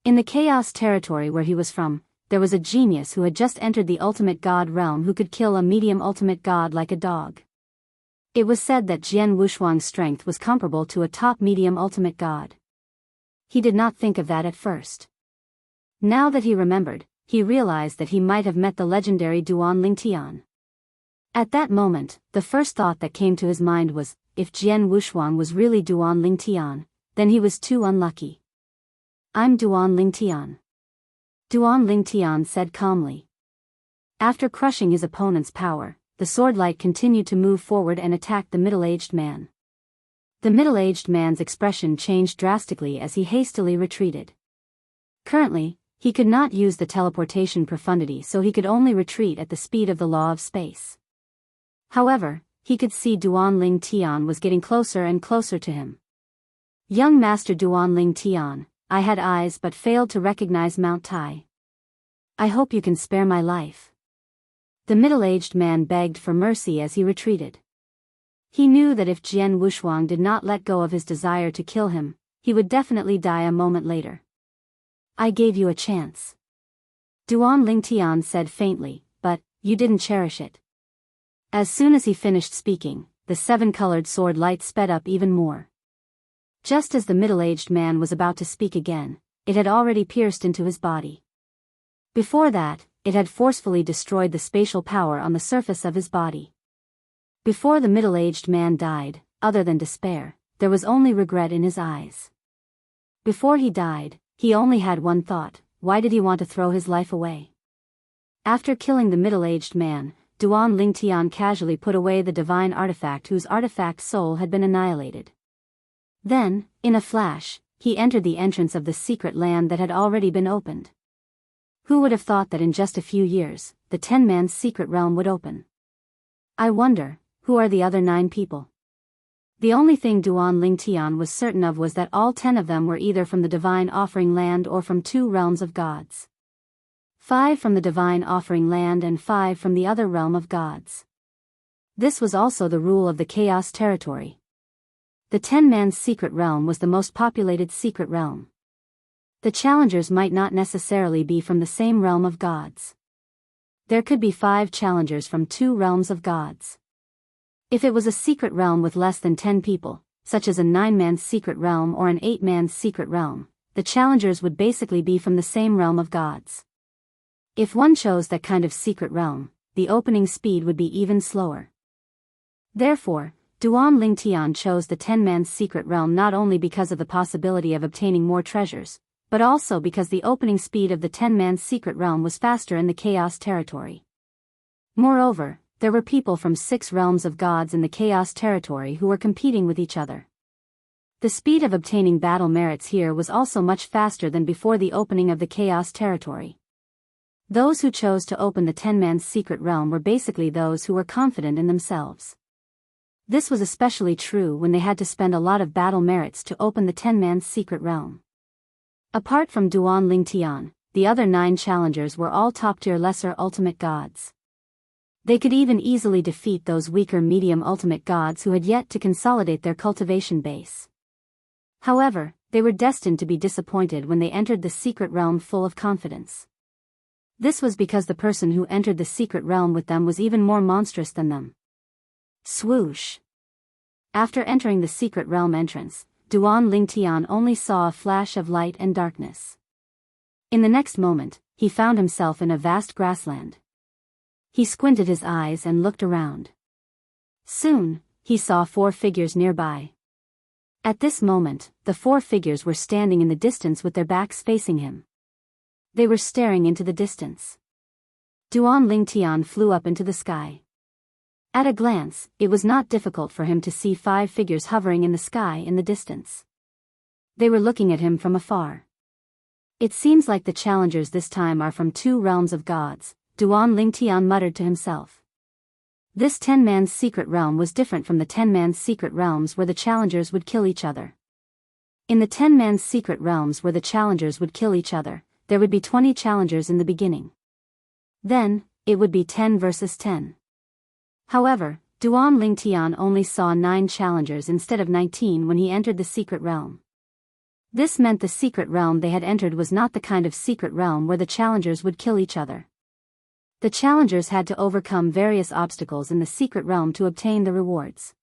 In the chaos territory where he was from, there was a genius who had just entered the ultimate god realm who could kill a medium ultimate god like a dog. It was said that Jian Wushuang's strength was comparable to a top medium ultimate god. He did not think of that at first. Now that he remembered, he realized that he might have met the legendary Duan Lingtian. At that moment, the first thought that came to his mind was, if Jian Wushuang was really Duan Lingtian, then he was too unlucky. I'm Duan Lingtian. Duan Lingtian said calmly. After crushing his opponent's power, the sword light continued to move forward and attacked the middle-aged man. The middle-aged man's expression changed drastically as he hastily retreated. Currently, he could not use the teleportation profundity, so he could only retreat at the speed of the law of space. However, he could see Duanling Tian was getting closer and closer to him. Young Master Duanling Tian, I had eyes but failed to recognize Mount Tai. I hope you can spare my life. The middle-aged man begged for mercy as he retreated. He knew that if Jian Wushuang did not let go of his desire to kill him, he would definitely die a moment later. I gave you a chance. Duanling Tian said faintly, but you didn't cherish it. As soon as he finished speaking, the seven-colored sword light sped up even more. Just as the middle-aged man was about to speak again, it had already pierced into his body. Before that, it had forcefully destroyed the spatial power on the surface of his body. Before the middle-aged man died, other than despair, there was only regret in his eyes. Before he died, he only had one thought: why did he want to throw his life away? After killing the middle-aged man, Duanling Tian casually put away the divine artifact whose artifact soul had been annihilated. Then, in a flash, he entered the entrance of the secret land that had already been opened. Who would have thought that in just a few years, the 10-man secret realm would open? I wonder, who are the other 9 people? The only thing Duanling Tian was certain of was that all 10 of them were either from the divine offering land or from 2 realms of gods. 5 from the divine offering land and 5 from the other realm of gods. This was also the rule of the Chaos Territory. The 10-man secret realm was the most populated secret realm. The challengers might not necessarily be from the same realm of gods. There could be 5 challengers from 2 realms of gods. If it was a secret realm with less than 10 people, such as a 9-man secret realm or an 8-man secret realm, the challengers would basically be from the same realm of gods. If one chose that kind of secret realm, the opening speed would be even slower. Therefore, Duanling Tian chose the 10-man secret realm not only because of the possibility of obtaining more treasures, but also because the opening speed of the 10-man secret realm was faster in the Chaos Territory. Moreover, there were people from 6 realms of gods in the Chaos Territory who were competing with each other. The speed of obtaining battle merits here was also much faster than before the opening of the Chaos Territory. Those who chose to open the 10-man secret realm were basically those who were confident in themselves. This was especially true when they had to spend a lot of battle merits to open the 10-man secret realm. Apart from Duanling Tian, the other 9 challengers were all top-tier lesser ultimate gods. They could even easily defeat those weaker medium ultimate gods who had yet to consolidate their cultivation base. However, they were destined to be disappointed when they entered the secret realm full of confidence. This was because the person who entered the secret realm with them was even more monstrous than them. Swoosh! After entering the secret realm entrance, Duanling Tian only saw a flash of light and darkness. In the next moment, he found himself in a vast grassland. He squinted his eyes and looked around. Soon, he saw 4 figures nearby. At this moment, the 4 figures were standing in the distance with their backs facing him. They were staring into the distance. Duanling Tian flew up into the sky. At a glance, it was not difficult for him to see 5 figures hovering in the sky in the distance. They were looking at him from afar. It seems like the challengers this time are from 2 realms of gods, Duanling Tian muttered to himself. This 10-man secret realm was different from the 10-man secret realms where the challengers would kill each other. In the 10-man secret realms where the challengers would kill each other, there would be 20 challengers in the beginning. Then, it would be 10 versus 10. However, Duanling Tian only saw 9 challengers instead of 19 when he entered the secret realm. This meant the secret realm they had entered was not the kind of secret realm where the challengers would kill each other. The challengers had to overcome various obstacles in the secret realm to obtain the rewards.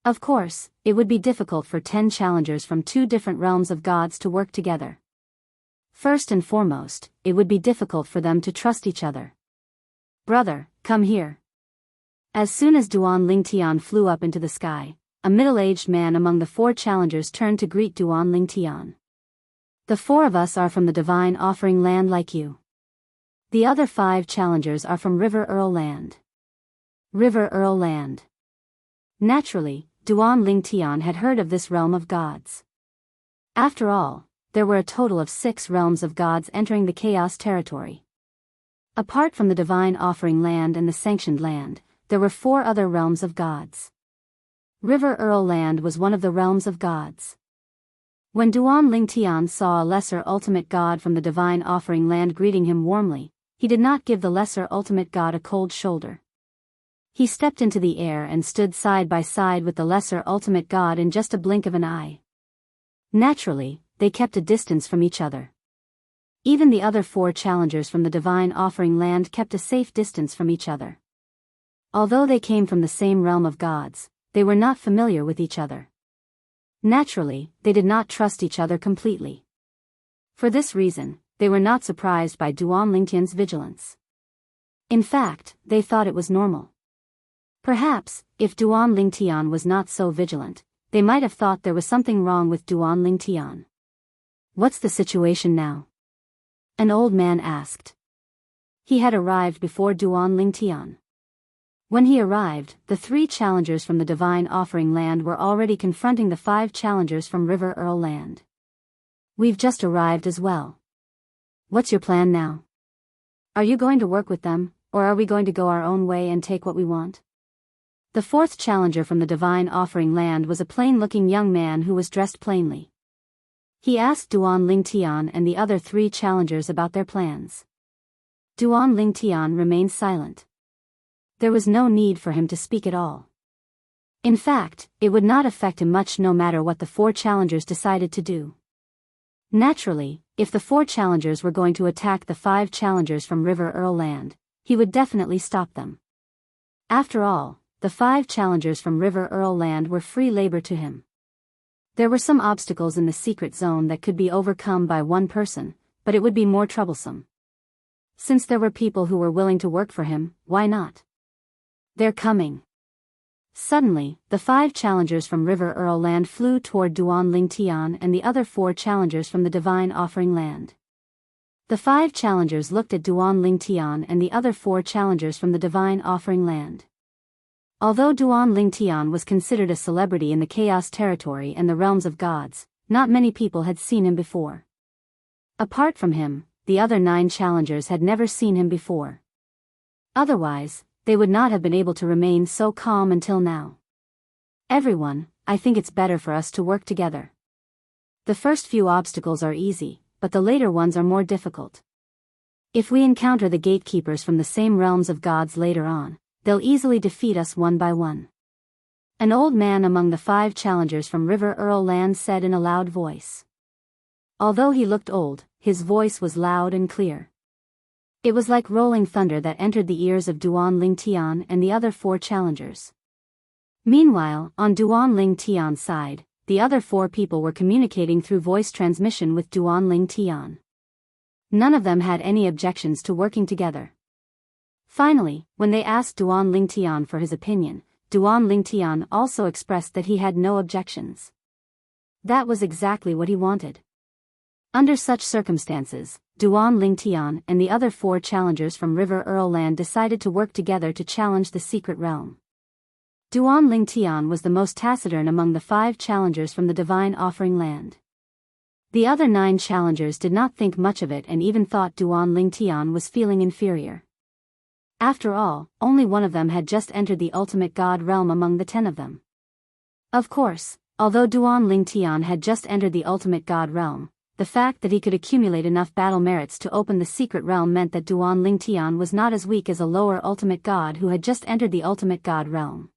Of course, it would be difficult for 10 challengers from 2 different realms of gods to work together. First and foremost, it would be difficult for them to trust each other. Brother, come here. As soon as Duanling Tian flew up into the sky, a middle-aged man among the 4 challengers turned to greet Duanling Tian. The 4 of us are from the divine offering land like you. The other 5 challengers are from River Earl land. River Earl Land. Naturally, Duan Lingtian had heard of this realm of gods. After all, there were a total of 6 realms of gods entering the Chaos territory. Apart from the Divine Offering Land and the Sanctioned Land, there were 4 other realms of gods. River Earl Land was one of the realms of gods. When Duan Lingtian saw a lesser ultimate god from the Divine Offering Land greeting him warmly, he did not give the lesser ultimate god a cold shoulder. He stepped into the air and stood side by side with the lesser ultimate god in just a blink of an eye. Naturally, they kept a distance from each other. Even the other 4 challengers from the Divine Offering Land kept a safe distance from each other. Although they came from the same realm of gods, they were not familiar with each other. Naturally, they did not trust each other completely. For this reason, they were not surprised by Duan Lingtian's vigilance. In fact, they thought it was normal. Perhaps, if Duan Lingtian was not so vigilant, they might have thought there was something wrong with Duan Lingtian. What's the situation now? An old man asked. He had arrived before Duan Lingtian. When he arrived, the 3 challengers from the Divine Offering Land were already confronting the 5 challengers from River Earl Land. We've just arrived as well. What's your plan now? Are you going to work with them, or are we going to go our own way and take what we want? The 4th challenger from the Divine Offering Land was a plain-looking young man who was dressed plainly. He asked Duan Lingtian and the other 3 challengers about their plans. Duan Lingtian remained silent. There was no need for him to speak at all. In fact, it would not affect him much no matter what the 4 challengers decided to do. Naturally, if the 4 challengers were going to attack the 5 challengers from River Earl Land, he would definitely stop them. After all, the 5 challengers from River Earl Land were free labor to him. There were some obstacles in the secret zone that could be overcome by one person, but it would be more troublesome. Since there were people who were willing to work for him, why not? They're coming. Suddenly, the 5 challengers from River Earl Land flew toward Duan Lingtian and the other 4 challengers from the Divine Offering Land. The 5 challengers looked at Duan Lingtian and the other 4 challengers from the Divine Offering Land. Although Duan Lingtian was considered a celebrity in the Chaos territory and the realms of gods, not many people had seen him before. Apart from him, the other 9 challengers had never seen him before. Otherwise, they would not have been able to remain so calm until now. Everyone, I think it's better for us to work together. The first few obstacles are easy, but the later ones are more difficult. If we encounter the gatekeepers from the same realms of gods later on, they'll easily defeat us one by one. An old man among the 5 challengers from River Earl Land said in a loud voice. Although he looked old, his voice was loud and clear. It was like rolling thunder that entered the ears of Duan Lingtian and the other 4 challengers. Meanwhile, on Duan Lingtian's side, the other 4 people were communicating through voice transmission with Duan Lingtian. None of them had any objections to working together. Finally, when they asked Duan Lingtian for his opinion, Duan Lingtian also expressed that he had no objections. That was exactly what he wanted. Under such circumstances, Duan Lingtian and the other 4 challengers from River Earl Land decided to work together to challenge the secret realm. Duan Lingtian was the most taciturn among the 5 challengers from the Divine Offering Land. The other 9 challengers did not think much of it and even thought Duan Lingtian was feeling inferior. After all, only one of them had just entered the ultimate god realm among the 10 of them. Of course, although Duan Lingtian had just entered the ultimate god realm, the fact that he could accumulate enough battle merits to open the secret realm meant that Duan Lingtian was not as weak as a lower ultimate god who had just entered the ultimate god realm.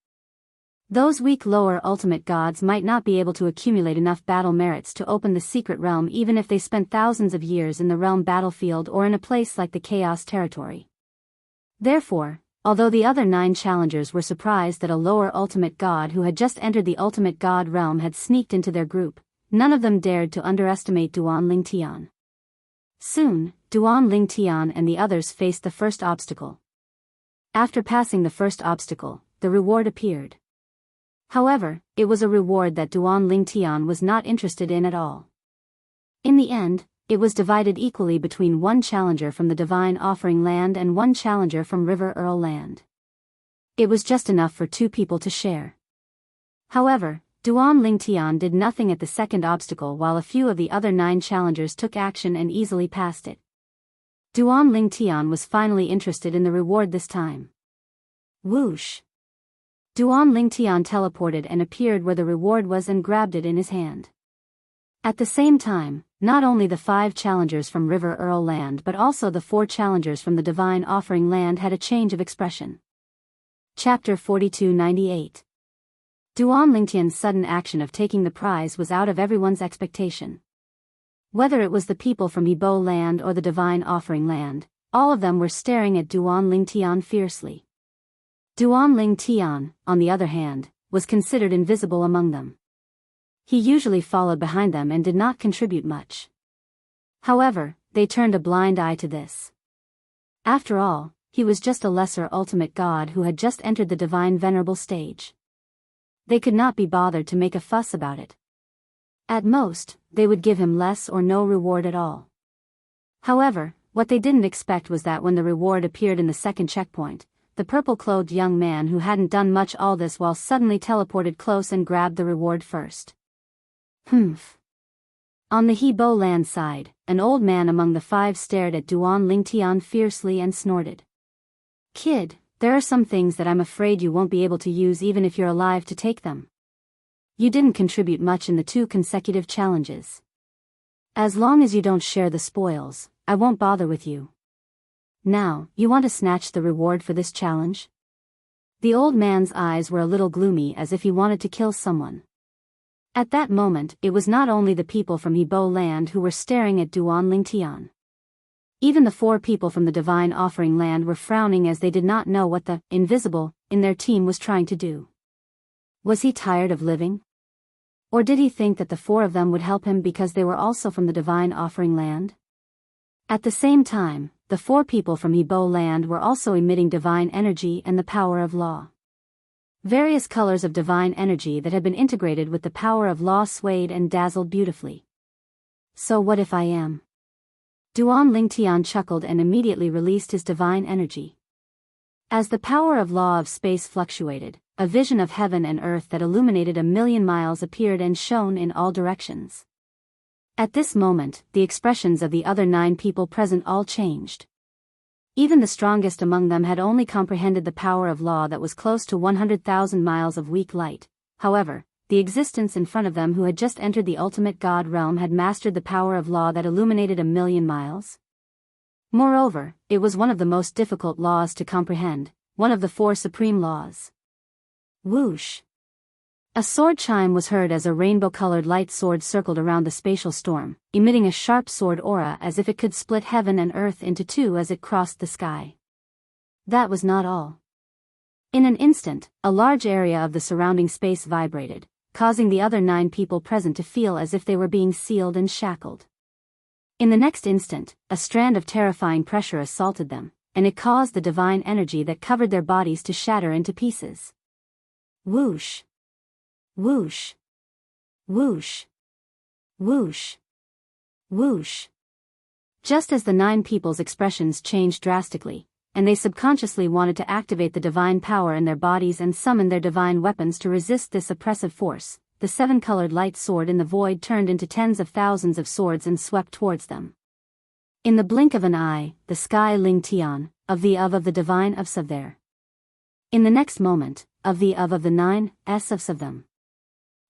Those weak lower ultimate gods might not be able to accumulate enough battle merits to open the secret realm even if they spent thousands of years in the realm battlefield or in a place like the Chaos territory. Therefore, although the other 9 challengers were surprised that a lower ultimate god who had just entered the ultimate god realm had sneaked into their group, none of them dared to underestimate Duan Lingtian. Soon, Duan Lingtian and the others faced the first obstacle. After passing the first obstacle, the reward appeared. However, it was a reward that Duan Lingtian was not interested in at all. In the end, it was divided equally between 1 challenger from the Divine Offering Land and 1 challenger from River Earl Land. It was just enough for 2 people to share. However, Duan Lingtian did nothing at the second obstacle while a few of the other 9 challengers took action and easily passed it. Duan Lingtian was finally interested in the reward this time. Whoosh! Duan Lingtian teleported and appeared where the reward was and grabbed it in his hand. At the same time, not only the 5 challengers from River Earl Land but also the 4 challengers from the Divine Offering Land had a change of expression. Chapter 4298. Duan Lingtian's sudden action of taking the prize was out of everyone's expectation. Whether it was the people from Yibo Land or the Divine Offering Land, all of them were staring at Duan Lingtian fiercely. Duan Lingtian, on the other hand, was considered invisible among them. He usually followed behind them and did not contribute much. However, they turned a blind eye to this. After all, he was just a lesser ultimate god who had just entered the divine venerable stage. They could not be bothered to make a fuss about it. At most, they would give him less or no reward at all. However, what they didn't expect was that when the reward appeared in the second checkpoint, the purple-clothed young man who hadn't done much all this while suddenly teleported close and grabbed the reward first. Humph. On the Yibo Land side, an old man among the 5 stared at Duan Lingtian fiercely and snorted. Kid, there are some things that I'm afraid you won't be able to use even if you're alive to take them. You didn't contribute much in the 2 consecutive challenges. As long as you don't share the spoils, I won't bother with you. Now, you want to snatch the reward for this challenge? The old man's eyes were a little gloomy as if he wanted to kill someone. At that moment, it was not only the people from Yibo Land who were staring at Duan Lingtian. Even the 4 people from the Divine Offering Land were frowning as they did not know what the invisible in their team was trying to do. Was he tired of living? Or did he think that the 4 of them would help him because they were also from the Divine Offering Land? At the same time, the 4 people from Yibo Land were also emitting divine energy and the power of law. Various colors of divine energy that had been integrated with the power of law swayed and dazzled beautifully. So what if I am? Duan Lingtian chuckled and immediately released his divine energy. As the power of law of space fluctuated, a vision of heaven and earth that illuminated 1,000,000 miles appeared and shone in all directions. At this moment, the expressions of the other 9 people present all changed. Even the strongest among them had only comprehended the power of law that was close to 100,000 miles of weak light. However, the existence in front of them who had just entered the ultimate god realm had mastered the power of law that illuminated 1,000,000 miles. Moreover, it was one of the most difficult laws to comprehend, one of the 4 supreme laws. Whoosh! A sword chime was heard as a rainbow-colored light sword circled around the spatial storm, emitting a sharp sword aura as if it could split heaven and earth into 2 as it crossed the sky. That was not all. In an instant, a large area of the surrounding space vibrated, causing the other 9 people present to feel as if they were being sealed and shackled. In the next instant, a strand of terrifying pressure assaulted them, and it caused the divine energy that covered their bodies to shatter into pieces. Whoosh! Whoosh! Whoosh! Whoosh! Whoosh! Just as the 9 people's expressions changed drastically, and they subconsciously wanted to activate the divine power in their bodies and summon their divine weapons to resist this oppressive force, the 7-colored light sword in the void turned into tens of thousands of swords and swept towards them. In the blink of an eye, the sky Lingtian, of the divine of there. In the next moment, of the 9 of them.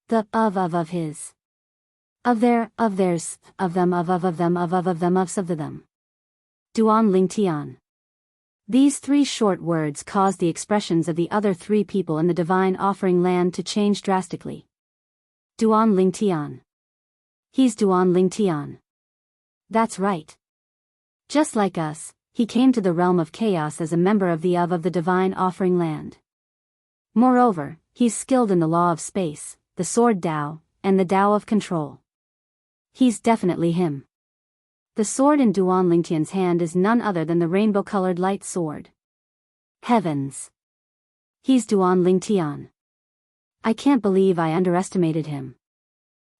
The of his. Of their, of theirs, of them, of them, of them, of them. Duan Lingtian. These 3 short words caused the expressions of the other 3 people in the Divine Offering Land to change drastically. Duan Lingtian. He's Duan Lingtian. That's right. Just like us, he came to the realm of chaos as a member of the Divine Offering Land. Moreover, he's skilled in the law of space, the sword Dao, and the Dao of control. He's definitely him. The sword in Duan Lingtian's hand is none other than the rainbow-colored light sword. Heavens! He's Duan Lingtian. I can't believe I underestimated him.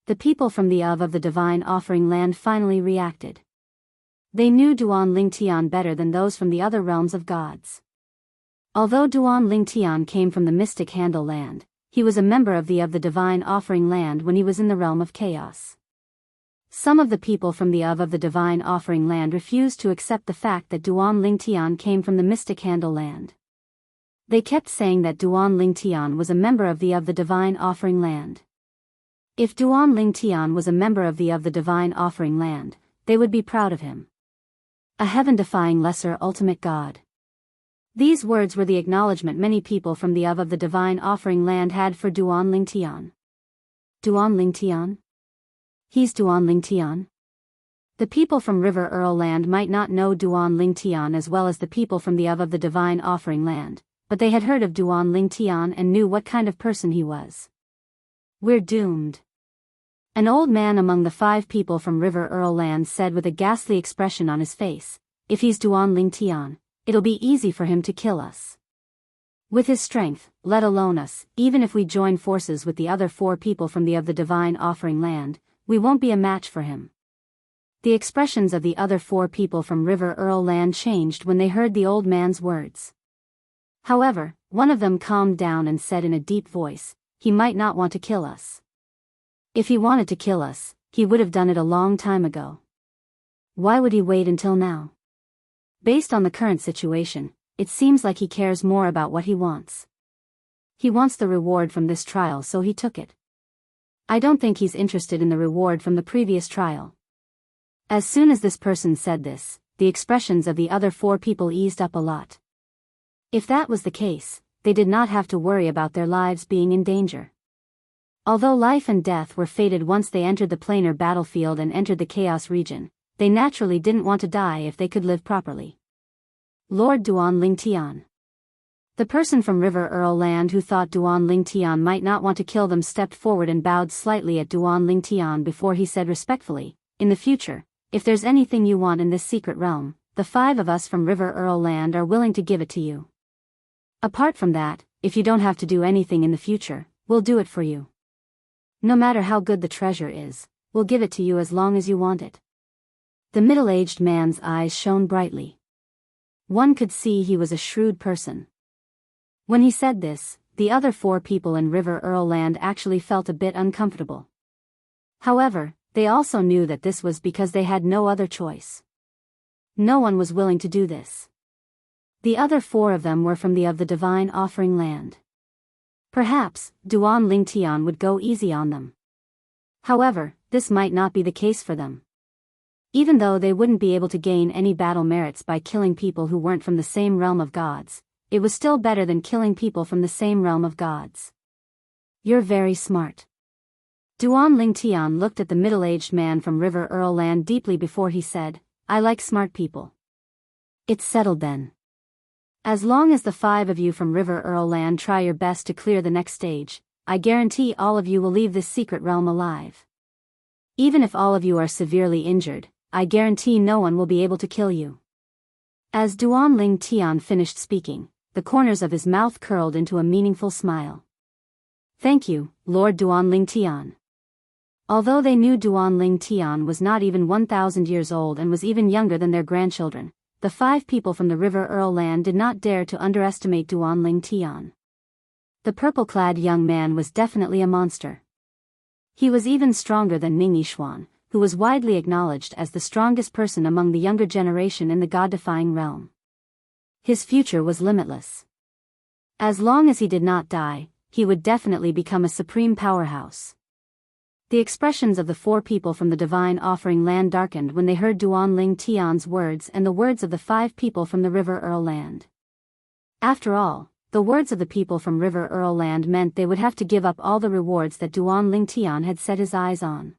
The people from the Divine Offering Land finally reacted. They knew Duan Lingtian better than those from the other realms of gods. Although Duan Lingtian came from the Mystic Handle Land, he was a member of the Divine Offering Land when he was in the realm of chaos. Some of the people from the of the Divine Offering Land refused to accept the fact that Duan Lingtian came from the Mystic Handle Land. They kept saying that Duan Lingtian was a member of the Divine Offering Land. If Duan Lingtian was a member of the Divine Offering Land, they would be proud of him. A heaven-defying lesser ultimate god. These words were the acknowledgement many people from the Divine Offering Land had for Duan Lingtian. Duan Lingtian? He's Duan Lingtian? The people from River Earl Land might not know Duan Lingtian as well as the people from the Divine Offering Land, but they had heard of Duan Lingtian and knew what kind of person he was. We're doomed. An old man among the 5 people from River Earl Land said with a ghastly expression on his face, "If he's Duan Lingtian, it'll be easy for him to kill us. With his strength, let alone us, even if we join forces with the other 4 people from the Divine Offering Land, we won't be a match for him." The expressions of the other 4 people from River Earl Land changed when they heard the old man's words. However, one of them calmed down and said in a deep voice, "He might not want to kill us. If he wanted to kill us, he would have done it a long time ago. Why would he wait until now? Based on the current situation, it seems like he cares more about what he wants. He wants the reward from this trial, so he took it. I don't think he's interested in the reward from the previous trial." As soon as this person said this, the expressions of the other 4 people eased up a lot. If that was the case, they did not have to worry about their lives being in danger. Although life and death were fated once they entered the planar battlefield and entered the Chaos region, they naturally didn't want to die if they could live properly. Lord Duan Lingtian. The person from River Earl Land who thought Duan Lingtian might not want to kill them stepped forward and bowed slightly at Duan Lingtian before he said respectfully, "In the future, if there's anything you want in this secret realm, the 5 of us from River Earl Land are willing to give it to you. Apart from that, if you don't have to do anything in the future, we'll do it for you. No matter how good the treasure is, we'll give it to you as long as you want it." The middle-aged man's eyes shone brightly. One could see he was a shrewd person. When he said this, the other 4 people in River Earl Land actually felt a bit uncomfortable. However, they also knew that this was because they had no other choice. No one was willing to do this. The other 4 of them were from the Divine Offering Land. Perhaps, Duan Lingtian would go easy on them. However, this might not be the case for them. Even though they wouldn't be able to gain any battle merits by killing people who weren't from the same realm of gods, it was still better than killing people from the same realm of gods. "You're very smart." Duan Lingtian looked at the middle-aged man from River Earl Land deeply before he said, "I like smart people." "It's settled then. As long as the 5 of you from River Earl Land try your best to clear the next stage, I guarantee all of you will leave this secret realm alive. Even if all of you are severely injured, I guarantee no one will be able to kill you." As Duan Lingtian finished speaking, the corners of his mouth curled into a meaningful smile. "Thank you, Lord Duan Lingtian." Although they knew Duan Lingtian was not even 1,000 years old and was even younger than their grandchildren, the 5 people from the River Earl Land did not dare to underestimate Duan Lingtian. The purple-clad young man was definitely a monster. He was even stronger than Ning Yishuan, who was widely acknowledged as the strongest person among the younger generation in the god-defying realm. His future was limitless. As long as he did not die, he would definitely become a supreme powerhouse. The expressions of the 4 people from the Divine Offering Land darkened when they heard Duan Lingtian's words and the words of the 5 people from the River Earl Land. After all, the words of the people from River Earl Land meant they would have to give up all the rewards that Duan Lingtian had set his eyes on.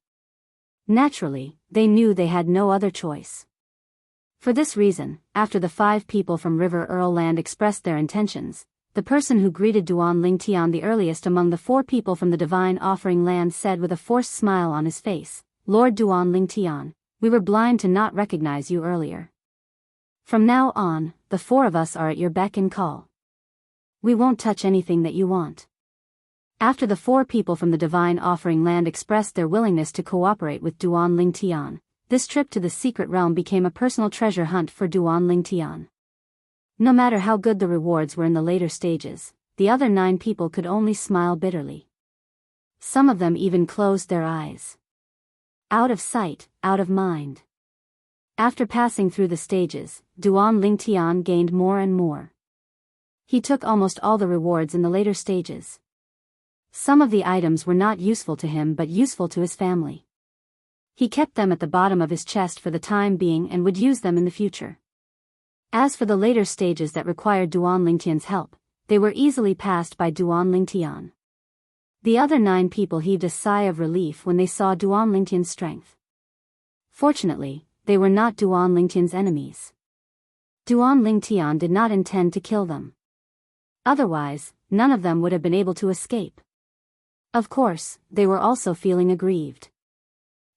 Naturally, they knew they had no other choice. For this reason, after the 5 people from River Earl Land expressed their intentions, the person who greeted Duan Lingtian the earliest among the 4 people from the Divine Offering Land said with a forced smile on his face, "Lord Duan Lingtian, we were blind to not recognize you earlier. From now on, the 4 of us are at your beck and call. We won't touch anything that you want." After the 4 people from the Divine Offering Land expressed their willingness to cooperate with Duan Lingtian, this trip to the secret realm became a personal treasure hunt for Duan Lingtian. No matter how good the rewards were in the later stages, the other 9 people could only smile bitterly. Some of them even closed their eyes. Out of sight, out of mind. After passing through the stages, Duan Lingtian gained more and more. He took almost all the rewards in the later stages. Some of the items were not useful to him but useful to his family. He kept them at the bottom of his chest for the time being and would use them in the future. As for the later stages that required Duan Lingtian's help, they were easily passed by Duan Lingtian. The other 9 people heaved a sigh of relief when they saw Duan Lingtian's strength. Fortunately, they were not Duan Lingtian's enemies. Duan Lingtian did not intend to kill them. Otherwise, none of them would have been able to escape. Of course, they were also feeling aggrieved.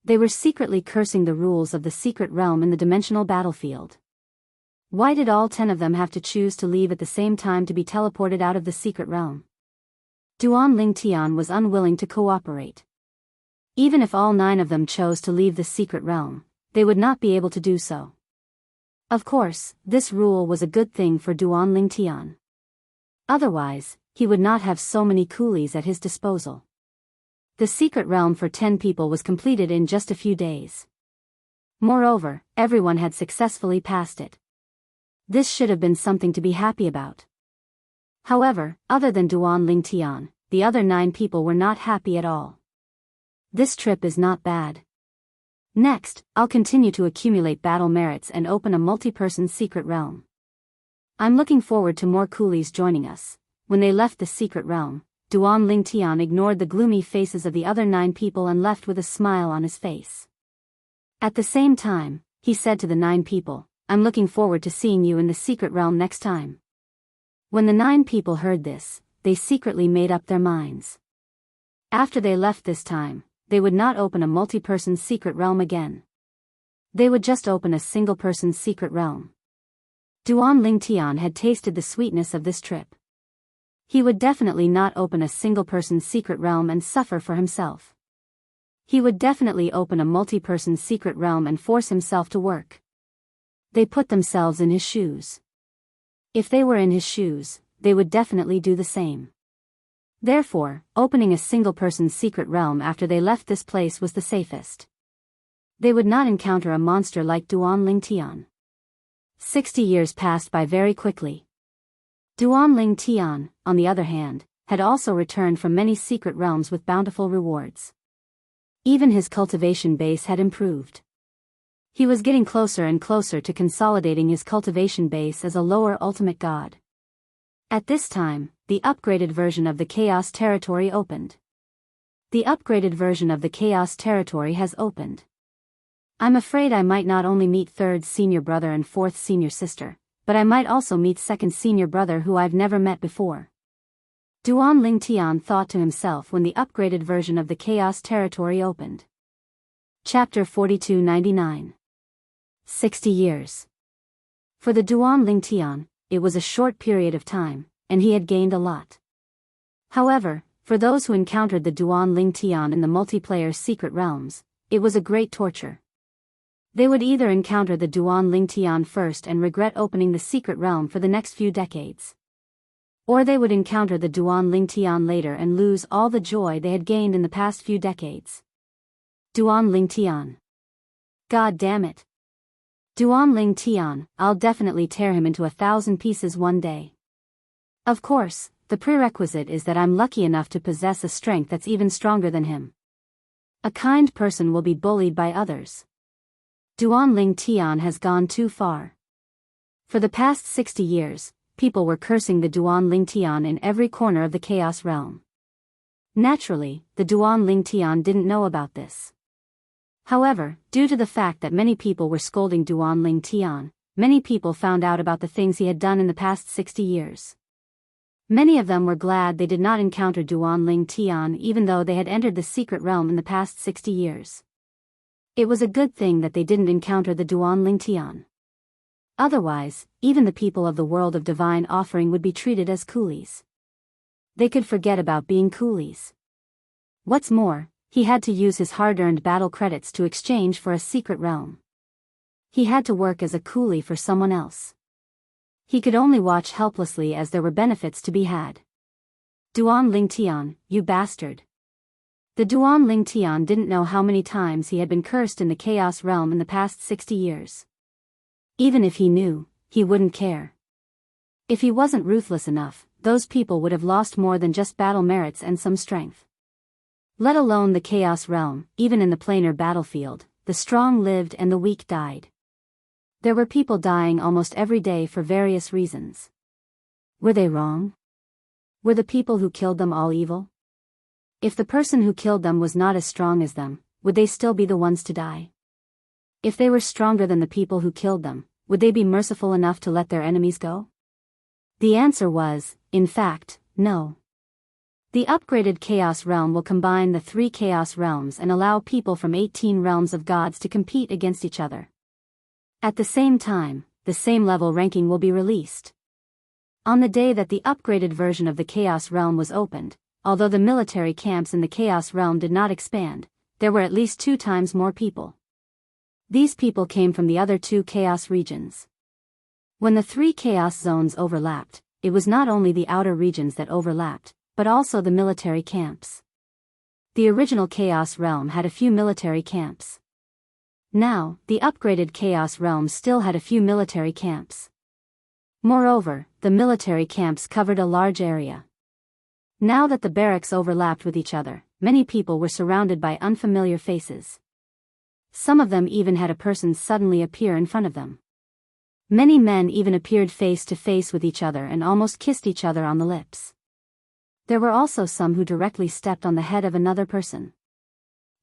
They were secretly cursing the rules of the secret realm in the dimensional battlefield. Why did all 10 of them have to choose to leave at the same time to be teleported out of the secret realm? Duan Lingtian was unwilling to cooperate. Even if all 9 of them chose to leave the secret realm, they would not be able to do so. Of course, this rule was a good thing for Duan Lingtian. Otherwise, he would not have so many coolies at his disposal. The secret realm for 10 people was completed in just a few days. Moreover, everyone had successfully passed it. This should have been something to be happy about. However, other than Duan Lingtian, the other 9 people were not happy at all. This trip is not bad. Next, I'll continue to accumulate battle merits and open a multi-person secret realm. I'm looking forward to more coolies joining us. When they left the secret realm, Duan Lingtian ignored the gloomy faces of the other 9 people and left with a smile on his face. At the same time, he said to the 9 people, I'm looking forward to seeing you in the secret realm next time. When the 9 people heard this, they secretly made up their minds. After they left this time, they would not open a multi-person secret realm again. They would just open a single-person secret realm. Duan Lingtian had tasted the sweetness of this trip. He would definitely not open a single-person secret realm and suffer for himself. He would definitely open a multi-person secret realm and force himself to work. They put themselves in his shoes. If they were in his shoes, they would definitely do the same. Therefore, opening a single-person secret realm after they left this place was the safest. They would not encounter a monster like Duan Lingtian. 60 years passed by very quickly. Duan Lingtian, on the other hand, had also returned from many secret realms with bountiful rewards. Even his cultivation base had improved. He was getting closer and closer to consolidating his cultivation base as a lower ultimate god. At this time, the upgraded version of the Chaos Territory opened. The upgraded version of the Chaos Territory has opened. I'm afraid I might not only meet 3rd senior brother and 4th senior sister, but I might also meet 2nd senior brother who I've never met before. Duan Lingtian thought to himself when the upgraded version of the Chaos Territory opened. Chapter 4299. 60 years. For the Duan Lingtian, it was a short period of time, and he had gained a lot. However, for those who encountered the Duan Lingtian in the multiplayer secret realms, it was a great torture. They would either encounter the Duan Lingtian first and regret opening the secret realm for the next few decades. Or they would encounter the Duan Lingtian later and lose all the joy they had gained in the past few decades. Duan Lingtian. God damn it. Duan Lingtian, I'll definitely tear him into 1,000 pieces one day. Of course, the prerequisite is that I'm lucky enough to possess a strength that's even stronger than him. A kind person will be bullied by others. Duan Lingtian has gone too far. For the past 60 years, people were cursing the Duan Lingtian in every corner of the Chaos Realm. Naturally, the Duan Lingtian didn't know about this. However, due to the fact that many people were scolding Duan Lingtian, many people found out about the things he had done in the past 60 years. Many of them were glad they did not encounter Duan Lingtian even though they had entered the secret realm in the past 60 years. It was a good thing that they didn't encounter the Duan Lingtian. Otherwise, even the people of the world of divine offering would be treated as coolies. They could forget about being coolies. What's more, he had to use his hard-earned battle credits to exchange for a secret realm. He had to work as a coolie for someone else. He could only watch helplessly as there were benefits to be had. Duan Lingtian, you bastard. The Duan Lingtian didn't know how many times he had been cursed in the Chaos Realm in the past 60 years. Even if he knew, he wouldn't care. If he wasn't ruthless enough, those people would have lost more than just battle merits and some strength. Let alone the Chaos Realm, even in the planar battlefield, the strong lived and the weak died. There were people dying almost every day for various reasons. Were they wrong? Were the people who killed them all evil? If the person who killed them was not as strong as them, would they still be the ones to die? If they were stronger than the people who killed them, would they be merciful enough to let their enemies go? The answer was, in fact, no. The upgraded Chaos Realm will combine the 3 Chaos Realms and allow people from 18 realms of gods to compete against each other. At the same time, the same level ranking will be released. On the day that the upgraded version of the Chaos Realm was opened, although the military camps in the Chaos Realm did not expand, there were at least 2 times more people. These people came from the other 2 Chaos regions. When the 3 Chaos zones overlapped, it was not only the outer regions that overlapped, but also the military camps. The original Chaos Realm had a few military camps. Now, the upgraded Chaos Realm still had a few military camps. Moreover, the military camps covered a large area. Now that the barracks overlapped with each other, many people were surrounded by unfamiliar faces. Some of them even had a person suddenly appear in front of them. Many men even appeared face to face with each other and almost kissed each other on the lips. There were also some who directly stepped on the head of another person.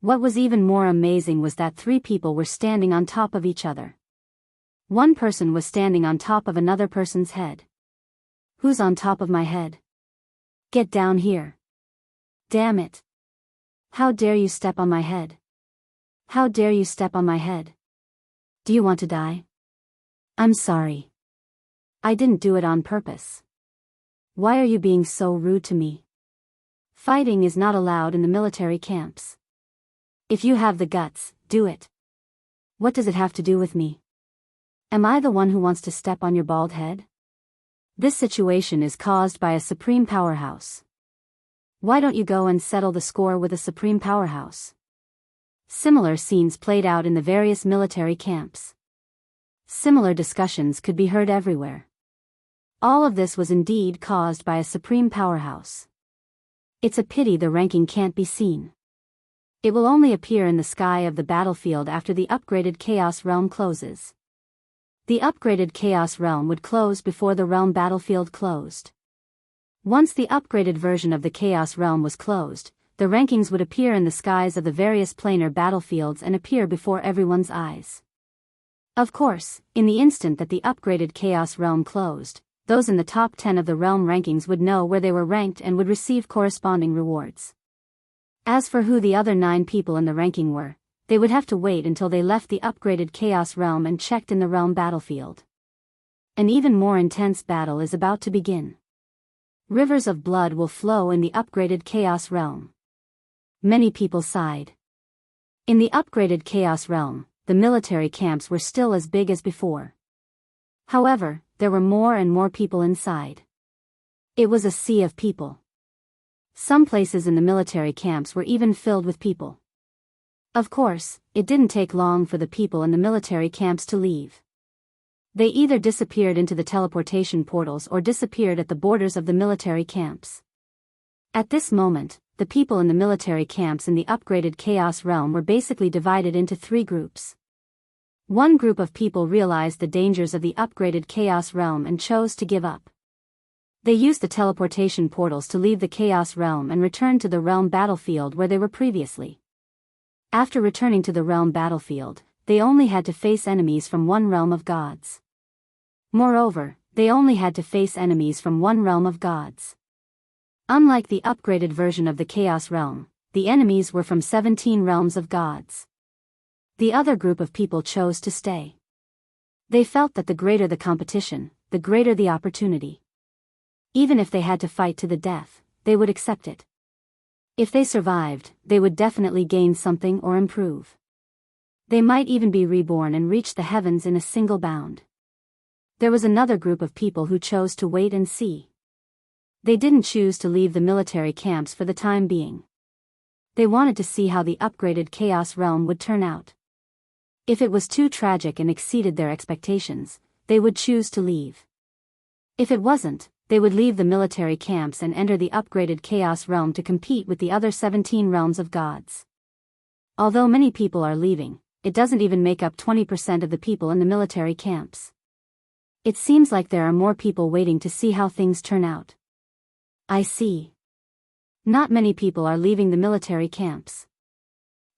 What was even more amazing was that 3 people were standing on top of each other. One person was standing on top of another person's head. Who's on top of my head? Get down here. Damn it. How dare you step on my head? How dare you step on my head? Do you want to die? I'm sorry. I didn't do it on purpose. Why are you being so rude to me? Fighting is not allowed in the military camps. If you have the guts, do it. What does it have to do with me? Am I the one who wants to step on your bald head? This situation is caused by a supreme powerhouse. Why don't you go and settle the score with a supreme powerhouse? Similar scenes played out in the various military camps. Similar discussions could be heard everywhere. All of this was indeed caused by a supreme powerhouse. It's a pity the ranking can't be seen. It will only appear in the sky of the battlefield after the upgraded Chaos Realm closes. The upgraded Chaos Realm would close before the realm battlefield closed. Once the upgraded version of the Chaos Realm was closed, the rankings would appear in the skies of the various planar battlefields and appear before everyone's eyes. Of course, in the instant that the upgraded Chaos Realm closed, those in the top 10 of the realm rankings would know where they were ranked and would receive corresponding rewards. As for who the other 9 people in the ranking were, they would have to wait until they left the upgraded Chaos Realm and checked in the realm battlefield. An even more intense battle is about to begin. Rivers of blood will flow in the upgraded Chaos Realm. Many people sighed. In the upgraded Chaos Realm, the military camps were still as big as before. However, there were more and more people inside. It was a sea of people. Some places in the military camps were even filled with people. Of course, it didn't take long for the people in the military camps to leave. They either disappeared into the teleportation portals or disappeared at the borders of the military camps. At this moment, the people in the military camps in the upgraded Chaos Realm were basically divided into 3 groups. One group of people realized the dangers of the upgraded Chaos Realm and chose to give up. They used the teleportation portals to leave the Chaos Realm and return to the realm battlefield where they were previously. After returning to the realm battlefield, they only had to face enemies from one realm of gods. Moreover, they only had to face enemies from one realm of gods. Unlike the upgraded version of the Chaos Realm, the enemies were from 17 realms of gods. The other group of people chose to stay. They felt that the greater the competition, the greater the opportunity. Even if they had to fight to the death, they would accept it. If they survived, they would definitely gain something or improve. They might even be reborn and reach the heavens in a single bound. there was another group of people who chose to wait and see. They didn't choose to leave the military camps for the time being. They wanted to see how the upgraded Chaos Realm would turn out. If it was too tragic and exceeded their expectations, they would choose to leave. If it wasn't, they would leave the military camps and enter the upgraded Chaos Realm to compete with the other 17 realms of gods. Although many people are leaving, it doesn't even make up 20% of the people in the military camps. It seems like there are more people waiting to see how things turn out. I see. Not many people are leaving the military camps.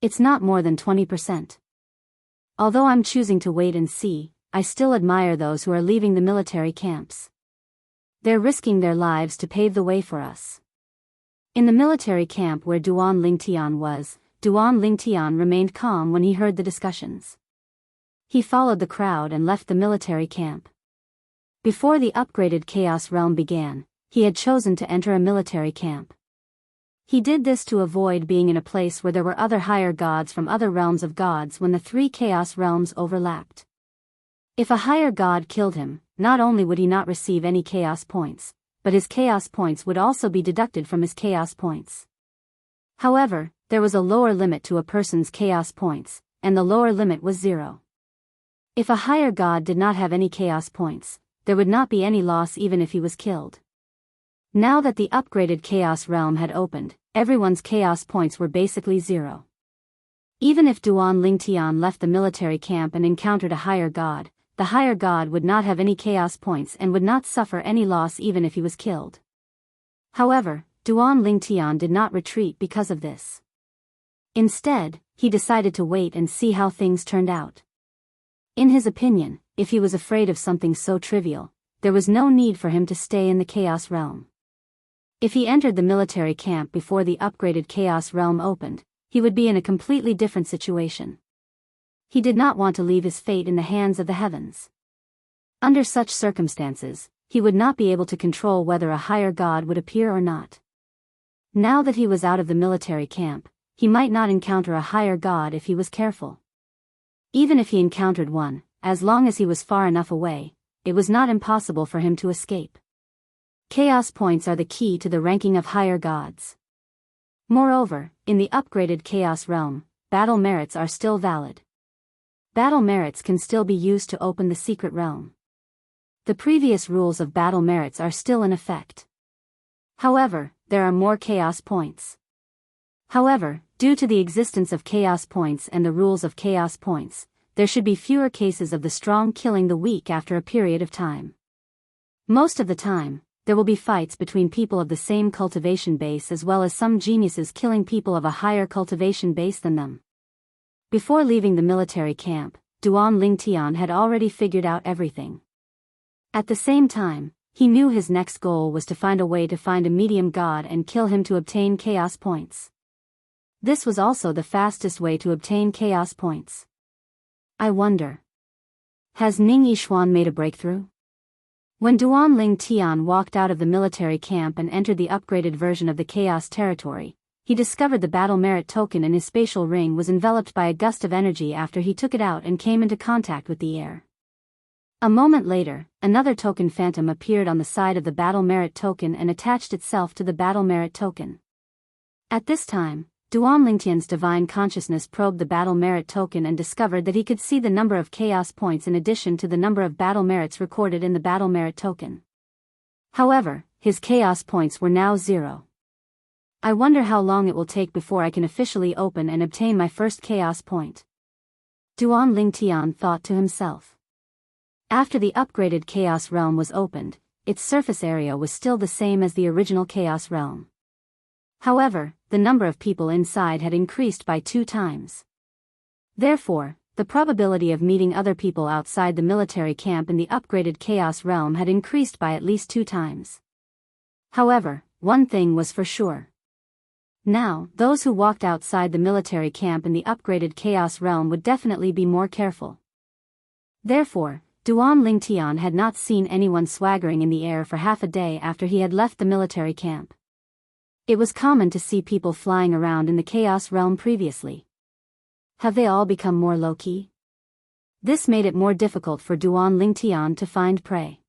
It's not more than 20%. Although I'm choosing to wait and see, I still admire those who are leaving the military camps. They're risking their lives to pave the way for us. In the military camp where Duan Lingtian was, Duan Lingtian remained calm when he heard the discussions. He followed the crowd and left the military camp. Before the upgraded Chaos Realm began, he had chosen to enter a military camp. He did this to avoid being in a place where there were other higher gods from other realms of gods when the three Chaos Realms overlapped. If a higher god killed him, not only would he not receive any Chaos points, but his Chaos points would also be deducted from his Chaos points. However, there was a lower limit to a person's Chaos points, and the lower limit was 0. If a higher god did not have any Chaos points, there would not be any loss even if he was killed. Now that the upgraded Chaos Realm had opened, everyone's Chaos points were basically 0. Even if Duan Lingtian left the military camp and encountered a higher god, the higher god would not have any Chaos points and would not suffer any loss even if he was killed. However, Duan Lingtian did not retreat because of this. Instead, he decided to wait and see how things turned out. In his opinion, if he was afraid of something so trivial, there was no need for him to stay in the Chaos Realm. If he entered the military camp before the upgraded Chaos Realm opened, he would be in a completely different situation. He did not want to leave his fate in the hands of the heavens. Under such circumstances, he would not be able to control whether a higher god would appear or not. Now that he was out of the military camp, he might not encounter a higher god if he was careful. Even if he encountered one, as long as he was far enough away, it was not impossible for him to escape. Chaos points are the key to the ranking of higher gods. Moreover, in the upgraded Chaos Realm, battle merits are still valid. Battle merits can still be used to open the secret realm. The previous rules of battle merits are still in effect. However, there are more Chaos points. However, due to the existence of Chaos points and the rules of Chaos points, there should be fewer cases of the strong killing the weak after a period of time. Most of the time, there will be fights between people of the same cultivation base as well as some geniuses killing people of a higher cultivation base than them. Before leaving the military camp, Duan Lingtian had already figured out everything. At the same time, he knew his next goal was to find a way to find a medium god and kill him to obtain Chaos points. This was also the fastest way to obtain Chaos points. I wonder. Has Ning Yishuan made a breakthrough? When Duan Lingtian walked out of the military camp and entered the upgraded version of the Chaos territory, he discovered the battle merit token in his spatial ring was enveloped by a gust of energy after he took it out and came into contact with the air. A moment later, another token phantom appeared on the side of the battle merit token and attached itself to the battle merit token. At this time, Duan Lingtian's divine consciousness probed the battle merit token and discovered that he could see the number of Chaos points in addition to the number of battle merits recorded in the battle merit token. However, his Chaos points were now 0. I wonder how long it will take before I can officially open and obtain my first Chaos point. Duan Lingtian thought to himself. After the upgraded Chaos Realm was opened, its surface area was still the same as the original Chaos Realm. However, the number of people inside had increased by 2 times. Therefore, the probability of meeting other people outside the military camp in the upgraded Chaos Realm had increased by at least 2 times. However, one thing was for sure. Now, those who walked outside the military camp in the upgraded Chaos Realm would definitely be more careful. Therefore, Duan Lingtian had not seen anyone swaggering in the air for half a day after he had left the military camp. It was common to see people flying around in the Chaos Realm previously. Have they all become more low-key? This made it more difficult for Duan Lingtian to find prey.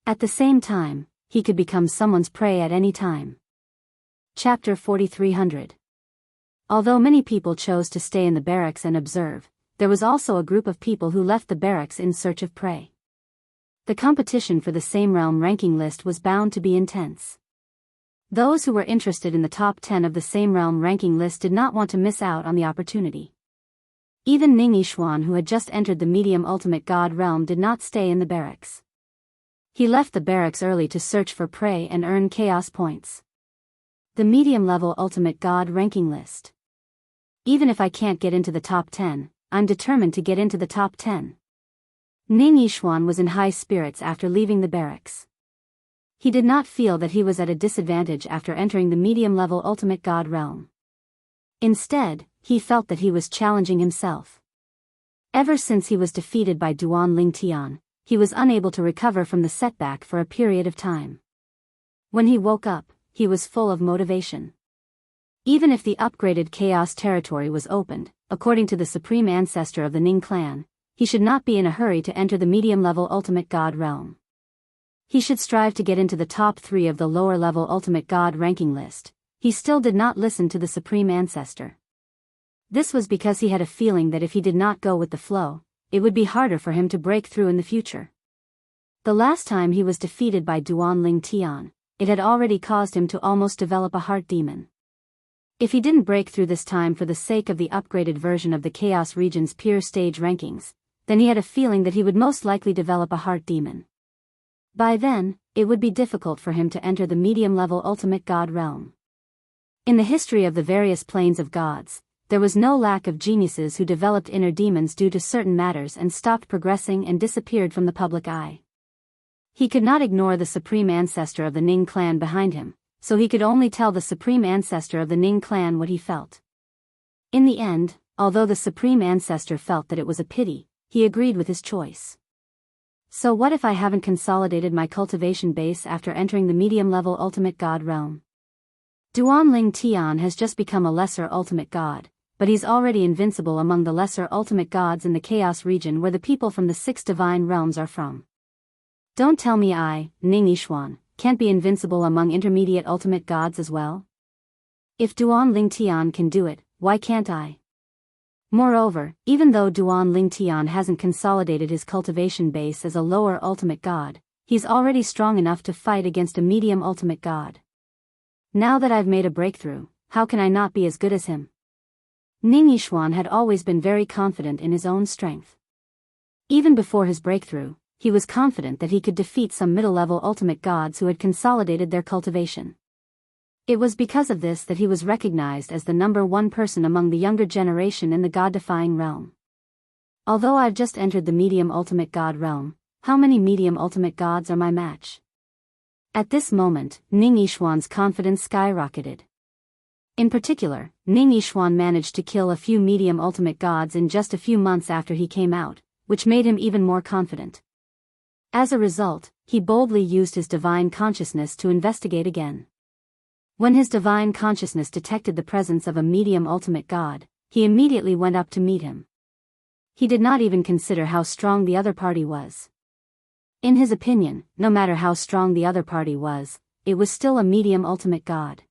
At the same time, he could become someone's prey at any time. Chapter 4300. Although many people chose to stay in the barracks and observe, there was also a group of people who left the barracks in search of prey. The competition for the same realm ranking list was bound to be intense. Those who were interested in the top 10 of the same realm ranking list did not want to miss out on the opportunity. Even Ning Yishuan, who had just entered the medium ultimate god realm, did not stay in the barracks. He left the barracks early to search for prey and earn chaos points. The medium level ultimate god ranking list. Even if I can't get into the top 10, I'm determined to get into the top 10. Ning Yishuan was in high spirits after leaving the barracks. He did not feel that he was at a disadvantage after entering the medium level ultimate god realm. Instead, he felt that he was challenging himself. Ever since he was defeated by Duan Lingtian, he was unable to recover from the setback for a period of time. When he woke up, he was full of motivation. Even if the upgraded chaos territory was opened, according to the supreme ancestor of the Ning clan, he should not be in a hurry to enter the medium-level ultimate god realm. He should strive to get into the top 3 of the lower-level ultimate god ranking list. He still did not listen to the supreme ancestor. This was because he had a feeling that if he did not go with the flow, it would be harder for him to break through in the future. The last time he was defeated by Duan Lingtian, it had already caused him to almost develop a heart demon. If he didn't break through this time for the sake of the upgraded version of the Chaos region's peer stage rankings, then he had a feeling that he would most likely develop a heart demon. By then, it would be difficult for him to enter the medium-level ultimate god realm. In the history of the various planes of gods, there was no lack of geniuses who developed inner demons due to certain matters and stopped progressing and disappeared from the public eye. He could not ignore the supreme ancestor of the Ning clan behind him, so he could only tell the supreme ancestor of the Ning clan what he felt. In the end, although the supreme ancestor felt that it was a pity, he agreed with his choice. So what if I haven't consolidated my cultivation base after entering the medium-level ultimate god realm? Duan Lingtian has just become a lesser ultimate god, but he's already invincible among the lesser ultimate gods in the Chaos region where the people from the 6 divine realms are from. Don't tell me I, Ning Yishuan, can't be invincible among intermediate ultimate gods as well? If Duan Lingtian can do it, why can't I? Moreover, even though Duan Lingtian hasn't consolidated his cultivation base as a lower ultimate god, he's already strong enough to fight against a medium ultimate god. Now that I've made a breakthrough, how can I not be as good as him? Ning Yishuan had always been very confident in his own strength. Even before his breakthrough, he was confident that he could defeat some middle-level ultimate gods who had consolidated their cultivation. It was because of this that he was recognized as the number 1 person among the younger generation in the god-defying realm. Although I've just entered the medium ultimate god realm, how many medium ultimate gods are my match? At this moment, Ning Yishuan's confidence skyrocketed. In particular, Ning Yishuan managed to kill a few medium ultimate gods in just a few months after he came out, which made him even more confident. As a result, he boldly used his divine consciousness to investigate again. When his divine consciousness detected the presence of a medium ultimate god, he immediately went up to meet him. He did not even consider how strong the other party was. In his opinion, no matter how strong the other party was, it was still a medium ultimate god.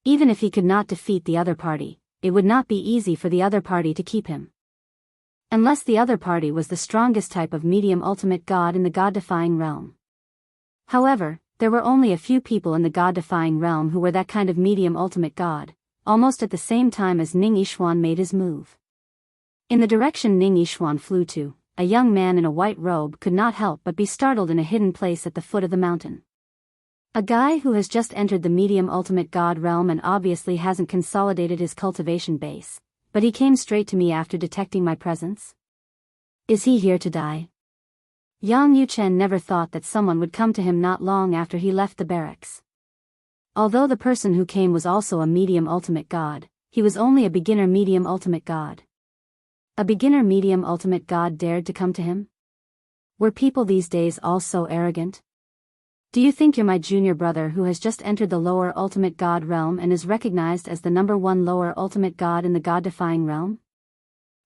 Even if he could not defeat the other party, it would not be easy for the other party to keep him. Unless the other party was the strongest type of medium ultimate god in the god-defying realm. However, there were only a few people in the god-defying realm who were that kind of medium ultimate god, almost at the same time as Ning Yishuan made his move. In the direction Ning Yishuan flew to, a young man in a white robe could not help but be startled in a hidden place at the foot of the mountain. A guy who has just entered the medium ultimate god realm and obviously hasn't consolidated his cultivation base, but he came straight to me after detecting my presence? Is he here to die? Yang Yuchen never thought that someone would come to him not long after he left the barracks. Although the person who came was also a medium ultimate god, he was only a beginner medium ultimate god. A beginner medium ultimate god dared to come to him? Were people these days all so arrogant? Do you think you're my junior brother who has just entered the lower ultimate god realm and is recognized as the number 1 lower ultimate god in the god-defying realm?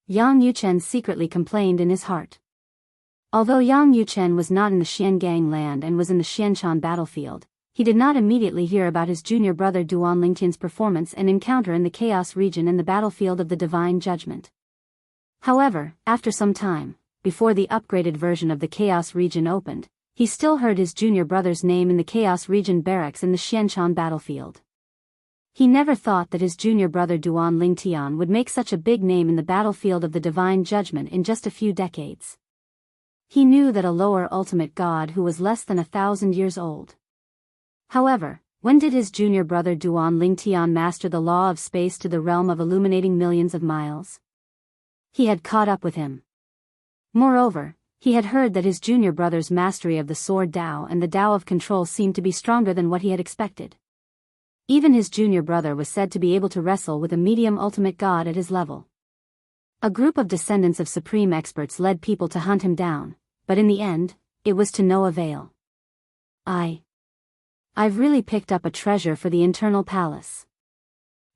Yang Yuchen secretly complained in his heart. Although Yang Yuchen was not in the Xiangang land and was in the Xianshan battlefield, he did not immediately hear about his junior brother Duan Lingtian's performance and encounter in the Chaos region and the battlefield of the Divine Judgment. However, after some time, before the upgraded version of the Chaos region opened, he still heard his junior brother's name in the Chaos region barracks in the Xianshan battlefield. He never thought that his junior brother Duan Lingtian would make such a big name in the battlefield of the Divine Judgment in just a few decades. He knew that a lower ultimate god who was less than 1,000 years old. However, when did his junior brother Duan Lingtian master the law of space to the realm of illuminating millions of miles? He had caught up with him. Moreover, he had heard that his junior brother's mastery of the sword Dao and the Dao of control seemed to be stronger than what he had expected. Even his junior brother was said to be able to wrestle with a medium ultimate god at his level. A group of descendants of supreme experts led people to hunt him down, but in the end, it was to no avail. I've really picked up a treasure for the internal palace.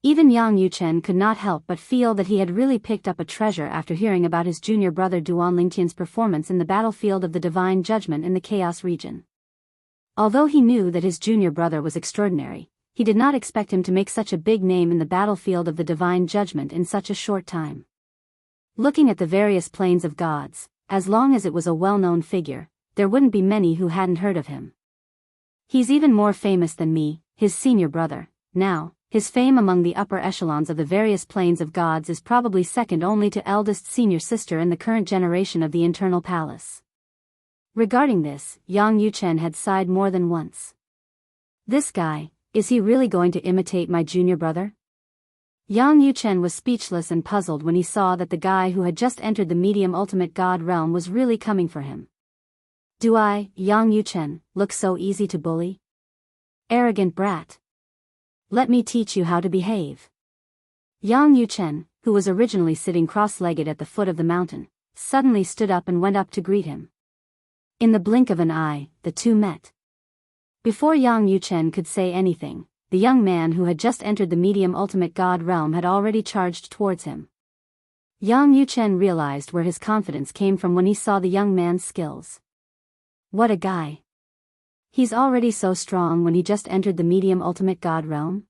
Even Yang Yuchen could not help but feel that he had really picked up a treasure after hearing about his junior brother Duan Lingtian's performance in the battlefield of the Divine Judgment in the Chaos region. Although he knew that his junior brother was extraordinary, he did not expect him to make such a big name in the battlefield of the Divine Judgment in such a short time. Looking at the various planes of gods, as long as it was a well-known figure, there wouldn't be many who hadn't heard of him. He's even more famous than me, his senior brother. Now, his fame among the upper echelons of the various planes of gods is probably second only to eldest senior sister in the current generation of the internal palace. Regarding this, Yang Yuchen had sighed more than once. This guy, is he really going to imitate my junior brother? Yang Yuchen was speechless and puzzled when he saw that the guy who had just entered the medium ultimate god realm was really coming for him. Do I, Yang Yuchen, look so easy to bully? Arrogant brat. Let me teach you how to behave. Yang Yuchen, who was originally sitting cross-legged at the foot of the mountain, suddenly stood up and went up to greet him. In the blink of an eye, the two met. Before Yang Yuchen could say anything, the young man who had just entered the medium ultimate god realm had already charged towards him. Yang Yuchen realized where his confidence came from when he saw the young man's skills. What a guy. He's already so strong when he just entered the medium ultimate god realm?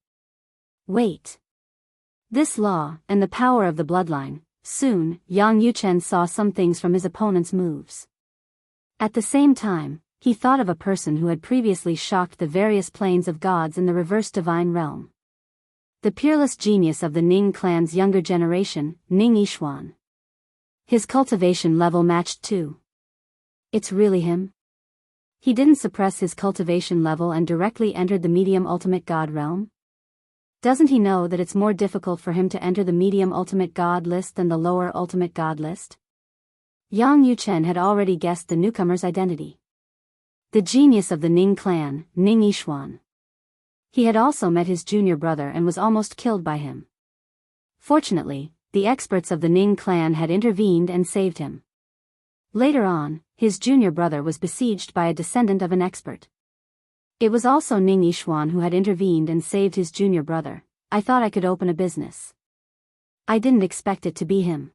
Wait. This law, and the power of the bloodline. Soon, Yang Yuchen saw some things from his opponent's moves. At the same time, he thought of a person who had previously shocked the various planes of gods in the reverse divine realm. The peerless genius of the Ning clan's younger generation, Ning Yixuan. His cultivation level matched too. It's really him? He didn't suppress his cultivation level and directly entered the medium ultimate god realm? Doesn't he know that it's more difficult for him to enter the medium ultimate god list than the lower ultimate god list? Yang Yuchen had already guessed the newcomer's identity. The genius of the Ning clan, Ning Yixuan. He had also met his junior brother and was almost killed by him. Fortunately, the experts of the Ning clan had intervened and saved him. Later on, his junior brother was besieged by a descendant of an expert. It was also Ning Yixuan who had intervened and saved his junior brother. I thought I could open a business. I didn't expect it to be him.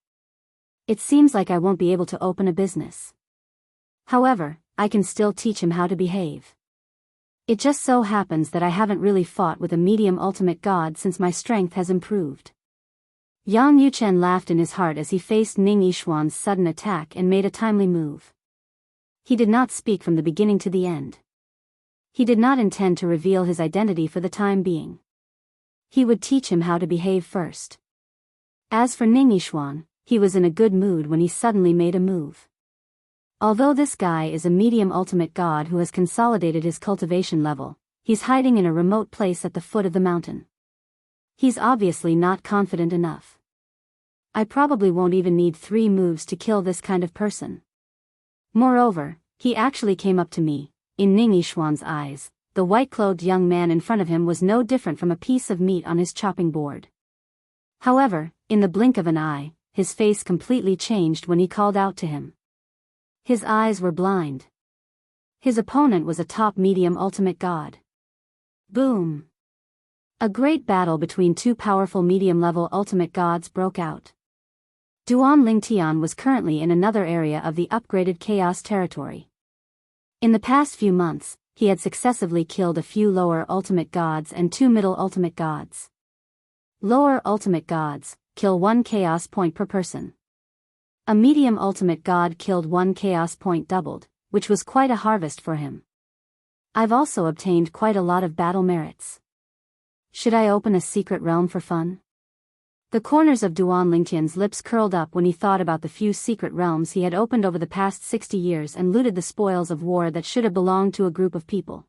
It seems like I won't be able to open a business. However, I can still teach him how to behave. It just so happens that I haven't really fought with a medium ultimate god since my strength has improved. Yang Yuchen laughed in his heart as he faced Ning Yixuan's sudden attack and made a timely move. He did not speak from the beginning to the end. He did not intend to reveal his identity for the time being. He would teach him how to behave first. As for Ning Yixuan, he was in a good mood when he suddenly made a move. Although this guy is a medium ultimate god who has consolidated his cultivation level, he's hiding in a remote place at the foot of the mountain. He's obviously not confident enough. I probably won't even need 3 moves to kill this kind of person. Moreover, he actually came up to me. In Ning Yixuan's eyes, the white-clothed young man in front of him was no different from a piece of meat on his chopping board. However, in the blink of an eye, his face completely changed when he called out to him. His eyes were blind. His opponent was a top medium ultimate god. Boom! A great battle between 2 powerful medium-level ultimate gods broke out. Duan Lingtian was currently in another area of the upgraded Chaos territory. In the past few months, he had successively killed a few lower ultimate gods and 2 middle ultimate gods. Lower ultimate gods kill 1 chaos point per person. A medium ultimate god killed 1 chaos point doubled, which was quite a harvest for him. I've also obtained quite a lot of battle merits. Should I open a secret realm for fun? The corners of Duan Lingtian's lips curled up when he thought about the few secret realms he had opened over the past 60 years and looted the spoils of war that should have belonged to a group of people.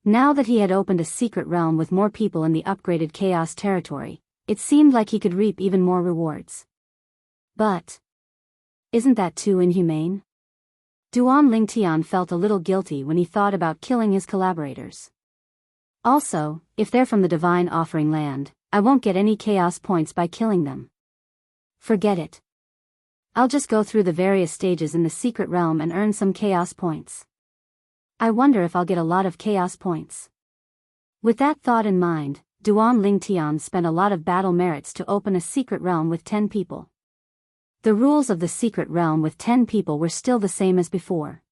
Now that he had opened a secret realm with more people in the upgraded Chaos territory, it seemed like he could reap even more rewards. But isn't that too inhumane? Duan Lingtian felt a little guilty when he thought about killing his collaborators. Also, if they're from the Divine Offering Land, I won't get any chaos points by killing them. Forget it. I'll just go through the various stages in the secret realm and earn some chaos points. I wonder if I'll get a lot of chaos points. With that thought in mind, Duan Lingtian spent a lot of battle merits to open a secret realm with 10 people. The rules of the secret realm with 10 people were still the same as before.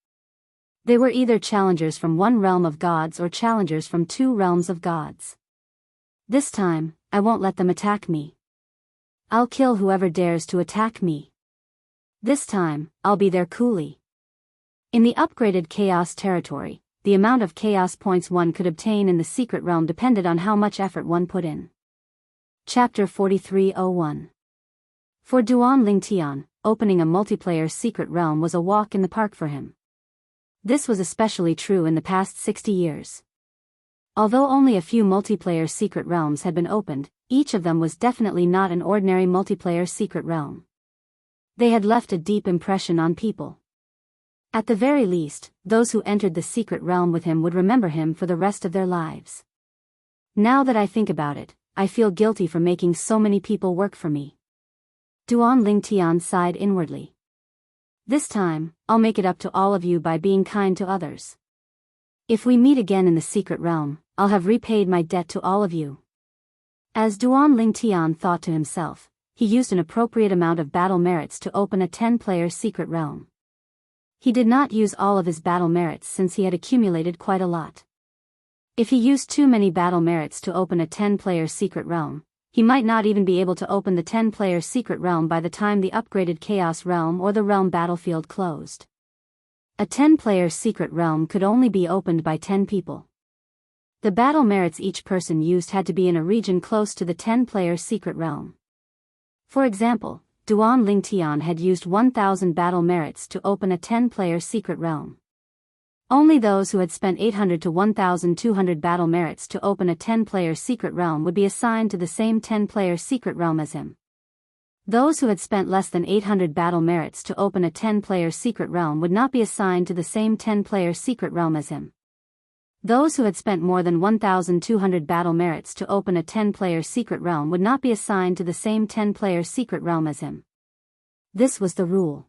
They were either challengers from 1 realm of gods or challengers from 2 realms of gods. This time, I won't let them attack me. I'll kill whoever dares to attack me. This time, I'll be their coolie. In the upgraded Chaos territory, the amount of chaos points one could obtain in the secret realm depended on how much effort one put in. Chapter 4301. For Duan Lingtian, opening a multiplayer secret realm was a walk in the park for him. This was especially true in the past 60 years. Although only a few multiplayer secret realms had been opened, each of them was definitely not an ordinary multiplayer secret realm. They had left a deep impression on people. At the very least, those who entered the secret realm with him would remember him for the rest of their lives. Now that I think about it, I feel guilty for making so many people work for me. Duan Lingtian sighed inwardly. This time, I'll make it up to all of you by being kind to others. If we meet again in the secret realm, I'll have repaid my debt to all of you. As Duan Lingtian thought to himself, he used an appropriate amount of battle merits to open a 10-player secret realm. He did not use all of his battle merits since he had accumulated quite a lot. If he used too many battle merits to open a 10-player secret realm, he might not even be able to open the 10-player secret realm by the time the upgraded Chaos realm or the realm battlefield closed. A 10-player secret realm could only be opened by 10 people. The battle merits each person used had to be in a region close to the 10-player secret realm. For example, Duan Lingtian had used 1,000 battle merits to open a 10-player secret realm. Only those who had spent 800 to 1,200 battle merits to open a 10-player secret realm would be assigned to the same 10-player secret realm as him. Those who had spent less than 800 battle merits to open a 10-player secret realm would not be assigned to the same 10-player secret realm as him. Those who had spent more than 1,200 battle merits to open a 10-player secret realm would not be assigned to the same 10-player secret realm as him. This was the rule.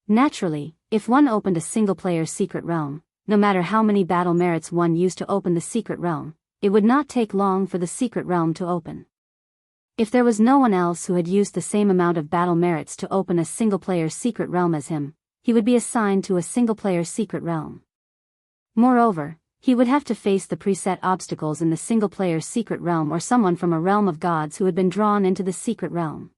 Naturally, if one opened a single-player secret realm, no matter how many battle merits one used to open the secret realm, it would not take long for the secret realm to open. If there was no one else who had used the same amount of battle merits to open a single-player secret realm as him, he would be assigned to a single-player secret realm. Moreover, he would have to face the preset obstacles in the single-player secret realm or someone from a realm of gods who had been drawn into the secret realm.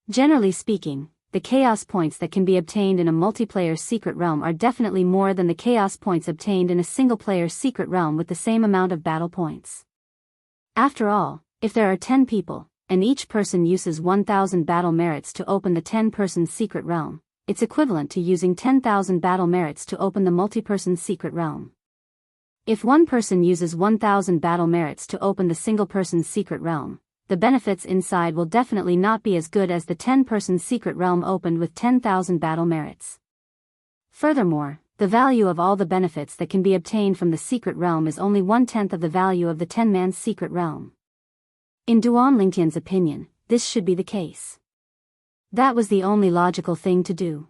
Generally speaking, the chaos points that can be obtained in a multiplayer secret realm are definitely more than the chaos points obtained in a single-player secret realm with the same amount of battle points. After all, if there are 10 people, and each person uses 1,000 battle merits to open the 10-person secret realm, it's equivalent to using 10,000 battle merits to open the multi-person secret realm. If one person uses 1,000 battle merits to open the single-person secret realm, the benefits inside will definitely not be as good as the 10-person secret realm opened with 10,000 battle merits. Furthermore, the value of all the benefits that can be obtained from the secret realm is only 1/10 of the value of the 10-man secret realm. In Duan Lingtian's opinion, this should be the case. That was the only logical thing to do.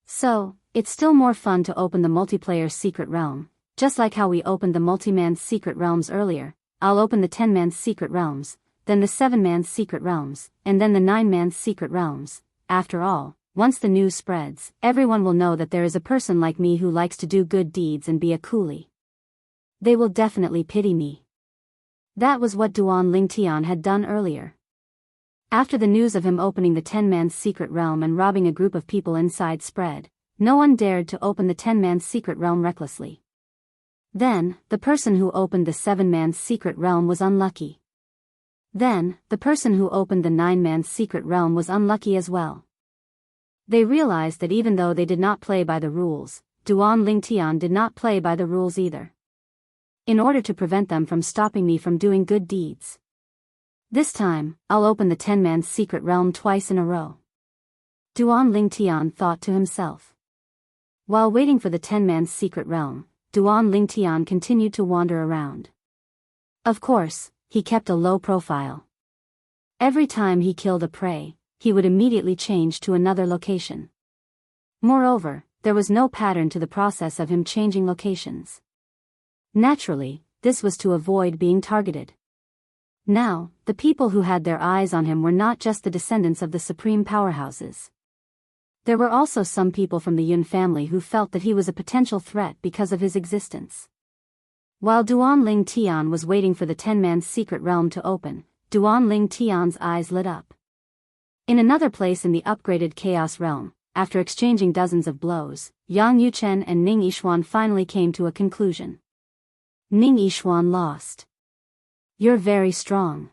So, it's still more fun to open the multiplayer secret realm, just like how we opened the multi-man secret realms earlier. I'll open the 10-man secret realms, then the 7-man's secret realms, and then the 9-man's secret realms. After all, once the news spreads, everyone will know that there is a person like me who likes to do good deeds and be a coolie. They will definitely pity me. That was what Duan Lingtian had done earlier. After the news of him opening the 10-man's secret realm and robbing a group of people inside spread, no one dared to open the 10-man's secret realm recklessly. Then, the person who opened the 7-man's secret realm was unlucky. Then, the person who opened the 9-man's secret realm was unlucky as well. They realized that even though they did not play by the rules, Duan Lingtian did not play by the rules either. In order to prevent them from stopping me from doing good deeds. This time, I'll open the 10-man's secret realm twice in a row. Duan Lingtian thought to himself. While waiting for the 10-man's secret realm, Duan Lingtian continued to wander around. Of course, he kept a low profile. Every time he killed a prey, he would immediately change to another location. Moreover, there was no pattern to the process of him changing locations. Naturally, this was to avoid being targeted. Now, the people who had their eyes on him were not just the descendants of the supreme powerhouses. There were also some people from the Yun family who felt that he was a potential threat because of his existence. While Duan Lingtian was waiting for the 10-man's secret realm to open, Duan Lingtian's eyes lit up. In another place in the upgraded Chaos Realm, after exchanging dozens of blows, Yang Yuchen and Ning Yishuan finally came to a conclusion. Ning Yishuan lost. You're very strong.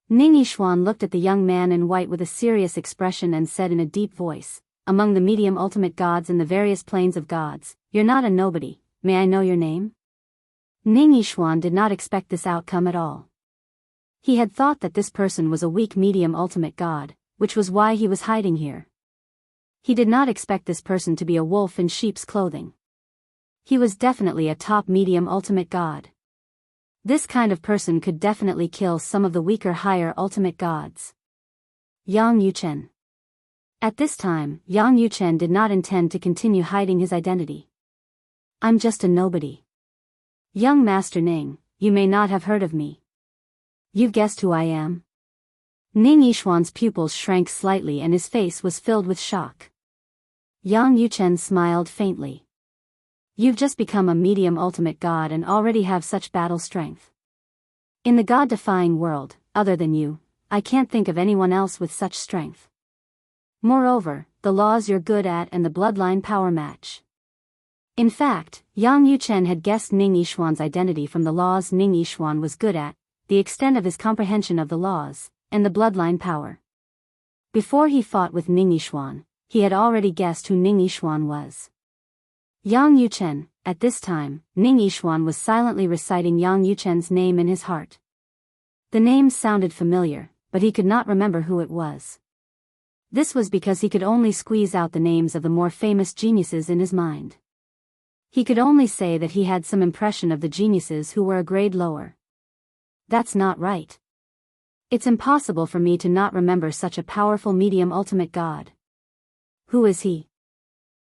Ning Yishuan looked at the young man in white with a serious expression and said in a deep voice, among the medium ultimate gods in the various planes of gods, you're not a nobody, may I know your name? Ning Yishuan did not expect this outcome at all. He had thought that this person was a weak medium ultimate god, which was why he was hiding here. He did not expect this person to be a wolf in sheep's clothing. He was definitely a top medium ultimate god. This kind of person could definitely kill some of the weaker higher ultimate gods. Yang Yuchen. At this time, Yang Yuchen did not intend to continue hiding his identity. I'm just a nobody. Young Master Ning, you may not have heard of me. You've guessed who I am? Ning Yishuan's pupils shrank slightly and his face was filled with shock. Yang Yuchen smiled faintly. You've just become a medium ultimate god and already have such battle strength. In the god-defying world, other than you, I can't think of anyone else with such strength. Moreover, the laws you're good at and the bloodline power match. In fact, Yang Yuchen had guessed Ning Yishuan's identity from the laws Ning Yishuan was good at, the extent of his comprehension of the laws, and the bloodline power. Before he fought with Ning Yishuan, he had already guessed who Ning Yishuan was. Yang Yuchen, at this time, Ning Yishuan was silently reciting Yang Yuchen's name in his heart. The name sounded familiar, but he could not remember who it was. This was because he could only squeeze out the names of the more famous geniuses in his mind. He could only say that he had some impression of the geniuses who were a grade lower. That's not right. It's impossible for me to not remember such a powerful medium ultimate god. Who is he?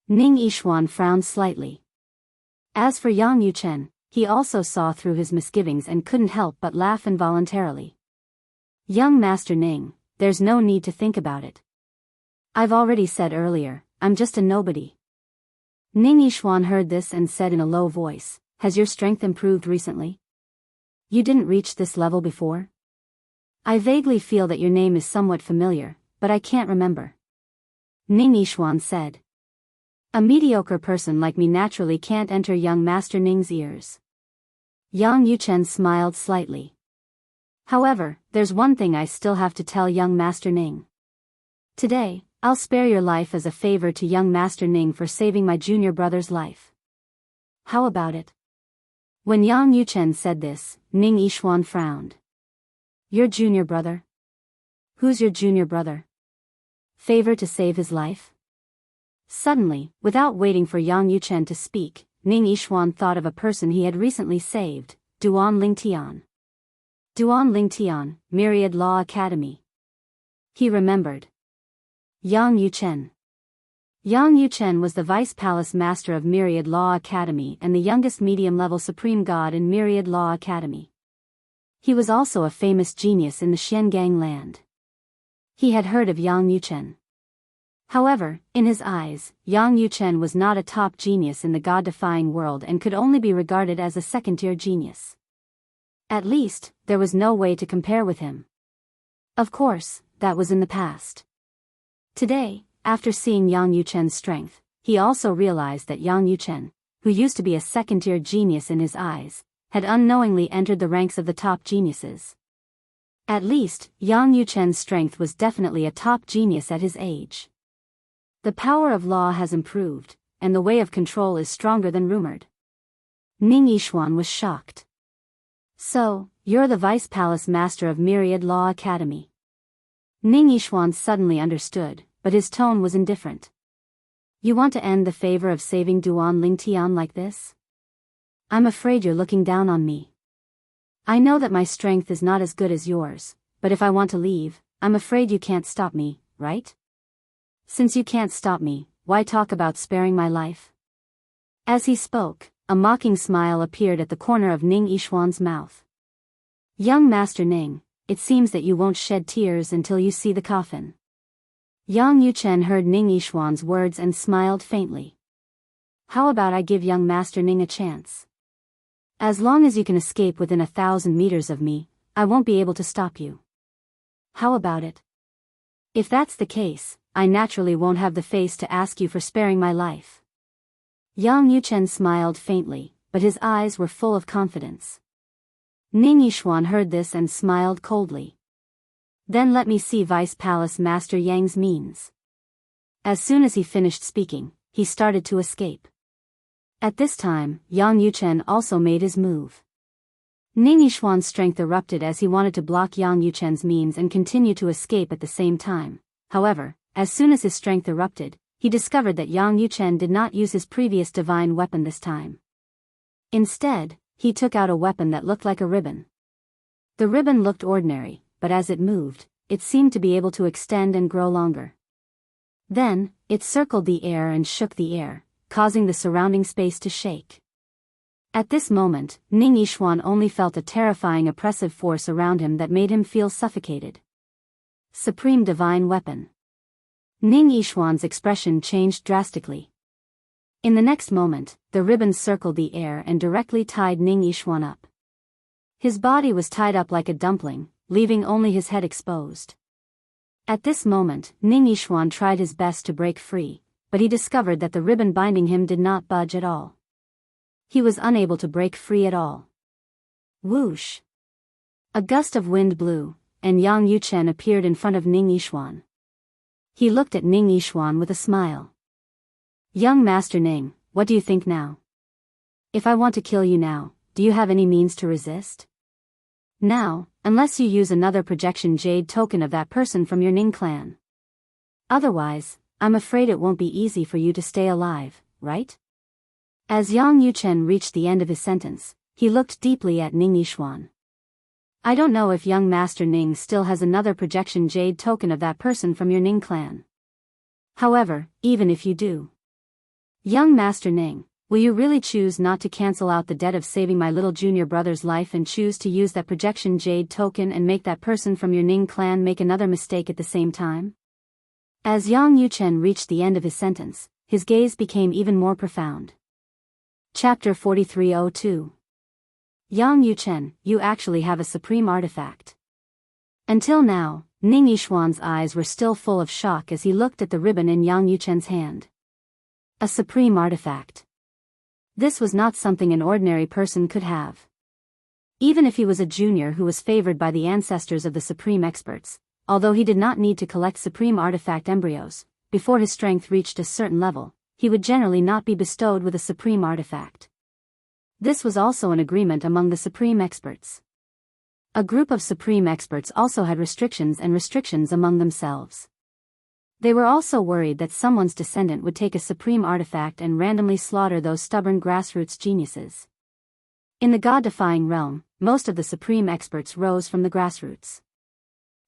Ning Yishuan frowned slightly. As for Yang Yuchen, he also saw through his misgivings and couldn't help but laugh involuntarily. Young Master Ning, there's no need to think about it. I've already said earlier, I'm just a nobody. Ning Yishuan heard this and said in a low voice, has your strength improved recently? You didn't reach this level before? I vaguely feel that your name is somewhat familiar, but I can't remember. Ning Yishuan said. A mediocre person like me naturally can't enter young Master Ning's ears. Yang Yuchen smiled slightly. However, there's one thing I still have to tell young Master Ning. Today, I'll spare your life as a favor to young Master Ning for saving my junior brother's life. How about it? When Yang Yuchen said this, Ning Yishuan frowned. Your junior brother? Who's your junior brother? Favor to save his life? Suddenly, without waiting for Yang Yuchen to speak, Ning Yishuan thought of a person he had recently saved, Duan Lingtian. Duan Lingtian, Myriad Law Academy. He remembered. Yang Yuchen. Yang Yuchen was the Vice Palace Master of Myriad Law Academy and the youngest medium-level Supreme God in Myriad Law Academy. He was also a famous genius in the Xiangang land. He had heard of Yang Yuchen. However, in his eyes, Yang Yuchen was not a top genius in the god-defying world and could only be regarded as a second-tier genius. At least, there was no way to compare with him. Of course, that was in the past. Today, after seeing Yang Yuchen's strength, he also realized that Yang Yuchen, who used to be a second-tier genius in his eyes, had unknowingly entered the ranks of the top geniuses. At least, Yang Yuchen's strength was definitely a top genius at his age. The power of law has improved, and the way of control is stronger than rumored. Ning Yixuan was shocked. So, you're the Vice Palace Master of Myriad Law Academy. Ning Yixuan suddenly understood, but his tone was indifferent. You want to end the favor of saving Duan Lingtian like this? I'm afraid you're looking down on me. I know that my strength is not as good as yours, but if I want to leave, I'm afraid you can't stop me, right? Since you can't stop me, why talk about sparing my life? As he spoke, a mocking smile appeared at the corner of Ning Yixuan's mouth. Young Master Ning, it seems that you won't shed tears until you see the coffin. Yang Yuchen heard Ning Yixuan's words and smiled faintly. How about I give young Master Ning a chance? As long as you can escape within 1,000 meters of me, I won't be able to stop you. How about it? If that's the case, I naturally won't have the face to ask you for sparing my life. Yang Yuchen smiled faintly, but his eyes were full of confidence. Ning Yixuan heard this and smiled coldly. Then let me see Vice Palace Master Yang's means. As soon as he finished speaking, he started to escape. At this time, Yang Yuchen also made his move. Ning Yixuan's strength erupted as he wanted to block Yang Yuchen's means and continue to escape at the same time. However, as soon as his strength erupted, he discovered that Yang Yuchen did not use his previous divine weapon this time. Instead, he took out a weapon that looked like a ribbon. The ribbon looked ordinary, but as it moved, it seemed to be able to extend and grow longer. Then, it circled the air and shook the air, causing the surrounding space to shake. At this moment, Ning Yixuan only felt a terrifying oppressive force around him that made him feel suffocated. Supreme Divine Weapon. Ning Yixuan's expression changed drastically. In the next moment, the ribbon circled the air and directly tied Ning Yixuan up. His body was tied up like a dumpling, leaving only his head exposed. At this moment, Ning Yixuan tried his best to break free, but he discovered that the ribbon binding him did not budge at all. He was unable to break free at all. Whoosh! A gust of wind blew, and Yang Yuchen appeared in front of Ning Yixuan. He looked at Ning Yixuan with a smile. Young Master Ning, what do you think now? If I want to kill you now, do you have any means to resist? Now, unless you use another projection jade token of that person from your Ning clan. Otherwise, I'm afraid it won't be easy for you to stay alive, right? As Yang Yuchen reached the end of his sentence, he looked deeply at Ning Yixuan. I don't know if young Master Ning still has another projection jade token of that person from your Ning clan. However, even if you do, young Master Ning, will you really choose not to cancel out the debt of saving my little junior brother's life and choose to use that projection jade token and make that person from your Ning clan make another mistake at the same time? As Yang Yuchen reached the end of his sentence, his gaze became even more profound. Chapter 4302. Yang Yuchen, you actually have a supreme artifact. Until now, Ning Yixuan's eyes were still full of shock as he looked at the ribbon in Yang Yuchen's hand. A supreme artifact. This was not something an ordinary person could have. Even if he was a junior who was favored by the ancestors of the supreme experts, although he did not need to collect supreme artifact embryos, before his strength reached a certain level, he would generally not be bestowed with a supreme artifact. This was also an agreement among the supreme experts. A group of supreme experts also had restrictions among themselves. They were also worried that someone's descendant would take a supreme artifact and randomly slaughter those stubborn grassroots geniuses. In the god-defying realm, most of the supreme experts rose from the grassroots.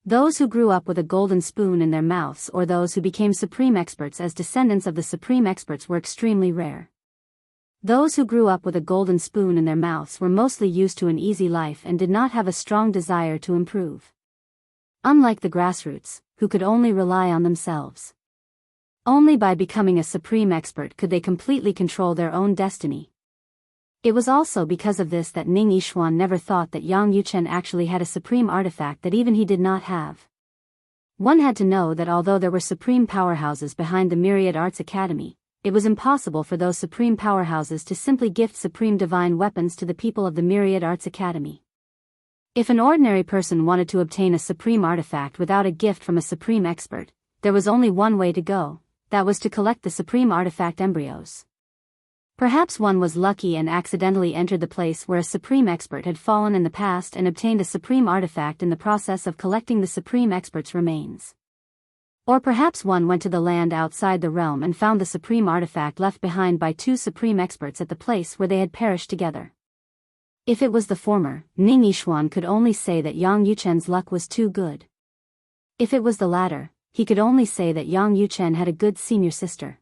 Those who grew up with a golden spoon in their mouths or those who became supreme experts as descendants of the supreme experts were extremely rare. Those who grew up with a golden spoon in their mouths were mostly used to an easy life and did not have a strong desire to improve. Unlike the grassroots, who could only rely on themselves. Only by becoming a supreme expert could they completely control their own destiny. It was also because of this that Ning Yixuan never thought that Yang Yuchen actually had a supreme artifact that even he did not have. One had to know that although there were supreme powerhouses behind the Myriad Arts Academy, it was impossible for those supreme powerhouses to simply gift supreme divine weapons to the people of the Myriad Arts Academy. If an ordinary person wanted to obtain a supreme artifact without a gift from a supreme expert, there was only one way to go, that was to collect the supreme artifact embryos. Perhaps one was lucky and accidentally entered the place where a supreme expert had fallen in the past and obtained a supreme artifact in the process of collecting the supreme expert's remains. Or perhaps one went to the land outside the realm and found the supreme artifact left behind by two supreme experts at the place where they had perished together. If it was the former, Ning Yixuan could only say that Yang Yuchen's luck was too good. If it was the latter, he could only say that Yang Yuchen had a good senior sister.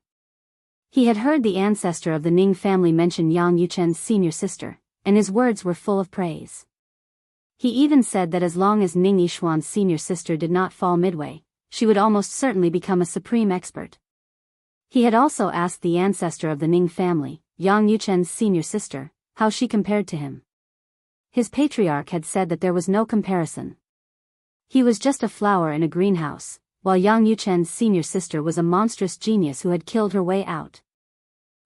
He had heard the ancestor of the Ning family mention Yang Yuchen's senior sister, and his words were full of praise. He even said that as long as Ning Yixuan's senior sister did not fall midway, she would almost certainly become a supreme expert. He had also asked the ancestor of the Ning family, Yang Yuchen's senior sister, how she compared to him. His patriarch had said that there was no comparison. He was just a flower in a greenhouse, while Yang Yuchen's senior sister was a monstrous genius who had killed her way out.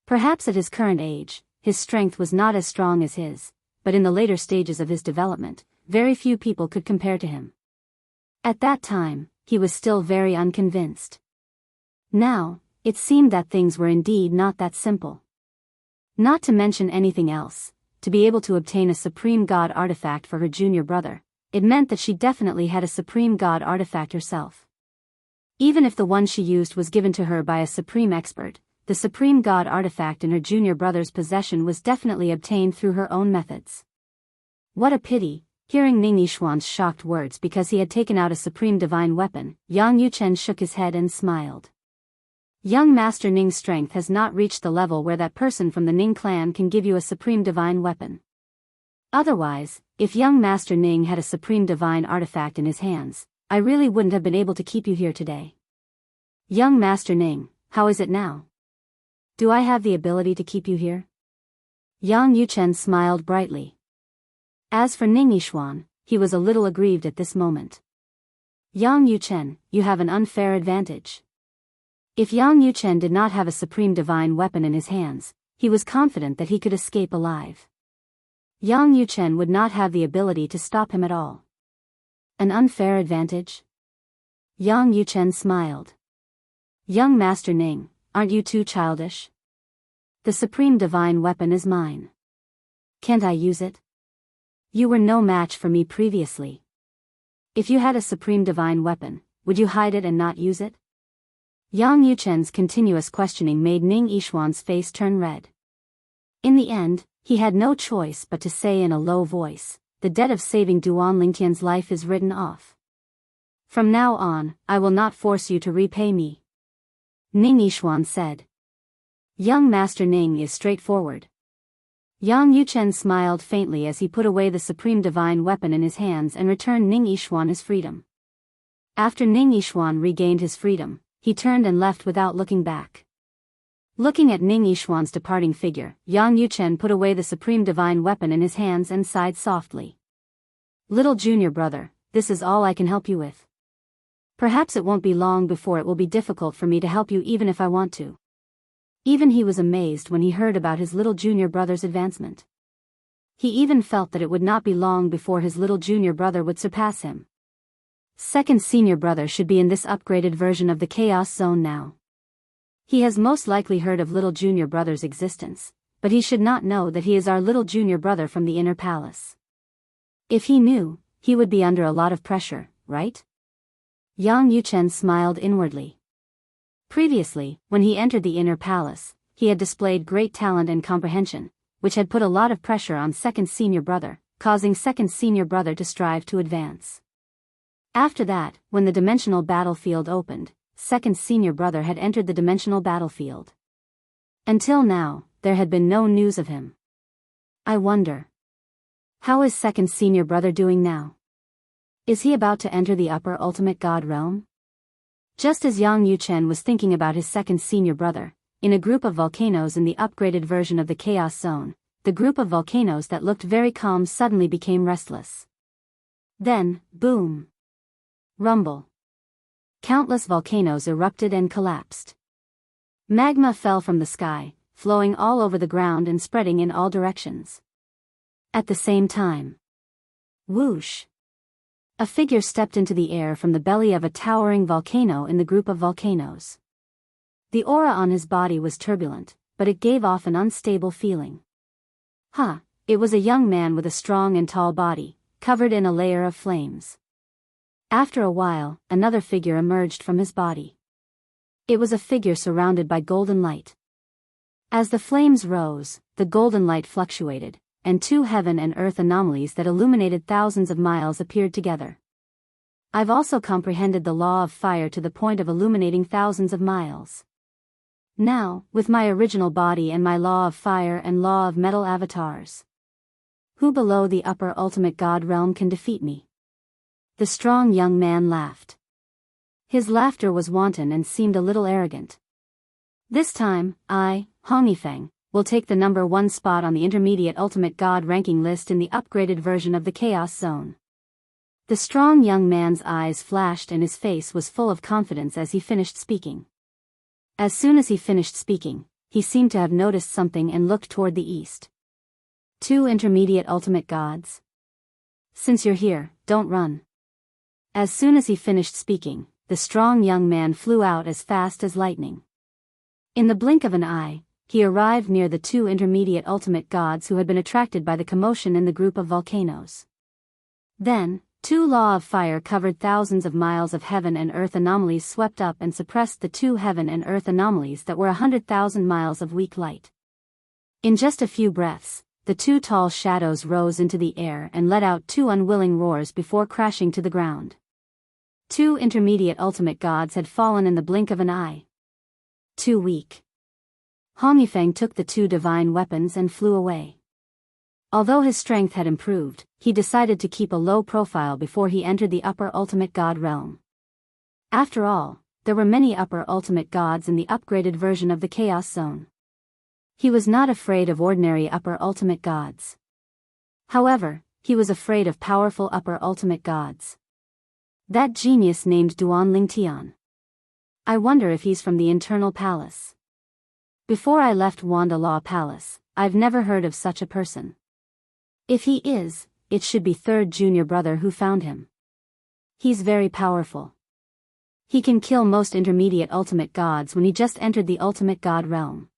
Perhaps at his current age, his strength was not as strong as his, but in the later stages of his development, very few people could compare to him. At that time, he was still very unconvinced. Now, it seemed that things were indeed not that simple. Not to mention anything else, to be able to obtain a supreme god artifact for her junior brother, it meant that she definitely had a supreme god artifact herself. Even if the one she used was given to her by a supreme expert, the supreme god artifact in her junior brother's possession was definitely obtained through her own methods. What a pity, hearing Ning Yixuan's shocked words because he had taken out a supreme divine weapon, Yang Yuchen shook his head and smiled. Young Master Ning's strength has not reached the level where that person from the Ning clan can give you a supreme divine weapon. Otherwise, if young Master Ning had a supreme divine artifact in his hands, I really wouldn't have been able to keep you here today. Young Master Ning, how is it now? Do I have the ability to keep you here? Yang Yuchen smiled brightly. As for Ning Yixuan, he was a little aggrieved at this moment. Yang Yuchen, you have an unfair advantage. If Yang Yuchen did not have a supreme divine weapon in his hands, he was confident that he could escape alive. Yang Yuchen would not have the ability to stop him at all. An unfair advantage? Yang Yuchen smiled. Young Master Ning, aren't you too childish? The supreme divine weapon is mine. Can't I use it? You were no match for me previously. If you had a supreme divine weapon, would you hide it and not use it? Yang Yuchen's continuous questioning made Ning Yixuan's face turn red. In the end, he had no choice but to say in a low voice, the debt of saving Duan Lingtian's life is written off. From now on, I will not force you to repay me. Ning Yixuan said. Young Master Ning is straightforward. Yang Yuchen smiled faintly as he put away the supreme divine weapon in his hands and returned Ning Yixuan his freedom. After Ning Yixuan regained his freedom, he turned and left without looking back. Looking at Ning Yixuan's departing figure, Yang Yuchen put away the supreme divine weapon in his hands and sighed softly. Little junior brother, this is all I can help you with. Perhaps it won't be long before it will be difficult for me to help you even if I want to. Even he was amazed when he heard about his little junior brother's advancement. He even felt that it would not be long before his little junior brother would surpass him. Second senior brother should be in this upgraded version of the Chaos Zone now. He has most likely heard of little junior brother's existence, but he should not know that he is our little junior brother from the inner palace. If he knew, he would be under a lot of pressure, right? Yang Yuchen smiled inwardly. Previously, when he entered the inner palace, he had displayed great talent and comprehension, which had put a lot of pressure on second senior brother, causing second senior brother to strive to advance. After that, when the dimensional battlefield opened, second senior brother had entered the dimensional battlefield. Until now, there had been no news of him. I wonder. How is second senior brother doing now? Is he about to enter the upper ultimate god realm? Just as Yang Yuchen was thinking about his second senior brother, in a group of volcanoes in the upgraded version of the Chaos Zone, the group of volcanoes that looked very calm suddenly became restless. Then, boom! Rumble. Countless volcanoes erupted and collapsed. Magma fell from the sky, flowing all over the ground and spreading in all directions. At the same time. Whoosh! A figure stepped into the air from the belly of a towering volcano in the group of volcanoes. The aura on his body was turbulent, but it gave off an unstable feeling. It was a young man with a strong and tall body, covered in a layer of flames. After a while, another figure emerged from his body. It was a figure surrounded by golden light. As the flames rose, the golden light fluctuated, and two heaven and earth anomalies that illuminated thousands of miles appeared together. I've also comprehended the law of fire to the point of illuminating thousands of miles. Now, with my original body and my law of fire and law of metal avatars, who below the upper ultimate god realm can defeat me? The strong young man laughed. His laughter was wanton and seemed a little arrogant. This time, I, Hong Yifeng, will take the number 1 spot on the intermediate ultimate god ranking list in the upgraded version of the Chaos Zone. The strong young man's eyes flashed and his face was full of confidence as he finished speaking. As soon as he finished speaking, he seemed to have noticed something and looked toward the east. 2 intermediate ultimate gods? Since you're here, don't run. As soon as he finished speaking, the strong young man flew out as fast as lightning. In the blink of an eye, he arrived near the 2 intermediate ultimate gods who had been attracted by the commotion in the group of volcanoes. Then, 2 law of fire covered thousands of miles of heaven and earth anomalies swept up and suppressed the 2 heaven and earth anomalies that were 100,000 miles of weak light. In just a few breaths, the 2 tall shadows rose into the air and let out 2 unwilling roars before crashing to the ground. 2 intermediate ultimate gods had fallen in the blink of an eye. Too weak. Hong Yifeng took the 2 divine weapons and flew away. Although his strength had improved, he decided to keep a low profile before he entered the upper ultimate god realm. After all, there were many upper ultimate gods in the upgraded version of the Chaos Zone. He was not afraid of ordinary upper ultimate gods. However, he was afraid of powerful upper ultimate gods. That genius named Duan Lingtian. I wonder if he's from the Internal Palace. Before I left Wanda Law Palace, I've never heard of such a person. If he is, it should be third junior brother who found him. He's very powerful. He can kill most intermediate ultimate gods when he just entered the ultimate god realm.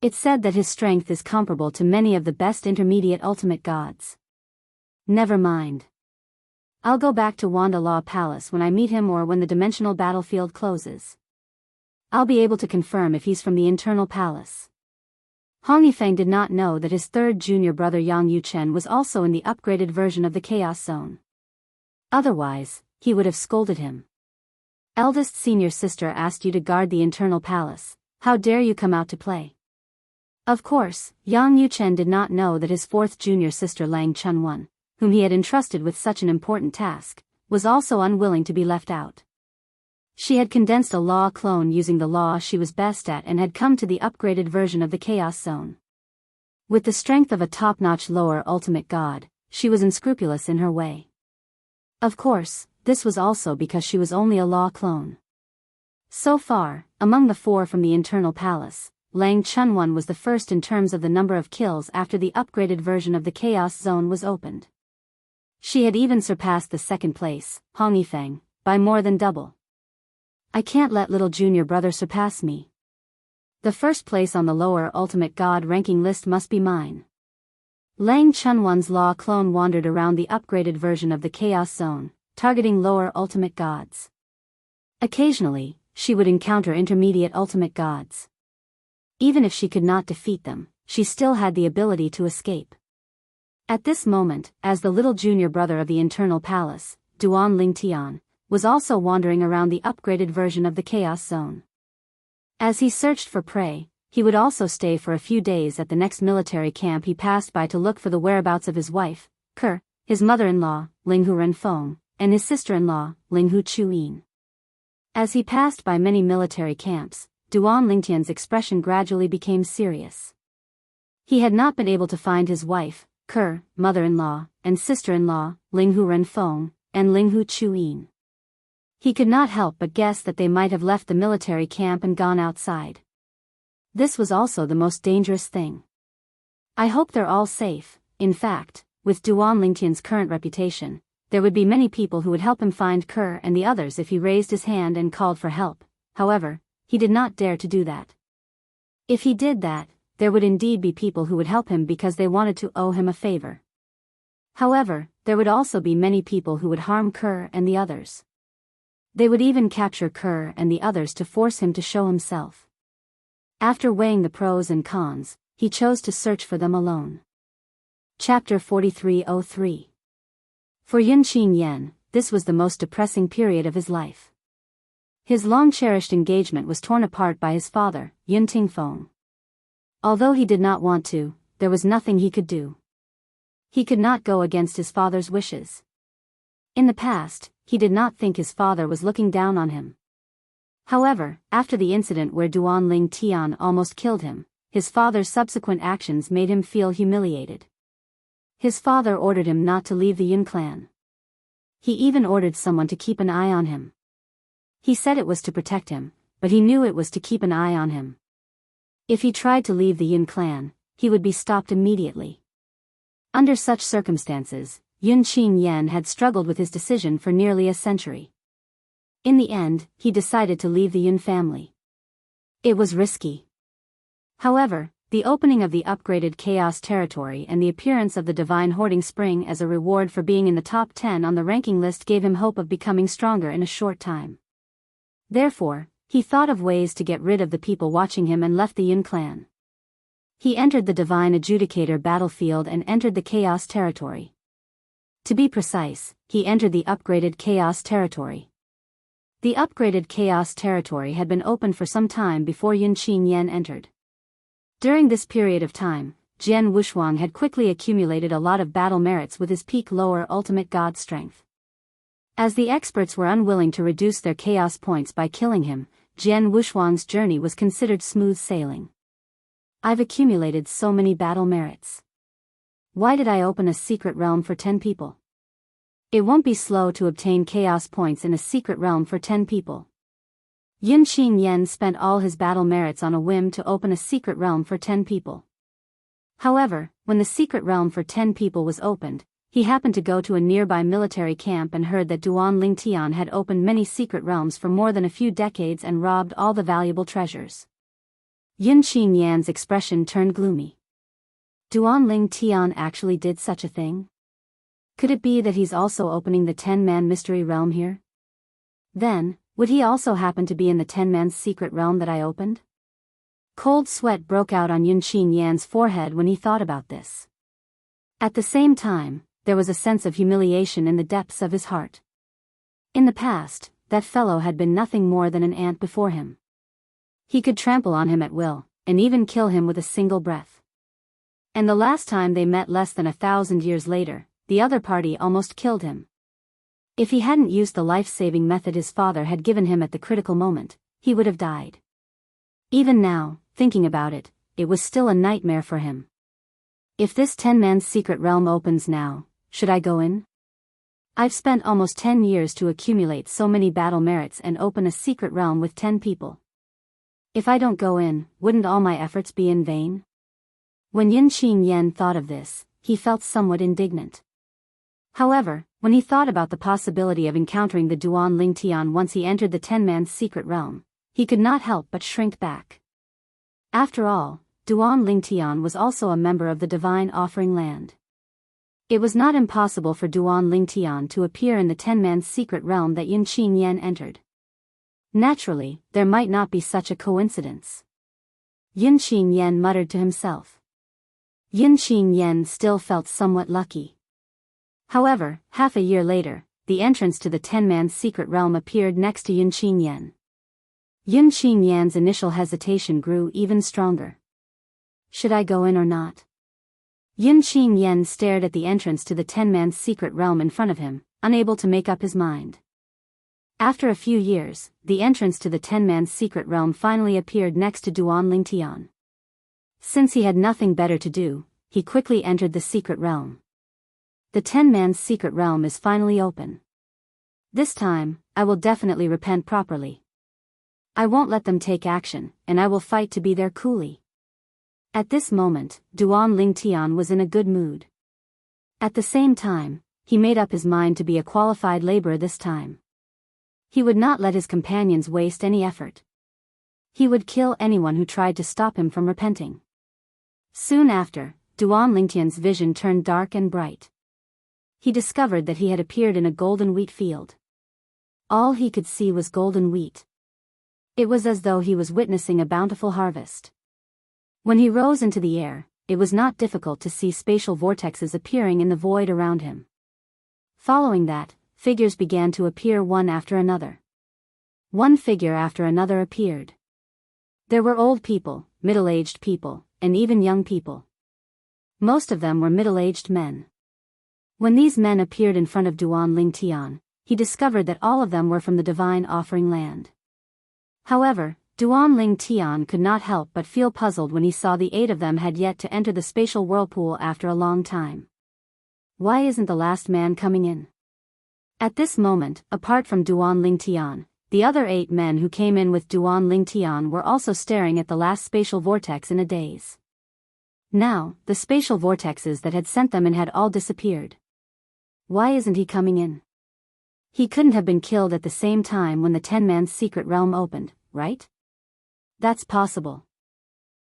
It's said that his strength is comparable to many of the best intermediate ultimate gods. Never mind. I'll go back to Wanda Law Palace when I meet him or when the dimensional battlefield closes. I'll be able to confirm if he's from the Internal Palace. Hong Yifeng did not know that his third junior brother Yang Yuchen was also in the upgraded version of the Chaos Zone. Otherwise, he would have scolded him. Eldest senior sister asked you to guard the Internal Palace. How dare you come out to play? Of course, Yang Yuchen did not know that his fourth junior sister Lang Chunwan, whom he had entrusted with such an important task, was also unwilling to be left out. She had condensed a law clone using the law she was best at and had come to the upgraded version of the Chaos Zone. With the strength of a top-notch lower ultimate god, she was unscrupulous in her way. Of course, this was also because she was only a law clone. So far, among the 4 from the Internal Palace, Lang Chunwan was the first in terms of the number of kills after the upgraded version of the Chaos Zone was opened. She had even surpassed the second place, Hong Yifeng, by more than double. I can't let little junior brother surpass me. The first place on the lower ultimate god ranking list must be mine. Lang Chunwan's law clone wandered around the upgraded version of the Chaos Zone, targeting lower ultimate gods. Occasionally, she would encounter intermediate ultimate gods. Even if she could not defeat them, she still had the ability to escape. At this moment, as the little junior brother of the Internal Palace, Duan Lingtian, was also wandering around the upgraded version of the Chaos Zone. As he searched for prey, he would also stay for a few days at the next military camp he passed by to look for the whereabouts of his wife, Ke, his mother-in-law, Linghu Renfeng, and his sister-in-law, Linghu Chuyin. As he passed by many military camps, Duan Lingtian's expression gradually became serious. He had not been able to find his wife, Ke, mother-in-law, and sister-in-law, Linghu Renfeng, and Linghu Chuyin. He could not help but guess that they might have left the military camp and gone outside. This was also the most dangerous thing. I hope they're all safe. In fact, with Duan Lingtian's current reputation, there would be many people who would help him find Ke and the others if he raised his hand and called for help. However, he did not dare to do that. If he did that, there would indeed be people who would help him because they wanted to owe him a favor. However, there would also be many people who would harm Ke and the others. They would even capture Ke and the others to force him to show himself. After weighing the pros and cons, he chose to search for them alone. Chapter 4303. For Yunqin Yan, this was the most depressing period of his life. His long-cherished engagement was torn apart by his father, Yun Tingfeng. Although he did not want to, there was nothing he could do. He could not go against his father's wishes. In the past, he did not think his father was looking down on him. However, after the incident where Duan Ling Tian almost killed him, his father's subsequent actions made him feel humiliated. His father ordered him not to leave the Yun clan. He even ordered someone to keep an eye on him. He said it was to protect him, but he knew it was to keep an eye on him. If he tried to leave the Yun clan, he would be stopped immediately. Under such circumstances, Yunqin Yan had struggled with his decision for nearly a century. In the end, he decided to leave the Yun family. It was risky. However, the opening of the upgraded Chaos territory and the appearance of the Divine Hoarding Spring as a reward for being in the top 10 on the ranking list gave him hope of becoming stronger in a short time. Therefore, he thought of ways to get rid of the people watching him and left the Yun clan. He entered the Divine Adjudicator battlefield and entered the Chaos territory. To be precise, he entered the upgraded Chaos territory. The upgraded Chaos territory had been open for some time before Yunqin Yan entered. During this period of time, Jian Wushuang had quickly accumulated a lot of battle merits with his peak lower ultimate god strength. As the experts were unwilling to reduce their chaos points by killing him, Jian Wushuang's journey was considered smooth sailing. I've accumulated so many battle merits. Why did I open a secret realm for 10 people? It won't be slow to obtain chaos points in a secret realm for 10 people. Yunqin Yan spent all his battle merits on a whim to open a secret realm for 10 people. However, when the secret realm for 10 people was opened, he happened to go to a nearby military camp and heard that Duan Lingtian had opened many secret realms for more than a few decades and robbed all the valuable treasures. Yunqin Yan's expression turned gloomy. Duan Lingtian actually did such a thing? Could it be that he's also opening the 10-man mystery realm here? Then, would he also happen to be in the 10-man's secret realm that I opened? Cold sweat broke out on Yunqin Yan's forehead when he thought about this. At the same time, there was a sense of humiliation in the depths of his heart. In the past, that fellow had been nothing more than an ant before him. He could trample on him at will, and even kill him with a single breath. And the last time they met less than 1,000 years later, the other party almost killed him. If he hadn't used the life-saving method his father had given him at the critical moment, he would have died. Even now, thinking about it, it was still a nightmare for him. If this 10-man's secret realm opens now, should I go in? I've spent almost 10 years to accumulate so many battle merits and open a secret realm with 10 people. If I don't go in, wouldn't all my efforts be in vain? When Yunqin Yan thought of this, he felt somewhat indignant. However, when he thought about the possibility of encountering the Duan Lingtian once he entered the 10-man's secret realm, he could not help but shrink back. After all, Duan Lingtian was also a member of the Divine Offering Land. It was not impossible for Duan Lingtian to appear in the 10-man's secret realm that Yunqin Yan entered. Naturally, there might not be such a coincidence. Yunqin Yan muttered to himself. Yunqin Yan still felt somewhat lucky. However, half a year later, the entrance to the 10-man's secret realm appeared next to Yunqin Yan. Yun Qingyan's initial hesitation grew even stronger. Should I go in or not? Yun Qingyan stared at the entrance to the 10-man's secret realm in front of him, unable to make up his mind. After a few years, the entrance to the 10-man's secret realm finally appeared next to Duan Lingtian. Since he had nothing better to do, he quickly entered the secret realm. The 10-man's secret realm is finally open. This time, I will definitely repent properly. I won't let them take action, and I will fight to be their coolie. At this moment, Duan Lingtian was in a good mood. At the same time, he made up his mind to be a qualified laborer this time. He would not let his companions waste any effort. He would kill anyone who tried to stop him from repenting. Soon after, Duan Lingtian's vision turned dark and bright. He discovered that he had appeared in a golden wheat field. All he could see was golden wheat. It was as though he was witnessing a bountiful harvest. When he rose into the air, it was not difficult to see spatial vortexes appearing in the void around him. Following that, figures began to appear one after another. One figure after another appeared. There were old people, middle-aged people, and even young people. Most of them were middle-aged men. When these men appeared in front of Duan Lingtian, he discovered that all of them were from the divine offering land. However, Duan Lingtian could not help but feel puzzled when he saw the 8 of them had yet to enter the spatial whirlpool after a long time. Why isn't the last man coming in? At this moment, apart from Duan Lingtian, the other 8 men who came in with Duan Lingtian were also staring at the last spatial vortex in a daze. Now, the spatial vortexes that had sent them in had all disappeared. Why isn't he coming in? He couldn't have been killed at the same time when the 10-man's secret realm opened, right? That's possible.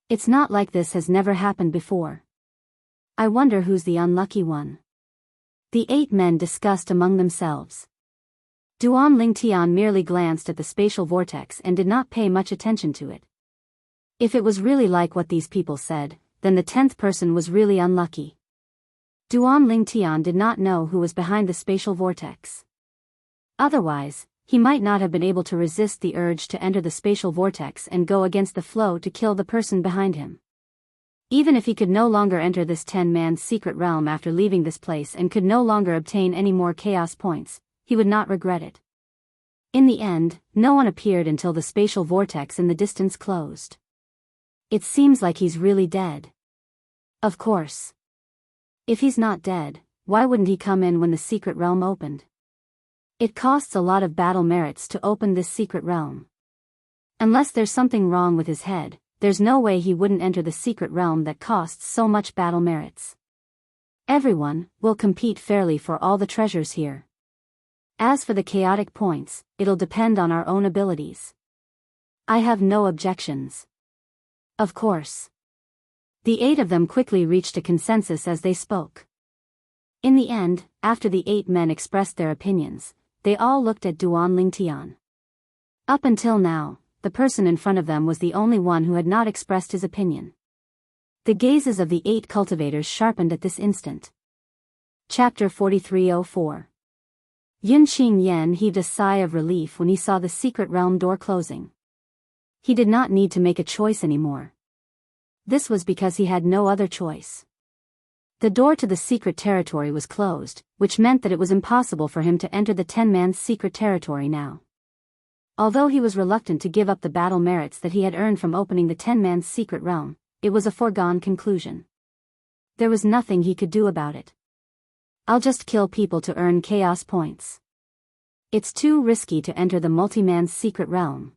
It's not like this has never happened before. I wonder who's the unlucky one. The 8 men discussed among themselves. Duan Lingtian merely glanced at the spatial vortex and did not pay much attention to it. If it was really like what these people said, then the 10th person was really unlucky. Duan Lingtian did not know who was behind the spatial vortex. Otherwise, he might not have been able to resist the urge to enter the spatial vortex and go against the flow to kill the person behind him. Even if he could no longer enter this 10-man's secret realm after leaving this place and could no longer obtain any more chaos points, he would not regret it. In the end, no one appeared until the spatial vortex in the distance closed. It seems like he's really dead. Of course. If he's not dead, why wouldn't he come in when the secret realm opened? It costs a lot of battle merits to open this secret realm. Unless there's something wrong with his head, there's no way he wouldn't enter the secret realm that costs so much battle merits. Everyone will compete fairly for all the treasures here. As for the chaotic points, it'll depend on our own abilities. I have no objections. Of course. The 8 of them quickly reached a consensus as they spoke. In the end, after the 8 men expressed their opinions, they all looked at Duan Lingtian. Up until now, the person in front of them was the only one who had not expressed his opinion. The gazes of the 8 cultivators sharpened at this instant. Chapter 4304. Yun Qingyan heaved a sigh of relief when he saw the secret realm door closing. He did not need to make a choice anymore. This was because he had no other choice. The door to the secret territory was closed, which meant that it was impossible for him to enter the 10-man's secret territory now. Although he was reluctant to give up the battle merits that he had earned from opening the 10-man's secret realm, it was a foregone conclusion. There was nothing he could do about it. I'll just kill people to earn chaos points. It's too risky to enter the multi-man's secret realm.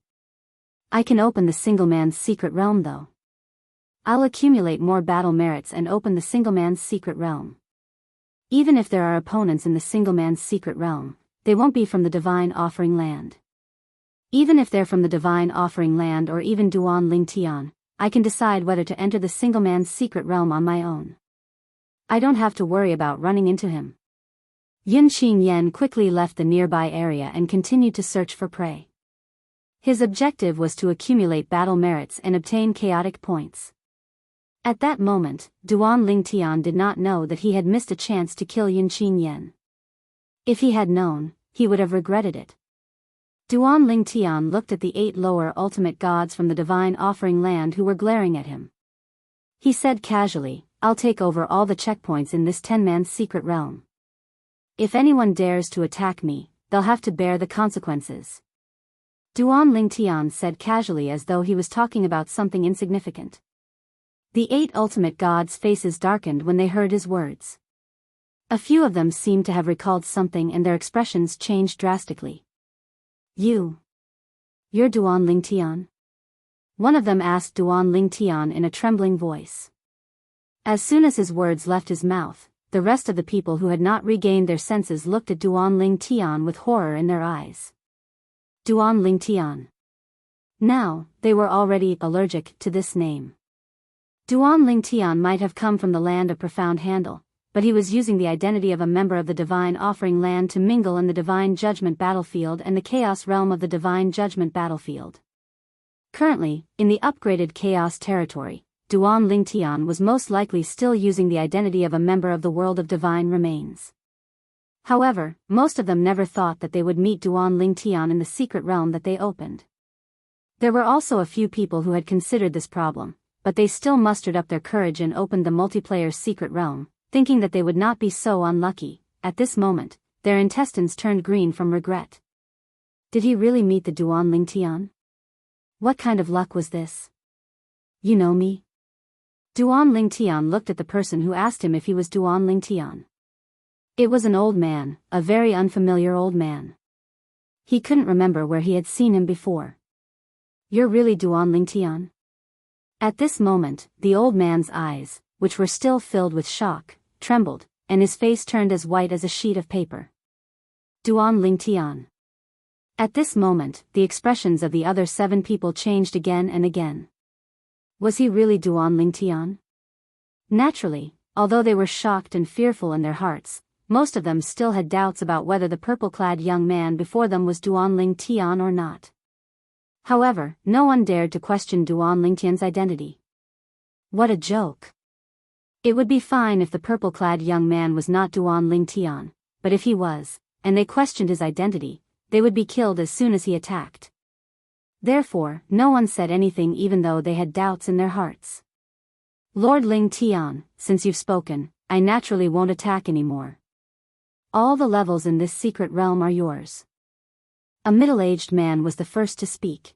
I can open the single-man's secret realm though. I'll accumulate more battle merits and open the single-man's secret realm. Even if there are opponents in the single-man's secret realm, they won't be from the divine offering land. Even if they're from the divine offering land or even Duan Lingtian, I can decide whether to enter the single-man's secret realm on my own. I don't have to worry about running into him. Yun Qingyan quickly left the nearby area and continued to search for prey. His objective was to accumulate battle merits and obtain chaotic points. At that moment, Duan Lingtian did not know that he had missed a chance to kill Yun Qingyan. If he had known, he would have regretted it. Duan Lingtian looked at the 8 lower ultimate gods from the divine offering land who were glaring at him. He said casually, "I'll take over all the checkpoints in this 10-man secret realm. If anyone dares to attack me, they'll have to bear the consequences." Duan Lingtian said casually as though he was talking about something insignificant. The 8 ultimate gods' faces darkened when they heard his words. A few of them seemed to have recalled something and their expressions changed drastically. You're Duan Lingtian?" One of them asked Duan Lingtian in a trembling voice. As soon as his words left his mouth, the rest of the people who had not regained their senses looked at Duan Lingtian with horror in their eyes. Duan Lingtian. Now, they were already allergic to this name. Duan Lingtian might have come from the land of Profound Handle, but he was using the identity of a member of the Divine Offering Land to mingle in the Divine Judgment battlefield and the Chaos realm of the Divine Judgment battlefield. Currently, in the upgraded Chaos territory, Duan Lingtian was most likely still using the identity of a member of the World of Divine Remains. However, most of them never thought that they would meet Duan Lingtian in the secret realm that they opened. There were also a few people who had considered this problem, but they still mustered up their courage and opened the multiplayer's secret realm, thinking that they would not be so unlucky. At this moment, their intestines turned green from regret. Did he really meet the Duan Lingtian? What kind of luck was this? "You know me?" Duan Lingtian looked at the person who asked him if he was Duan Lingtian. It was an old man, a very unfamiliar old man. He couldn't remember where he had seen him before. "You're really Duan Lingtian?" At this moment, the old man's eyes, which were still filled with shock, trembled, and his face turned as white as a sheet of paper. Duan Lingtian. At this moment, the expressions of the other 7 people changed again and again. Was he really Duan Lingtian? Naturally, although they were shocked and fearful in their hearts, most of them still had doubts about whether the purple-clad young man before them was Duan Lingtian or not. However, no one dared to question Duan Lingtian's identity. What a joke. It would be fine if the purple-clad young man was not Duan Lingtian, but if he was, and they questioned his identity, they would be killed as soon as he attacked. Therefore, no one said anything even though they had doubts in their hearts. "Lord Lingtian, since you've spoken, I naturally won't attack anymore. All the levels in this secret realm are yours." A middle-aged man was the first to speak.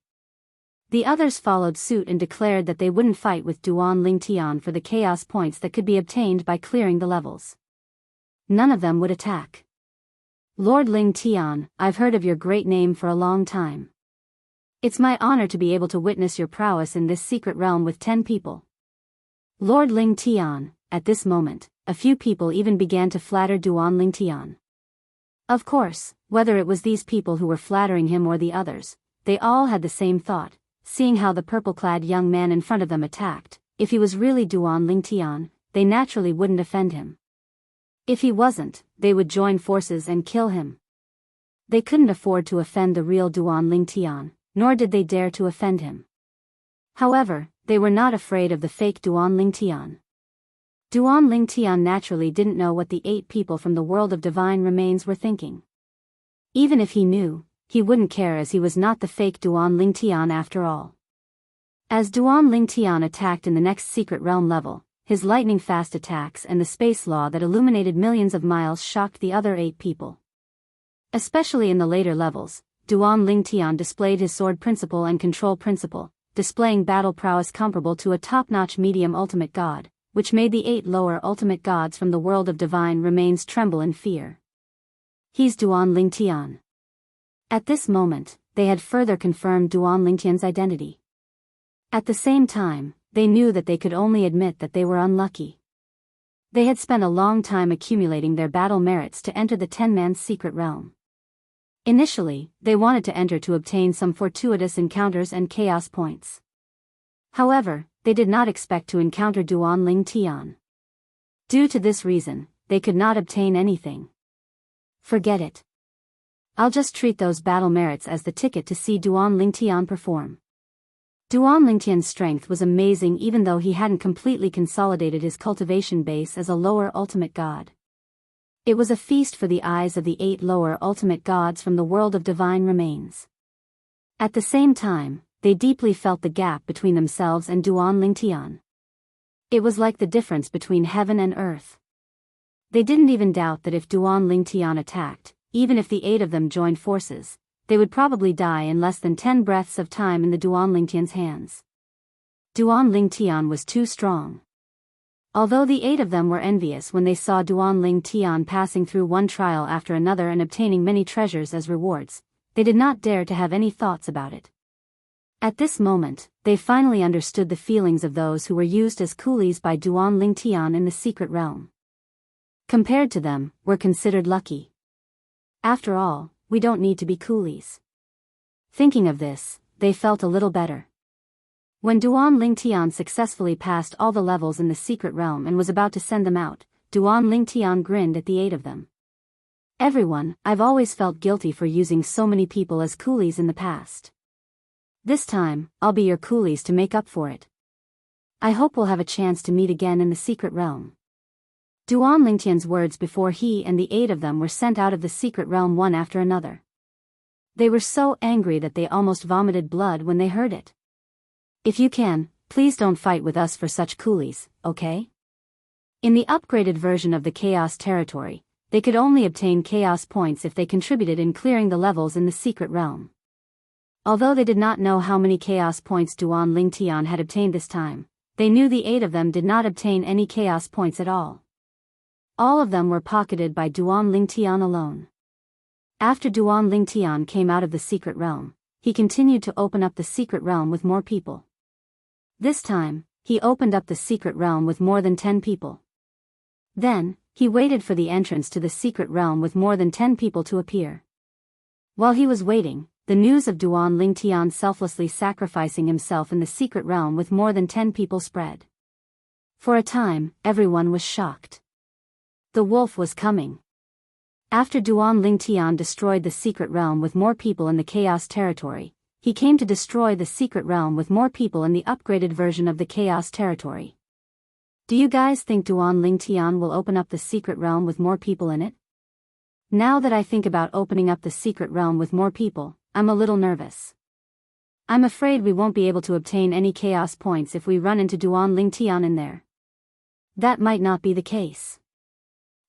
The others followed suit and declared that they wouldn't fight with Duan Lingtian for the chaos points that could be obtained by clearing the levels. None of them would attack. "Lord Lingtian, I've heard of your great name for a long time. It's my honor to be able to witness your prowess in this secret realm with 10 people." Lord Lingtian. At this moment, a few people even began to flatter Duan Lingtian. Of course, whether it was these people who were flattering him or the others, they all had the same thought. Seeing how the purple-clad young man in front of them attacked, if he was really Duan Lingtian, they naturally wouldn't offend him. If he wasn't, they would join forces and kill him. They couldn't afford to offend the real Duan Lingtian, nor did they dare to offend him. However, they were not afraid of the fake Duan Lingtian. Duan Lingtian naturally didn't know what the 8 people from the world of divine remains were thinking. Even if he knew, he wouldn't care as he was not the fake Duan Lingtian after all. As Duan Lingtian attacked in the next secret realm level, his lightning-fast attacks and the space law that illuminated millions of miles shocked the other 8 people. Especially in the later levels, Duan Lingtian displayed his sword principle and control principle, displaying battle prowess comparable to a top-notch medium ultimate god, which made the 8 lower ultimate gods from the world of divine remains tremble in fear. He's Duan Lingtian. At this moment, they had further confirmed Duan Lingtian's identity. At the same time, they knew that they could only admit that they were unlucky. They had spent a long time accumulating their battle merits to enter the 10-man secret realm. Initially, they wanted to enter to obtain some fortuitous encounters and chaos points. However, they did not expect to encounter Duan Lingtian. Due to this reason, they could not obtain anything. Forget it. I'll just treat those battle merits as the ticket to see Duan Lingtian perform. Duan Lingtian's strength was amazing even though he hadn't completely consolidated his cultivation base as a lower ultimate god. It was a feast for the eyes of the 8 lower ultimate gods from the world of divine remains. At the same time, they deeply felt the gap between themselves and Duan Lingtian. It was like the difference between heaven and earth. They didn't even doubt that if Duan Lingtian attacked, even if the 8 of them joined forces, they would probably die in less than 10 breaths of time in the Duan Lingtian's hands. Duan Lingtian was too strong. Although the 8 of them were envious when they saw Duan Lingtian passing through one trial after another and obtaining many treasures as rewards, they did not dare to have any thoughts about it. At this moment, they finally understood the feelings of those who were used as coolies by Duan Lingtian in the secret realm. Compared to them, we're considered lucky. After all, we don't need to be coolies. Thinking of this, they felt a little better. When Duan Lingtian successfully passed all the levels in the secret realm and was about to send them out, Duan Lingtian grinned at the 8 of them. Everyone, I've always felt guilty for using so many people as coolies in the past. This time, I'll be your coolies to make up for it. I hope we'll have a chance to meet again in the secret realm. Duan Lingtian's words before he and the 8 of them were sent out of the secret realm one after another. They were so angry that they almost vomited blood when they heard it. If you can, please don't fight with us for such coolies, okay? In the upgraded version of the Chaos Territory, they could only obtain Chaos points if they contributed in clearing the levels in the secret realm. Although they did not know how many Chaos points Duan Lingtian had obtained this time, they knew the 8 of them did not obtain any Chaos points at all. All of them were pocketed by Duan Lingtian alone. After Duan Lingtian came out of the secret realm, he continued to open up the secret realm with more people. This time, he opened up the secret realm with more than 10 people. Then, he waited for the entrance to the secret realm with more than 10 people to appear. While he was waiting, the news of Duan Lingtian selflessly sacrificing himself in the secret realm with more than 10 people spread. For a time, everyone was shocked. The wolf was coming. After Duan Lingtian destroyed the secret realm with more people in the Chaos Territory, he came to destroy the secret realm with more people in the upgraded version of the Chaos Territory. Do you guys think Duan Lingtian will open up the secret realm with more people in it? Now that I think about opening up the secret realm with more people, I'm a little nervous. I'm afraid we won't be able to obtain any Chaos points if we run into Duan Lingtian in there. That might not be the case.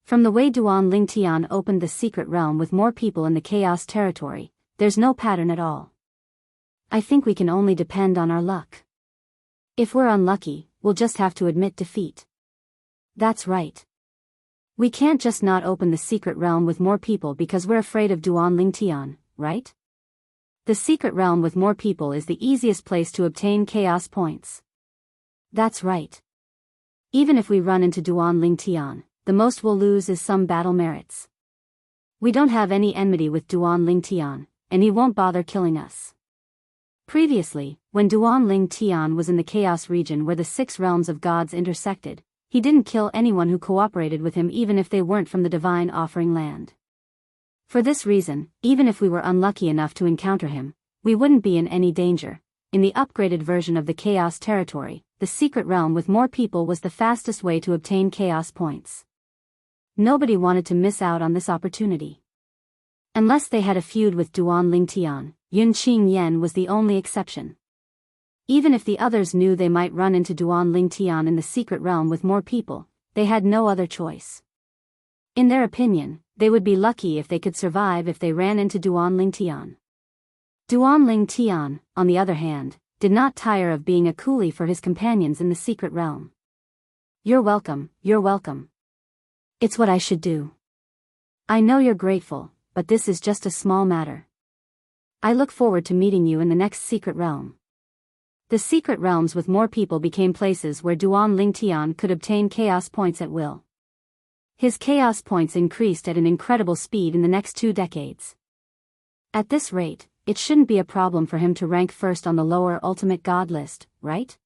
From the way Duan Lingtian opened the secret realm with more people in the Chaos Territory, there's no pattern at all. I think we can only depend on our luck. If we're unlucky, we'll just have to admit defeat. That's right. We can't just not open the secret realm with more people because we're afraid of Duan Lingtian, right? The secret realm with more people is the easiest place to obtain Chaos points. That's right. Even if we run into Duan Lingtian, the most we'll lose is some battle merits. We don't have any enmity with Duan Lingtian, and he won't bother killing us. Previously, when Duan Lingtian was in the Chaos region where the 6 realms of gods intersected, he didn't kill anyone who cooperated with him even if they weren't from the divine offering land. For this reason, even if we were unlucky enough to encounter him, we wouldn't be in any danger. In the upgraded version of the Chaos Territory, the secret realm with more people was the fastest way to obtain Chaos points. Nobody wanted to miss out on this opportunity. Unless they had a feud with Duan Lingtian, Yunqing Yen was the only exception. Even if the others knew they might run into Duan Lingtian in the secret realm with more people, they had no other choice. In their opinion, they would be lucky if they could survive if they ran into Duan Lingtian. Duan Lingtian, on the other hand, did not tire of being a coolie for his companions in the secret realm. You're welcome, you're welcome. It's what I should do. I know you're grateful, but this is just a small matter. I look forward to meeting you in the next secret realm. The secret realms with more people became places where Duan Lingtian could obtain Chaos points at will. His Chaos points increased at an incredible speed in the next 2 decades. At this rate, it shouldn't be a problem for him to rank first on the lower Ultimate God list, right?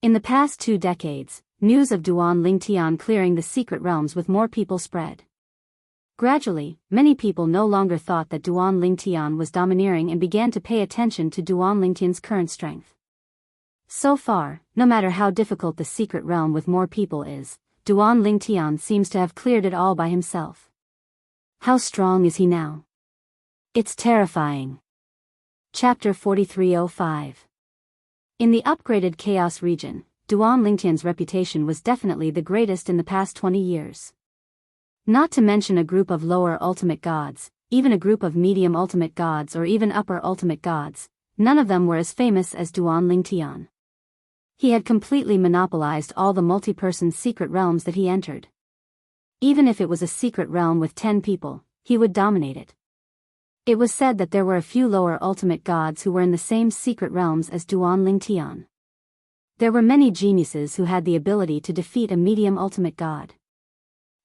In the past 2 decades, news of Duan Lingtian clearing the secret realms with more people spread. Gradually, many people no longer thought that Duan Lingtian was domineering and began to pay attention to Duan Lingtian's current strength. So far, no matter how difficult the secret realm with more people is, Duan Lingtian seems to have cleared it all by himself. How strong is he now? It's terrifying. Chapter 4305. In the upgraded Chaos region, Duan Lingtian's reputation was definitely the greatest in the past 20 years. Not to mention a group of lower ultimate gods, even a group of medium ultimate gods or even upper ultimate gods, none of them were as famous as Duan Lingtian. He had completely monopolized all the multi-person secret realms that he entered. Even if it was a secret realm with 10 people, he would dominate it. It was said that there were a few lower ultimate gods who were in the same secret realms as Duan Lingtian. There were many geniuses who had the ability to defeat a medium ultimate god.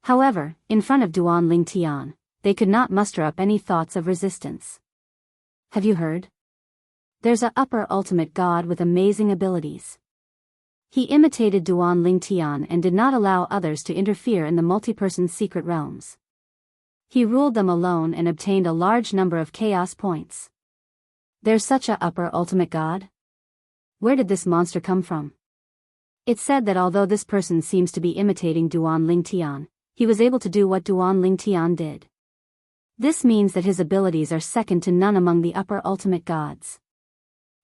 However, in front of Duan Lingtian, they could not muster up any thoughts of resistance. Have you heard? There's a upper ultimate god with amazing abilities. He imitated Duan Lingtian and did not allow others to interfere in the multi-person secret realms. He ruled them alone and obtained a large number of chaos points. There's such a upper ultimate god? Where did this monster come from? It's said that although this person seems to be imitating Duan Lingtian, he was able to do what Duan Lingtian did. This means that his abilities are second to none among the upper ultimate gods.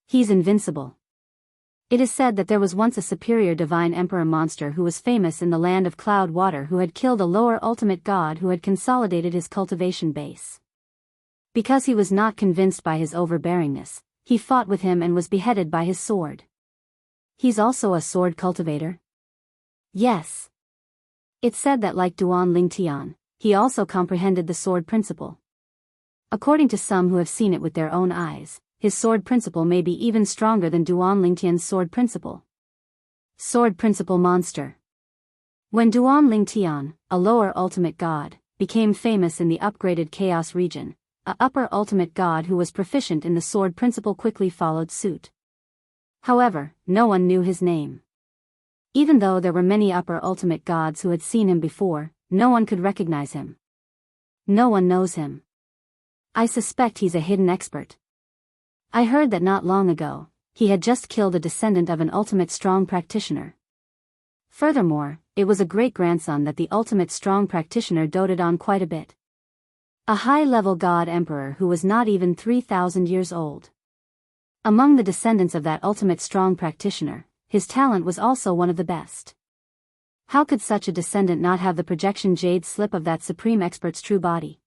He's invincible. It is said that there was once a superior divine emperor monster who was famous in the land of cloud water who had killed a lower ultimate god who had consolidated his cultivation base. Because he was not convinced by his overbearingness, he fought with him and was beheaded by his sword. He's also a sword cultivator? Yes. It's said that like Duan Lingtian, he also comprehended the sword principle. According to some who have seen it with their own eyes, his sword principle may be even stronger than Duan Lingtian's sword principle. Sword principle monster. When Duan Lingtian, a lower ultimate god, became famous in the upgraded Chaos region, a upper ultimate god who was proficient in the sword principle quickly followed suit. However, no one knew his name. Even though there were many upper ultimate gods who had seen him before, no one could recognize him. No one knows him. I suspect he's a hidden expert. I heard that not long ago, he had just killed a descendant of an ultimate strong practitioner. Furthermore, it was a great-grandson that the ultimate strong practitioner doted on quite a bit. A high-level god emperor who was not even 3,000 years old. Among the descendants of that ultimate strong practitioner, his talent was also one of the best. How could such a descendant not have the projection jade slip of that supreme expert's true body?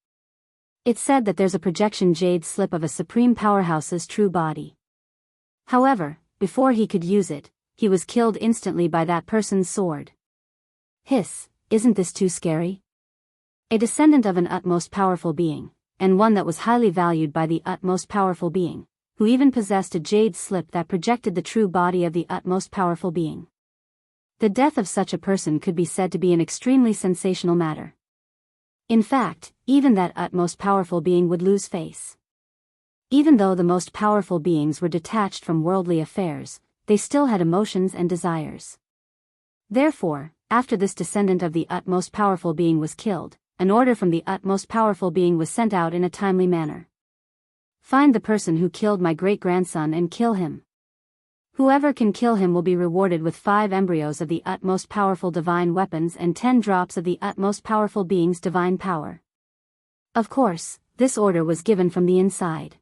It's said that there's a projection jade slip of a supreme powerhouse's true body. However, before he could use it, he was killed instantly by that person's sword. Hiss, isn't this too scary? A descendant of an utmost powerful being, and one that was highly valued by the utmost powerful being, who even possessed a jade slip that projected the true body of the utmost powerful being. The death of such a person could be said to be an extremely sensational matter. In fact, even that utmost powerful being would lose face. Even though the most powerful beings were detached from worldly affairs, they still had emotions and desires. Therefore, after this descendant of the utmost powerful being was killed, an order from the utmost powerful being was sent out in a timely manner. Find the person who killed my great-grandson and kill him. Whoever can kill him will be rewarded with 5 embryos of the utmost powerful divine weapons and 10 drops of the utmost powerful being's divine power. Of course, this order was given from the inside.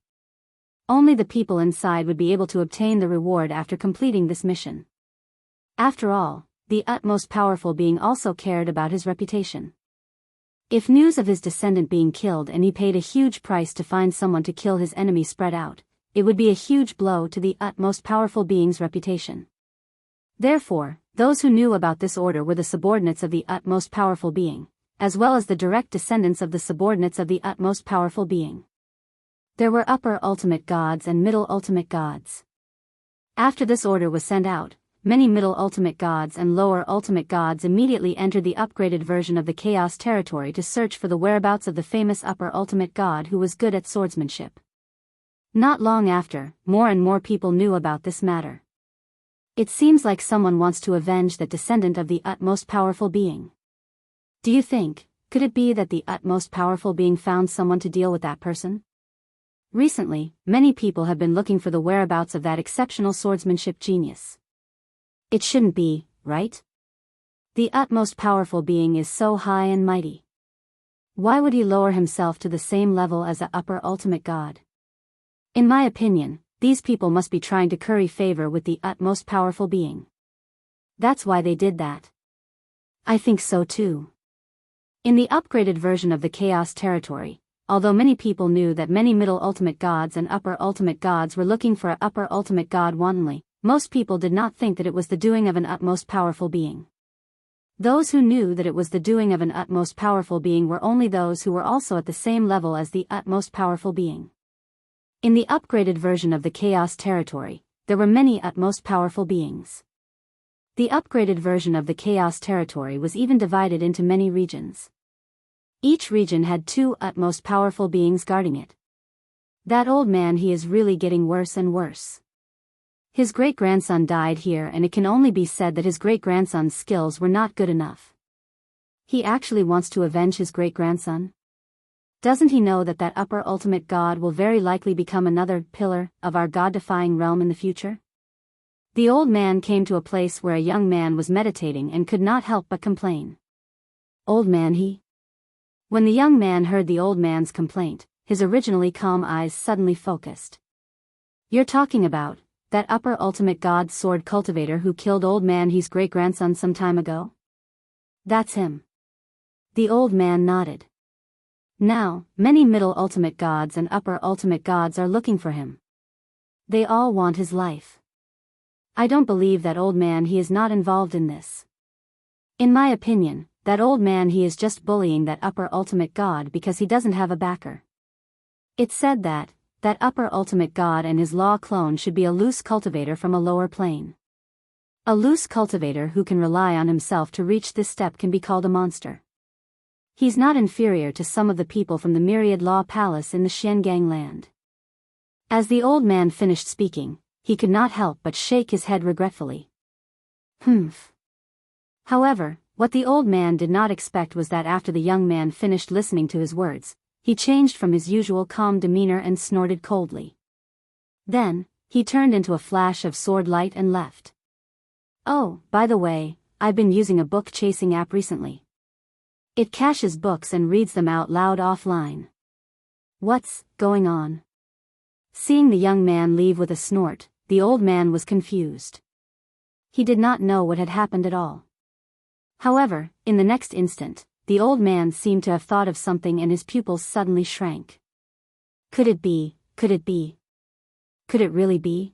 Only the people inside would be able to obtain the reward after completing this mission. After all, the utmost powerful being also cared about his reputation. If news of his descendant being killed and he paid a huge price to find someone to kill his enemy spread out, it would be a huge blow to the utmost powerful being's reputation. Therefore, those who knew about this order were the subordinates of the utmost powerful being, as well as the direct descendants of the subordinates of the utmost powerful being. There were upper ultimate gods and middle ultimate gods. After this order was sent out, many middle ultimate gods and lower ultimate gods immediately entered the upgraded version of the Chaos territory to search for the whereabouts of the famous upper ultimate god who was good at swordsmanship. Not long after, more and more people knew about this matter. It seems like someone wants to avenge that descendant of the utmost powerful being. Do you think, could it be that the utmost powerful being found someone to deal with that person? Recently, many people have been looking for the whereabouts of that exceptional swordsmanship genius. It shouldn't be, right? The utmost powerful being is so high and mighty. Why would he lower himself to the same level as an upper ultimate god? In my opinion, these people must be trying to curry favor with the utmost powerful being. That's why they did that. I think so too. In the upgraded version of the Chaos Territory, although many people knew that many middle ultimate gods and upper ultimate gods were looking for an upper ultimate god wantonly, most people did not think that it was the doing of an utmost powerful being. Those who knew that it was the doing of an utmost powerful being were only those who were also at the same level as the utmost powerful being. In the upgraded version of the Chaos Territory, there were many utmost powerful beings. The upgraded version of the Chaos Territory was even divided into many regions. Each region had 2 utmost powerful beings guarding it. That old man, he is really getting worse and worse. His great-grandson died here, and it can only be said that his great-grandson's skills were not good enough. He actually wants to avenge his great-grandson? Doesn't he know that that upper ultimate god will very likely become another pillar of our god-defying realm in the future? The old man came to a place where a young man was meditating and could not help but complain. Old man, he? When the young man heard the old man's complaint, his originally calm eyes suddenly focused. You're talking about that upper ultimate god sword cultivator who killed old man he's great-grandson some time ago? That's him. The old man nodded. Now, many middle ultimate gods and upper ultimate gods are looking for him. They all want his life. I don't believe that old man he is not involved in this. In my opinion, that old man he is just bullying that upper ultimate god because he doesn't have a backer. It's said that upper ultimate god and his law clone should be a loose cultivator from a lower plane. A loose cultivator who can rely on himself to reach this step can be called a monster. He's not inferior to some of the people from the Myriad Law Palace in the Xiangang land. As the old man finished speaking, he could not help but shake his head regretfully. Humph. However, what the old man did not expect was that after the young man finished listening to his words, he changed from his usual calm demeanor and snorted coldly. Then, he turned into a flash of sword light and left. Oh, by the way, I've been using a book-chasing app recently. It caches books and reads them out loud offline. What's going on? Seeing the young man leave with a snort, the old man was confused. He did not know what had happened at all. However, in the next instant, the old man seemed to have thought of something and his pupils suddenly shrank. Could it be? Could it be? Could it really be?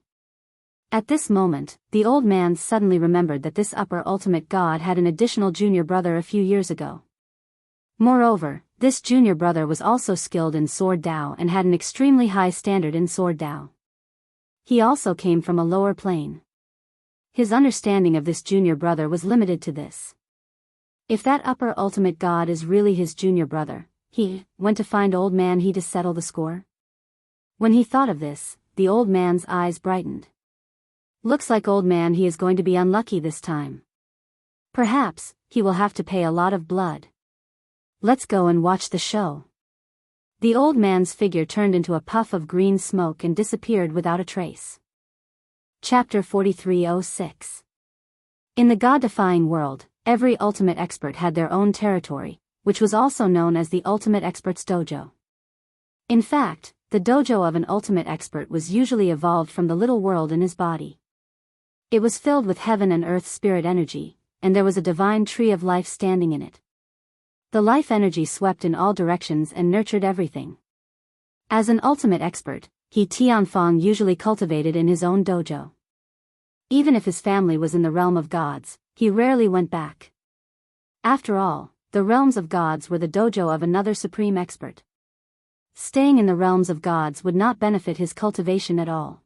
At this moment, the old man suddenly remembered that this upper ultimate god had an additional junior brother a few years ago. Moreover, this junior brother was also skilled in sword Dao and had an extremely high standard in sword Dao. He also came from a lower plane. His understanding of this junior brother was limited to this. If that upper ultimate god is really his junior brother, he went to find old man he to settle the score. When he thought of this, the old man's eyes brightened. Looks like old man he is going to be unlucky this time. Perhaps, he will have to pay a lot of blood. Let's go and watch the show. The old man's figure turned into a puff of green smoke and disappeared without a trace. Chapter 4306. In the god-defying world, every ultimate expert had their own territory, which was also known as the Ultimate Expert's Dojo. In fact, the dojo of an ultimate expert was usually evolved from the little world in his body. It was filled with heaven and earth spirit energy, and there was a divine tree of life standing in it. The life energy swept in all directions and nurtured everything. As an ultimate expert, he Tianfang usually cultivated in his own dojo. Even if his family was in the realm of gods, he rarely went back. After all, the realms of gods were the dojo of another supreme expert. Staying in the realms of gods would not benefit his cultivation at all.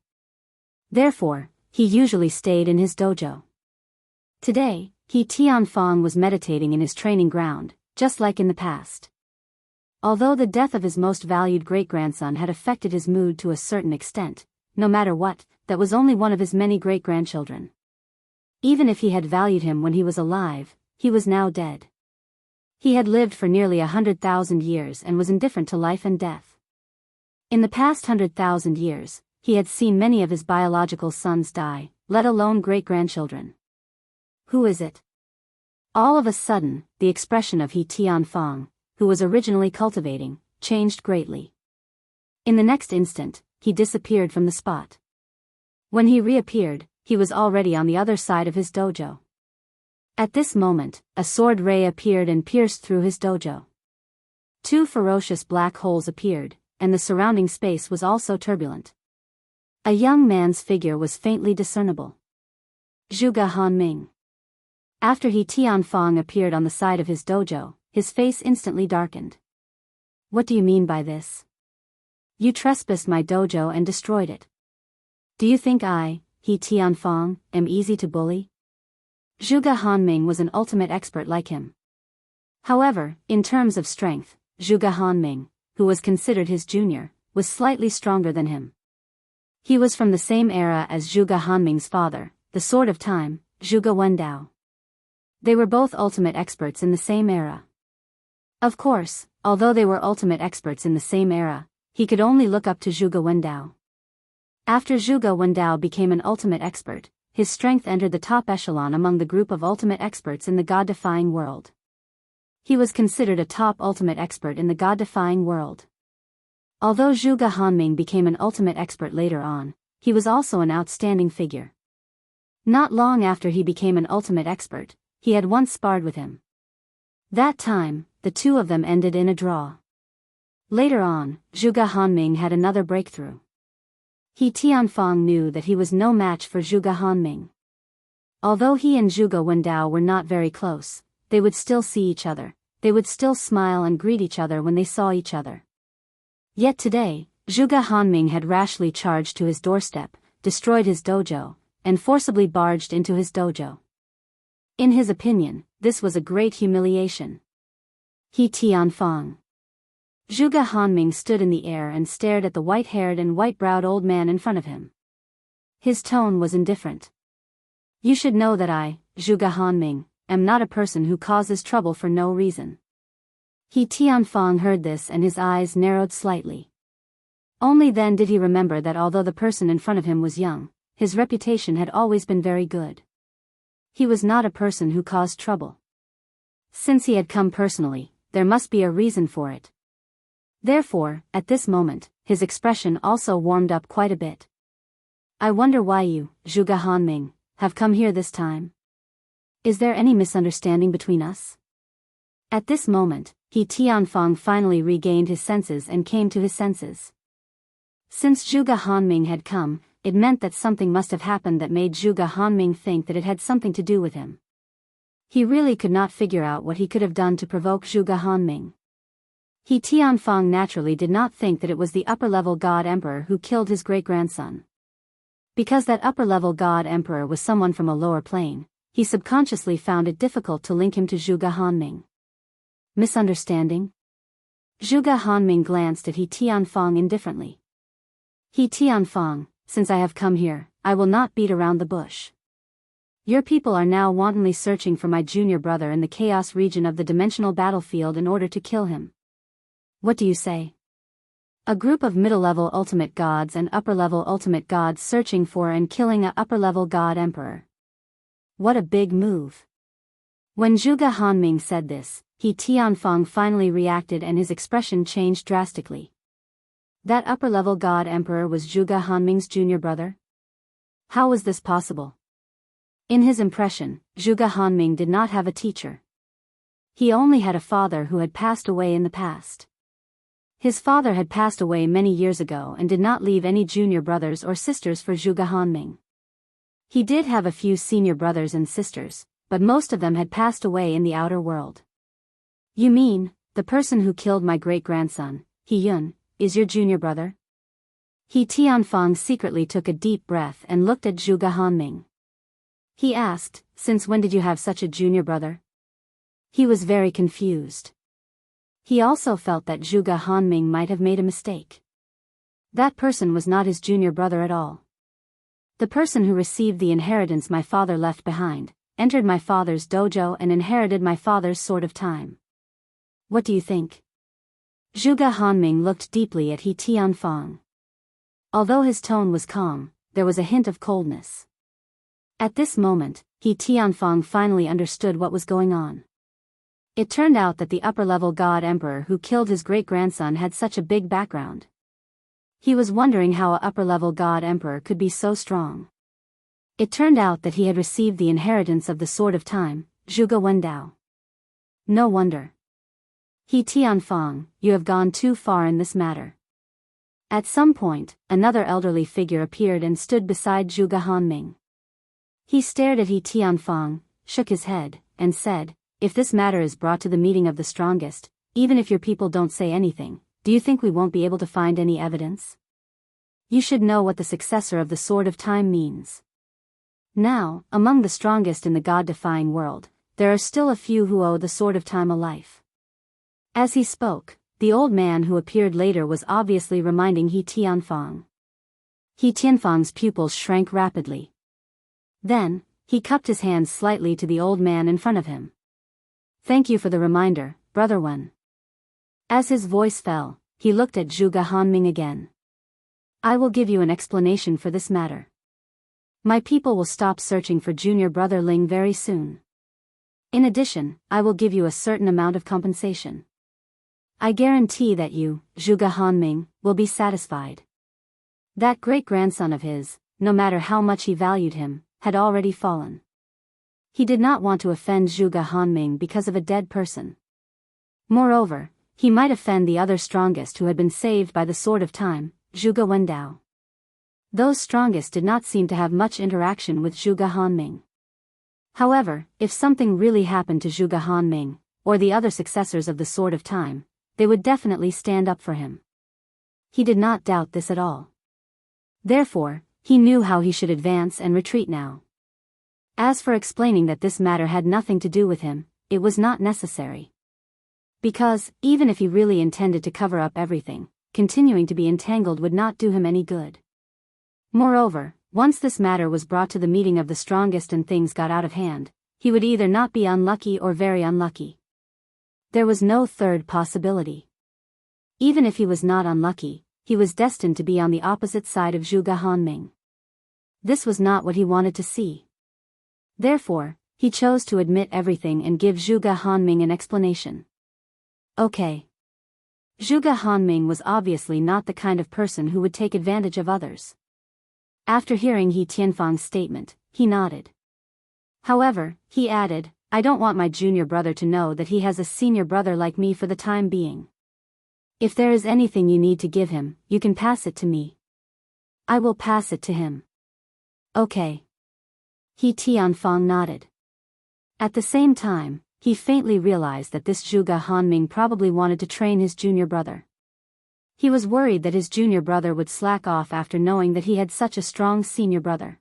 Therefore, he usually stayed in his dojo. Today, he Tianfang was meditating in his training ground, just like in the past. Although the death of his most valued great-grandson had affected his mood to a certain extent, no matter what, that was only one of his many great-grandchildren. Even if he had valued him when he was alive, he was now dead. He had lived for nearly 100,000 years and was indifferent to life and death. In the past 100,000 years, he had seen many of his biological sons die, let alone great-grandchildren. Who is it? All of a sudden, the expression of He Tianfang, who was originally cultivating, changed greatly. In the next instant, he disappeared from the spot. When he reappeared, he was already on the other side of his dojo. At this moment, a sword ray appeared and pierced through his dojo. Two ferocious black holes appeared, and the surrounding space was also turbulent. A young man's figure was faintly discernible. Zhuge Hanming. After He Tianfang appeared on the side of his dojo, his face instantly darkened. What do you mean by this? You trespassed my dojo and destroyed it. Do you think I, He Tianfang, am easy to bully? Zhuge Hanming was an ultimate expert like him. However, in terms of strength, Zhuge Hanming, who was considered his junior, was slightly stronger than him. He was from the same era as Zhuge Hanming's father, the Sword of Time, Zhuge Wendao. They were both ultimate experts in the same era. Of course, although they were ultimate experts in the same era, he could only look up to Zhuge Wendao. After Zhuge Wendao became an ultimate expert, his strength entered the top echelon among the group of ultimate experts in the god-defying world. He was considered a top ultimate expert in the god-defying world. Although Zhuge Hanming became an ultimate expert later on, he was also an outstanding figure. Not long after he became an ultimate expert, he had once sparred with him. That time, the two of them ended in a draw. Later on, Zhuge Hanming had another breakthrough. He Tianfang knew that he was no match for Zhuge Hanming. Although he and Zhuge Wendao were not very close, they would still see each other, they would still smile and greet each other when they saw each other. Yet today, Zhuge Hanming had rashly charged to his doorstep, destroyed his dojo, and forcibly barged into his dojo. In his opinion, this was a great humiliation. He Tianfang. Zhuge Hanming stood in the air and stared at the white-haired and white-browed old man in front of him. His tone was indifferent. You should know that I, Zhuge Hanming, am not a person who causes trouble for no reason. He Tianfang heard this and his eyes narrowed slightly. Only then did he remember that although the person in front of him was young, his reputation had always been very good. He was not a person who caused trouble. Since he had come personally, there must be a reason for it. Therefore, at this moment, his expression also warmed up quite a bit. I wonder why you, Zhuge Hanming, have come here this time. Is there any misunderstanding between us? At this moment, He Tianfang finally regained his senses and came to his senses. Since Zhuge Hanming had come, it meant that something must have happened that made Zhuge Hanming think that it had something to do with him. He really could not figure out what he could have done to provoke Zhuge Hanming. He Tianfang naturally did not think that it was the upper-level God Emperor who killed his great-grandson. Because that upper-level God Emperor was someone from a lower plane, he subconsciously found it difficult to link him to Zhuge Hanming. Misunderstanding? Zhuge Hanming glanced at He Tianfang indifferently. He Tianfang, since I have come here, I will not beat around the bush. Your people are now wantonly searching for my junior brother in the chaos region of the dimensional battlefield in order to kill him. What do you say? A group of middle-level ultimate gods and upper-level ultimate gods searching for and killing a upper-level god emperor. What a big move. When Zhuge Hanming said this, He Tianfang finally reacted and his expression changed drastically. That upper-level god emperor was Zhuge Hanming's junior brother? How was this possible? In his impression, Zhuge Hanming did not have a teacher. He only had a father who had passed away in the past. His father had passed away many years ago and did not leave any junior brothers or sisters for Zhuge Hanming. He did have a few senior brothers and sisters, but most of them had passed away in the outer world. You mean, the person who killed my great-grandson, He Yun, is your junior brother? He Tianfang secretly took a deep breath and looked at Zhuge Hanming. He asked, since when did you have such a junior brother? He was very confused. He also felt that Zhuge Hanming might have made a mistake. That person was not his junior brother at all. The person who received the inheritance my father left behind, entered my father's dojo and inherited my father's Sword of Time. What do you think? Zhuge Hanming looked deeply at He Tianfang. Although his tone was calm, there was a hint of coldness. At this moment, He Tianfang finally understood what was going on. It turned out that the upper-level god emperor who killed his great-grandson had such a big background. He was wondering how a upper-level god emperor could be so strong. It turned out that he had received the inheritance of the Sword of Time, Zhuge Wendao. No wonder. He Tianfang, you have gone too far in this matter. At some point, another elderly figure appeared and stood beside Zhuge Hanming. He stared at He Tianfang, shook his head, and said, "If this matter is brought to the meeting of the strongest, even if your people don't say anything, do you think we won't be able to find any evidence? You should know what the successor of the Sword of Time means. Now, among the strongest in the god-defying world, there are still a few who owe the Sword of Time a life." As he spoke, the old man who appeared later was obviously reminding He Tianfang. He Tianfang's pupils shrank rapidly. Then, he cupped his hands slightly to the old man in front of him. "Thank you for the reminder, Brother Wen." As his voice fell, he looked at Zhuge Hanming again. "I will give you an explanation for this matter. My people will stop searching for junior brother Ling very soon. In addition, I will give you a certain amount of compensation. I guarantee that you, Zhuge Hanming, will be satisfied." That great-grandson of his, no matter how much he valued him, had already fallen. He did not want to offend Zhuge Hanming because of a dead person. Moreover, he might offend the other strongest who had been saved by the Sword of Time, Zhuge Wendao. Those strongest did not seem to have much interaction with Zhuge Hanming. However, if something really happened to Zhuge Hanming, or the other successors of the Sword of Time, they would definitely stand up for him. He did not doubt this at all. Therefore, he knew how he should advance and retreat now. As for explaining that this matter had nothing to do with him, it was not necessary. Because, even if he really intended to cover up everything, continuing to be entangled would not do him any good. Moreover, once this matter was brought to the meeting of the strongest and things got out of hand, he would either not be unlucky or very unlucky. There was no third possibility. Even if he was not unlucky, he was destined to be on the opposite side of Zhuge Hanming. This was not what he wanted to see. Therefore, he chose to admit everything and give Zhuge Hanming an explanation. Okay. Zhuge Hanming was obviously not the kind of person who would take advantage of others. After hearing He Tianfang's statement, he nodded. However, he added, "I don't want my junior brother to know that he has a senior brother like me for the time being. If there is anything you need to give him, you can pass it to me. I will pass it to him." Okay. He Tianfang nodded. At the same time, he faintly realized that this Zhuge Hanming probably wanted to train his junior brother. He was worried that his junior brother would slack off after knowing that he had such a strong senior brother.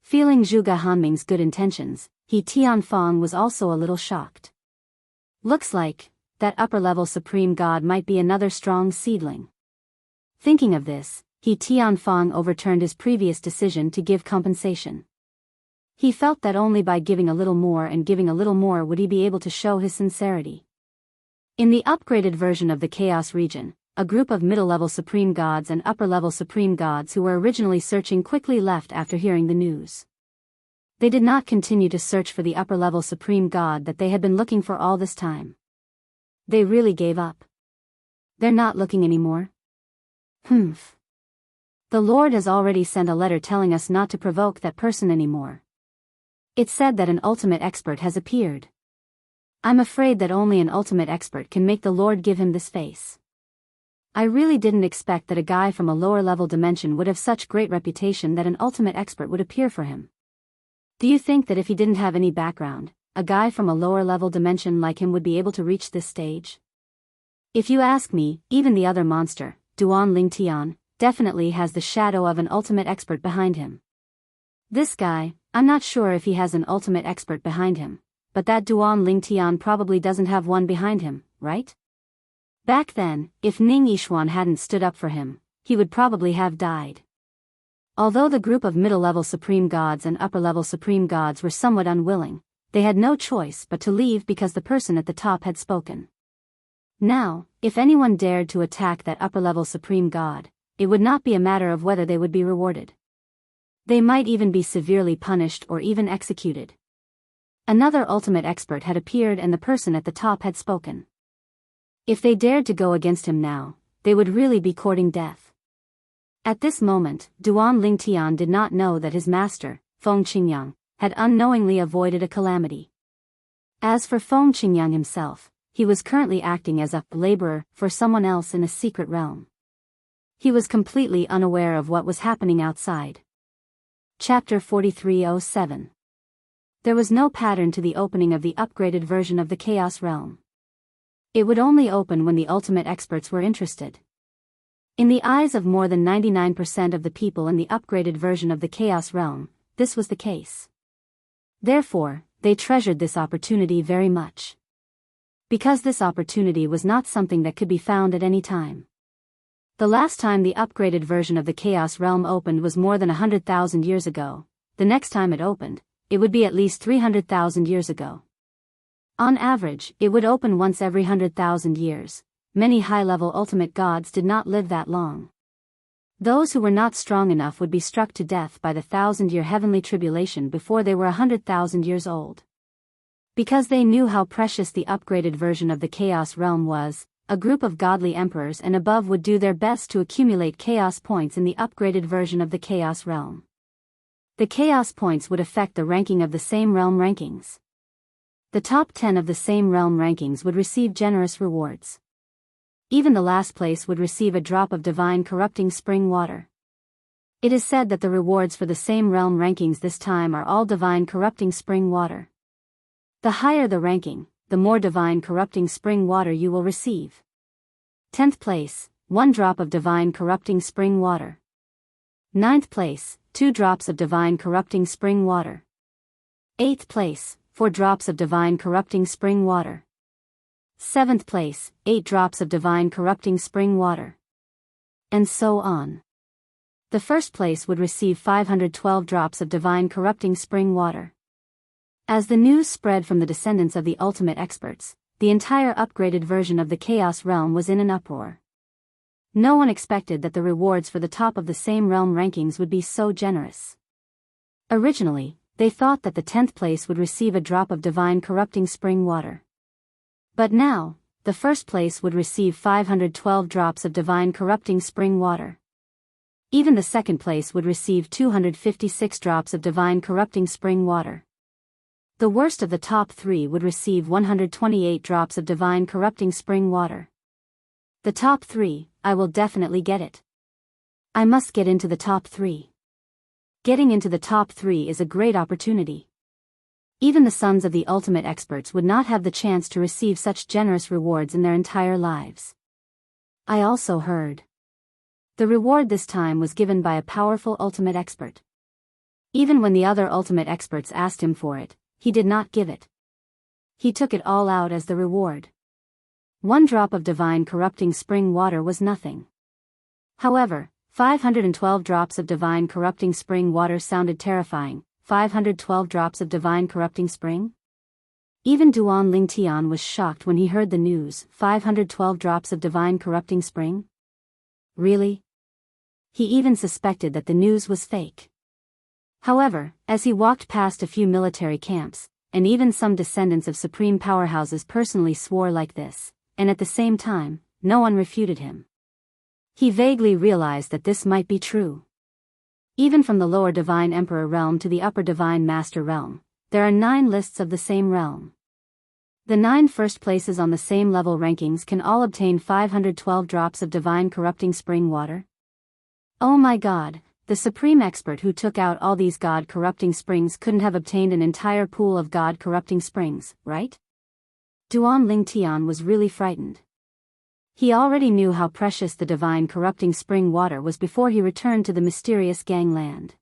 Feeling Zhuge Hanming's good intentions, He Tianfang was also a little shocked. Looks like that upper-level supreme god might be another strong seedling. Thinking of this, He Tianfang overturned his previous decision to give compensation. He felt that only by giving a little more and giving a little more would he be able to show his sincerity. In the upgraded version of the Chaos region, a group of middle-level supreme gods and upper-level supreme gods who were originally searching quickly left after hearing the news. They did not continue to search for the upper-level supreme god that they had been looking for all this time. They really gave up. They're not looking anymore? Humph. The Lord has already sent a letter telling us not to provoke that person anymore. It said that an ultimate expert has appeared. I'm afraid that only an ultimate expert can make the Lord give him this face. I really didn't expect that a guy from a lower-level dimension would have such great reputation that an ultimate expert would appear for him. Do you think that if he didn't have any background, a guy from a lower-level dimension like him would be able to reach this stage? If you ask me, even the other monster, Duan Lingtian, definitely has the shadow of an ultimate expert behind him. This guy, I'm not sure if he has an ultimate expert behind him, but that Duan Lingtian probably doesn't have one behind him, right? Back then, if Ning Yishuan hadn't stood up for him, he would probably have died. Although the group of middle-level supreme gods and upper-level supreme gods were somewhat unwilling, they had no choice but to leave because the person at the top had spoken. Now, if anyone dared to attack that upper-level supreme god, it would not be a matter of whether they would be rewarded. They might even be severely punished or even executed. Another ultimate expert had appeared and the person at the top had spoken. If they dared to go against him now, they would really be courting death. At this moment, Duan Lingtian did not know that his master, Feng Qingyang, had unknowingly avoided a calamity. As for Feng Qingyang himself, he was currently acting as a laborer for someone else in a secret realm. He was completely unaware of what was happening outside. Chapter 4307. There was no pattern to the opening of the upgraded version of the Chaos Realm. It would only open when the ultimate experts were interested. In the eyes of more than 99% of the people in the upgraded version of the Chaos Realm, this was the case. Therefore, they treasured this opportunity very much. Because this opportunity was not something that could be found at any time. The last time the upgraded version of the Chaos Realm opened was more than 100,000 years ago. The next time it opened, it would be at least 300,000 years ago. On average, it would open once every 100,000 years. Many high-level ultimate gods did not live that long. Those who were not strong enough would be struck to death by the 1,000-year heavenly tribulation before they were 100,000 years old. Because they knew how precious the upgraded version of the Chaos Realm was, a group of godly emperors and above would do their best to accumulate chaos points in the upgraded version of the Chaos Realm. The chaos points would affect the ranking of the same realm rankings. The top 10 of the same realm rankings would receive generous rewards. Even the last place would receive a drop of divine corrupting spring water. It is said that the rewards for the same realm rankings this time are all divine corrupting spring water. The higher the ranking, the more divine corrupting spring water you will receive. 10th place, 1 drop of divine corrupting spring water. 9th place, 2 drops of divine corrupting spring water. 8th place, 4 drops of divine corrupting spring water. 7th place, 8 drops of divine corrupting spring water. And so on. The first place would receive 512 drops of divine corrupting spring water. As the news spread from the descendants of the ultimate experts, the entire upgraded version of the Chaos Realm was in an uproar. No one expected that the rewards for the top of the same realm rankings would be so generous. Originally, they thought that the 10th place would receive a drop of divine corrupting spring water. But now, the first place would receive 512 drops of divine corrupting spring water. Even the second place would receive 256 drops of divine corrupting spring water. The worst of the top 3 would receive 128 drops of divine corrupting spring water. The top 3, I will definitely get it. I must get into the top 3. Getting into the top 3 is a great opportunity. Even the sons of the ultimate experts would not have the chance to receive such generous rewards in their entire lives. I also heard. The reward this time was given by a powerful ultimate expert. Even when the other ultimate experts asked him for it, he did not give it. He took it all out as the reward. 1 drop of divine corrupting spring water was nothing. However, 512 drops of divine corrupting spring water sounded terrifying. 512 drops of divine corrupting spring? Even Duan Lingtian was shocked when he heard the news, 512 drops of divine corrupting spring? Really? He even suspected that the news was fake. However, as he walked past a few military camps, and even some descendants of supreme powerhouses personally swore like this, and at the same time, no one refuted him. He vaguely realized that this might be true. Even from the lower Divine Emperor realm to the upper Divine Master realm, there are 9 lists of the same realm. The 9 first places on the same level rankings can all obtain 512 drops of divine corrupting spring water. Oh my god, the supreme expert who took out all these god corrupting springs couldn't have obtained an entire pool of god corrupting springs, right? Duan Lingtian was really frightened. He already knew how precious the divine corrupting spring water was before he returned to the mysterious gangland.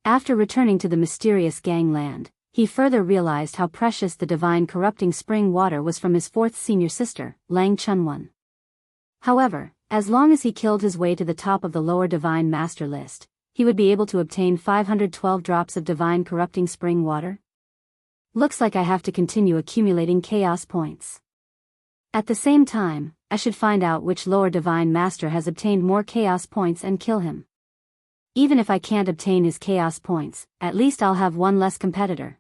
After returning to the mysterious gangland, he further realized how precious the divine corrupting spring water was from his 4th senior sister, Lang Chunwan. However, as long as he killed his way to the top of the lower divine master list, he would be able to obtain 512 drops of divine corrupting spring water. Looks like I have to continue accumulating chaos points. At the same time, I should find out which lower divine master has obtained more chaos points and kill him. Even if I can't obtain his chaos points, at least I'll have one less competitor.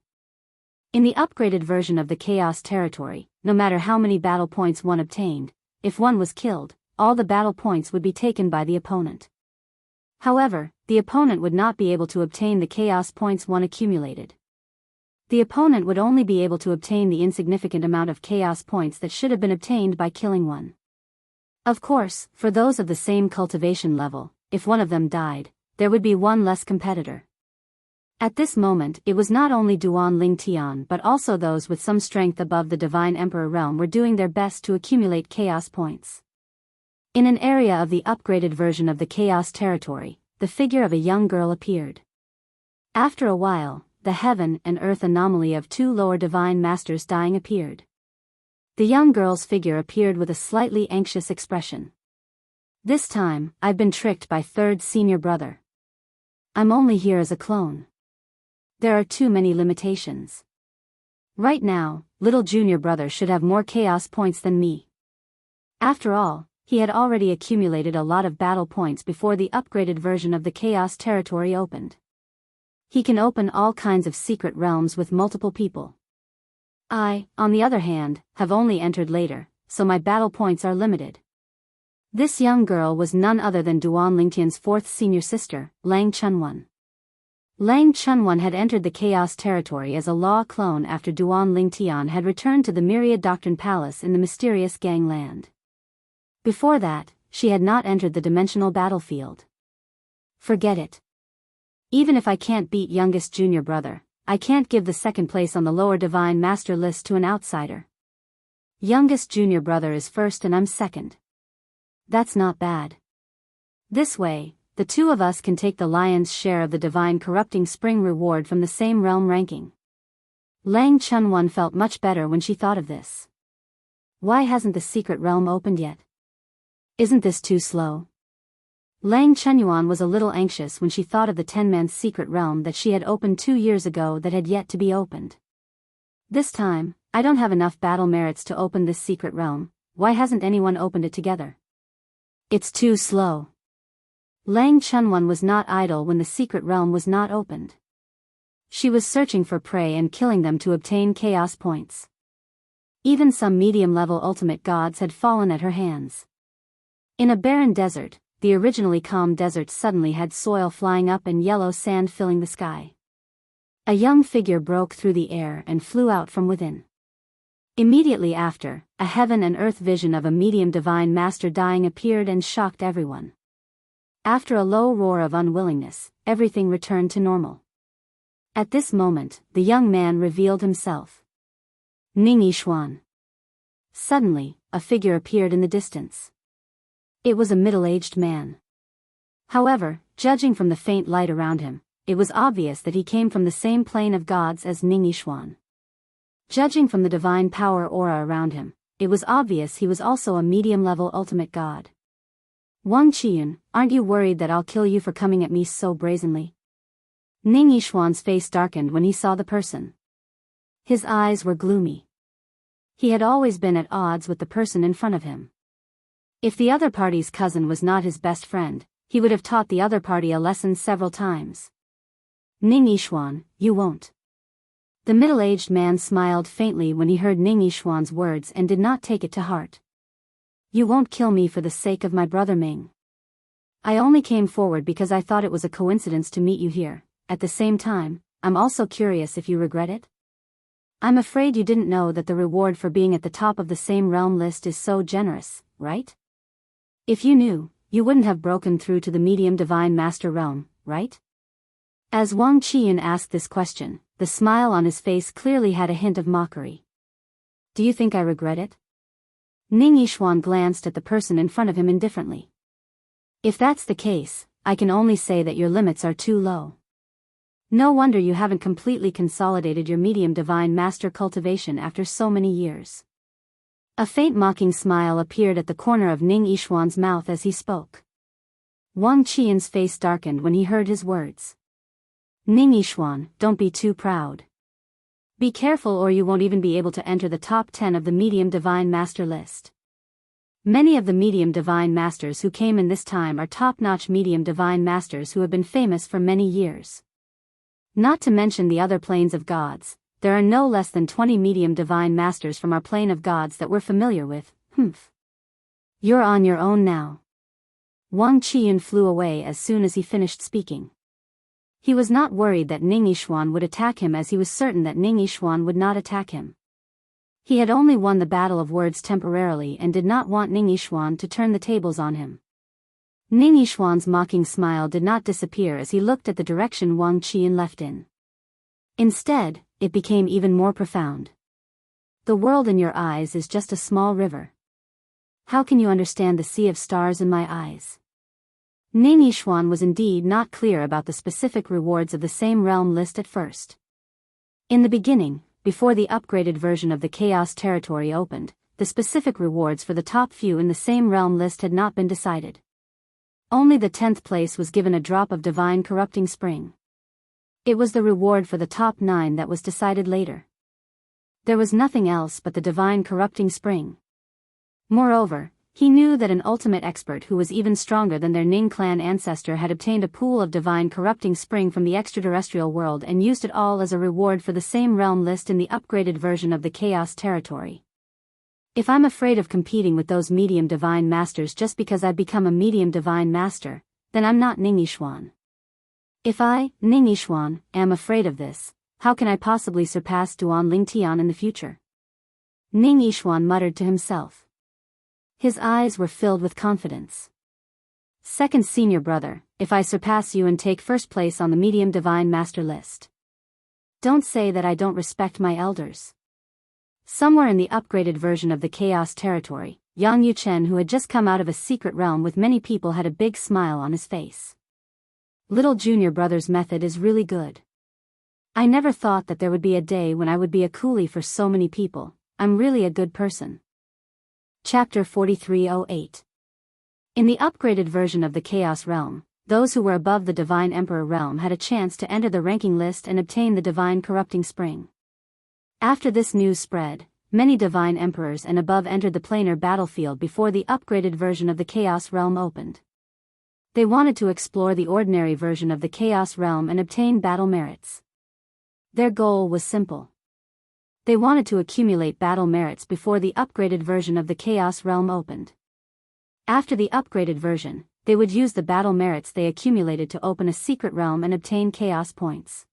In the upgraded version of the chaos territory, no matter how many battle points one obtained, if one was killed, all the battle points would be taken by the opponent. However, the opponent would not be able to obtain the chaos points one accumulated. The opponent would only be able to obtain the insignificant amount of chaos points that should have been obtained by killing one. Of course, for those of the same cultivation level, if one of them died, there would be one less competitor. At this moment, it was not only Duan Lingtian but also those with some strength above the Divine Emperor realm were doing their best to accumulate chaos points. In an area of the upgraded version of the Chaos Territory, the figure of a young girl appeared. After a while, the heaven and earth anomaly of two lower divine masters dying appeared. The young girl's figure appeared with a slightly anxious expression. This time, I've been tricked by third senior brother. I'm only here as a clone. There are too many limitations. Right now, little junior brother should have more chaos points than me. After all, he had already accumulated a lot of battle points before the upgraded version of the Chaos Territory opened. He can open all kinds of secret realms with multiple people. I, on the other hand, have only entered later, so my battle points are limited. This young girl was none other than Duan Lingtian's fourth senior sister, Lang Chunwan. Lang Chunwan had entered the Chaos Territory as a law clone after Duan Lingtian had returned to the Myriad Doctrine Palace in the mysterious gangland. Before that, she had not entered the dimensional battlefield. Forget it. Even if I can't beat youngest junior brother, I can't give the second place on the lower divine master list to an outsider. Youngest junior brother is first and I'm second. That's not bad. This way, the two of us can take the lion's share of the divine corrupting spring reward from the same realm ranking. Lang Chunwan felt much better when she thought of this. Why hasn't the secret realm opened yet? Isn't this too slow? Lang Chenyuan was a little anxious when she thought of the 10-man secret realm that she had opened 2 years ago that had yet to be opened. This time, I don't have enough battle merits to open this secret realm. Why hasn't anyone opened it together? It's too slow. Lang Chunwan was not idle when the secret realm was not opened. She was searching for prey and killing them to obtain chaos points. Even some medium-level ultimate gods had fallen at her hands. In a barren desert, the originally calm desert suddenly had soil flying up and yellow sand filling the sky. A young figure broke through the air and flew out from within. Immediately after, a heaven and earth vision of a medium divine master dying appeared and shocked everyone. After a low roar of unwillingness, everything returned to normal. At this moment, the young man revealed himself. Ning Yishuan. Suddenly, a figure appeared in the distance. It was a middle-aged man. However, judging from the faint light around him, it was obvious that he came from the same plane of gods as Ning Yishuan. Judging from the divine power aura around him, it was obvious he was also a medium-level ultimate god. Wang Qiyun, aren't you worried that I'll kill you for coming at me so brazenly? Ning Yishuan's face darkened when he saw the person. His eyes were gloomy. He had always been at odds with the person in front of him. If the other party's cousin was not his best friend, he would have taught the other party a lesson several times. Ning Yishuan, you won't. The middle-aged man smiled faintly when he heard Ning Yishuan's words and did not take it to heart. You won't kill me for the sake of my brother Ming. I only came forward because I thought it was a coincidence to meet you here. At the same time, I'm also curious if you regret it. I'm afraid you didn't know that the reward for being at the top of the same realm list is so generous, right? If you knew, you wouldn't have broken through to the medium divine master realm, right? As Wang Qiyun asked this question, the smile on his face clearly had a hint of mockery. Do you think I regret it? Ning Yishuan glanced at the person in front of him indifferently. If that's the case, I can only say that your limits are too low. No wonder you haven't completely consolidated your medium divine master cultivation after so many years. A faint mocking smile appeared at the corner of Ning Yishuan's mouth as he spoke. Wang Qiyun's face darkened when he heard his words. Ning Yishuan, don't be too proud. Be careful or you won't even be able to enter the top 10 of the medium divine master list. Many of the medium divine masters who came in this time are top-notch medium divine masters who have been famous for many years. Not to mention the other planes of gods, there are no less than 20 medium divine masters from our plane of gods that we're familiar with. You're on your own now. Wang Qiyun flew away as soon as he finished speaking. He was not worried that Ning Yixuan would attack him, as he was certain that Ning Yixuan would not attack him. He had only won the battle of words temporarily and did not want Ning Yixuan to turn the tables on him. Ning Yixuan's mocking smile did not disappear as he looked at the direction Wang Qiyun left in. Instead, it became even more profound. The world in your eyes is just a small river. How can you understand the sea of stars in my eyes? Ning Yixuan was indeed not clear about the specific rewards of the same realm list at first. In the beginning, before the upgraded version of the Chaos Territory opened, the specific rewards for the top few in the same realm list had not been decided. Only the 10th place was given a drop of divine corrupting spring. It was the reward for the top 9 that was decided later. There was nothing else but the divine corrupting spring. Moreover, he knew that an ultimate expert who was even stronger than their Ning clan ancestor had obtained a pool of divine corrupting spring from the extraterrestrial world and used it all as a reward for the same realm list in the upgraded version of the Chaos Territory. If I'm afraid of competing with those medium divine masters just because I've become a medium divine master, then I'm not Ning Yixuan. If I, Ning Yixuan, am afraid of this, how can I possibly surpass Duan Lingtian in the future? Ning Yixuan muttered to himself. His eyes were filled with confidence. Second senior brother, if I surpass you and take first place on the medium divine master list. Don't say that I don't respect my elders. Somewhere in the upgraded version of the Chaos Territory, Yang Yuchen, who had just come out of a secret realm with many people, had a big smile on his face. Little junior brother's method is really good. I never thought that there would be a day when I would be a coolie for so many people. I'm really a good person. Chapter 4308. In the upgraded version of the Chaos Realm, those who were above the Divine Emperor realm had a chance to enter the ranking list and obtain the Divine Corrupting Spring. After this news spread, many Divine Emperors and above entered the planar battlefield before the upgraded version of the Chaos Realm opened. They wanted to explore the ordinary version of the Chaos Realm and obtain battle merits. Their goal was simple. They wanted to accumulate battle merits before the upgraded version of the Chaos Realm opened. After the upgraded version, they would use the battle merits they accumulated to open a secret realm and obtain chaos points.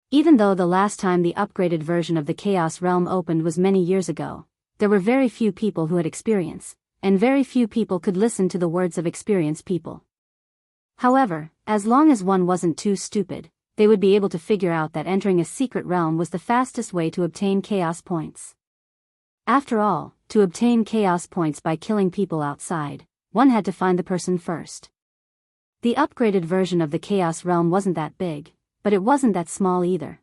Even though the last time the upgraded version of the Chaos Realm opened was many years ago, there were very few people who had experience, and very few people could listen to the words of experienced people. However, as long as one wasn't too stupid, they would be able to figure out that entering a secret realm was the fastest way to obtain chaos points. After all, to obtain chaos points by killing people outside, one had to find the person first. The upgraded version of the Chaos Realm wasn't that big, but it wasn't that small either.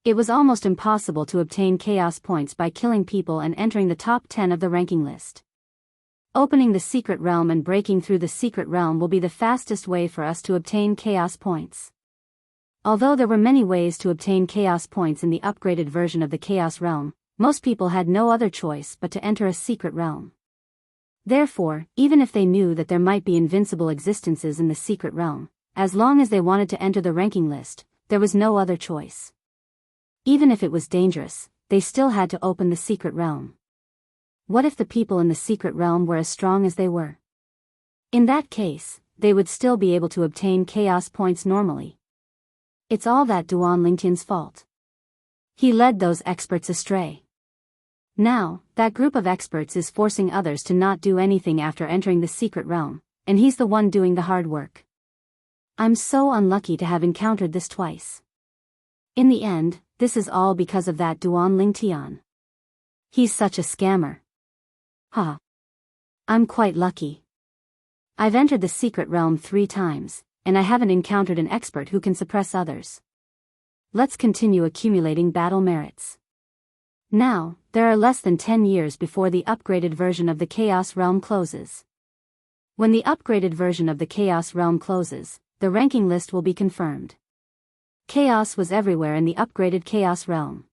It was almost impossible to obtain chaos points by killing people and entering the top 10 of the ranking list. Opening the secret realm and breaking through the secret realm will be the fastest way for us to obtain chaos points. Although there were many ways to obtain chaos points in the upgraded version of the Chaos Realm, most people had no other choice but to enter a secret realm. Therefore, even if they knew that there might be invincible existences in the secret realm, as long as they wanted to enter the ranking list, there was no other choice. Even if it was dangerous, they still had to open the secret realm. What if the people in the secret realm were as strong as they were? In that case, they would still be able to obtain chaos points normally. It's all that Duan Lingtian's fault. He led those experts astray. Now, that group of experts is forcing others to not do anything after entering the secret realm, and he's the one doing the hard work. I'm so unlucky to have encountered this twice. In the end, this is all because of that Duan Lingtian. He's such a scammer. Ha. I'm quite lucky. I've entered the secret realm 3 times, and I haven't encountered an expert who can suppress others. Let's continue accumulating battle merits. Now, there are less than 10 years before the upgraded version of the Chaos Realm closes. When the upgraded version of the Chaos Realm closes, the ranking list will be confirmed. Chaos was everywhere in the upgraded Chaos Realm.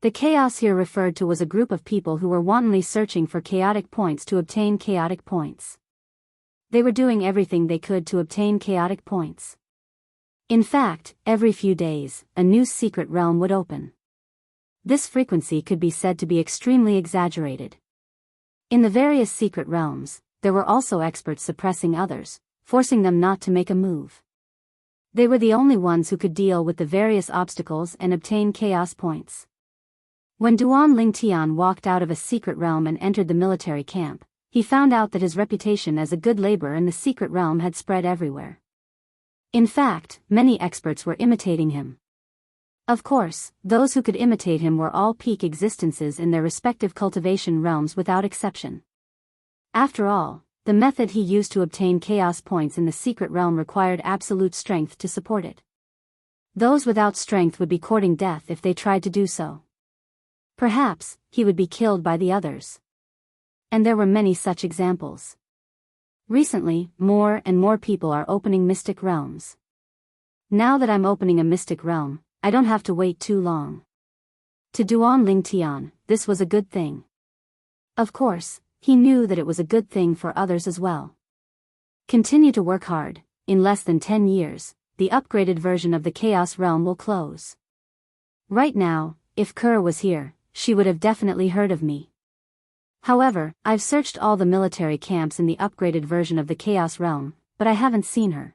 The chaos here referred to was a group of people who were wantonly searching for chaotic points to obtain chaotic points. They were doing everything they could to obtain chaotic points. In fact, every few days, a new secret realm would open. This frequency could be said to be extremely exaggerated. In the various secret realms, there were also experts suppressing others, forcing them not to make a move. They were the only ones who could deal with the various obstacles and obtain chaos points. When Duan Lingtian walked out of a secret realm and entered the military camp, he found out that his reputation as a good laborer in the secret realm had spread everywhere. In fact, many experts were imitating him. Of course, those who could imitate him were all peak existences in their respective cultivation realms without exception. After all, the method he used to obtain chaos points in the secret realm required absolute strength to support it. Those without strength would be courting death if they tried to do so. Perhaps, he would be killed by the others. And there were many such examples. Recently, more and more people are opening mystic realms. Now that I'm opening a mystic realm, I don't have to wait too long. To Duan Lingtian, this was a good thing. Of course, he knew that it was a good thing for others as well. Continue to work hard. In less than 10 years, the upgraded version of the Chaos Realm will close. Right now, if Kerr was here, she would have definitely heard of me. However, I've searched all the military camps in the upgraded version of the Chaos Realm, but I haven't seen her.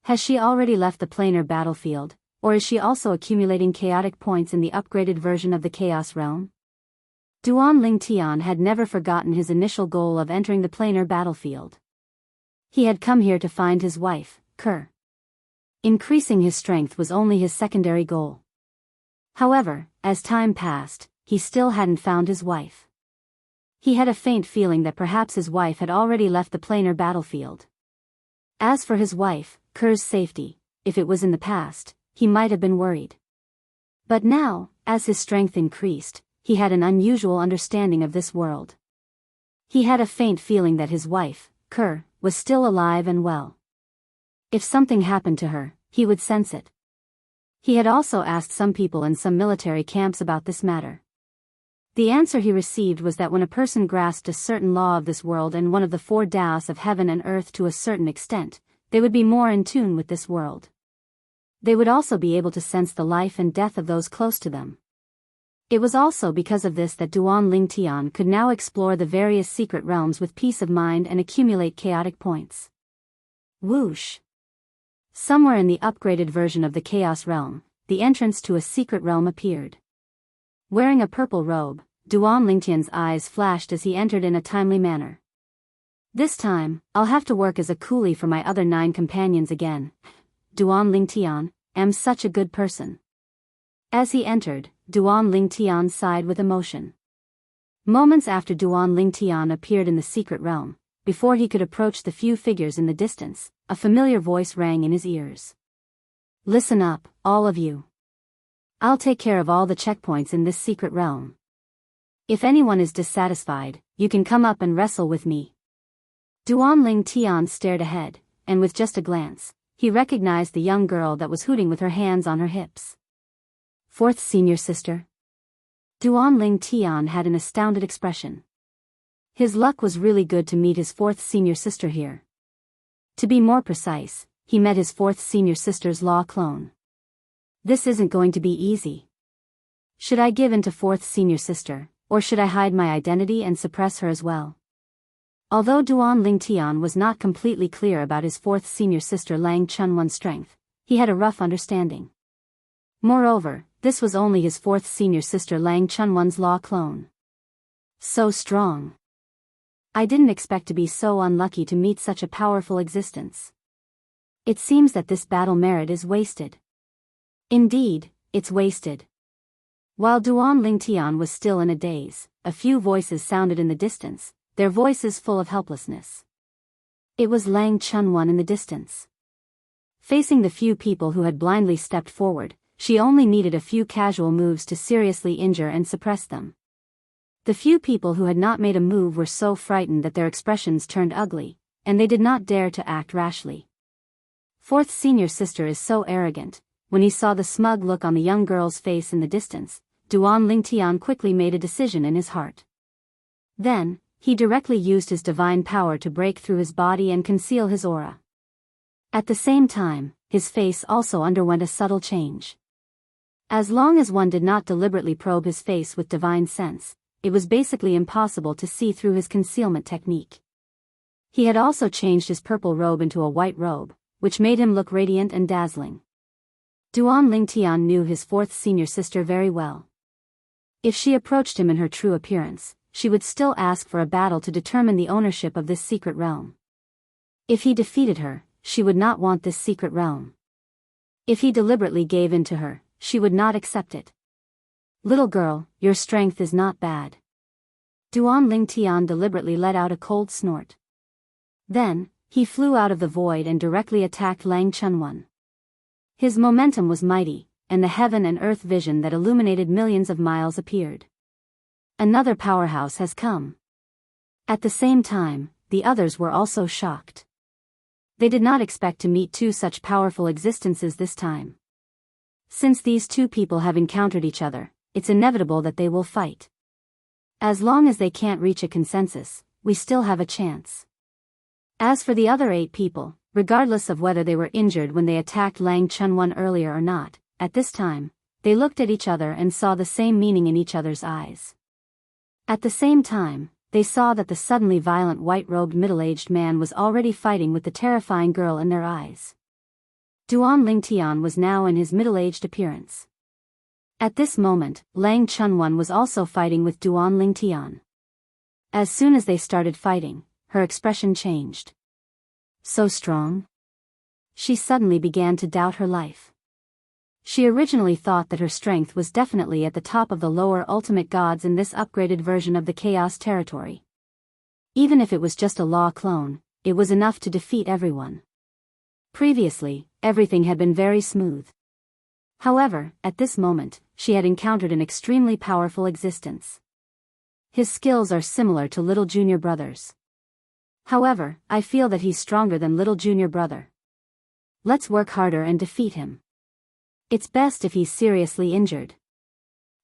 Has she already left the planar battlefield, or is she also accumulating chaotic points in the upgraded version of the Chaos Realm? Duan Lingtian had never forgotten his initial goal of entering the planar battlefield. He had come here to find his wife, Kerr. Increasing his strength was only his secondary goal. However, as time passed, he still hadn't found his wife. He had a faint feeling that perhaps his wife had already left the planar battlefield. As for his wife, Kerr's safety, if it was in the past, he might have been worried. But now, as his strength increased, he had an unusual understanding of this world. He had a faint feeling that his wife, Kerr, was still alive and well. If something happened to her, he would sense it. He had also asked some people in some military camps about this matter. The answer he received was that when a person grasped a certain law of this world and one of the 4 Daoists of heaven and earth to a certain extent, they would be more in tune with this world. They would also be able to sense the life and death of those close to them. It was also because of this that Duan Lingtian could now explore the various secret realms with peace of mind and accumulate chaotic points. Whoosh! Somewhere in the upgraded version of the Chaos Realm, the entrance to a secret realm appeared. Wearing a purple robe, Duan Lingtian's eyes flashed as he entered in a timely manner. This time, I'll have to work as a coolie for my other 9 companions again. Duan Lingtian, am such a good person. As he entered, Duan Lingtian sighed with emotion. Moments after Duan Lingtian appeared in the secret realm, before he could approach the few figures in the distance, a familiar voice rang in his ears. Listen up, all of you. I'll take care of all the checkpoints in this secret realm. If anyone is dissatisfied, you can come up and wrestle with me. Duan Lingtian stared ahead, and with just a glance, he recognized the young girl that was hooting with her hands on her hips. 4th senior sister. Duan Lingtian had an astounded expression. His luck was really good to meet his 4th senior sister here. To be more precise, he met his 4th senior sister's law clone. This isn't going to be easy. Should I give in to 4th senior sister, or should I hide my identity and suppress her as well? Although Duan Lingtian was not completely clear about his 4th senior sister Lang Chunwan's strength, he had a rough understanding. Moreover, this was only his 4th senior sister Lang Chunwan's law clone. So strong. I didn't expect to be so unlucky to meet such a powerful existence. It seems that this battle merit is wasted. Indeed, it's wasted. While Duan Lingtian was still in a daze, a few voices sounded in the distance, their voices full of helplessness. It was Lang Chunwan in the distance. Facing the few people who had blindly stepped forward, she only needed a few casual moves to seriously injure and suppress them. The few people who had not made a move were so frightened that their expressions turned ugly, and they did not dare to act rashly. 4th senior sister is so arrogant. When he saw the smug look on the young girl's face in the distance, Duan Lingtian quickly made a decision in his heart. Then, he directly used his divine power to break through his body and conceal his aura. At the same time, his face also underwent a subtle change. As long as one did not deliberately probe his face with divine sense, it was basically impossible to see through his concealment technique. He had also changed his purple robe into a white robe, which made him look radiant and dazzling. Duan Lingtian knew his fourth senior sister very well. If she approached him in her true appearance, she would still ask for a battle to determine the ownership of this secret realm. If he defeated her, she would not want this secret realm. If he deliberately gave in to her, she would not accept it. Little girl, your strength is not bad. Duan Lingtian deliberately let out a cold snort. Then, he flew out of the void and directly attacked Lang Chunwan. His momentum was mighty, and the heaven and earth vision that illuminated millions of miles appeared. Another powerhouse has come. At the same time, the others were also shocked. They did not expect to meet two such powerful existences this time. Since these two people have encountered each other, it's inevitable that they will fight. As long as they can't reach a consensus, we still have a chance. As for the other 8 people, regardless of whether they were injured when they attacked Lang Chunwan earlier or not, at this time, they looked at each other and saw the same meaning in each other's eyes. At the same time, they saw that the suddenly violent white-robed middle-aged man was already fighting with the terrifying girl in their eyes. Duan Lingtian was now in his middle-aged appearance. At this moment, Lang Chunwan was also fighting with Duan Lingtian. As soon as they started fighting, her expression changed. So strong? She suddenly began to doubt her life. She originally thought that her strength was definitely at the top of the lower ultimate gods in this upgraded version of the Chaos Territory. Even if it was just a law clone, it was enough to defeat everyone. Previously, everything had been very smooth. However, at this moment, she had encountered an extremely powerful existence. His skills are similar to little junior brother's. However, I feel that he's stronger than little junior brother. Let's work harder and defeat him. It's best if he's seriously injured.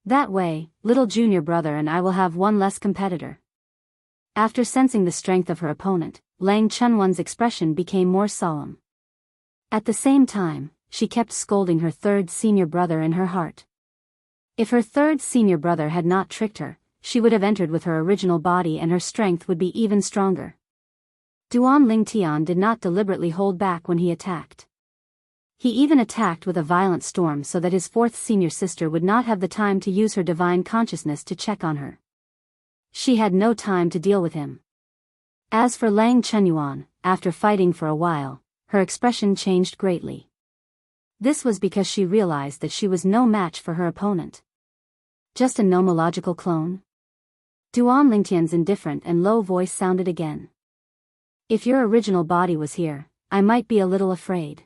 That way, little junior brother and I will have one less competitor. After sensing the strength of her opponent, Lang Chunwan's expression became more solemn. At the same time, she kept scolding her third senior brother in her heart. If her third senior brother had not tricked her, she would have entered with her original body and her strength would be even stronger. Duan Lingtian did not deliberately hold back when he attacked. He even attacked with a violent storm so that his fourth senior sister would not have the time to use her divine consciousness to check on her. She had no time to deal with him. As for Lang Chunyuan, after fighting for a while, her expression changed greatly. This was because she realized that she was no match for her opponent. Just a nomological clone? Duan Lingtian's indifferent and low voice sounded again. If your original body was here, I might be a little afraid.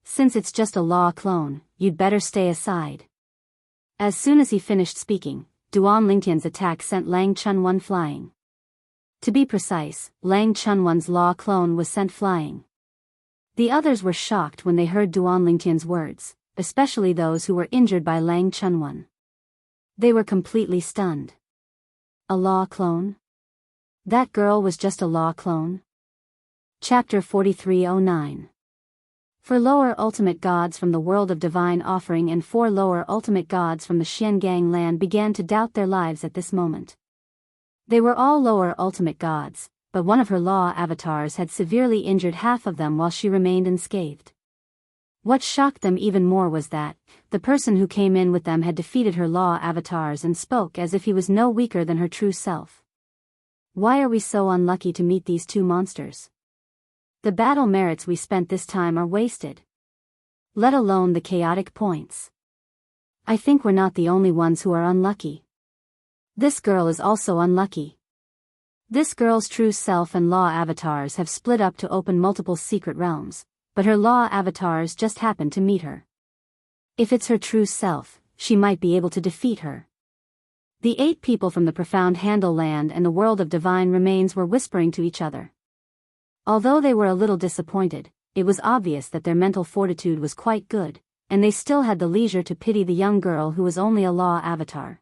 Since it's just a law clone, you'd better stay aside. As soon as he finished speaking, Duan Lingtian's attack sent Lang Chunwan flying. To be precise, Lang Chunwan's law clone was sent flying. The others were shocked when they heard Duan Lingtian's words, especially those who were injured by Lang Chunwan. They were completely stunned. A law clone? That girl was just a law clone? Chapter 4309. For lower ultimate gods from the world of divine offering and 4 lower ultimate gods from the Xiangang land began to doubt their lives at this moment. They were all lower ultimate gods, but one of her law avatars had severely injured half of them while she remained unscathed. What shocked them even more was that the person who came in with them had defeated her law avatars and spoke as if he was no weaker than her true self. Why are we so unlucky to meet these 2 monsters? The battle merits we spent this time are wasted. Let alone the chaotic points. I think we're not the only ones who are unlucky. This girl is also unlucky. This girl's true self and law avatars have split up to open multiple secret realms, but her law avatars just happened to meet her. If it's her true self, she might be able to defeat her. The 8 people from the profound Handle land and the world of divine remains were whispering to each other. Although they were a little disappointed, it was obvious that their mental fortitude was quite good, and they still had the leisure to pity the young girl who was only a law avatar.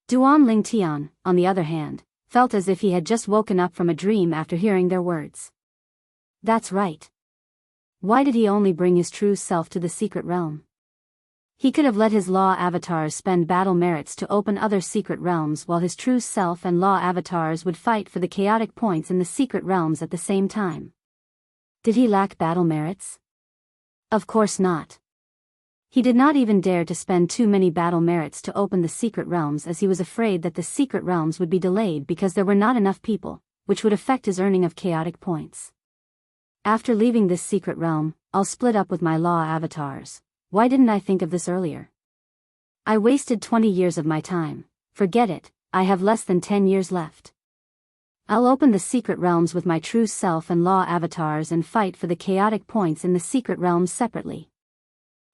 Duan Lingtian, on the other hand, felt as if he had just woken up from a dream after hearing their words. That's right. Why did he only bring his true self to the secret realm? He could have let his law avatars spend battle merits to open other secret realms while his true self and law avatars would fight for the chaotic points in the secret realms at the same time. Did he lack battle merits? Of course not. He did not even dare to spend too many battle merits to open the secret realms, as he was afraid that the secret realms would be delayed because there were not enough people, which would affect his earning of chaotic points. After leaving this secret realm, I'll split up with my law avatars. Why didn't I think of this earlier? I wasted 20 years of my time. Forget it, I have less than 10 years left. I'll open the secret realms with my true self and law avatars and fight for the chaotic points in the secret realms separately.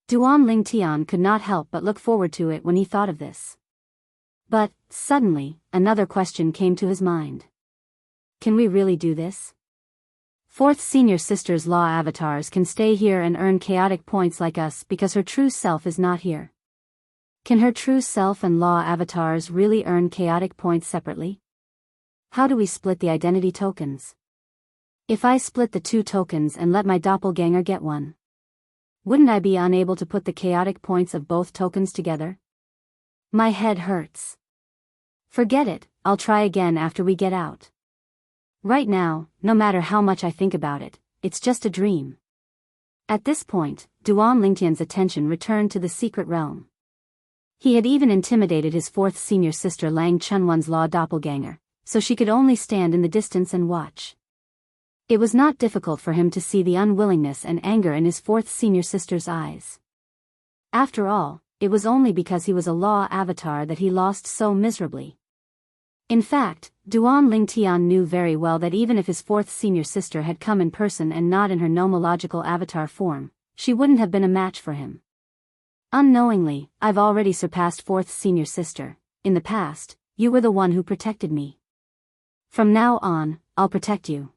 Duan Lingtian could not help but look forward to it when he thought of this. But, suddenly, another question came to his mind. Can we really do this? Fourth senior sister's law avatars can stay here and earn chaotic points like us because her true self is not here. Can her true self and law avatars really earn chaotic points separately? How do we split the identity tokens? If I split the 2 tokens and let my doppelganger get one, wouldn't I be unable to put the chaotic points of both tokens together? My head hurts. Forget it, I'll try again after we get out. Right now, no matter how much I think about it, it's just a dream. At this point, Duan Lingtian's attention returned to the secret realm. He had even intimidated his 4th senior sister Lang Chunwan's law doppelganger, so she could only stand in the distance and watch. It was not difficult for him to see the unwillingness and anger in his 4th senior sister's eyes. After all, it was only because he was a law avatar that he lost so miserably. In fact, Duan Lingtian knew very well that even if his 4th senior sister had come in person and not in her nomological avatar form, she wouldn't have been a match for him. Unknowingly, I've already surpassed 4th senior sister. In the past, you were the one who protected me. From now on, I'll protect you.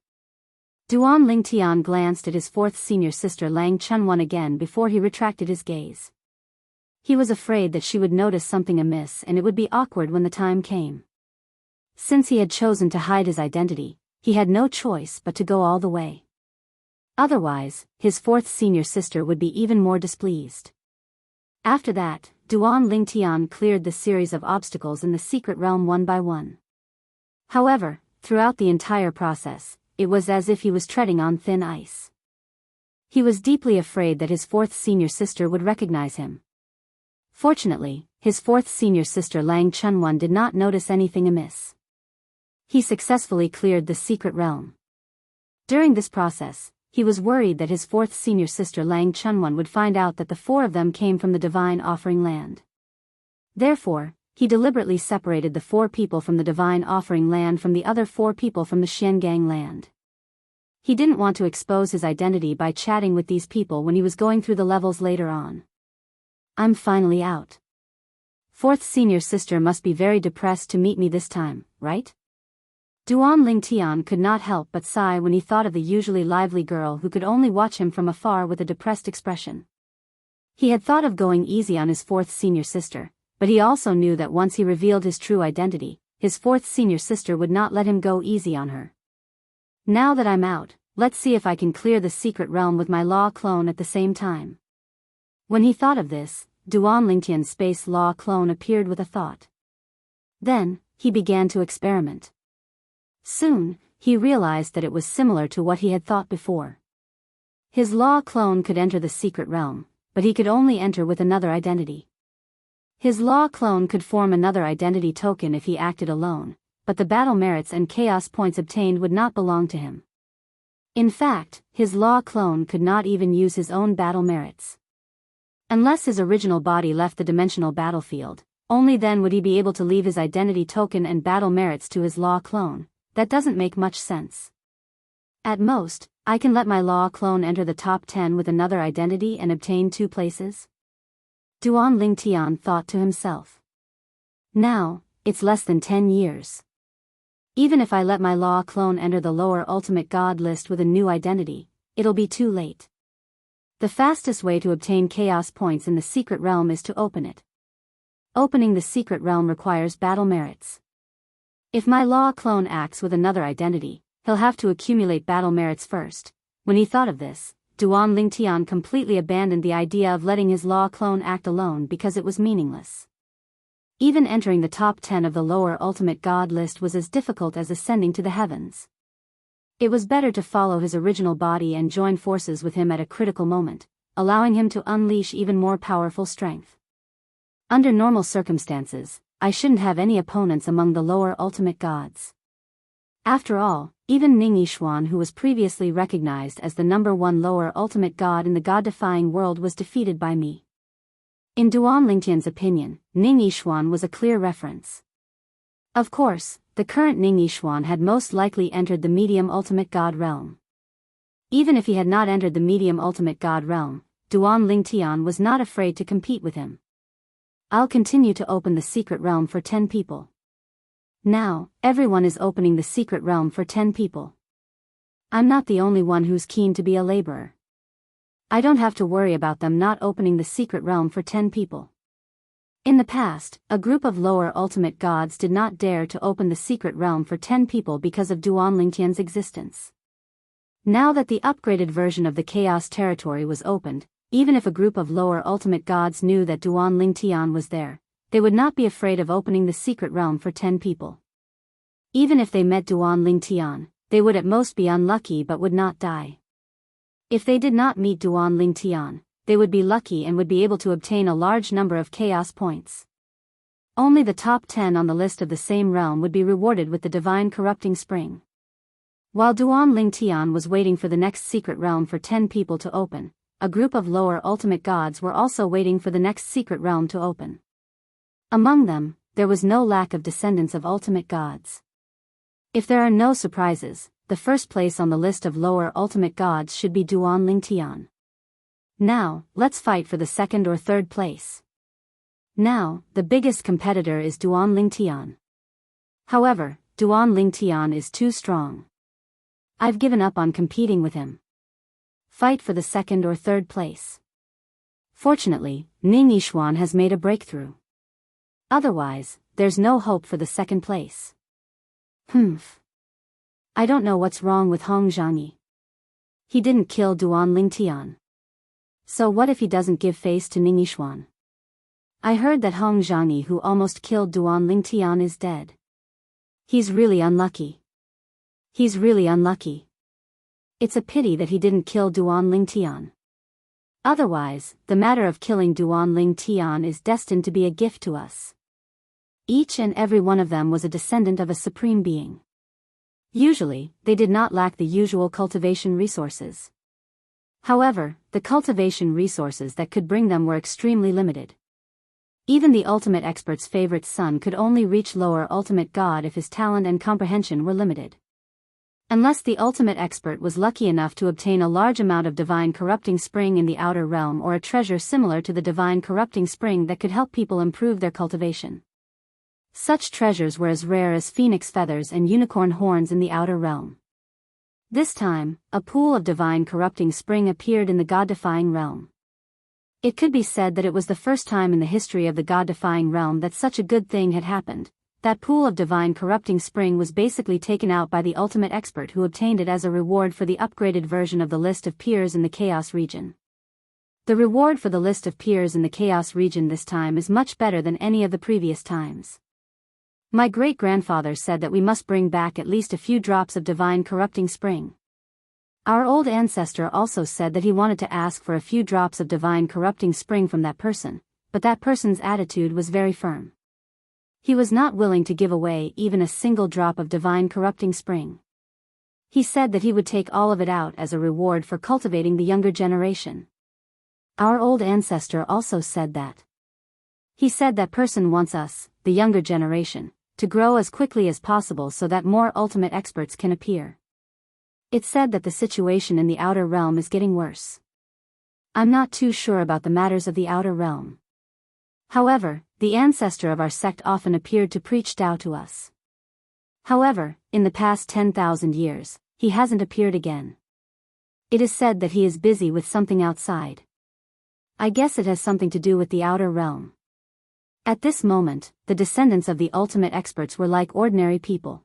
Duan Lingtian glanced at his 4th senior sister Lang Chunwan again before he retracted his gaze. He was afraid that she would notice something amiss and it would be awkward when the time came. Since he had chosen to hide his identity, he had no choice but to go all the way. Otherwise, his 4th senior sister would be even more displeased. After that, Duan Lingtian cleared the series of obstacles in the secret realm one by one. However, throughout the entire process, it was as if he was treading on thin ice. He was deeply afraid that his 4th senior sister would recognize him. Fortunately, his 4th senior sister Lang Chunwan did not notice anything amiss. He successfully cleared the secret realm. During this process, he was worried that his 4th senior sister Lang Chunwan would find out that the 4 of them came from the divine offering land. Therefore, he deliberately separated the 4 people from the divine offering land from the other 4 people from the Xiangang land. He didn't want to expose his identity by chatting with these people when he was going through the levels later on. I'm finally out. 4th senior sister must be very depressed to meet me this time, right? Duan Lingtian could not help but sigh when he thought of the usually lively girl who could only watch him from afar with a depressed expression. He had thought of going easy on his 4th senior sister, but he also knew that once he revealed his true identity, his 4th senior sister would not let him go easy on her. Now that I'm out, let's see if I can clear the secret realm with my law clone at the same time. When he thought of this, Duan Lingtian's space law clone appeared with a thought. Then, he began to experiment. Soon, he realized that it was similar to what he had thought before. His law clone could enter the secret realm, but he could only enter with another identity. His law clone could form another identity token if he acted alone, but the battle merits and chaos points obtained would not belong to him. In fact, his law clone could not even use his own battle merits. Unless his original body left the dimensional battlefield, only then would he be able to leave his identity token and battle merits to his law clone. That doesn't make much sense. At most, I can let my law clone enter the top 10 with another identity and obtain 2 places. Duan Lingtian thought to himself. Now, it's less than 10 years. Even if I let my law clone enter the lower ultimate god list with a new identity, it'll be too late. The fastest way to obtain chaos points in the secret realm is to open it. Opening the secret realm requires battle merits. If my law clone acts with another identity, he'll have to accumulate battle merits first. When he thought of this, Duan Lingtian completely abandoned the idea of letting his law clone act alone because it was meaningless. Even entering the top 10 of the lower ultimate god list was as difficult as ascending to the heavens. It was better to follow his original body and join forces with him at a critical moment, allowing him to unleash even more powerful strength. Under normal circumstances, I shouldn't have any opponents among the lower ultimate gods. After all, even Ning Yishuan, who was previously recognized as the #1 lower ultimate god in the god-defying world, was defeated by me. In Duan Lingtian's opinion, Ning Yishuan was a clear reference. Of course, the current Ning Yishuan had most likely entered the medium ultimate god realm. Even if he had not entered the medium ultimate god realm, Duan Lingtian was not afraid to compete with him. I'll continue to open the secret realm for 10 people. Now, everyone is opening the secret realm for 10 people. I'm not the only one who's keen to be a laborer. I don't have to worry about them not opening the secret realm for 10 people. In the past, a group of lower ultimate gods did not dare to open the secret realm for 10 people because of Duan Lingtian's existence. Now that the upgraded version of the Chaos Territory was opened, even if a group of lower ultimate gods knew that Duan Lingtian was there, they would not be afraid of opening the secret realm for 10 people. Even if they met Duan Lingtian, they would at most be unlucky but would not die. If they did not meet Duan Lingtian, they would be lucky and would be able to obtain a large number of chaos points. Only the top 10 on the list of the same realm would be rewarded with the divine corrupting spring. While Duan Lingtian was waiting for the next secret realm for 10 people to open, a group of lower ultimate gods were also waiting for the next secret realm to open. Among them, there was no lack of descendants of ultimate gods. If there are no surprises, the first place on the list of lower ultimate gods should be Duan Lingtian. Now, let's fight for the second or third place. Now, the biggest competitor is Duan Lingtian. However, Duan Lingtian is too strong. I've given up on competing with him. Fight for the second or third place. Fortunately, Ning Yishuan has made a breakthrough. Otherwise, there's no hope for the second place. I don't know what's wrong with Hong Zhangyi. He didn't kill Duan Lingtian. So what if he doesn't give face to Ning Yishuan? I heard that Hong Zhangyi, who almost killed Duan Lingtian, is dead. He's really unlucky. He's really unlucky. It's a pity that he didn't kill Duan Lingtian. Otherwise, the matter of killing Duan Lingtian is destined to be a gift to us. Each and every one of them was a descendant of a supreme being. Usually, they did not lack the usual cultivation resources. However, the cultivation resources that could bring them were extremely limited. Even the ultimate expert's favorite son could only reach lower ultimate god if his talent and comprehension were limited. Unless the ultimate expert was lucky enough to obtain a large amount of divine corrupting spring in the outer realm or a treasure similar to the divine corrupting spring that could help people improve their cultivation. Such treasures were as rare as phoenix feathers and unicorn horns in the outer realm. This time, a pool of divine corrupting spring appeared in the god-defying realm. It could be said that it was the first time in the history of the god-defying realm that such a good thing had happened. That pool of divine corrupting spring was basically taken out by the ultimate expert who obtained it as a reward for the upgraded version of the list of peers in the Chaos region. The reward for the list of peers in the Chaos region this time is much better than any of the previous times. My great-grandfather said that we must bring back at least a few drops of divine corrupting spring. Our old ancestor also said that he wanted to ask for a few drops of divine corrupting spring from that person, but that person's attitude was very firm. He was not willing to give away even a single drop of divine corrupting spring. He said that he would take all of it out as a reward for cultivating the younger generation. Our old ancestor also said that. He said that person wants us, the younger generation, to grow as quickly as possible so that more ultimate experts can appear. It's said that the situation in the outer realm is getting worse. I'm not too sure about the matters of the outer realm. However, the ancestor of our sect often appeared to preach Tao to us. However, in the past 10,000 years, he hasn't appeared again. It is said that he is busy with something outside. I guess it has something to do with the outer realm. At this moment, the descendants of the ultimate experts were like ordinary people.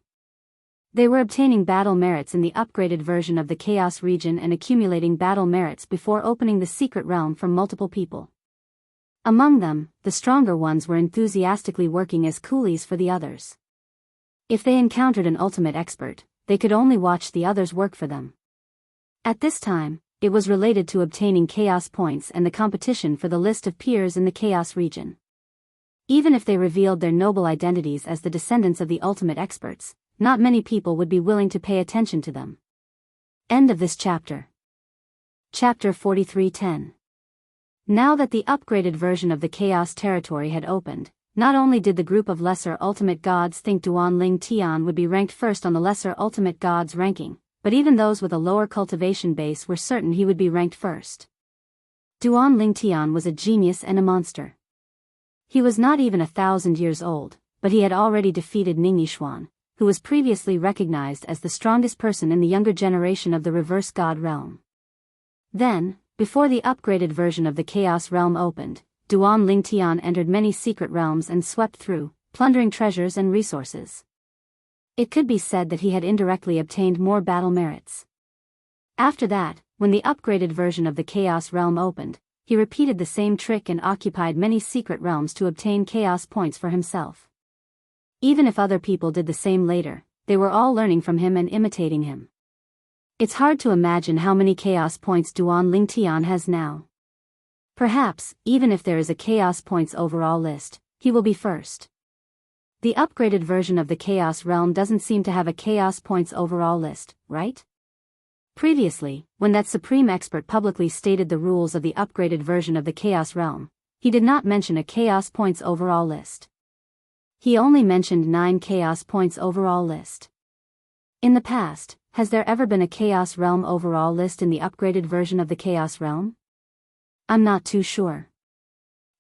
They were obtaining battle merits in the upgraded version of the Chaos region and accumulating battle merits before opening the secret realm for multiple people. Among them, the stronger ones were enthusiastically working as coolies for the others. If they encountered an ultimate expert, they could only watch the others work for them. At this time, it was related to obtaining Chaos points and the competition for the list of peers in the Chaos region. Even if they revealed their noble identities as the descendants of the ultimate experts, not many people would be willing to pay attention to them. End of this chapter. Chapter 43:10. Now that the upgraded version of the Chaos territory had opened, not only did the group of lesser ultimate gods think Duan Ling Tian would be ranked first on the lesser ultimate gods ranking, but even those with a lower cultivation base were certain he would be ranked first. Duan Ling Tian was a genius and a monster. He was not even 1,000 years old, but he had already defeated Ningyi Xuan, who was previously recognized as the strongest person in the younger generation of the reverse god realm. Then, before the upgraded version of the Chaos realm opened, Duan Ling Tian entered many secret realms and swept through, plundering treasures and resources. It could be said that he had indirectly obtained more battle merits. After that, when the upgraded version of the Chaos realm opened, he repeated the same trick and occupied many secret realms to obtain Chaos points for himself. Even if other people did the same later, they were all learning from him and imitating him. It's hard to imagine how many Chaos points Duan Ling Tian has now. Perhaps, even if there is a Chaos points overall list, he will be first. The upgraded version of the Chaos realm doesn't seem to have a Chaos points overall list, right? Previously, when that supreme expert publicly stated the rules of the upgraded version of the Chaos realm, he did not mention a Chaos points overall list. He only mentioned 9 Chaos points overall list. In the past, has there ever been a Chaos realm overall list in the upgraded version of the Chaos realm? I'm not too sure.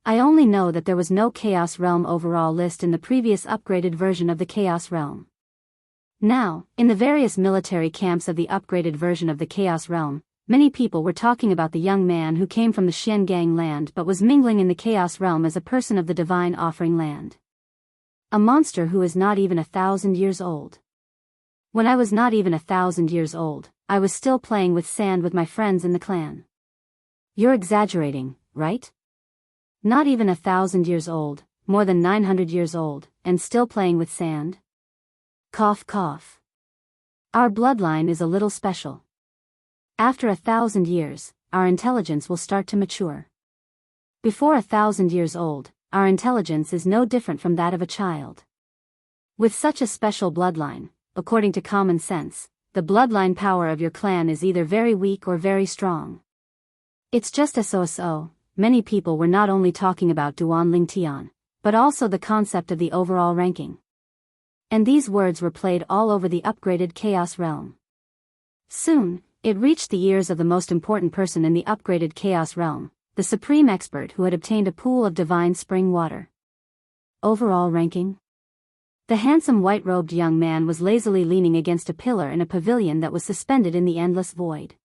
I only know that there was no Chaos realm overall list in the previous upgraded version of the Chaos realm. Now, in the various military camps of the upgraded version of the Chaos realm, many people were talking about the young man who came from the Xiangang land but was mingling in the Chaos realm as a person of the Divine Offering land. A monster who is not even 1,000 years old. When I was not even 1,000 years old, I was still playing with sand with my friends in the clan. You're exaggerating, right? Not even 1,000 years old, more than 900 years old, and still playing with sand? Cough cough. Our bloodline is a little special. After 1,000 years, our intelligence will start to mature. Before 1,000 years old, our intelligence is no different from that of a child. With such a special bloodline, according to common sense, the bloodline power of your clan is either very weak or very strong. It's just so. Many people were not only talking about Duan Ling Tian, but also the concept of the overall ranking. And these words were played all over the upgraded Chaos realm. Soon, it reached the ears of the most important person in the upgraded Chaos realm, the supreme expert who had obtained a pool of divine spring water. Overall ranking? The handsome white-robed young man was lazily leaning against a pillar in a pavilion that was suspended in the endless void.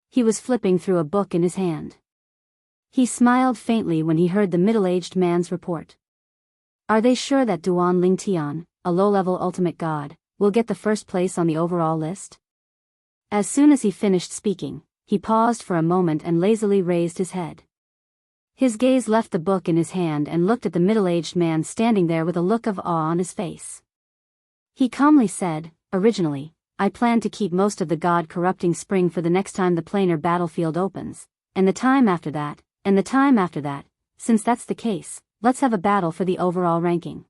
He was flipping through a book in his hand. He smiled faintly when he heard the middle-aged man's report. Are they sure that Duan Ling Tian, a low-level ultimate god, will get the first place on the overall list? As soon as he finished speaking, he paused for a moment and lazily raised his head. His gaze left the book in his hand and looked at the middle-aged man standing there with a look of awe on his face. He calmly said, originally, I planned to keep most of the god-corrupting spring for the next time the planar battlefield opens, and the time after that, and the time after that. Since that's the case, let's have a battle for the overall ranking.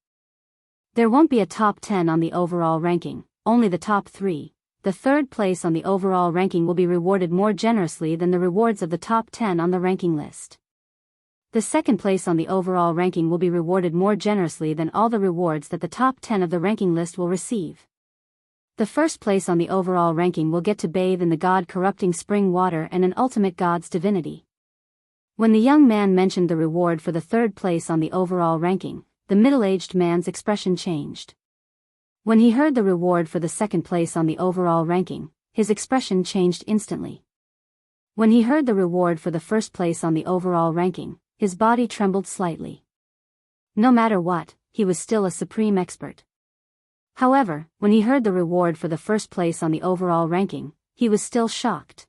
There won't be a top 10 on the overall ranking, only the top 3. The third place on the overall ranking will be rewarded more generously than the rewards of the top 10 on the ranking list. The second place on the overall ranking will be rewarded more generously than all the rewards that the top 10 of the ranking list will receive. The first place on the overall ranking will get to bathe in the god-corrupting spring water and an ultimate god's divinity. When the young man mentioned the reward for the third place on the overall ranking, the middle-aged man's expression changed. When he heard the reward for the second place on the overall ranking, his expression changed instantly. When he heard the reward for the first place on the overall ranking, his body trembled slightly. No matter what, he was still a supreme expert. However, when he heard the reward for the first place on the overall ranking, he was still shocked.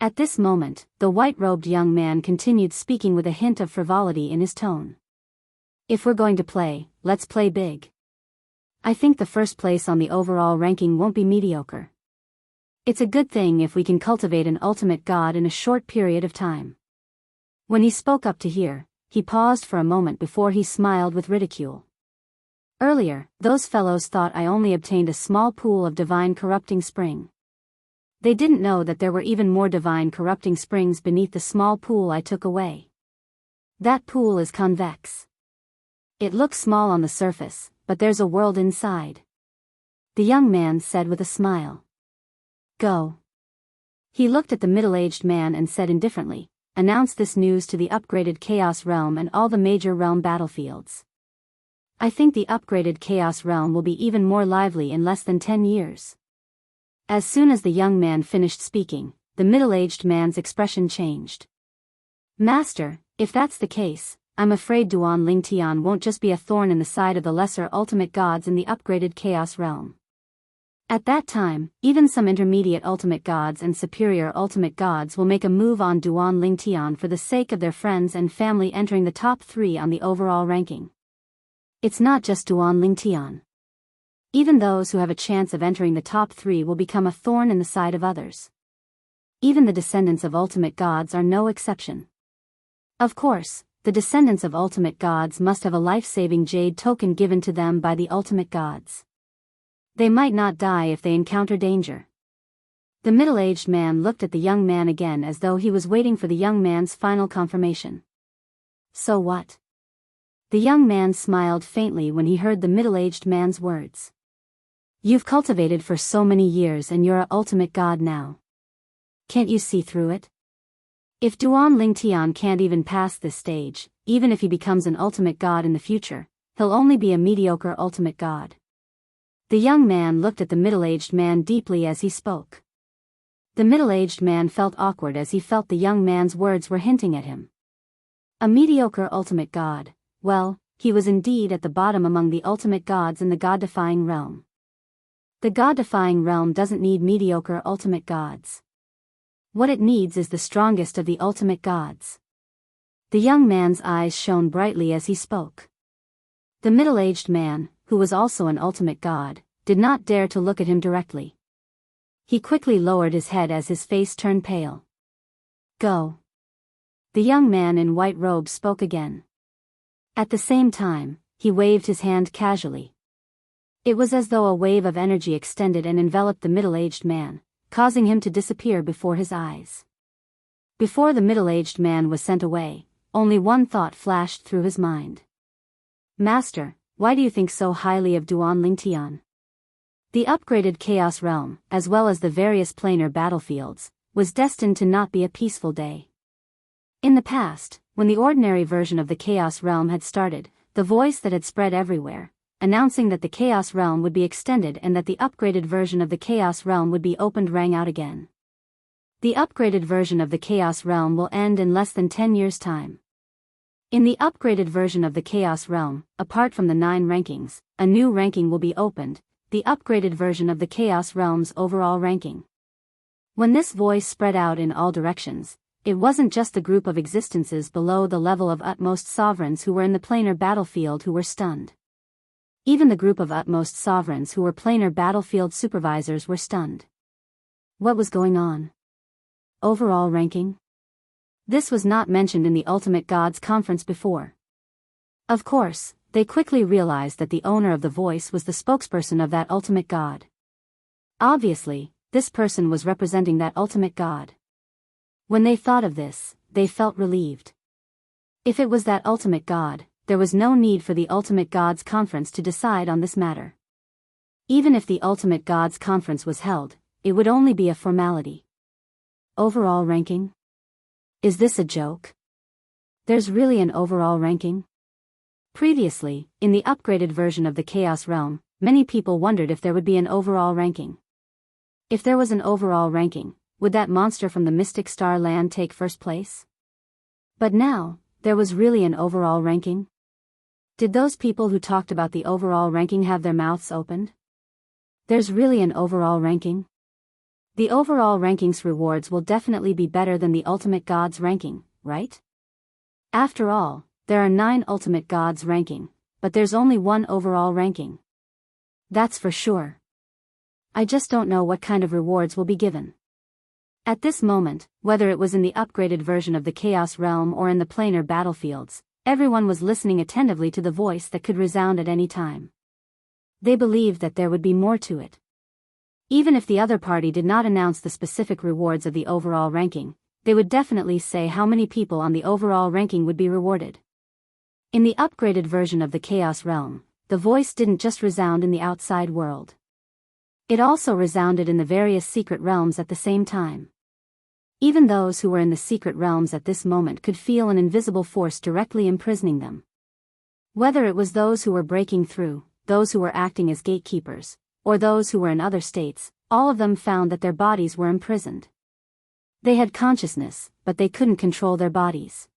At this moment, the white-robed young man continued speaking with a hint of frivolity in his tone. If we're going to play, let's play big. I think the first place on the overall ranking won't be mediocre. It's a good thing if we can cultivate an ultimate god in a short period of time. When he spoke up to hear, he paused for a moment before he smiled with ridicule. Earlier, those fellows thought I only obtained a small pool of divine corrupting spring. They didn't know that there were even more divine corrupting springs beneath the small pool I took away. That pool is convex. It looks small on the surface, but there's a world inside. The young man said with a smile. Go. He looked at the middle-aged man and said indifferently, announce this news to the upgraded Chaos Realm and all the major realm battlefields. I think the upgraded Chaos Realm will be even more lively in less than 10 years. As soon as the young man finished speaking, the middle-aged man's expression changed. Master, if that's the case, I'm afraid Duan Lingtian won't just be a thorn in the side of the lesser ultimate gods in the upgraded Chaos Realm. At that time, even some intermediate ultimate gods and superior ultimate gods will make a move on Duan Lingtian for the sake of their friends and family entering the top 3 on the overall ranking. It's not just Duan Lingtian. Even those who have a chance of entering the top 3 will become a thorn in the side of others. Even the descendants of ultimate gods are no exception. Of course, the descendants of ultimate gods must have a life-saving jade token given to them by the ultimate gods. They might not die if they encounter danger. The middle-aged man looked at the young man again as though he was waiting for the young man's final confirmation. So what? The young man smiled faintly when he heard the middle-aged man's words. You've cultivated for so many years and you're an ultimate god now. Can't you see through it? If Duan Lingtian can't even pass this stage, even if he becomes an ultimate god in the future, he'll only be a mediocre ultimate god. The young man looked at the middle-aged man deeply as he spoke. The middle-aged man felt awkward as he felt the young man's words were hinting at him. A mediocre ultimate god, well, he was indeed at the bottom among the ultimate gods in the god-defying realm. The god-defying realm doesn't need mediocre ultimate gods. What it needs is the strongest of the ultimate gods. The young man's eyes shone brightly as he spoke. The middle-aged man, who was also an ultimate god, did not dare to look at him directly. He quickly lowered his head as his face turned pale. Go. The young man in white robes spoke again. At the same time, he waved his hand casually. It was as though a wave of energy extended and enveloped the middle-aged man, causing him to disappear before his eyes. Before the middle-aged man was sent away, only one thought flashed through his mind. Master, why do you think so highly of Duan Lingtian? The upgraded Chaos Realm, as well as the various planar battlefields, was destined to not be a peaceful day. In the past, when the ordinary version of the Chaos Realm had started, the voice that had spread everywhere, announcing that the Chaos Realm would be extended and that the upgraded version of the Chaos Realm would be opened rang out again. The upgraded version of the Chaos Realm will end in less than 10 years' time. In the upgraded version of the Chaos Realm, apart from the 9 rankings, a new ranking will be opened, the upgraded version of the Chaos Realm's overall ranking. When this voice spread out in all directions, it wasn't just the group of existences below the level of utmost sovereigns who were in the planar battlefield who were stunned. Even the group of utmost sovereigns who were planar battlefield supervisors were stunned. What was going on? Overall ranking? This was not mentioned in the Ultimate Gods Conference before. Of course, they quickly realized that the owner of the voice was the spokesperson of that ultimate god. Obviously, this person was representing that ultimate god. When they thought of this, they felt relieved. If it was that ultimate god, there was no need for the Ultimate Gods Conference to decide on this matter. Even if the Ultimate Gods Conference was held, it would only be a formality. Overall ranking? Is this a joke? There's really an overall ranking? Previously, in the upgraded version of the Chaos Realm, many people wondered if there would be an overall ranking. If there was an overall ranking, would that monster from the Mystic Star Land take first place? But now, there was really an overall ranking? Did those people who talked about the overall ranking have their mouths opened? There's really an overall ranking? The overall ranking's rewards will definitely be better than the ultimate god's ranking, right? After all, there are 9 ultimate gods ranking, but there's only one overall ranking. That's for sure. I just don't know what kind of rewards will be given. At this moment, whether it was in the upgraded version of the Chaos Realm or in the planar battlefields, everyone was listening attentively to the voice that could resound at any time. They believed that there would be more to it. Even if the other party did not announce the specific rewards of the overall ranking, they would definitely say how many people on the overall ranking would be rewarded. In the upgraded version of the Chaos Realm, the voice didn't just resound in the outside world. It also resounded in the various secret realms at the same time. Even those who were in the secret realms at this moment could feel an invisible force directly imprisoning them. Whether it was those who were breaking through, those who were acting as gatekeepers, or those who were in other states, all of them found that their bodies were imprisoned. They had consciousness, but they couldn't control their bodies.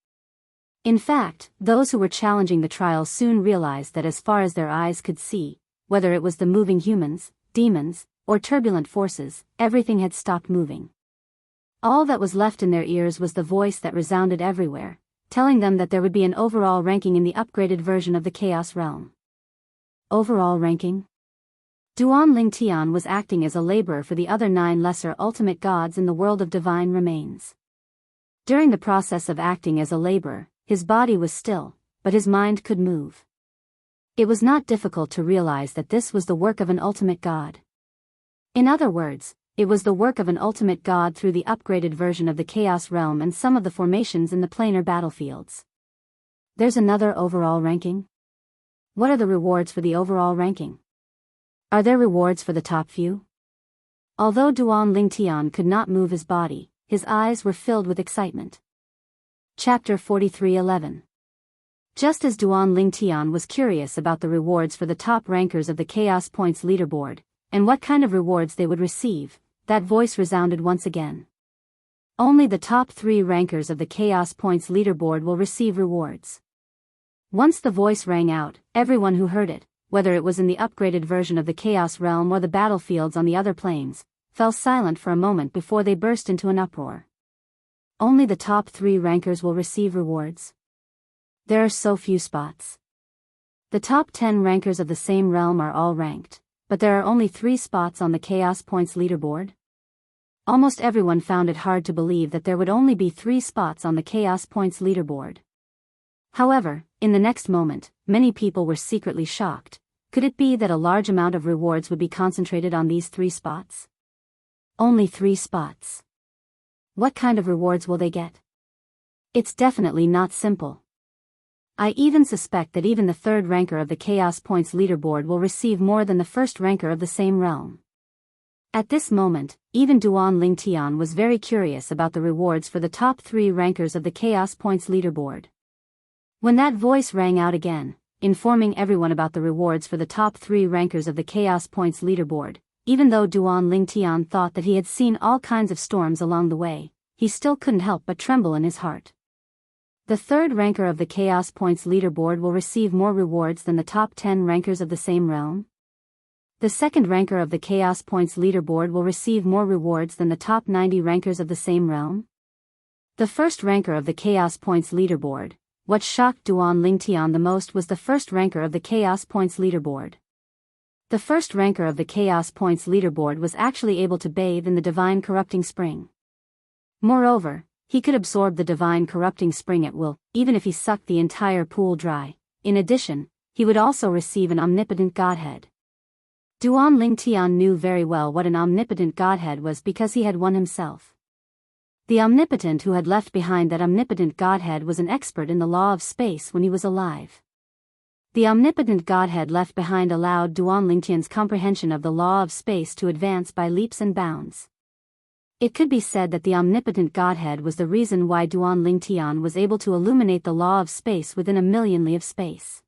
In fact, those who were challenging the trial soon realized that as far as their eyes could see, whether it was the moving humans, demons, or turbulent forces, everything had stopped moving. All that was left in their ears was the voice that resounded everywhere, telling them that there would be an overall ranking in the upgraded version of the Chaos Realm. Overall ranking? Duan Lingtian was acting as a laborer for the other 9 lesser ultimate gods in the world of divine remains. During the process of acting as a laborer, his body was still, but his mind could move. It was not difficult to realize that this was the work of an ultimate god. In other words, it was the work of an ultimate god through the upgraded version of the Chaos Realm and some of the formations in the planar battlefields. There's another overall ranking? What are the rewards for the overall ranking? Are there rewards for the top few? Although Duan Lingtian could not move his body, his eyes were filled with excitement. Chapter 43:11. Just as Duan Lingtian was curious about the rewards for the top rankers of the Chaos Points leaderboard, and what kind of rewards they would receive, that voice resounded once again. Only the top 3 rankers of the Chaos Points leaderboard will receive rewards. Once the voice rang out, everyone who heard it, whether it was in the upgraded version of the Chaos Realm or the battlefields on the other planes, fell silent for a moment before they burst into an uproar. Only the top 3 rankers will receive rewards? There are so few spots. The top 10 rankers of the same realm are all ranked, but there are only 3 spots on the Chaos Points leaderboard? Almost everyone found it hard to believe that there would only be 3 spots on the Chaos Points leaderboard. However, in the next moment, many people were secretly shocked. Could it be that a large amount of rewards would be concentrated on these 3 spots? Only 3 spots. What kind of rewards will they get? It's definitely not simple. I even suspect that even the 3rd ranker of the Chaos Points leaderboard will receive more than the 1st ranker of the same realm. At this moment, even Duan Lingtian was very curious about the rewards for the top 3 rankers of the Chaos Points leaderboard. When that voice rang out again, informing everyone about the rewards for the top 3 rankers of the Chaos Points leaderboard, even though Duan Lingtian thought that he had seen all kinds of storms along the way, he still couldn't help but tremble in his heart. The 3rd ranker of the Chaos Points leaderboard will receive more rewards than the top 10 rankers of the same realm? The 2nd ranker of the Chaos Points leaderboard will receive more rewards than the top 90 rankers of the same realm? The 1st ranker of the Chaos Points leaderboard. What shocked Duan Lingtian the most was the 1st ranker of the Chaos Points leaderboard. The 1st ranker of the Chaos Points leaderboard was actually able to bathe in the divine corrupting spring. Moreover, he could absorb the divine corrupting spring at will, even if he sucked the entire pool dry. In addition, he would also receive an omnipotent godhead. Duan Lingtian knew very well what an omnipotent godhead was because he had one himself. The omnipotent who had left behind that omnipotent godhead was an expert in the law of space when he was alive. The omnipotent godhead left behind allowed Duan Lingtian's comprehension of the law of space to advance by leaps and bounds. It could be said that the omnipotent godhead was the reason why Duan Lingtian was able to illuminate the law of space within a million li of space.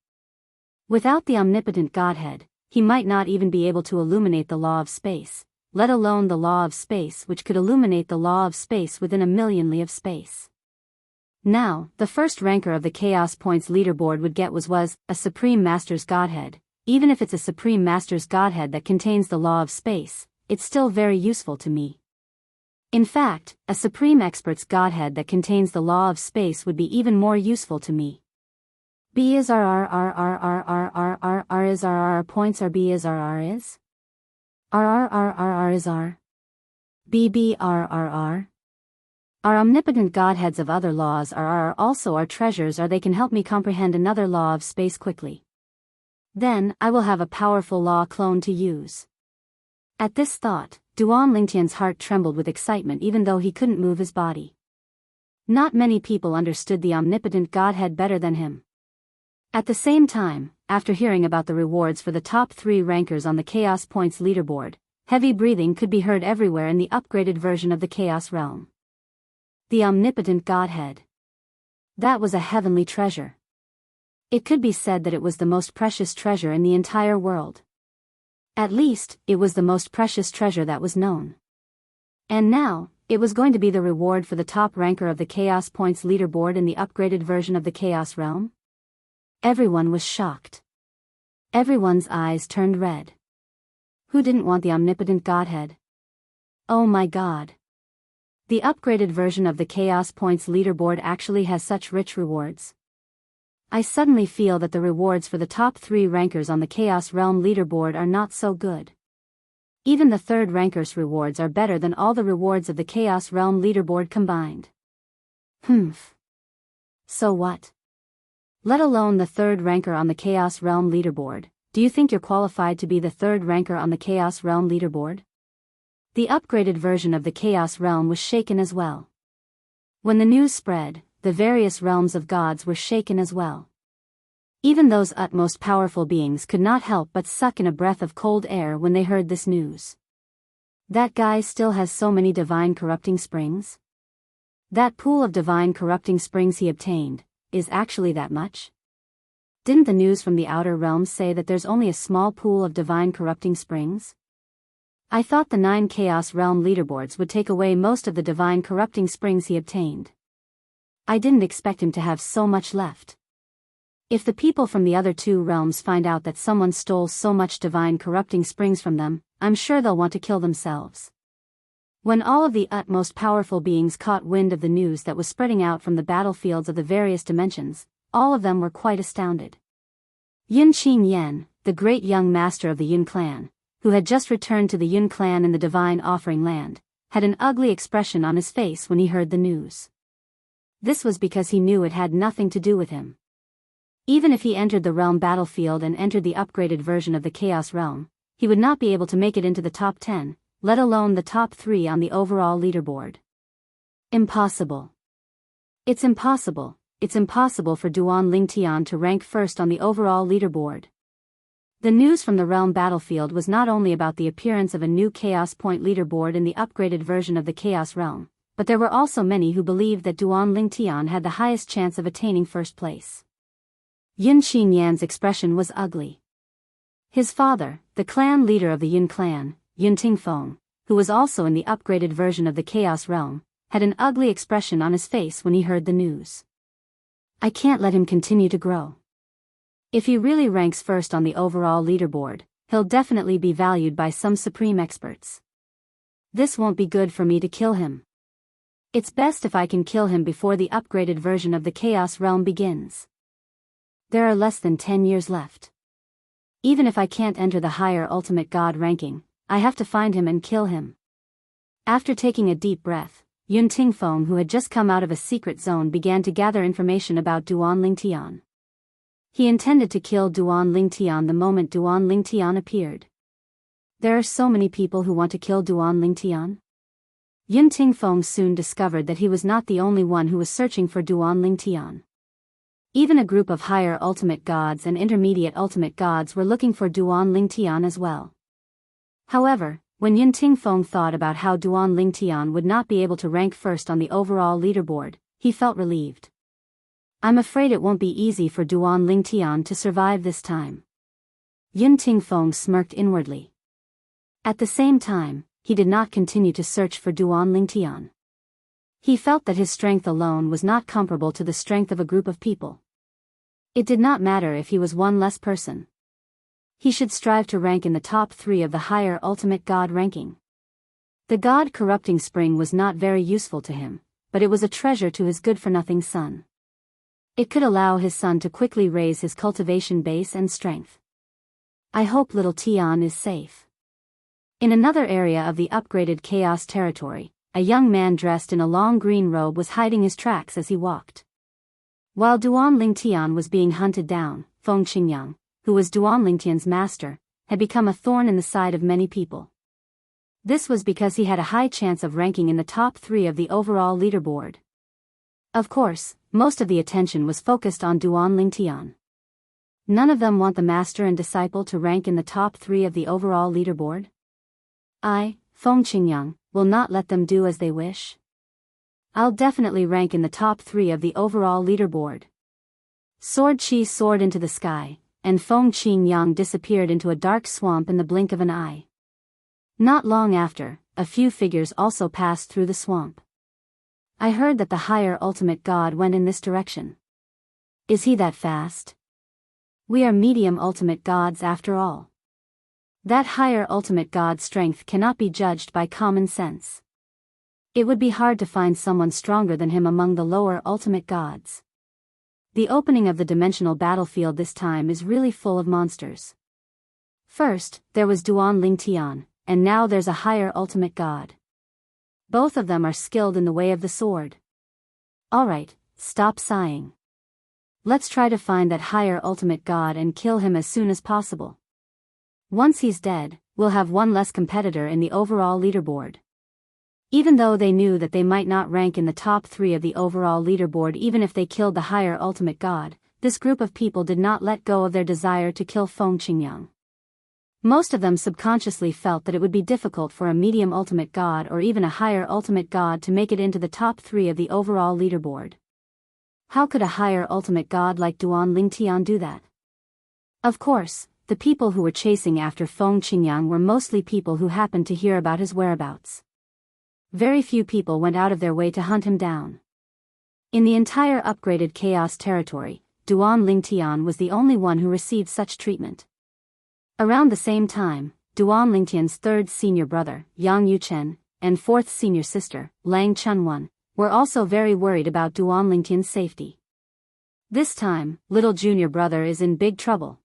Without the omnipotent godhead, he might not even be able to illuminate the law of space, let alone the law of space which could illuminate the law of space within a million li of space. Now, the first ranker of the Chaos Points leaderboard would get was a Supreme Master's Godhead. Even if it's a Supreme Master's Godhead that contains the law of space, it's still very useful to me. In fact, a Supreme Expert's Godhead that contains the law of space would be even more useful to me. B is R is R points are B is R is R is R B R. Our omnipotent Godheads of other laws are also our treasures, or they can help me comprehend another law of space quickly. Then, I will have a powerful law clone to use. At this thought, Duan Lingtian's heart trembled with excitement even though he couldn't move his body. Not many people understood the omnipotent Godhead better than him. At the same time, after hearing about the rewards for the top 3 rankers on the Chaos Points leaderboard, heavy breathing could be heard everywhere in the upgraded version of the Chaos Realm. The omnipotent Godhead. That was a heavenly treasure. It could be said that it was the most precious treasure in the entire world. At least, it was the most precious treasure that was known. And now, it was going to be the reward for the top ranker of the Chaos Points leaderboard in the upgraded version of the Chaos Realm? Everyone was shocked. Everyone's eyes turned red. Who didn't want the omnipotent Godhead? Oh my God. The upgraded version of the Chaos Points leaderboard actually has such rich rewards. I suddenly feel that the rewards for the top 3 rankers on the Chaos Realm leaderboard are not so good. Even the third ranker's rewards are better than all the rewards of the Chaos Realm leaderboard combined. So what? Let alone the third ranker on the Chaos Realm leaderboard, do you think you're qualified to be the third ranker on the Chaos Realm leaderboard? The upgraded version of the Chaos Realm was shaken as well. When the news spread, the various realms of gods were shaken as well. Even those utmost powerful beings could not help but suck in a breath of cold air when they heard this news. That guy still has so many divine corrupting springs? That pool of divine corrupting springs he obtained, is actually that much? Didn't the news from the outer realms say that there's only a small pool of divine corrupting springs? I thought the 9 Chaos Realm leaderboards would take away most of the divine corrupting springs he obtained. I didn't expect him to have so much left. If the people from the other 2 realms find out that someone stole so much divine corrupting springs from them, I'm sure they'll want to kill themselves. When all of the utmost powerful beings caught wind of the news that was spreading out from the battlefields of the various dimensions, all of them were quite astounded. Yun Qingyan, the great young master of the Yun clan, who had just returned to the Yun clan in the Divine Offering Land, had an ugly expression on his face when he heard the news. This was because he knew it had nothing to do with him. Even if he entered the realm battlefield and entered the upgraded version of the Chaos Realm, he would not be able to make it into the top 10, let alone the top 3 on the overall leaderboard. Impossible. It's impossible. It's impossible for Duan Lingtian to rank first on the overall leaderboard. The news from the realm battlefield was not only about the appearance of a new Chaos Point leaderboard in the upgraded version of the Chaos Realm, but there were also many who believed that Duan Lingtian had the highest chance of attaining first place. Yun Qingyan's expression was ugly. His father, the clan leader of the Yun clan, Yun Tingfeng, who was also in the upgraded version of the Chaos Realm, had an ugly expression on his face when he heard the news. I can't let him continue to grow. If he really ranks first on the overall leaderboard, he'll definitely be valued by some supreme experts. This won't be good for me to kill him. It's best if I can kill him before the upgraded version of the Chaos Realm begins. There are less than 10 years left. Even if I can't enter the higher ultimate god ranking, I have to find him and kill him. After taking a deep breath, Yun Tingfeng, who had just come out of a secret zone, began to gather information about Duan Lingtian. He intended to kill Duan Lingtian the moment Duan Lingtian appeared. There are so many people who want to kill Duan Lingtian. Yun Tingfeng soon discovered that he was not the only one who was searching for Duan Lingtian. Even a group of higher ultimate gods and intermediate ultimate gods were looking for Duan Lingtian as well. However, when Yun Tingfeng thought about how Duan Lingtian would not be able to rank first on the overall leaderboard, he felt relieved. I'm afraid it won't be easy for Duan Lingtian to survive this time. Yun Tingfeng smirked inwardly. At the same time, he did not continue to search for Duan Lingtian. He felt that his strength alone was not comparable to the strength of a group of people. It did not matter if he was one less person. He should strive to rank in the top 3 of the higher ultimate god ranking. The god-corrupting spring was not very useful to him, but it was a treasure to his good-for-nothing son. It could allow his son to quickly raise his cultivation base and strength. I hope little Tian is safe. In another area of the upgraded Chaos territory, a young man dressed in a long green robe was hiding his tracks as he walked. While Duan Lingtian was being hunted down, Feng Qingyang, who was Duan Lingtian's master, had become a thorn in the side of many people. This was because he had a high chance of ranking in the top 3 of the overall leaderboard. Of course, most of the attention was focused on Duan Lingtian. None of them want the master and disciple to rank in the top 3 of the overall leaderboard. I, Feng Qingyang, will not let them do as they wish. I'll definitely rank in the top 3 of the overall leaderboard. Sword Qi soared into the sky, and Feng Qingyang disappeared into a dark swamp in the blink of an eye. Not long after, a few figures also passed through the swamp. I heard that the higher ultimate god went in this direction. Is he that fast? We are medium ultimate gods after all. That higher ultimate god's strength cannot be judged by common sense. It would be hard to find someone stronger than him among the lower ultimate gods. The opening of the dimensional battlefield this time is really full of monsters. First, there was Duan Lingtian, and now there's a higher ultimate god. Both of them are skilled in the way of the sword. Alright, stop sighing. Let's try to find that higher ultimate god and kill him as soon as possible. Once he's dead, we'll have one less competitor in the overall leaderboard. Even though they knew that they might not rank in the top 3 of the overall leaderboard even if they killed the higher ultimate god, this group of people did not let go of their desire to kill Feng Qingyang. Most of them subconsciously felt that it would be difficult for a medium ultimate god or even a higher ultimate god to make it into the top 3 of the overall leaderboard. How could a higher ultimate god like Duan Lingtian do that? Of course, the people who were chasing after Feng Qingyang were mostly people who happened to hear about his whereabouts. Very few people went out of their way to hunt him down. In the entire upgraded Chaos territory, Duan Lingtian was the only one who received such treatment. Around the same time, Duan Lingtian's 3rd senior brother, Yang Yuchen, and 4th senior sister, Lang Chunwan, were also very worried about Duan Lingtian's safety. This time, little junior brother is in big trouble.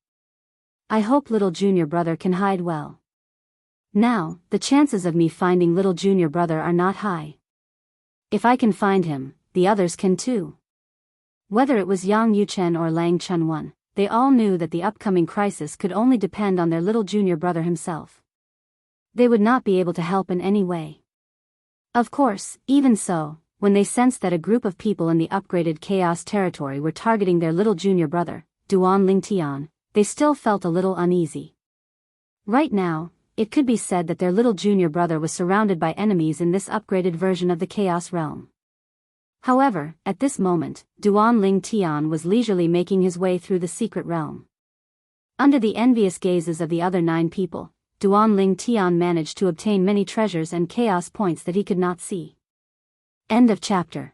I hope little junior brother can hide well. Now, the chances of me finding little junior brother are not high. If I can find him, the others can too. Whether it was Yang Yuchen or Lang Chunwan, they all knew that the upcoming crisis could only depend on their little junior brother himself. They would not be able to help in any way. Of course, even so, when they sensed that a group of people in the upgraded Chaos territory were targeting their little junior brother, Duan Lingtian, they still felt a little uneasy. Right now, it could be said that their little junior brother was surrounded by enemies in this upgraded version of the Chaos realm. However, at this moment, Duan Lingtian was leisurely making his way through the secret realm. Under the envious gazes of the other 9 people, Duan Lingtian managed to obtain many treasures and chaos points that he could not see. End of chapter.